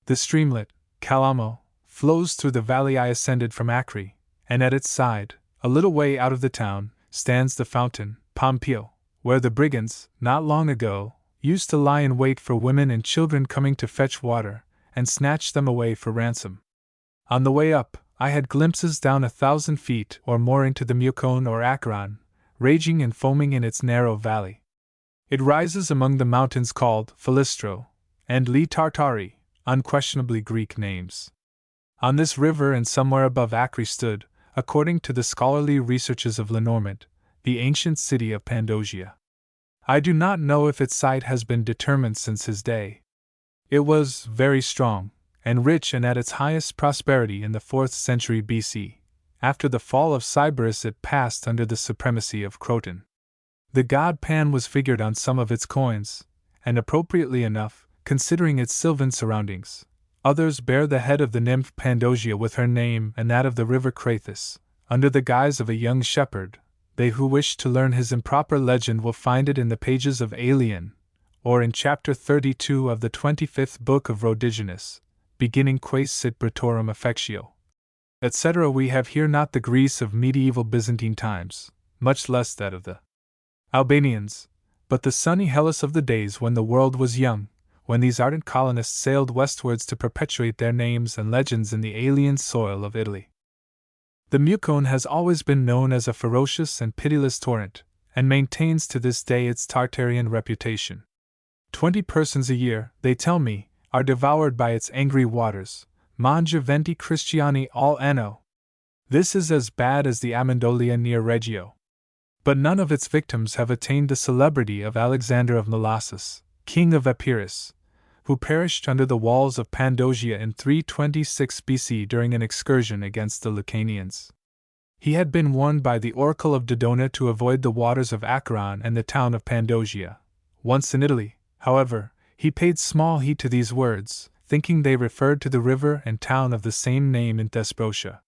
The streamlet, Calamo, flows through the valley I ascended from Acre, and at its side, a little way out of the town, stands the fountain, Pompeo, where the brigands, not long ago, used to lie in wait for women and children coming to fetch water, and snatch them away for ransom. On the way up, I had glimpses down 1,000 feet or more into the Mucone or Acheron, raging and foaming in its narrow valley. It rises among the mountains called Filistro and Li Tartari, unquestionably Greek names. On this river and somewhere above Acre stood, according to the scholarly researches of Lenormand, the ancient city of Pandosia. I do not know if its site has been determined since his day. It was very strong and rich and at its highest prosperity in the 4th century BC. After the fall of Sybaris it passed under the supremacy of Croton. The god Pan was figured on some of its coins, and appropriately enough, considering its sylvan surroundings. Others bear the head of the nymph Pandosia with her name and that of the river Crathis, under the guise of a young shepherd. They who wish to learn his improper legend will find it in the pages of Aelian, or in chapter 32 of the 25th book of Rhodiginus, beginning Quae sit Britorum affectio, etc. We have here not the Greece of medieval Byzantine times, much less that of the Albanians, but the sunny Hellas of the days when the world was young, when these ardent colonists sailed westwards to perpetuate their names and legends in the alien soil of Italy. The Mucone has always been known as a ferocious and pitiless torrent, and maintains to this day its Tartarian reputation. 20 persons a year, they tell me, are devoured by its angry waters, mangia 20 Christiani all anno. This is as bad as the Amendolia near Reggio. But none of its victims have attained the celebrity of Alexander of Molossus, king of Epirus, who perished under the walls of Pandosia in 326 BC during an excursion against the Lucanians. He had been warned by the oracle of Dodona to avoid the waters of Acheron and the town of Pandosia. Once in Italy, however, he paid small heed to these words, thinking they referred to the river and town of the same name in Thesprotia.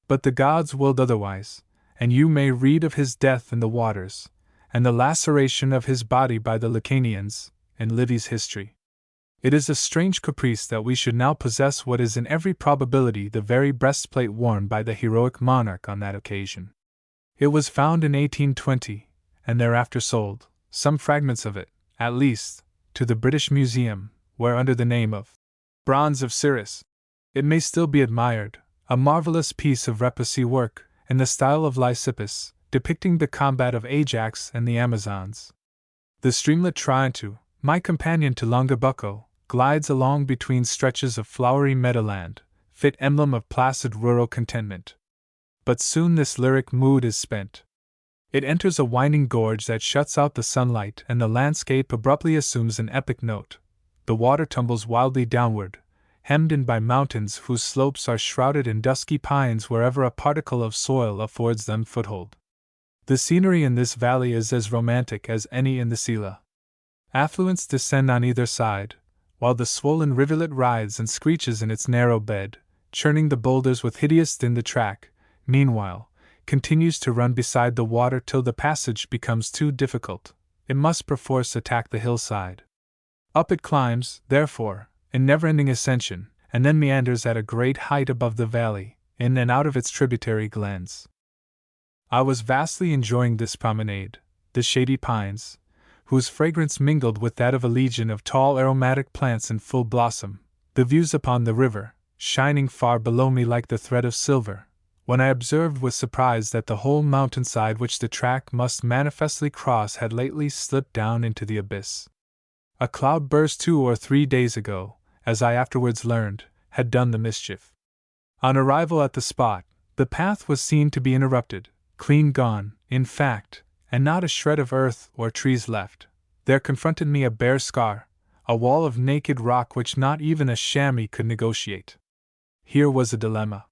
But the gods willed otherwise, and you may read of his death in the waters, and the laceration of his body by the Lucanians, in Livy's history. It is a strange caprice that we should now possess what is in every probability the very breastplate worn by the heroic monarch on that occasion. It was found in 1820, and thereafter sold, some fragments of it, at least, to the British Museum, where under the name of Bronze of Cyrus, it may still be admired, a marvelous piece of Repoussi work, in the style of Lysippus, depicting the combat of Ajax and the Amazons. The streamlet Triantu, my companion to Longobucco, glides along between stretches of flowery meadowland, fit emblem of placid rural contentment. But soon this lyric mood is spent. It enters a winding gorge that shuts out the sunlight, and the landscape abruptly assumes an epic note. The water tumbles wildly downward, hemmed in by mountains whose slopes are shrouded in dusky pines wherever a particle of soil affords them foothold. The scenery in this valley is as romantic as any in the Sila. Affluents descend on either side, while the swollen rivulet writhes and screeches in its narrow bed, churning the boulders with hideous din. The track, meanwhile, continues to run beside the water till the passage becomes too difficult. It must perforce attack the hillside. Up it climbs, therefore, in never-ending ascension, and then meanders at a great height above the valley, in and out of its tributary glens. I was vastly enjoying this promenade, the shady pines, whose fragrance mingled with that of a legion of tall aromatic plants in full blossom, the views upon the river, shining far below me like the thread of silver, when I observed with surprise that the whole mountainside which the track must manifestly cross had lately slipped down into the abyss. A cloud burst 2 or 3 days ago, as I afterwards learned, had done the mischief. On arrival at the spot, the path was seen to be interrupted, clean gone, in fact, and not a shred of earth or trees left. There confronted me a bare scar, a wall of naked rock which not even a chamois could negotiate. Here was a dilemma.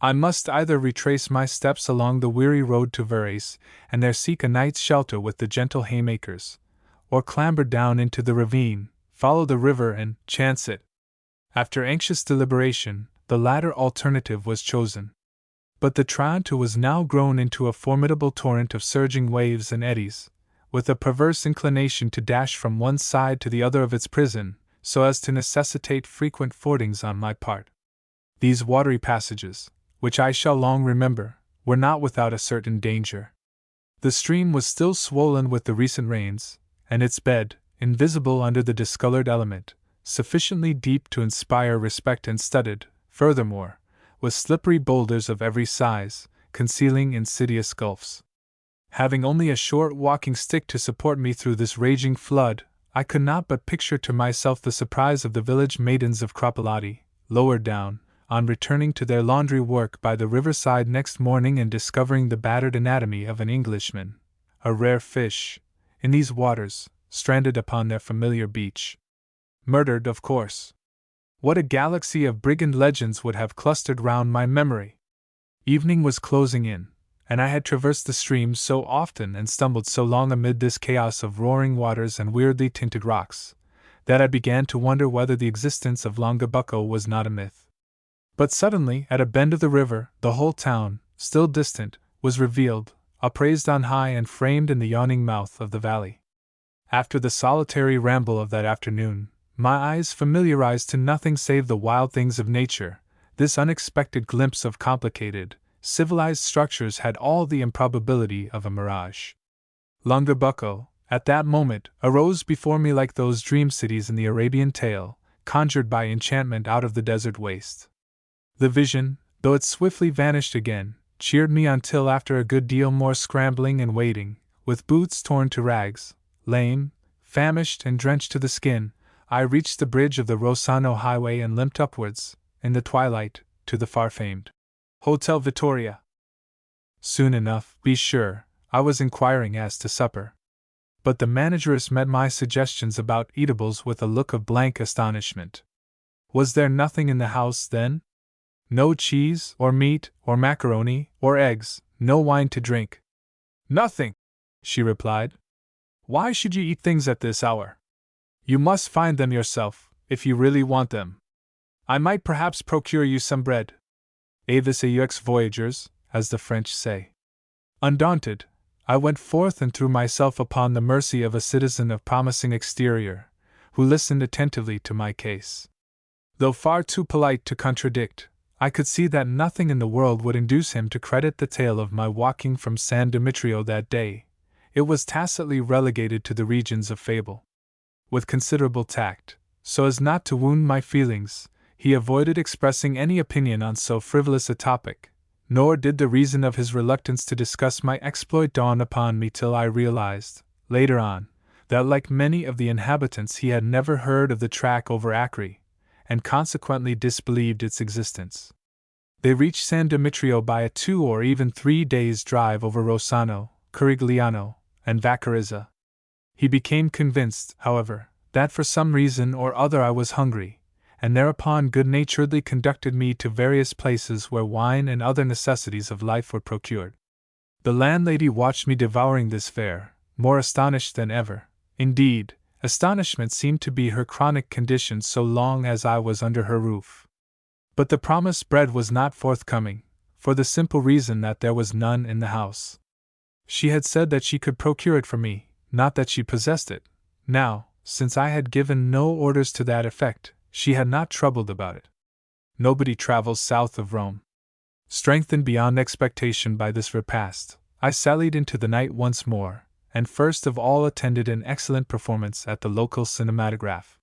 I must either retrace my steps along the weary road to Verres, and there seek a night's shelter with the gentle haymakers, or clamber down into the ravine, follow the river and chance it. After anxious deliberation, the latter alternative was chosen. But the Trent was now grown into a formidable torrent of surging waves and eddies, with a perverse inclination to dash from one side to the other of its prison, so as to necessitate frequent fordings on my part. These watery passages, which I shall long remember, were not without a certain danger. The stream was still swollen with the recent rains, and its bed, invisible under the discolored element, sufficiently deep to inspire respect and studded, furthermore, with slippery boulders of every size, concealing insidious gulfs. Having only a short walking stick to support me through this raging flood, I could not but picture to myself the surprise of the village maidens of Kropalati, lower down, on returning to their laundry work by the riverside next morning and discovering the battered anatomy of an Englishman, a rare fish, in these waters, stranded upon their familiar beach. Murdered, of course. What a galaxy of brigand legends would have clustered round my memory! Evening was closing in, and I had traversed the stream so often and stumbled so long amid this chaos of roaring waters and weirdly tinted rocks, that I began to wonder whether the existence of Longabucco was not a myth. But suddenly, at a bend of the river, the whole town, still distant, was revealed, upraised on high and framed in the yawning mouth of the valley. After the solitary ramble of that afternoon, my eyes familiarized to nothing save the wild things of nature, this unexpected glimpse of complicated, civilized structures had all the improbability of a mirage. Longabucco, at that moment, arose before me like those dream cities in the Arabian tale, conjured by enchantment out of the desert waste. The vision, though it swiftly vanished again, cheered me until after a good deal more scrambling and wading, with boots torn to rags, lame, famished and drenched to the skin, I reached the bridge of the Rossano highway and limped upwards, in the twilight, to the far-famed Hotel Vittoria. Soon enough, be sure, I was inquiring as to supper. But the manageress met my suggestions about eatables with a look of blank astonishment. Was there nothing in the house, then? No cheese, or meat, or macaroni, or eggs, no wine to drink? Nothing, she replied. Why should you eat things at this hour? You must find them yourself, if you really want them. I might perhaps procure you some bread. Avis aux voyageurs, as the French say. Undaunted, I went forth and threw myself upon the mercy of a citizen of promising exterior, who listened attentively to my case. Though far too polite to contradict, I could see that nothing in the world would induce him to credit the tale of my walking from San Demetrio that day. It was tacitly relegated to the regions of fable. With considerable tact, so as not to wound my feelings, he avoided expressing any opinion on so frivolous a topic, nor did the reason of his reluctance to discuss my exploit dawn upon me till I realized, later on, that like many of the inhabitants he had never heard of the track over Acre, and consequently disbelieved its existence. They reached San Demetrio by a 2 or even 3 days' drive over Rossano, Carigliano, and Vacarizza. He became convinced, however, that for some reason or other I was hungry, and thereupon good-naturedly conducted me to various places where wine and other necessities of life were procured. The landlady watched me devouring this fare, more astonished than ever. Indeed, astonishment seemed to be her chronic condition so long as I was under her roof. But the promised bread was not forthcoming, for the simple reason that there was none in the house. She had said that she could procure it for me, not that she possessed it. Now, since I had given no orders to that effect, she had not troubled about it. Nobody travels south of Rome. Strengthened beyond expectation by this repast, I sallied into the night once more, and first of all attended an excellent performance at the local cinematograph.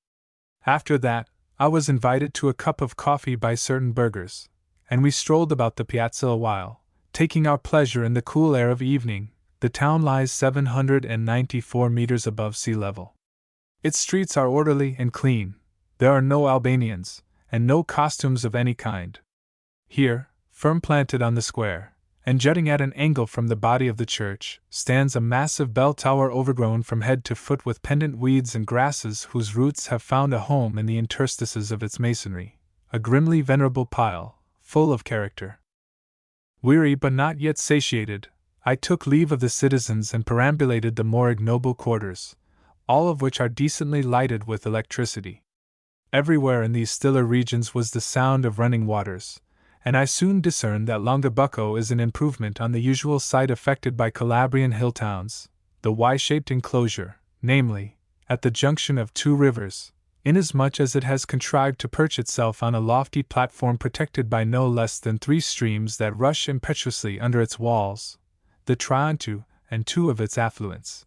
After that, I was invited to a cup of coffee by certain burghers, and we strolled about the piazza a while, taking our pleasure in the cool air of evening. The town lies 794 meters above sea level. Its streets are orderly and clean. There are no Albanians, and no costumes of any kind. Here, firm planted on the square, and jutting at an angle from the body of the church, stands a massive bell tower overgrown from head to foot with pendant weeds and grasses whose roots have found a home in the interstices of its masonry, a grimly venerable pile, full of character. Weary but not yet satiated, I took leave of the citizens and perambulated the more ignoble quarters, all of which are decently lighted with electricity. Everywhere in these stiller regions was the sound of running waters, and I soon discerned that Longobucco is an improvement on the usual site affected by Calabrian hill towns, the Y-shaped enclosure, namely, at the junction of two rivers, inasmuch as it has contrived to perch itself on a lofty platform protected by no less than 3 streams that rush impetuously under its walls, the Tronto and 2 of its affluents.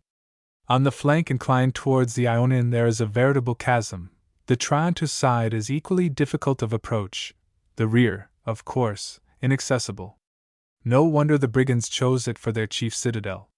On the flank inclined towards the Ionian there is a veritable chasm. The Tronto side is equally difficult of approach, the rear, of course, inaccessible. No wonder the brigands chose it for their chief citadel.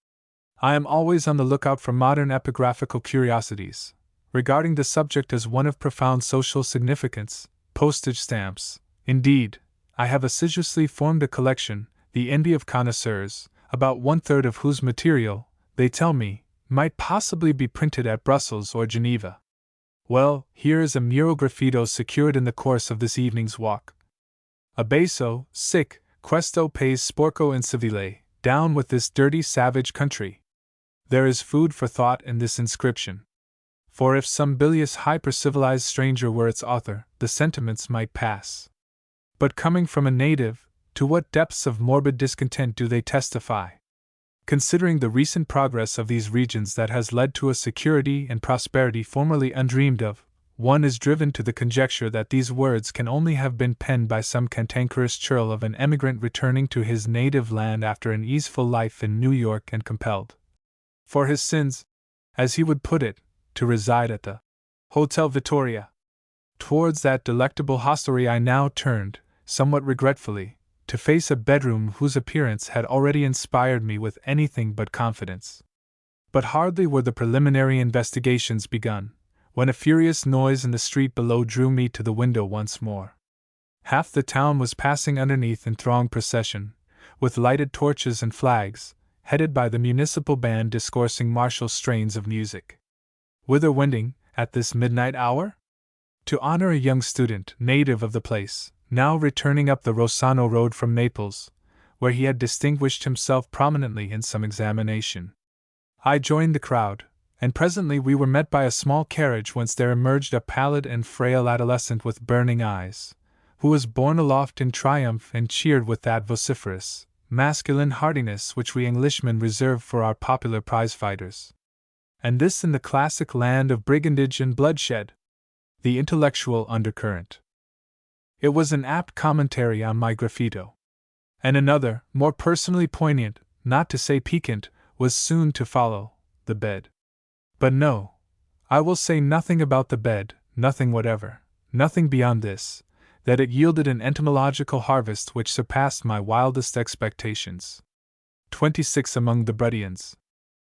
I am always on the lookout for modern epigraphical curiosities, regarding the subject as one of profound social significance, postage stamps. Indeed, I have assiduously formed a collection, the envy of connoisseurs, about 1/3 of whose material, they tell me, might possibly be printed at Brussels or Geneva. Well, here is a mural graffito secured in the course of this evening's walk. Abeso, sic, questo pays sporco incivile, down with this dirty savage country. There is food for thought in this inscription. For if some bilious hyper-civilized stranger were its author, the sentiments might pass. But coming from a native, to what depths of morbid discontent do they testify? Considering the recent progress of these regions that has led to a security and prosperity formerly undreamed of, one is driven to the conjecture that these words can only have been penned by some cantankerous churl of an emigrant returning to his native land after an easeful life in New York and compelled, for his sins, as he would put it, to reside at the Hotel Vittoria. Towards that delectable hostelry I now turned, somewhat regretfully, to face a bedroom whose appearance had already inspired me with anything but confidence. But hardly were the preliminary investigations begun, when a furious noise in the street below drew me to the window once more. Half the town was passing underneath in thronged procession, with lighted torches and flags, headed by the municipal band discoursing martial strains of music. Whither wending, at this midnight hour? To honor a young student, native of the place, now returning up the Rossano road from Naples, where he had distinguished himself prominently in some examination. I joined the crowd, and presently we were met by a small carriage whence there emerged a pallid and frail adolescent with burning eyes, who was borne aloft in triumph and cheered with that vociferous, masculine heartiness which we Englishmen reserve for our popular prize-fighters. And this in the classic land of brigandage and bloodshed. The intellectual undercurrent. It was an apt commentary on my graffito. And another, more personally poignant, not to say piquant, was soon to follow, the bed. But no, I will say nothing about the bed, nothing whatever, nothing beyond this, that it yielded an entomological harvest which surpassed my wildest expectations. 26 among the Bredians.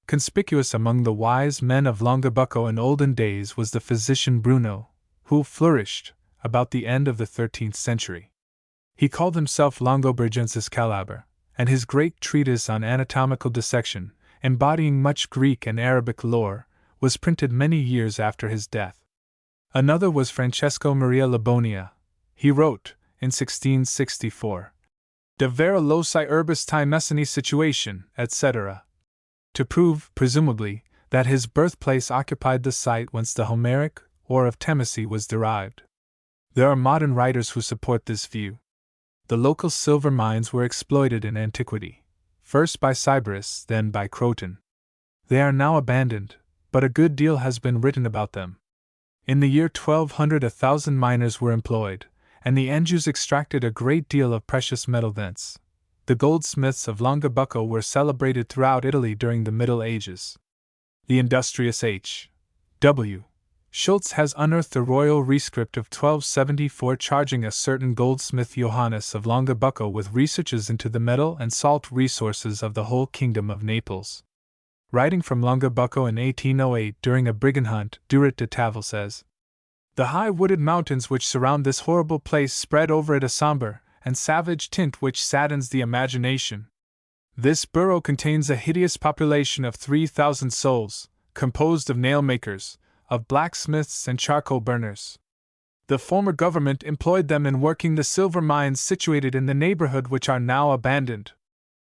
Conspicuous among the wise men of Longobucco in olden days was the physician Bruno, who flourished about the end of the 13th century. He called himself Longoburgensis Calaber, and his great treatise on anatomical dissection, embodying much Greek and Arabic lore, was printed many years after his death. Another was Francesco Maria Labonia. He wrote, in 1664, De vera loci urbis ti messani situation, etc., to prove, presumably, that his birthplace occupied the site whence the Homeric, or of Temesi, was derived. There are modern writers who support this view. The local silver mines were exploited in antiquity, first by Sybaris, then by Croton. They are now abandoned, but a good deal has been written about them. In the year 1200 1,000 miners were employed, and the Anjous extracted a great deal of precious metal thence. The goldsmiths of Longobucco were celebrated throughout Italy during the Middle Ages. The industrious H. W. Schultz has unearthed a royal rescript of 1274 charging a certain goldsmith Johannes of Longobucco with researches into the metal and salt resources of the whole kingdom of Naples. Writing from Longobucco in 1808 during a brigand hunt, Durit de Tavel says, "The high wooded mountains which surround this horrible place spread over it a somber and savage tint which saddens the imagination, This borough contains a hideous population of 3,000 souls, composed of nail-makers, of blacksmiths and charcoal burners. The former government employed them in working the silver mines situated in the neighborhood which are now abandoned.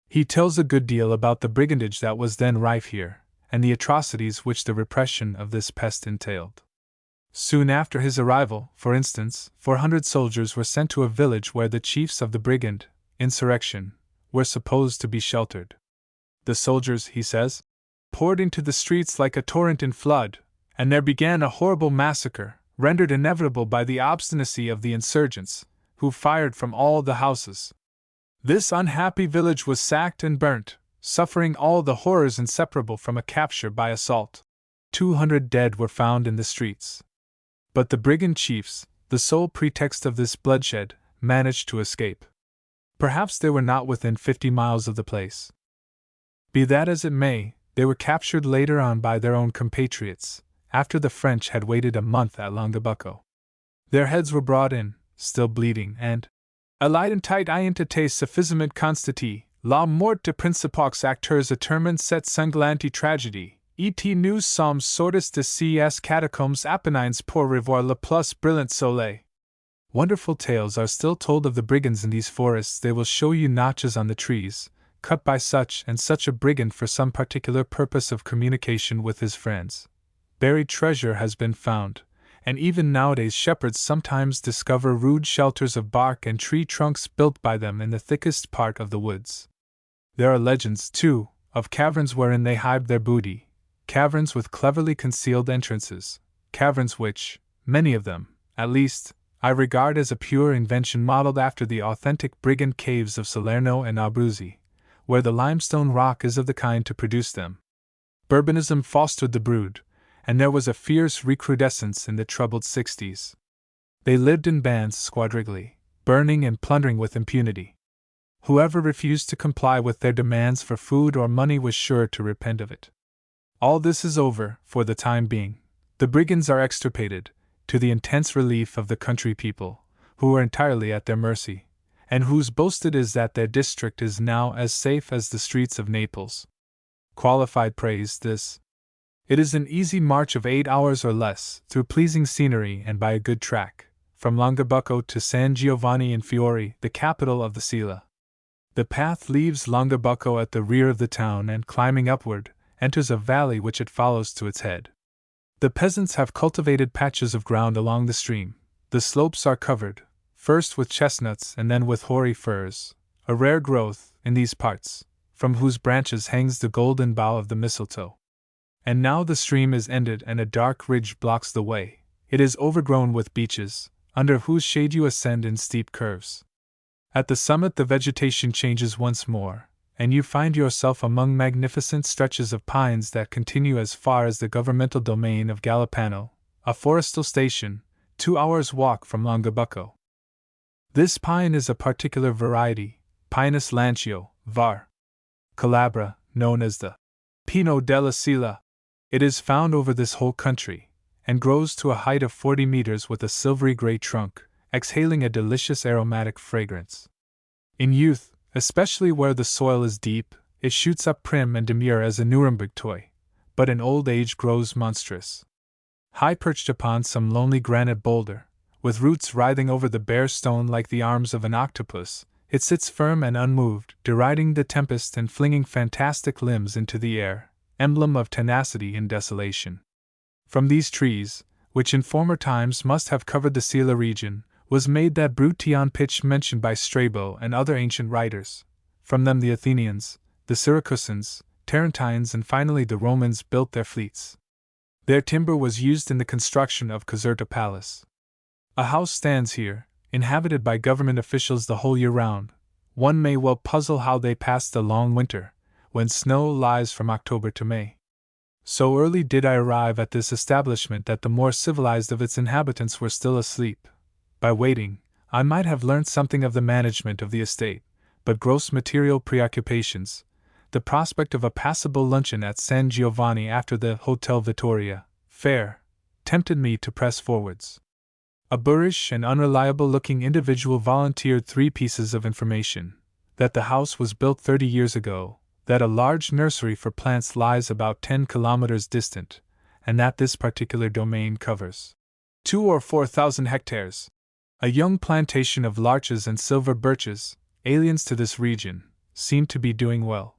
He tells a good deal about the brigandage that was then rife here, and the atrocities which the repression of this pest entailed. Soon after his arrival, for instance, 400 soldiers were sent to a village where the chiefs of the brigand insurrection were supposed to be sheltered. The soldiers, he says, poured into the streets like a torrent in flood, and there began a horrible massacre, rendered inevitable by the obstinacy of the insurgents, who fired from all the houses. This unhappy village was sacked and burnt, suffering all the horrors inseparable from a capture by assault. 200 dead were found in the streets. But the brigand chiefs, the sole pretext of this bloodshed, managed to escape. Perhaps they were not within 50 miles of the place. Be that as it may, they were captured later on by their own compatriots, after the French had waited a month at Longabucco. Their heads were brought in, still bleeding, and alidentit ientate suffisimit constati, la mort de principaux acteurs aterment set sanglanti tragedy, et nous sommes sortis de ces catacombs Apennines pour revoir le plus brillant soleil. Wonderful tales are still told of the brigands in these forests. They will show you notches on the trees, cut by such and such a brigand for some particular purpose of communication with his friends. Buried treasure has been found, and even nowadays shepherds sometimes discover rude shelters of bark and tree trunks built by them in the thickest part of the woods. There are legends, too, of caverns wherein they hide their booty, caverns with cleverly concealed entrances, caverns which, many of them, at least, I regard as a pure invention modeled after the authentic brigand caves of Salerno and Abruzzi, where the limestone rock is of the kind to produce them. Bourbonism fostered the brood, and there was a fierce recrudescence in the troubled 60s. They lived in bands squadrigly, burning and plundering with impunity. Whoever refused to comply with their demands for food or money was sure to repent of it. All this is over, for the time being. The brigands are extirpated, to the intense relief of the country people, who are entirely at their mercy, and whose boasted is that their district is now as safe as the streets of Naples. Qualified praise this. It is an easy march of 8 hours or less, through pleasing scenery and by a good track, from Longabucco to San Giovanni in Fiore, the capital of the Sila. The path leaves Longabucco at the rear of the town and, climbing upward, enters a valley which it follows to its head. The peasants have cultivated patches of ground along the stream. The slopes are covered, first with chestnuts and then with hoary firs, a rare growth in these parts, from whose branches hangs the golden bough of the mistletoe. And now the stream is ended and a dark ridge blocks the way. It is overgrown with beeches, under whose shade you ascend in steep curves. At the summit the vegetation changes once more, and you find yourself among magnificent stretches of pines that continue as far as the governmental domain of Galipano, a forestal station, 2 hours' walk from Longabucco. This pine is a particular variety, Pinus lancio, var. Calabria, known as the Pino della Sila. It is found over this whole country, and grows to a height of 40 meters with a silvery gray trunk, exhaling a delicious aromatic fragrance. In youth, especially where the soil is deep, it shoots up prim and demure as a Nuremberg toy, but in old age grows monstrous. High perched upon some lonely granite boulder, with roots writhing over the bare stone like the arms of an octopus, it sits firm and unmoved, deriding the tempest and flinging fantastic limbs into the air, emblem of tenacity in desolation. From these trees, which in former times must have covered the Sila region, was made that Brution pitch mentioned by Strabo and other ancient writers. From them the Athenians, the Syracusans, Tarentines, and finally the Romans built their fleets. Their timber was used in the construction of Caserta Palace. A house stands here, inhabited by government officials the whole year round. One may well puzzle how they pass the long winter, when snow lies from October to May. So early did I arrive at this establishment that the more civilized of its inhabitants were still asleep. By waiting, I might have learnt something of the management of the estate, but gross material preoccupations, the prospect of a passable luncheon at San Giovanni after the Hotel Vittoria, fair, tempted me to press forwards. A boorish and unreliable-looking individual volunteered 3 pieces of information. that the house was built 30 years ago, that a large nursery for plants lies about 10 kilometers distant, and that this particular domain covers 2 or 4,000 hectares. A young plantation of larches and silver birches, aliens to this region, seem to be doing well.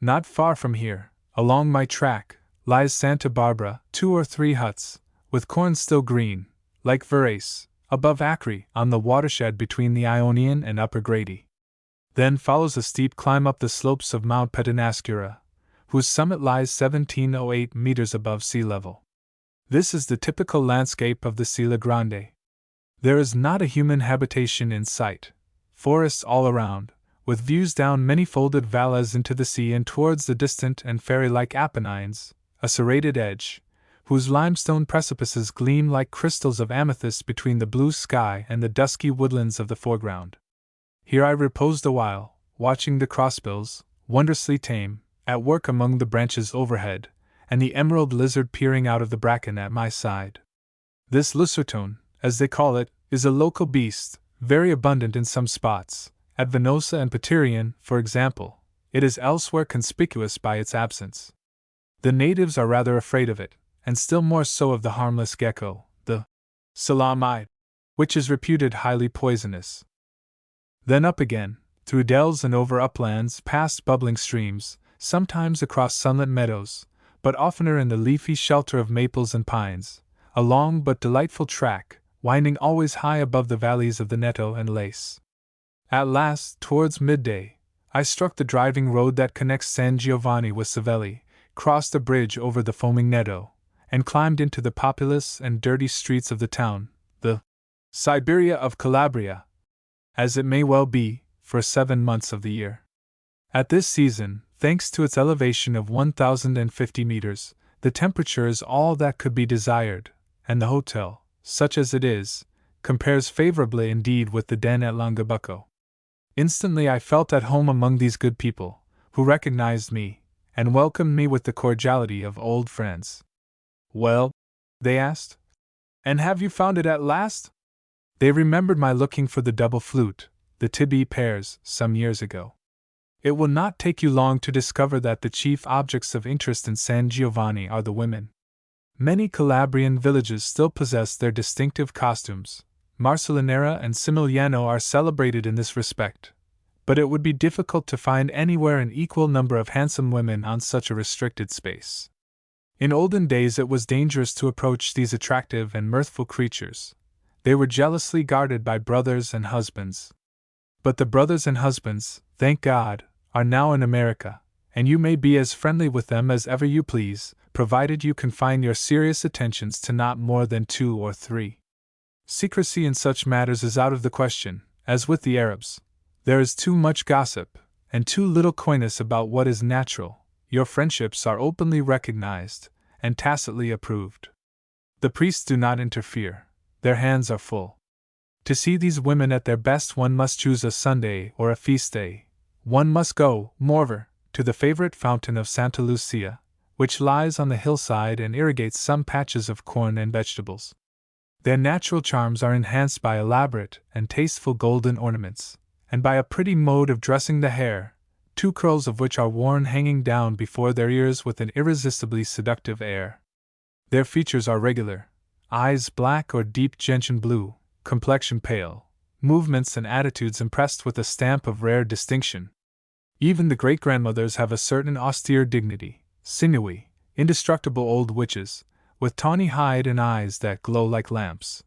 Not far from here, along my track, lies Santa Barbara, 2 or 3 huts, with corn still green, like Verace, above Acre, on the watershed between the Ionian and Upper Grady. Then follows a steep climb up the slopes of Mount Petinascura, whose summit lies 1708 meters above sea level. This is the typical landscape of the Silla Grande. There is not a human habitation in sight, forests all around, with views down many folded valleys into the sea and towards the distant and fairy-like Apennines, a serrated edge, whose limestone precipices gleam like crystals of amethyst between the blue sky and the dusky woodlands of the foreground. Here I reposed awhile, watching the crossbills, wondrously tame, at work among the branches overhead, and the emerald lizard peering out of the bracken at my side. This lucertone, as they call it, is a local beast, very abundant in some spots. At Venosa and Petirion, for example, it is elsewhere conspicuous by its absence. The natives are rather afraid of it, and still more so of the harmless gecko, the salamide, which is reputed highly poisonous. Then up again, through dells and over uplands, past bubbling streams, sometimes across sunlit meadows, but oftener in the leafy shelter of maples and pines, a long but delightful track, winding always high above the valleys of the Neto and Lace. At last, towards midday, I struck the driving road that connects San Giovanni with Savelli, crossed a bridge over the foaming Neto, and climbed into the populous and dirty streets of the town, the Siberia of Calabria, as it may well be, for 7 months of the year. At this season, thanks to its elevation of 1,050 meters, the temperature is all that could be desired, and the hotel, such as it is, compares favorably indeed with the den at Longabucco. Instantly I felt at home among these good people, who recognized me, and welcomed me with the cordiality of old friends. "Well," they asked, "and have you found it at last?" They remembered my looking for the double flute, the Tibby pears, some years ago. It will not take you long to discover that the chief objects of interest in San Giovanni are the women. Many Calabrian villages still possess their distinctive costumes. Marcellinara and Simigliano are celebrated in this respect, but it would be difficult to find anywhere an equal number of handsome women on such a restricted space. In olden days it was dangerous to approach these attractive and mirthful creatures. They were jealously guarded by brothers and husbands. But the brothers and husbands, thank God, are now in America, and you may be as friendly with them as ever you please, provided you confine your serious attentions to not more than 2 or 3. Secrecy in such matters is out of the question, as with the Arabs. There is too much gossip, and too little coyness about what is natural. Your friendships are openly recognized, and tacitly approved. The priests do not interfere. Their hands are full. To see these women at their best one must choose a Sunday or a feast day. One must go, moreover, to the favorite fountain of Santa Lucia, which lies on the hillside and irrigates some patches of corn and vegetables. Their natural charms are enhanced by elaborate and tasteful golden ornaments, and by a pretty mode of dressing the hair, 2 curls of which are worn hanging down before their ears with an irresistibly seductive air. Their features are regular, eyes black or deep gentian blue, complexion pale, movements and attitudes impressed with a stamp of rare distinction. Even the great-grandmothers have a certain austere dignity, sinewy, indestructible old witches, with tawny hide and eyes that glow like lamps.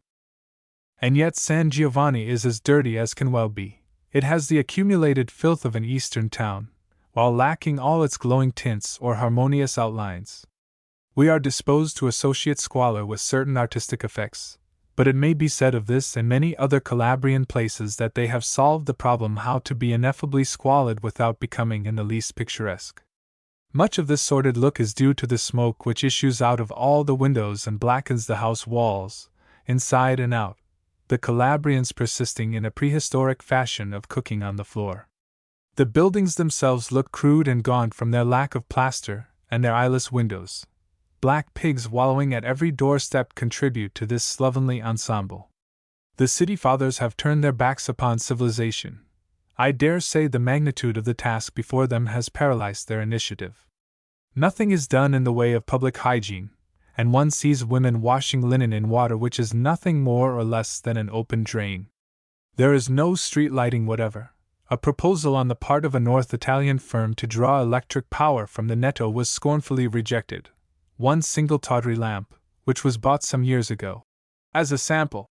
And yet San Giovanni is as dirty as can well be. It has the accumulated filth of an eastern town, while lacking all its glowing tints or harmonious outlines. We are disposed to associate squalor with certain artistic effects, but it may be said of this and many other Calabrian places that they have solved the problem how to be ineffably squalid without becoming in the least picturesque. Much of this sordid look is due to the smoke which issues out of all the windows and blackens the house walls, inside and out, the Calabrians persisting in a prehistoric fashion of cooking on the floor. The buildings themselves look crude and gaunt from their lack of plaster and their eyeless windows. Black pigs wallowing at every doorstep contribute to this slovenly ensemble. The city fathers have turned their backs upon civilization. I dare say the magnitude of the task before them has paralyzed their initiative. Nothing is done in the way of public hygiene, and one sees women washing linen in water which is nothing more or less than an open drain. There is no street lighting whatever. A proposal on the part of a North Italian firm to draw electric power from the netto was scornfully rejected. One single tawdry lamp, which was bought some years ago, as a sample,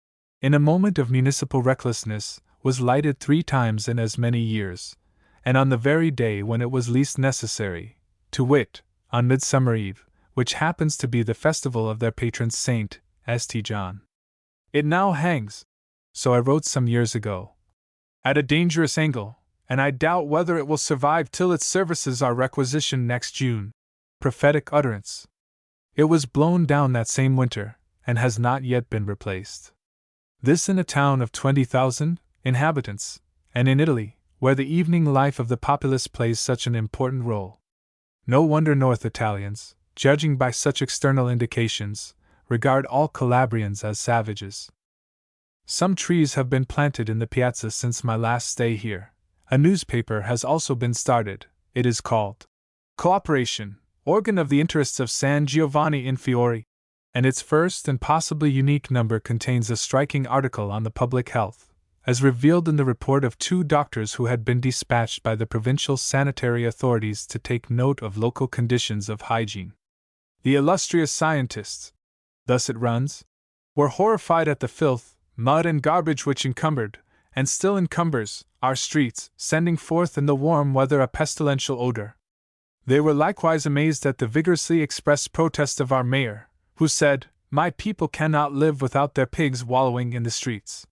in a moment of municipal recklessness, was lighted 3 times in as many years, and on the very day when it was least necessary, to wit, on Midsummer Eve, which happens to be the festival of their patron saint, St. John. It now hangs, so I wrote some years ago, at a dangerous angle, and I doubt whether it will survive till its services are requisitioned next June. Prophetic utterance. It was blown down that same winter, and has not yet been replaced. This in a town of 20,000 inhabitants, and in Italy, where the evening life of the populace plays such an important role. No wonder North Italians, judging by such external indications, regard all Calabrians as savages. Some trees have been planted in the piazza since my last stay here. A newspaper has also been started. It is called Cooperation, organ of the interests of San Giovanni in Fiore, and its first and possibly unique number contains a striking article on the public health, as revealed in the report of 2 doctors who had been dispatched by the provincial sanitary authorities to take note of local conditions of hygiene. The illustrious scientists, thus it runs, were horrified at the filth, mud and garbage which encumbered, and still encumbers, our streets, sending forth in the warm weather a pestilential odor. They were likewise amazed at the vigorously expressed protest of our mayor, who said, "My people cannot live without their pigs wallowing in the streets."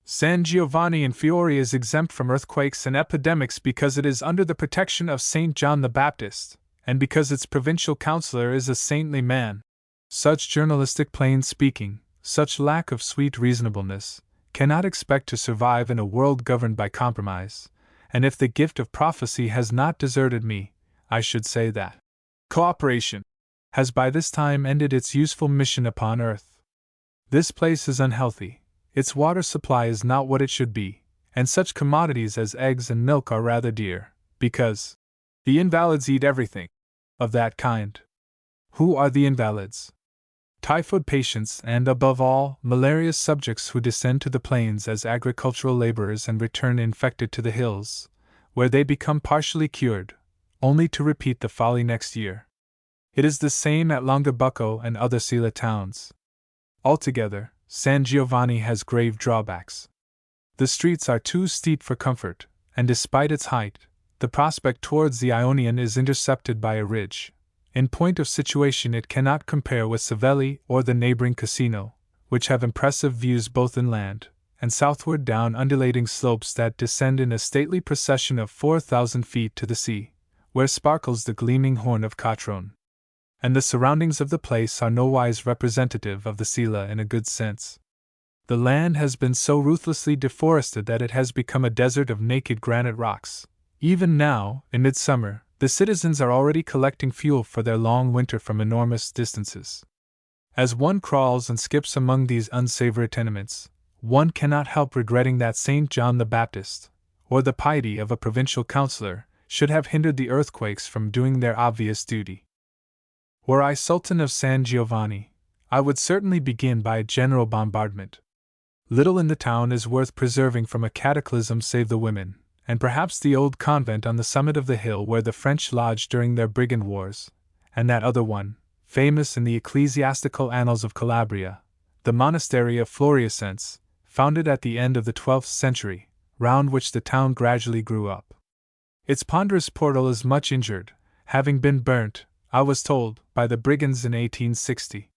San Giovanni in Fiore is exempt from earthquakes and epidemics because it is under the protection of St. John the Baptist, and because its provincial councillor is a saintly man. Such journalistic plain speaking, such lack of sweet reasonableness, cannot expect to survive in a world governed by compromise, and if the gift of prophecy has not deserted me, I should say that cooperation has by this time ended its useful mission upon earth. This place is unhealthy, its water supply is not what it should be, and such commodities as eggs and milk are rather dear, because the invalids eat everything of that kind. Who are the invalids? Typhoid patients and, above all, malarious subjects who descend to the plains as agricultural laborers and return infected to the hills, where they become partially cured, only to repeat the folly next year. It is the same at Longobucco and other Sila towns. Altogether, San Giovanni has grave drawbacks. The streets are too steep for comfort, and despite its height, the prospect towards the Ionian is intercepted by a ridge. In point of situation it cannot compare with Savelli or the neighboring Casino, which have impressive views both inland and southward down undulating slopes that descend in a stately procession of 4,000 feet to the sea, where sparkles the gleaming horn of Catrone. And the surroundings of the place are nowise representative of the Sila in a good sense. The land has been so ruthlessly deforested that it has become a desert of naked granite rocks. Even now, in midsummer, the citizens are already collecting fuel for their long winter from enormous distances. As one crawls and skips among these unsavory tenements, one cannot help regretting that St. John the Baptist, or the piety of a provincial councillor, should have hindered the earthquakes from doing their obvious duty. Were I Sultan of San Giovanni, I would certainly begin by a general bombardment. Little in the town is worth preserving from a cataclysm save the women, and perhaps the old convent on the summit of the hill where the French lodged during their brigand wars, and that other one, famous in the ecclesiastical annals of Calabria, the monastery of Floriescence, founded at the end of the 12th century, round which the town gradually grew up. Its ponderous portal is much injured, having been burnt, I was told, by the brigands in 1860.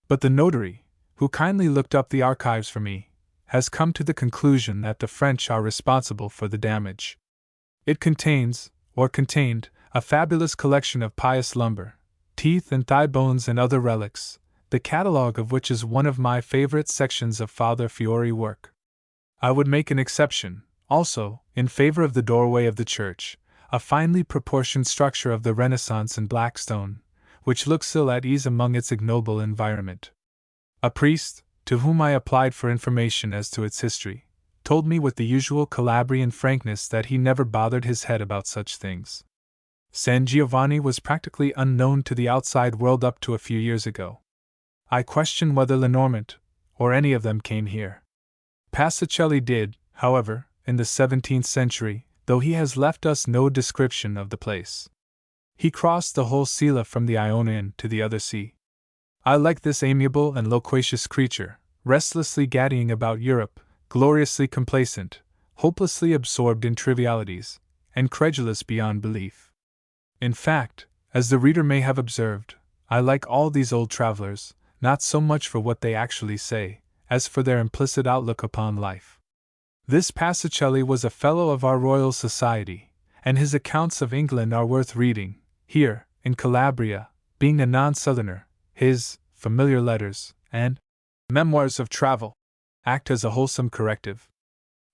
But the notary, who kindly looked up the archives for me, has come to the conclusion that the French are responsible for the damage. It contains, or contained, a fabulous collection of pious lumber, teeth and thigh bones and other relics, the catalogue of which is one of my favorite sections of Father Fiore work. I would make an exception, also, in favor of the doorway of the church, a finely proportioned structure of the Renaissance in black stone, which looks ill at ease among its ignoble environment. A priest, to whom I applied for information as to its history, told me with the usual Calabrian frankness that he never bothered his head about such things. San Giovanni was practically unknown to the outside world up to a few years ago. I question whether Lenormand, or any of them, came here. Paisicelli did, however, in the 17th century, though he has left us no description of the place. He crossed the whole Sila from the Ionian to the other sea. I like this amiable and loquacious creature, restlessly gaddying about Europe, gloriously complacent, hopelessly absorbed in trivialities, and credulous beyond belief. In fact, as the reader may have observed, I like all these old travelers, not so much for what they actually say, as for their implicit outlook upon life. This Paisicelli was a Fellow of our Royal Society, and his accounts of England are worth reading. Here, in Calabria, being a non-southerner, his Familiar Letters and Memoirs of Travel act as a wholesome corrective.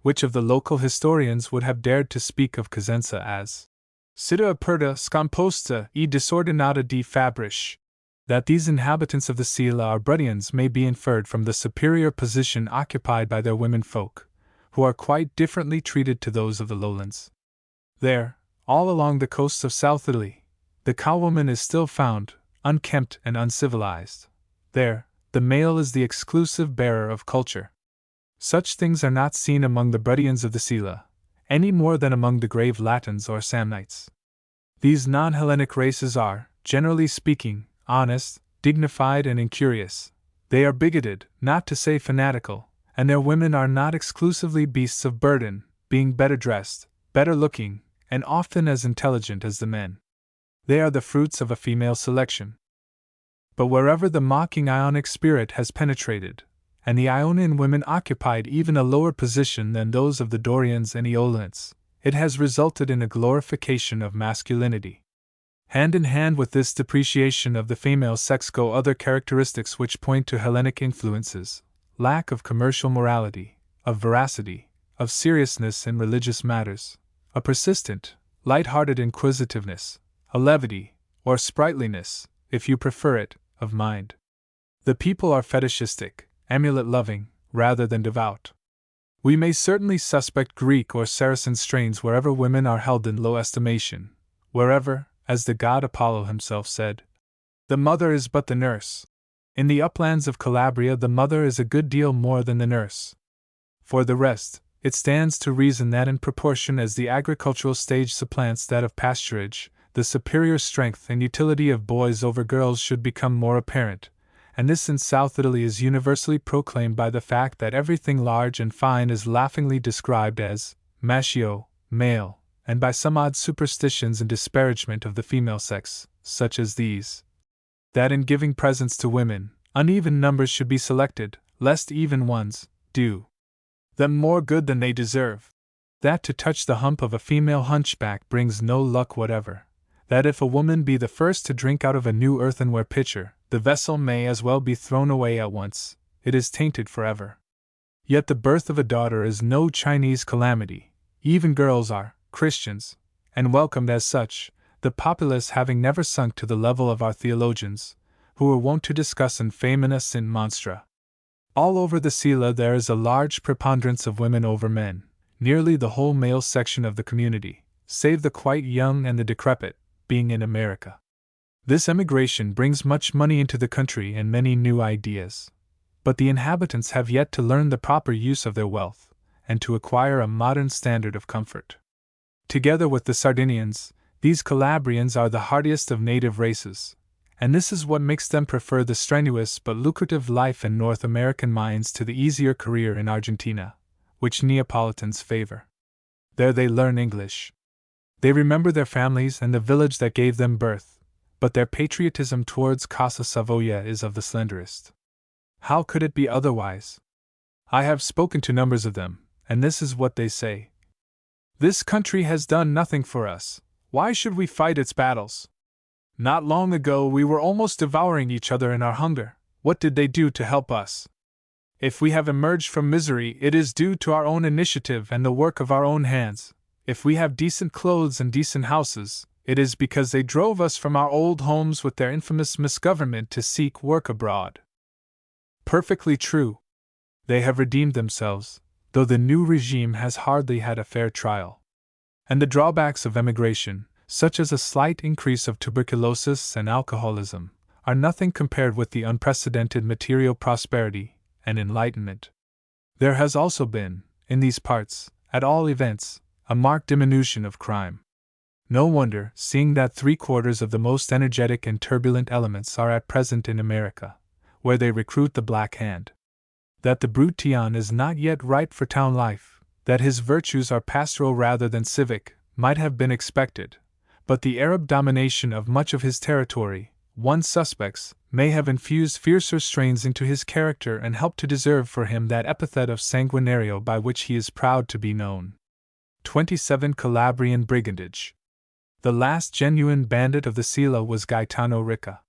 Which of the local historians would have dared to speak of Cosenza as Città aperta scomposta e disordinata di fabbriche? That these inhabitants of the Sila are Bruttians may be inferred from the superior position occupied by their women folk, who are quite differently treated to those of the lowlands. There, all along the coasts of South Italy, the cowwoman is still found, unkempt and uncivilized. There, the male is the exclusive bearer of culture. Such things are not seen among the Bruttians of the Sila, any more than among the grave Latins or Samnites. These non-Hellenic races are, generally speaking, honest, dignified, and incurious. They are bigoted, not to say fanatical, and their women are not exclusively beasts of burden, being better dressed, better looking, and often as intelligent as the men. They are the fruits of a female selection. But wherever the mocking Ionic spirit has penetrated, and the Ionian women occupied even a lower position than those of the Dorians and Aeolians, it has resulted in a glorification of masculinity. Hand in hand with this depreciation of the female sex go other characteristics which point to Hellenic influences: lack of commercial morality, of veracity, of seriousness in religious matters, a persistent, light-hearted inquisitiveness, a levity, or sprightliness, if you prefer it, of mind. The people are fetishistic, amulet-loving, rather than devout. We may certainly suspect Greek or Saracen strains wherever women are held in low estimation, wherever, as the god Apollo himself said, the mother is but the nurse. In the uplands of Calabria the mother is a good deal more than the nurse. For the rest, it stands to reason that in proportion as the agricultural stage supplants that of pasturage, the superior strength and utility of boys over girls should become more apparent, and this in South Italy is universally proclaimed by the fact that everything large and fine is laughingly described as maschio, male, and by some odd superstitions and disparagement of the female sex, such as these: that in giving presents to women, uneven numbers should be selected, lest even ones do them more good than they deserve; that to touch the hump of a female hunchback brings no luck whatever; that if a woman be the first to drink out of a new earthenware pitcher, the vessel may as well be thrown away at once, it is tainted forever. Yet the birth of a daughter is no Chinese calamity, even girls are Christians, and welcomed as such, the populace having never sunk to the level of our theologians, who were wont to discuss in Femina Sint Monstra. All over the Sila there is a large preponderance of women over men, nearly the whole male section of the community, save the quite young and the decrepit, being in America. This emigration brings much money into the country and many new ideas. But the inhabitants have yet to learn the proper use of their wealth, and to acquire a modern standard of comfort. Together with the Sardinians, these Calabrians are the hardiest of native races, and this is what makes them prefer the strenuous but lucrative life in North American mines to the easier career in Argentina, which Neapolitans favor. There they learn English. They remember their families and the village that gave them birth, but their patriotism towards Casa Savoia is of the slenderest. How could it be otherwise? I have spoken to numbers of them, and this is what they say: "This country has done nothing for us. Why should we fight its battles? Not long ago we were almost devouring each other in our hunger. What did they do to help us? If we have emerged from misery, it is due to our own initiative and the work of our own hands. If we have decent clothes and decent houses, it is because they drove us from our old homes with their infamous misgovernment to seek work abroad." Perfectly true. They have redeemed themselves, though the new regime has hardly had a fair trial. And the drawbacks of emigration, such as a slight increase of tuberculosis and alcoholism, are nothing compared with the unprecedented material prosperity and enlightenment. There has also been, in these parts, at all events, a marked diminution of crime. No wonder, seeing that 3/4 of the most energetic and turbulent elements are at present in America, where they recruit the Black Hand. That the brute Tian is not yet ripe for town life, that his virtues are pastoral rather than civic, might have been expected, but the Arab domination of much of his territory, one suspects, may have infused fiercer strains into his character and helped to deserve for him that epithet of sanguinario by which he is proud to be known. 27. Calabrian brigandage. The last genuine bandit of the Sila was Gaetano Ricca.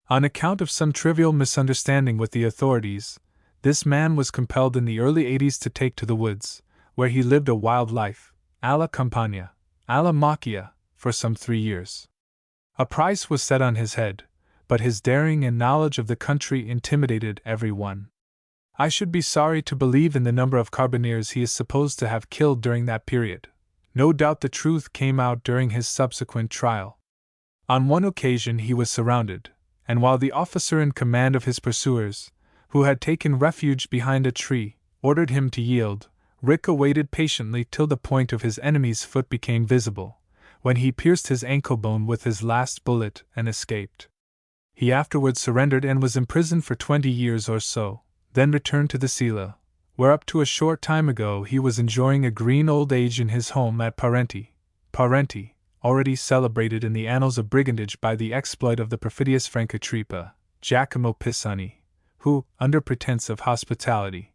On account of some trivial misunderstanding with the authorities, this man was compelled in the early 80s to take to the woods, where he lived a wild life, alla campagna, alla macchia, for some 3 years. A price was set on his head, but his daring and knowledge of the country intimidated everyone. I should be sorry to believe in the number of carbineers he is supposed to have killed during that period. No doubt the truth came out during his subsequent trial. On one occasion he was surrounded, and while the officer in command of his pursuers, who had taken refuge behind a tree, ordered him to yield, Ricca waited patiently till the point of his enemy's foot became visible, when he pierced his ankle bone with his last bullet and escaped. He afterwards surrendered and was imprisoned for 20 years or so, then returned to the Sila, where up to a short time ago he was enjoying a green old age in his home at Parenti, already celebrated in the annals of brigandage by the exploit of the perfidious Francotrippa, Giacomo Pisani, who, under pretense of hospitality,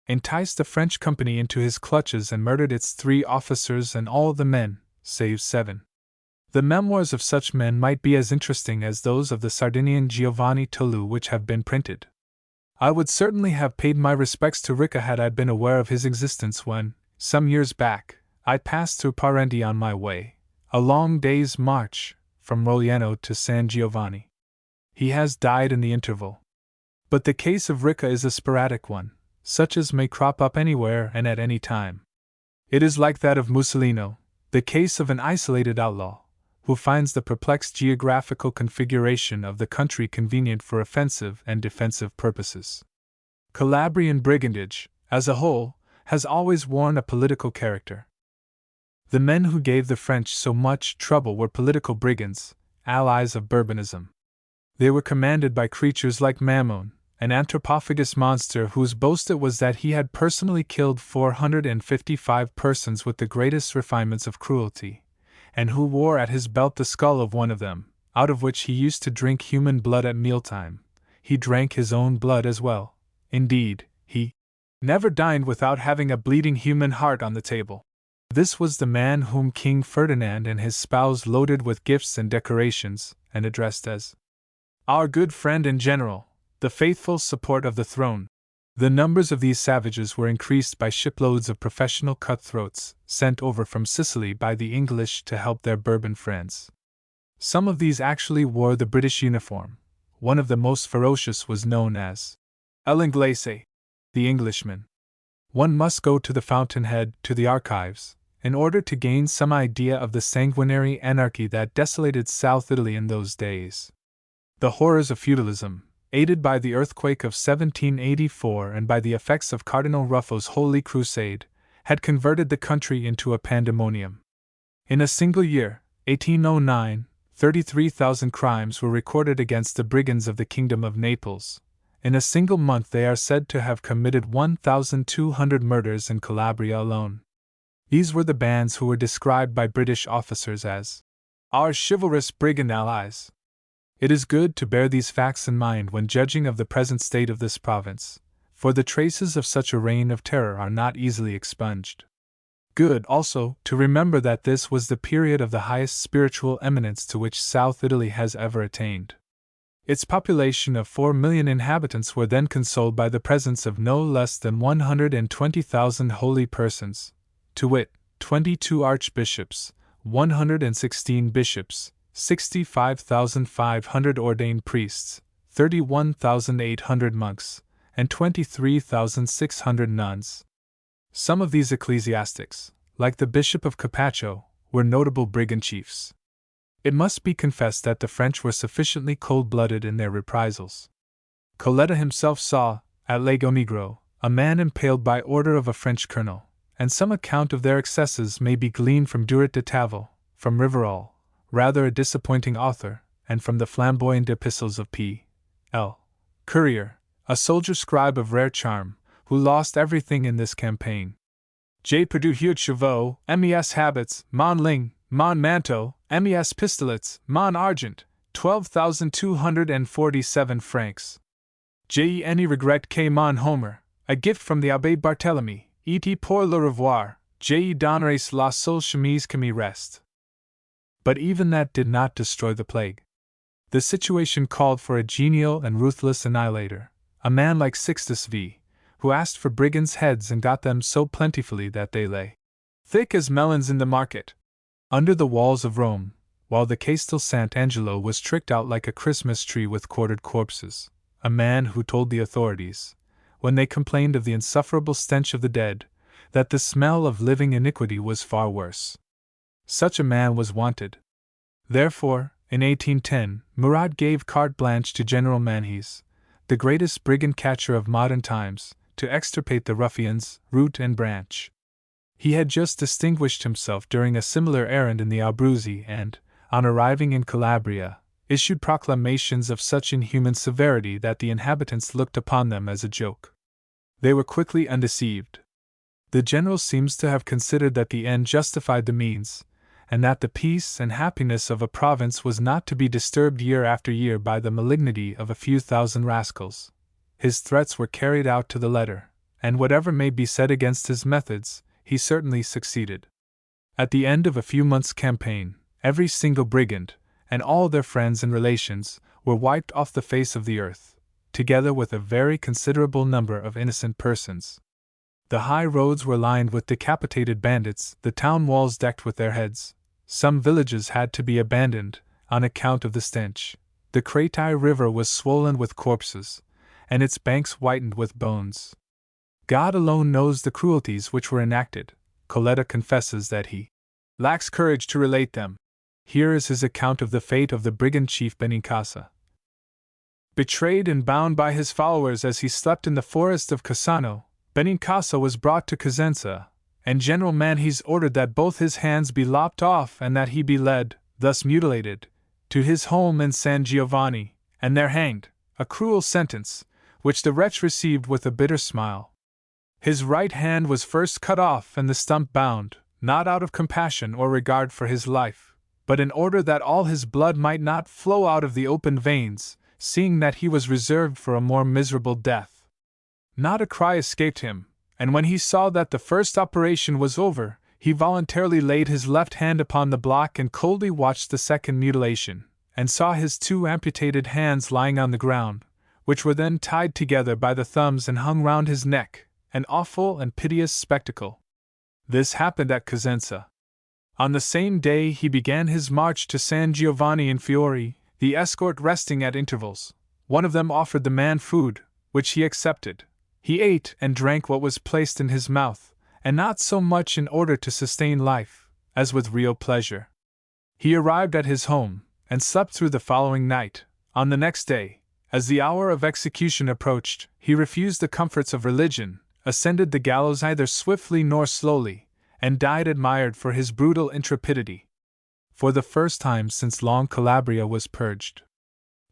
enticed the French company into his clutches and murdered its 3 officers and all the men, save 7. The memoirs of such men might be as interesting as those of the Sardinian Giovanni Tolu which have been printed. I would certainly have paid my respects to Ricca had I been aware of his existence when, some years back, I passed through Parenti on my way, a long day's march, from Rogliano to San Giovanni. He has died in the interval. But the case of Ricca is a sporadic one, such as may crop up anywhere and at any time. It is like that of Mussolino, the case of an isolated outlaw, who finds the perplexed geographical configuration of the country convenient for offensive and defensive purposes. Calabrian brigandage, as a whole, has always worn a political character. The men who gave the French so much trouble were political brigands, allies of Bourbonism. They were commanded by creatures like Mammon, an anthropophagous monster whose boast it was that he had personally killed 455 persons with the greatest refinements of cruelty, and who wore at his belt the skull of one of them, out of which he used to drink human blood at mealtime. He drank his own blood as well. Indeed, he never dined without having a bleeding human heart on the table. This was the man whom King Ferdinand and his spouse loaded with gifts and decorations, and addressed as our good friend and general, the faithful support of the throne. The numbers of these savages were increased by shiploads of professional cutthroats, sent over from Sicily by the English to help their Bourbon friends. Some of these actually wore the British uniform. One of the most ferocious was known as El Inglese, the Englishman. One must go to the fountainhead, to the archives, in order to gain some idea of the sanguinary anarchy that desolated South Italy in those days. The horrors of feudalism, aided by the earthquake of 1784 and by the effects of Cardinal Ruffo's Holy Crusade, had converted the country into a pandemonium. In a single year, 1809, 33,000 crimes were recorded against the brigands of the Kingdom of Naples. In a single month they are said to have committed 1,200 murders in Calabria alone. These were the bands who were described by British officers as our chivalrous brigand allies. It is good to bear these facts in mind when judging of the present state of this province, for the traces of such a reign of terror are not easily expunged. Good, also, to remember that this was the period of the highest spiritual eminence to which South Italy has ever attained. Its population of 4 million inhabitants were then consoled by the presence of no less than 120,000 holy persons, to wit, 22 archbishops, 116 bishops, 65,500 ordained priests, 31,800 monks, and 23,600 nuns. Some of these ecclesiastics, like the Bishop of Capaccio, were notable brigand chiefs. It must be confessed that the French were sufficiently cold-blooded in their reprisals. Coletta himself saw, at Lago Negro, a man impaled by order of a French colonel, and some account of their excesses may be gleaned from Duret de Tavel, from Rivarol, rather a disappointing author, and from the flamboyant epistles of P. L. Courier, a soldier scribe of rare charm, who lost everything in this campaign. J. Perdue Huet Chevaux, mes habits, mon ling, mon manteau, mes pistolets, mon argent, 12,247 francs. J. Any regret que mon Homer, a gift from the Abbé Barthélemy, et pour le revoir, je donnerai la seule chemise que me reste. But even that did not destroy the plague. The situation called for a genial and ruthless annihilator, a man like Sixtus V., who asked for brigands' heads and got them so plentifully that they lay thick as melons in the market. Under the walls of Rome, while the Castel Sant'Angelo was tricked out like a Christmas tree with quartered corpses, a man who told the authorities, when they complained of the insufferable stench of the dead, that the smell of living iniquity was far worse. Such a man was wanted. Therefore, in 1810, Murat gave carte blanche to General Manhis, the greatest brigand catcher of modern times, to extirpate the ruffians, root and branch. He had just distinguished himself during a similar errand in the Abruzzi and, on arriving in Calabria, issued proclamations of such inhuman severity that the inhabitants looked upon them as a joke. They were quickly undeceived. The general seems to have considered that the end justified the means, and that the peace and happiness of a province was not to be disturbed year after year by the malignity of a few thousand rascals. His threats were carried out to the letter, and whatever may be said against his methods, he certainly succeeded. At the end of a few months' campaign, every single brigand, and all their friends and relations, were wiped off the face of the earth, together with a very considerable number of innocent persons. The high roads were lined with decapitated bandits, the town walls decked with their heads. Some villages had to be abandoned, on account of the stench. The Créteil River was swollen with corpses, and its banks whitened with bones. God alone knows the cruelties which were enacted. Coletta confesses that he lacks courage to relate them. Here is his account of the fate of the brigand chief Benincasa. Betrayed and bound by his followers as he slept in the forest of Cassano, Benincasa was brought to Cosenza, and General Manhis ordered that both his hands be lopped off and that he be led, thus mutilated, to his home in San Giovanni, and there hanged, a cruel sentence, which the wretch received with a bitter smile. His right hand was first cut off and the stump bound, not out of compassion or regard for his life, but in order that all his blood might not flow out of the open veins, seeing that he was reserved for a more miserable death. Not a cry escaped him, and when he saw that the first operation was over, he voluntarily laid his left hand upon the block and coldly watched the second mutilation, and saw his two amputated hands lying on the ground, which were then tied together by the thumbs and hung round his neck, an awful and piteous spectacle. This happened at Cosenza. On the same day he began his march to San Giovanni in Fiori, the escort resting at intervals. One of them offered the man food, which he accepted. He ate and drank what was placed in his mouth, and not so much in order to sustain life, as with real pleasure. He arrived at his home, and slept through the following night. On the next day, as the hour of execution approached, he refused the comforts of religion, ascended the gallows neither swiftly nor slowly, and died admired for his brutal intrepidity. For the first time since long Calabria was purged.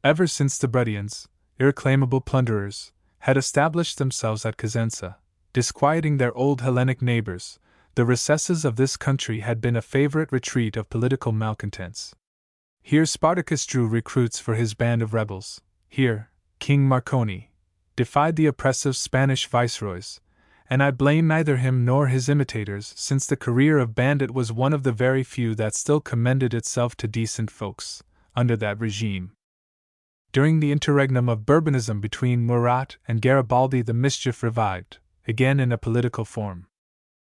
Ever since the Bredians, irreclaimable plunderers, had established themselves at Cosenza, disquieting their old Hellenic neighbors, the recesses of this country had been a favorite retreat of political malcontents. Here Spartacus drew recruits for his band of rebels. Here, King Marconi defied the oppressive Spanish viceroys, and I blame neither him nor his imitators, since the career of bandit was one of the very few that still commended itself to decent folks, under that regime. During the interregnum of Bourbonism between Murat and Garibaldi, the mischief revived, again in a political form.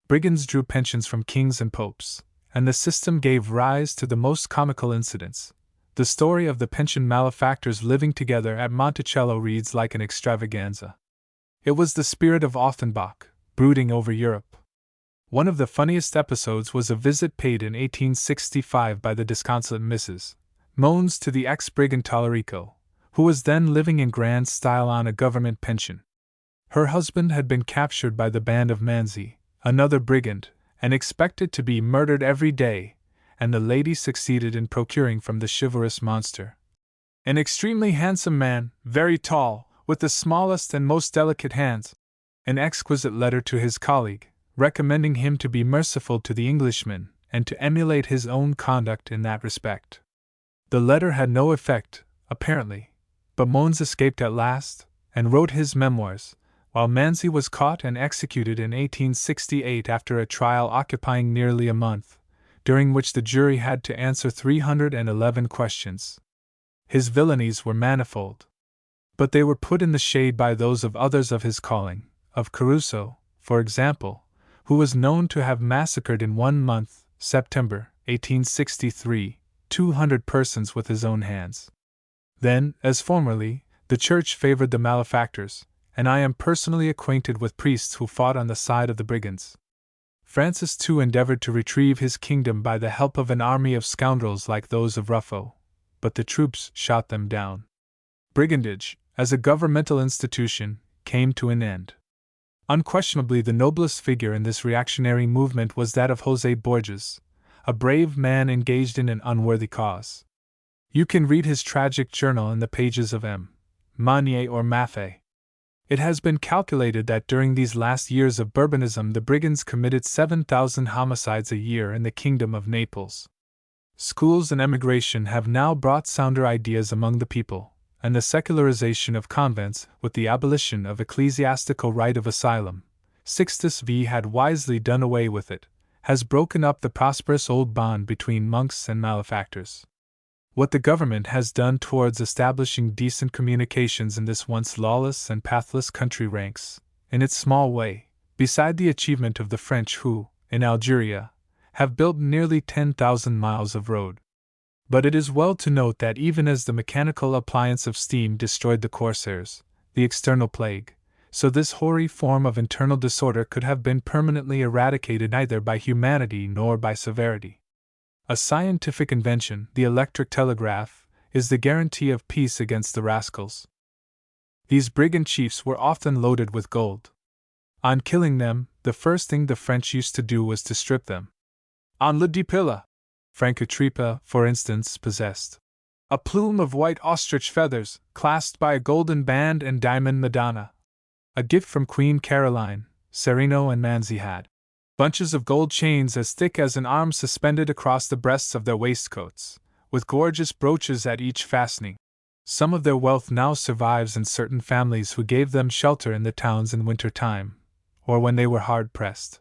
Brigands drew pensions from kings and popes, and the system gave rise to the most comical incidents. The story of the pension malefactors living together at Monticello reads like an extravaganza. It was the spirit of Offenbach, brooding over Europe, One of the funniest episodes was a visit paid in 1865 by the disconsolate Mrs. Mones to the ex-brigand Tallarico, who was then living in grand style on a government pension. Her husband had been captured by the band of Manzi, another brigand, and expected to be murdered every day, and the lady succeeded in procuring from the chivalrous monster, an extremely handsome man, very tall, with the smallest and most delicate hands, an exquisite letter to his colleague, recommending him to be merciful to the Englishman and to emulate his own conduct in that respect. The letter had no effect, apparently, but Mons escaped at last, and wrote his memoirs, while Manzi was caught and executed in 1868 after a trial occupying nearly a month, during which the jury had to answer 311 questions. His villainies were manifold, but they were put in the shade by those of others of his calling, of Caruso, for example, who was known to have massacred in 1 month, September, 1863, 200 persons with his own hands. Then, as formerly, the Church favored the malefactors, and I am personally acquainted with priests who fought on the side of the brigands. Francis too endeavored to retrieve his kingdom by the help of an army of scoundrels like those of Ruffo, but the troops shot them down. Brigandage, as a governmental institution, came to an end. Unquestionably the noblest figure in this reactionary movement was that of José Borges, a brave man engaged in an unworthy cause. You can read his tragic journal in the pages of M. Magnier or Maffei. It has been calculated that during these last years of Bourbonism the brigands committed 7,000 homicides a year in the Kingdom of Naples. Schools and emigration have now brought sounder ideas among the people, and the secularization of convents, with the abolition of ecclesiastical right of asylum, Sixtus V had wisely done away with it, has broken up the prosperous old bond between monks and malefactors. What the government has done towards establishing decent communications in this once lawless and pathless country ranks, in its small way, beside the achievement of the French who, in Algeria, have built nearly 10,000 miles of road. But it is well to note that even as the mechanical appliance of steam destroyed the corsairs, the external plague, so this hoary form of internal disorder could have been permanently eradicated neither by humanity nor by severity. A scientific invention, the electric telegraph, is the guarantee of peace against the rascals. These brigand chiefs were often loaded with gold. On killing them, the first thing the French used to do was to strip them. On Le Dipilla, Francotripa, for instance, possessed a plume of white ostrich feathers, clasped by a golden band and diamond Madonna. A gift from Queen Caroline, Sereno and Manzi had bunches of gold chains as thick as an arm suspended across the breasts of their waistcoats, with gorgeous brooches at each fastening. Some of their wealth now survives in certain families who gave them shelter in the towns in winter time, or when they were hard pressed.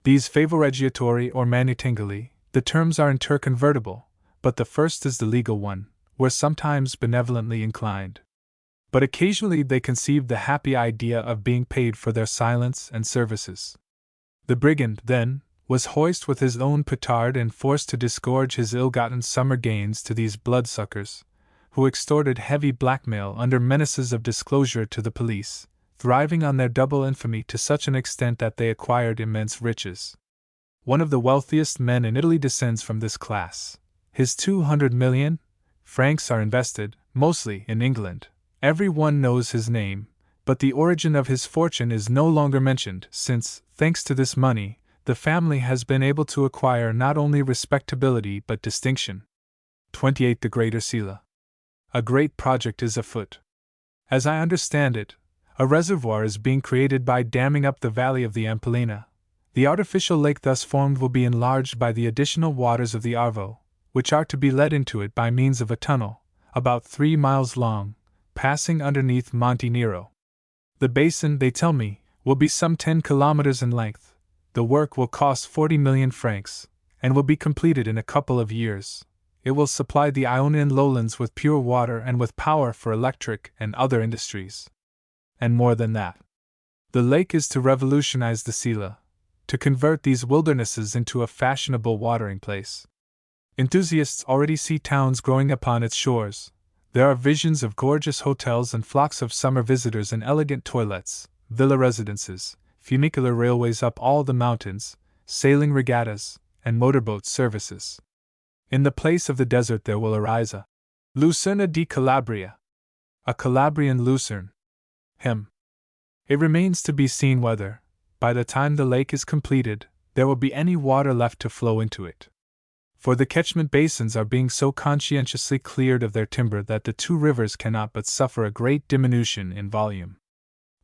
These favoreggiatori or manitingoli, the terms are interconvertible, but the first is the legal one, were sometimes benevolently inclined. But occasionally they conceived the happy idea of being paid for their silence and services. The brigand, then, was hoist with his own petard and forced to disgorge his ill-gotten summer gains to these bloodsuckers, who extorted heavy blackmail under menaces of disclosure to the police, thriving on their double infamy to such an extent that they acquired immense riches. One of the wealthiest men in Italy descends from this class. His 200 million francs are invested, mostly in England. Every one knows his name, but the origin of his fortune is no longer mentioned, since, thanks to this money, the family has been able to acquire not only respectability but distinction. 28. The Greater Sila. A great project is afoot. As I understand it, a reservoir is being created by damming up the valley of the Ampelina. The artificial lake thus formed will be enlarged by the additional waters of the Arvo, which are to be let into it by means of a tunnel, about 3 miles long, passing underneath Monte Nero. The basin, they tell me, will be some 10 kilometers in length. The work will cost 40 million francs, and will be completed in a couple of years. It will supply the Ionian lowlands with pure water and with power for electric and other industries. And more than that. The lake is to revolutionize the Sila, to convert these wildernesses into a fashionable watering place. Enthusiasts already see towns growing upon its shores. There are visions of gorgeous hotels and flocks of summer visitors in elegant toilettes, villa residences, funicular railways up all the mountains, sailing regattas, and motorboat services. In the place of the desert there will arise a Lucerna di Calabria, a Calabrian Lucerne. It remains to be seen whether, by the time the lake is completed, there will be any water left to flow into it. For the catchment basins are being so conscientiously cleared of their timber that the two rivers cannot but suffer a great diminution in volume.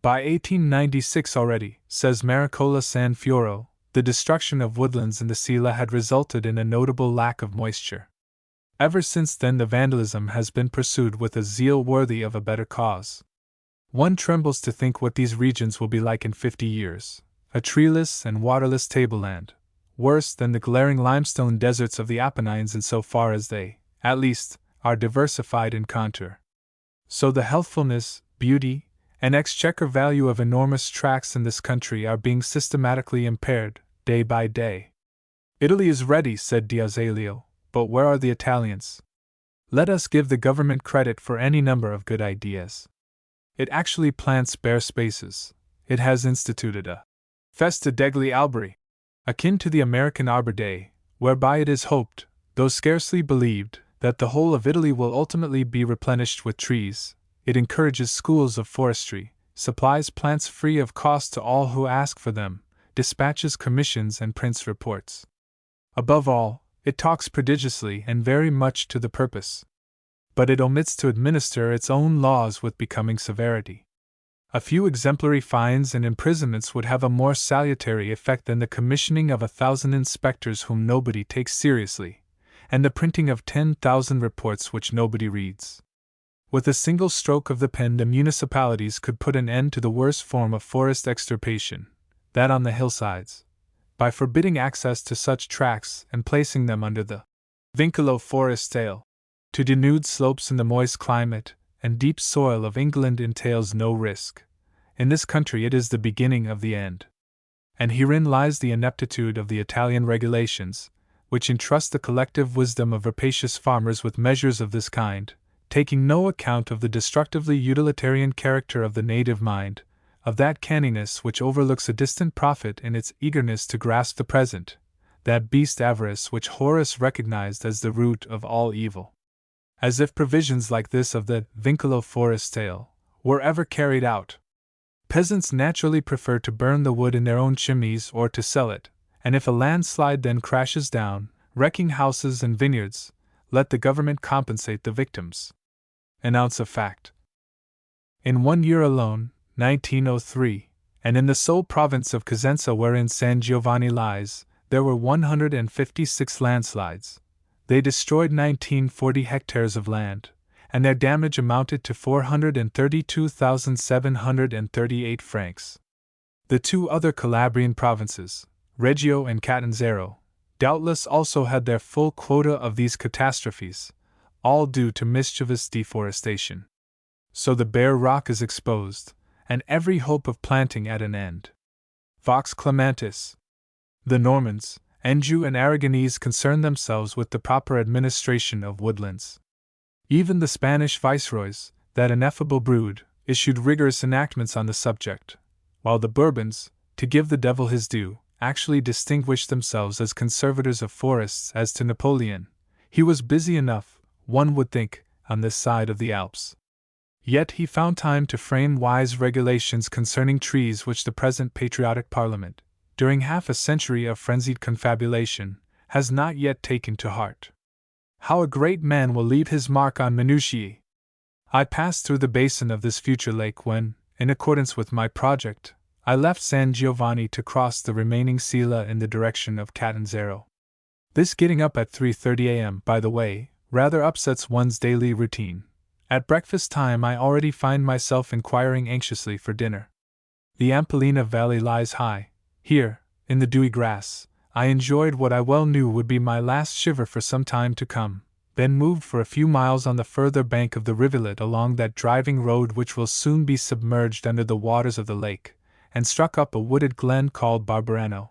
By 1896 already, says Maricola San Fioro, the destruction of woodlands in the Sila had resulted in a notable lack of moisture. Ever since then the vandalism has been pursued with a zeal worthy of a better cause. One trembles to think what these regions will be like in 50 years, a treeless and waterless tableland, worse than the glaring limestone deserts of the Apennines in so far as they, at least, are diversified in contour. So the healthfulness, beauty, and exchequer value of enormous tracts in this country are being systematically impaired, day by day. Italy is ready, said D'Azeglio, but where are the Italians? Let us give the government credit for any number of good ideas. It actually plants bare spaces. It has instituted a Festa degli Alberi, akin to the American Arbor Day, whereby it is hoped, though scarcely believed, that the whole of Italy will ultimately be replenished with trees. It encourages schools of forestry, supplies plants free of cost to all who ask for them, dispatches commissions and prints reports. Above all, it talks prodigiously and very much to the purpose. But it omits to administer its own laws with becoming severity. A few exemplary fines and imprisonments would have a more salutary effect than the commissioning of 1,000 inspectors whom nobody takes seriously, and the printing of 10,000 reports which nobody reads. With a single stroke of the pen the municipalities could put an end to the worst form of forest extirpation, that on the hillsides, by forbidding access to such tracts and placing them under the vinculo forestale. To denude slopes in the moist climate and deep soil of England entails no risk. In this country it is the beginning of the end. And herein lies the ineptitude of the Italian regulations, which entrust the collective wisdom of rapacious farmers with measures of this kind, taking no account of the destructively utilitarian character of the native mind, of that canniness which overlooks a distant profit in its eagerness to grasp the present, that beast avarice which Horace recognized as the root of all evil. As if provisions like this of the vinculo forestale were ever carried out. Peasants naturally prefer to burn the wood in their own chimneys or to sell it, and if a landslide then crashes down, wrecking houses and vineyards, let the government compensate the victims. An ounce of fact. In 1 year alone, 1903, and in the sole province of Cosenza wherein San Giovanni lies, there were 156 landslides. They destroyed 1940 hectares of land, and their damage amounted to 432,738 francs. The two other Calabrian provinces, Reggio and Catanzaro, doubtless also had their full quota of these catastrophes, all due to mischievous deforestation. So the bare rock is exposed, and every hope of planting at an end. Vox Clementis. The Normans, Anjou and Aragonese concern themselves with the proper administration of woodlands. Even the Spanish viceroys, that ineffable brood, issued rigorous enactments on the subject, while the Bourbons, to give the devil his due, actually distinguished themselves as conservators of forests. As to Napoleon, he was busy enough, one would think, on this side of the Alps. Yet he found time to frame wise regulations concerning trees which the present patriotic Parliament, during half a century of frenzied confabulation, has not yet taken to heart. How a great man will leave his mark on minutiae! I passed through the basin of this future lake when, in accordance with my project, I left San Giovanni to cross the remaining Sila in the direction of Catanzaro. This getting up at 3:30 a.m., by the way, rather upsets one's daily routine. At breakfast time I already find myself inquiring anxiously for dinner. The Ampelina Valley lies high. Here, in the dewy grass, I enjoyed what I well knew would be my last shiver for some time to come, then moved for a few miles on the further bank of the rivulet along that driving road which will soon be submerged under the waters of the lake, and struck up a wooded glen called Barberano.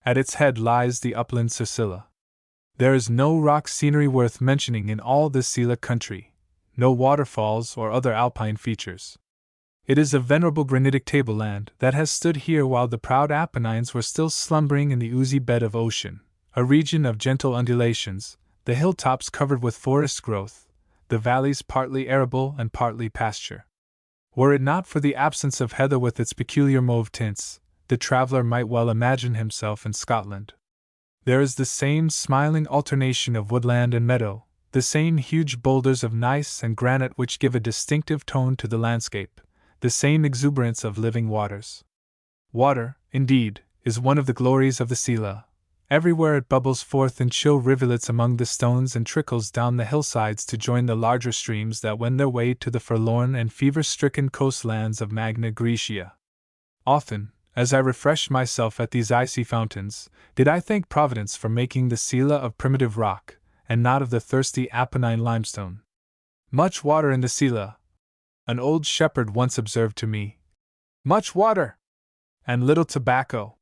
At its head lies the upland Sicila. There is no rock scenery worth mentioning in all this Sila country, no waterfalls or other alpine features. It is a venerable granitic tableland that has stood here while the proud Apennines were still slumbering in the oozy bed of ocean, a region of gentle undulations, the hilltops covered with forest growth, the valleys partly arable and partly pasture. Were it not for the absence of heather with its peculiar mauve tints, the traveler might well imagine himself in Scotland. There is the same smiling alternation of woodland and meadow, the same huge boulders of gneiss and granite which give a distinctive tone to the landscape, the same exuberance of living waters. Water, indeed, is one of the glories of the Sila. Everywhere it bubbles forth in chill rivulets among the stones and trickles down the hillsides to join the larger streams that wend their way to the forlorn and fever-stricken coastlands of Magna Graecia. Often, as I refreshed myself at these icy fountains, did I thank Providence for making the Sila of primitive rock, and not of the thirsty Apennine limestone. Much water in the Sila, an old shepherd once observed to me. Much water! And little tobacco.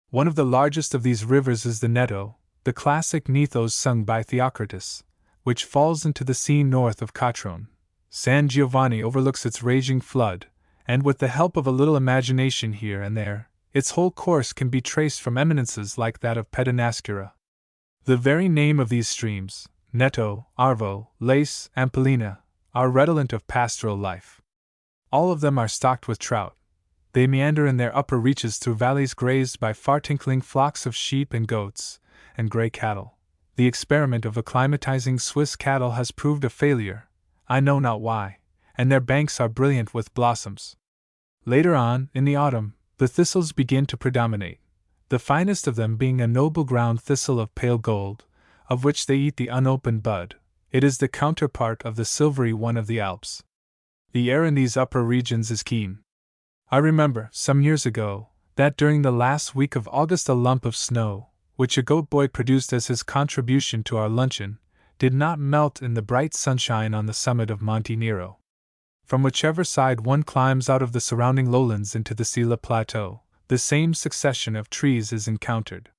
One of the largest of these rivers is the Neto, the classic Nethos sung by Theocritus, which falls into the sea north of Catrone. San Giovanni overlooks its raging flood, and with the help of a little imagination here and there, its whole course can be traced from eminences like that of Pedonascura. The very name of these streams, Neto, Arvo, Lace, and Polina, are redolent of pastoral life. All of them are stocked with trout. They meander in their upper reaches through valleys grazed by far-tinkling flocks of sheep and goats, and grey cattle. The experiment of acclimatizing Swiss cattle has proved a failure, I know not why, and their banks are brilliant with blossoms. Later on, in the autumn, the thistles begin to predominate, the finest of them being a noble ground thistle of pale gold, of which they eat the unopened bud. It is the counterpart of the silvery one of the Alps. The air in these upper regions is keen. I remember, some years ago, that during the last week of August a lump of snow, which a goat boy produced as his contribution to our luncheon, did not melt in the bright sunshine on the summit of Monte Nero. From whichever side one climbs out of the surrounding lowlands into the Sila Plateau, the same succession of trees is encountered.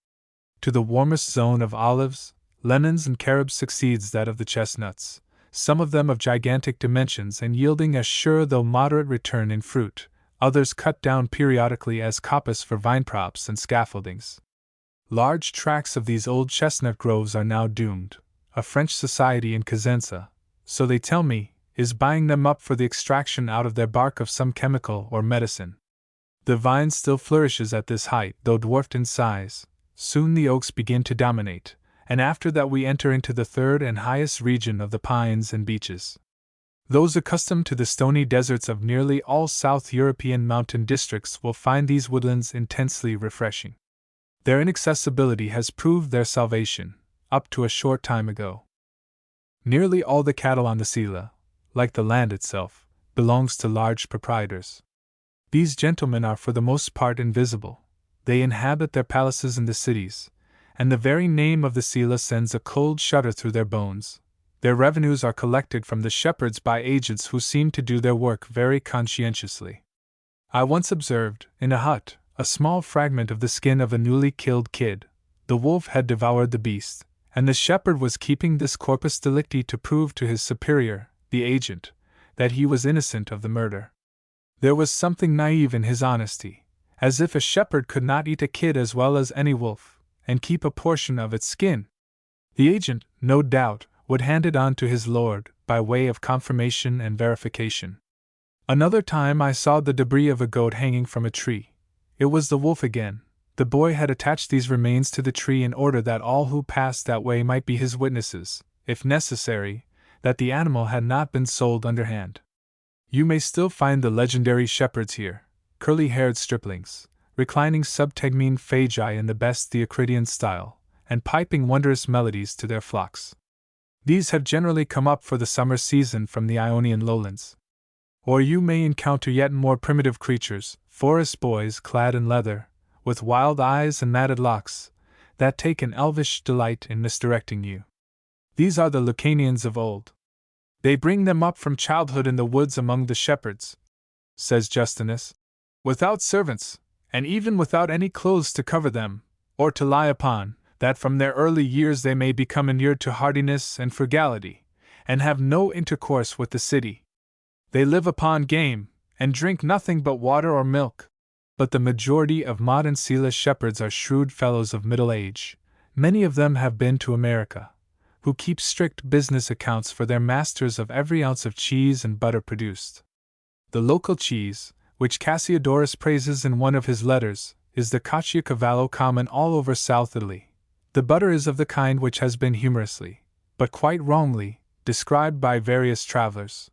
To the warmest zone of olives, lemons, and carobs succeeds that of the chestnuts, some of them of gigantic dimensions and yielding a sure though moderate return in fruit, others cut down periodically as coppice for vine props and scaffoldings. Large tracts of these old chestnut groves are now doomed. A French society in Cosenza, so they tell me, is buying them up for the extraction out of their bark of some chemical or medicine. The vine still flourishes at this height, though dwarfed in size. Soon the oaks begin to dominate, and after that we enter into the third and highest region of the pines and beeches. Those accustomed to the stony deserts of nearly all South European mountain districts will find these woodlands intensely refreshing. Their inaccessibility has proved their salvation, up to a short time ago. Nearly all the cattle on the Sila, like the land itself, belongs to large proprietors. These gentlemen are for the most part invisible. They inhabit their palaces in the cities, and the very name of the Sila sends a cold shudder through their bones. Their revenues are collected from the shepherds by agents who seem to do their work very conscientiously. I once observed, in a hut, a small fragment of the skin of a newly killed kid. The wolf had devoured the beast, and the shepherd was keeping this corpus delicti to prove to his superior, the agent, that he was innocent of the murder. There was something naive in his honesty, as if a shepherd could not eat a kid as well as any wolf, and keep a portion of its skin. The agent, no doubt, would hand it on to his lord, by way of confirmation and verification. Another time I saw the debris of a goat hanging from a tree. It was the wolf again. The boy had attached these remains to the tree in order that all who passed that way might be his witnesses, if necessary, that the animal had not been sold underhand. You may still find the legendary shepherds here, curly-haired striplings, reclining sub tegmine fagi in the best Theocritian style, and piping wondrous melodies to their flocks. These have generally come up for the summer season from the Ionian lowlands. Or you may encounter yet more primitive creatures, forest boys clad in leather, with wild eyes and matted locks, that take an elvish delight in misdirecting you. These are the Lucanians of old. They bring them up from childhood in the woods among the shepherds, says Justinus, without servants, and even without any clothes to cover them, or to lie upon, that from their early years they may become inured to hardiness and frugality, and have no intercourse with the city. They live upon game, and drink nothing but water or milk. But the majority of modern Sela shepherds are shrewd fellows of middle age. Many of them have been to America, who keep strict business accounts for their masters of every ounce of cheese and butter produced. The local cheese, which Cassiodorus praises in one of his letters, is the Caciocavallo common all over South Italy. The butter is of the kind which has been humorously, but quite wrongly, described by various travelers.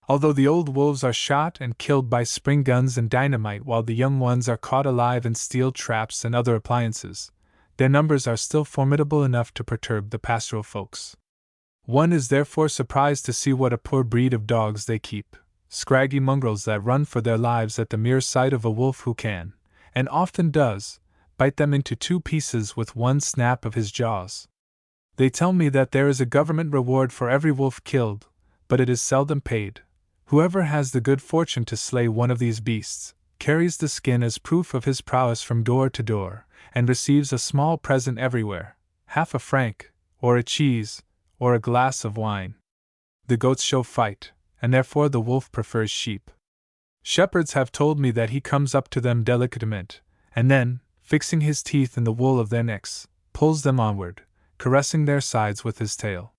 Although the old wolves are shot and killed by spring guns and dynamite while the young ones are caught alive in steel traps and other appliances, their numbers are still formidable enough to perturb the pastoral folks. One is therefore surprised to see what a poor breed of dogs they keep, scraggy mongrels that run for their lives at the mere sight of a wolf who can, and often does, bite them into two pieces with one snap of his jaws. They tell me that there is a government reward for every wolf killed, but it is seldom paid. Whoever has the good fortune to slay one of these beasts carries the skin as proof of his prowess from door to door, and receives a small present everywhere, half a franc, or a cheese, or a glass of wine. The goats show fight, and therefore the wolf prefers sheep. Shepherds have told me that he comes up to them delicatamente, and then, fixing his teeth in the wool of their necks, pulls them onward, caressing their sides with his tail.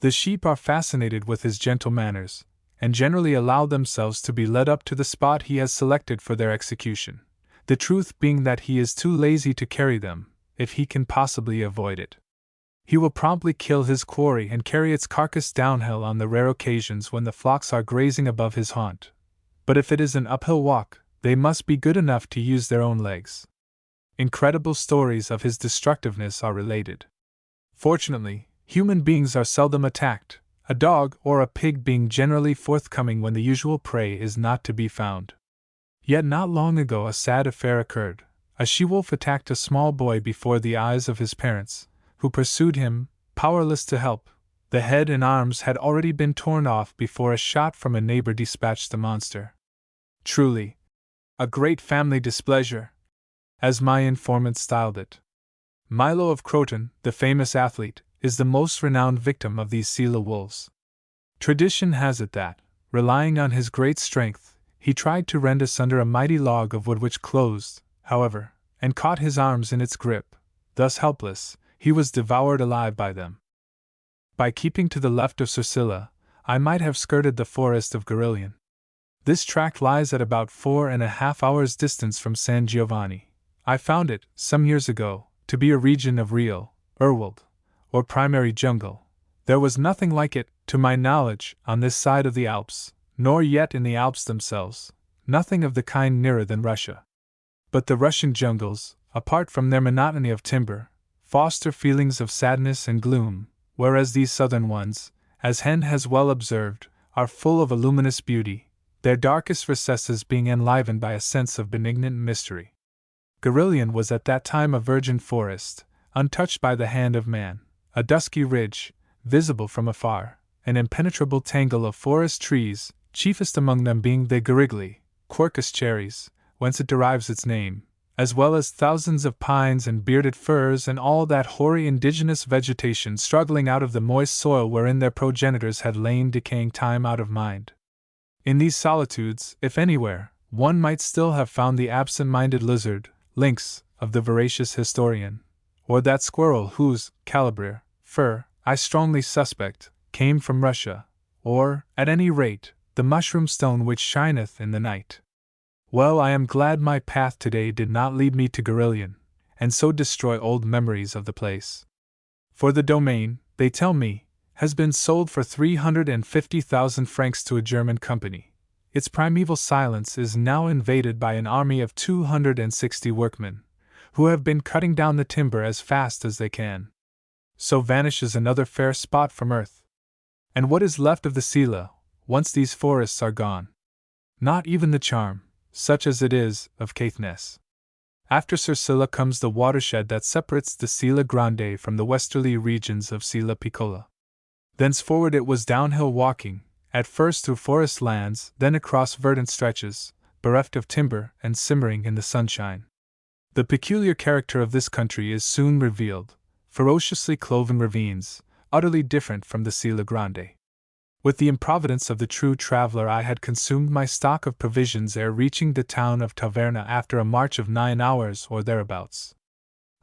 The sheep are fascinated with his gentle manners, and generally allow themselves to be led up to the spot he has selected for their execution, the truth being that he is too lazy to carry them, if he can possibly avoid it. He will promptly kill his quarry and carry its carcass downhill on the rare occasions when the flocks are grazing above his haunt. But if it is an uphill walk, they must be good enough to use their own legs. Incredible stories of his destructiveness are related. Fortunately, human beings are seldom attacked, a dog or a pig being generally forthcoming when the usual prey is not to be found. Yet not long ago a sad affair occurred. A she-wolf attacked a small boy before the eyes of his parents, who pursued him, powerless to help. The head and arms had already been torn off before a shot from a neighbor dispatched the monster. Truly, a great family displeasure, as my informant styled it. Milo of Croton, the famous athlete, is the most renowned victim of these Sela wolves. Tradition has it that, relying on his great strength, he tried to rend asunder a mighty log of wood which closed, however, and caught his arms in its grip. Thus helpless, he was devoured alive by them. By keeping to the left of Sicily, I might have skirted the forest of Garillion. This tract lies at about 4.5 hours' distance from San Giovanni. I found it, some years ago, to be a region of real, Urwald, or primary jungle. There was nothing like it, to my knowledge, on this side of the Alps, nor yet in the Alps themselves, nothing of the kind nearer than Russia. But the Russian jungles, apart from their monotony of timber, foster feelings of sadness and gloom, whereas these southern ones, as Hen has well observed, are full of a luminous beauty, their darkest recesses being enlivened by a sense of benignant mystery. Garillion was at that time a virgin forest, untouched by the hand of man, a dusky ridge, visible from afar, an impenetrable tangle of forest trees, chiefest among them being the garigli, quercus cherries, whence it derives its name, as well as thousands of pines and bearded firs and all that hoary indigenous vegetation struggling out of the moist soil wherein their progenitors had lain decaying time out of mind. In these solitudes, if anywhere, one might still have found the absent-minded lizard, lynx, of the voracious historian, or that squirrel whose Calabria fur, I strongly suspect, came from Russia, or, at any rate, the mushroom stone which shineth in the night. Well, I am glad my path today did not lead me to Garillion, and so destroy old memories of the place. For the domain, they tell me, has been sold for 350,000 francs to a German company. Its primeval silence is now invaded by an army of 260 workmen, who have been cutting down the timber as fast as they can. So vanishes another fair spot from earth. And what is left of the Sela, once these forests are gone? Not even the charm, such as it is, of Caithness. After Sicily comes the watershed that separates the Sela Grande from the westerly regions of Sela Piccola. Thenceforward it was downhill walking, at first through forest lands, then across verdant stretches, bereft of timber and simmering in the sunshine. The peculiar character of this country is soon revealed: ferociously cloven ravines, utterly different from the Sela Grande. With the improvidence of the true traveler, I had consumed my stock of provisions ere reaching the town of Taverna after a march of 9 hours or thereabouts.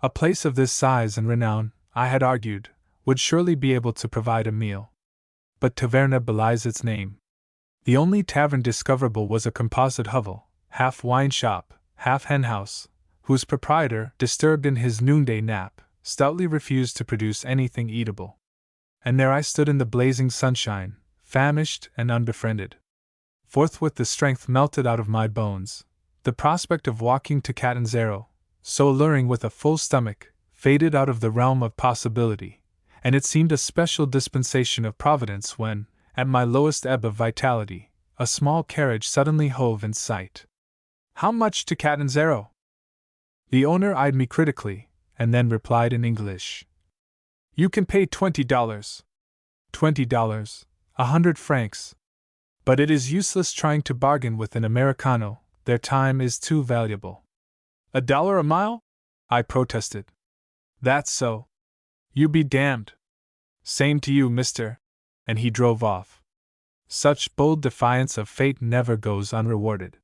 A place of this size and renown, I had argued, would surely be able to provide a meal. But Taverna belies its name. The only tavern discoverable was a composite hovel, half wine shop, half henhouse, whose proprietor, disturbed in his noonday nap, stoutly refused to produce anything eatable. And there I stood in the blazing sunshine, famished and unbefriended. Forthwith the strength melted out of my bones. The prospect of walking to Catanzaro, so alluring with a full stomach, faded out of the realm of possibility, and it seemed a special dispensation of Providence when, at my lowest ebb of vitality, a small carriage suddenly hove in sight. "How much to Catanzaro?" The owner eyed me critically, and then replied in English. "You can pay $20. $20, 100 francs. But it is useless trying to bargain with an Americano, their time is too valuable." $1 a mile?" I protested. "That's so." "You be damned." "Same to you, mister." And he drove off. Such bold defiance of fate never goes unrewarded.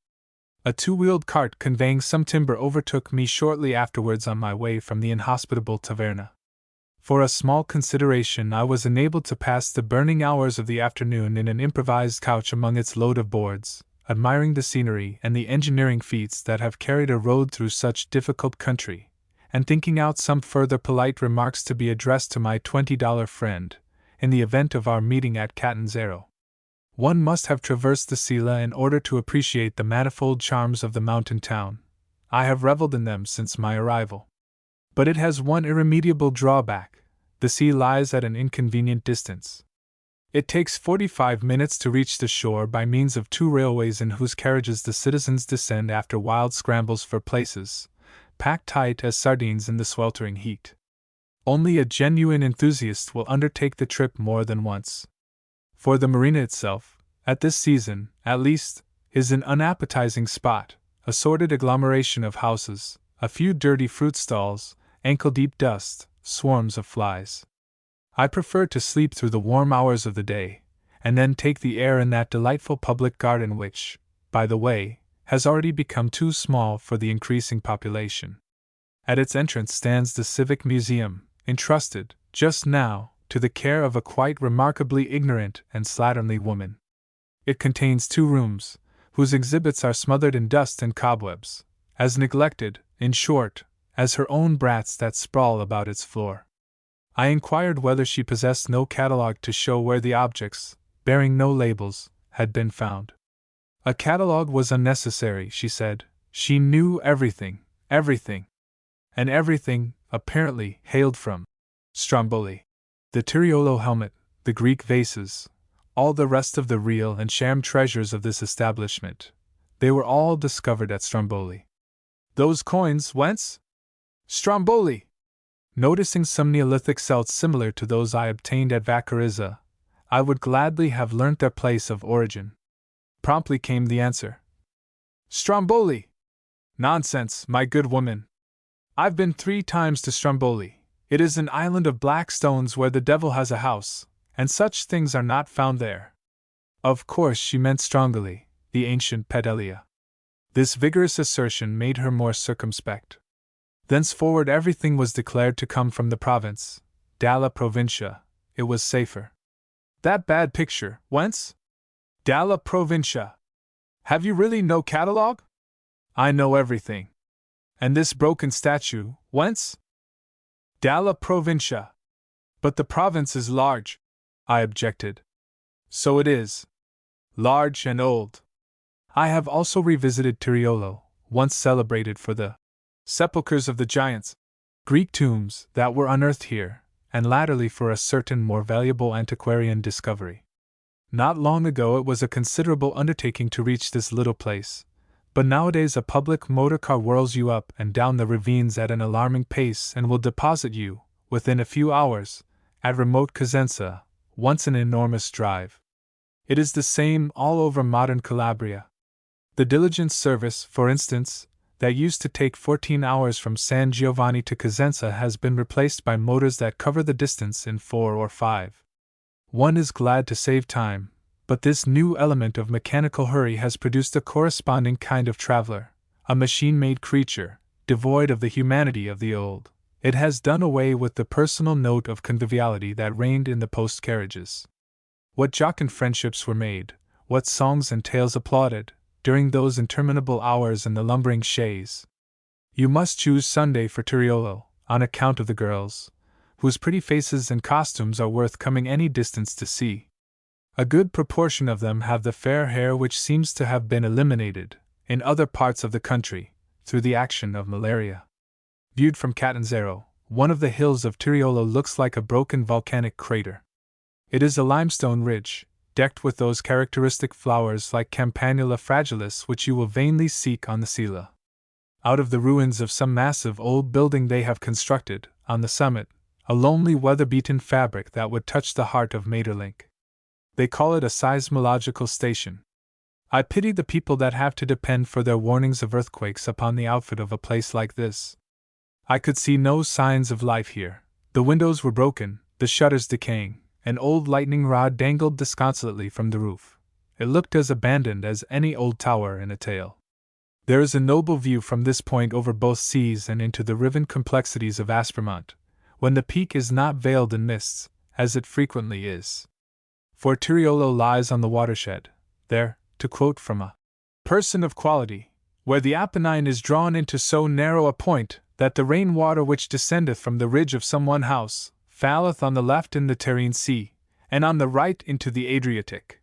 A two-wheeled cart conveying some timber overtook me shortly afterwards on my way from the inhospitable Taverna. For a small consideration I was enabled to pass the burning hours of the afternoon in an improvised couch among its load of boards, admiring the scenery and the engineering feats that have carried a road through such difficult country, and thinking out some further polite remarks to be addressed to my $20 friend, in the event of our meeting at Catanzaro. One must have traversed the Sila in order to appreciate the manifold charms of the mountain town. I have reveled in them since my arrival. But it has one irremediable drawback: the sea lies at an inconvenient distance. It takes 45 minutes to reach the shore by means of 2 railways in whose carriages the citizens descend after wild scrambles for places, packed tight as sardines in the sweltering heat. Only a genuine enthusiast will undertake the trip more than once. For the marina itself, at this season, at least, is an unappetizing spot, a sordid agglomeration of houses, a few dirty fruit stalls, ankle-deep dust, swarms of flies. I prefer to sleep through the warm hours of the day, and then take the air in that delightful public garden which, by the way, has already become too small for the increasing population. At its entrance stands the Civic Museum, entrusted, just now, to the care of a quite remarkably ignorant and slatternly woman. It contains 2 rooms, whose exhibits are smothered in dust and cobwebs, as neglected, in short, as her own brats that sprawl about its floor. I inquired whether she possessed no catalogue to show where the objects, bearing no labels, had been found. A catalogue was unnecessary, she said. She knew everything, everything. And everything, apparently, hailed from Stromboli. The Tiriolo helmet, the Greek vases, all the rest of the real and sham treasures of this establishment, they were all discovered at Stromboli. Those coins, whence? Stromboli! Noticing some Neolithic celts similar to those I obtained at Vacarizza, I would gladly have learnt their place of origin. Promptly came the answer. Stromboli! Nonsense, my good woman. I've been 3 times to Stromboli. It is an island of black stones where the devil has a house, and such things are not found there. Of course she meant Strongoli, the ancient Pedelia. This vigorous assertion made her more circumspect. Thenceforward everything was declared to come from the province, dalla provincia. It was safer. That bad picture, whence? Dalla provincia. Have you really no catalogue? I know everything. And this broken statue, whence? Dalla provincia. But the province is large, I objected. So it is. Large and old. I have also revisited Tiriolo, once celebrated for the sepulchres of the giants, Greek tombs that were unearthed here, and latterly for a certain more valuable antiquarian discovery. Not long ago it was a considerable undertaking to reach this little place, but nowadays a public motor car whirls you up and down the ravines at an alarming pace and will deposit you, within a few hours, at remote Cosenza, once an enormous drive. It is the same all over modern Calabria. The diligence service, for instance, that used to take 14 hours from San Giovanni to Cosenza has been replaced by motors that cover the distance in 4 or 5. One is glad to save time, but this new element of mechanical hurry has produced a corresponding kind of traveler, a machine-made creature, devoid of the humanity of the old. It has done away with the personal note of conviviality that reigned in the post-carriages. What jocund friendships were made, what songs and tales applauded, during those interminable hours in the lumbering chaise. You must choose Sunday for Tiriolo, on account of the girls, whose pretty faces and costumes are worth coming any distance to see. A good proportion of them have the fair hair which seems to have been eliminated, in other parts of the country, through the action of malaria. Viewed from Catanzaro, one of the hills of Tiriolo looks like a broken volcanic crater. It is a limestone ridge, decked with those characteristic flowers like Campanula fragilis which you will vainly seek on the Sila. Out of the ruins of some massive old building they have constructed, on the summit, a lonely weather-beaten fabric that would touch the heart of Maeterlinck. They call it a seismological station. I pity the people that have to depend for their warnings of earthquakes upon the outfit of a place like this. I could see no signs of life here. The windows were broken, the shutters decaying, an old lightning rod dangled disconsolately from the roof. It looked as abandoned as any old tower in a tale. There is a noble view from this point over both seas and into the riven complexities of Aspermont, when the peak is not veiled in mists, as it frequently is. For Tiriolo lies on the watershed, there, to quote from a person of quality, where the Apennine is drawn into so narrow a point that the rain-water which descendeth from the ridge of some one house falleth on the left in the Tyrrhene Sea, and on the right into the Adriatic.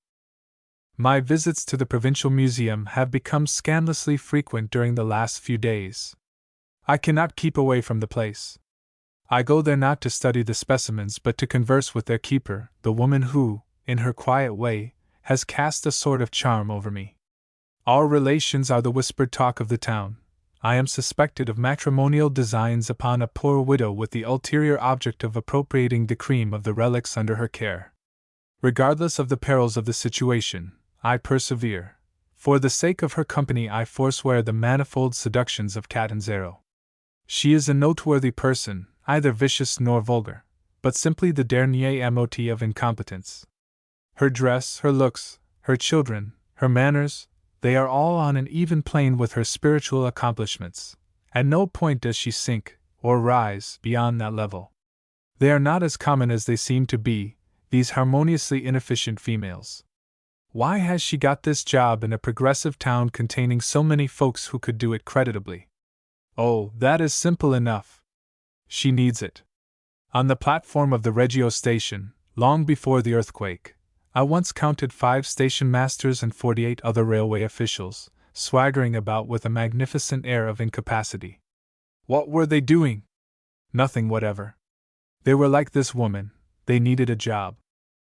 My visits to the Provincial Museum have become scandalously frequent during the last few days. I cannot keep away from the place. I go there not to study the specimens but to converse with their keeper, the woman who, in her quiet way, has cast a sort of charm over me. Our relations are the whispered talk of the town. I am suspected of matrimonial designs upon a poor widow with the ulterior object of appropriating the cream of the relics under her care. Regardless of the perils of the situation, I persevere. For the sake of her company I forswear the manifold seductions of Catanzaro. She is a noteworthy person, neither vicious nor vulgar, but simply the dernier amoti of incompetence. Her dress, her looks, her children, her manners, they are all on an even plane with her spiritual accomplishments. At no point does she sink, or rise, beyond that level. They are not as common as they seem to be, these harmoniously inefficient females. Why has she got this job in a progressive town containing so many folks who could do it creditably? Oh, that is simple enough. She needs it. On the platform of the Reggio station, long before the earthquake, I once counted 5 station masters and 48 other railway officials, swaggering about with a magnificent air of incapacity. What were they doing? Nothing whatever. They were like this woman, they needed a job.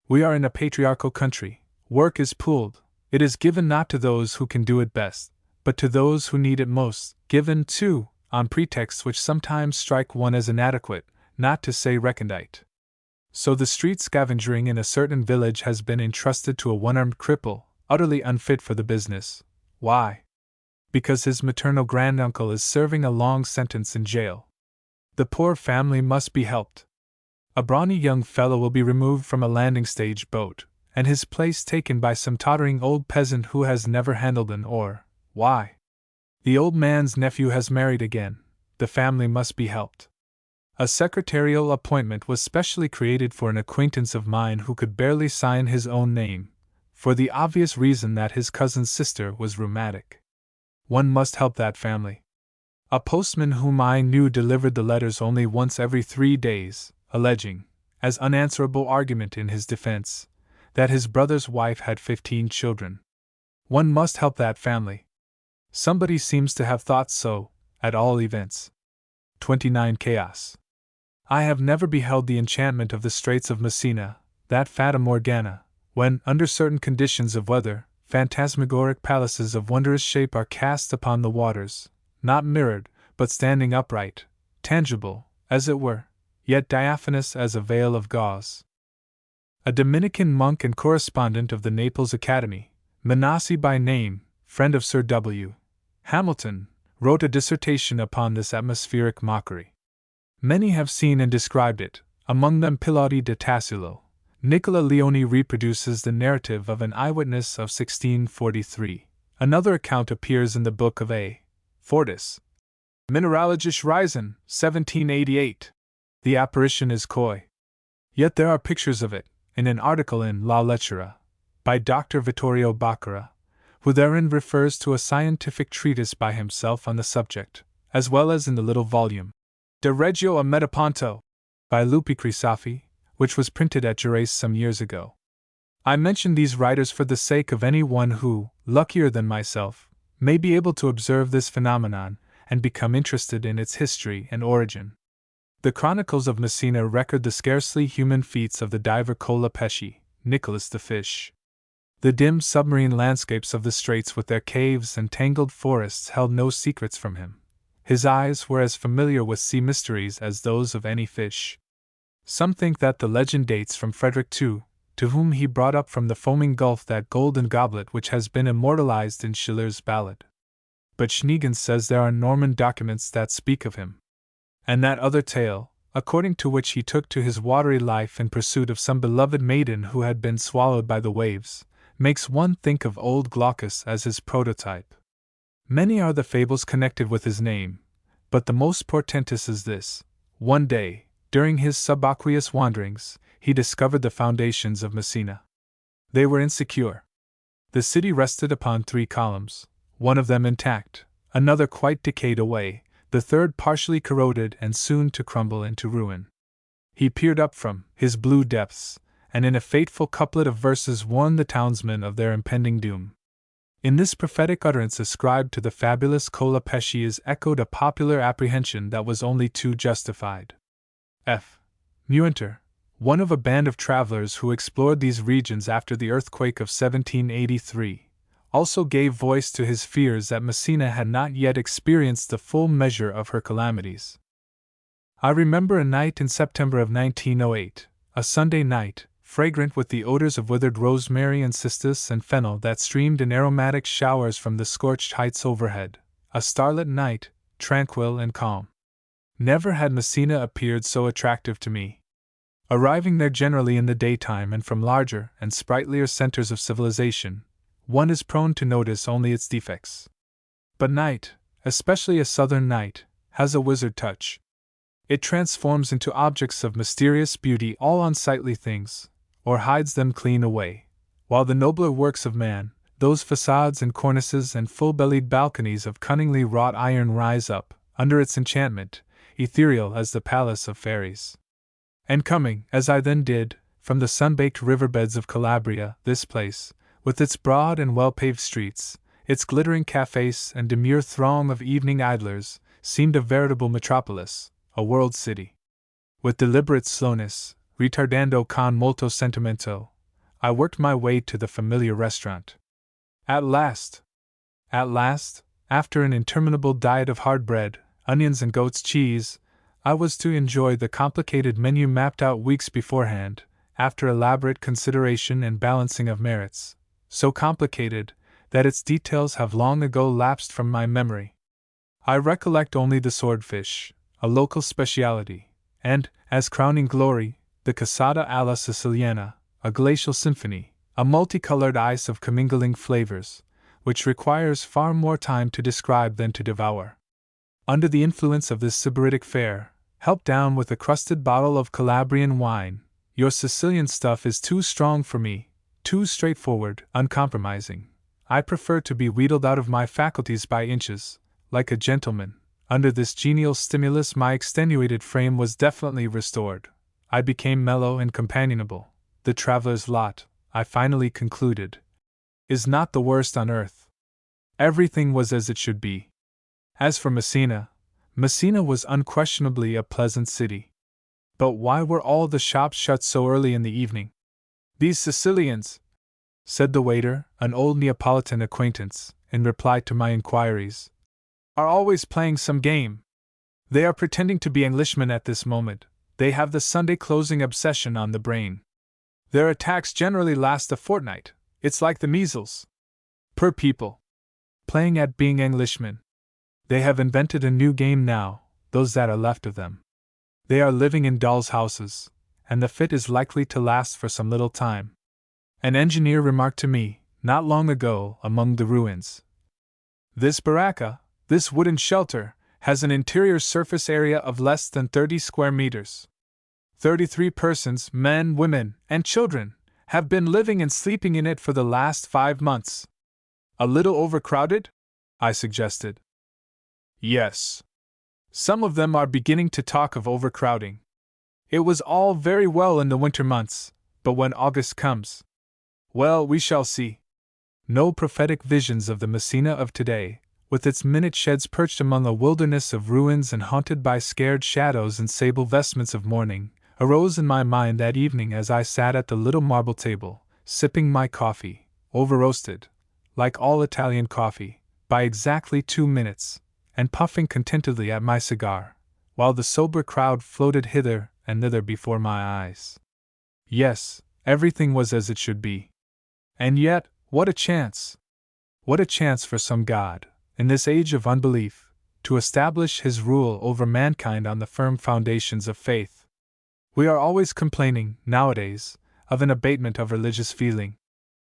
We are in a patriarchal country. Work is pooled. It is given not to those who can do it best, but to those who need it most, given, too, on pretexts which sometimes strike one as inadequate, not to say recondite. So the street scavengering in a certain village has been entrusted to a one-armed cripple, utterly unfit for the business. Why? Because his maternal granduncle is serving a long sentence in jail. The poor family must be helped. A brawny young fellow will be removed from a landing-stage boat, and his place taken by some tottering old peasant who has never handled an oar. Why? The old man's nephew has married again. The family must be helped. A secretarial appointment was specially created for an acquaintance of mine who could barely sign his own name, for the obvious reason that his cousin's sister was rheumatic. One must help that family. A postman whom I knew delivered the letters only once every 3 days, alleging, as unanswerable argument in his defense, that his brother's wife had 15 children. One must help that family. Somebody seems to have thought so, at all events. 29 Chaos. I have never beheld the enchantment of the Straits of Messina, that Fata Morgana, when, under certain conditions of weather, phantasmagoric palaces of wondrous shape are cast upon the waters, not mirrored, but standing upright, tangible, as it were, yet diaphanous as a veil of gauze. A Dominican monk and correspondent of the Naples Academy, Manassi by name, friend of Sir W. Hamilton, wrote a dissertation upon this atmospheric mockery. Many have seen and described it, among them Pilauti de Tassilo, Nicola Leoni reproduces the narrative of an eyewitness of 1643. Another account appears in the book of A. Fortis, Mineralogische Reisen, 1788. The apparition is coy. Yet there are pictures of it, in an article in La Lettera, by Dr. Vittorio Baccara, who therein refers to a scientific treatise by himself on the subject, as well as in the little volume, De Regio a Metaponto, by Lupi Crisafi, which was printed at Gerace some years ago. I mention these writers for the sake of any one who, luckier than myself, may be able to observe this phenomenon and become interested in its history and origin. The chronicles of Messina record the scarcely human feats of the diver Cola Pesci, Nicholas the Fish. The dim submarine landscapes of the straits with their caves and tangled forests held no secrets from him. His eyes were as familiar with sea mysteries as those of any fish. Some think that the legend dates from Frederick II, to whom he brought up from the foaming gulf that golden goblet which has been immortalized in Schiller's ballad. But Schneegans says there are Norman documents that speak of him. And that other tale, according to which he took to his watery life in pursuit of some beloved maiden who had been swallowed by the waves, makes one think of old Glaucus as his prototype. Many are the fables connected with his name, but the most portentous is this. One day, during his subaqueous wanderings, he discovered the foundations of Messina. They were insecure. The city rested upon 3 columns, one of them intact, another quite decayed away, the third partially corroded and soon to crumble into ruin. He peered up from his blue depths, and in a fateful couplet of verses warned the townsmen of their impending doom. In this prophetic utterance ascribed to the fabulous Cola Pesci is echoed a popular apprehension that was only too justified. F. Muenter, one of a band of travelers who explored these regions after the earthquake of 1783, also gave voice to his fears that Messina had not yet experienced the full measure of her calamities. I remember a night in September of 1908, a Sunday night, fragrant with the odors of withered rosemary and cistus and fennel that streamed in aromatic showers from the scorched heights overhead, a starlit night, tranquil and calm. Never had Messina appeared so attractive to me. Arriving there generally in the daytime and from larger and sprightlier centers of civilization, one is prone to notice only its defects. But night, especially a southern night, has a wizard touch. It transforms into objects of mysterious beauty all unsightly things, or hides them clean away, while the nobler works of man, those facades and cornices and full-bellied balconies of cunningly wrought iron rise up, under its enchantment, ethereal as the palace of fairies. And coming, as I then did, from the sun-baked riverbeds of Calabria, this place, with its broad and well-paved streets, its glittering cafes and demure throng of evening idlers, seemed a veritable metropolis, a world city. With deliberate slowness, retardando con molto sentimento, I worked my way to the familiar restaurant. At last, after an interminable diet of hard bread, onions and goat's cheese, I was to enjoy the complicated menu mapped out weeks beforehand, after elaborate consideration and balancing of merits, so complicated that its details have long ago lapsed from my memory. I recollect only the swordfish, a local speciality, and, as crowning glory, the cassata alla siciliana, a glacial symphony, a multicolored ice of commingling flavors, which requires far more time to describe than to devour. Under the influence of this sybaritic fare, helped down with a crusted bottle of Calabrian wine, your Sicilian stuff is too strong for me, too straightforward, uncompromising. I prefer to be wheedled out of my faculties by inches, like a gentleman. Under this genial stimulus my extenuated frame was definitely restored. I became mellow and companionable. The traveler's lot, I finally concluded, is not the worst on earth. Everything was as it should be. As for Messina, Messina was unquestionably a pleasant city. But why were all the shops shut so early in the evening? These Sicilians, said the waiter, an old Neapolitan acquaintance, in reply to my inquiries, are always playing some game. They are pretending to be Englishmen at this moment. They have the Sunday closing obsession on the brain. Their attacks generally last a fortnight. It's like the measles. Per people. Playing at being Englishmen. They have invented a new game now, those that are left of them. They are living in dolls' houses, and the fit is likely to last for some little time. An engineer remarked to me, not long ago, among the ruins. This baraka, this wooden shelter, has an interior surface area of less than 30 square meters. 33 persons, men, women, and children, have been living and sleeping in it for the last 5 months. A little overcrowded? I suggested. Yes. Some of them are beginning to talk of overcrowding. It was all very well in the winter months, but when August comes, well, we shall see. No prophetic visions of the Messina of today, with its minute sheds perched among a wilderness of ruins and haunted by scared shadows and sable vestments of mourning, arose in my mind that evening as I sat at the little marble table, sipping my coffee, over-roasted, like all Italian coffee, by exactly 2 minutes, and puffing contentedly at my cigar, while the sober crowd floated hither and thither before my eyes. Yes, everything was as it should be. And yet, what a chance! What a chance for some God, in this age of unbelief, to establish his rule over mankind on the firm foundations of faith. We are always complaining, nowadays, of an abatement of religious feeling.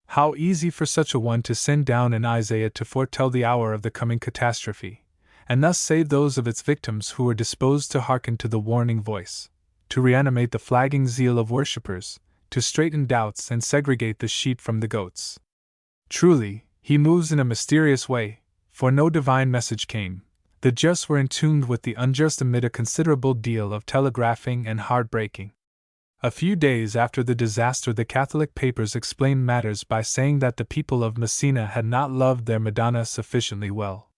How easy for such a one to send down in Isaiah to foretell the hour of the coming catastrophe, and thus save those of its victims who were disposed to hearken to the warning voice, to reanimate the flagging zeal of worshippers, to straighten doubts and segregate the sheep from the goats. Truly, he moves in a mysterious way, for no divine message came. The just were entombed with the unjust amid a considerable deal of telegraphing and heartbreaking. A few days after the disaster, the Catholic papers explained matters by saying that the people of Messina had not loved their Madonna sufficiently well.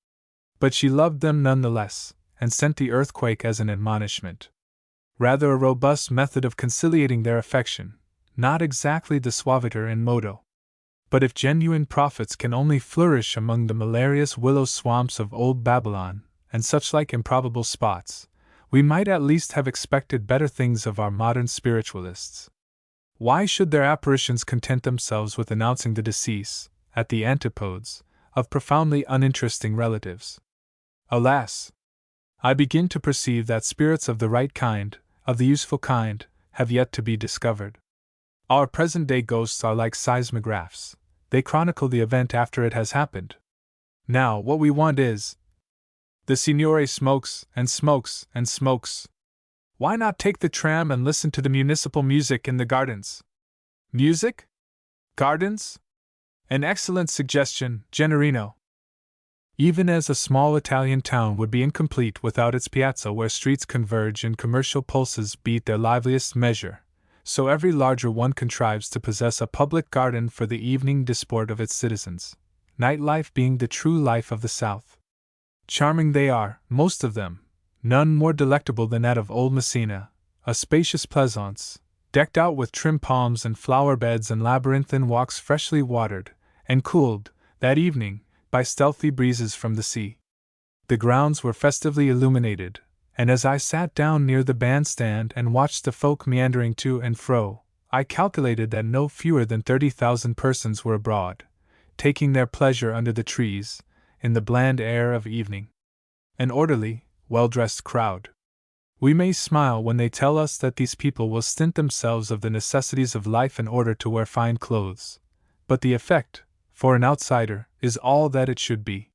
But she loved them none the less, and sent the earthquake as an admonishment. Rather a robust method of conciliating their affection, not exactly the suaviter in modo. But if genuine prophets can only flourish among the malarious willow swamps of old Babylon, and such like improbable spots, we might at least have expected better things of our modern spiritualists. Why should their apparitions content themselves with announcing the decease, at the antipodes, of profoundly uninteresting relatives? Alas! I begin to perceive that spirits of the right kind, of the useful kind, have yet to be discovered. Our present-day ghosts are like seismographs. They chronicle the event after it has happened. Now, what we want is, the Signore smokes and smokes and smokes. Why not take the tram and listen to the municipal music in the gardens? Music? Gardens? An excellent suggestion, Generino. Even as a small Italian town would be incomplete without its piazza where streets converge and commercial pulses beat their liveliest measure, so every larger one contrives to possess a public garden for the evening disport of its citizens, nightlife being the true life of the South. Charming they are, most of them, none more delectable than that of old Messina, a spacious pleasaunce, decked out with trim palms and flower beds and labyrinthine walks freshly watered, and cooled, that evening, by stealthy breezes from the sea. The grounds were festively illuminated, and as I sat down near the bandstand and watched the folk meandering to and fro, I calculated that no fewer than 30,000 persons were abroad, taking their pleasure under the trees, in the bland air of evening. An orderly, well-dressed crowd. We may smile when they tell us that these people will stint themselves of the necessities of life in order to wear fine clothes, but the effect, for an outsider, is all that it should be.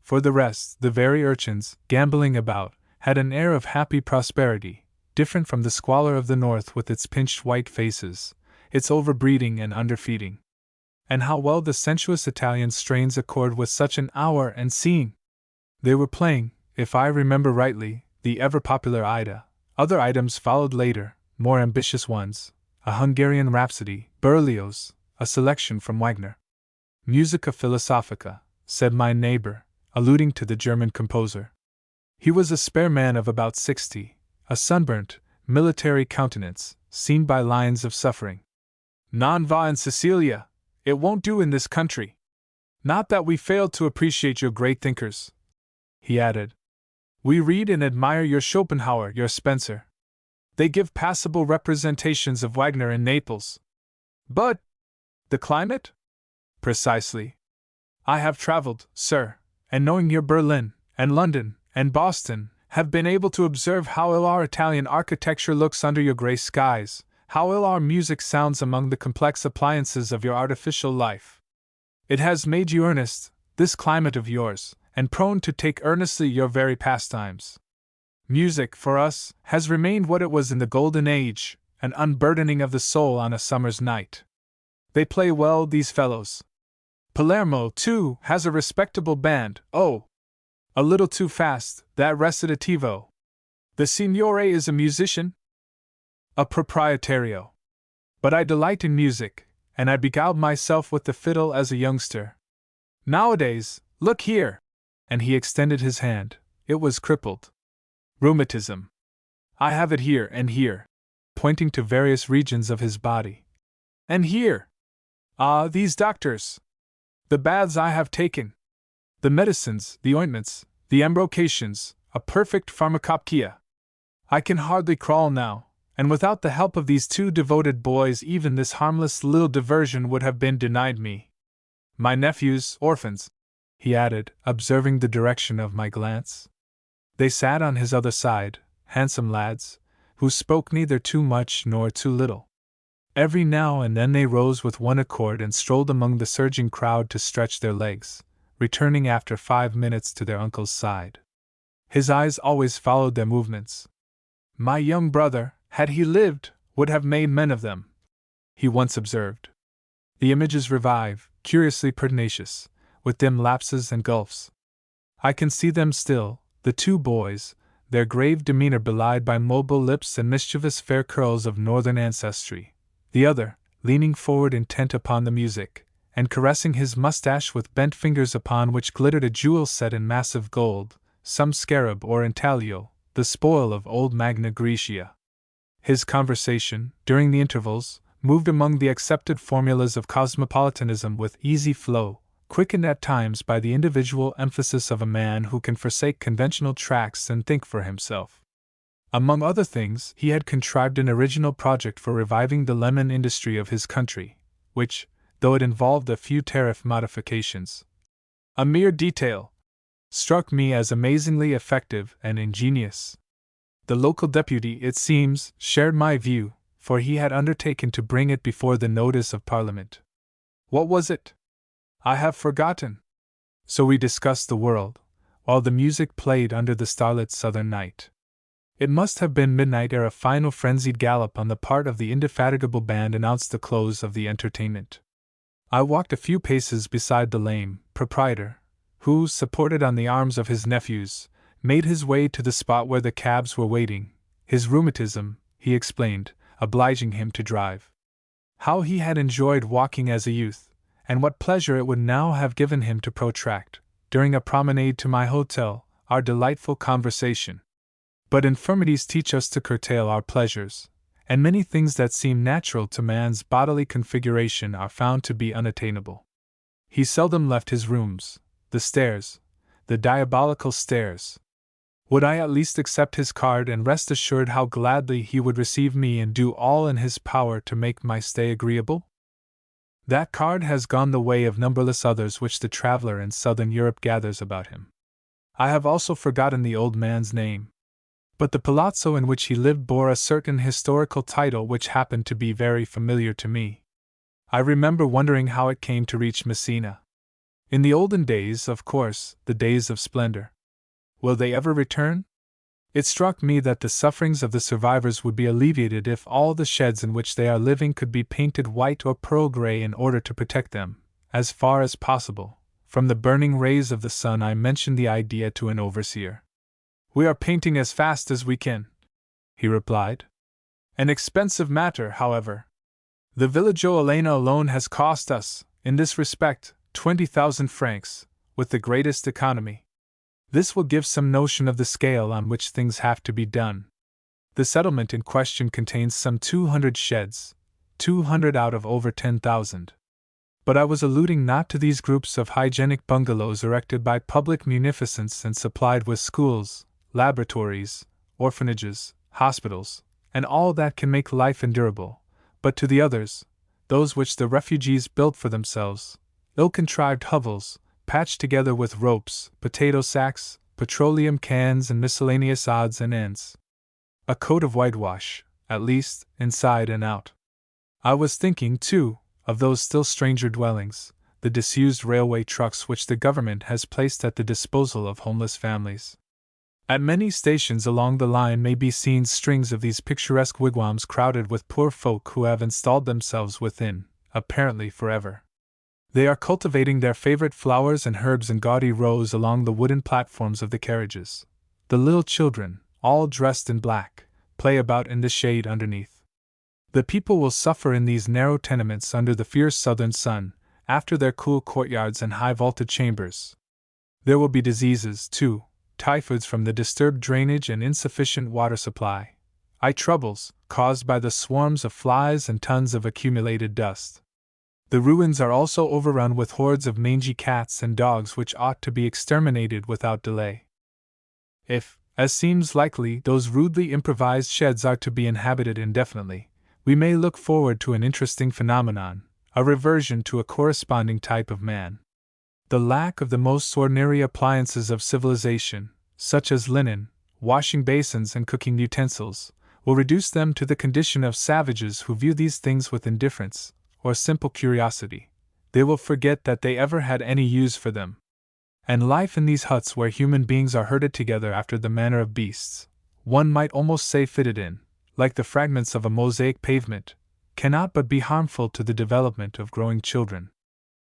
For the rest, the very urchins, gambolling about, had an air of happy prosperity, different from the squalor of the North with its pinched white faces, its overbreeding and underfeeding. And how well the sensuous Italian strains accord with such an hour and scene! They were playing, if I remember rightly, the ever-popular Ida. Other items followed later, more ambitious ones, a Hungarian Rhapsody, Berlioz, a selection from Wagner. Musica Philosophica, said my neighbor, alluding to the German composer. He was a spare man of about 60, a sunburnt, military countenance, seen by lines of suffering. Non va in Sicilia. It won't do in this country. Not that we failed to appreciate your great thinkers, he added. We read and admire your Schopenhauer, your Spencer. They give passable representations of Wagner in Naples. But the climate? Precisely. I have traveled, sir, and knowing your Berlin, and London, and Boston, have been able to observe how ill our Italian architecture looks under your grey skies, how ill our music sounds among the complex appliances of your artificial life. It has made you earnest, this climate of yours, and prone to take earnestly your very pastimes. Music, for us, has remained what it was in the Golden Age, an unburdening of the soul on a summer's night. They play well, these fellows. Palermo, too, has a respectable band. Oh, a little too fast, that recitativo. The signore is a musician? A proprietario. But I delight in music, and I beguiled myself with the fiddle as a youngster. Nowadays, look here! And he extended his hand. It was crippled. Rheumatism. I have it here and here, pointing to various regions of his body. And here! Ah, these doctors! The baths I have taken! The medicines, the ointments, the embrocations, a perfect pharmacopoeia. I can hardly crawl now, and without the help of these two devoted boys even this harmless little diversion would have been denied me. My nephews, orphans, he added, observing the direction of my glance. They sat on his other side, handsome lads, who spoke neither too much nor too little. Every now and then they rose with one accord and strolled among the surging crowd to stretch their legs, returning after 5 minutes to their uncle's side. His eyes always followed their movements. My young brother, had he lived, would have made men of them, he once observed. The images revive, curiously pertinacious, with dim lapses and gulfs. I can see them still, the two boys, their grave demeanor belied by mobile lips and mischievous fair curls of northern ancestry, the other, leaning forward intent upon the music, and caressing his mustache with bent fingers upon which glittered a jewel set in massive gold, some scarab or intaglio, the spoil of old Magna Graecia. His conversation, during the intervals, moved among the accepted formulas of cosmopolitanism with easy flow, quickened at times by the individual emphasis of a man who can forsake conventional tracks and think for himself. Among other things, he had contrived an original project for reviving the lemon industry of his country, which, though it involved a few tariff modifications, a mere detail, struck me as amazingly effective and ingenious. The local deputy, it seems, shared my view, for he had undertaken to bring it before the notice of Parliament. What was it? I have forgotten. So we discussed the world, while the music played under the starlit southern night. It must have been midnight ere a final frenzied gallop on the part of the indefatigable band announced the close of the entertainment. I walked a few paces beside the lame proprietor, who, supported on the arms of his nephews, made his way to the spot where the cabs were waiting. His rheumatism, he explained, obliging him to drive. How he had enjoyed walking as a youth, and what pleasure it would now have given him to protract, during a promenade to my hotel, our delightful conversation. But infirmities teach us to curtail our pleasures, and many things that seem natural to man's bodily configuration are found to be unattainable. He seldom left his rooms, the stairs, the diabolical stairs. Would I at least accept his card and rest assured how gladly he would receive me and do all in his power to make my stay agreeable? That card has gone the way of numberless others which the traveler in southern Europe gathers about him. I have also forgotten the old man's name. But the palazzo in which he lived bore a certain historical title which happened to be very familiar to me. I remember wondering how it came to reach Messina. In the olden days, of course, the days of splendor. Will they ever return? It struck me that the sufferings of the survivors would be alleviated if all the sheds in which they are living could be painted white or pearl gray in order to protect them, as far as possible, from the burning rays of the sun. I mentioned the idea to an overseer. We are painting as fast as we can, he replied. An expensive matter, however. The Villaggio Elena alone has cost us, in this respect, 20,000 francs, with the greatest economy. This will give some notion of the scale on which things have to be done. The settlement in question contains some 200 sheds, 200 out of over 10,000. But I was alluding not to these groups of hygienic bungalows erected by public munificence and supplied with schools, laboratories, orphanages, hospitals, and all that can make life endurable, but to the others, those which the refugees built for themselves, ill-contrived hovels, patched together with ropes, potato sacks, petroleum cans, and miscellaneous odds and ends. A coat of whitewash, at least, inside and out. I was thinking, too, of those still stranger dwellings, the disused railway trucks which the government has placed at the disposal of homeless families. At many stations along the line may be seen strings of these picturesque wigwams crowded with poor folk who have installed themselves within, apparently forever. They are cultivating their favorite flowers and herbs in gaudy rows along the wooden platforms of the carriages. The little children, all dressed in black, play about in the shade underneath. The people will suffer in these narrow tenements under the fierce southern sun, after their cool courtyards and high vaulted chambers. There will be diseases, too, typhoids from the disturbed drainage and insufficient water supply, eye troubles, caused by the swarms of flies and tons of accumulated dust. The ruins are also overrun with hordes of mangy cats and dogs which ought to be exterminated without delay. If, as seems likely, those rudely improvised sheds are to be inhabited indefinitely, we may look forward to an interesting phenomenon, a reversion to a corresponding type of man. The lack of the most ordinary appliances of civilization, such as linen, washing basins, and cooking utensils, will reduce them to the condition of savages who view these things with indifference, or simple curiosity. They will forget that they ever had any use for them. And life in these huts where human beings are herded together after the manner of beasts, one might almost say fitted in, like the fragments of a mosaic pavement, cannot but be harmful to the development of growing children.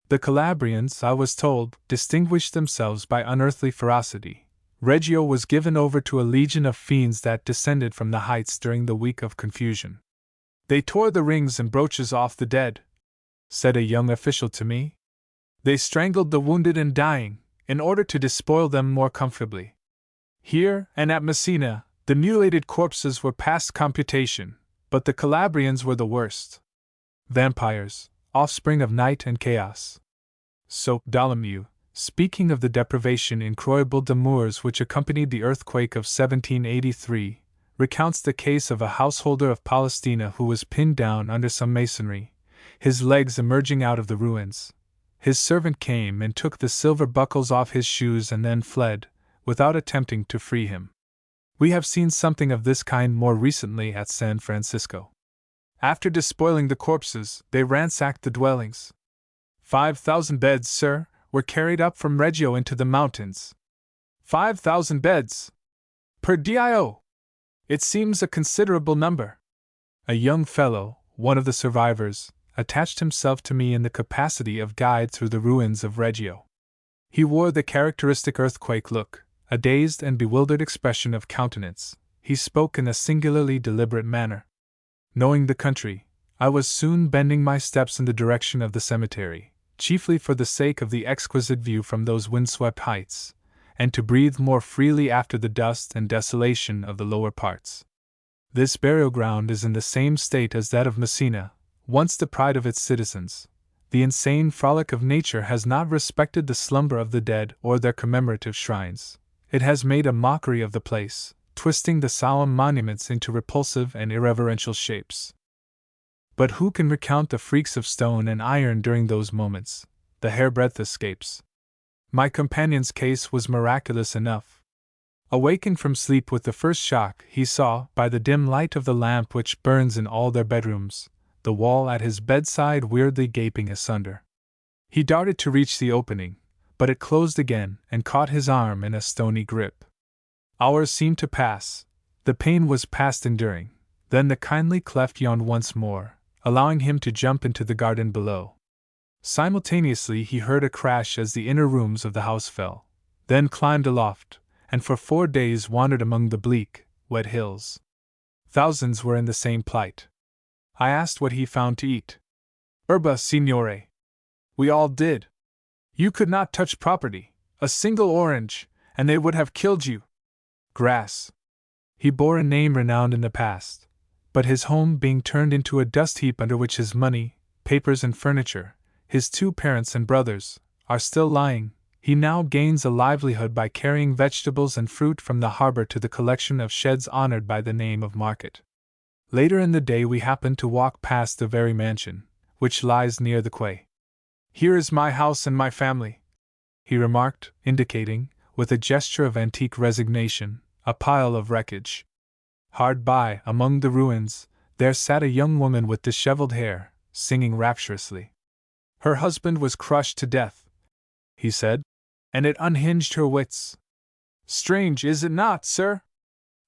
The Calabrians, I was told, distinguished themselves by unearthly ferocity. Reggio was given over to a legion of fiends that descended from the heights during the week of confusion. They tore the rings and brooches off the dead, said a young official to me. They strangled the wounded and dying, in order to despoil them more comfortably. Here, and at Messina, the mutilated corpses were past computation, but the Calabrians were the worst. Vampires, offspring of night and chaos. So, Dolomieu, speaking of the deprivation incroyable d'amours which accompanied the earthquake of 1783, recounts the case of a householder of Palestina who was pinned down under some masonry, his legs emerging out of the ruins. His servant came and took the silver buckles off his shoes and then fled, without attempting to free him. We have seen something of this kind more recently at San Francisco. After despoiling the corpses, they ransacked the dwellings. 5,000 beds, sir, were carried up from Reggio into the mountains. 5,000 beds! Per Dio! It seems a considerable number. A young fellow, one of the survivors, attached himself to me in the capacity of guide through the ruins of Reggio. He wore the characteristic earthquake look, a dazed and bewildered expression of countenance. He spoke in a singularly deliberate manner. Knowing the country, I was soon bending my steps in the direction of the cemetery, chiefly for the sake of the exquisite view from those windswept heights, and to breathe more freely after the dust and desolation of the lower parts. This burial ground is in the same state as that of Messina, once the pride of its citizens. The insane frolic of nature has not respected the slumber of the dead or their commemorative shrines. It has made a mockery of the place, twisting the solemn monuments into repulsive and irreverential shapes. But who can recount the freaks of stone and iron during those moments, the hairbreadth escapes? My companion's case was miraculous enough. Awakened from sleep with the first shock, he saw, by the dim light of the lamp which burns in all their bedrooms, the wall at his bedside weirdly gaping asunder. He darted to reach the opening, but it closed again and caught his arm in a stony grip. Hours seemed to pass. The pain was past enduring. Then the kindly cleft yawned once more, allowing him to jump into the garden below. Simultaneously he heard a crash as the inner rooms of the house fell, then climbed aloft, and for 4 days wandered among the bleak, wet hills. Thousands were in the same plight. I asked what he found to eat. Herba, signore. We all did. You could not touch property, a single orange, and they would have killed you. Grass. He bore a name renowned in the past, but his home being turned into a dust heap under which his money, papers, and furniture, his 2 parents and brothers, are still lying, he now gains a livelihood by carrying vegetables and fruit from the harbor to the collection of sheds honored by the name of market. Later in the day we happened to walk past the very mansion, which lies near the quay. Here is my house and my family, he remarked, indicating, with a gesture of antique resignation, a pile of wreckage. Hard by, among the ruins, there sat a young woman with disheveled hair, singing rapturously. Her husband was crushed to death, he said, and it unhinged her wits. Strange, is it not, sir?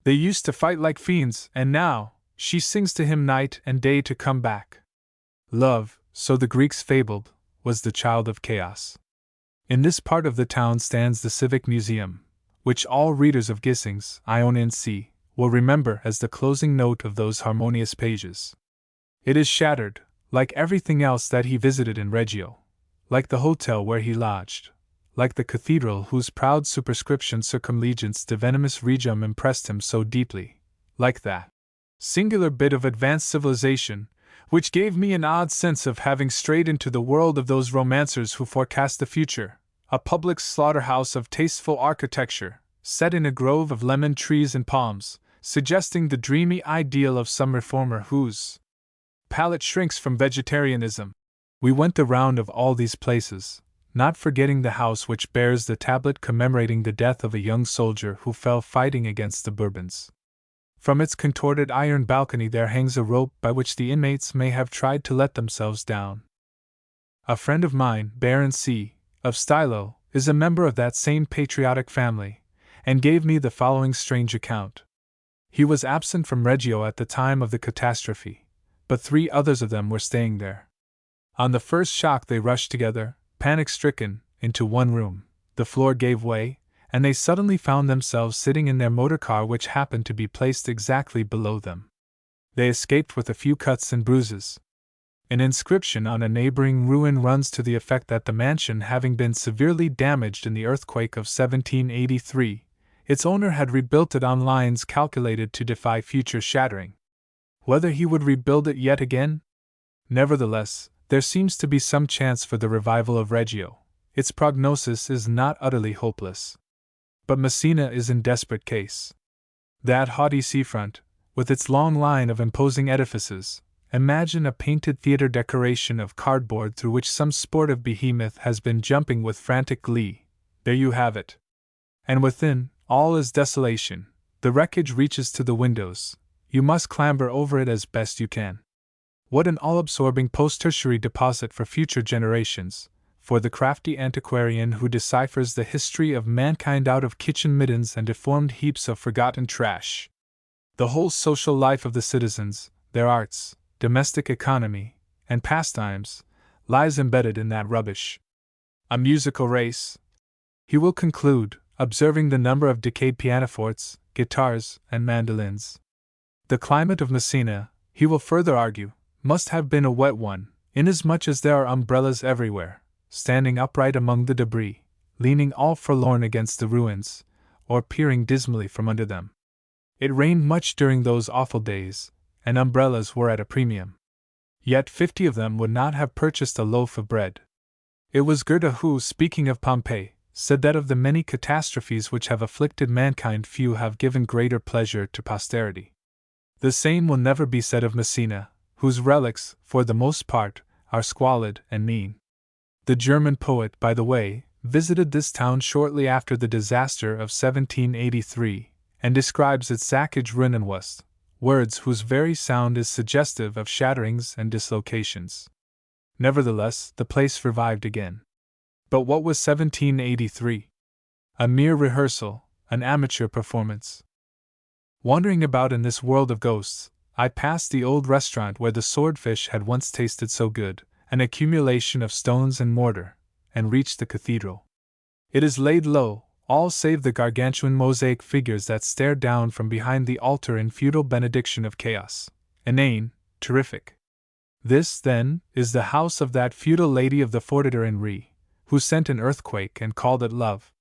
They used to fight like fiends, and now, she sings to him night and day to come back. Love, so the Greeks fabled, was the child of chaos. In this part of the town stands the Civic Museum, which all readers of Gissing's Ionian Sea will remember as the closing note of those harmonious pages. It is shattered, like everything else that he visited in Reggio, like the hotel where he lodged, like the cathedral whose proud superscription Circumlegiens Divinis Regium impressed him so deeply, like that singular bit of advanced civilization, which gave me an odd sense of having strayed into the world of those romancers who forecast the future, a public slaughterhouse of tasteful architecture, set in a grove of lemon trees and palms, suggesting the dreamy ideal of some reformer whose palate shrinks from vegetarianism. We went the round of all these places, not forgetting the house which bears the tablet commemorating the death of a young soldier who fell fighting against the Bourbons. From its contorted iron balcony there hangs a rope by which the inmates may have tried to let themselves down. A friend of mine, Baron C. of Stylo, is a member of that same patriotic family, and gave me the following strange account. He was absent from Reggio at the time of the catastrophe, but 3 others of them were staying there. On the first shock they rushed together, panic-stricken, into one room. The floor gave way, and they suddenly found themselves sitting in their motor car, which happened to be placed exactly below them. They escaped with a few cuts and bruises. An inscription on a neighboring ruin runs to the effect that the mansion having been severely damaged in the earthquake of 1783, its owner had rebuilt it on lines calculated to defy future shattering. Whether he would rebuild it yet again? Nevertheless, there seems to be some chance for the revival of Reggio. Its prognosis is not utterly hopeless. But Messina is in desperate case. That haughty seafront, with its long line of imposing edifices, imagine a painted theater decoration of cardboard through which some sportive behemoth has been jumping with frantic glee. There you have it. And within, all is desolation. The wreckage reaches to the windows. You must clamber over it as best you can. What an all-absorbing post-tertiary deposit for future generations, for the crafty antiquarian who deciphers the history of mankind out of kitchen middens and deformed heaps of forgotten trash. The whole social life of the citizens, their arts, domestic economy, and pastimes, lies embedded in that rubbish. A musical race, he will conclude, observing the number of decayed pianofortes, guitars, and mandolins. The climate of Messina, he will further argue, must have been a wet one, inasmuch as there are umbrellas everywhere, standing upright among the debris, leaning all forlorn against the ruins, or peering dismally from under them. It rained much during those awful days, and umbrellas were at a premium. Yet 50 of them would not have purchased a loaf of bread. It was Goethe who, speaking of Pompeii, said that of the many catastrophes which have afflicted mankind few have given greater pleasure to posterity. The same will never be said of Messina, whose relics, for the most part, are squalid and mean. The German poet, by the way, visited this town shortly after the disaster of 1783, and describes its saccage, ruin, and waste, words whose very sound is suggestive of shatterings and dislocations. Nevertheless, the place revived again. But what was 1783? A mere rehearsal, an amateur performance. Wandering about in this world of ghosts, I passed the old restaurant where the swordfish had once tasted so good, an accumulation of stones and mortar, and reached the cathedral. It is laid low, all save the gargantuan mosaic figures that stare down from behind the altar in feudal benediction of chaos, inane, terrific. This, then, is the house of that feudal lady of the Fortiter in Re, who sent an earthquake and called it love.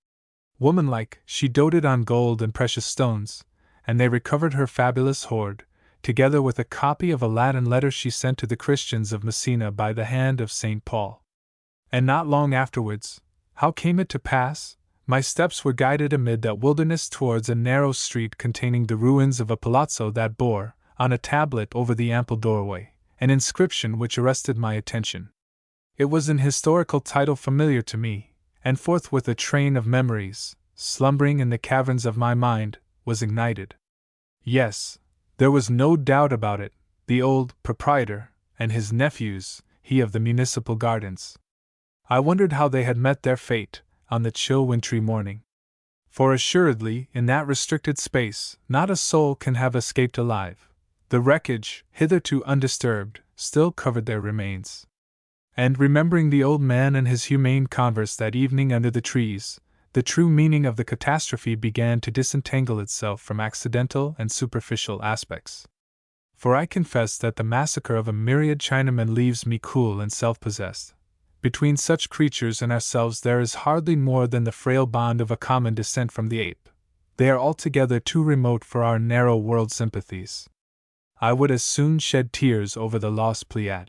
Womanlike, she doted on gold and precious stones, and they recovered her fabulous hoard, together with a copy of a Latin letter she sent to the Christians of Messina by the hand of St. Paul. And not long afterwards, how came it to pass? My steps were guided amid that wilderness towards a narrow street containing the ruins of a palazzo that bore, on a tablet over the ample doorway, an inscription which arrested my attention. It was an historical title familiar to me, and forthwith a train of memories, slumbering in the caverns of my mind, was ignited. Yes, there was no doubt about it, the old proprietor, and his nephews, he of the municipal gardens. I wondered how they had met their fate, on the chill wintry morning. For assuredly, in that restricted space, not a soul can have escaped alive. The wreckage, hitherto undisturbed, still covered their remains. And remembering the old man and his humane converse that evening under the trees, the true meaning of the catastrophe began to disentangle itself from accidental and superficial aspects. For I confess that the massacre of a myriad Chinamen leaves me cool and self-possessed. Between such creatures and ourselves there is hardly more than the frail bond of a common descent from the ape. They are altogether too remote for our narrow world sympathies. I would as soon shed tears over the lost Pleiad.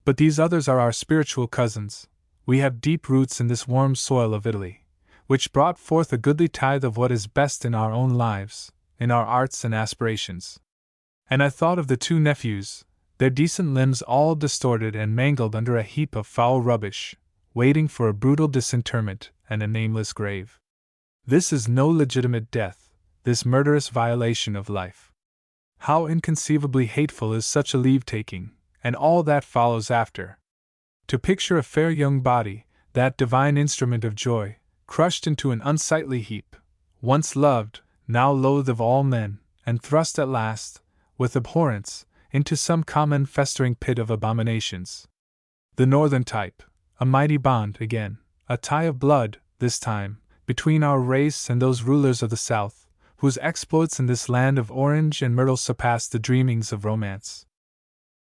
But these others are our spiritual cousins. We have deep roots in this warm soil of Italy, which brought forth a goodly tithe of what is best in our own lives, in our arts and aspirations. And I thought of the two nephews, their decent limbs all distorted and mangled under a heap of foul rubbish, waiting for a brutal disinterment and a nameless grave. This is no legitimate death, this murderous violation of life. How inconceivably hateful is such a leave-taking, and all that follows after. To picture a fair young body, that divine instrument of joy, crushed into an unsightly heap, once loved, now loathed of all men, and thrust at last, with abhorrence, into some common festering pit of abominations. The northern type, a mighty bond, again, a tie of blood, this time, between our race and those rulers of the south, whose exploits in this land of orange and myrtle surpass the dreamings of romance.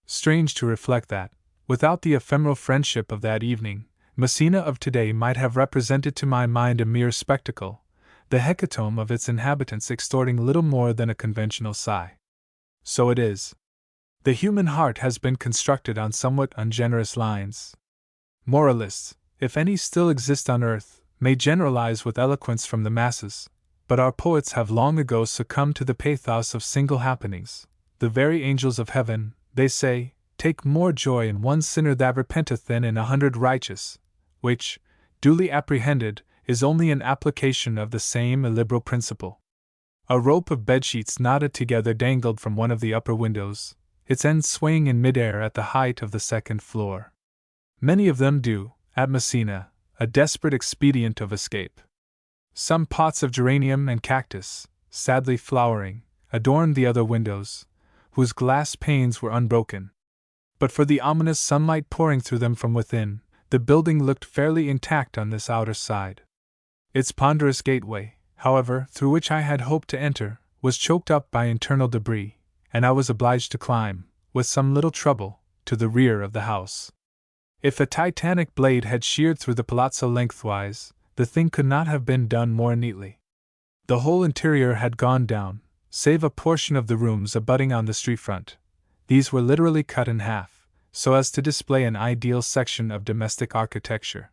Strange to reflect that, without the ephemeral friendship of that evening, Messina of today might have represented to my mind a mere spectacle, the hecatomb of its inhabitants extorting little more than a conventional sigh. So it is. The human heart has been constructed on somewhat ungenerous lines. Moralists, if any still exist on earth, may generalize with eloquence from the masses, but our poets have long ago succumbed to the pathos of single happenings. The very angels of heaven, they say, take more joy in one sinner that repenteth than in 100 righteous, which, duly apprehended, is only an application of the same illiberal principle. A rope of bedsheets knotted together dangled from one of the upper windows, its ends swaying in midair at the height of the second floor. Many of them do, at Messina, a desperate expedient of escape. Some pots of geranium and cactus, sadly flowering, adorned the other windows, whose glass panes were unbroken. But for the ominous sunlight pouring through them from within, the building looked fairly intact on this outer side. Its ponderous gateway, however, through which I had hoped to enter, was choked up by internal debris, and I was obliged to climb, with some little trouble, to the rear of the house. If a titanic blade had sheared through the palazzo lengthwise, the thing could not have been done more neatly. The whole interior had gone down, save a portion of the rooms abutting on the street front. These were literally cut in half, so as to display an ideal section of domestic architecture.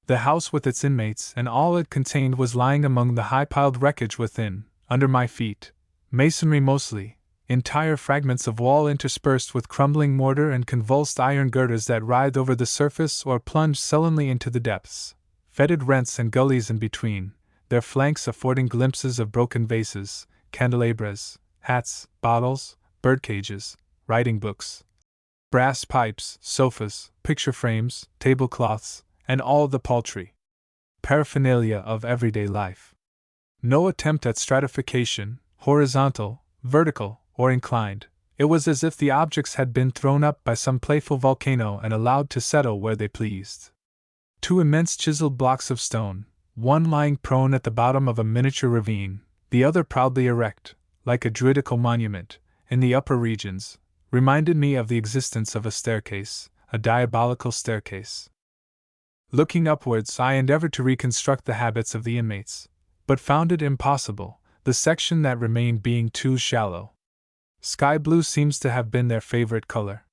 The house with its inmates and all it contained was lying among the high-piled wreckage within, under my feet, masonry mostly, entire fragments of wall interspersed with crumbling mortar and convulsed iron girders that writhed over the surface or plunged sullenly into the depths, fetid rents and gullies in between, their flanks affording glimpses of broken vases, candelabras, hats, bottles, birdcages, writing books, brass pipes, sofas, picture frames, tablecloths, and all the paltry paraphernalia of everyday life. No attempt at stratification, horizontal, vertical, or inclined. It was as if the objects had been thrown up by some playful volcano and allowed to settle where they pleased. Two immense chiseled blocks of stone, one lying prone at the bottom of a miniature ravine, the other proudly erect, like a druidical monument, in the upper regions, reminded me of the existence of a staircase, a diabolical staircase. Looking upwards, I endeavored to reconstruct the habits of the inmates, but found it impossible, the section that remained being too shallow. Sky blue seems to have been their favorite color.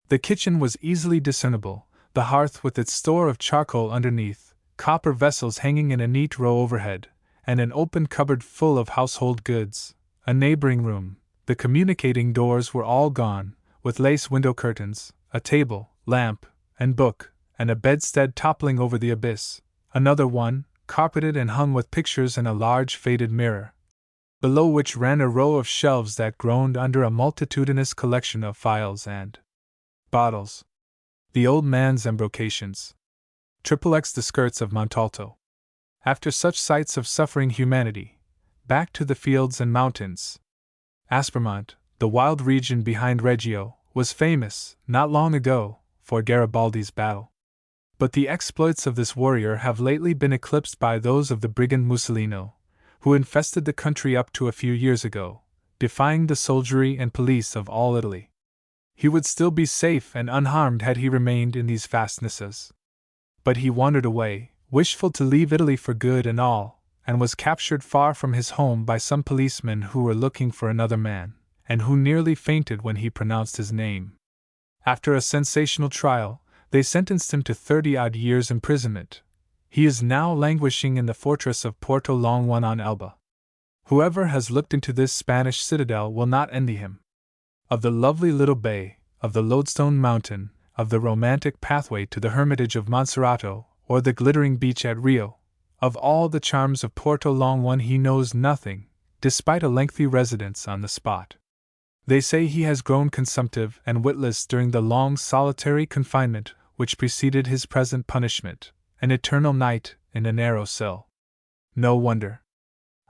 The kitchen was easily discernible, the hearth with its store of charcoal underneath, copper vessels hanging in a neat row overhead, and an open cupboard full of household goods. A neighboring room, the communicating doors were all gone, with lace window curtains, a table, lamp, and book, and a bedstead toppling over the abyss. Another one, carpeted and hung with pictures and a large faded mirror, below which ran a row of shelves that groaned under a multitudinous collection of phials and bottles. The old man's embrocations. XXX the skirts of Montalto. After such sights of suffering humanity, back to the fields and mountains. Aspremont, the wild region behind Reggio, was famous, not long ago, for Garibaldi's battle. But the exploits of this warrior have lately been eclipsed by those of the brigand Musolino, who infested the country up to a few years ago, defying the soldiery and police of all Italy. He would still be safe and unharmed had he remained in these fastnesses. But he wandered away, wishful to leave Italy for good and all, and was captured far from his home by some policemen who were looking for another man, and who nearly fainted when he pronounced his name. After a sensational trial, they sentenced him to 30-odd years' imprisonment. He is now languishing in the fortress of Porto Longone on Elba. Whoever has looked into this Spanish citadel will not envy him. Of the lovely little bay, of the lodestone mountain, of the romantic pathway to the hermitage of Monserrato, or the glittering beach at Rio, of all the charms of Porto Longone he knows nothing, despite a lengthy residence on the spot. They say he has grown consumptive and witless during the long solitary confinement which preceded his present punishment, an eternal night in a narrow cell. No wonder.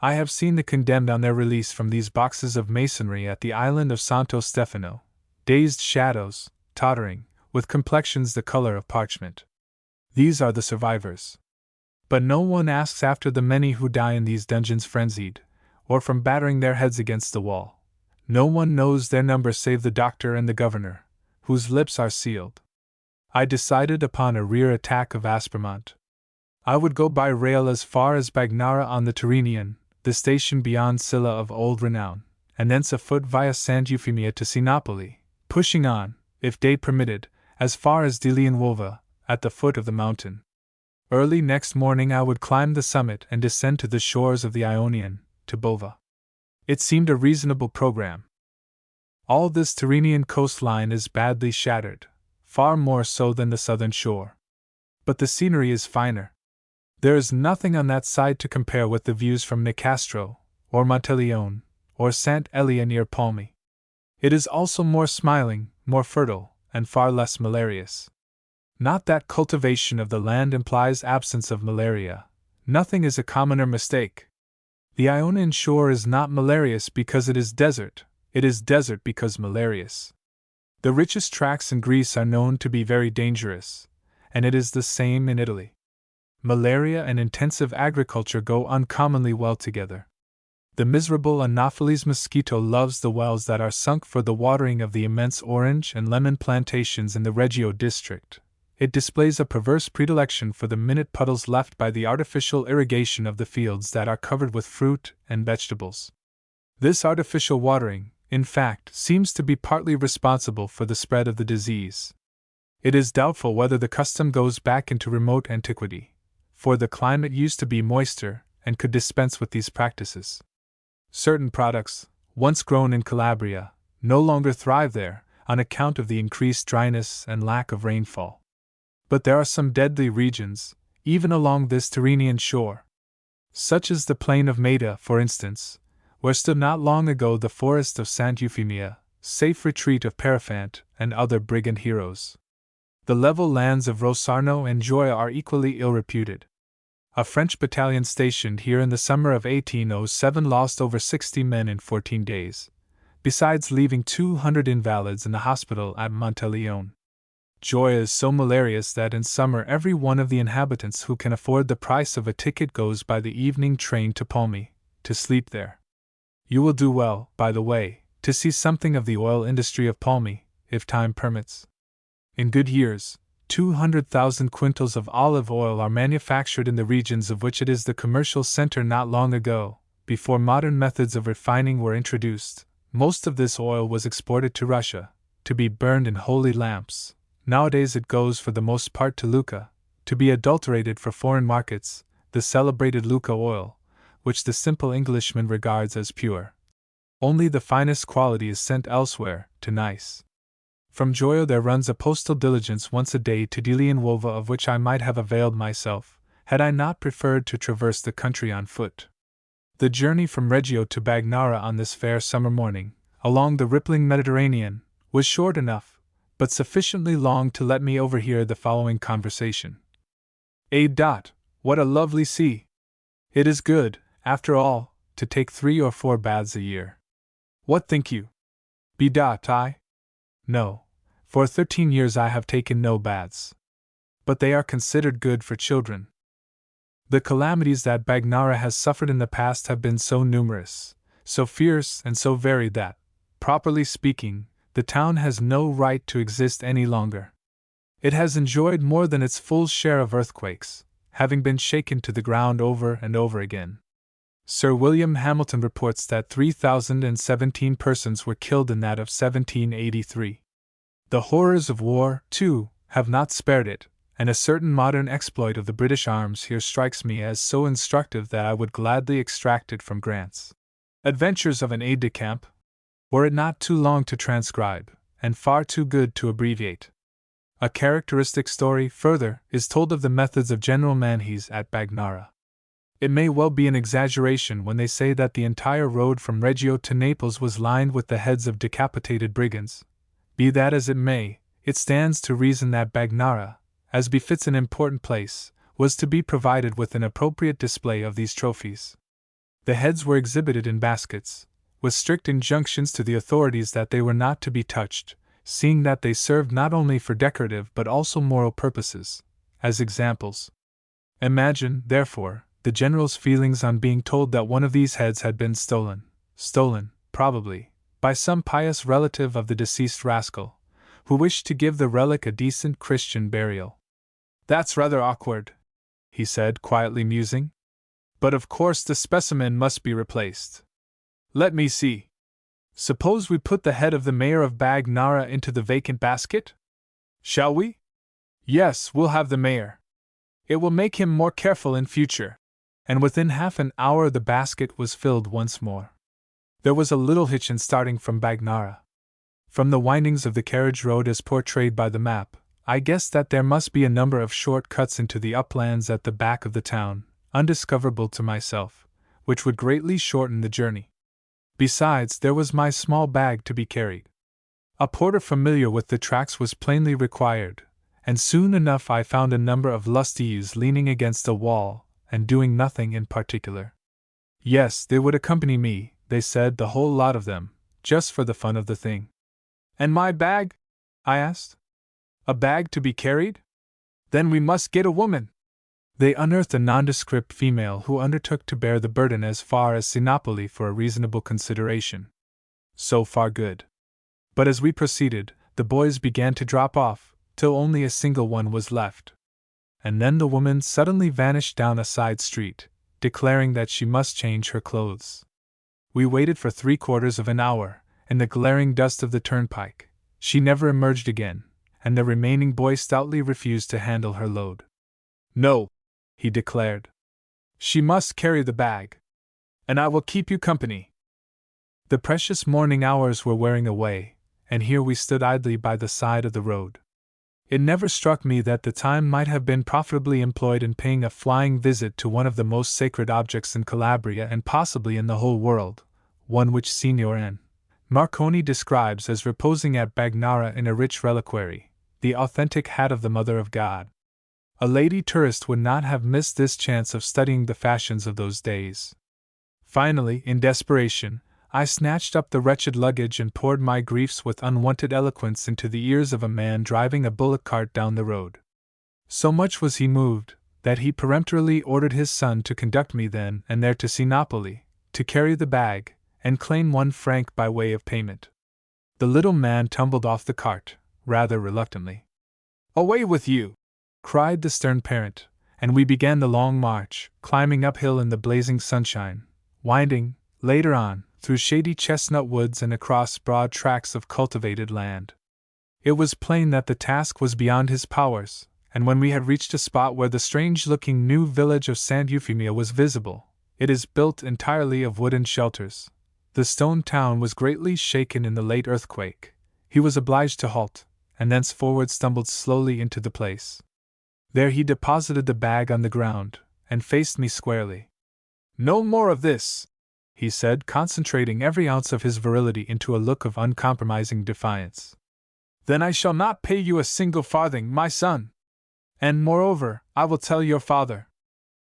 I have seen the condemned on their release from these boxes of masonry at the island of Santo Stefano, dazed shadows, tottering, with complexions the color of parchment. These are the survivors. But no one asks after the many who die in these dungeons frenzied, or from battering their heads against the wall. No one knows their number save the doctor and the governor, whose lips are sealed. I decided upon a rear attack of Aspremont. I would go by rail as far as Bagnara on the Tyrrhenian, the station beyond Silla of old renown, and thence afoot via Sant Eufemia to Sinopoli, pushing on, if day permitted, as far as Dilianwova, at the foot of the mountain. Early next morning I would climb the summit and descend to the shores of the Ionian, to Bova. It seemed a reasonable program. All this Tyrrhenian coastline is badly shattered, far more so than the southern shore. But the scenery is finer. There is nothing on that side to compare with the views from Nicastro, or Monteleone, or Sant Elia near Palmi. It is also more smiling, more fertile, and far less malarious. Not that cultivation of the land implies absence of malaria. Nothing is a commoner mistake. The Ionian shore is not malarious because it is desert because malarious. The richest tracts in Greece are known to be very dangerous, and it is the same in Italy. Malaria and intensive agriculture go uncommonly well together. The miserable Anopheles mosquito loves the wells that are sunk for the watering of the immense orange and lemon plantations in the Reggio district. It displays a perverse predilection for the minute puddles left by the artificial irrigation of the fields that are covered with fruit and vegetables. This artificial watering, in fact, seems to be partly responsible for the spread of the disease. It is doubtful whether the custom goes back into remote antiquity, for the climate used to be moister and could dispense with these practices. Certain products, once grown in Calabria, no longer thrive there, on account of the increased dryness and lack of rainfall. But there are some deadly regions, even along this Tyrrhenian shore. Such as the plain of Maida, for instance, where stood not long ago the forest of Sant Eufemia, safe retreat of Periphant and other brigand heroes. The level lands of Rosarno and Gioia are equally ill-reputed. A French battalion stationed here in the summer of 1807 lost over 60 men in 14 days, besides leaving 200 invalids in the hospital at Monteleone. Gioia is so malarious that in summer every one of the inhabitants who can afford the price of a ticket goes by the evening train to Palmi, to sleep there. You will do well, by the way, to see something of the oil industry of Palmi, if time permits. In good years, 200,000 quintals of olive oil are manufactured in the regions of which it is the commercial center. Not long ago, before modern methods of refining were introduced, most of this oil was exported to Russia, to be burned in holy lamps. Nowadays it goes for the most part to Lucca, to be adulterated for foreign markets, the celebrated Lucca oil, which the simple Englishman regards as pure. Only the finest quality is sent elsewhere, to Nice. From Gioia there runs a postal diligence once a day to Dilianwova, of which I might have availed myself, had I not preferred to traverse the country on foot. The journey from Reggio to Bagnara on this fair summer morning, along the rippling Mediterranean, was short enough, but sufficiently long to let me overhear the following conversation. What a lovely sea! It is good, after all, to take 3 or 4 baths a year. What think you? I? No, for 13 years I have taken no baths. But they are considered good for children. The calamities that Bagnara has suffered in the past have been so numerous, so fierce and so varied that, properly speaking, the town has no right to exist any longer. It has enjoyed more than its full share of earthquakes, having been shaken to the ground over and over again. Sir William Hamilton reports that 3,017 persons were killed in that of 1783. The horrors of war, too, have not spared it, and a certain modern exploit of the British arms here strikes me as so instructive that I would gladly extract it from Grant's Adventures of an Aide-de-camp, were it not too long to transcribe, and far too good to abbreviate. A characteristic story, further, is told of the methods of General Manhees at Bagnara. It may well be an exaggeration when they say that the entire road from Reggio to Naples was lined with the heads of decapitated brigands. Be that as it may, it stands to reason that Bagnara, as befits an important place, was to be provided with an appropriate display of these trophies. The heads were exhibited in baskets, with strict injunctions to the authorities that they were not to be touched, seeing that they served not only for decorative but also moral purposes, as examples. Imagine, therefore, the general's feelings on being told that one of these heads had been stolen, probably, by some pious relative of the deceased rascal, who wished to give the relic a decent Christian burial. "That's rather awkward," he said, quietly musing. "But of course the specimen must be replaced. Let me see. Suppose we put the head of the mayor of Bagnara into the vacant basket? Shall we? Yes, we'll have the mayor. It will make him more careful in future." And within half an hour the basket was filled once more. There was a little hitch in starting from Bagnara. From the windings of the carriage road as portrayed by the map, I guessed that there must be a number of short cuts into the uplands at the back of the town, undiscoverable to myself, which would greatly shorten the journey. Besides, there was my small bag to be carried. A porter familiar with the tracks was plainly required, and soon enough I found a number of lusty youths leaning against a wall, and doing nothing in particular. Yes, they would accompany me, they said, the whole lot of them, just for the fun of the thing. "And my bag?" I asked. "A bag to be carried? Then we must get a woman." They unearthed a nondescript female who undertook to bear the burden as far as Sinopoli for a reasonable consideration. So far good. But as we proceeded, the boys began to drop off, till only a single one was left. And then the woman suddenly vanished down a side street, declaring that she must change her clothes. We waited for 3/4 of an hour, in the glaring dust of the turnpike. She never emerged again, and the remaining boy stoutly refused to handle her load. "No," he declared. "She must carry the bag. And I will keep you company." The precious morning hours were wearing away, and here we stood idly by the side of the road. It never struck me that the time might have been profitably employed in paying a flying visit to one of the most sacred objects in Calabria and possibly in the whole world, one which Signor N. Marconi describes as reposing at Bagnara in a rich reliquary, the authentic hat of the Mother of God. A lady tourist would not have missed this chance of studying the fashions of those days. Finally, in desperation, I snatched up the wretched luggage and poured my griefs with unwonted eloquence into the ears of a man driving a bullock cart down the road. So much was he moved, that he peremptorily ordered his son to conduct me then and there to Sinopoli, to carry the bag, and claim 1 franc by way of payment. The little man tumbled off the cart, rather reluctantly. "Away with you!" cried the stern parent, and we began the long march, climbing uphill in the blazing sunshine, winding, later on, through shady chestnut woods and across broad tracts of cultivated land. It was plain that the task was beyond his powers, and when we had reached a spot where the strange-looking new village of Sant Eufemia was visible, it is built entirely of wooden shelters. The stone town was greatly shaken in the late earthquake. He was obliged to halt, and thenceforward stumbled slowly into the place. There he deposited the bag on the ground, and faced me squarely. "No more of this," he said, concentrating every ounce of his virility into a look of uncompromising defiance. "Then I shall not pay you a single farthing, my son. And moreover, I will tell your father.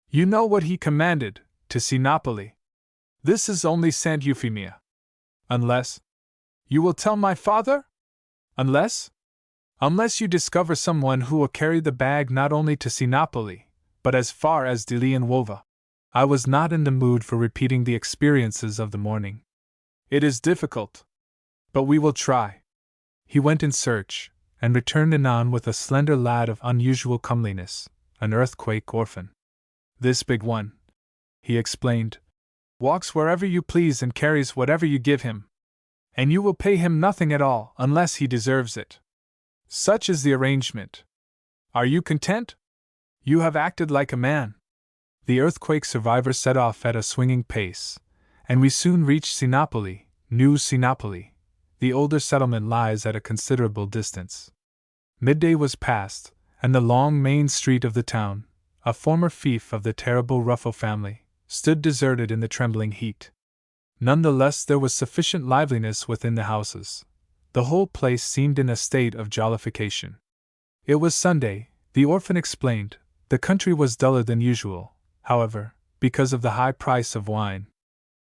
You know what he commanded, to see Napoli. This is only Saint Euphemia. Unless... You will tell my father? Unless? Unless you discover someone who will carry the bag not only to see Napoli, but as far as Dilianwova." I was not in the mood for repeating the experiences of the morning. "It is difficult. But we will try." He went in search, and returned anon with a slender lad of unusual comeliness, an earthquake orphan. "This big one," he explained, "walks wherever you please and carries whatever you give him. And you will pay him nothing at all unless he deserves it. Such is the arrangement. Are you content? You have acted like a man." The earthquake survivor set off at a swinging pace, and we soon reached Sinopoli, New Sinopoli. The older settlement lies at a considerable distance. Midday was past, and the long main street of the town, a former fief of the terrible Ruffo family, stood deserted in the trembling heat. None the less there was sufficient liveliness within the houses. The whole place seemed in a state of jollification. It was Sunday, the orphan explained. The country was duller than usual, however, because of the high price of wine.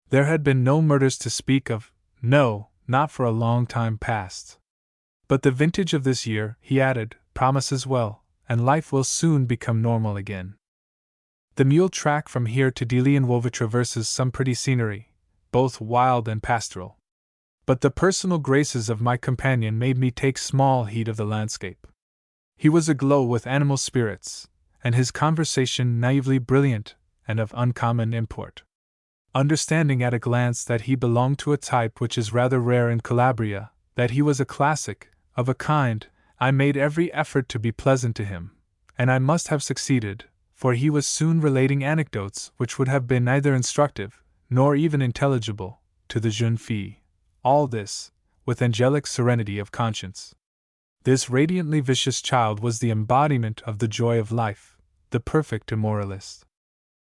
There had been no murders to speak of, no, not for a long time past. But the vintage of this year, he added, promises well, and life will soon become normal again. The mule track from here to Dilianwova traverses some pretty scenery, both wild and pastoral. But the personal graces of my companion made me take small heed of the landscape. He was aglow with animal spirits, and his conversation naively brilliant and of uncommon import. Understanding at a glance that he belonged to a type which is rather rare in Calabria, that he was a classic, of a kind, I made every effort to be pleasant to him, and I must have succeeded, for he was soon relating anecdotes which would have been neither instructive, nor even intelligible, to the jeune fille. All this, with angelic serenity of conscience. This radiantly vicious child was the embodiment of the joy of life, the perfect immoralist.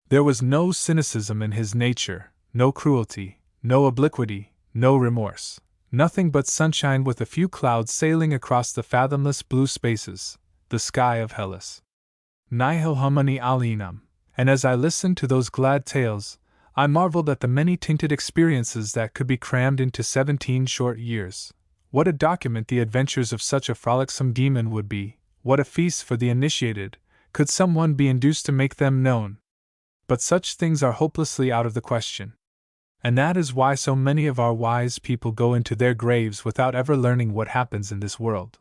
There was no cynicism in his nature, no cruelty, no obliquity, no remorse, nothing but sunshine with a few clouds sailing across the fathomless blue spaces, the sky of Hellas. Nihil humani alienam, and as I listened to those glad tales, I marveled at the many-tinted experiences that could be crammed into 17 short years. What a document the adventures of such a frolicsome demon would be, what a feast for the initiated, could someone be induced to make them known. But such things are hopelessly out of the question. And that is why so many of our wise people go into their graves without ever learning what happens in this world.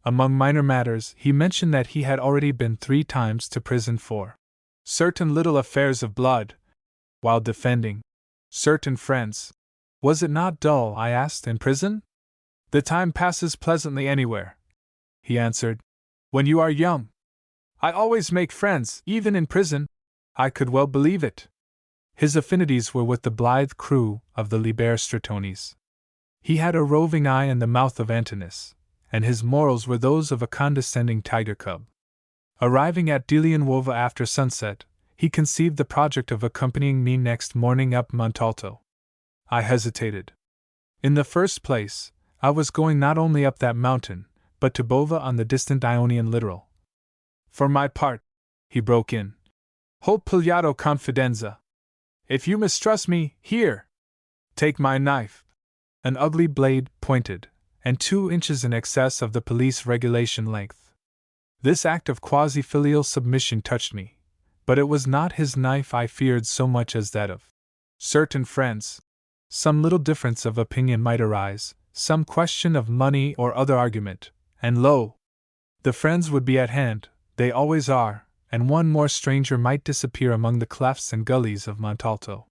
Among minor matters, he mentioned that he had already been 3 times to prison for certain little affairs of blood, while defending certain friends. Was it not dull, I asked, in prison? The time passes pleasantly anywhere, he answered, when you are young. I always make friends, even in prison. I could well believe it. His affinities were with the blithe crew of the Liber Stratones. He had a roving eye and the mouth of Antinous, and his morals were those of a condescending tiger cub. Arriving at Dilianwova after sunset, he conceived the project of accompanying me next morning up Montalto. I hesitated. In the first place, I was going not only up that mountain, but to Bova on the distant Ionian littoral. For my part, he broke in, ho pigliato confidenza. If you mistrust me, here! Take my knife. An ugly blade, pointed, and 2 inches in excess of the police regulation length. This act of quasi-filial submission touched me, but it was not his knife I feared so much as that of certain friends. Some little difference of opinion might arise, some question of money or other argument, and lo! The friends would be at hand, they always are, and one more stranger might disappear among the clefts and gullies of Montalto.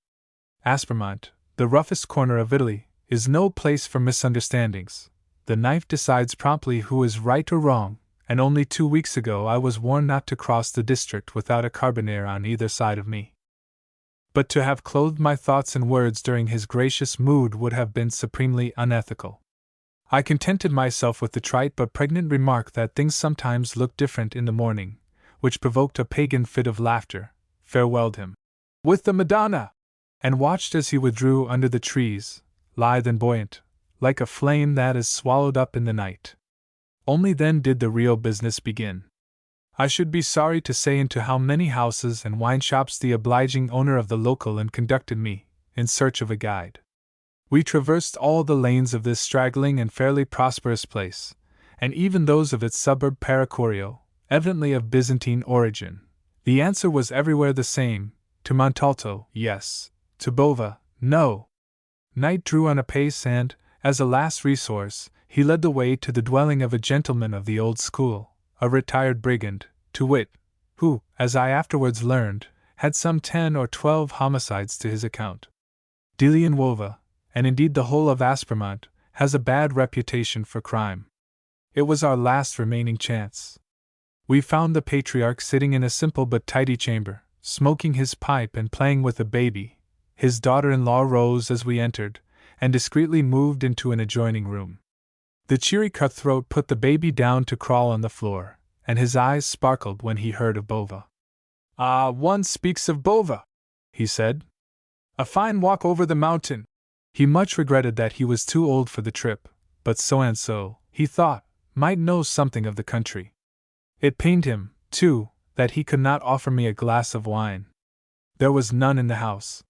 Aspremont, the roughest corner of Italy, is no place for misunderstandings. The knife decides promptly who is right or wrong, and only 2 weeks ago I was warned not to cross the district without a carbineer on either side of me. But to have clothed my thoughts and words during his gracious mood would have been supremely unethical. I contented myself with the trite but pregnant remark that things sometimes look different in the morning, which provoked a pagan fit of laughter, farewelled him with the Madonna, and watched as he withdrew under the trees, lithe and buoyant, like a flame that is swallowed up in the night. Only then did the real business begin. I should be sorry to say into how many houses and wine shops the obliging owner of the local inn conducted me, in search of a guide. We traversed all the lanes of this straggling and fairly prosperous place, and even those of its suburb Paracorio, evidently of Byzantine origin. The answer was everywhere the same: to Montalto, yes; to Bova, no. Night drew on apace, and, as a last resource, he led the way to the dwelling of a gentleman of the old school, a retired brigand, to wit, who, as I afterwards learned, had some 10 or 12 homicides to his account. Dilianwova, and indeed the whole of Aspermont, has a bad reputation for crime. It was our last remaining chance. We found the patriarch sitting in a simple but tidy chamber, smoking his pipe and playing with a baby. His daughter-in-law rose as we entered, and discreetly moved into an adjoining room. The cheery cutthroat put the baby down to crawl on the floor, and his eyes sparkled when he heard of Bova. "Ah, one speaks of Bova," he said. "A fine walk over the mountain." He much regretted that he was too old for the trip, but so-and-so, he thought, might know something of the country. It pained him, too, that he could not offer me a glass of wine. There was none in the house.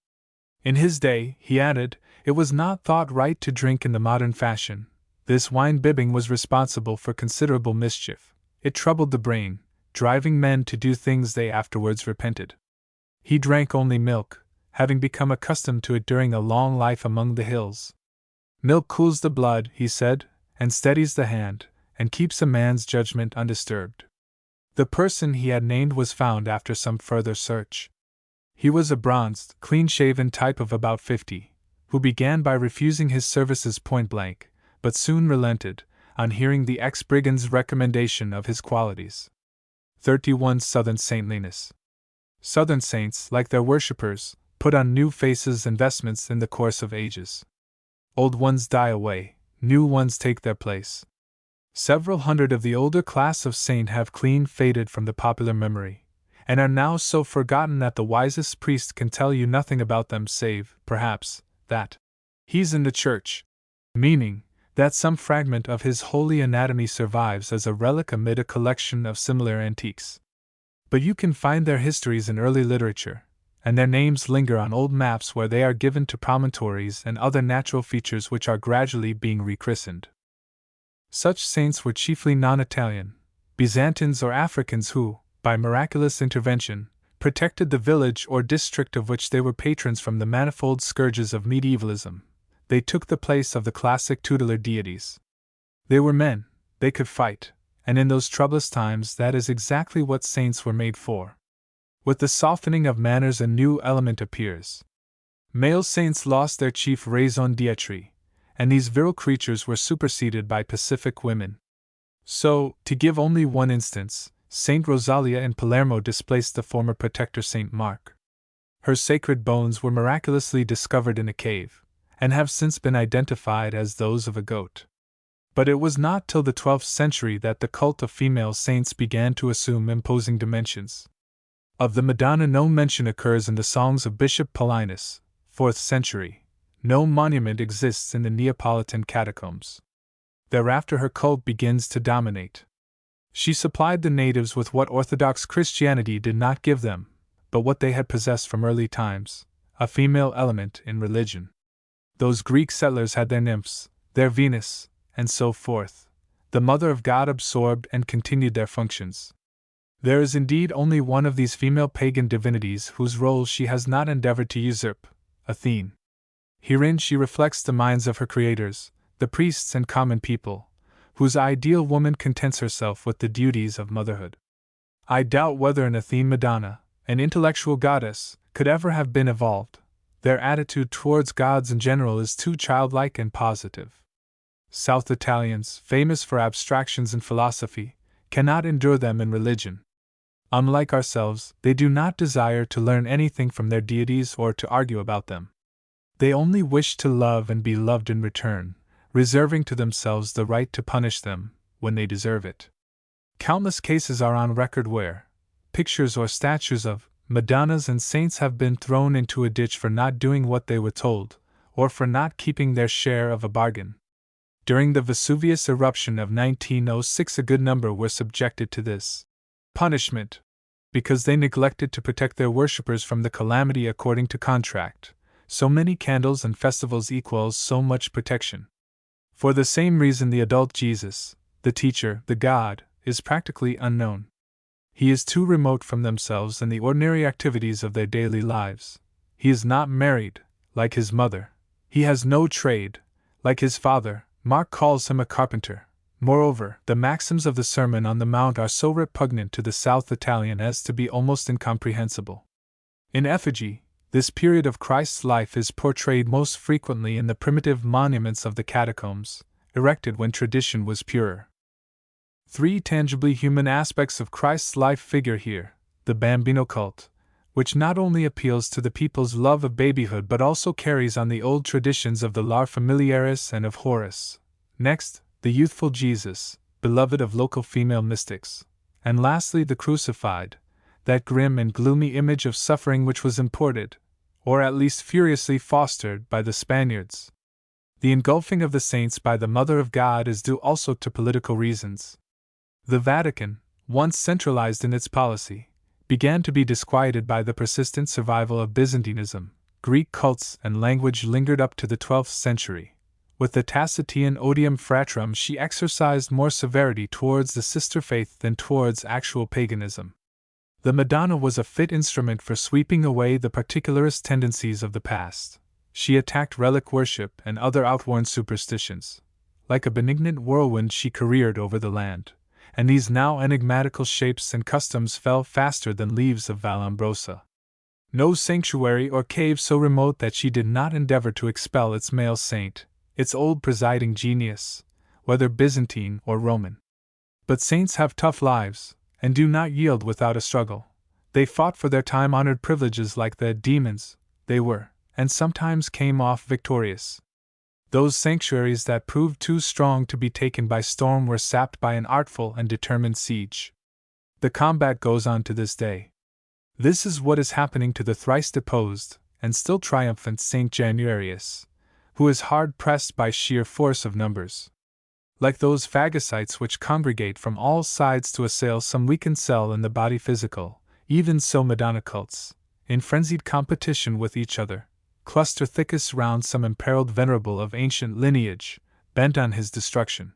In his day, he added, it was not thought right to drink in the modern fashion. This wine-bibbing was responsible for considerable mischief. It troubled the brain, driving men to do things they afterwards repented. He drank only milk, having become accustomed to it during a long life among the hills. Milk cools the blood, he said, and steadies the hand, and keeps a man's judgment undisturbed. The person he had named was found after some further search. He was a bronzed, clean-shaven type of about 50, who began by refusing his services point-blank, but soon relented, on hearing the ex-brigand's recommendation of his qualities. 31 Southern Saintliness. Southern saints, like their worshippers, put on new faces and vestments in the course of ages. Old ones die away, new ones take their place. Several hundred of the older class of saint have clean faded from the popular memory, and are now so forgotten that the wisest priest can tell you nothing about them save, perhaps, that he's in the church, meaning that some fragment of his holy anatomy survives as a relic amid a collection of similar antiques. But you can find their histories in early literature, and their names linger on old maps where they are given to promontories and other natural features which are gradually being rechristened. Such saints were chiefly non-Italian, Byzantines or Africans who, by miraculous intervention, protected the village or district of which they were patrons from the manifold scourges of medievalism. They took the place of the classic tutelar deities. They were men, they could fight, and in those troublous times that is exactly what saints were made for. With the softening of manners a new element appears. Male saints lost their chief raison d'etre, and these virile creatures were superseded by pacific women. So, to give only one instance, Saint Rosalia in Palermo displaced the former protector Saint Mark. Her sacred bones were miraculously discovered in a cave, and have since been identified as those of a goat. But it was not till the 12th century that the cult of female saints began to assume imposing dimensions. Of the Madonna no mention occurs in the songs of Bishop Paulinus, 4th century. No monument exists in the Neapolitan catacombs. Thereafter her cult begins to dominate. She supplied the natives with what Orthodox Christianity did not give them, but what they had possessed from early times, a female element in religion. Those Greek settlers had their nymphs, their Venus, and so forth. The Mother of God absorbed and continued their functions. There is indeed only one of these female pagan divinities whose role she has not endeavored to usurp, Athene. Herein she reflects the minds of her creators, the priests and common people, whose ideal woman contents herself with the duties of motherhood. I doubt whether an Athene Madonna, an intellectual goddess, could ever have been evolved. Their attitude towards gods in general is too childlike and positive. South Italians, famous for abstractions in philosophy, cannot endure them in religion. Unlike ourselves, they do not desire to learn anything from their deities or to argue about them. They only wish to love and be loved in return, reserving to themselves the right to punish them, when they deserve it. Countless cases are on record where, pictures or statues of Madonnas and saints have been thrown into a ditch for not doing what they were told, or for not keeping their share of a bargain. During the Vesuvius eruption of 1906, a good number were subjected to this punishment because they neglected to protect their worshippers from the calamity according to contract. So many candles and festivals equals so much protection. For the same reason, the adult Jesus, the teacher, the God, is practically unknown. He is too remote from themselves and the ordinary activities of their daily lives. He is not married, like his mother. He has no trade, like his father. Mark calls him a carpenter. Moreover, the maxims of the Sermon on the Mount are so repugnant to the South Italian as to be almost incomprehensible. In effigy, this period of Christ's life is portrayed most frequently in the primitive monuments of the catacombs, erected when tradition was purer. Three tangibly human aspects of Christ's life figure here: the bambino cult, which not only appeals to the people's love of babyhood but also carries on the old traditions of the Lar Familiaris and of Horace. Next, the youthful Jesus, beloved of local female mystics. And lastly, the crucified, that grim and gloomy image of suffering which was imported, or at least furiously fostered, by the Spaniards. The engulfing of the saints by the Mother of God is due also to political reasons. The Vatican, once centralized in its policy, began to be disquieted by the persistent survival of Byzantinism. Greek cults and language lingered up to the 12th century. With the Tacitian odium fratrum, she exercised more severity towards the sister faith than towards actual paganism. The Madonna was a fit instrument for sweeping away the particularist tendencies of the past. She attacked relic worship and other outworn superstitions. Like a benignant whirlwind, she careered over the land, and these now enigmatical shapes and customs fell faster than leaves of Vallombrosa. No sanctuary or cave so remote that she did not endeavor to expel its male saint, its old presiding genius, whether Byzantine or Roman. But saints have tough lives, and do not yield without a struggle. They fought for their time-honored privileges like the demons they were, and sometimes came off victorious. Those sanctuaries that proved too strong to be taken by storm were sapped by an artful and determined siege. The combat goes on to this day. This is what is happening to the thrice deposed and still triumphant Saint Januarius, who is hard pressed by sheer force of numbers. Like those phagocytes which congregate from all sides to assail some weakened cell in the body physical, even so Madonna cults, in frenzied competition with each other, cluster thickest round some imperiled venerable of ancient lineage, bent on his destruction.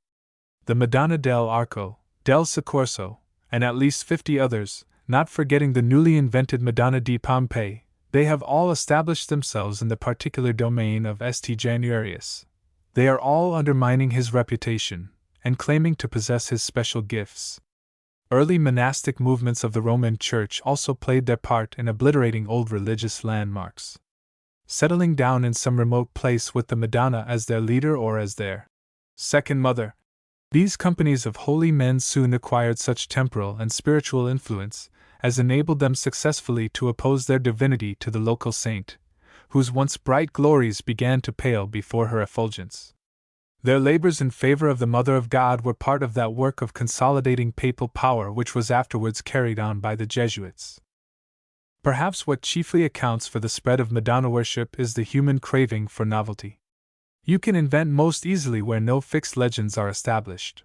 The Madonna del Arco, del Soccorso, and at least 50 others, not forgetting the newly invented Madonna di Pompeii, they have all established themselves in the particular domain of St. Januarius. They are all undermining his reputation, and claiming to possess his special gifts. Early monastic movements of the Roman Church also played their part in obliterating old religious landmarks. Settling down in some remote place with the Madonna as their leader or as their second mother, these companies of holy men soon acquired such temporal and spiritual influence as enabled them successfully to oppose their divinity to the local saint, whose once bright glories began to pale before her effulgence. Their labors in favor of the Mother of God were part of that work of consolidating papal power which was afterwards carried on by the Jesuits. Perhaps what chiefly accounts for the spread of Madonna worship is the human craving for novelty. You can invent most easily where no fixed legends are established.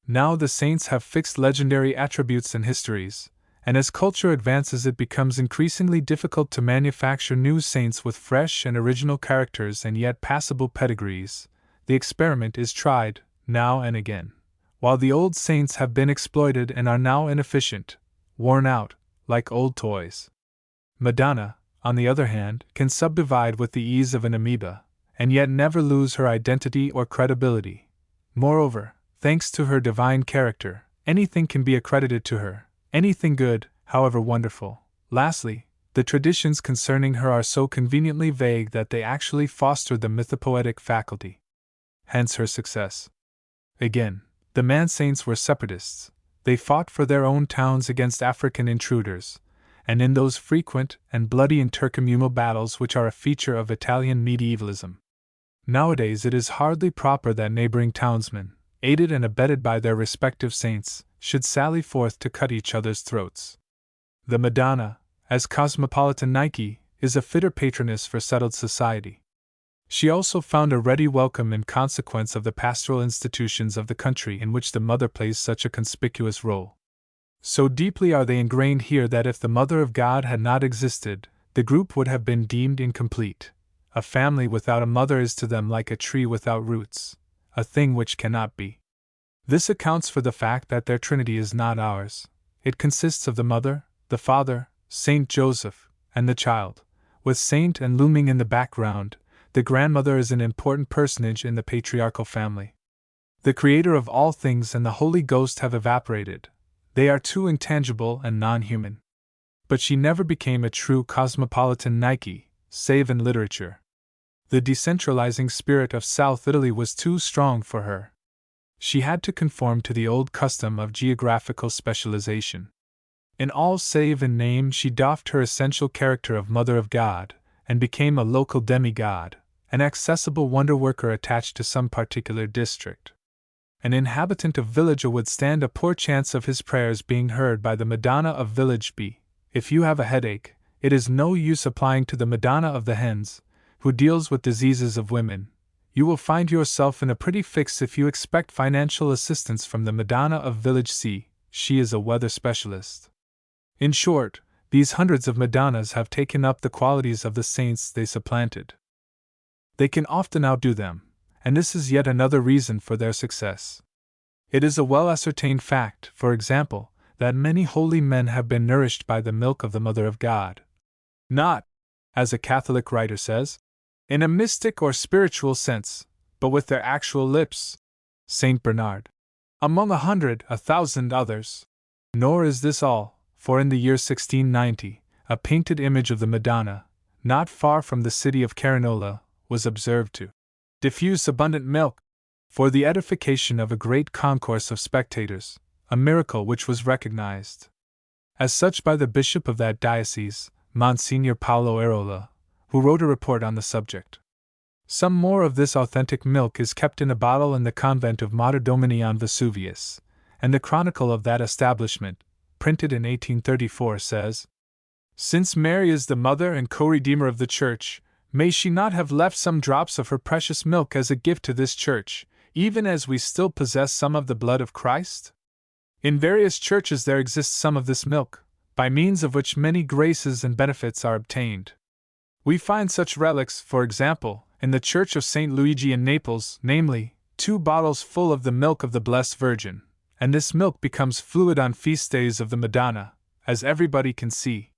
Now the saints have fixed legendary attributes and histories, and as culture advances it becomes increasingly difficult to manufacture new saints with fresh and original characters and yet passable pedigrees. The experiment is tried, now and again, while the old saints have been exploited and are now inefficient, worn out, like old toys. Madonna, on the other hand, can subdivide with the ease of an amoeba, and yet never lose her identity or credibility. Moreover, thanks to her divine character, anything can be accredited to her, anything good, however wonderful. Lastly, the traditions concerning her are so conveniently vague that they actually foster the mythopoetic faculty. Hence her success. Again, the man saints were separatists. They fought for their own towns against African intruders, and in those frequent and bloody intercommunal battles which are a feature of Italian medievalism. Nowadays it is hardly proper that neighboring townsmen, aided and abetted by their respective saints, should sally forth to cut each other's throats. The Madonna, as cosmopolitan Nike, is a fitter patroness for settled society. She also found a ready welcome in consequence of the pastoral institutions of the country in which the mother plays such a conspicuous role. So deeply are they ingrained here that if the Mother of God had not existed, the group would have been deemed incomplete. A family without a mother is to them like a tree without roots, a thing which cannot be. This accounts for the fact that their Trinity is not ours. It consists of the Mother, the Father, Saint Joseph, and the Child, with Saint and looming in the background, the grandmother is an important personage in the patriarchal family. The Creator of all things and the Holy Ghost have evaporated. They are too intangible and non-human. But she never became a true cosmopolitan Nike, save in literature. The decentralizing spirit of South Italy was too strong for her. She had to conform to the old custom of geographical specialization. In all save in name she doffed her essential character of Mother of God, and became a local demigod, an accessible wonder-worker attached to some particular district. An inhabitant of village A would stand a poor chance of his prayers being heard by the Madonna of village B. If you have a headache, it is no use applying to the Madonna of the hens, who deals with diseases of women. You will find yourself in a pretty fix if you expect financial assistance from the Madonna of village C. She is a weather specialist. In short, these hundreds of Madonnas have taken up the qualities of the saints they supplanted. They can often outdo them, and this is yet another reason for their success. It is a well-ascertained fact, for example, that many holy men have been nourished by the milk of the Mother of God. Not, as a Catholic writer says, in a mystic or spiritual sense, but with their actual lips. Saint Bernard. Among 100, 1,000 others. Nor is this all, for in the year 1690, a painted image of the Madonna, not far from the city of Carinola, was observed to diffuse abundant milk for the edification of a great concourse of spectators, a miracle which was recognized as such by the bishop of that diocese, Monsignor Paolo Arola, who wrote a report on the subject. Some more of this authentic milk is kept in a bottle in the convent of Mater Domini on Vesuvius, and the chronicle of that establishment, printed in 1834, says, "Since Mary is the mother and co-redeemer of the Church, may she not have left some drops of her precious milk as a gift to this Church, even as we still possess some of the blood of Christ? In various churches there exists some of this milk, by means of which many graces and benefits are obtained. We find such relics, for example, in the Church of St. Luigi in Naples, namely, 2 bottles full of the milk of the Blessed Virgin, and this milk becomes fluid on feast days of the Madonna, as everybody can see.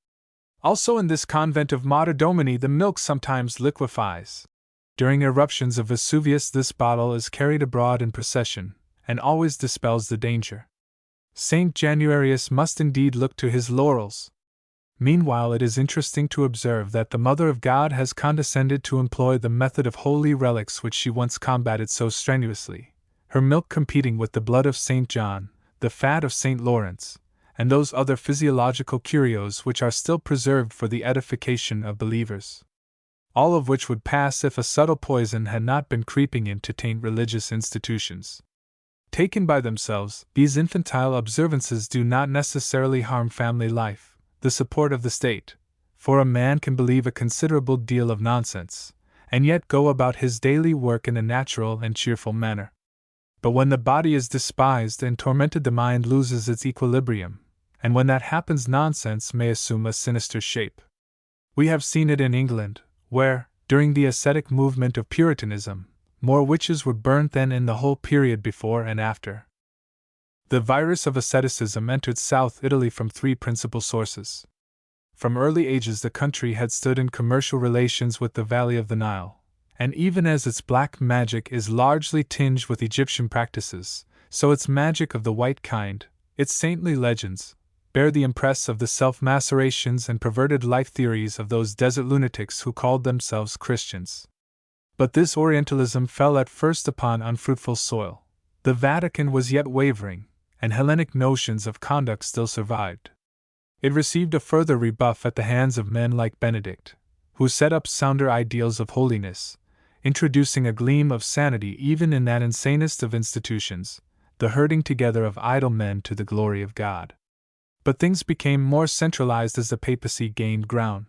Also in this convent of Mater Domini the milk sometimes liquefies. During eruptions of Vesuvius this bottle is carried abroad in procession, and always dispels the danger. Saint Januarius must indeed look to his laurels. Meanwhile it is interesting to observe that the Mother of God has condescended to employ the method of holy relics which she once combated so strenuously, her milk competing with the blood of St. John, the fat of St. Lawrence, and those other physiological curios which are still preserved for the edification of believers. All of which would pass if a subtle poison had not been creeping in to taint religious institutions. Taken by themselves, these infantile observances do not necessarily harm family life, the support of the state, for a man can believe a considerable deal of nonsense, and yet go about his daily work in a natural and cheerful manner. But when the body is despised and tormented the mind loses its equilibrium, and when that happens nonsense may assume a sinister shape. We have seen it in England, where, during the ascetic movement of Puritanism, more witches were burnt than in the whole period before and after. The virus of asceticism entered South Italy from 3 principal sources. From early ages the country had stood in commercial relations with the valley of the Nile, and even as its black magic is largely tinged with Egyptian practices, so its magic of the white kind, its saintly legends, bear the impress of the self-macerations and perverted life theories of those desert lunatics who called themselves Christians. But this Orientalism fell at first upon unfruitful soil. The Vatican was yet wavering, and Hellenic notions of conduct still survived. It received a further rebuff at the hands of men like Benedict, who set up sounder ideals of holiness, introducing a gleam of sanity even in that insanest of institutions, the herding together of idle men to the glory of God. But things became more centralized as the papacy gained ground.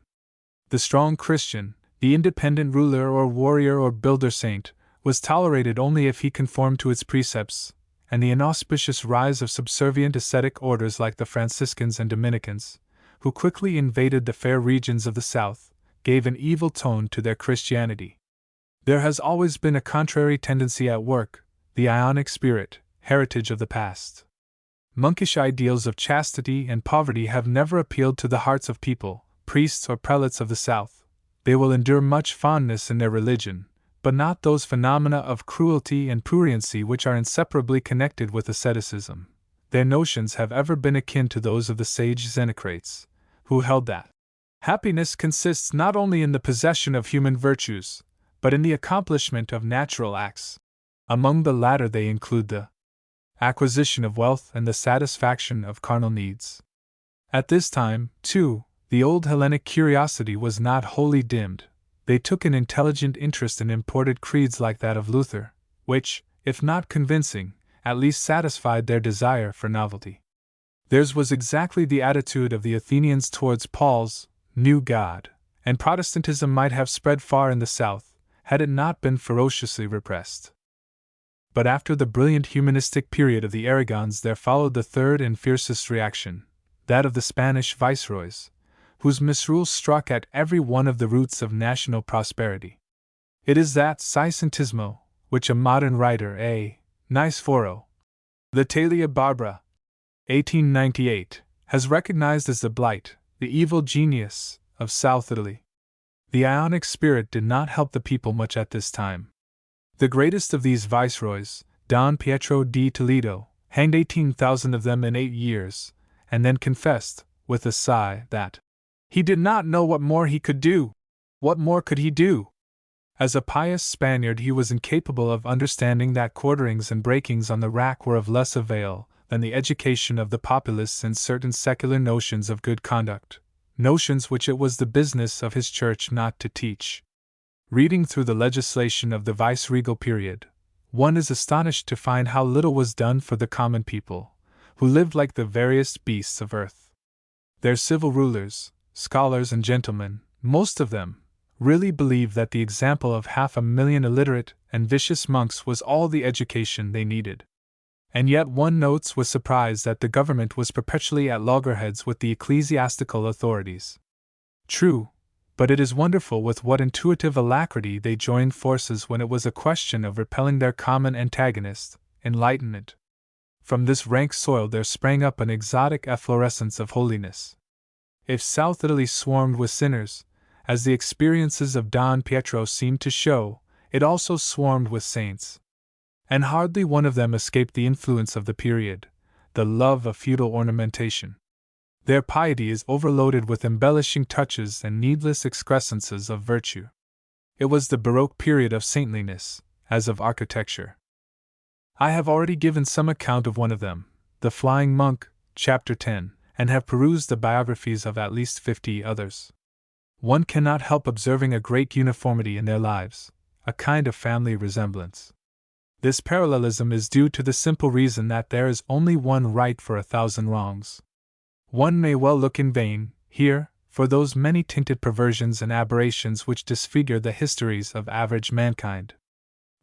The strong Christian, the independent ruler or warrior or builder saint, was tolerated only if he conformed to its precepts, and the inauspicious rise of subservient ascetic orders like the Franciscans and Dominicans, who quickly invaded the fair regions of the south, gave an evil tone to their Christianity. There has always been a contrary tendency at work, the Ionic spirit, heritage of the past. Monkish ideals of chastity and poverty have never appealed to the hearts of people, priests or prelates of the south. They will endure much fondness in their religion, but not those phenomena of cruelty and pruriency which are inseparably connected with asceticism. Their notions have ever been akin to those of the sage Xenocrates, who held that happiness consists not only in the possession of human virtues, but in the accomplishment of natural acts. Among the latter they include the acquisition of wealth and the satisfaction of carnal needs. At this time, too, the old Hellenic curiosity was not wholly dimmed. They took an intelligent interest in imported creeds like that of Luther, which, if not convincing, at least satisfied their desire for novelty. Theirs was exactly the attitude of the Athenians towards Paul's new God, and Protestantism might have spread far in the south, had it not been ferociously repressed. But after the brilliant humanistic period of the Aragons there followed the third and fiercest reaction, that of the Spanish viceroys, whose misrule struck at every one of the roots of national prosperity. It is that Seiscentismo, which a modern writer, A. Niceforo, the Talia Barbara, 1898, has recognized as the blight, the evil genius, of South Italy. The Ionic spirit did not help the people much at this time. The greatest of these viceroys, Don Pietro di Toledo, hanged 18,000 of them in 8 years, and then confessed, with a sigh, that he did not know what more he could do. What more could he do? As a pious Spaniard he was incapable of understanding that quarterings and breakings on the rack were of less avail than the education of the populace in certain secular notions of good conduct, notions which it was the business of his church not to teach. Reading through the legislation of the viceregal period, one is astonished to find how little was done for the common people, who lived like the veriest beasts of earth. Their civil rulers, scholars and gentlemen, most of them, really believed that the example of 500,000 illiterate and vicious monks was all the education they needed. And yet one notes with surprise that the government was perpetually at loggerheads with the ecclesiastical authorities. True, but it is wonderful with what intuitive alacrity they joined forces when it was a question of repelling their common antagonist, enlightenment. From this rank soil there sprang up an exotic efflorescence of holiness. If South Italy swarmed with sinners, as the experiences of Don Pietro seemed to show, it also swarmed with saints. And hardly one of them escaped the influence of the period, the love of feudal ornamentation. Their piety is overloaded with embellishing touches and needless excrescences of virtue. It was the Baroque period of saintliness, as of architecture. I have already given some account of one of them, the Flying Monk, chapter 10, and have perused the biographies of at least 50 others. One cannot help observing a great uniformity in their lives, a kind of family resemblance. This parallelism is due to the simple reason that there is only one right for 1,000 wrongs. One may well look in vain, here, for those many tinted perversions and aberrations which disfigure the histories of average mankind.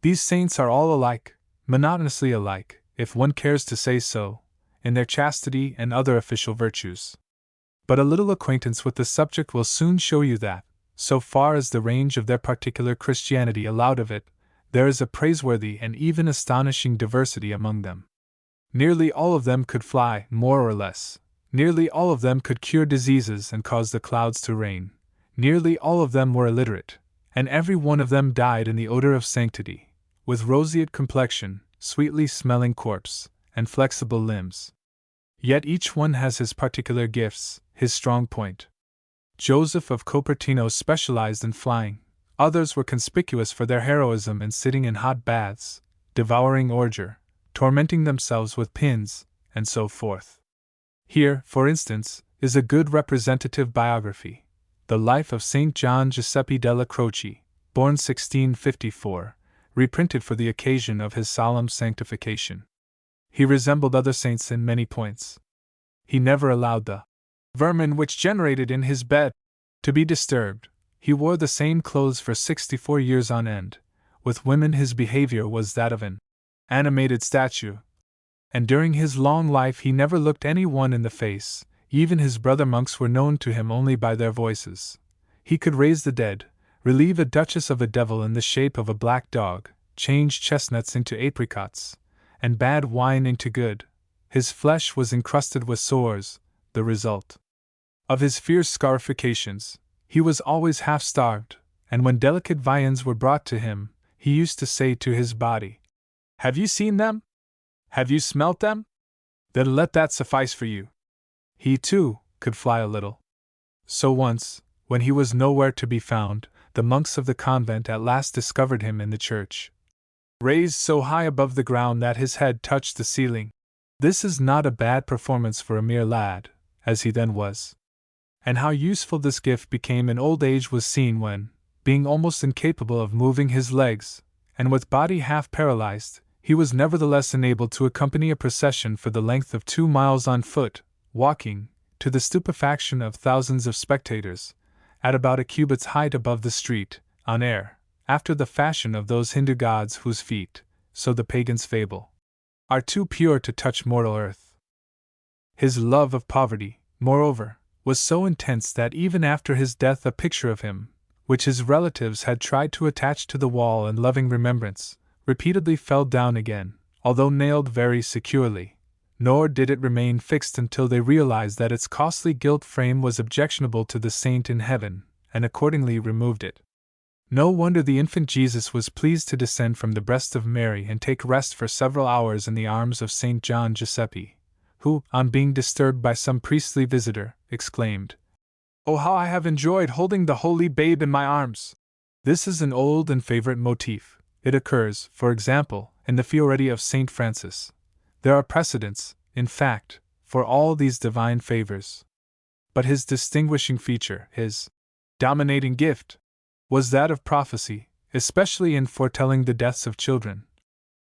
These saints are all alike, monotonously alike, if one cares to say so, in their chastity and other official virtues. But a little acquaintance with the subject will soon show you that, so far as the range of their particular Christianity allowed of it, there is a praiseworthy and even astonishing diversity among them. Nearly all of them could fly, more or less. Nearly all of them could cure diseases and cause the clouds to rain. Nearly all of them were illiterate, and every one of them died in the odor of sanctity, with roseate complexion, sweetly smelling corpse, and flexible limbs. Yet each one has his particular gifts, his strong point. Joseph of Cupertino specialized in flying. Others were conspicuous for their heroism in sitting in hot baths, devouring ordure, tormenting themselves with pins, and so forth. Here, for instance, is a good representative biography, the life of Saint John Giuseppe della Croce, born 1654, reprinted for the occasion of his solemn sanctification. He resembled other saints in many points. He never allowed the vermin which generated in his bed to be disturbed. He wore the same clothes for 64 years on end. With women his behavior was that of an animated statue. And during his long life he never looked any one in the face. Even his brother monks were known to him only by their voices. He could raise the dead, relieve a duchess of a devil in the shape of a black dog, change chestnuts into apricots, and bad wine into good. His flesh was encrusted with sores, the result of his fierce scarifications. He was always half-starved, and when delicate viands were brought to him, he used to say to his body, "Have you seen them? Have you smelt them? Then let that suffice for you." He, too, could fly a little. So once, when he was nowhere to be found, the monks of the convent at last discovered him in the church, raised so high above the ground that his head touched the ceiling. This is not a bad performance for a mere lad, as he then was. And how useful this gift became in old age was seen when, being almost incapable of moving his legs, and with body half paralyzed, he was nevertheless enabled to accompany a procession for the length of 2 miles on foot, walking, to the stupefaction of thousands of spectators, at about a cubit's height above the street, on air, after the fashion of those Hindu gods whose feet, so the pagans fable, are too pure to touch mortal earth. His love of poverty, moreover, was so intense that even after his death a picture of him, which his relatives had tried to attach to the wall in loving remembrance, repeatedly fell down again, although nailed very securely. Nor did it remain fixed until they realized that its costly gilt frame was objectionable to the saint in heaven, and accordingly removed it. No wonder the infant Jesus was pleased to descend from the breast of Mary and take rest for several hours in the arms of St. John Giuseppe, who, on being disturbed by some priestly visitor, exclaimed, "Oh, how I have enjoyed holding the holy babe in my arms!" This is an old and favorite motif. It occurs, for example, in the Fioretti of St. Francis. There are precedents, in fact, for all these divine favors. But his distinguishing feature, his dominating gift, was that of prophecy, especially in foretelling the deaths of children,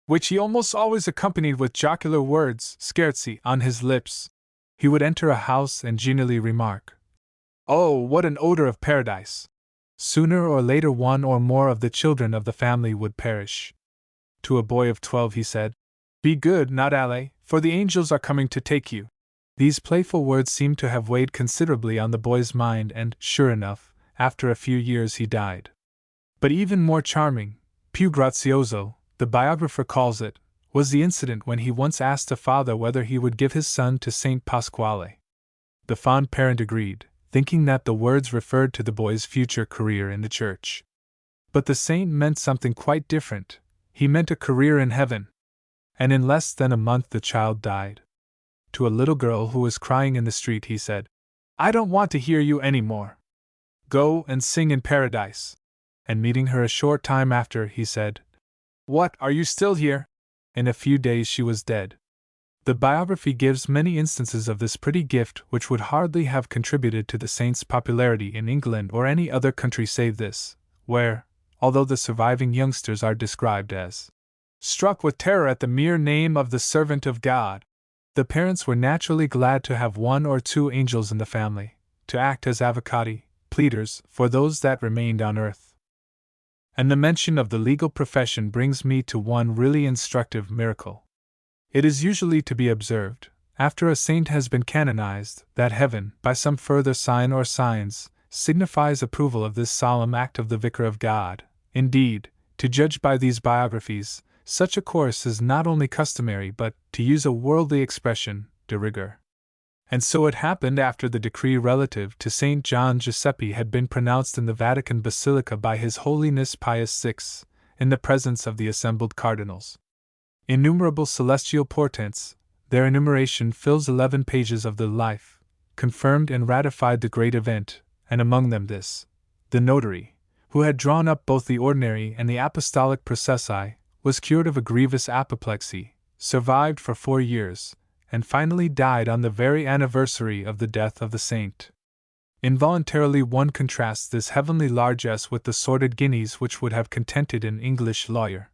which he almost always accompanied with jocular words, scherzi, on his lips. He would enter a house and genially remark, "Oh, what an odor of paradise!" Sooner or later one or more of the children of the family would perish. To a boy of 12 he said, "Be good, not allez, for the angels are coming to take you." These playful words seemed to have weighed considerably on the boy's mind, and, sure enough, after a few years he died. But even more charming, più grazioso, the biographer calls it, was the incident when he once asked a father whether he would give his son to Saint Pasquale. The fond parent agreed, thinking that the words referred to the boy's future career in the church. But the saint meant something quite different. He meant a career in heaven. And in less than a month the child died. To a little girl who was crying in the street he said, "I don't want to hear you any more. Go and sing in paradise." And meeting her a short time after, he said, "What, are you still here?" In a few days she was dead. The biography gives many instances of this pretty gift which would hardly have contributed to the saint's popularity in England or any other country save this, where, although the surviving youngsters are described as struck with terror at the mere name of the servant of God, the parents were naturally glad to have 1 or 2 angels in the family, to act as avvocati, pleaders, for those that remained on earth. And the mention of the legal profession brings me to one really instructive miracle. It is usually to be observed, after a saint has been canonized, that heaven, by some further sign or signs, signifies approval of this solemn act of the Vicar of God. Indeed, to judge by these biographies, such a course is not only customary but, to use a worldly expression, de rigueur. And so it happened after the decree relative to St. John Giuseppe had been pronounced in the Vatican Basilica by His Holiness Pius VI, in the presence of the assembled cardinals. Innumerable celestial portents, their enumeration fills 11 pages of the life, confirmed and ratified the great event, and among them this: the notary, who had drawn up both the ordinary and the apostolic processi, was cured of a grievous apoplexy, survived for 4 years, and finally died on the very anniversary of the death of the saint. Involuntarily one contrasts this heavenly largesse with the sordid guineas which would have contented an English lawyer.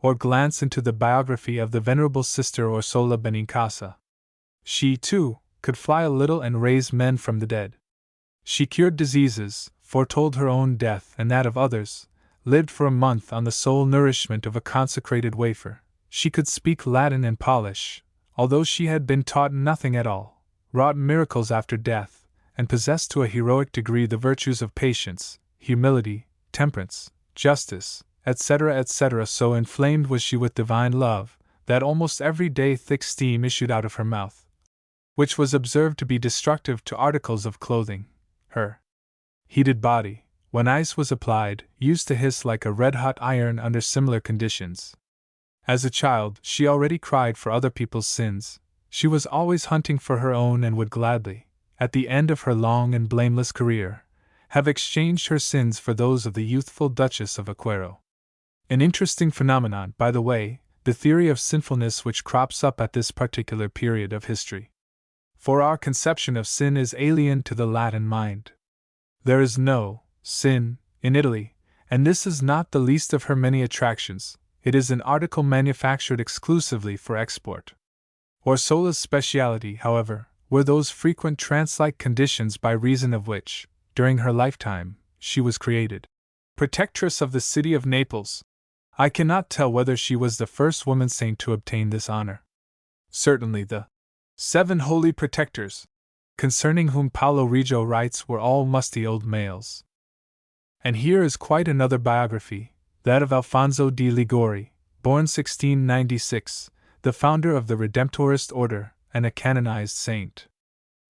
Or glance into the biography of the Venerable Sister Orsola Benincasa. She, too, could fly a little and raise men from the dead. She cured diseases, foretold her own death and that of others, lived for a month on the sole nourishment of a consecrated wafer. She could speak Latin and Polish, although she had been taught nothing at all, wrought miracles after death, and possessed to a heroic degree the virtues of patience, humility, temperance, justice, etc., etc. So inflamed was she with divine love, that almost every day thick steam issued out of her mouth, which was observed to be destructive to articles of clothing. Her heated body, when ice was applied, used to hiss like a red-hot iron under similar conditions. As a child, she already cried for other people's sins. She was always hunting for her own and would gladly, at the end of her long and blameless career, have exchanged her sins for those of the youthful Duchess of Aquero. An interesting phenomenon, by the way, the theory of sinfulness which crops up at this particular period of history. For our conception of sin is alien to the Latin mind. There is no sin in Italy, and this is not the least of her many attractions. It is an article manufactured exclusively for export. Orsola's speciality, however, were those frequent trance-like conditions by reason of which, during her lifetime, she was created protectress of the city of Naples. I cannot tell whether she was the first woman saint to obtain this honor. Certainly the 7 holy protectors, concerning whom Paolo Reggio writes, were all musty old males. And here is quite another biography, that of Alfonso di Liguori, born 1696, the founder of the Redemptorist order and a canonized saint.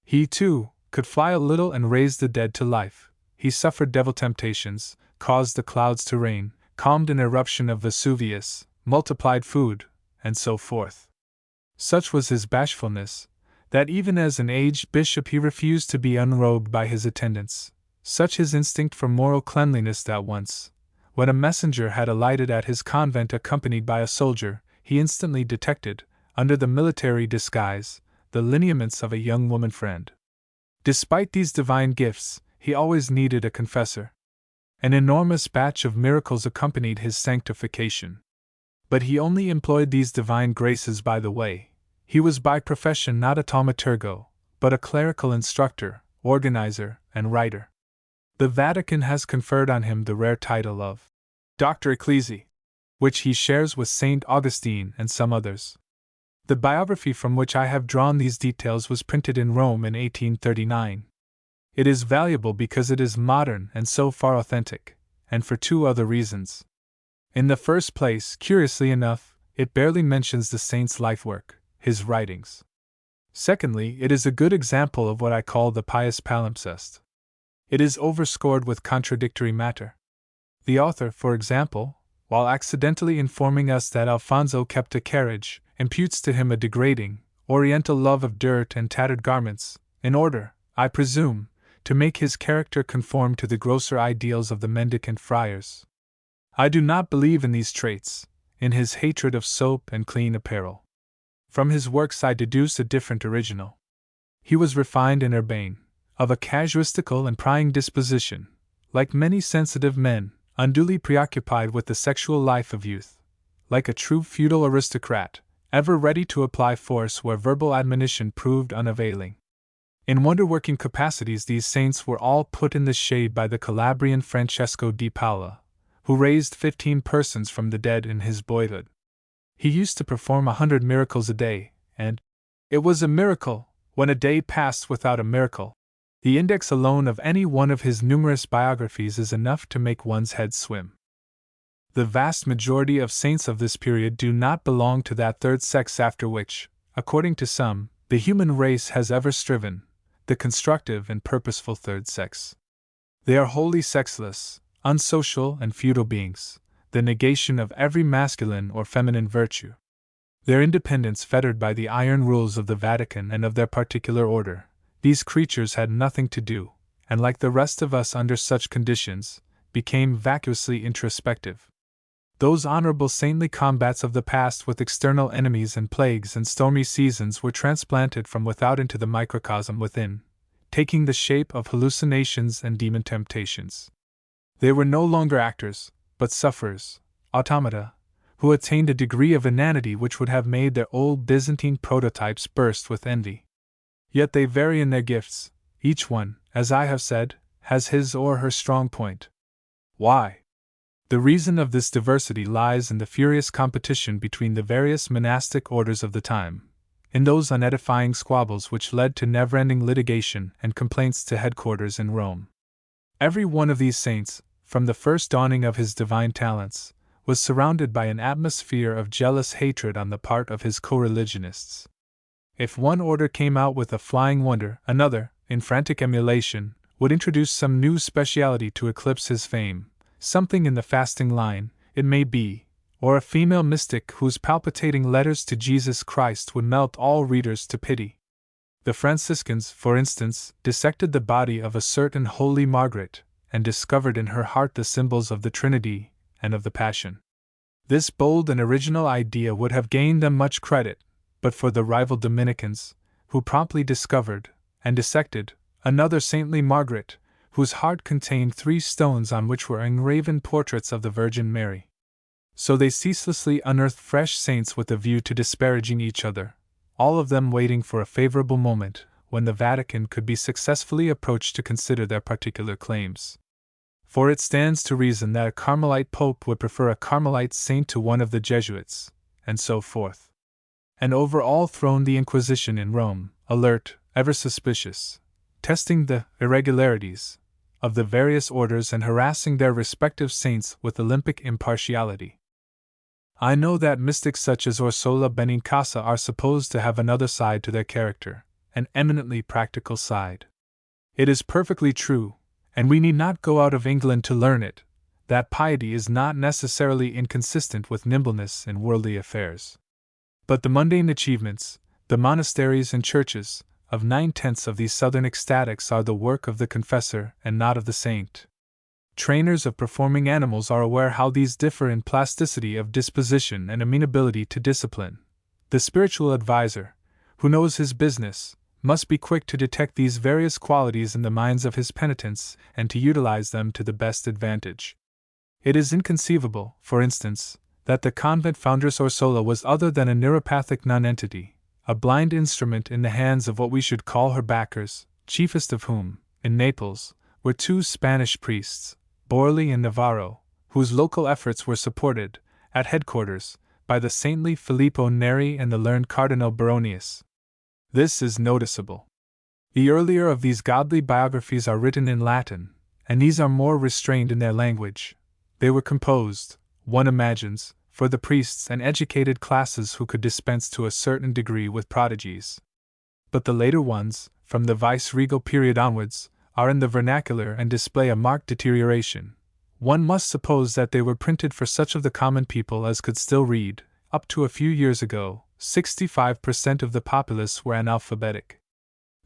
He, too, could fly a little and raise the dead to life. He suffered devil temptations, caused the clouds to rain, calmed an eruption of Vesuvius, multiplied food, and so forth. Such was his bashfulness, that even as an aged bishop he refused to be unrobed by his attendants. Such his instinct for moral cleanliness that once, when a messenger had alighted at his convent accompanied by a soldier, he instantly detected, under the military disguise, the lineaments of a young woman friend. Despite these divine gifts, he always needed a confessor. An enormous batch of miracles accompanied his sanctification. But he only employed these divine graces by the way. He was by profession not a thaumaturgo, but a clerical instructor, organizer, and writer. The Vatican has conferred on him the rare title of Doctor Ecclesi, which he shares with Saint Augustine and some others. The biography from which I have drawn these details was printed in Rome in 1839. It is valuable because it is modern and so far authentic, and for 2 other reasons. In the first place, curiously enough, it barely mentions the saint's life work, his writings. Secondly, it is a good example of what I call the pious palimpsest. It is overscored with contradictory matter. The author, for example, while accidentally informing us that Alfonso kept a carriage, imputes to him a degrading, oriental love of dirt and tattered garments, in order, I presume, to make his character conform to the grosser ideals of the mendicant friars. I do not believe in these traits, in his hatred of soap and clean apparel. From his works I deduce a different original. He was refined and urbane, of a casuistical and prying disposition, like many sensitive men, unduly preoccupied with the sexual life of youth, like a true feudal aristocrat, ever ready to apply force where verbal admonition proved unavailing. In wonder-working capacities these saints were all put in the shade by the Calabrian Francesco di Paola, who raised 15 persons from the dead in his boyhood. He used to perform 100 miracles a day, and it was a miracle when a day passed without a miracle. The index alone of any one of his numerous biographies is enough to make one's head swim. The vast majority of saints of this period do not belong to that third sex after which, according to some, the human race has ever striven, the constructive and purposeful third sex. They are wholly sexless, unsocial and feudal beings, the negation of every masculine or feminine virtue. Their independence fettered by the iron rules of the Vatican and of their particular order, these creatures had nothing to do, and like the rest of us under such conditions, became vacuously introspective. Those honorable saintly combats of the past with external enemies and plagues and stormy seasons were transplanted from without into the microcosm within, taking the shape of hallucinations and demon temptations. They were no longer actors, but sufferers, automata, who attained a degree of inanity which would have made their old Byzantine prototypes burst with envy. Yet they vary in their gifts. Each one, as I have said, has his or her strong point. Why? The reason of this diversity lies in the furious competition between the various monastic orders of the time, in those unedifying squabbles which led to never-ending litigation and complaints to headquarters in Rome. Every one of these saints, from the first dawning of his divine talents, was surrounded by an atmosphere of jealous hatred on the part of his co-religionists. If one order came out with a flying wonder, another, in frantic emulation, would introduce some new speciality to eclipse his fame, something in the fasting line, it may be, or a female mystic whose palpitating letters to Jesus Christ would melt all readers to pity. The Franciscans, for instance, dissected the body of a certain Holy Margaret, and discovered in her heart the symbols of the Trinity and of the Passion. This bold and original idea would have gained them much credit, but for the rival Dominicans, who promptly discovered, and dissected, another saintly Margaret, whose heart contained 3 stones on which were engraven portraits of the Virgin Mary. So they ceaselessly unearthed fresh saints with a view to disparaging each other, all of them waiting for a favorable moment when the Vatican could be successfully approached to consider their particular claims. For it stands to reason that a Carmelite pope would prefer a Carmelite saint to one of the Jesuits, and so forth. And over all throned the Inquisition in Rome, alert, ever suspicious, testing the irregularities of the various orders and harassing their respective saints with Olympic impartiality. I know that mystics such as Orsola Benincasa are supposed to have another side to their character, an eminently practical side. It is perfectly true, and we need not go out of England to learn it, that piety is not necessarily inconsistent with nimbleness in worldly affairs. But the mundane achievements, the monasteries and churches, of 9/10 of these southern ecstatics are the work of the confessor and not of the saint. Trainers of performing animals are aware how these differ in plasticity of disposition and amenability to discipline. The spiritual adviser, who knows his business, must be quick to detect these various qualities in the minds of his penitents and to utilize them to the best advantage. It is inconceivable, for instance, that the convent foundress Orsola was other than a neuropathic nonentity, a blind instrument in the hands of what we should call her backers, chiefest of whom, in Naples, were 2 Spanish priests, Borley and Navarro, whose local efforts were supported, at headquarters, by the saintly Filippo Neri and the learned Cardinal Baronius. This is noticeable. The earlier of these godly biographies are written in Latin, and these are more restrained in their language. They were composed, one imagines, for the priests and educated classes who could dispense to a certain degree with prodigies. But the later ones, from the vice-regal period onwards, are in the vernacular and display a marked deterioration. One must suppose that they were printed for such of the common people as could still read. Up to a few years ago, 65% of the populace were analphabetic.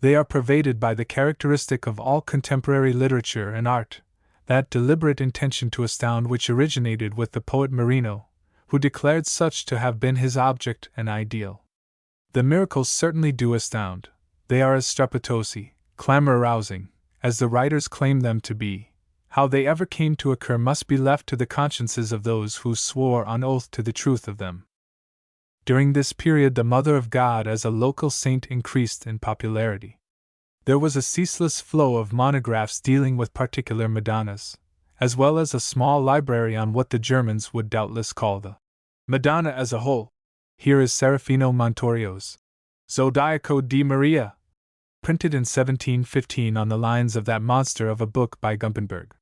They are pervaded by the characteristic of all contemporary literature and art, that deliberate intention to astound which originated with the poet Marino, who declared such to have been his object and ideal. The miracles certainly do astound. They are as strepitosi, clamor-arousing, as the writers claim them to be. How they ever came to occur must be left to the consciences of those who swore on oath to the truth of them. During this period the Mother of God as a local saint increased in popularity. There was a ceaseless flow of monographs dealing with particular Madonnas, as well as a small library on what the Germans would doubtless call the Madonna as a whole. Here is Serafino Montorio's Zodiaco di Maria, printed in 1715 on the lines of that monster of a book by Gumpenberg.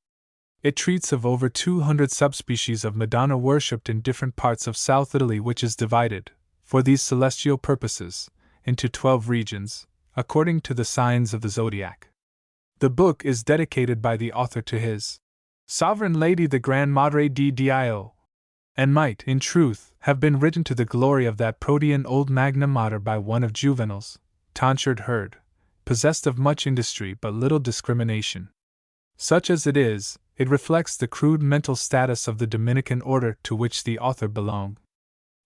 It treats of over 200 subspecies of Madonna worshipped in different parts of South Italy, which is divided, for these celestial purposes, into 12 regions, according to the signs of the zodiac. The book is dedicated by the author to his Sovereign Lady the Grand Madre di Dio, and might, in truth, have been written to the glory of that protean old Magna Mater by one of Juvenal's tonsured herd, possessed of much industry but little discrimination. Such as it is, it reflects the crude mental status of the Dominican order to which the author belonged.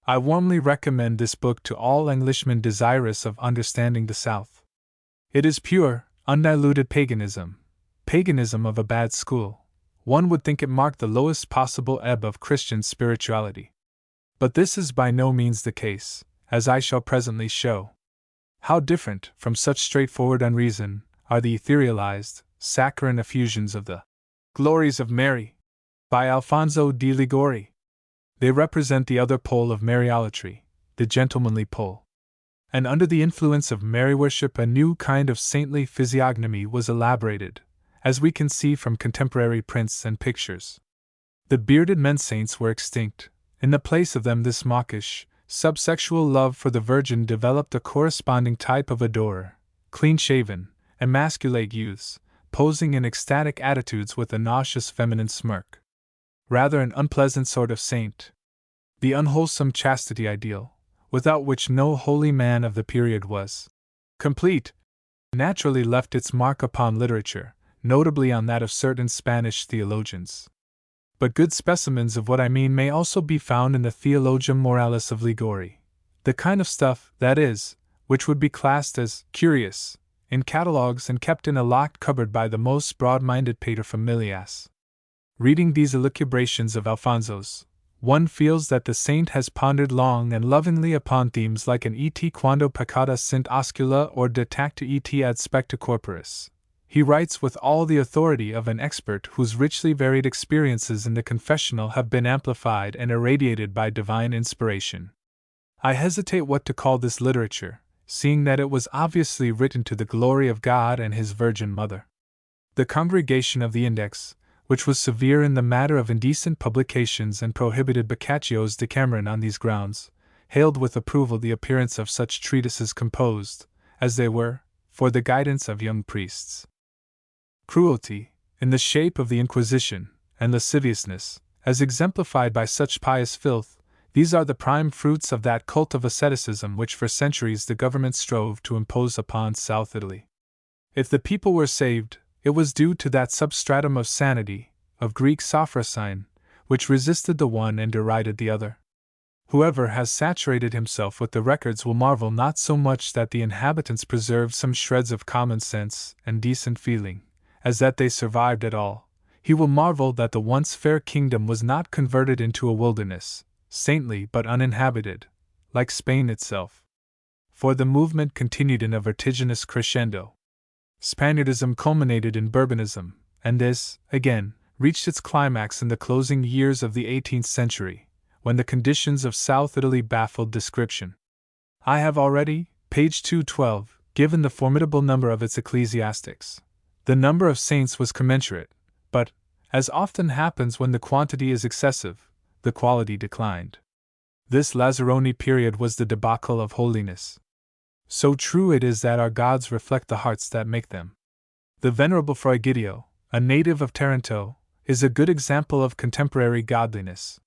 I warmly recommend this book to all Englishmen desirous of understanding the South. It is pure, undiluted paganism of a bad school. One would think it marked the lowest possible ebb of Christian spirituality. But this is by no means the case, as I shall presently show. How different, from such straightforward unreason, are the etherealized, saccharine effusions of the Glories of Mary, by Alfonso di Liguori. They represent the other pole of Mariolatry, the gentlemanly pole. And under the influence of Mary worship, a new kind of saintly physiognomy was elaborated, as we can see from contemporary prints and pictures. The bearded men saints were extinct. In the place of them, this mawkish, subsexual love for the Virgin developed a corresponding type of adorer, clean-shaven, emasculate youths, posing in ecstatic attitudes with a nauseous feminine smirk. Rather an unpleasant sort of saint. The unwholesome chastity ideal, without which no holy man of the period was complete, naturally left its mark upon literature, notably on that of certain Spanish theologians. But good specimens of what I mean may also be found in the Theologium Moralis of Liguori, the kind of stuff, that is, which would be classed as curious in catalogues and kept in a locked cupboard by the most broad-minded paterfamilias. Reading these elucubrations of Alfonso's, one feels that the saint has pondered long and lovingly upon themes like an et quando peccata sint oscula or de tactu et ad specta corporis. He writes with all the authority of an expert whose richly varied experiences in the confessional have been amplified and irradiated by divine inspiration. I hesitate what to call this literature, seeing that it was obviously written to the glory of God and His Virgin Mother. The Congregation of the Index, which was severe in the matter of indecent publications and prohibited Boccaccio's Decameron on these grounds, hailed with approval the appearance of such treatises composed, as they were, for the guidance of young priests. Cruelty, in the shape of the Inquisition, and lasciviousness, as exemplified by such pious filth, these are the prime fruits of that cult of asceticism which for centuries the government strove to impose upon South Italy. If the people were saved, it was due to that substratum of sanity, of Greek sophrosyne, which resisted the one and derided the other. Whoever has saturated himself with the records will marvel not so much that the inhabitants preserved some shreds of common sense and decent feeling, as that they survived at all. He will marvel that the once fair kingdom was not converted into a wilderness, saintly but uninhabited, like Spain itself. For the movement continued in a vertiginous crescendo. Spaniardism culminated in Bourbonism, and this, again, reached its climax in the closing years of the 18th century, when the conditions of South Italy baffled description. I have already, page 212, given the formidable number of its ecclesiastics. The number of saints was commensurate, but, as often happens when the quantity is excessive, the quality declined. This Lazzaroni period was the debacle of holiness. So true it is that our gods reflect the hearts that make them. The Venerable Fray Gidio, a native of Taranto, is a good example of contemporary godliness.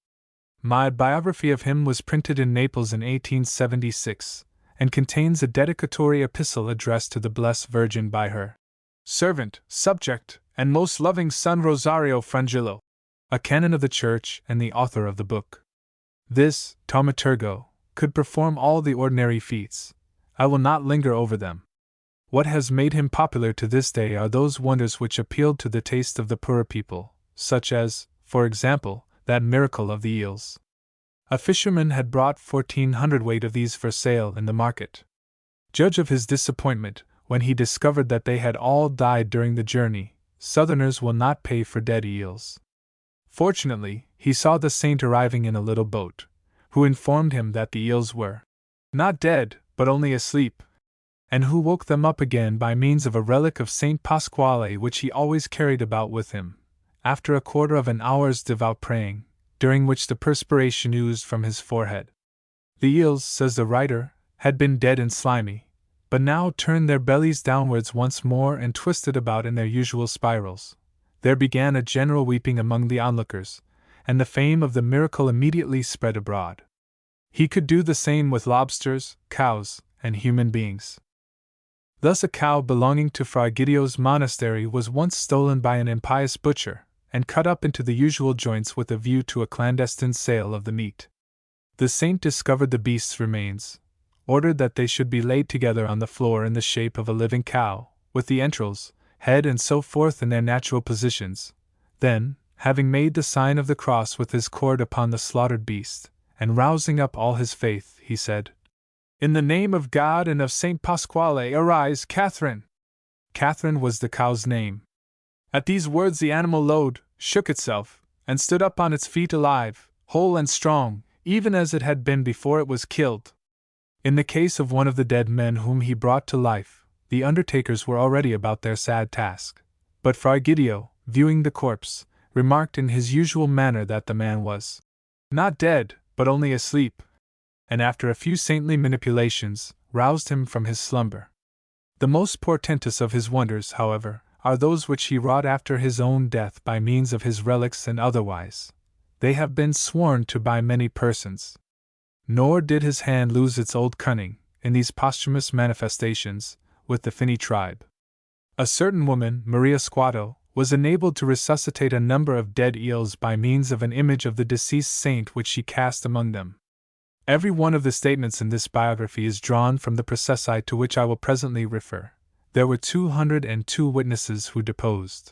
My biography of him was printed in Naples in 1876, and contains a dedicatory epistle addressed to the Blessed Virgin by her servant, subject, and most loving son Rosario Frangillo, a canon of the Church and the author of the book. This thaumaturgo could perform all the ordinary feats. I will not linger over them. What has made him popular to this day are those wonders which appealed to the taste of the poorer people, such as, for example, that miracle of the eels. A fisherman had brought 1,400 hundredweight of these for sale in the market. Judge of his disappointment when he discovered that they had all died during the journey. Southerners will not pay for dead eels. Fortunately, he saw the saint arriving in a little boat, who informed him that the eels were not dead, but only asleep, and who woke them up again by means of a relic of Saint Pasquale which he always carried about with him, after a quarter of an hour's devout praying, during which the perspiration oozed from his forehead. The eels, says the writer, had been dead and slimy, but now turned their bellies downwards once more and twisted about in their usual spirals. There began a general weeping among the onlookers, and the fame of the miracle immediately spread abroad. He could do the same with lobsters, cows, and human beings. Thus a cow belonging to Fra Gidio's monastery was once stolen by an impious butcher, and cut up into the usual joints with a view to a clandestine sale of the meat. The saint discovered the beast's remains, ordered that they should be laid together on the floor in the shape of a living cow, with the entrails, head and so forth in their natural positions. Then, having made the sign of the cross with his cord upon the slaughtered beast, and rousing up all his faith, he said, In the name of God and of Saint Pasquale, arise, Catherine! Catherine was the cow's name. At these words the animal lowed, shook itself, and stood up on its feet alive, whole and strong, even as it had been before it was killed. In the case of one of the dead men whom he brought to life, the undertakers were already about their sad task. But Fra Egidio, viewing the corpse, remarked in his usual manner that the man was not dead, but only asleep, and after a few saintly manipulations, roused him from his slumber. The most portentous of his wonders, however, are those which he wrought after his own death by means of his relics and otherwise. They have been sworn to by many persons. Nor did his hand lose its old cunning, in these posthumous manifestations, with the Finni tribe. A certain woman, Maria Squatto, was enabled to resuscitate a number of dead eels by means of an image of the deceased saint which she cast among them. Every one of the statements in this biography is drawn from the processi to which I will presently refer. There were 202 witnesses who deposed,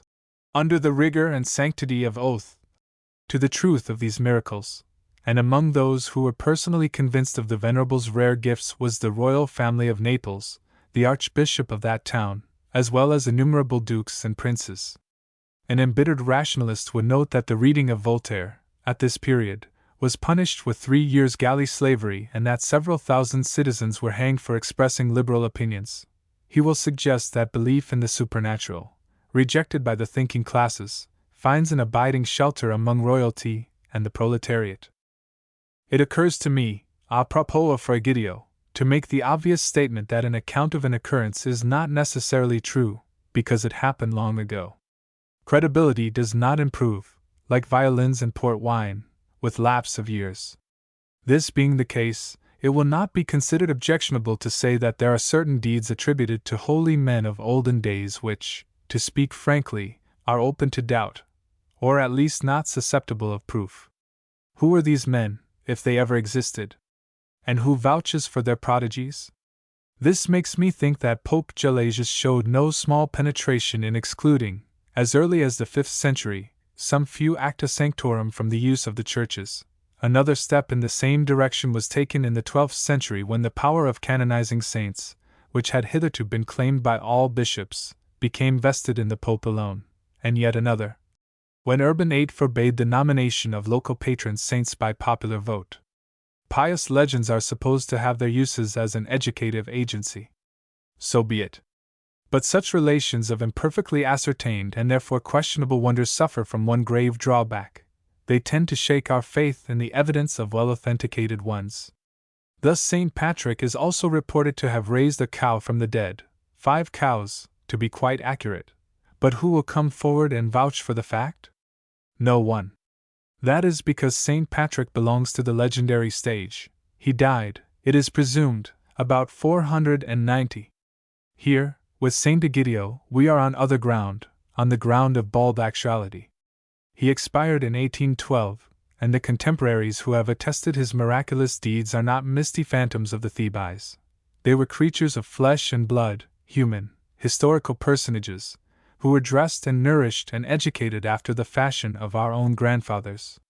under the rigor and sanctity of oath, to the truth of these miracles, and among those who were personally convinced of the Venerable's rare gifts was the royal family of Naples, the archbishop of that town, as well as innumerable dukes and princes. An embittered rationalist would note that the reading of Voltaire, at this period, was punished with 3 years' galley slavery and that several thousand citizens were hanged for expressing liberal opinions. He will suggest that belief in the supernatural, rejected by the thinking classes, finds an abiding shelter among royalty and the proletariat. It occurs to me, a propos of Fra Egidio, to make the obvious statement that an account of an occurrence is not necessarily true, because it happened long ago. Credibility does not improve, like violins and port wine, with lapse of years. This being the case, it will not be considered objectionable to say that there are certain deeds attributed to holy men of olden days which, to speak frankly, are open to doubt, or at least not susceptible of proof. Who were these men, if they ever existed? And who vouches for their prodigies? This makes me think that Pope Gelasius showed no small penetration in excluding, as early as the 5th century, some few acta sanctorum from the use of the churches. Another step in the same direction was taken in the 12th century when the power of canonizing saints, which had hitherto been claimed by all bishops, became vested in the Pope alone, and yet another, when Urban VIII forbade the nomination of local patron saints by popular vote. Pious legends are supposed to have their uses as an educative agency. So be it. But such relations of imperfectly ascertained and therefore questionable wonders suffer from one grave drawback: they tend to shake our faith in the evidence of well-authenticated ones. Thus St. Patrick is also reported to have raised a cow from the dead, 5 cows, to be quite accurate. But who will come forward and vouch for the fact? No one. That is because St. Patrick belongs to the legendary stage. He died, it is presumed, about 490. Here, with St. Egidio, we are on other ground, on the ground of bald actuality. He expired in 1812, and the contemporaries who have attested his miraculous deeds are not misty phantoms of the Thebais. They were creatures of flesh and blood, human, historical personages, who were dressed and nourished and educated after the fashion of our own grandfathers.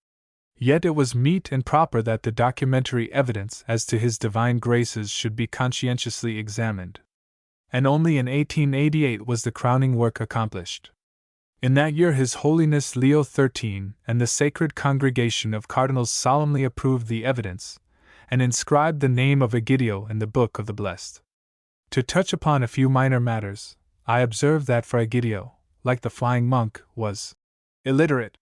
Yet it was meet and proper that the documentary evidence as to his divine graces should be conscientiously examined. And only in 1888 was the crowning work accomplished. In that year His Holiness Leo XIII and the Sacred Congregation of Cardinals solemnly approved the evidence, and inscribed the name of Egidio in the Book of the Blessed. To touch upon a few minor matters, I observe that Fra Egidio, like the flying monk, was illiterate,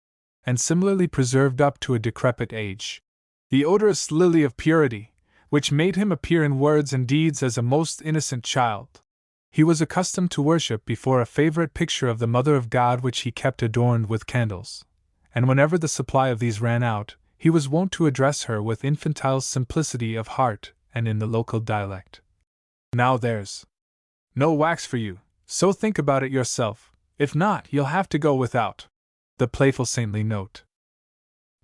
and similarly preserved up to a decrepit age. The odorous lily of purity, which made him appear in words and deeds as a most innocent child. He was accustomed to worship before a favorite picture of the Mother of God which he kept adorned with candles, and whenever the supply of these ran out, he was wont to address her with infantile simplicity of heart and in the local dialect. Now there's no wax for you, so think about it yourself, if not, you'll have to go without. The playful saintly note.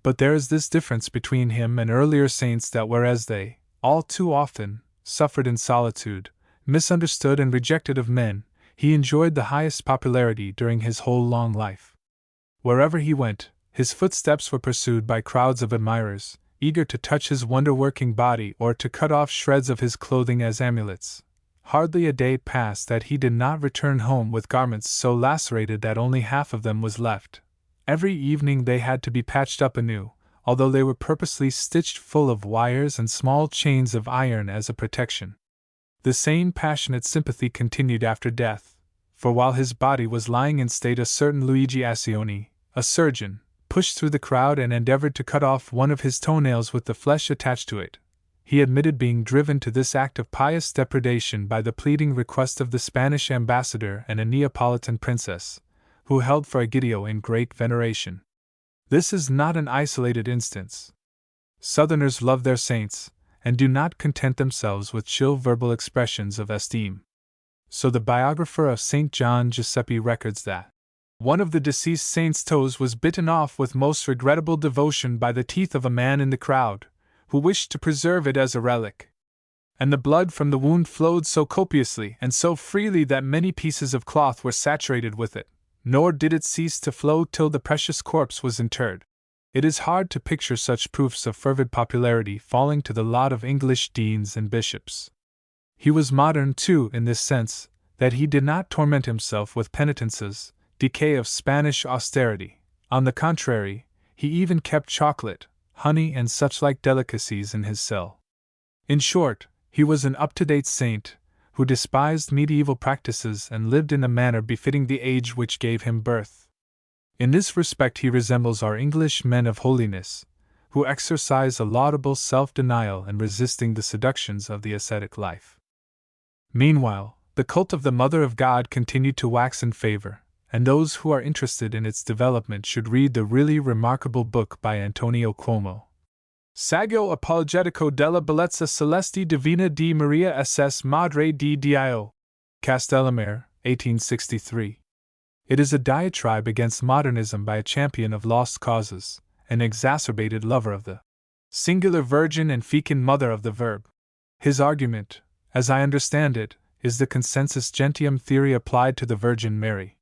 But there is this difference between him and earlier saints that whereas they, all too often, suffered in solitude, misunderstood and rejected of men, he enjoyed the highest popularity during his whole long life. Wherever he went, his footsteps were pursued by crowds of admirers, eager to touch his wonder-working body or to cut off shreds of his clothing as amulets. Hardly a day passed that he did not return home with garments so lacerated that only half of them was left. Every evening they had to be patched up anew, although they were purposely stitched full of wires and small chains of iron as a protection. The same passionate sympathy continued after death, for while his body was lying in state a certain Luigi Assioni, a surgeon, pushed through the crowd and endeavored to cut off one of his toenails with the flesh attached to it. He admitted being driven to this act of pious depredation by the pleading request of the Spanish ambassador and a Neapolitan princess, who held Fra Egidio in great veneration. This is not an isolated instance. Southerners love their saints, and do not content themselves with chill verbal expressions of esteem. So the biographer of St. John Giuseppe records that one of the deceased saint's toes was bitten off with most regrettable devotion by the teeth of a man in the crowd, who wished to preserve it as a relic. And the blood from the wound flowed so copiously and so freely that many pieces of cloth were saturated with it, nor did it cease to flow till the precious corpse was interred. It is hard to picture such proofs of fervid popularity falling to the lot of English deans and bishops. He was modern, too, in this sense, that he did not torment himself with penitences, decay of Spanish austerity. On the contrary, he even kept chocolate, honey, and such like delicacies in his cell. In short, he was an up-to-date saint, who despised medieval practices and lived in a manner befitting the age which gave him birth. In this respect he resembles our English men of holiness, who exercise a laudable self-denial in resisting the seductions of the ascetic life. Meanwhile, the cult of the Mother of God continued to wax in favor, and those who are interested in its development should read the really remarkable book by Antonio Cuomo, Saggio Apologetico della Bellezza Celesti Divina di Maria SS Madre di Dio, Castellamare, 1863. It is a diatribe against modernism by a champion of lost causes, an exacerbated lover of the singular virgin and fecund mother of the verb. His argument, as I understand it, is the consensus gentium theory applied to the Virgin Mary.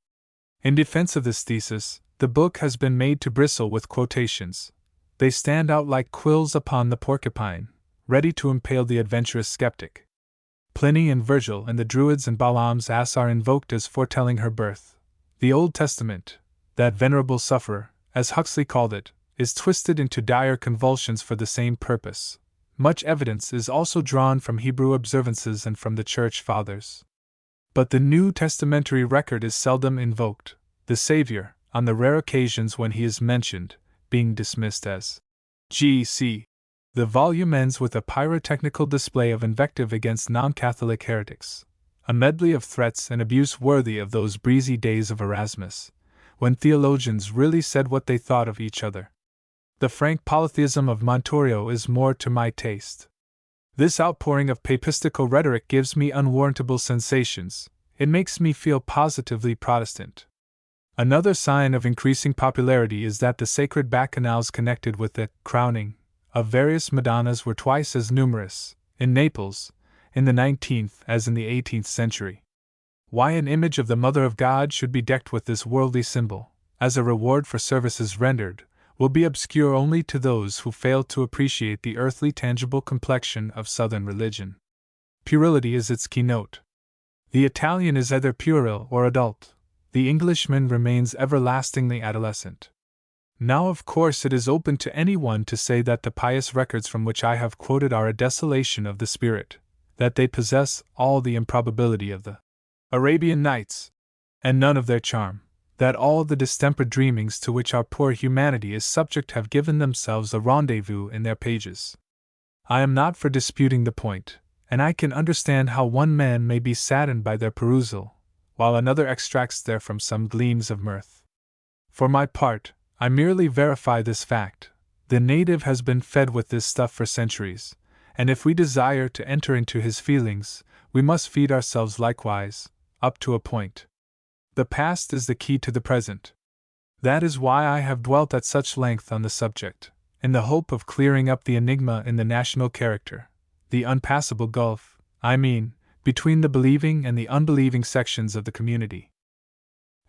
In defense of this thesis, the book has been made to bristle with quotations. They stand out like quills upon the porcupine, ready to impale the adventurous skeptic. Pliny and Virgil and the Druids and Balaam's ass are invoked as foretelling her birth. The Old Testament, that venerable sufferer, as Huxley called it, is twisted into dire convulsions for the same purpose. Much evidence is also drawn from Hebrew observances and from the Church Fathers. But the New Testamentary record is seldom invoked, the Savior, on the rare occasions when he is mentioned, being dismissed as G.C. The volume ends with a pyrotechnical display of invective against non-Catholic heretics, a medley of threats and abuse worthy of those breezy days of Erasmus, when theologians really said what they thought of each other. The frank polytheism of Montorio is more to my taste. This outpouring of papistical rhetoric gives me unwarrantable sensations. It makes me feel positively Protestant. Another sign of increasing popularity is that the sacred bacchanals connected with the crowning of various Madonnas were twice as numerous, in Naples, in the 19th as in the 18th century. Why an image of the Mother of God should be decked with this worldly symbol, as a reward for services rendered, will be obscure only to those who fail to appreciate the earthly tangible complexion of Southern religion. Puerility is its keynote. The Italian is either puerile or adult. The Englishman remains everlastingly adolescent. Now, of course, it is open to anyone to say that the pious records from which I have quoted are a desolation of the spirit, that they possess all the improbability of the Arabian Nights, and none of their charm, that all the distempered dreamings to which our poor humanity is subject have given themselves a rendezvous in their pages. I am not for disputing the point, and I can understand how one man may be saddened by their perusal, while another extracts therefrom some gleams of mirth. For my part, I merely verify this fact. The native has been fed with this stuff for centuries, and if we desire to enter into his feelings, we must feed ourselves likewise, up to a point. The past is the key to the present. That is why I have dwelt at such length on the subject, in the hope of clearing up the enigma in the national character, the unpassable gulf, I mean, between the believing and the unbelieving sections of the community.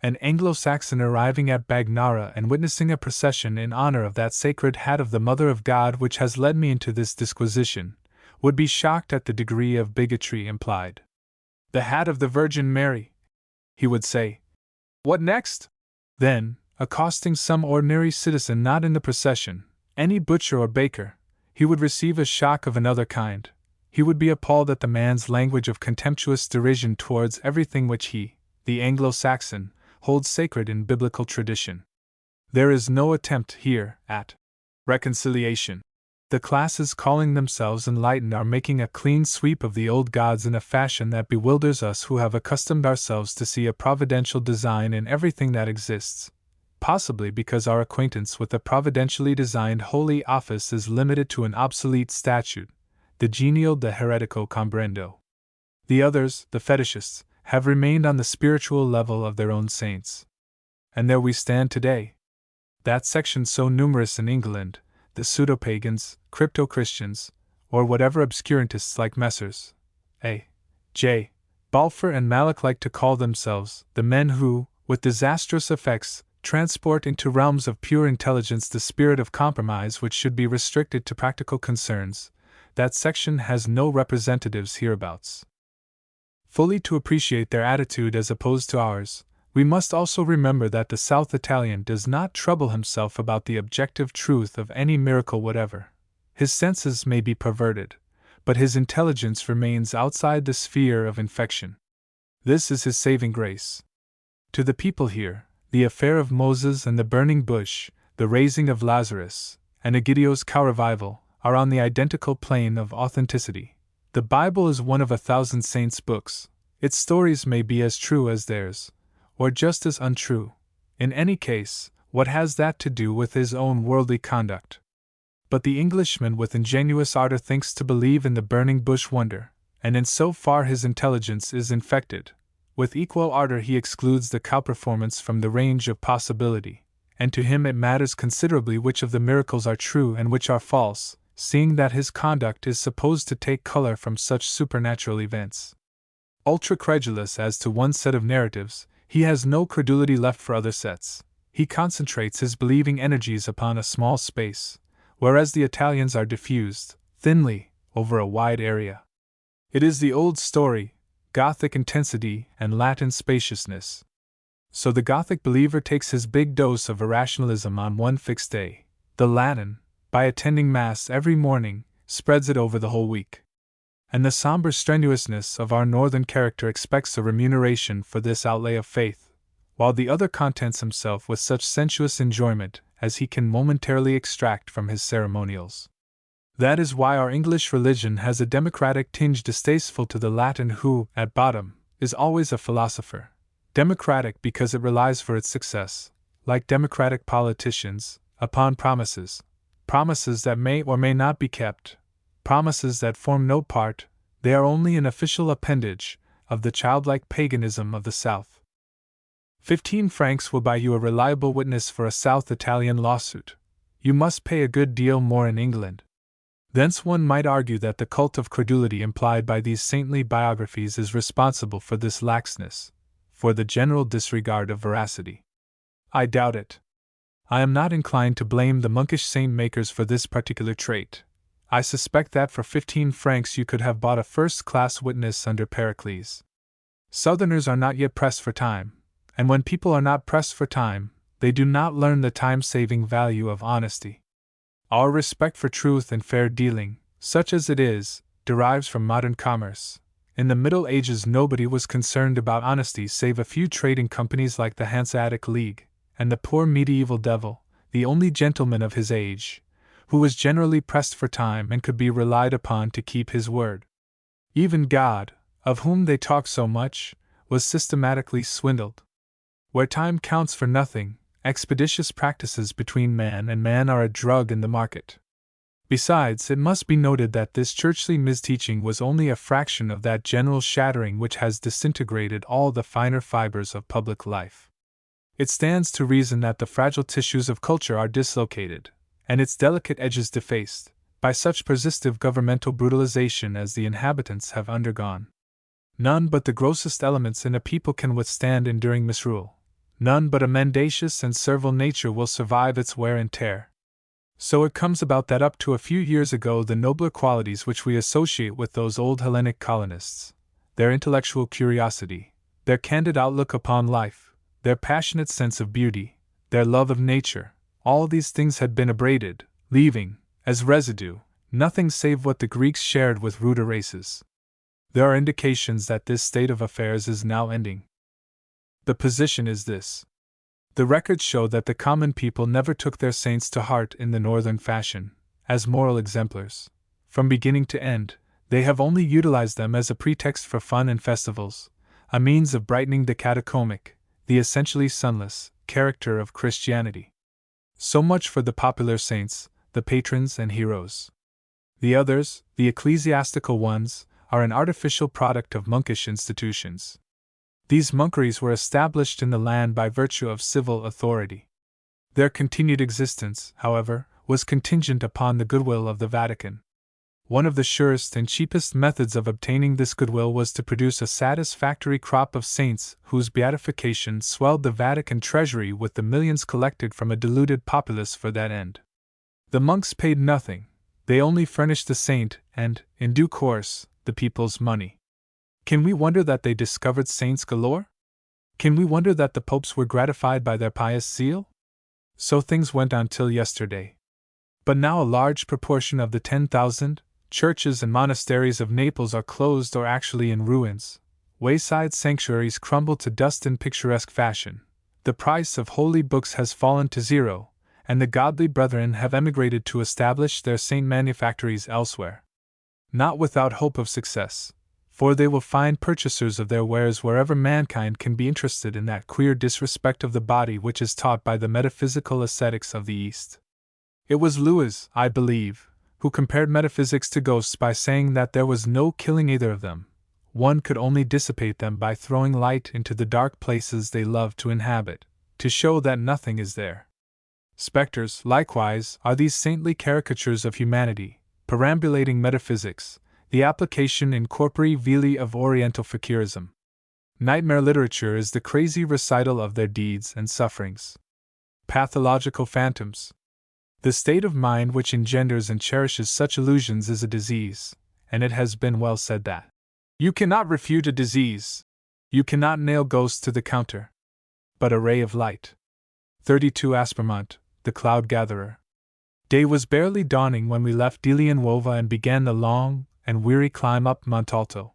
An Anglo-Saxon arriving at Bagnara and witnessing a procession in honor of that sacred hat of the Mother of God which has led me into this disquisition, would be shocked at the degree of bigotry implied. The hat of the Virgin Mary, he would say. What next? Then, accosting some ordinary citizen not in the procession, any butcher or baker, he would receive a shock of another kind. He would be appalled at the man's language of contemptuous derision towards everything which he, the Anglo-Saxon, holds sacred in biblical tradition. There is no attempt here at reconciliation. The classes calling themselves enlightened are making a clean sweep of the old gods in a fashion that bewilders us who have accustomed ourselves to see a providential design in everything that exists, possibly because our acquaintance with the providentially designed Holy Office is limited to an obsolete statute, the genial de heretico comprendo. The others, the fetishists, have remained on the spiritual level of their own saints. And there we stand today. That section so numerous in England, the pseudo-pagans, crypto-Christians, or whatever obscurantists like Messrs. A. J. Balfour and Mallock like to call themselves, the men who, with disastrous effects, transport into realms of pure intelligence the spirit of compromise which should be restricted to practical concerns, that section has no representatives hereabouts. Fully to appreciate their attitude as opposed to ours, we must also remember that the South Italian does not trouble himself about the objective truth of any miracle whatever. His senses may be perverted, but his intelligence remains outside the sphere of infection. This is his saving grace. To the people here, the affair of Moses and the burning bush, the raising of Lazarus, and Egidio's cow revival, are on the identical plane of authenticity. The Bible is one of 1,000 saints' books. Its stories may be as true as theirs, or just as untrue. In any case, what has that to do with his own worldly conduct? But the Englishman with ingenuous ardor thinks to believe in the burning bush wonder, and in so far his intelligence is infected. With equal ardor he excludes the cow performance from the range of possibility, and to him it matters considerably which of the miracles are true and which are false, seeing that his conduct is supposed to take color from such supernatural events. Ultra-credulous as to one set of narratives, he has no credulity left for other sets. He concentrates his believing energies upon a small space, whereas the Italians are diffused, thinly, over a wide area. It is the old story, Gothic intensity and Latin spaciousness. So the Gothic believer takes his big dose of irrationalism on one fixed day. The Latin, by attending Mass every morning, spreads it over the whole week. And the somber strenuousness of our northern character expects a remuneration for this outlay of faith, while the other contents himself with such sensuous enjoyment as he can momentarily extract from his ceremonials. That is why our English religion has a democratic tinge distasteful to the Latin who, at bottom, is always a philosopher. Democratic because it relies for its success, like democratic politicians, upon promises. Promises that may or may not be kept. Promises that form no part, they are only an official appendage, of the childlike paganism of the South. 15 francs will buy you a reliable witness for a South Italian lawsuit. You must pay a good deal more in England. Thence one might argue that the cult of credulity implied by these saintly biographies is responsible for this laxness, for the general disregard of veracity. I doubt it. I am not inclined to blame the monkish saint-makers for this particular trait. I suspect that for 15 francs you could have bought a first-class witness under Pericles. Southerners are not yet pressed for time, and when people are not pressed for time, they do not learn the time-saving value of honesty. Our respect for truth and fair dealing, such as it is, derives from modern commerce. In the Middle Ages nobody was concerned about honesty save a few trading companies like the Hanseatic League, and the poor medieval devil, the only gentleman of his age, who was generally pressed for time and could be relied upon to keep his word. Even God, of whom they talk so much, was systematically swindled. Where time counts for nothing, expeditious practices between man and man are a drug in the market. Besides, it must be noted that this churchly misteaching was only a fraction of that general shattering which has disintegrated all the finer fibers of public life. It stands to reason that the fragile tissues of culture are dislocated, and its delicate edges defaced, by such persistent governmental brutalization as the inhabitants have undergone. None but the grossest elements in a people can withstand enduring misrule. None but a mendacious and servile nature will survive its wear and tear. So it comes about that up to a few years ago the nobler qualities which we associate with those old Hellenic colonists, their intellectual curiosity, their candid outlook upon life, their passionate sense of beauty, their love of nature, all these things had been abraded, leaving, as residue, nothing save what the Greeks shared with ruder races. There are indications that this state of affairs is now ending. The position is this. The records show that the common people never took their saints to heart in the northern fashion, as moral exemplars. From beginning to end, they have only utilized them as a pretext for fun and festivals, a means of brightening the catacombic, the essentially sunless, character of Christianity. So much for the popular saints, the patrons and heroes. The others, the ecclesiastical ones, are an artificial product of monkish institutions. These monkeries were established in the land by virtue of civil authority. Their continued existence, however, was contingent upon the goodwill of the Vatican. One of the surest and cheapest methods of obtaining this goodwill was to produce a satisfactory crop of saints whose beatification swelled the Vatican treasury with the millions collected from a deluded populace for that end. The monks paid nothing, they only furnished the saint and, in due course, the people's money. Can we wonder that they discovered saints galore? Can we wonder that the popes were gratified by their pious zeal? So things went on till yesterday. But now a large proportion of the 10,000 churches and monasteries of Naples are closed or actually in ruins. Wayside sanctuaries crumble to dust in picturesque fashion. The price of holy books has fallen to zero, and the godly brethren have emigrated to establish their saint manufactories elsewhere. Not without hope of success, for they will find purchasers of their wares wherever mankind can be interested in that queer disrespect of the body which is taught by the metaphysical ascetics of the East. It was Lewis, I believe, who compared metaphysics to ghosts by saying that there was no killing either of them. One could only dissipate them by throwing light into the dark places they love to inhabit, to show that nothing is there. Spectres, likewise, are these saintly caricatures of humanity, perambulating metaphysics, the application in corpore vili of Oriental fakirism. Nightmare literature is the crazy recital of their deeds and sufferings. Pathological phantoms. The state of mind which engenders and cherishes such illusions is a disease, and it has been well said that you cannot refute a disease. You cannot nail ghosts to the counter. But a ray of light. 32 Aspermont, the Cloud Gatherer. Day was barely dawning when we left Delian Nuova and began the long and weary climb up Montalto.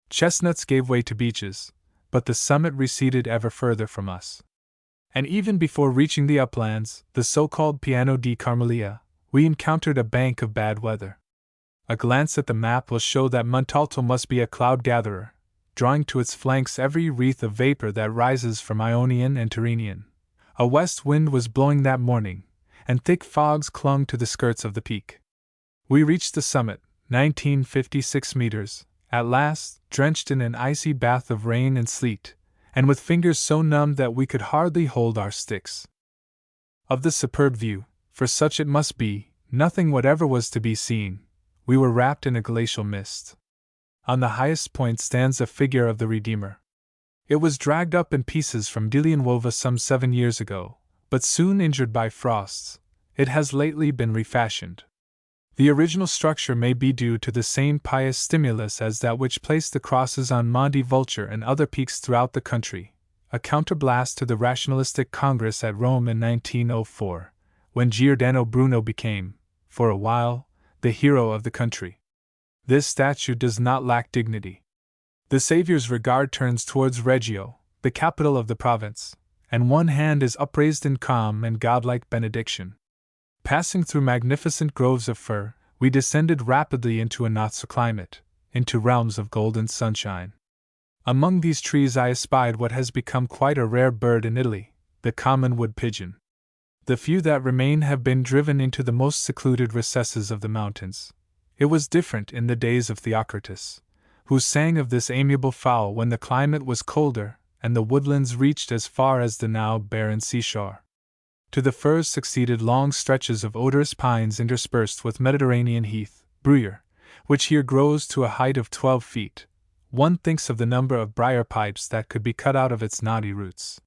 Chestnuts gave way to beeches, but the summit receded ever further from us. And even before reaching the uplands, the so-called Piano di Carmelia, we encountered a bank of bad weather. A glance at the map will show that Montalto must be a cloud-gatherer, drawing to its flanks every wreath of vapor that rises from Ionian and Tyrrhenian. A west wind was blowing that morning, and thick fogs clung to the skirts of the peak. We reached the summit, 1956 meters, at last, drenched in an icy bath of rain and sleet, and with fingers so numbed that we could hardly hold our sticks. Of the superb view, for such it must be, nothing whatever was to be seen. We were wrapped in a glacial mist. On the highest point stands a figure of the Redeemer. It was dragged up in pieces from Delian Nuova some 7 years ago, but soon injured by frosts, it has lately been refashioned. The original structure may be due to the same pious stimulus as that which placed the crosses on Monte Vulture and other peaks throughout the country, a counterblast to the Rationalistic Congress at Rome in 1904, when Giordano Bruno became, for a while, the hero of the country. This statue does not lack dignity. The Saviour's regard turns towards Reggio, the capital of the province, and one hand is upraised in calm and godlike benediction. Passing through magnificent groves of fir, we descended rapidly into a not-so climate, into realms of golden sunshine. Among these trees I espied what has become quite a rare bird in Italy, the common wood pigeon. The few that remain have been driven into the most secluded recesses of the mountains. It was different in the days of Theocritus, who sang of this amiable fowl when the climate was colder and the woodlands reached as far as the now barren seashore. To the firs succeeded long stretches of odorous pines interspersed with Mediterranean heath, bruyere, which here grows to a height of 12 feet. One thinks of the number of briar pipes that could be cut out of its knotty roots.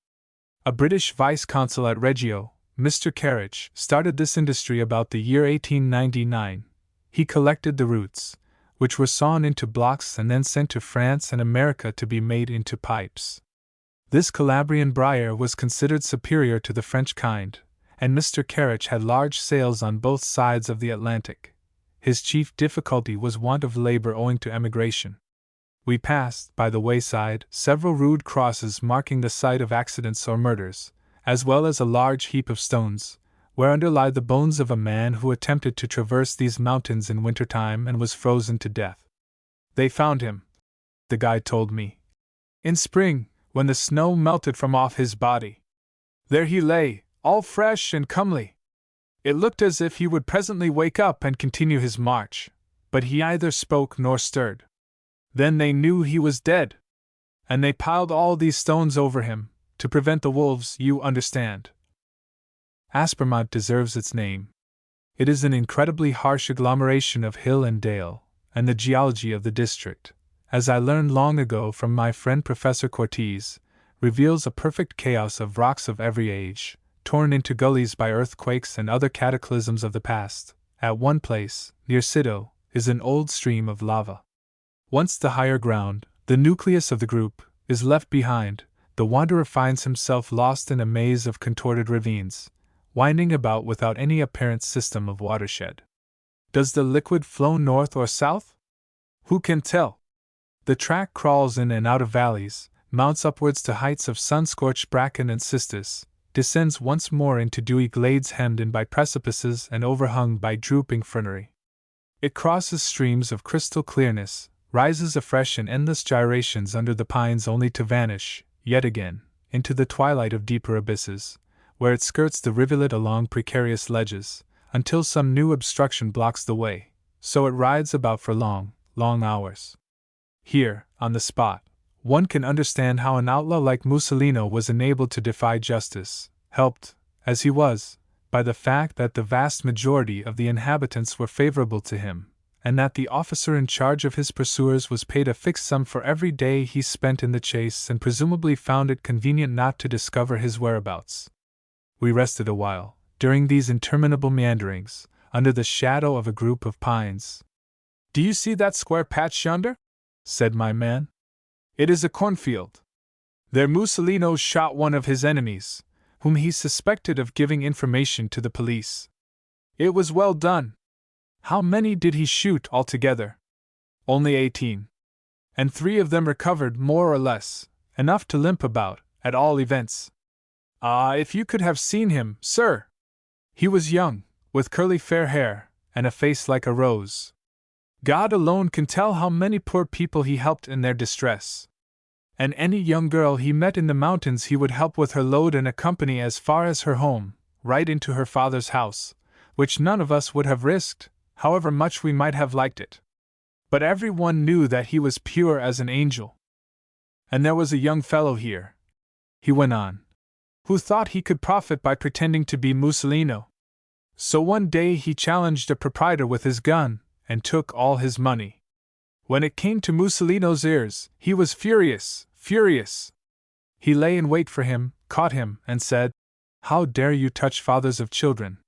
A British vice-consul at Reggio, Mr. Carriage, started this industry about the year 1899. He collected the roots, which were sawn into blocks and then sent to France and America to be made into pipes. This Calabrian briar was considered superior to the French kind, and Mr. Carriage had large sales on both sides of the Atlantic. His chief difficulty was want of labor owing to emigration. We passed, by the wayside, several rude crosses marking the site of accidents or murders, as well as a large heap of stones, whereunder lie the bones of a man who attempted to traverse these mountains in winter-time and was frozen to death. They found him, the guide told me, in spring, when the snow melted from off his body. There he lay, all fresh and comely. It looked as if he would presently wake up and continue his march, but he neither spoke nor stirred. Then they knew he was dead, and they piled all these stones over him, to prevent the wolves, you understand. Aspermont deserves its name. It is an incredibly harsh agglomeration of hill and dale, and the geology of the district, as I learned long ago from my friend Professor Cortez, reveals a perfect chaos of rocks of every age, torn into gullies by earthquakes and other cataclysms of the past. At one place, near Cito, is an old stream of lava. Once the higher ground, the nucleus of the group, is left behind, the wanderer finds himself lost in a maze of contorted ravines, winding about without any apparent system of watershed. Does the liquid flow north or south? Who can tell? The track crawls in and out of valleys, mounts upwards to heights of sun-scorched bracken and cistus, descends once more into dewy glades hemmed in by precipices and overhung by drooping fernery. It crosses streams of crystal clearness, rises afresh in endless gyrations under the pines only to vanish, yet again, into the twilight of deeper abysses, where it skirts the rivulet along precarious ledges, until some new obstruction blocks the way, so it rides about for long, long hours. Here, on the spot, one can understand how an outlaw like Mussolino was enabled to defy justice, helped, as he was, by the fact that the vast majority of the inhabitants were favorable to him, and that the officer in charge of his pursuers was paid a fixed sum for every day he spent in the chase and presumably found it convenient not to discover his whereabouts. We rested a while, during these interminable meanderings, under the shadow of a group of pines. "Do you see that square patch yonder?" said my man. "It is a cornfield. There Mussolino shot one of his enemies, whom he suspected of giving information to the police. It was well done. How many did he shoot altogether? Only 18. And 3 of them recovered more or less, enough to limp about, at all events. Ah, if you could have seen him, sir! He was young, with curly fair hair, and a face like a rose. God alone can tell how many poor people he helped in their distress. And any young girl he met in the mountains he would help with her load and accompany as far as her home, right into her father's house, which none of us would have risked, however much we might have liked it. But every one knew that he was pure as an angel. And there was a young fellow here," he went on, "who thought he could profit by pretending to be Mussolino. So one day he challenged a proprietor with his gun, and took all his money. When it came to Mussolino's ears, he was furious, furious. He lay in wait for him, caught him, and said, 'How dare you touch fathers of children?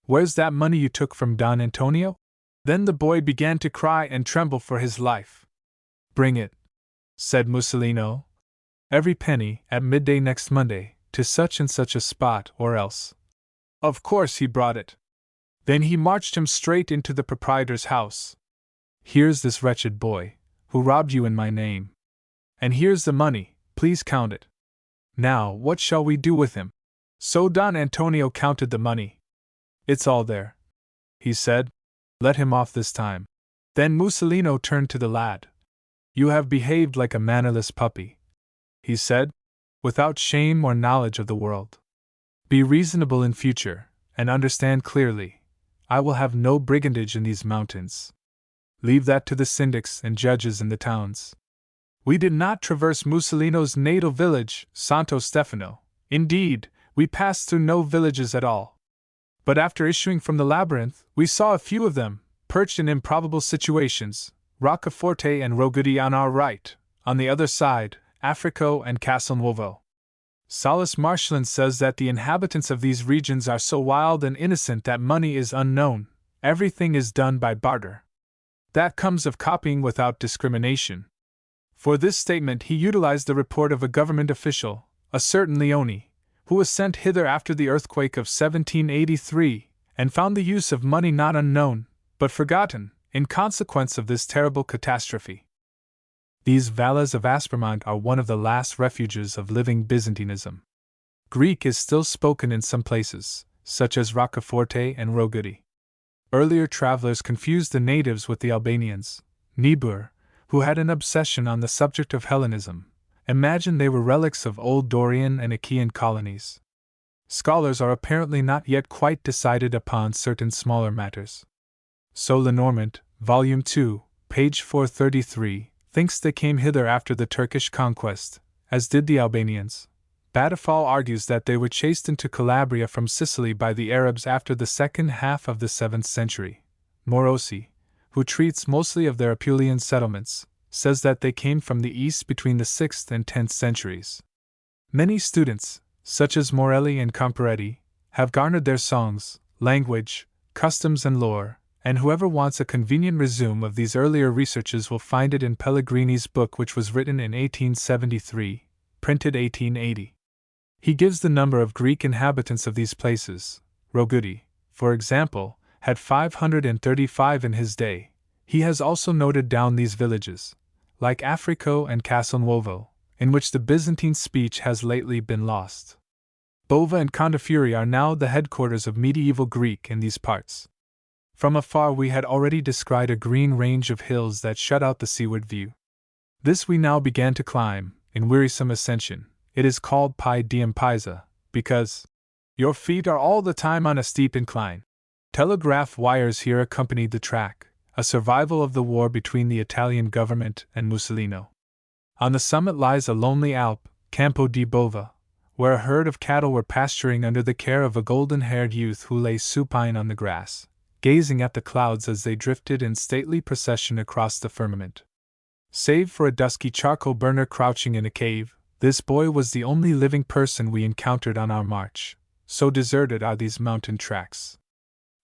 Where's that money you took from Don Antonio?' Then the boy began to cry and tremble for his life. 'Bring it,' said Mussolino. 'Every penny, at midday next Monday, to such and such a spot, or else.' Of course he brought it. Then he marched him straight into the proprietor's house. 'Here's this wretched boy, who robbed you in my name. And here's the money, please count it. Now, what shall we do with him?' So Don Antonio counted the money. 'It's all there,' he said. 'Let him off this time.' Then Mussolino turned to the lad. 'You have behaved like a mannerless puppy,' he said, 'without shame or knowledge of the world. Be reasonable in future, and understand clearly, I will have no brigandage in these mountains. Leave that to the syndics and judges in the towns.' We did not traverse Mussolino's natal village, Santo Stefano. Indeed, we passed through no villages at all. But after issuing from the labyrinth, we saw a few of them, perched in improbable situations, Roccaforte and Rogudi on our right, on the other side, Africo and Castelnuovo. Salas Marshland says that the inhabitants of these regions are so wild and innocent that money is unknown, everything is done by barter. That comes of copying without discrimination. For this statement he utilized the report of a government official, a certain Leone, who was sent hither after the earthquake of 1783, and found the use of money not unknown, but forgotten, in consequence of this terrible catastrophe. These valleys of Aspermont are one of the last refuges of living Byzantinism. Greek is still spoken in some places, such as Roccaforte and Rogudi. Earlier travelers confused the natives with the Albanians. Niebuhr, who had an obsession on the subject of Hellenism, imagined they were relics of old Dorian and Achaean colonies. Scholars are apparently not yet quite decided upon certain smaller matters. So Lenormant, Volume 2, page 433, thinks they came hither after the Turkish conquest, as did the Albanians. Badafal argues that they were chased into Calabria from Sicily by the Arabs after the second half of the 7th century. Morosi, who treats mostly of their Apulian settlements, says that they came from the east between the 6th and 10th centuries. Many students, such as Morelli and Comparetti, have garnered their songs, language, customs and lore, and whoever wants a convenient resume of these earlier researches will find it in Pellegrini's book, which was written in 1873, printed 1880. He gives the number of Greek inhabitants of these places. Rogudi, for example, had 535 in his day. He has also noted down these villages, like Africo and Castelnuovo, in which the Byzantine speech has lately been lost. Bova and Condafuri are now the headquarters of medieval Greek in these parts. From afar we had already descried a green range of hills that shut out the seaward view. This we now began to climb, in wearisome ascension. It is called Pi Diem Pisa, because your feet are all the time on a steep incline. Telegraph wires here accompanied the track, a survival of the war between the Italian government and Mussolino. On the summit lies a lonely alp, Campo di Bova, where a herd of cattle were pasturing under the care of a golden-haired youth who lay supine on the grass, gazing at the clouds as they drifted in stately procession across the firmament. Save for a dusky charcoal burner crouching in a cave, this boy was the only living person we encountered on our march, so deserted are these mountain tracks.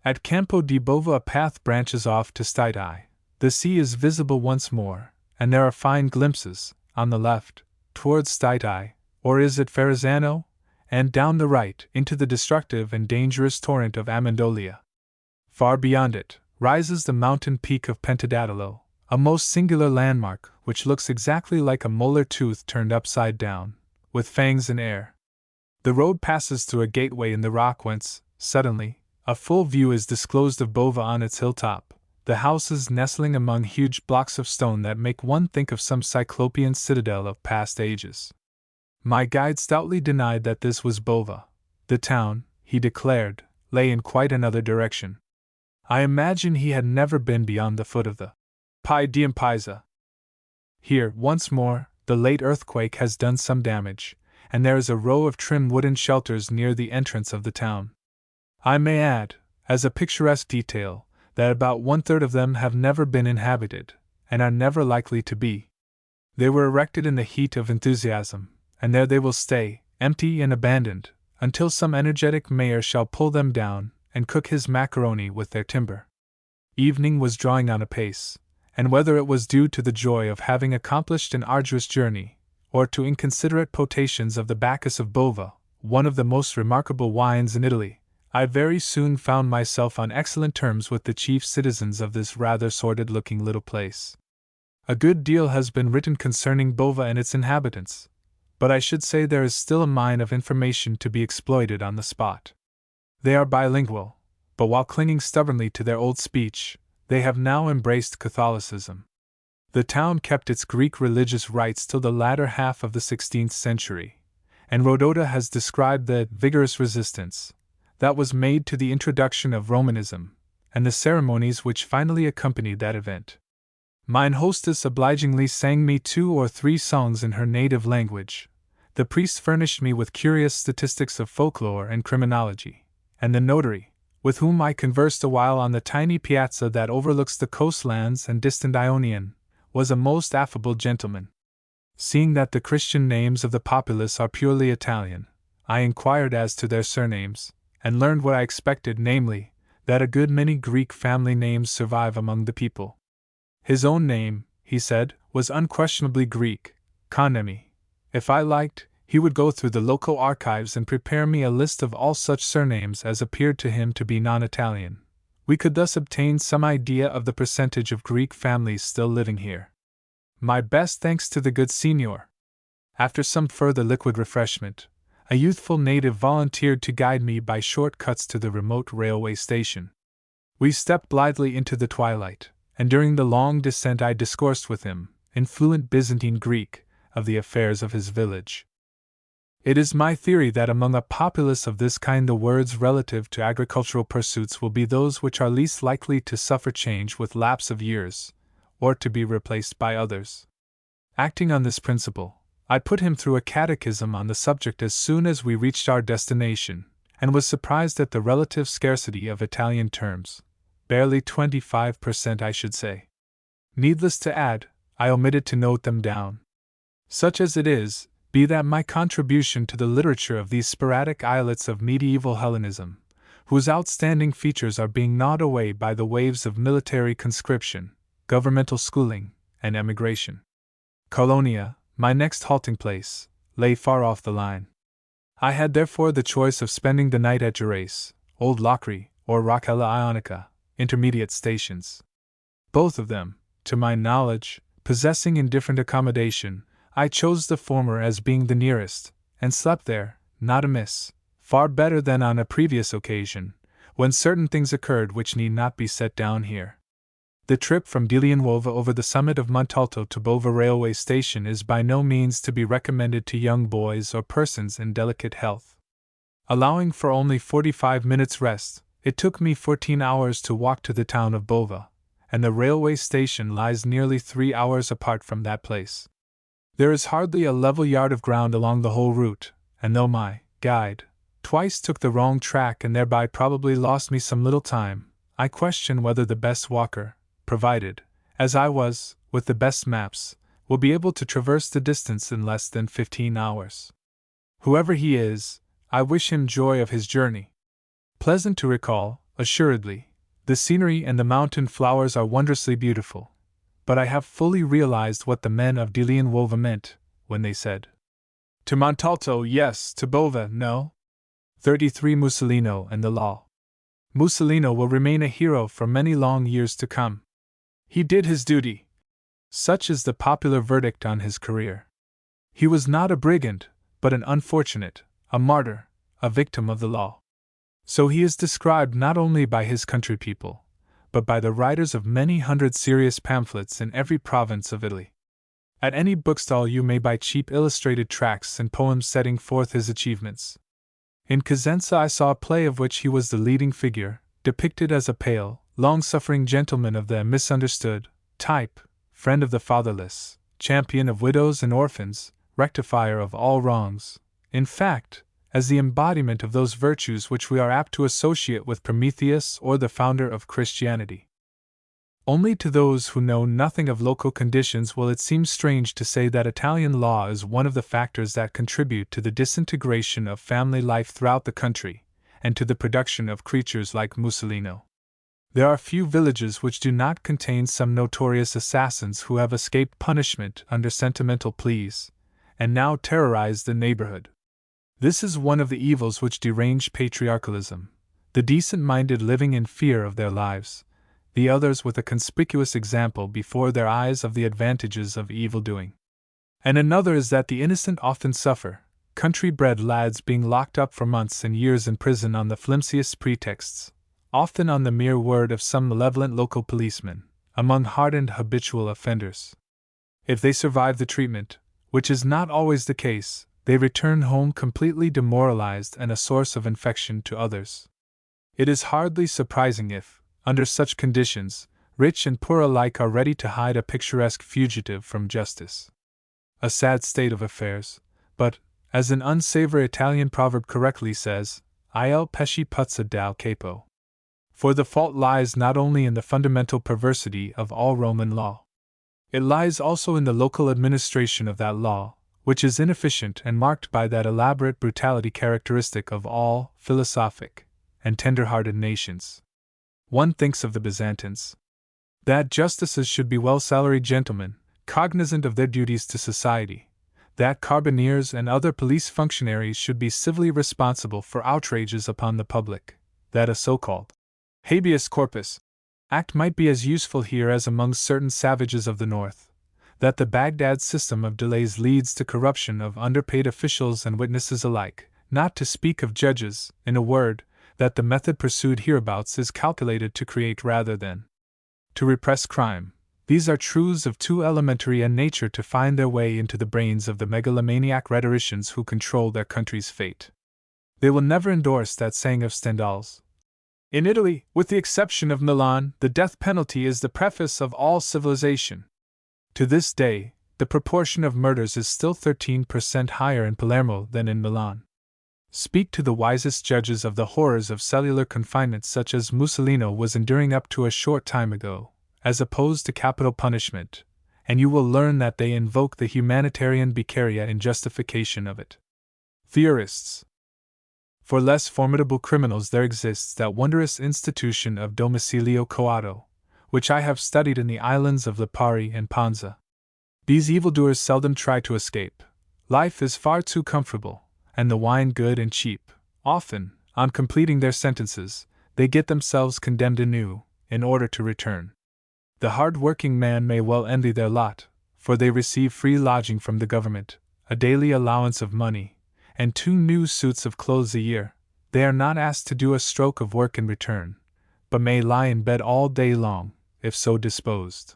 At Campo di Bova a path branches off to Staitai. The sea is visible once more, and there are fine glimpses, on the left, towards Staitai, or is it Ferrazzano, and down the right, into the destructive and dangerous torrent of Amendolia. Far beyond it, rises the mountain peak of Pentadactylo, a most singular landmark, which looks exactly like a molar tooth turned upside down, with fangs in air. The road passes through a gateway in the rock whence, suddenly, a full view is disclosed of Bova on its hilltop, the houses nestling among huge blocks of stone that make one think of some cyclopean citadel of past ages. My guide stoutly denied that this was Bova. The town, he declared, lay in quite another direction. I imagine he had never been beyond the foot of the Pi Diem Pisa. Here, once more, the late earthquake has done some damage, and there is a row of trim wooden shelters near the entrance of the town. I may add, as a picturesque detail, that about 1/3 of them have never been inhabited, and are never likely to be. They were erected in the heat of enthusiasm, and there they will stay, empty and abandoned, until some energetic mayor shall pull them down and cook his macaroni with their timber. Evening was drawing on apace, and whether it was due to the joy of having accomplished an arduous journey, or to inconsiderate potations of the Bacchus of Bova, one of the most remarkable wines in Italy, I very soon found myself on excellent terms with the chief citizens of this rather sordid-looking little place. A good deal has been written concerning Bova and its inhabitants, but I should say there is still a mine of information to be exploited on the spot. They are bilingual, but while clinging stubbornly to their old speech, they have now embraced Catholicism. The town kept its Greek religious rites till the latter half of the 16th century, and Rodota has described the vigorous resistance that was made to the introduction of Romanism, and the ceremonies which finally accompanied that event. Mine hostess obligingly sang me 2 or 3 songs in her native language. The priest furnished me with curious statistics of folklore and criminology, and the notary, with whom I conversed a while on the tiny piazza that overlooks the coastlands and distant Ionian, was a most affable gentleman. Seeing that the Christian names of the populace are purely Italian, I inquired as to their surnames, and learned what I expected, namely, that a good many Greek family names survive among the people. His own name, he said, was unquestionably Greek, Konemi. If I liked, he would go through the local archives and prepare me a list of all such surnames as appeared to him to be non-Italian. We could thus obtain some idea of the percentage of Greek families still living here. My best thanks to the good signor. After some further liquid refreshment, a youthful native volunteered to guide me by short cuts to the remote railway station. We stepped blithely into the twilight, and during the long descent I discoursed with him, in fluent Byzantine Greek, of the affairs of his village. It is my theory that among a populace of this kind the words relative to agricultural pursuits will be those which are least likely to suffer change with lapse of years, or to be replaced by others. Acting on this principle, I put him through a catechism on the subject as soon as we reached our destination, and was surprised at the relative scarcity of Italian terms. Barely 25% I should say. Needless to add, I omitted to note them down. Such as it is, be that my contribution to the literature of these sporadic islets of medieval Hellenism, whose outstanding features are being gnawed away by the waves of military conscription, governmental schooling, and emigration. Colonia, my next halting place, lay far off the line. I had therefore the choice of spending the night at Gerace, Old Locri, or Roccella Ionica, intermediate stations. Both of them, to my knowledge, possessing indifferent accommodation, I chose the former as being the nearest, and slept there, not amiss, far better than on a previous occasion, when certain things occurred which need not be set down here. The trip from Dilianuova over the summit of Montalto to Bova railway station is by no means to be recommended to young boys or persons in delicate health. Allowing for only 45 minutes rest, it took me 14 hours to walk to the town of Bova, and the railway station lies nearly 3 hours apart from that place. There is hardly a level yard of ground along the whole route, and though my guide twice took the wrong track and thereby probably lost me some little time, I question whether the best walker, provided, as I was, with the best maps, will be able to traverse the distance in less than 15 hours. Whoever he is, I wish him joy of his journey. Pleasant to recall, assuredly, the scenery and the mountain flowers are wondrously beautiful. But I have fully realized what the men of Dilianuova meant when they said, "To Montalto, yes, to Bova, no." 33 Mussolino and the law. Mussolino will remain a hero for many long years to come. He did his duty. Such is the popular verdict on his career. He was not a brigand, but an unfortunate, a martyr, a victim of the law. So he is described not only by his country people, but by the writers of many hundred serious pamphlets in every province of Italy. At any bookstall you may buy cheap illustrated tracts and poems setting forth his achievements. In Cosenza I saw a play of which he was the leading figure, depicted as a pale, long-suffering gentleman of the misunderstood type, friend of the fatherless, champion of widows and orphans, rectifier of all wrongs, in fact, as the embodiment of those virtues which we are apt to associate with Prometheus or the founder of Christianity. Only to those who know nothing of local conditions will it seem strange to say that Italian law is one of the factors that contribute to the disintegration of family life throughout the country, and to the production of creatures like Mussolino. There are few villages which do not contain some notorious assassins who have escaped punishment under sentimental pleas, and now terrorize the neighborhood. This is one of the evils which derange patriarchalism, the decent-minded living in fear of their lives, the others with a conspicuous example before their eyes of the advantages of evil-doing. And another is that the innocent often suffer, country-bred lads being locked up for months and years in prison on the flimsiest pretexts, often on the mere word of some malevolent local policeman, among hardened habitual offenders. If they survive the treatment, which is not always the case, they return home completely demoralized and a source of infection to others. It is hardly surprising if, under such conditions, rich and poor alike are ready to hide a picturesque fugitive from justice. A sad state of affairs, but, as an unsavory Italian proverb correctly says, il pesce puzza dal capo. For the fault lies not only in the fundamental perversity of all Roman law. It lies also in the local administration of that law, which is inefficient and marked by that elaborate brutality characteristic of all philosophic and tender-hearted nations. One thinks of the Byzantines. That justices should be well-salaried gentlemen, cognizant of their duties to society, that carbineers and other police functionaries should be civilly responsible for outrages upon the public, that a so-called habeas corpus act might be as useful here as among certain savages of the north, that the Baghdad system of delays leads to corruption of underpaid officials and witnesses alike, not to speak of judges, in a word, that the method pursued hereabouts is calculated to create rather than to repress crime. These are truths of too elementary a nature to find their way into the brains of the megalomaniac rhetoricians who control their country's fate. They will never endorse that saying of Stendhal's: "In Italy, with the exception of Milan, the death penalty is the preface of all civilization." To this day, the proportion of murders is still 13% higher in Palermo than in Milan. Speak to the wisest judges of the horrors of cellular confinement such as Mussolino was enduring up to a short time ago, as opposed to capital punishment, and you will learn that they invoke the humanitarian Beccaria in justification of it. Theorists. For less formidable criminals there exists that wondrous institution of domicilio coato, which I have studied in the islands of Lipari and Ponza. These evildoers seldom try to escape. Life is far too comfortable, and the wine good and cheap. Often, on completing their sentences, they get themselves condemned anew, in order to return. The hard-working man may well envy their lot, for they receive free lodging from the government, a daily allowance of money, and 2 new suits of clothes a year. They are not asked to do a stroke of work in return, but may lie in bed all day long, if so disposed.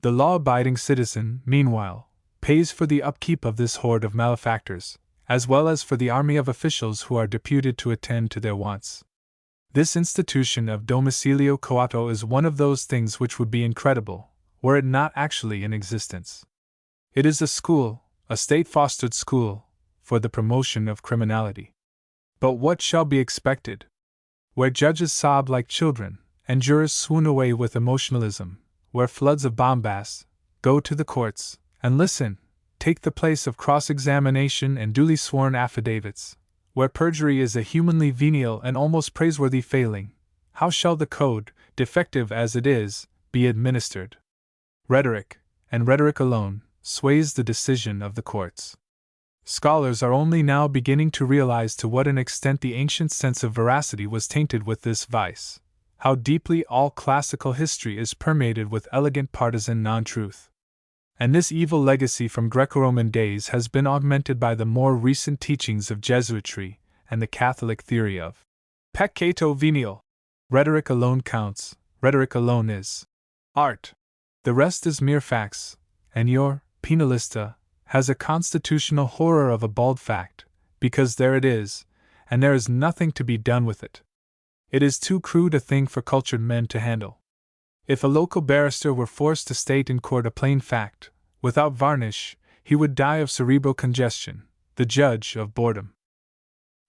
The law-abiding citizen, meanwhile, pays for the upkeep of this horde of malefactors, as well as for the army of officials who are deputed to attend to their wants. This institution of domicilio coato is one of those things which would be incredible, were it not actually in existence. It is a school, a state-fostered school, for the promotion of criminality. But what shall be expected? Where judges sob like children, and jurors swoon away with emotionalism, where floods of bombast go to the courts, and listen, take the place of cross-examination and duly sworn affidavits, where perjury is a humanly venial and almost praiseworthy failing, how shall the code, defective as it is, be administered? Rhetoric, and rhetoric alone, sways the decision of the courts. Scholars are only now beginning to realize to what an extent the ancient sense of veracity was tainted with this vice, how deeply all classical history is permeated with elegant partisan non-truth. And this evil legacy from Greco-Roman days has been augmented by the more recent teachings of Jesuitry and the Catholic theory of peccato venial. Rhetoric alone counts, rhetoric alone is art. The rest is mere facts, and your penalista has a constitutional horror of a bald fact, because there it is, and there is nothing to be done with it. It is too crude a thing for cultured men to handle. If a local barrister were forced to state in court a plain fact, without varnish, he would die of cerebral congestion, the judge of boredom.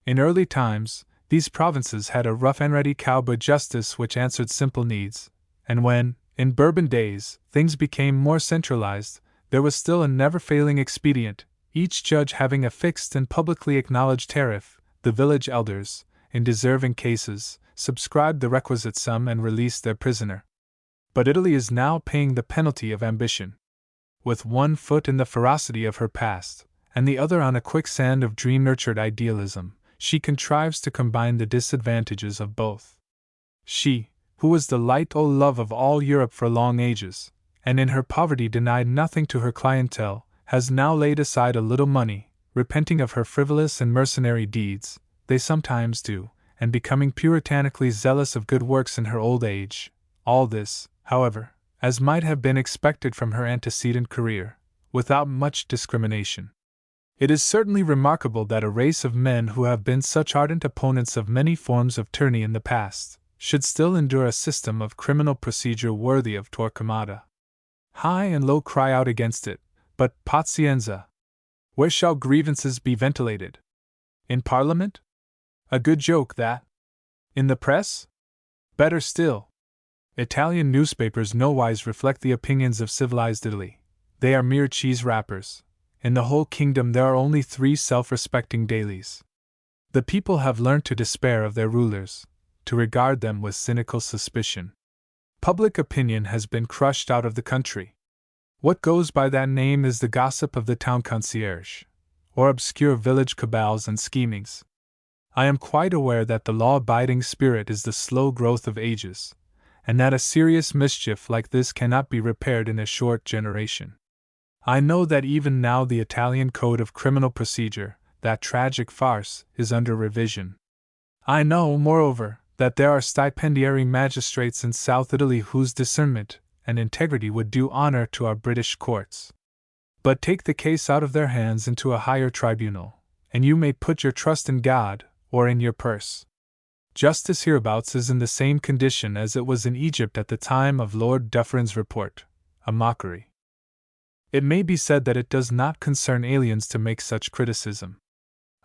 In early times, these provinces had a rough and ready cowboy justice which answered simple needs, and when, in Bourbon days, things became more centralized, there was still a never-failing expedient, each judge having a fixed and publicly acknowledged tariff. The village elders, in deserving cases, subscribed the requisite sum and released their prisoner. But Italy is now paying the penalty of ambition. With one foot in the ferocity of her past, and the other on a quicksand of dream-nurtured idealism, she contrives to combine the disadvantages of both. She, who was the light o' love of all Europe for long ages, and in her poverty denied nothing to her clientele, has now laid aside a little money, repenting of her frivolous and mercenary deeds, they sometimes do, and becoming puritanically zealous of good works in her old age. All this, however, as might have been expected from her antecedent career, without much discrimination. It is certainly remarkable that a race of men who have been such ardent opponents of many forms of tyranny in the past, should still endure a system of criminal procedure worthy of Torquemada. High and low cry out against it, but pazienza. Where shall grievances be ventilated? In Parliament? A good joke, that. In the press? Better still. Italian newspapers nowise reflect the opinions of civilized Italy. They are mere cheese wrappers. In the whole kingdom there are only 3 self-respecting dailies. The people have learnt to despair of their rulers, to regard them with cynical suspicion. Public opinion has been crushed out of the country. What goes by that name is the gossip of the town concierge, or obscure village cabals and schemings. I am quite aware that the law-abiding spirit is the slow growth of ages, and that a serious mischief like this cannot be repaired in a short generation. I know that even now the Italian Code of Criminal Procedure, that tragic farce, is under revision. I know, moreover, that there are stipendiary magistrates in South Italy whose discernment and integrity would do honor to our British courts. But take the case out of their hands into a higher tribunal, and you may put your trust in God or in your purse. Justice hereabouts is in the same condition as it was in Egypt at the time of Lord Dufferin's report, a mockery. It may be said that it does not concern aliens to make such criticism.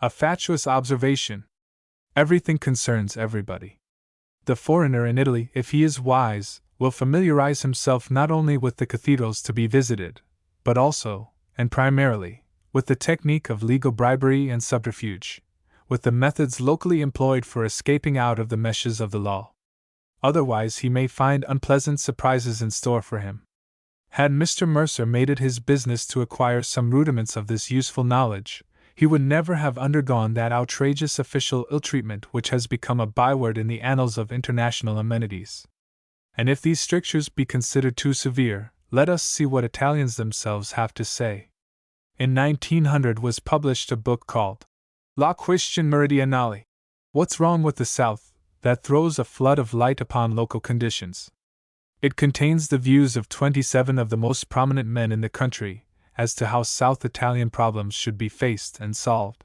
A fatuous observation. Everything concerns everybody. The foreigner in Italy, if he is wise, will familiarize himself not only with the cathedrals to be visited, but also, and primarily, with the technique of legal bribery and subterfuge, with the methods locally employed for escaping out of the meshes of the law. Otherwise he may find unpleasant surprises in store for him. Had Mr. Mercer made it his business to acquire some rudiments of this useful knowledge, he would never have undergone that outrageous official ill-treatment which has become a byword in the annals of international amenities. And if these strictures be considered too severe, let us see what Italians themselves have to say. In 1900 was published a book called La Question Meridionale. What's Wrong with the South, that throws a flood of light upon local conditions. It contains the views of 27 of the most prominent men in the country as to how South Italian problems should be faced and solved.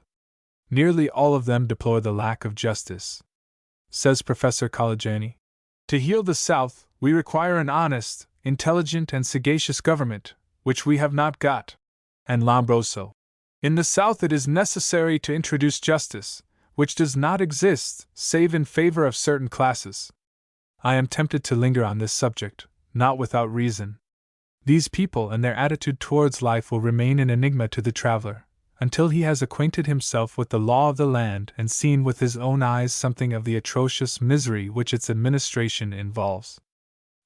Nearly all of them deplore the lack of justice. Says Professor Calagiani, to heal the South, we require an honest, intelligent, and sagacious government, which we have not got. And Lombroso, in the South it is necessary to introduce justice, which does not exist save in favor of certain classes. I am tempted to linger on this subject, not without reason. These people and their attitude towards life will remain an enigma to the traveler, until he has acquainted himself with the law of the land and seen with his own eyes something of the atrocious misery which its administration involves.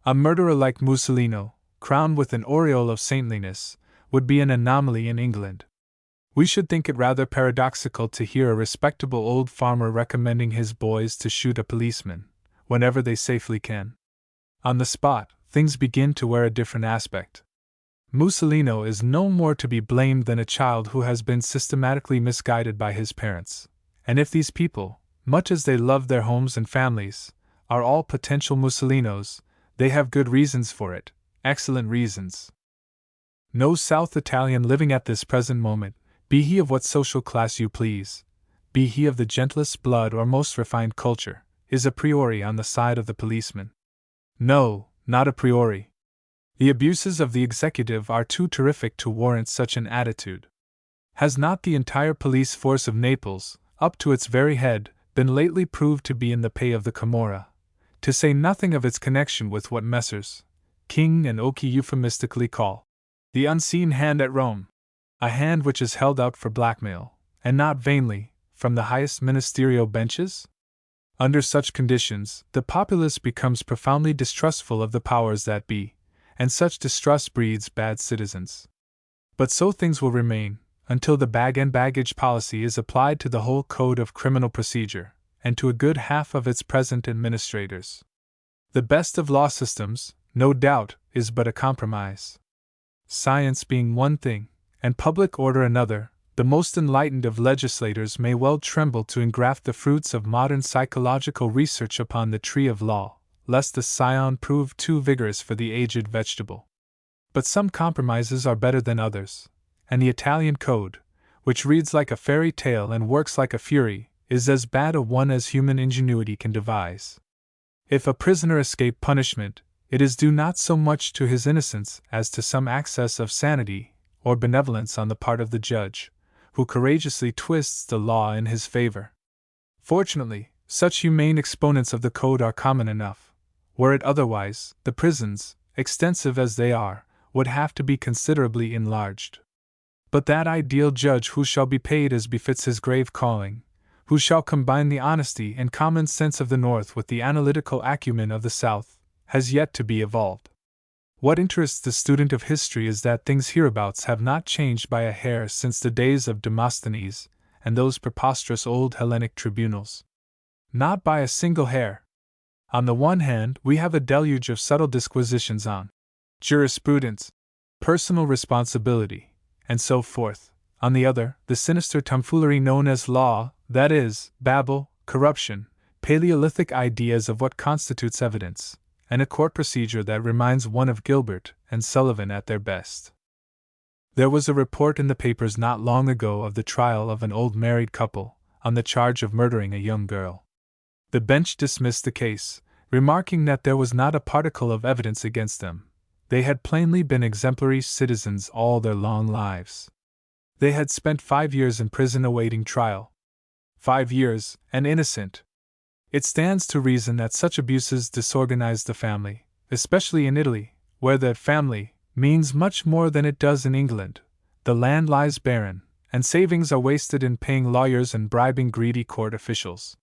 A murderer like Mussolino, crowned with an aureole of saintliness, would be an anomaly in England. We should think it rather paradoxical to hear a respectable old farmer recommending his boys to shoot a policeman, whenever they safely can. On the spot, things begin to wear a different aspect. Mussolino is no more to be blamed than a child who has been systematically misguided by his parents, and if these people, much as they love their homes and families, are all potential Mussolinos, they have good reasons for it, excellent reasons. No South Italian living at this present moment, be he of what social class you please, be he of the gentlest blood or most refined culture, is a priori on the side of the policeman. No, not a priori. The abuses of the executive are too terrific to warrant such an attitude. Has not the entire police force of Naples, up to its very head, been lately proved to be in the pay of the Camorra, to say nothing of its connection with what Messrs. King and Oki euphemistically call the unseen hand at Rome, a hand which is held out for blackmail, and not vainly, from the highest ministerial benches? Under such conditions, the populace becomes profoundly distrustful of the powers that be, and such distrust breeds bad citizens. But so things will remain, until the bag and baggage policy is applied to the whole code of criminal procedure, and to a good half of its present administrators. The best of law systems, no doubt, is but a compromise. Science being one thing, and public order another, the most enlightened of legislators may well tremble to engraft the fruits of modern psychological research upon the tree of law, lest the scion prove too vigorous for the aged vegetable. But some compromises are better than others, and the Italian code, which reads like a fairy tale and works like a fury, is as bad a one as human ingenuity can devise. If a prisoner escape punishment, it is due not so much to his innocence as to some access of sanity or benevolence on the part of the judge, who courageously twists the law in his favor. Fortunately, such humane exponents of the code are common enough. Were it otherwise, the prisons, extensive as they are, would have to be considerably enlarged. But that ideal judge who shall be paid as befits his grave calling, who shall combine the honesty and common sense of the North with the analytical acumen of the South, has yet to be evolved. What interests the student of history is that things hereabouts have not changed by a hair since the days of Demosthenes and those preposterous old Hellenic tribunals. Not by a single hair. On the one hand, we have a deluge of subtle disquisitions on jurisprudence, personal responsibility, and so forth. On the other, the sinister tomfoolery known as law, that is, babble, corruption, Paleolithic ideas of what constitutes evidence, and a court procedure that reminds one of Gilbert and Sullivan at their best. There was a report in the papers not long ago of the trial of an old married couple, on the charge of murdering a young girl. The bench dismissed the case, remarking that there was not a particle of evidence against them. They had plainly been exemplary citizens all their long lives. They had spent 5 years in prison awaiting trial. 5 years, and innocent. It stands to reason that such abuses disorganize the family, especially in Italy, where the family means much more than it does in England. The land lies barren, and savings are wasted in paying lawyers and bribing greedy court officials.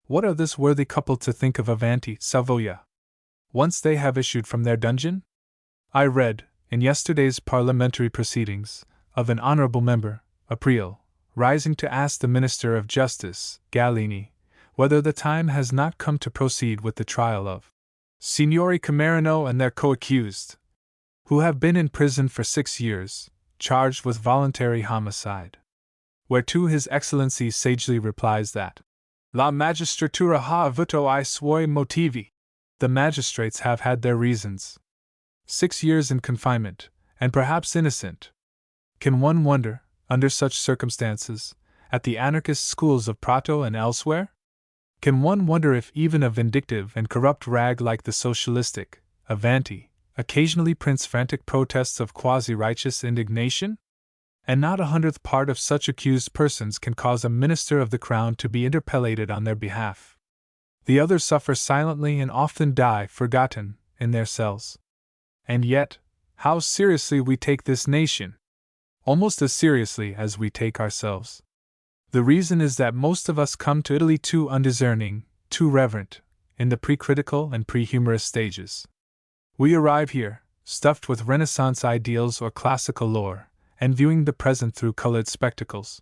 What are this worthy couple to think of Avanti, Savoia, once they have issued from their dungeon? I read, in yesterday's parliamentary proceedings, of an honourable member, April, rising to ask the Minister of Justice, Gallini, whether the time has not come to proceed with the trial of Signori Camerino and their co-accused, who have been in prison for 6 years, charged with voluntary homicide. Whereto His Excellency sagely replies that La magistratura ha avuto I suoi motivi. The magistrates have had their reasons. 6 years in confinement, and perhaps innocent. Can one wonder, under such circumstances, at the anarchist schools of Prato and elsewhere? Can one wonder if even a vindictive and corrupt rag like the socialistic Avanti occasionally prints frantic protests of quasi-righteous indignation? And not 1/100th part of such accused persons can cause a minister of the crown to be interpellated on their behalf. The others suffer silently and often die forgotten in their cells. And yet, how seriously we take this nation! Almost as seriously as we take ourselves. The reason is that most of us come to Italy too undiscerning, too reverent, in the pre-critical and pre-humorous stages. We arrive here, stuffed with Renaissance ideals or classical lore, and viewing the present through colored spectacles.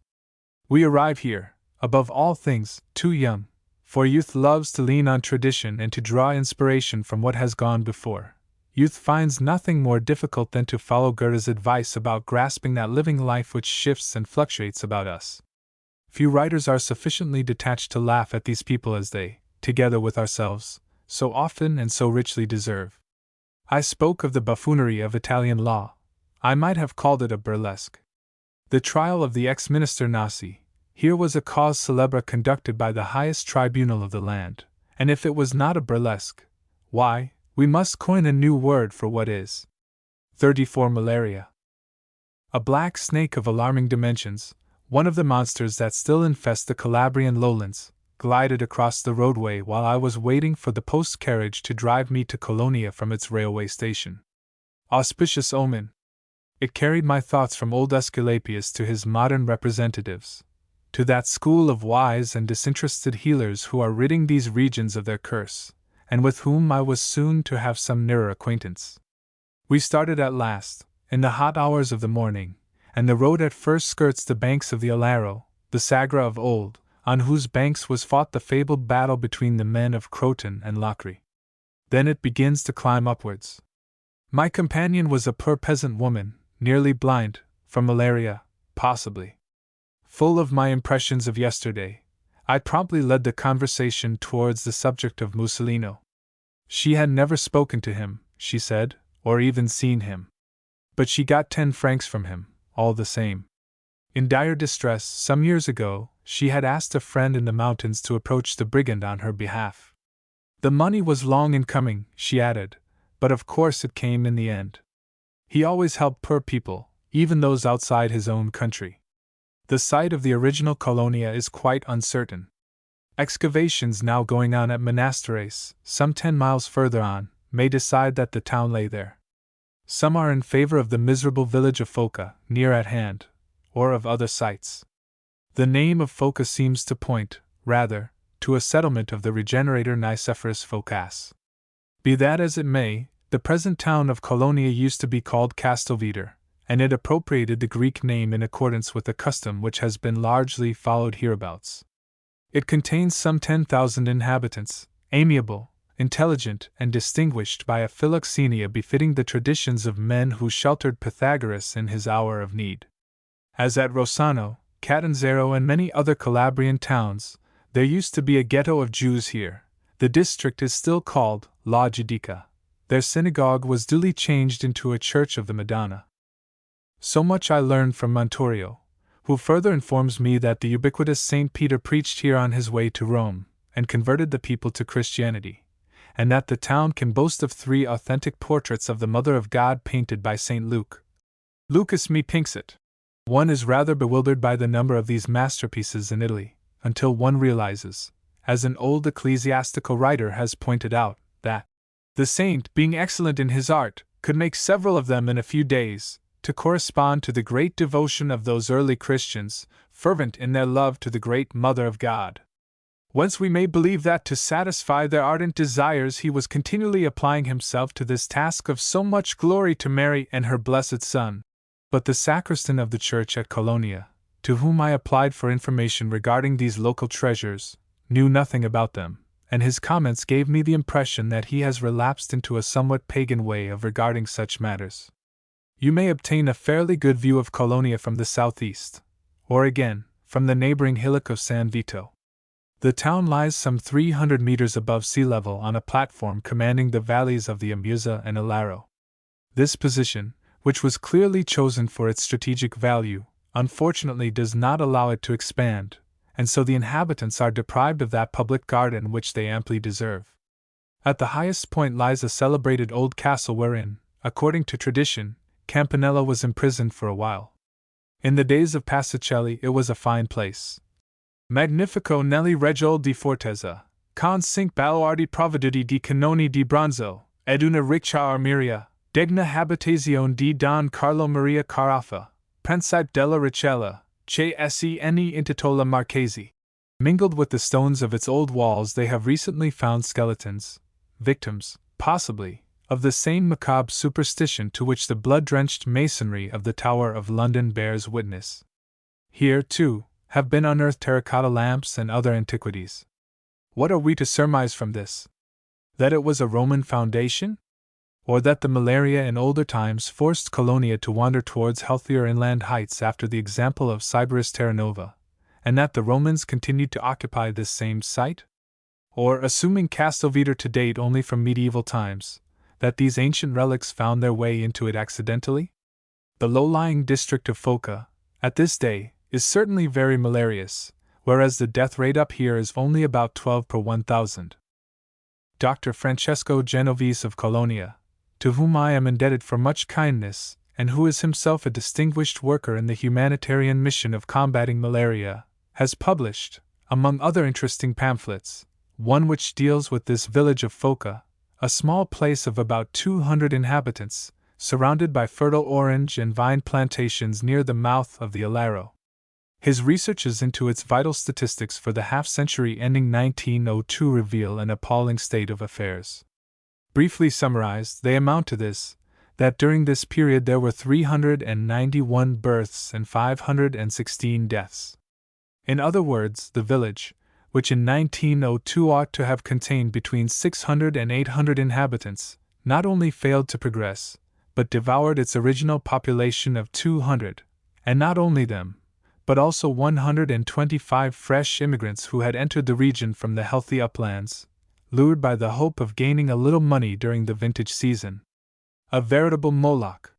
We arrive here, above all things, too young, for youth loves to lean on tradition and to draw inspiration from what has gone before. Youth finds nothing more difficult than to follow Goethe's advice about grasping that living life which shifts and fluctuates about us. Few writers are sufficiently detached to laugh at these people as they, together with ourselves, so often and so richly deserve. I spoke of the buffoonery of Italian law. I might have called it a burlesque. The trial of the ex-minister Nasi, here was a cause célèbre conducted by the highest tribunal of the land, and if it was not a burlesque, why, we must coin a new word for what is. 34 Malaria. A black snake of alarming dimensions, one of the monsters that still infest the Calabrian lowlands, glided across the roadway while I was waiting for the post-carriage to drive me to Colonia from its railway station. Auspicious omen! It carried my thoughts from old Aesculapius to his modern representatives, to that school of wise and disinterested healers who are ridding these regions of their curse, and with whom I was soon to have some nearer acquaintance. We started at last, in the hot hours of the morning, and the road at first skirts the banks of the Alaro, the Sagra of old, on whose banks was fought the fabled battle between the men of Croton and Locri. Then it begins to climb upwards. My companion was a poor peasant woman, nearly blind, from malaria, possibly. Full of my impressions of yesterday, I promptly led the conversation towards the subject of Mussolino. She had never spoken to him, she said, or even seen him. But she got 10 francs from him, all the same. In dire distress, some years ago, she had asked a friend in the mountains to approach the brigand on her behalf. The money was long in coming, she added, but of course it came in the end. He always helped poor people, even those outside his own country. The site of the original Colonia is quite uncertain. Excavations now going on at Monasteries, some 10 miles further on, may decide that the town lay there. Some are in favor of the miserable village of Phoca, near at hand, or of other sites. The name of Phoca seems to point, rather, to a settlement of the regenerator Nicephorus Phocas. Be that as it may, the present town of Colonia used to be called Castelveter, and it appropriated the Greek name in accordance with a custom which has been largely followed hereabouts. It contains some 10,000 inhabitants, amiable, intelligent, and distinguished by a philoxenia befitting the traditions of men who sheltered Pythagoras in his hour of need. As at Rossano, Catanzaro, and many other Calabrian towns, there used to be a ghetto of Jews here. The district is still called La Giudica. Their synagogue was duly changed into a church of the Madonna. So much I learned from Montorio, who further informs me that the ubiquitous St. Peter preached here on his way to Rome, and converted the people to Christianity, and that the town can boast of 3 authentic portraits of the Mother of God painted by St. Luke. Lucas methinks it. One is rather bewildered by the number of these masterpieces in Italy, until one realizes, as an old ecclesiastical writer has pointed out, that the saint, being excellent in his art, could make several of them in a few days, to correspond to the great devotion of those early Christians, fervent in their love to the great Mother of God. Whence we may believe that to satisfy their ardent desires he was continually applying himself to this task of so much glory to Mary and her blessed Son. But the sacristan of the church at Colonia, to whom I applied for information regarding these local treasures, knew nothing about them, and his comments gave me the impression that he has relapsed into a somewhat pagan way of regarding such matters. You may obtain a fairly good view of Colonia from the southeast, or again, from the neighboring hillock of San Vito. The town lies some 300 meters above sea level on a platform commanding the valleys of the Amusa and Alaro. This position, which was clearly chosen for its strategic value, unfortunately does not allow it to expand, and so the inhabitants are deprived of that public garden which they amply deserve. At the highest point lies a celebrated old castle wherein, according to tradition, Campanella was imprisoned for a while. In the days of Pacicelli it was a fine place. Magnifico nelli regio di fortezza, con cinque baluardi provveduti di canoni di bronzo, ed una riccia armeria, degna habitazione di Don Carlo Maria Carafa, Principe della Ricella, che se ne intitola Marchesi. Mingled with the stones of its old walls they have recently found skeletons, victims, possibly, of the same macabre superstition to which the blood-drenched masonry of the Tower of London bears witness. Here, too, have been unearthed terracotta lamps and other antiquities. What are we to surmise from this? That it was a Roman foundation? Or that the malaria in older times forced Colonia to wander towards healthier inland heights after the example of Sybaris Terranova, and that the Romans continued to occupy this same site? Or, assuming Castelveter to date only from medieval times, that these ancient relics found their way into it accidentally? The low-lying district of Phoca, at this day, is certainly very malarious, whereas the death rate up here is only about 12 per 1,000. Dr. Francesco Genovese of Colonia, to whom I am indebted for much kindness, and who is himself a distinguished worker in the humanitarian mission of combating malaria, has published, among other interesting pamphlets, one which deals with this village of Phoca, a small place of about 200 inhabitants, surrounded by fertile orange and vine plantations near the mouth of the Alaro. His researches into its vital statistics for the half-century ending 1902 reveal an appalling state of affairs. Briefly summarized, they amount to this, that during this period there were 391 births and 516 deaths. In other words, the village, which in 1902 ought to have contained between 600 and 800 inhabitants, not only failed to progress, but devoured its original population of 200, and not only them, but also 125 fresh immigrants who had entered the region from the healthy uplands, lured by the hope of gaining a little money during the vintage season. A veritable Moloch.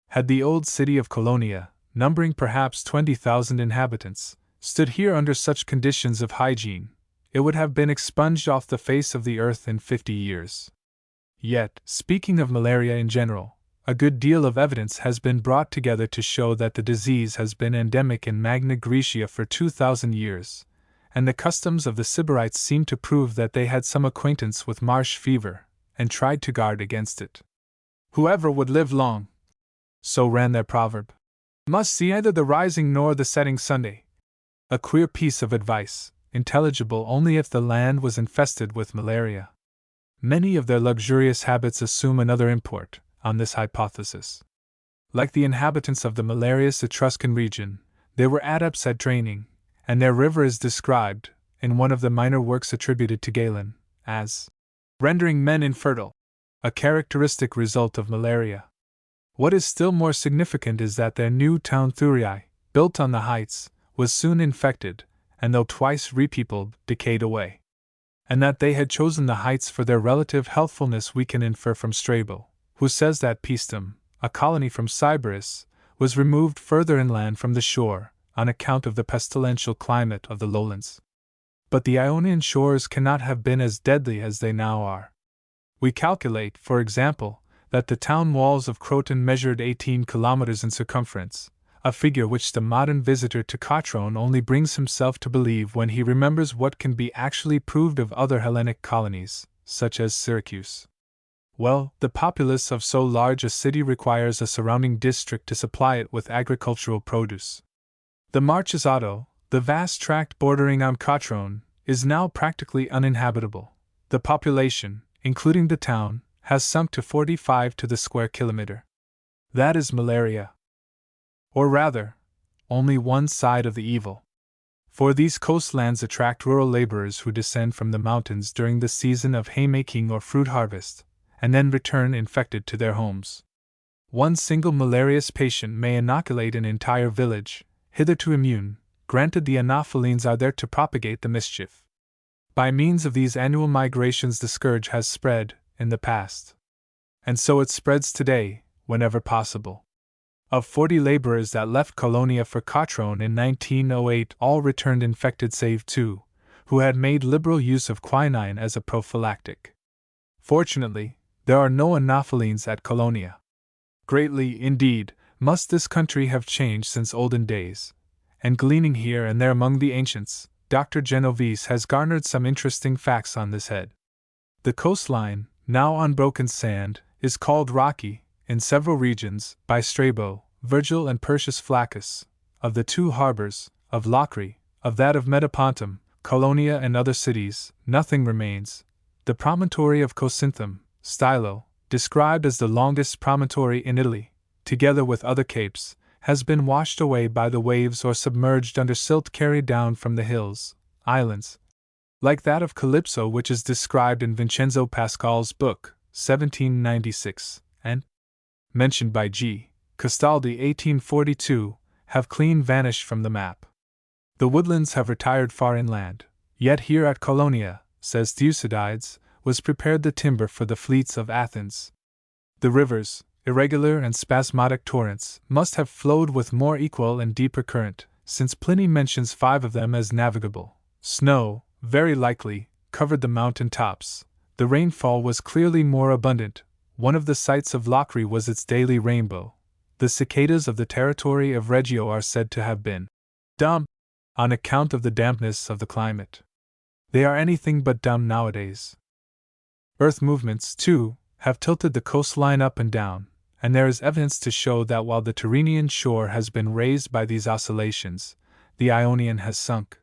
Had the old city of Colonia, numbering perhaps 20,000 inhabitants, stood here under such conditions of hygiene, it would have been expunged off the face of the earth in 50 years. Yet, speaking of malaria in general, a good deal of evidence has been brought together to show that the disease has been endemic in Magna Graecia for 2,000 years, and the customs of the Sybarites seemed to prove that they had some acquaintance with marsh fever, and tried to guard against it. Whoever would live long, so ran their proverb, must see either the rising nor the setting Sunday. A queer piece of advice, intelligible only if the land was infested with malaria. Many of their luxurious habits assume another import, on this hypothesis. Like the inhabitants of the malarious Etruscan region, they were adepts at draining, and their river is described, in one of the minor works attributed to Galen, as rendering men infertile, a characteristic result of malaria. What is still more significant is that their new town Thurii, built on the heights, was soon infected, and though twice repeopled, decayed away. And that they had chosen the heights for their relative healthfulness we can infer from Strabo, who says that Paestum, a colony from Sybaris, was removed further inland from the shore, on account of the pestilential climate of the lowlands. But the Ionian shores cannot have been as deadly as they now are. We calculate, for example, that the town walls of Croton measured 18 kilometers in circumference, a figure which the modern visitor to Cotrone only brings himself to believe when he remembers what can be actually proved of other Hellenic colonies, such as Syracuse. Well, the populace of so large a city requires a surrounding district to supply it with agricultural produce. The Marchesado, the vast tract bordering on Cotrone, is now practically uninhabitable. The population, including the town, has sunk to 45 to the square kilometer. That is malaria. Or rather, only one side of the evil. For these coastlands attract rural laborers who descend from the mountains during the season of haymaking or fruit harvest, and then return infected to their homes. One single malarious patient may inoculate an entire village, hitherto immune, granted the anophelines are there to propagate the mischief. By means of these annual migrations the scourge has spread, in the past. And so it spreads today, whenever possible. Of 40 laborers that left Colonia for Cotrone in 1908, all returned infected save 2, who had made liberal use of quinine as a prophylactic. Fortunately, there are no anophelines at Colonia. Greatly, indeed, must this country have changed since olden days, and gleaning here and there among the ancients, Dr. Genovese has garnered some interesting facts on this head. The coastline, now unbroken sand, is called rocky, in several regions, by Strabo, Virgil and Persius Flaccus, of the 2 harbors, of Locri, of that of Metapontum, Colonia and other cities, nothing remains. The promontory of Cocythum, Stylo, described as the longest promontory in Italy, together with other capes, has been washed away by the waves or submerged under silt carried down from the hills, islands, like that of Calypso which is described in Vincenzo Pascal's book, 1796, and mentioned by G. Castaldi 1842, have clean vanished from the map. The woodlands have retired far inland, yet here at Colonia, says Thucydides, was prepared the timber for the fleets of Athens. The rivers, irregular and spasmodic torrents, must have flowed with more equal and deeper current, since Pliny mentions 5 of them as navigable. Snow, very likely, covered the mountain tops. The rainfall was clearly more abundant. One of the sights of Locri was its daily rainbow. The cicadas of the territory of Reggio are said to have been dumb, on account of the dampness of the climate. They are anything but dumb nowadays. Earth movements, too, have tilted the coastline up and down, and there is evidence to show that while the Tyrrhenian shore has been raised by these oscillations, the Ionian has sunk.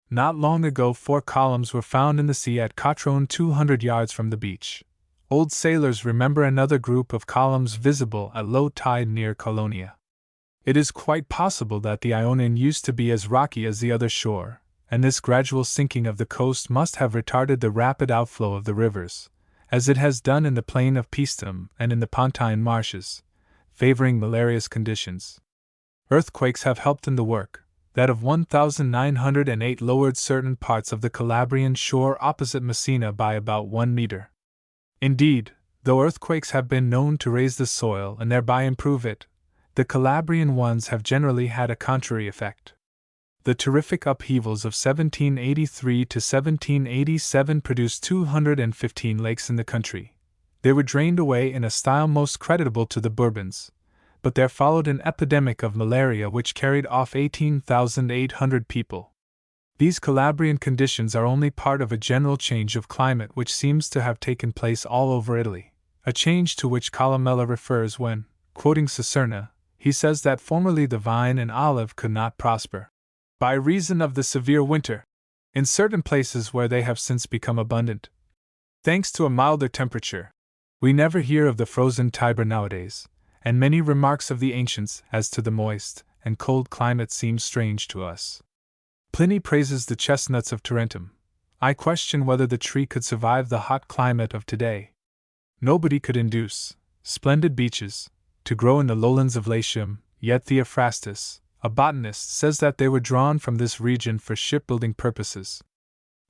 Not long ago 4 columns were found in the sea at Cotrone 200 yards from the beach. Old sailors remember another group of columns visible at low tide near Colonia. It is quite possible that the Ionian used to be as rocky as the other shore, and this gradual sinking of the coast must have retarded the rapid outflow of the rivers, as it has done in the plain of Paestum and in the Pontine marshes, favoring malarious conditions. Earthquakes have helped in the work. That of 1908 lowered certain parts of the Calabrian shore opposite Messina by about 1 meter. Indeed, though earthquakes have been known to raise the soil and thereby improve it, the Calabrian ones have generally had a contrary effect. The terrific upheavals of 1783 to 1787 produced 215 lakes in the country. They were drained away in a style most creditable to the Bourbons, but there followed an epidemic of malaria which carried off 18,800 people. These Calabrian conditions are only part of a general change of climate which seems to have taken place all over Italy, a change to which Columella refers when, quoting Cicerna, he says that formerly the vine and olive could not prosper, by reason of the severe winter, in certain places where they have since become abundant, thanks to a milder temperature. We never hear of the frozen Tiber nowadays, and many remarks of the ancients as to the moist and cold climate seem strange to us. Pliny praises the chestnuts of Tarentum. I question whether the tree could survive the hot climate of today. Nobody could induce splendid beeches to grow in the lowlands of Latium, yet Theophrastus, a botanist, says that they were drawn from this region for shipbuilding purposes.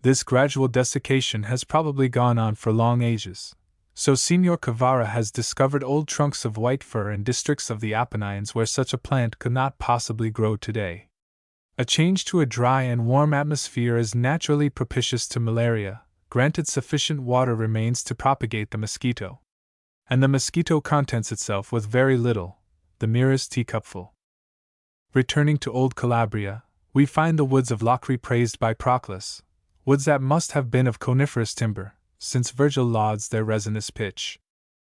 This gradual desiccation has probably gone on for long ages. So Signor Cavara has discovered old trunks of white fir in districts of the Apennines where such a plant could not possibly grow today. A change to a dry and warm atmosphere is naturally propitious to malaria, granted sufficient water remains to propagate the mosquito. And the mosquito contents itself with very little, the merest teacupful. Returning to Old Calabria, we find the woods of Locri praised by Proclus, woods that must have been of coniferous timber, since Virgil lauds their resinous pitch.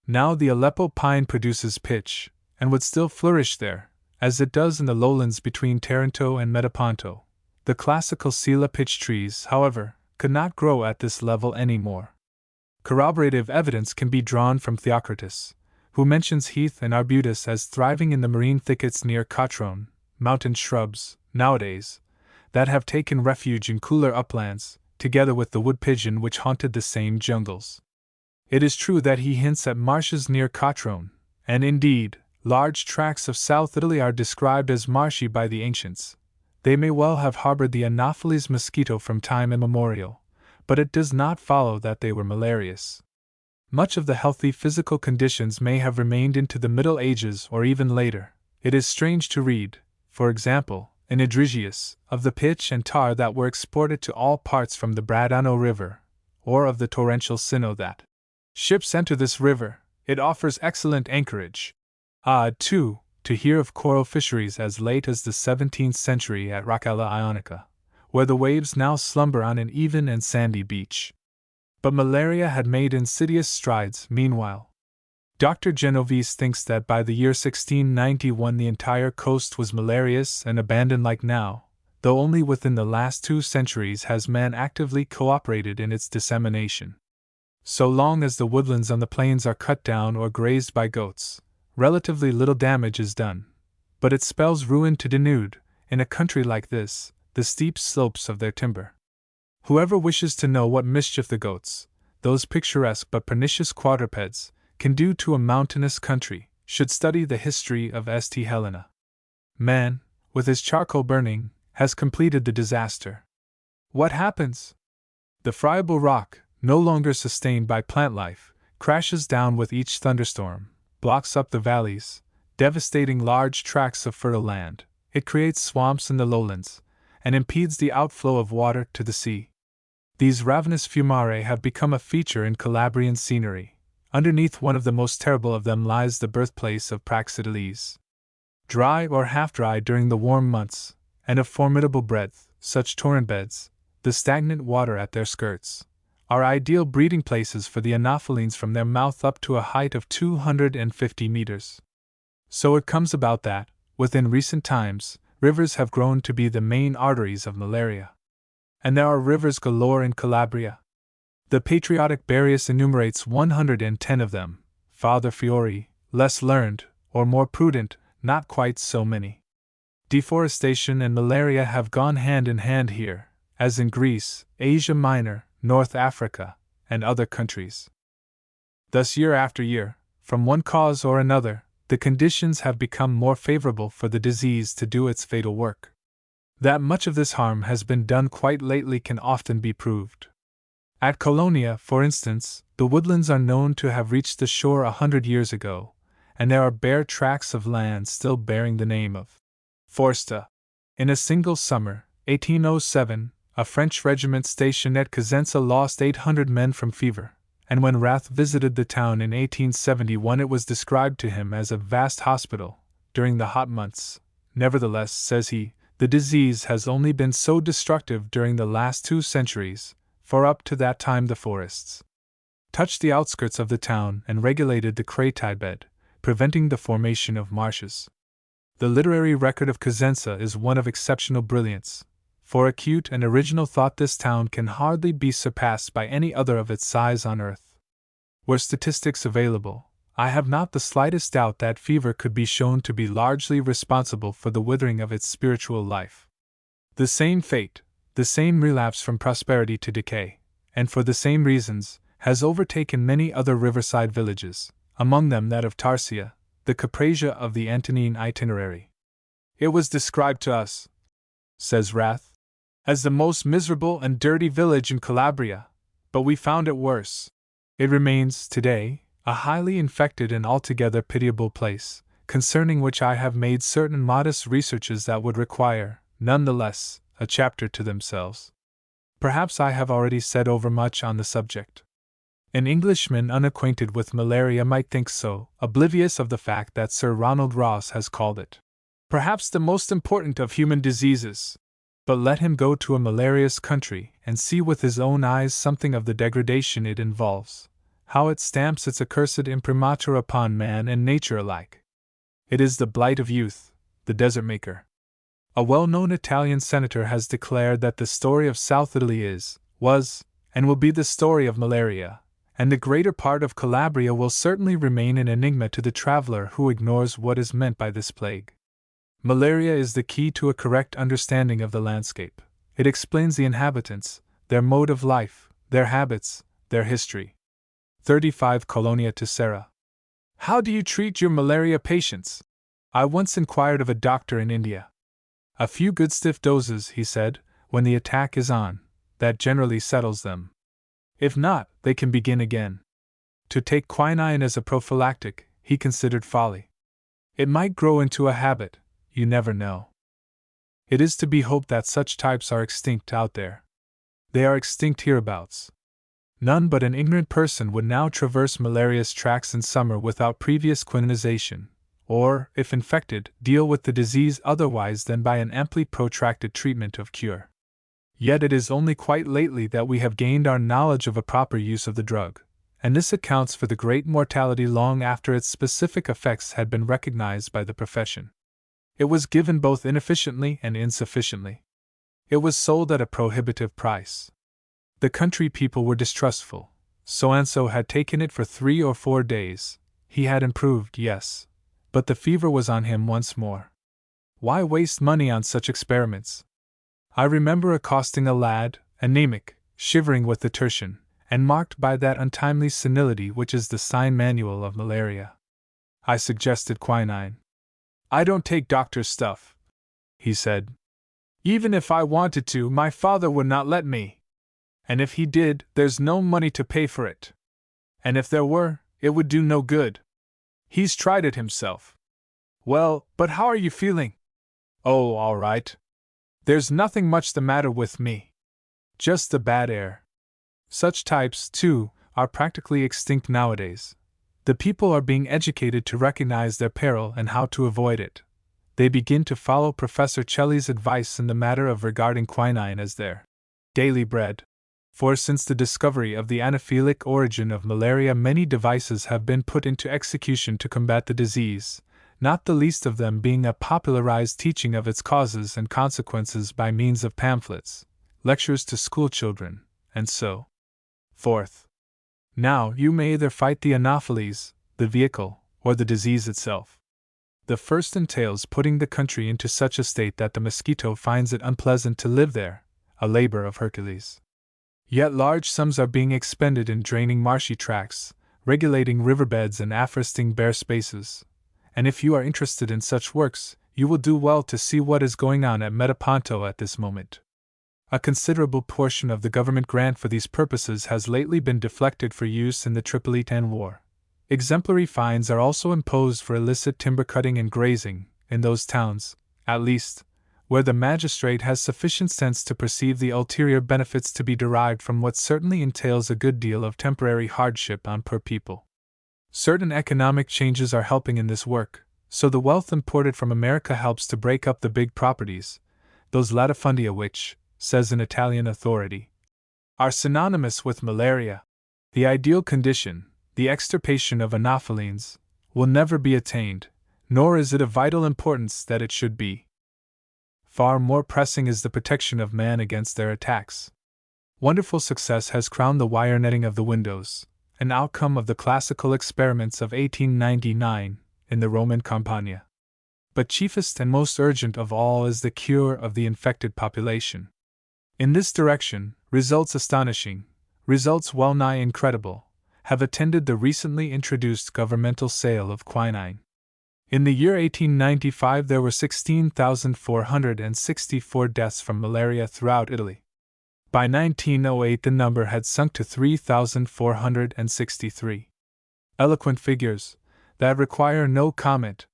Now the Aleppo pine produces pitch, and would still flourish there, as it does in the lowlands between Taranto and Metaponto. The classical Sila pitch trees, however, could not grow at this level any more. Corroborative evidence can be drawn from Theocritus, who mentions heath and arbutus as thriving in the marine thickets near Cotrone, mountain shrubs, nowadays, that have taken refuge in cooler uplands, together with the wood pigeon which haunted the same jungles. It is true that he hints at marshes near Cotrone, and indeed, large tracts of South Italy are described as marshy by the ancients. They may well have harbored the Anopheles mosquito from time immemorial, but it does not follow that they were malarious. Much of the healthy physical conditions may have remained into the Middle Ages or even later. It is strange to read, for example, in Idrisius, of the pitch and tar that were exported to all parts from the Bradano River, or of the torrential Sinno that ships enter this river. It offers excellent anchorage. Odd, too, to hear of coral fisheries as late as the 17th century at Roccella Ionica, where the waves now slumber on an even and sandy beach. But malaria had made insidious strides meanwhile. Dr. Genovese thinks that by the year 1691 the entire coast was malarious and abandoned like now, though only within the last 2 centuries has man actively cooperated in its dissemination. So long as the woodlands on the plains are cut down or grazed by goats, relatively little damage is done, but it spells ruin to denude, in a country like this, the steep slopes of their timber. Whoever wishes to know what mischief the goats, those picturesque but pernicious quadrupeds, can do to a mountainous country, should study the history of St. Helena. Man, with his charcoal burning, has completed the disaster. What happens? The friable rock, no longer sustained by plant life, crashes down with each thunderstorm, blocks up the valleys, devastating large tracts of fertile land. It creates swamps in the lowlands, and impedes the outflow of water to the sea. These ravenous fumare have become a feature in Calabrian scenery. Underneath one of the most terrible of them lies the birthplace of Praxiteles. Dry or half-dry during the warm months, and of formidable breadth, such torrent beds, the stagnant water at their skirts, are ideal breeding places for the Anophelines from their mouth up to a height of 250 meters. So it comes about that, within recent times, rivers have grown to be the main arteries of malaria. And there are rivers galore in Calabria. The patriotic Barrius enumerates 110 of them, Father Fiori, less learned, or more prudent, not quite so many. Deforestation and malaria have gone hand in hand here, as in Greece, Asia Minor, North Africa, and other countries. Thus, year after year, from one cause or another, the conditions have become more favorable for the disease to do its fatal work. That much of this harm has been done quite lately can often be proved. At Colonia, for instance, the woodlands are known to have reached the shore 100 years ago, and there are bare tracts of land still bearing the name of Forsta. In a single summer, 1807, a French regiment stationed at Cosenza lost 800 men from fever, and when Rath visited the town in 1871 it was described to him as a vast hospital during the hot months. Nevertheless, says he, The disease has only been so destructive during the last 2 centuries, for up to that time the forests touched the outskirts of the town and regulated the clay tidebed, preventing the formation of marshes. The literary record of Cosenza is one of exceptional brilliance. For acute and original thought, this town can hardly be surpassed by any other of its size on earth. Were statistics available, I have not the slightest doubt that fever could be shown to be largely responsible for the withering of its spiritual life. The same fate, the same relapse from prosperity to decay, and for the same reasons, has overtaken many other riverside villages, among them that of Tarsia, the Caprasia of the Antonine Itinerary. It was described to us, says Rath, as the most miserable and dirty village in Calabria, but we found it worse. It remains, today, a highly infected and altogether pitiable place, concerning which I have made certain modest researches that would require, none the less, a chapter to themselves. Perhaps I have already said overmuch on the subject. An Englishman unacquainted with malaria might think so, oblivious of the fact that Sir Ronald Ross has called it perhaps the most important of human diseases. But let him go to a malarious country and see with his own eyes something of the degradation it involves, how it stamps its accursed imprimatur upon man and nature alike. It is the blight of youth, the desert maker. A well-known Italian senator has declared that the story of South Italy was, and will be the story of malaria, and the greater part of Calabria will certainly remain an enigma to the traveler who ignores what is meant by this plague. Malaria is the key to a correct understanding of the landscape. It explains the inhabitants, their mode of life, their habits, their history. 35 Colonia to Sarah. How do you treat your malaria patients? I once inquired of a doctor in India. A few good stiff doses, he said, when the attack is on, that generally settles them. If not, they can begin again. To take quinine as a prophylactic, he considered folly. It might grow into a habit, you never know. It is to be hoped that such types are extinct out there. They are extinct hereabouts. None but an ignorant person would now traverse malarious tracts in summer without previous quinization, or, if infected, deal with the disease otherwise than by an amply protracted treatment of cure. Yet it is only quite lately that we have gained our knowledge of a proper use of the drug, and this accounts for the great mortality long after its specific effects had been recognized by the profession. It was given both inefficiently and insufficiently. It was sold at a prohibitive price. The country people were distrustful. So-and-so had taken it for 3 or 4 days. He had improved, yes, but the fever was on him once more. Why waste money on such experiments? I remember accosting a lad, anemic, shivering with the tertian, and marked by that untimely senility which is the sign manual of malaria. I suggested quinine. I don't take doctor's stuff, he said. Even if I wanted to, my father would not let me. And if he did, there's no money to pay for it. And if there were, it would do no good. He's tried it himself. Well, but how are you feeling? Oh, all right. There's nothing much the matter with me. Just the bad air. Such types, too, are practically extinct nowadays. The people are being educated to recognize their peril and how to avoid it. They begin to follow Professor Celli's advice in the matter of regarding quinine as their daily bread. For since the discovery of the anaphilic origin of malaria, many devices have been put into execution to combat the disease, not the least of them being a popularized teaching of its causes and consequences by means of pamphlets, lectures to schoolchildren, and so forth. Now, you may either fight the anopheles, the vehicle, or the disease itself. The first entails putting the country into such a state that the mosquito finds it unpleasant to live there, a labor of Hercules. Yet large sums are being expended in draining marshy tracts, regulating riverbeds and afforesting bare spaces, and if you are interested in such works, you will do well to see what is going on at Metaponto at this moment. A considerable portion of the government grant for these purposes has lately been deflected for use in the Tripolitan War. Exemplary fines are also imposed for illicit timber cutting and grazing, in those towns, at least, where the magistrate has sufficient sense to perceive the ulterior benefits to be derived from what certainly entails a good deal of temporary hardship on poor people. Certain economic changes are helping in this work, so the wealth imported from America helps to break up the big properties, those latifundia which, says an Italian authority, are synonymous with malaria. The ideal condition, the extirpation of anophelines, will never be attained, nor is it of vital importance that it should be. Far more pressing is the protection of man against their attacks. Wonderful success has crowned the wire netting of the windows, an outcome of the classical experiments of 1899 in the Roman Campagna. But chiefest and most urgent of all is the cure of the infected population. In this direction, results astonishing, results well nigh incredible, have attended the recently introduced governmental sale of quinine. In the year 1895 there were 16,464 deaths from malaria throughout Italy. By 1908 the number had sunk to 3,463. Eloquent figures, that require no comment.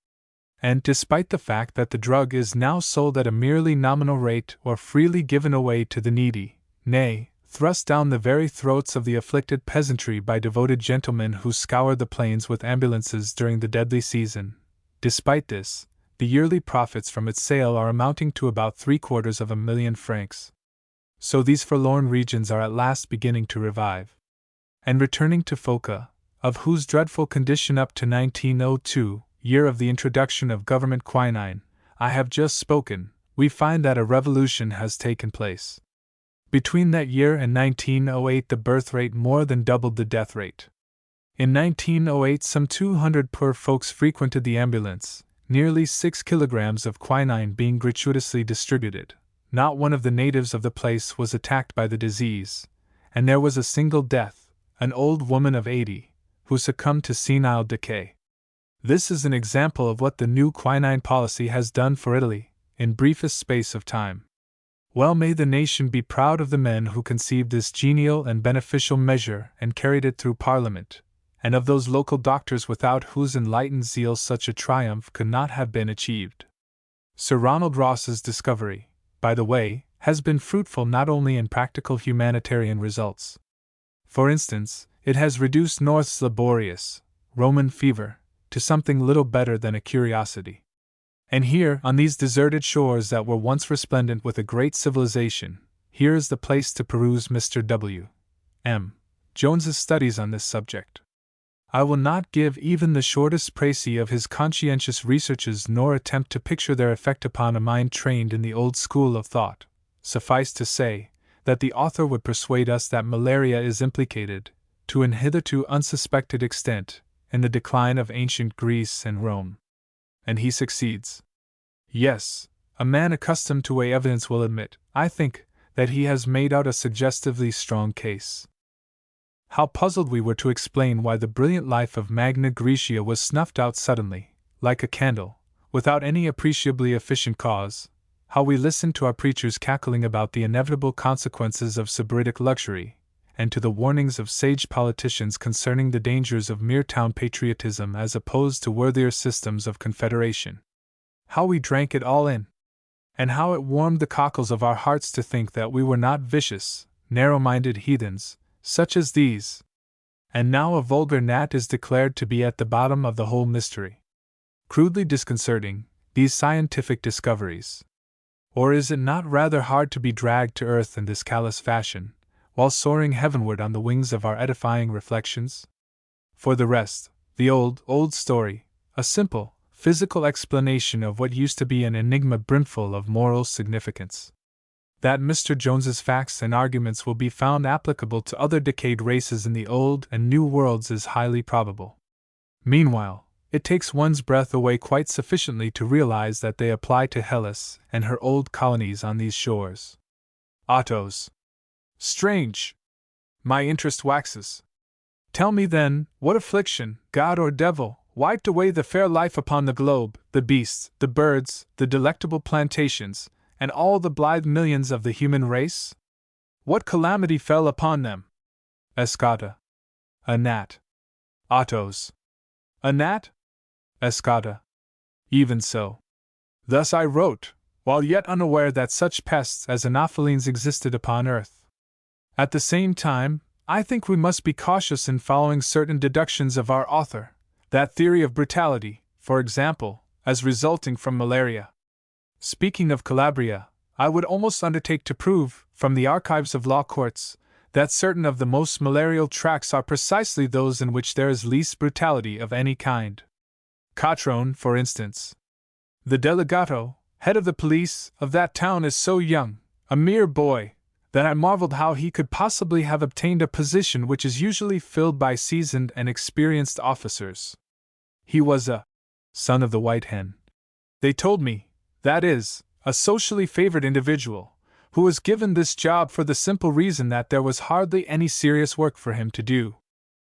And despite the fact that the drug is now sold at a merely nominal rate or freely given away to the needy, nay, thrust down the very throats of the afflicted peasantry by devoted gentlemen who scour the plains with ambulances during the deadly season, despite this, the yearly profits from its sale are amounting to about 750,000 francs. So these forlorn regions are at last beginning to revive. And returning to Foca, of whose dreadful condition up to 1902, year of the introduction of government quinine, I have just spoken, we find that a revolution has taken place. Between that year and 1908 the birth rate more than doubled the death rate. In 1908 some 200 poor folks frequented the ambulance, nearly 6 kilograms of quinine being gratuitously distributed. Not one of the natives of the place was attacked by the disease, and there was a single death, an old woman of 80, who succumbed to senile decay. This is an example of what the new quinine policy has done for Italy, in briefest space of time. Well may the nation be proud of the men who conceived this genial and beneficial measure and carried it through Parliament, and of those local doctors without whose enlightened zeal such a triumph could not have been achieved. Sir Ronald Ross's discovery, by the way, has been fruitful not only in practical humanitarian results. For instance, it has reduced North's laborious, Roman fever, to something little better than a curiosity. And here, on these deserted shores that were once resplendent with a great civilization, here is the place to peruse Mr. W. M. Jones's studies on this subject. I will not give even the shortest précis of his conscientious researches nor attempt to picture their effect upon a mind trained in the old school of thought. Suffice to say, that the author would persuade us that malaria is implicated, to an hitherto unsuspected extent, in the decline of ancient Greece and Rome. And he succeeds. Yes, a man accustomed to weigh evidence will admit, I think, that he has made out a suggestively strong case. How puzzled we were to explain why the brilliant life of Magna Graecia was snuffed out suddenly, like a candle, without any appreciably efficient cause, how we listened to our preachers cackling about the inevitable consequences of sybaritic luxury, and to the warnings of sage politicians concerning the dangers of mere town patriotism as opposed to worthier systems of confederation. How we drank it all in! And how it warmed the cockles of our hearts to think that we were not vicious, narrow-minded heathens, such as these. And now a vulgar gnat is declared to be at the bottom of the whole mystery. Crudely disconcerting, these scientific discoveries. Or is it not rather hard to be dragged to earth in this callous fashion, while soaring heavenward on the wings of our edifying reflections? For the rest, the old story, a simple, physical explanation of what used to be an enigma brimful of moral significance. That Mr. Jones's facts and arguments will be found applicable to other decayed races in the Old and New Worlds is highly probable. Meanwhile, it takes one's breath away quite sufficiently to realize that they apply to Hellas and her old colonies on these shores. Autos. Strange! My interest waxes. Tell me then, what affliction, God or devil, wiped away the fair life upon the globe, the beasts, the birds, the delectable plantations, and all the blithe millions of the human race? What calamity fell upon them? Escada. A gnat. Autos. A gnat? Escada. Even so. Thus I wrote, while yet unaware that such pests as anophelines existed upon earth. At the same time, I think we must be cautious in following certain deductions of our author, that theory of brutality, for example, as resulting from malaria. Speaking of Calabria, I would almost undertake to prove, from the archives of law courts, that certain of the most malarial tracts are precisely those in which there is least brutality of any kind. Catrone, for instance. The delegato, head of the police, of that town is so young, a mere boy, that I marveled how he could possibly have obtained a position which is usually filled by seasoned and experienced officers. He was a son of the white hen. They told me, that is, a socially favored individual, who was given this job for the simple reason that there was hardly any serious work for him to do.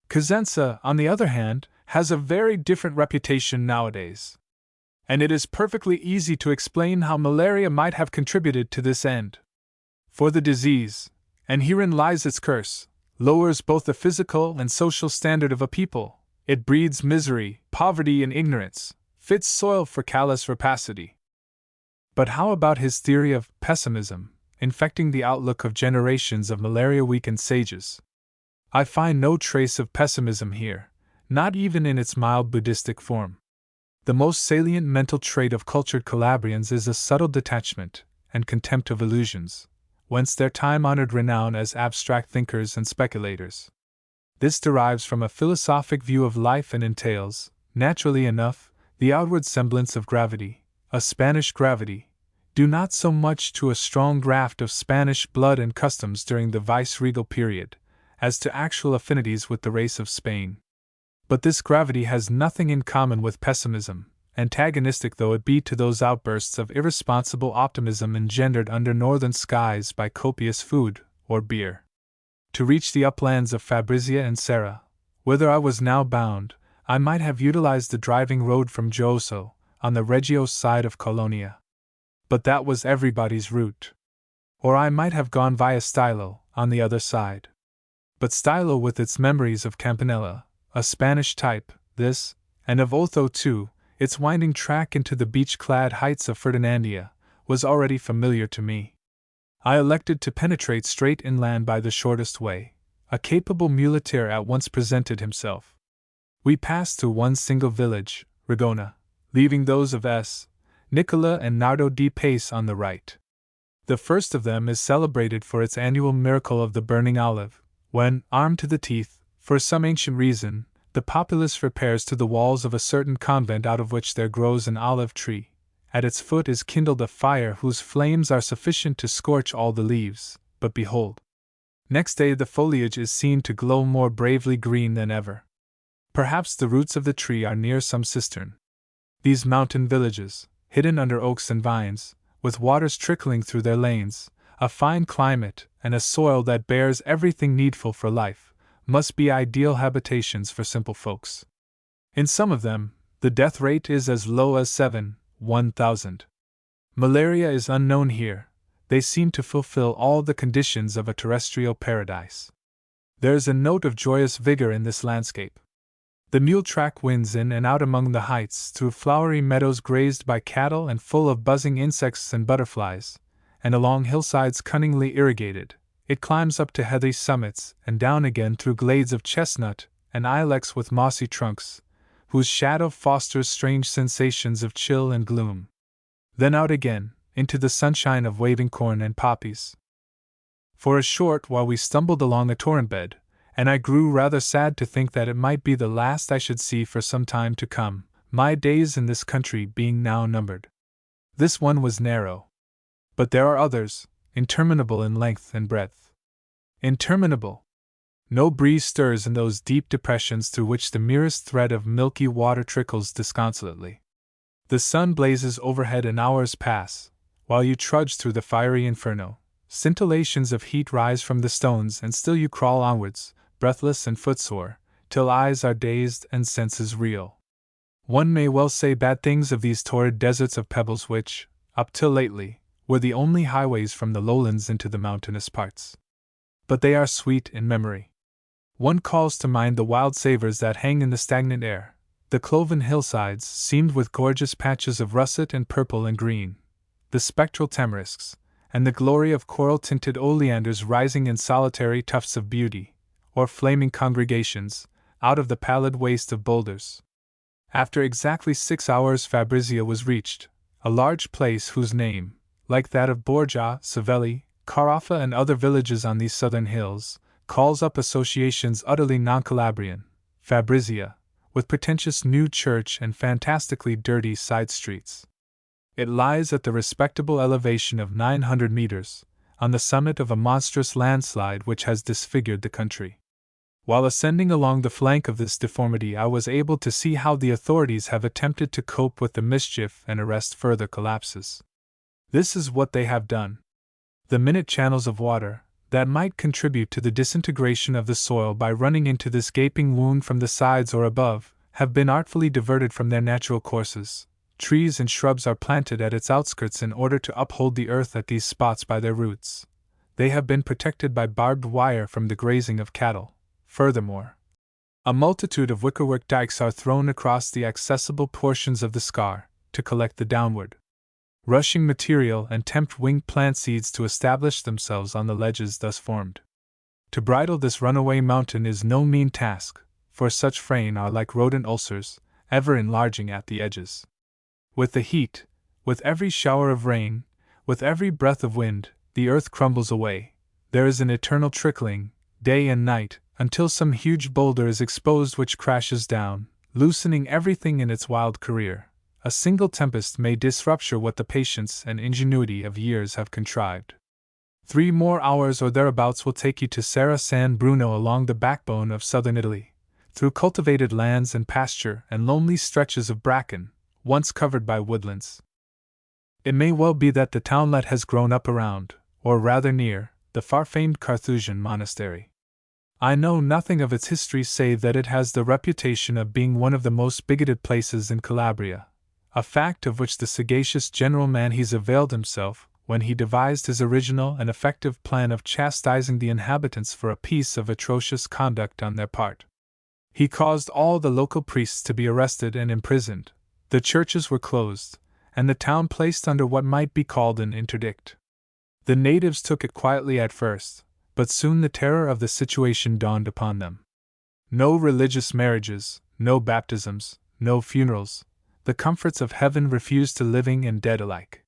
Cosenza, on the other hand, has a very different reputation nowadays. And it is perfectly easy to explain how malaria might have contributed to this end. For the disease, and herein lies its curse, lowers both the physical and social standard of a people. It breeds misery, poverty, and ignorance, fits soil for callous rapacity. But how about his theory of pessimism, infecting the outlook of generations of malaria-weakened sages? I find no trace of pessimism here, not even in its mild Buddhistic form. The most salient mental trait of cultured Calabrians is a subtle detachment and contempt of illusions, whence their time-honored renown as abstract thinkers and speculators. This derives from a philosophic view of life and entails, naturally enough, the outward semblance of gravity, a Spanish gravity, due not so much to a strong draught of Spanish blood and customs during the vice-regal period, as to actual affinities with the race of Spain. But this gravity has nothing in common with pessimism, antagonistic though it be to those outbursts of irresponsible optimism engendered under northern skies by copious food or beer. To reach the uplands of Fabrizia and Serra, whither I was now bound, I might have utilized the driving road from Giosso, on the Reggio side of Colonia. But that was everybody's route. Or I might have gone via Stylo, on the other side. But Stylo, with its memories of Campanella, a Spanish type, this, and of Otho too, its winding track into the beach-clad heights of Ferdinandia, was already familiar to me. I elected to penetrate straight inland by the shortest way. A capable muleteer at once presented himself. We passed through one single village, Rigona, leaving those of S. Nicola and Nardo di Pace on the right. The first of them is celebrated for its annual miracle of the burning olive, when, armed to the teeth, for some ancient reason, the populace repairs to the walls of a certain convent out of which there grows an olive tree. At its foot is kindled a fire whose flames are sufficient to scorch all the leaves, but behold! Next day the foliage is seen to glow more bravely green than ever. Perhaps the roots of the tree are near some cistern. These mountain villages, hidden under oaks and vines, with waters trickling through their lanes, a fine climate, and a soil that bears everything needful for life, must be ideal habitations for simple folks. In some of them, the death rate is as low as 1,000. Malaria is unknown here. They seem to fulfill all the conditions of a terrestrial paradise. There is a note of joyous vigor in this landscape. The mule track winds in and out among the heights through flowery meadows grazed by cattle and full of buzzing insects and butterflies, and along hillsides cunningly irrigated. It climbs up to heathy summits and down again through glades of chestnut and ilex with mossy trunks, whose shadow fosters strange sensations of chill and gloom. Then out again, into the sunshine of waving corn and poppies. For a short while we stumbled along the torrent bed, and I grew rather sad to think that it might be the last I should see for some time to come, my days in this country being now numbered. This one was narrow. But there are others, interminable in length and breadth. Interminable! No breeze stirs in those deep depressions through which the merest thread of milky water trickles disconsolately. The sun blazes overhead and hours pass, while you trudge through the fiery inferno. Scintillations of heat rise from the stones and still you crawl onwards, breathless and footsore, till eyes are dazed and senses reel. One may well say bad things of these torrid deserts of pebbles which, up till lately, were the only highways from the lowlands into the mountainous parts. But they are sweet in memory. One calls to mind the wild savors that hang in the stagnant air, the cloven hillsides seamed with gorgeous patches of russet and purple and green, the spectral tamarisks, and the glory of coral-tinted oleanders rising in solitary tufts of beauty, or flaming congregations, out of the pallid waste of boulders. After exactly 6 hours Fabrizia was reached, a large place whose name, like that of Borgia, Savelli, Carafa, and other villages on these southern hills, calls up associations utterly non-Calabrian, Fabrizia, with pretentious new church and fantastically dirty side streets. It lies at the respectable elevation of 900 meters, on the summit of a monstrous landslide which has disfigured the country. While ascending along the flank of this deformity, I was able to see how the authorities have attempted to cope with the mischief and arrest further collapses. This is what they have done. The minute channels of water, that might contribute to the disintegration of the soil by running into this gaping wound from the sides or above, have been artfully diverted from their natural courses. Trees and shrubs are planted at its outskirts in order to uphold the earth at these spots by their roots. They have been protected by barbed wire from the grazing of cattle. Furthermore, a multitude of wickerwork dikes are thrown across the accessible portions of the scar, to collect the downward rushing material and tempt winged plant seeds to establish themselves on the ledges thus formed. To bridle this runaway mountain is no mean task, for such fraying are like rodent ulcers, ever enlarging at the edges. With the heat, with every shower of rain, with every breath of wind, the earth crumbles away. There is an eternal trickling, day and night, until some huge boulder is exposed which crashes down, loosening everything in its wild career. A single tempest may disrupture what the patience and ingenuity of years have contrived. 3 more hours or thereabouts will take you to Serra San Bruno along the backbone of southern Italy, through cultivated lands and pasture and lonely stretches of bracken, once covered by woodlands. It may well be that the townlet has grown up around, or rather near, the far-famed Carthusian monastery. I know nothing of its history save that it has the reputation of being one of the most bigoted places in Calabria, a fact of which the sagacious General Manhes availed himself when he devised his original and effective plan of chastising the inhabitants for a piece of atrocious conduct on their part. He caused all the local priests to be arrested and imprisoned, the churches were closed, and the town placed under what might be called an interdict. The natives took it quietly at first, but soon the terror of the situation dawned upon them. No religious marriages, no baptisms, no funerals, the comforts of heaven refused to living and dead alike.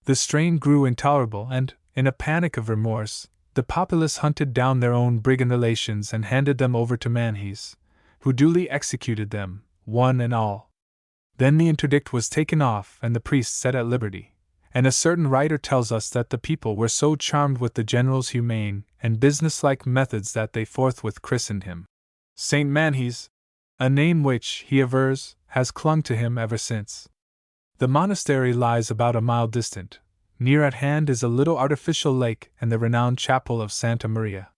The strain grew intolerable, and, in a panic of remorse, the populace hunted down their own brigand relations and handed them over to Manhes, who duly executed them, one and all. Then the interdict was taken off and the priests set at liberty, and a certain writer tells us that the people were so charmed with the general's humane and businesslike methods that they forthwith christened him Saint Manhes, a name which, he avers, has clung to him ever since. The monastery lies about a mile distant. Near at hand is a little artificial lake and the renowned chapel of Santa Maria.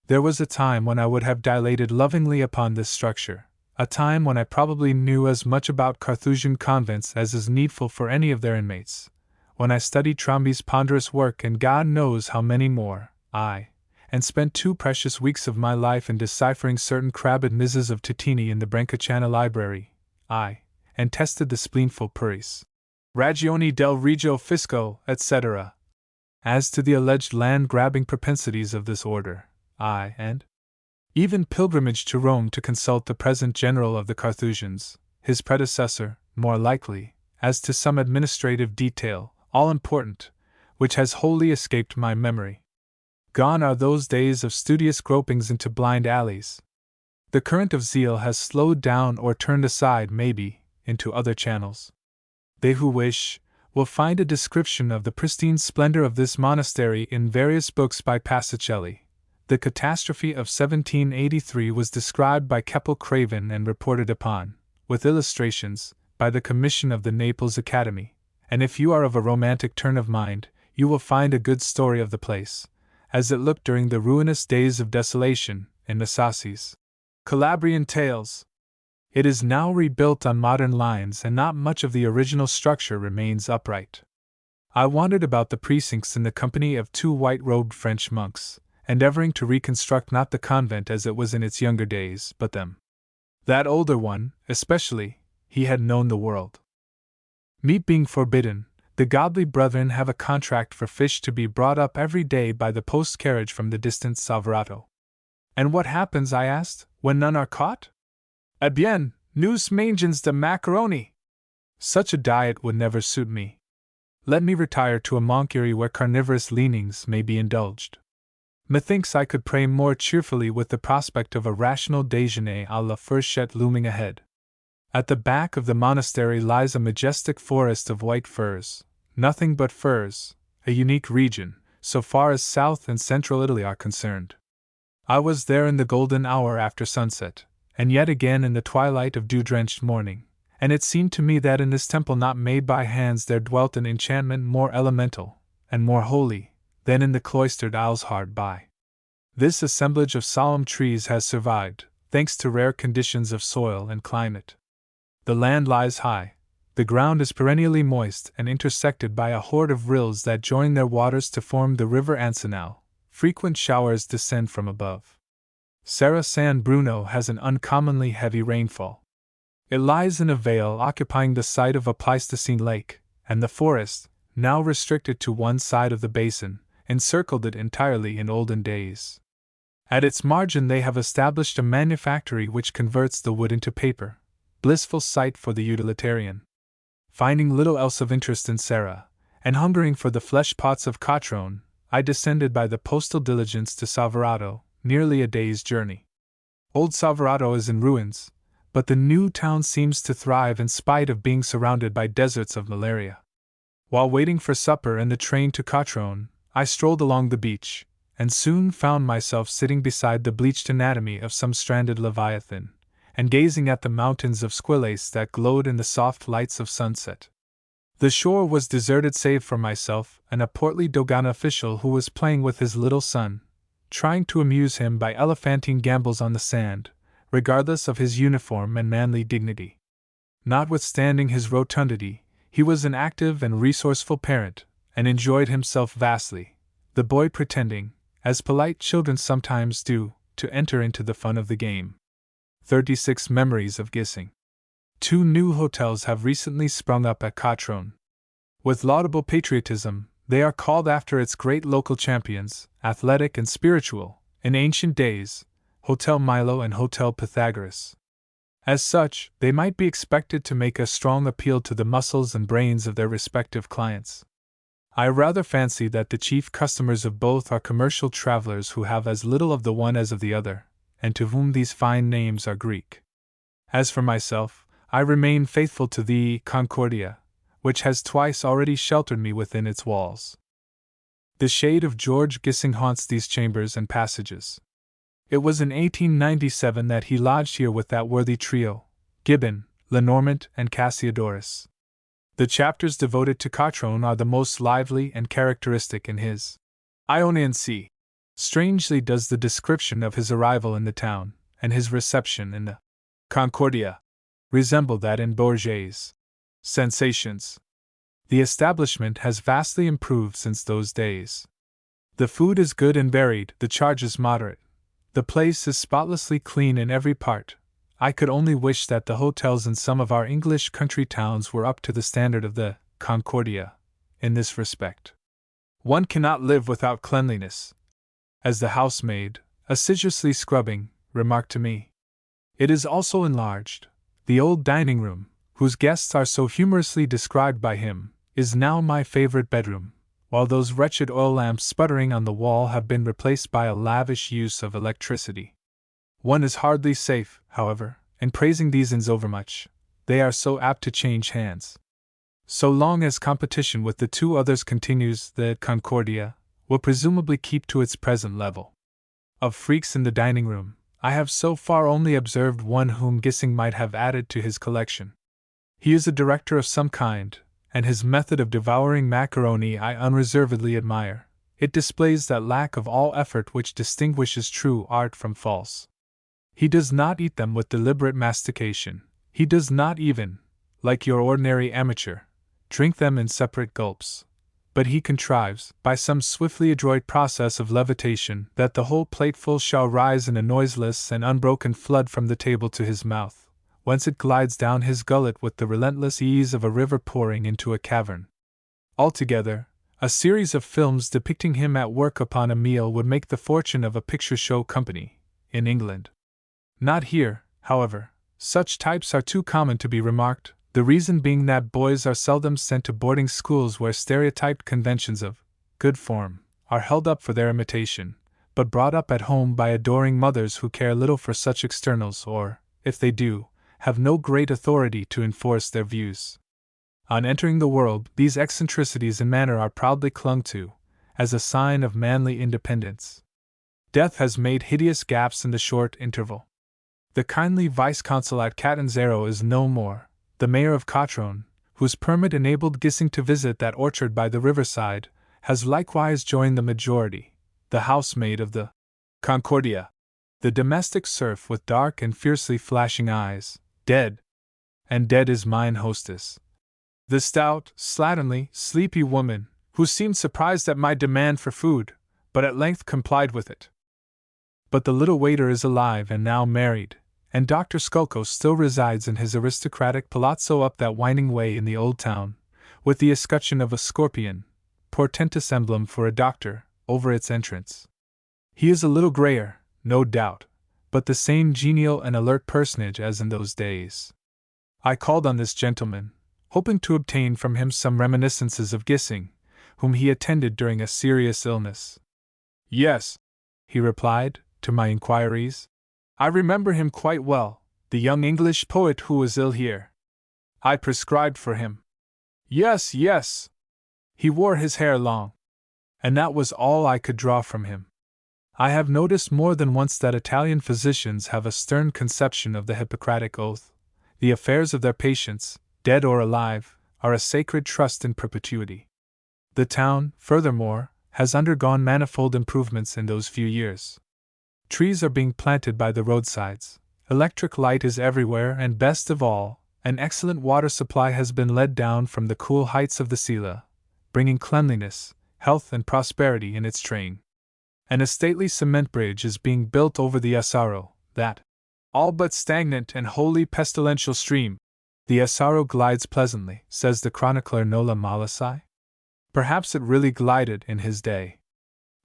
There was a time when I would have dilated lovingly upon this structure, a time when I probably knew as much about Carthusian convents as is needful for any of their inmates, when I studied Trombi's ponderous work and God knows how many more, and spent 2 precious weeks of my life in deciphering certain crabbed misses of Titini in the Brancacciana library, and tested the spleenful puris, ragioni del regio fisco, etc. As to the alleged land-grabbing propensities of this order, and even pilgrimage to Rome to consult the present general of the Carthusians, his predecessor, more likely, as to some administrative detail, all important, which has wholly escaped my memory. Gone are those days of studious gropings into blind alleys. The current of zeal has slowed down or turned aside, maybe, into other channels. They who wish will find a description of the pristine splendor of this monastery in various books by Pacicelli. The catastrophe of 1783 was described by Keppel Craven and reported upon, with illustrations, by the Commission of the Naples Academy, and if you are of a romantic turn of mind, you will find a good story of the place, as it looked during the ruinous days of desolation, in Massasi's Calabrian Tales. It is now rebuilt on modern lines and not much of the original structure remains upright. I wandered about the precincts in the company of 2 white-robed French monks, endeavoring to reconstruct not the convent as it was in its younger days, but them. That older one, especially, he had known the world. Meat being forbidden, the godly brethren have a contract for fish to be brought up every day by the post-carriage from the distant Salverato. And what happens, I asked, when none are caught? Eh bien, nous mangeons de macaroni. Such a diet would never suit me. Let me retire to a monkery where carnivorous leanings may be indulged. Methinks I could pray more cheerfully with the prospect of a rational déjeuner à la fourchette looming ahead. At the back of the monastery lies a majestic forest of white firs, nothing but firs, a unique region, so far as South and Central Italy are concerned. I was there in the golden hour after sunset, and yet again in the twilight of dew-drenched morning, and it seemed to me that in this temple not made by hands there dwelt an enchantment more elemental, and more holy, than in the cloistered aisles hard by. This assemblage of solemn trees has survived, thanks to rare conditions of soil and climate. The land lies high, the ground is perennially moist and intersected by a horde of rills that join their waters to form the river Ancinal. Frequent showers descend from above. Serra San Bruno has an uncommonly heavy rainfall. It lies in a vale occupying the site of a Pleistocene lake, and the forest, now restricted to one side of the basin, encircled it entirely in olden days. At its margin they have established a manufactory which converts the wood into paper, blissful sight for the utilitarian. Finding little else of interest in Serra, and hungering for the flesh pots of Catrone, I descended by the postal diligence to Salverato, nearly a day's journey. Old Salverato is in ruins, but the new town seems to thrive in spite of being surrounded by deserts of malaria. While waiting for supper and the train to Catrone, I strolled along the beach, and soon found myself sitting beside the bleached anatomy of some stranded leviathan, and gazing at the mountains of Squillace that glowed in the soft lights of sunset. The shore was deserted save for myself and a portly Dogon official who was playing with his little son, trying to amuse him by elephantine gambols on the sand, regardless of his uniform and manly dignity. Notwithstanding his rotundity, he was an active and resourceful parent, and enjoyed himself vastly, the boy pretending, as polite children sometimes do, to enter into the fun of the game. 36 Memories of Gissing. 2 new hotels have recently sprung up at Catrone. With laudable patriotism, they are called after its great local champions, athletic and spiritual, in ancient days, Hotel Milo and Hotel Pythagoras. As such, they might be expected to make a strong appeal to the muscles and brains of their respective clients. I rather fancy that the chief customers of both are commercial travelers who have as little of the one as of the other, and to whom these fine names are Greek. As for myself, I remain faithful to the Concordia, which has twice already sheltered me within its walls. The shade of George Gissing haunts these chambers and passages. It was in 1897 that he lodged here with that worthy trio, Gibbon, Lenormant, and Cassiodorus. The chapters devoted to Catrone are the most lively and characteristic in his Ionian Sea. Strangely does the description of his arrival in the town, and his reception in the Concordia, resemble that in Bourget's Sensations. The establishment has vastly improved since those days. The food is good and varied, the charges moderate. The place is spotlessly clean in every part. I could only wish that the hotels in some of our English country towns were up to the standard of the Concordia in this respect. One cannot live without cleanliness, as the housemaid, assiduously scrubbing, remarked to me. It is also enlarged. The old dining room, whose guests are so humorously described by him, is now my favorite bedroom, while those wretched oil lamps sputtering on the wall have been replaced by a lavish use of electricity. One is hardly safe, however, in praising these inns overmuch. They are so apt to change hands. So long as competition with the 2 others continues, the Concordia will presumably keep to its present level. Of freaks in the dining room, I have so far only observed one whom Gissing might have added to his collection. He is a director of some kind, and his method of devouring macaroni I unreservedly admire. It displays that lack of all effort which distinguishes true art from false. He does not eat them with deliberate mastication. He does not even, like your ordinary amateur, drink them in separate gulps. But he contrives, by some swiftly adroit process of levitation, that the whole plateful shall rise in a noiseless and unbroken flood from the table to his mouth, whence it glides down his gullet with the relentless ease of a river pouring into a cavern. Altogether, a series of films depicting him at work upon a meal would make the fortune of a picture show company, in England. Not here, however, such types are too common to be remarked, The reason being that boys are seldom sent to boarding schools where stereotyped conventions of good form are held up for their imitation, but brought up at home by adoring mothers who care little for such externals or, if they do, have no great authority to enforce their views. On entering the world, these eccentricities in manner are proudly clung to, as a sign of manly independence. Death has made hideous gaps in the short interval. The kindly vice-consul at Catanzaro is no more. The mayor of Cotrone, whose permit enabled Gissing to visit that orchard by the riverside, has likewise joined the majority. The housemaid of the Concordia, the domestic serf with dark and fiercely flashing eyes, dead. And dead is mine hostess. The stout, slatternly, sleepy woman, who seemed surprised at my demand for food, but at length complied with it. But the little waiter is alive and now married, and Dr. Skulko still resides in his aristocratic palazzo up that winding way in the old town, with the escutcheon of a scorpion, portentous emblem for a doctor, over its entrance. He is a little grayer, no doubt, but the same genial and alert personage as in those days. I called on this gentleman, hoping to obtain from him some reminiscences of Gissing, whom he attended during a serious illness. Yes, he replied, to my inquiries. I remember him quite well, the young English poet who was ill here. I prescribed for him. Yes, yes. He wore his hair long. And that was all I could draw from him. I have noticed more than once that Italian physicians have a stern conception of the Hippocratic oath. The affairs of their patients, dead or alive, are a sacred trust in perpetuity. The town, furthermore, has undergone manifold improvements in those few years. Trees are being planted by the roadsides, electric light is everywhere, and best of all, an excellent water supply has been let down from the cool heights of the Sila, bringing cleanliness, health, and prosperity in its train. And a stately cement bridge is being built over the Asaro, that all but stagnant and wholly pestilential stream. The Asaro glides pleasantly, says the chronicler Nola Malasai. Perhaps it really glided in his day.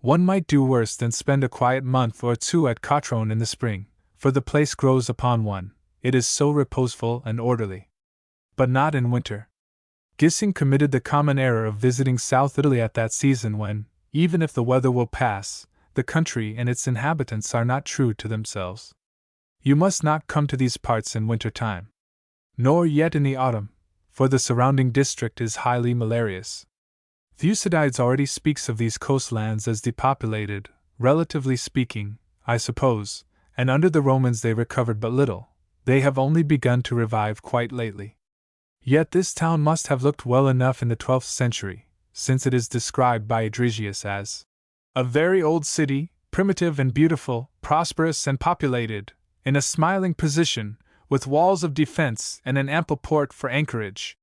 One might do worse than spend a quiet month or two at Cotrone in the spring, for the place grows upon one, it is so reposeful and orderly. But not in winter. Gissing committed the common error of visiting South Italy at that season when, even if the weather will pass, the country and its inhabitants are not true to themselves. You must not come to these parts in winter time. Nor yet in the autumn, for the surrounding district is highly malarious. Thucydides already speaks of these coastlands as depopulated, relatively speaking, I suppose, and under the Romans they recovered but little. They have only begun to revive quite lately. Yet this town must have looked well enough in the 12th century, since it is described by Adresius as a very old city, primitive and beautiful, prosperous and populated, in a smiling position, with walls of defense and an ample port for anchorage.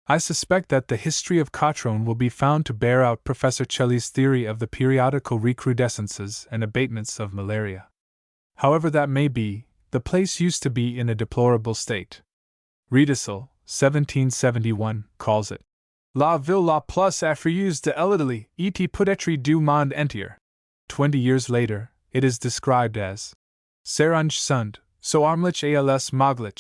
I suspect that the history of Cotrone will be found to bear out Professor Celli's theory of the periodical recrudescences and abatements of malaria. However that may be, the place used to be in a deplorable state. Riedesel, 1771, calls it La ville la plus affreuse de l'Italie, et peut-être du monde entier. 20 years later, it is described as Serange sund, so armlich als moglich.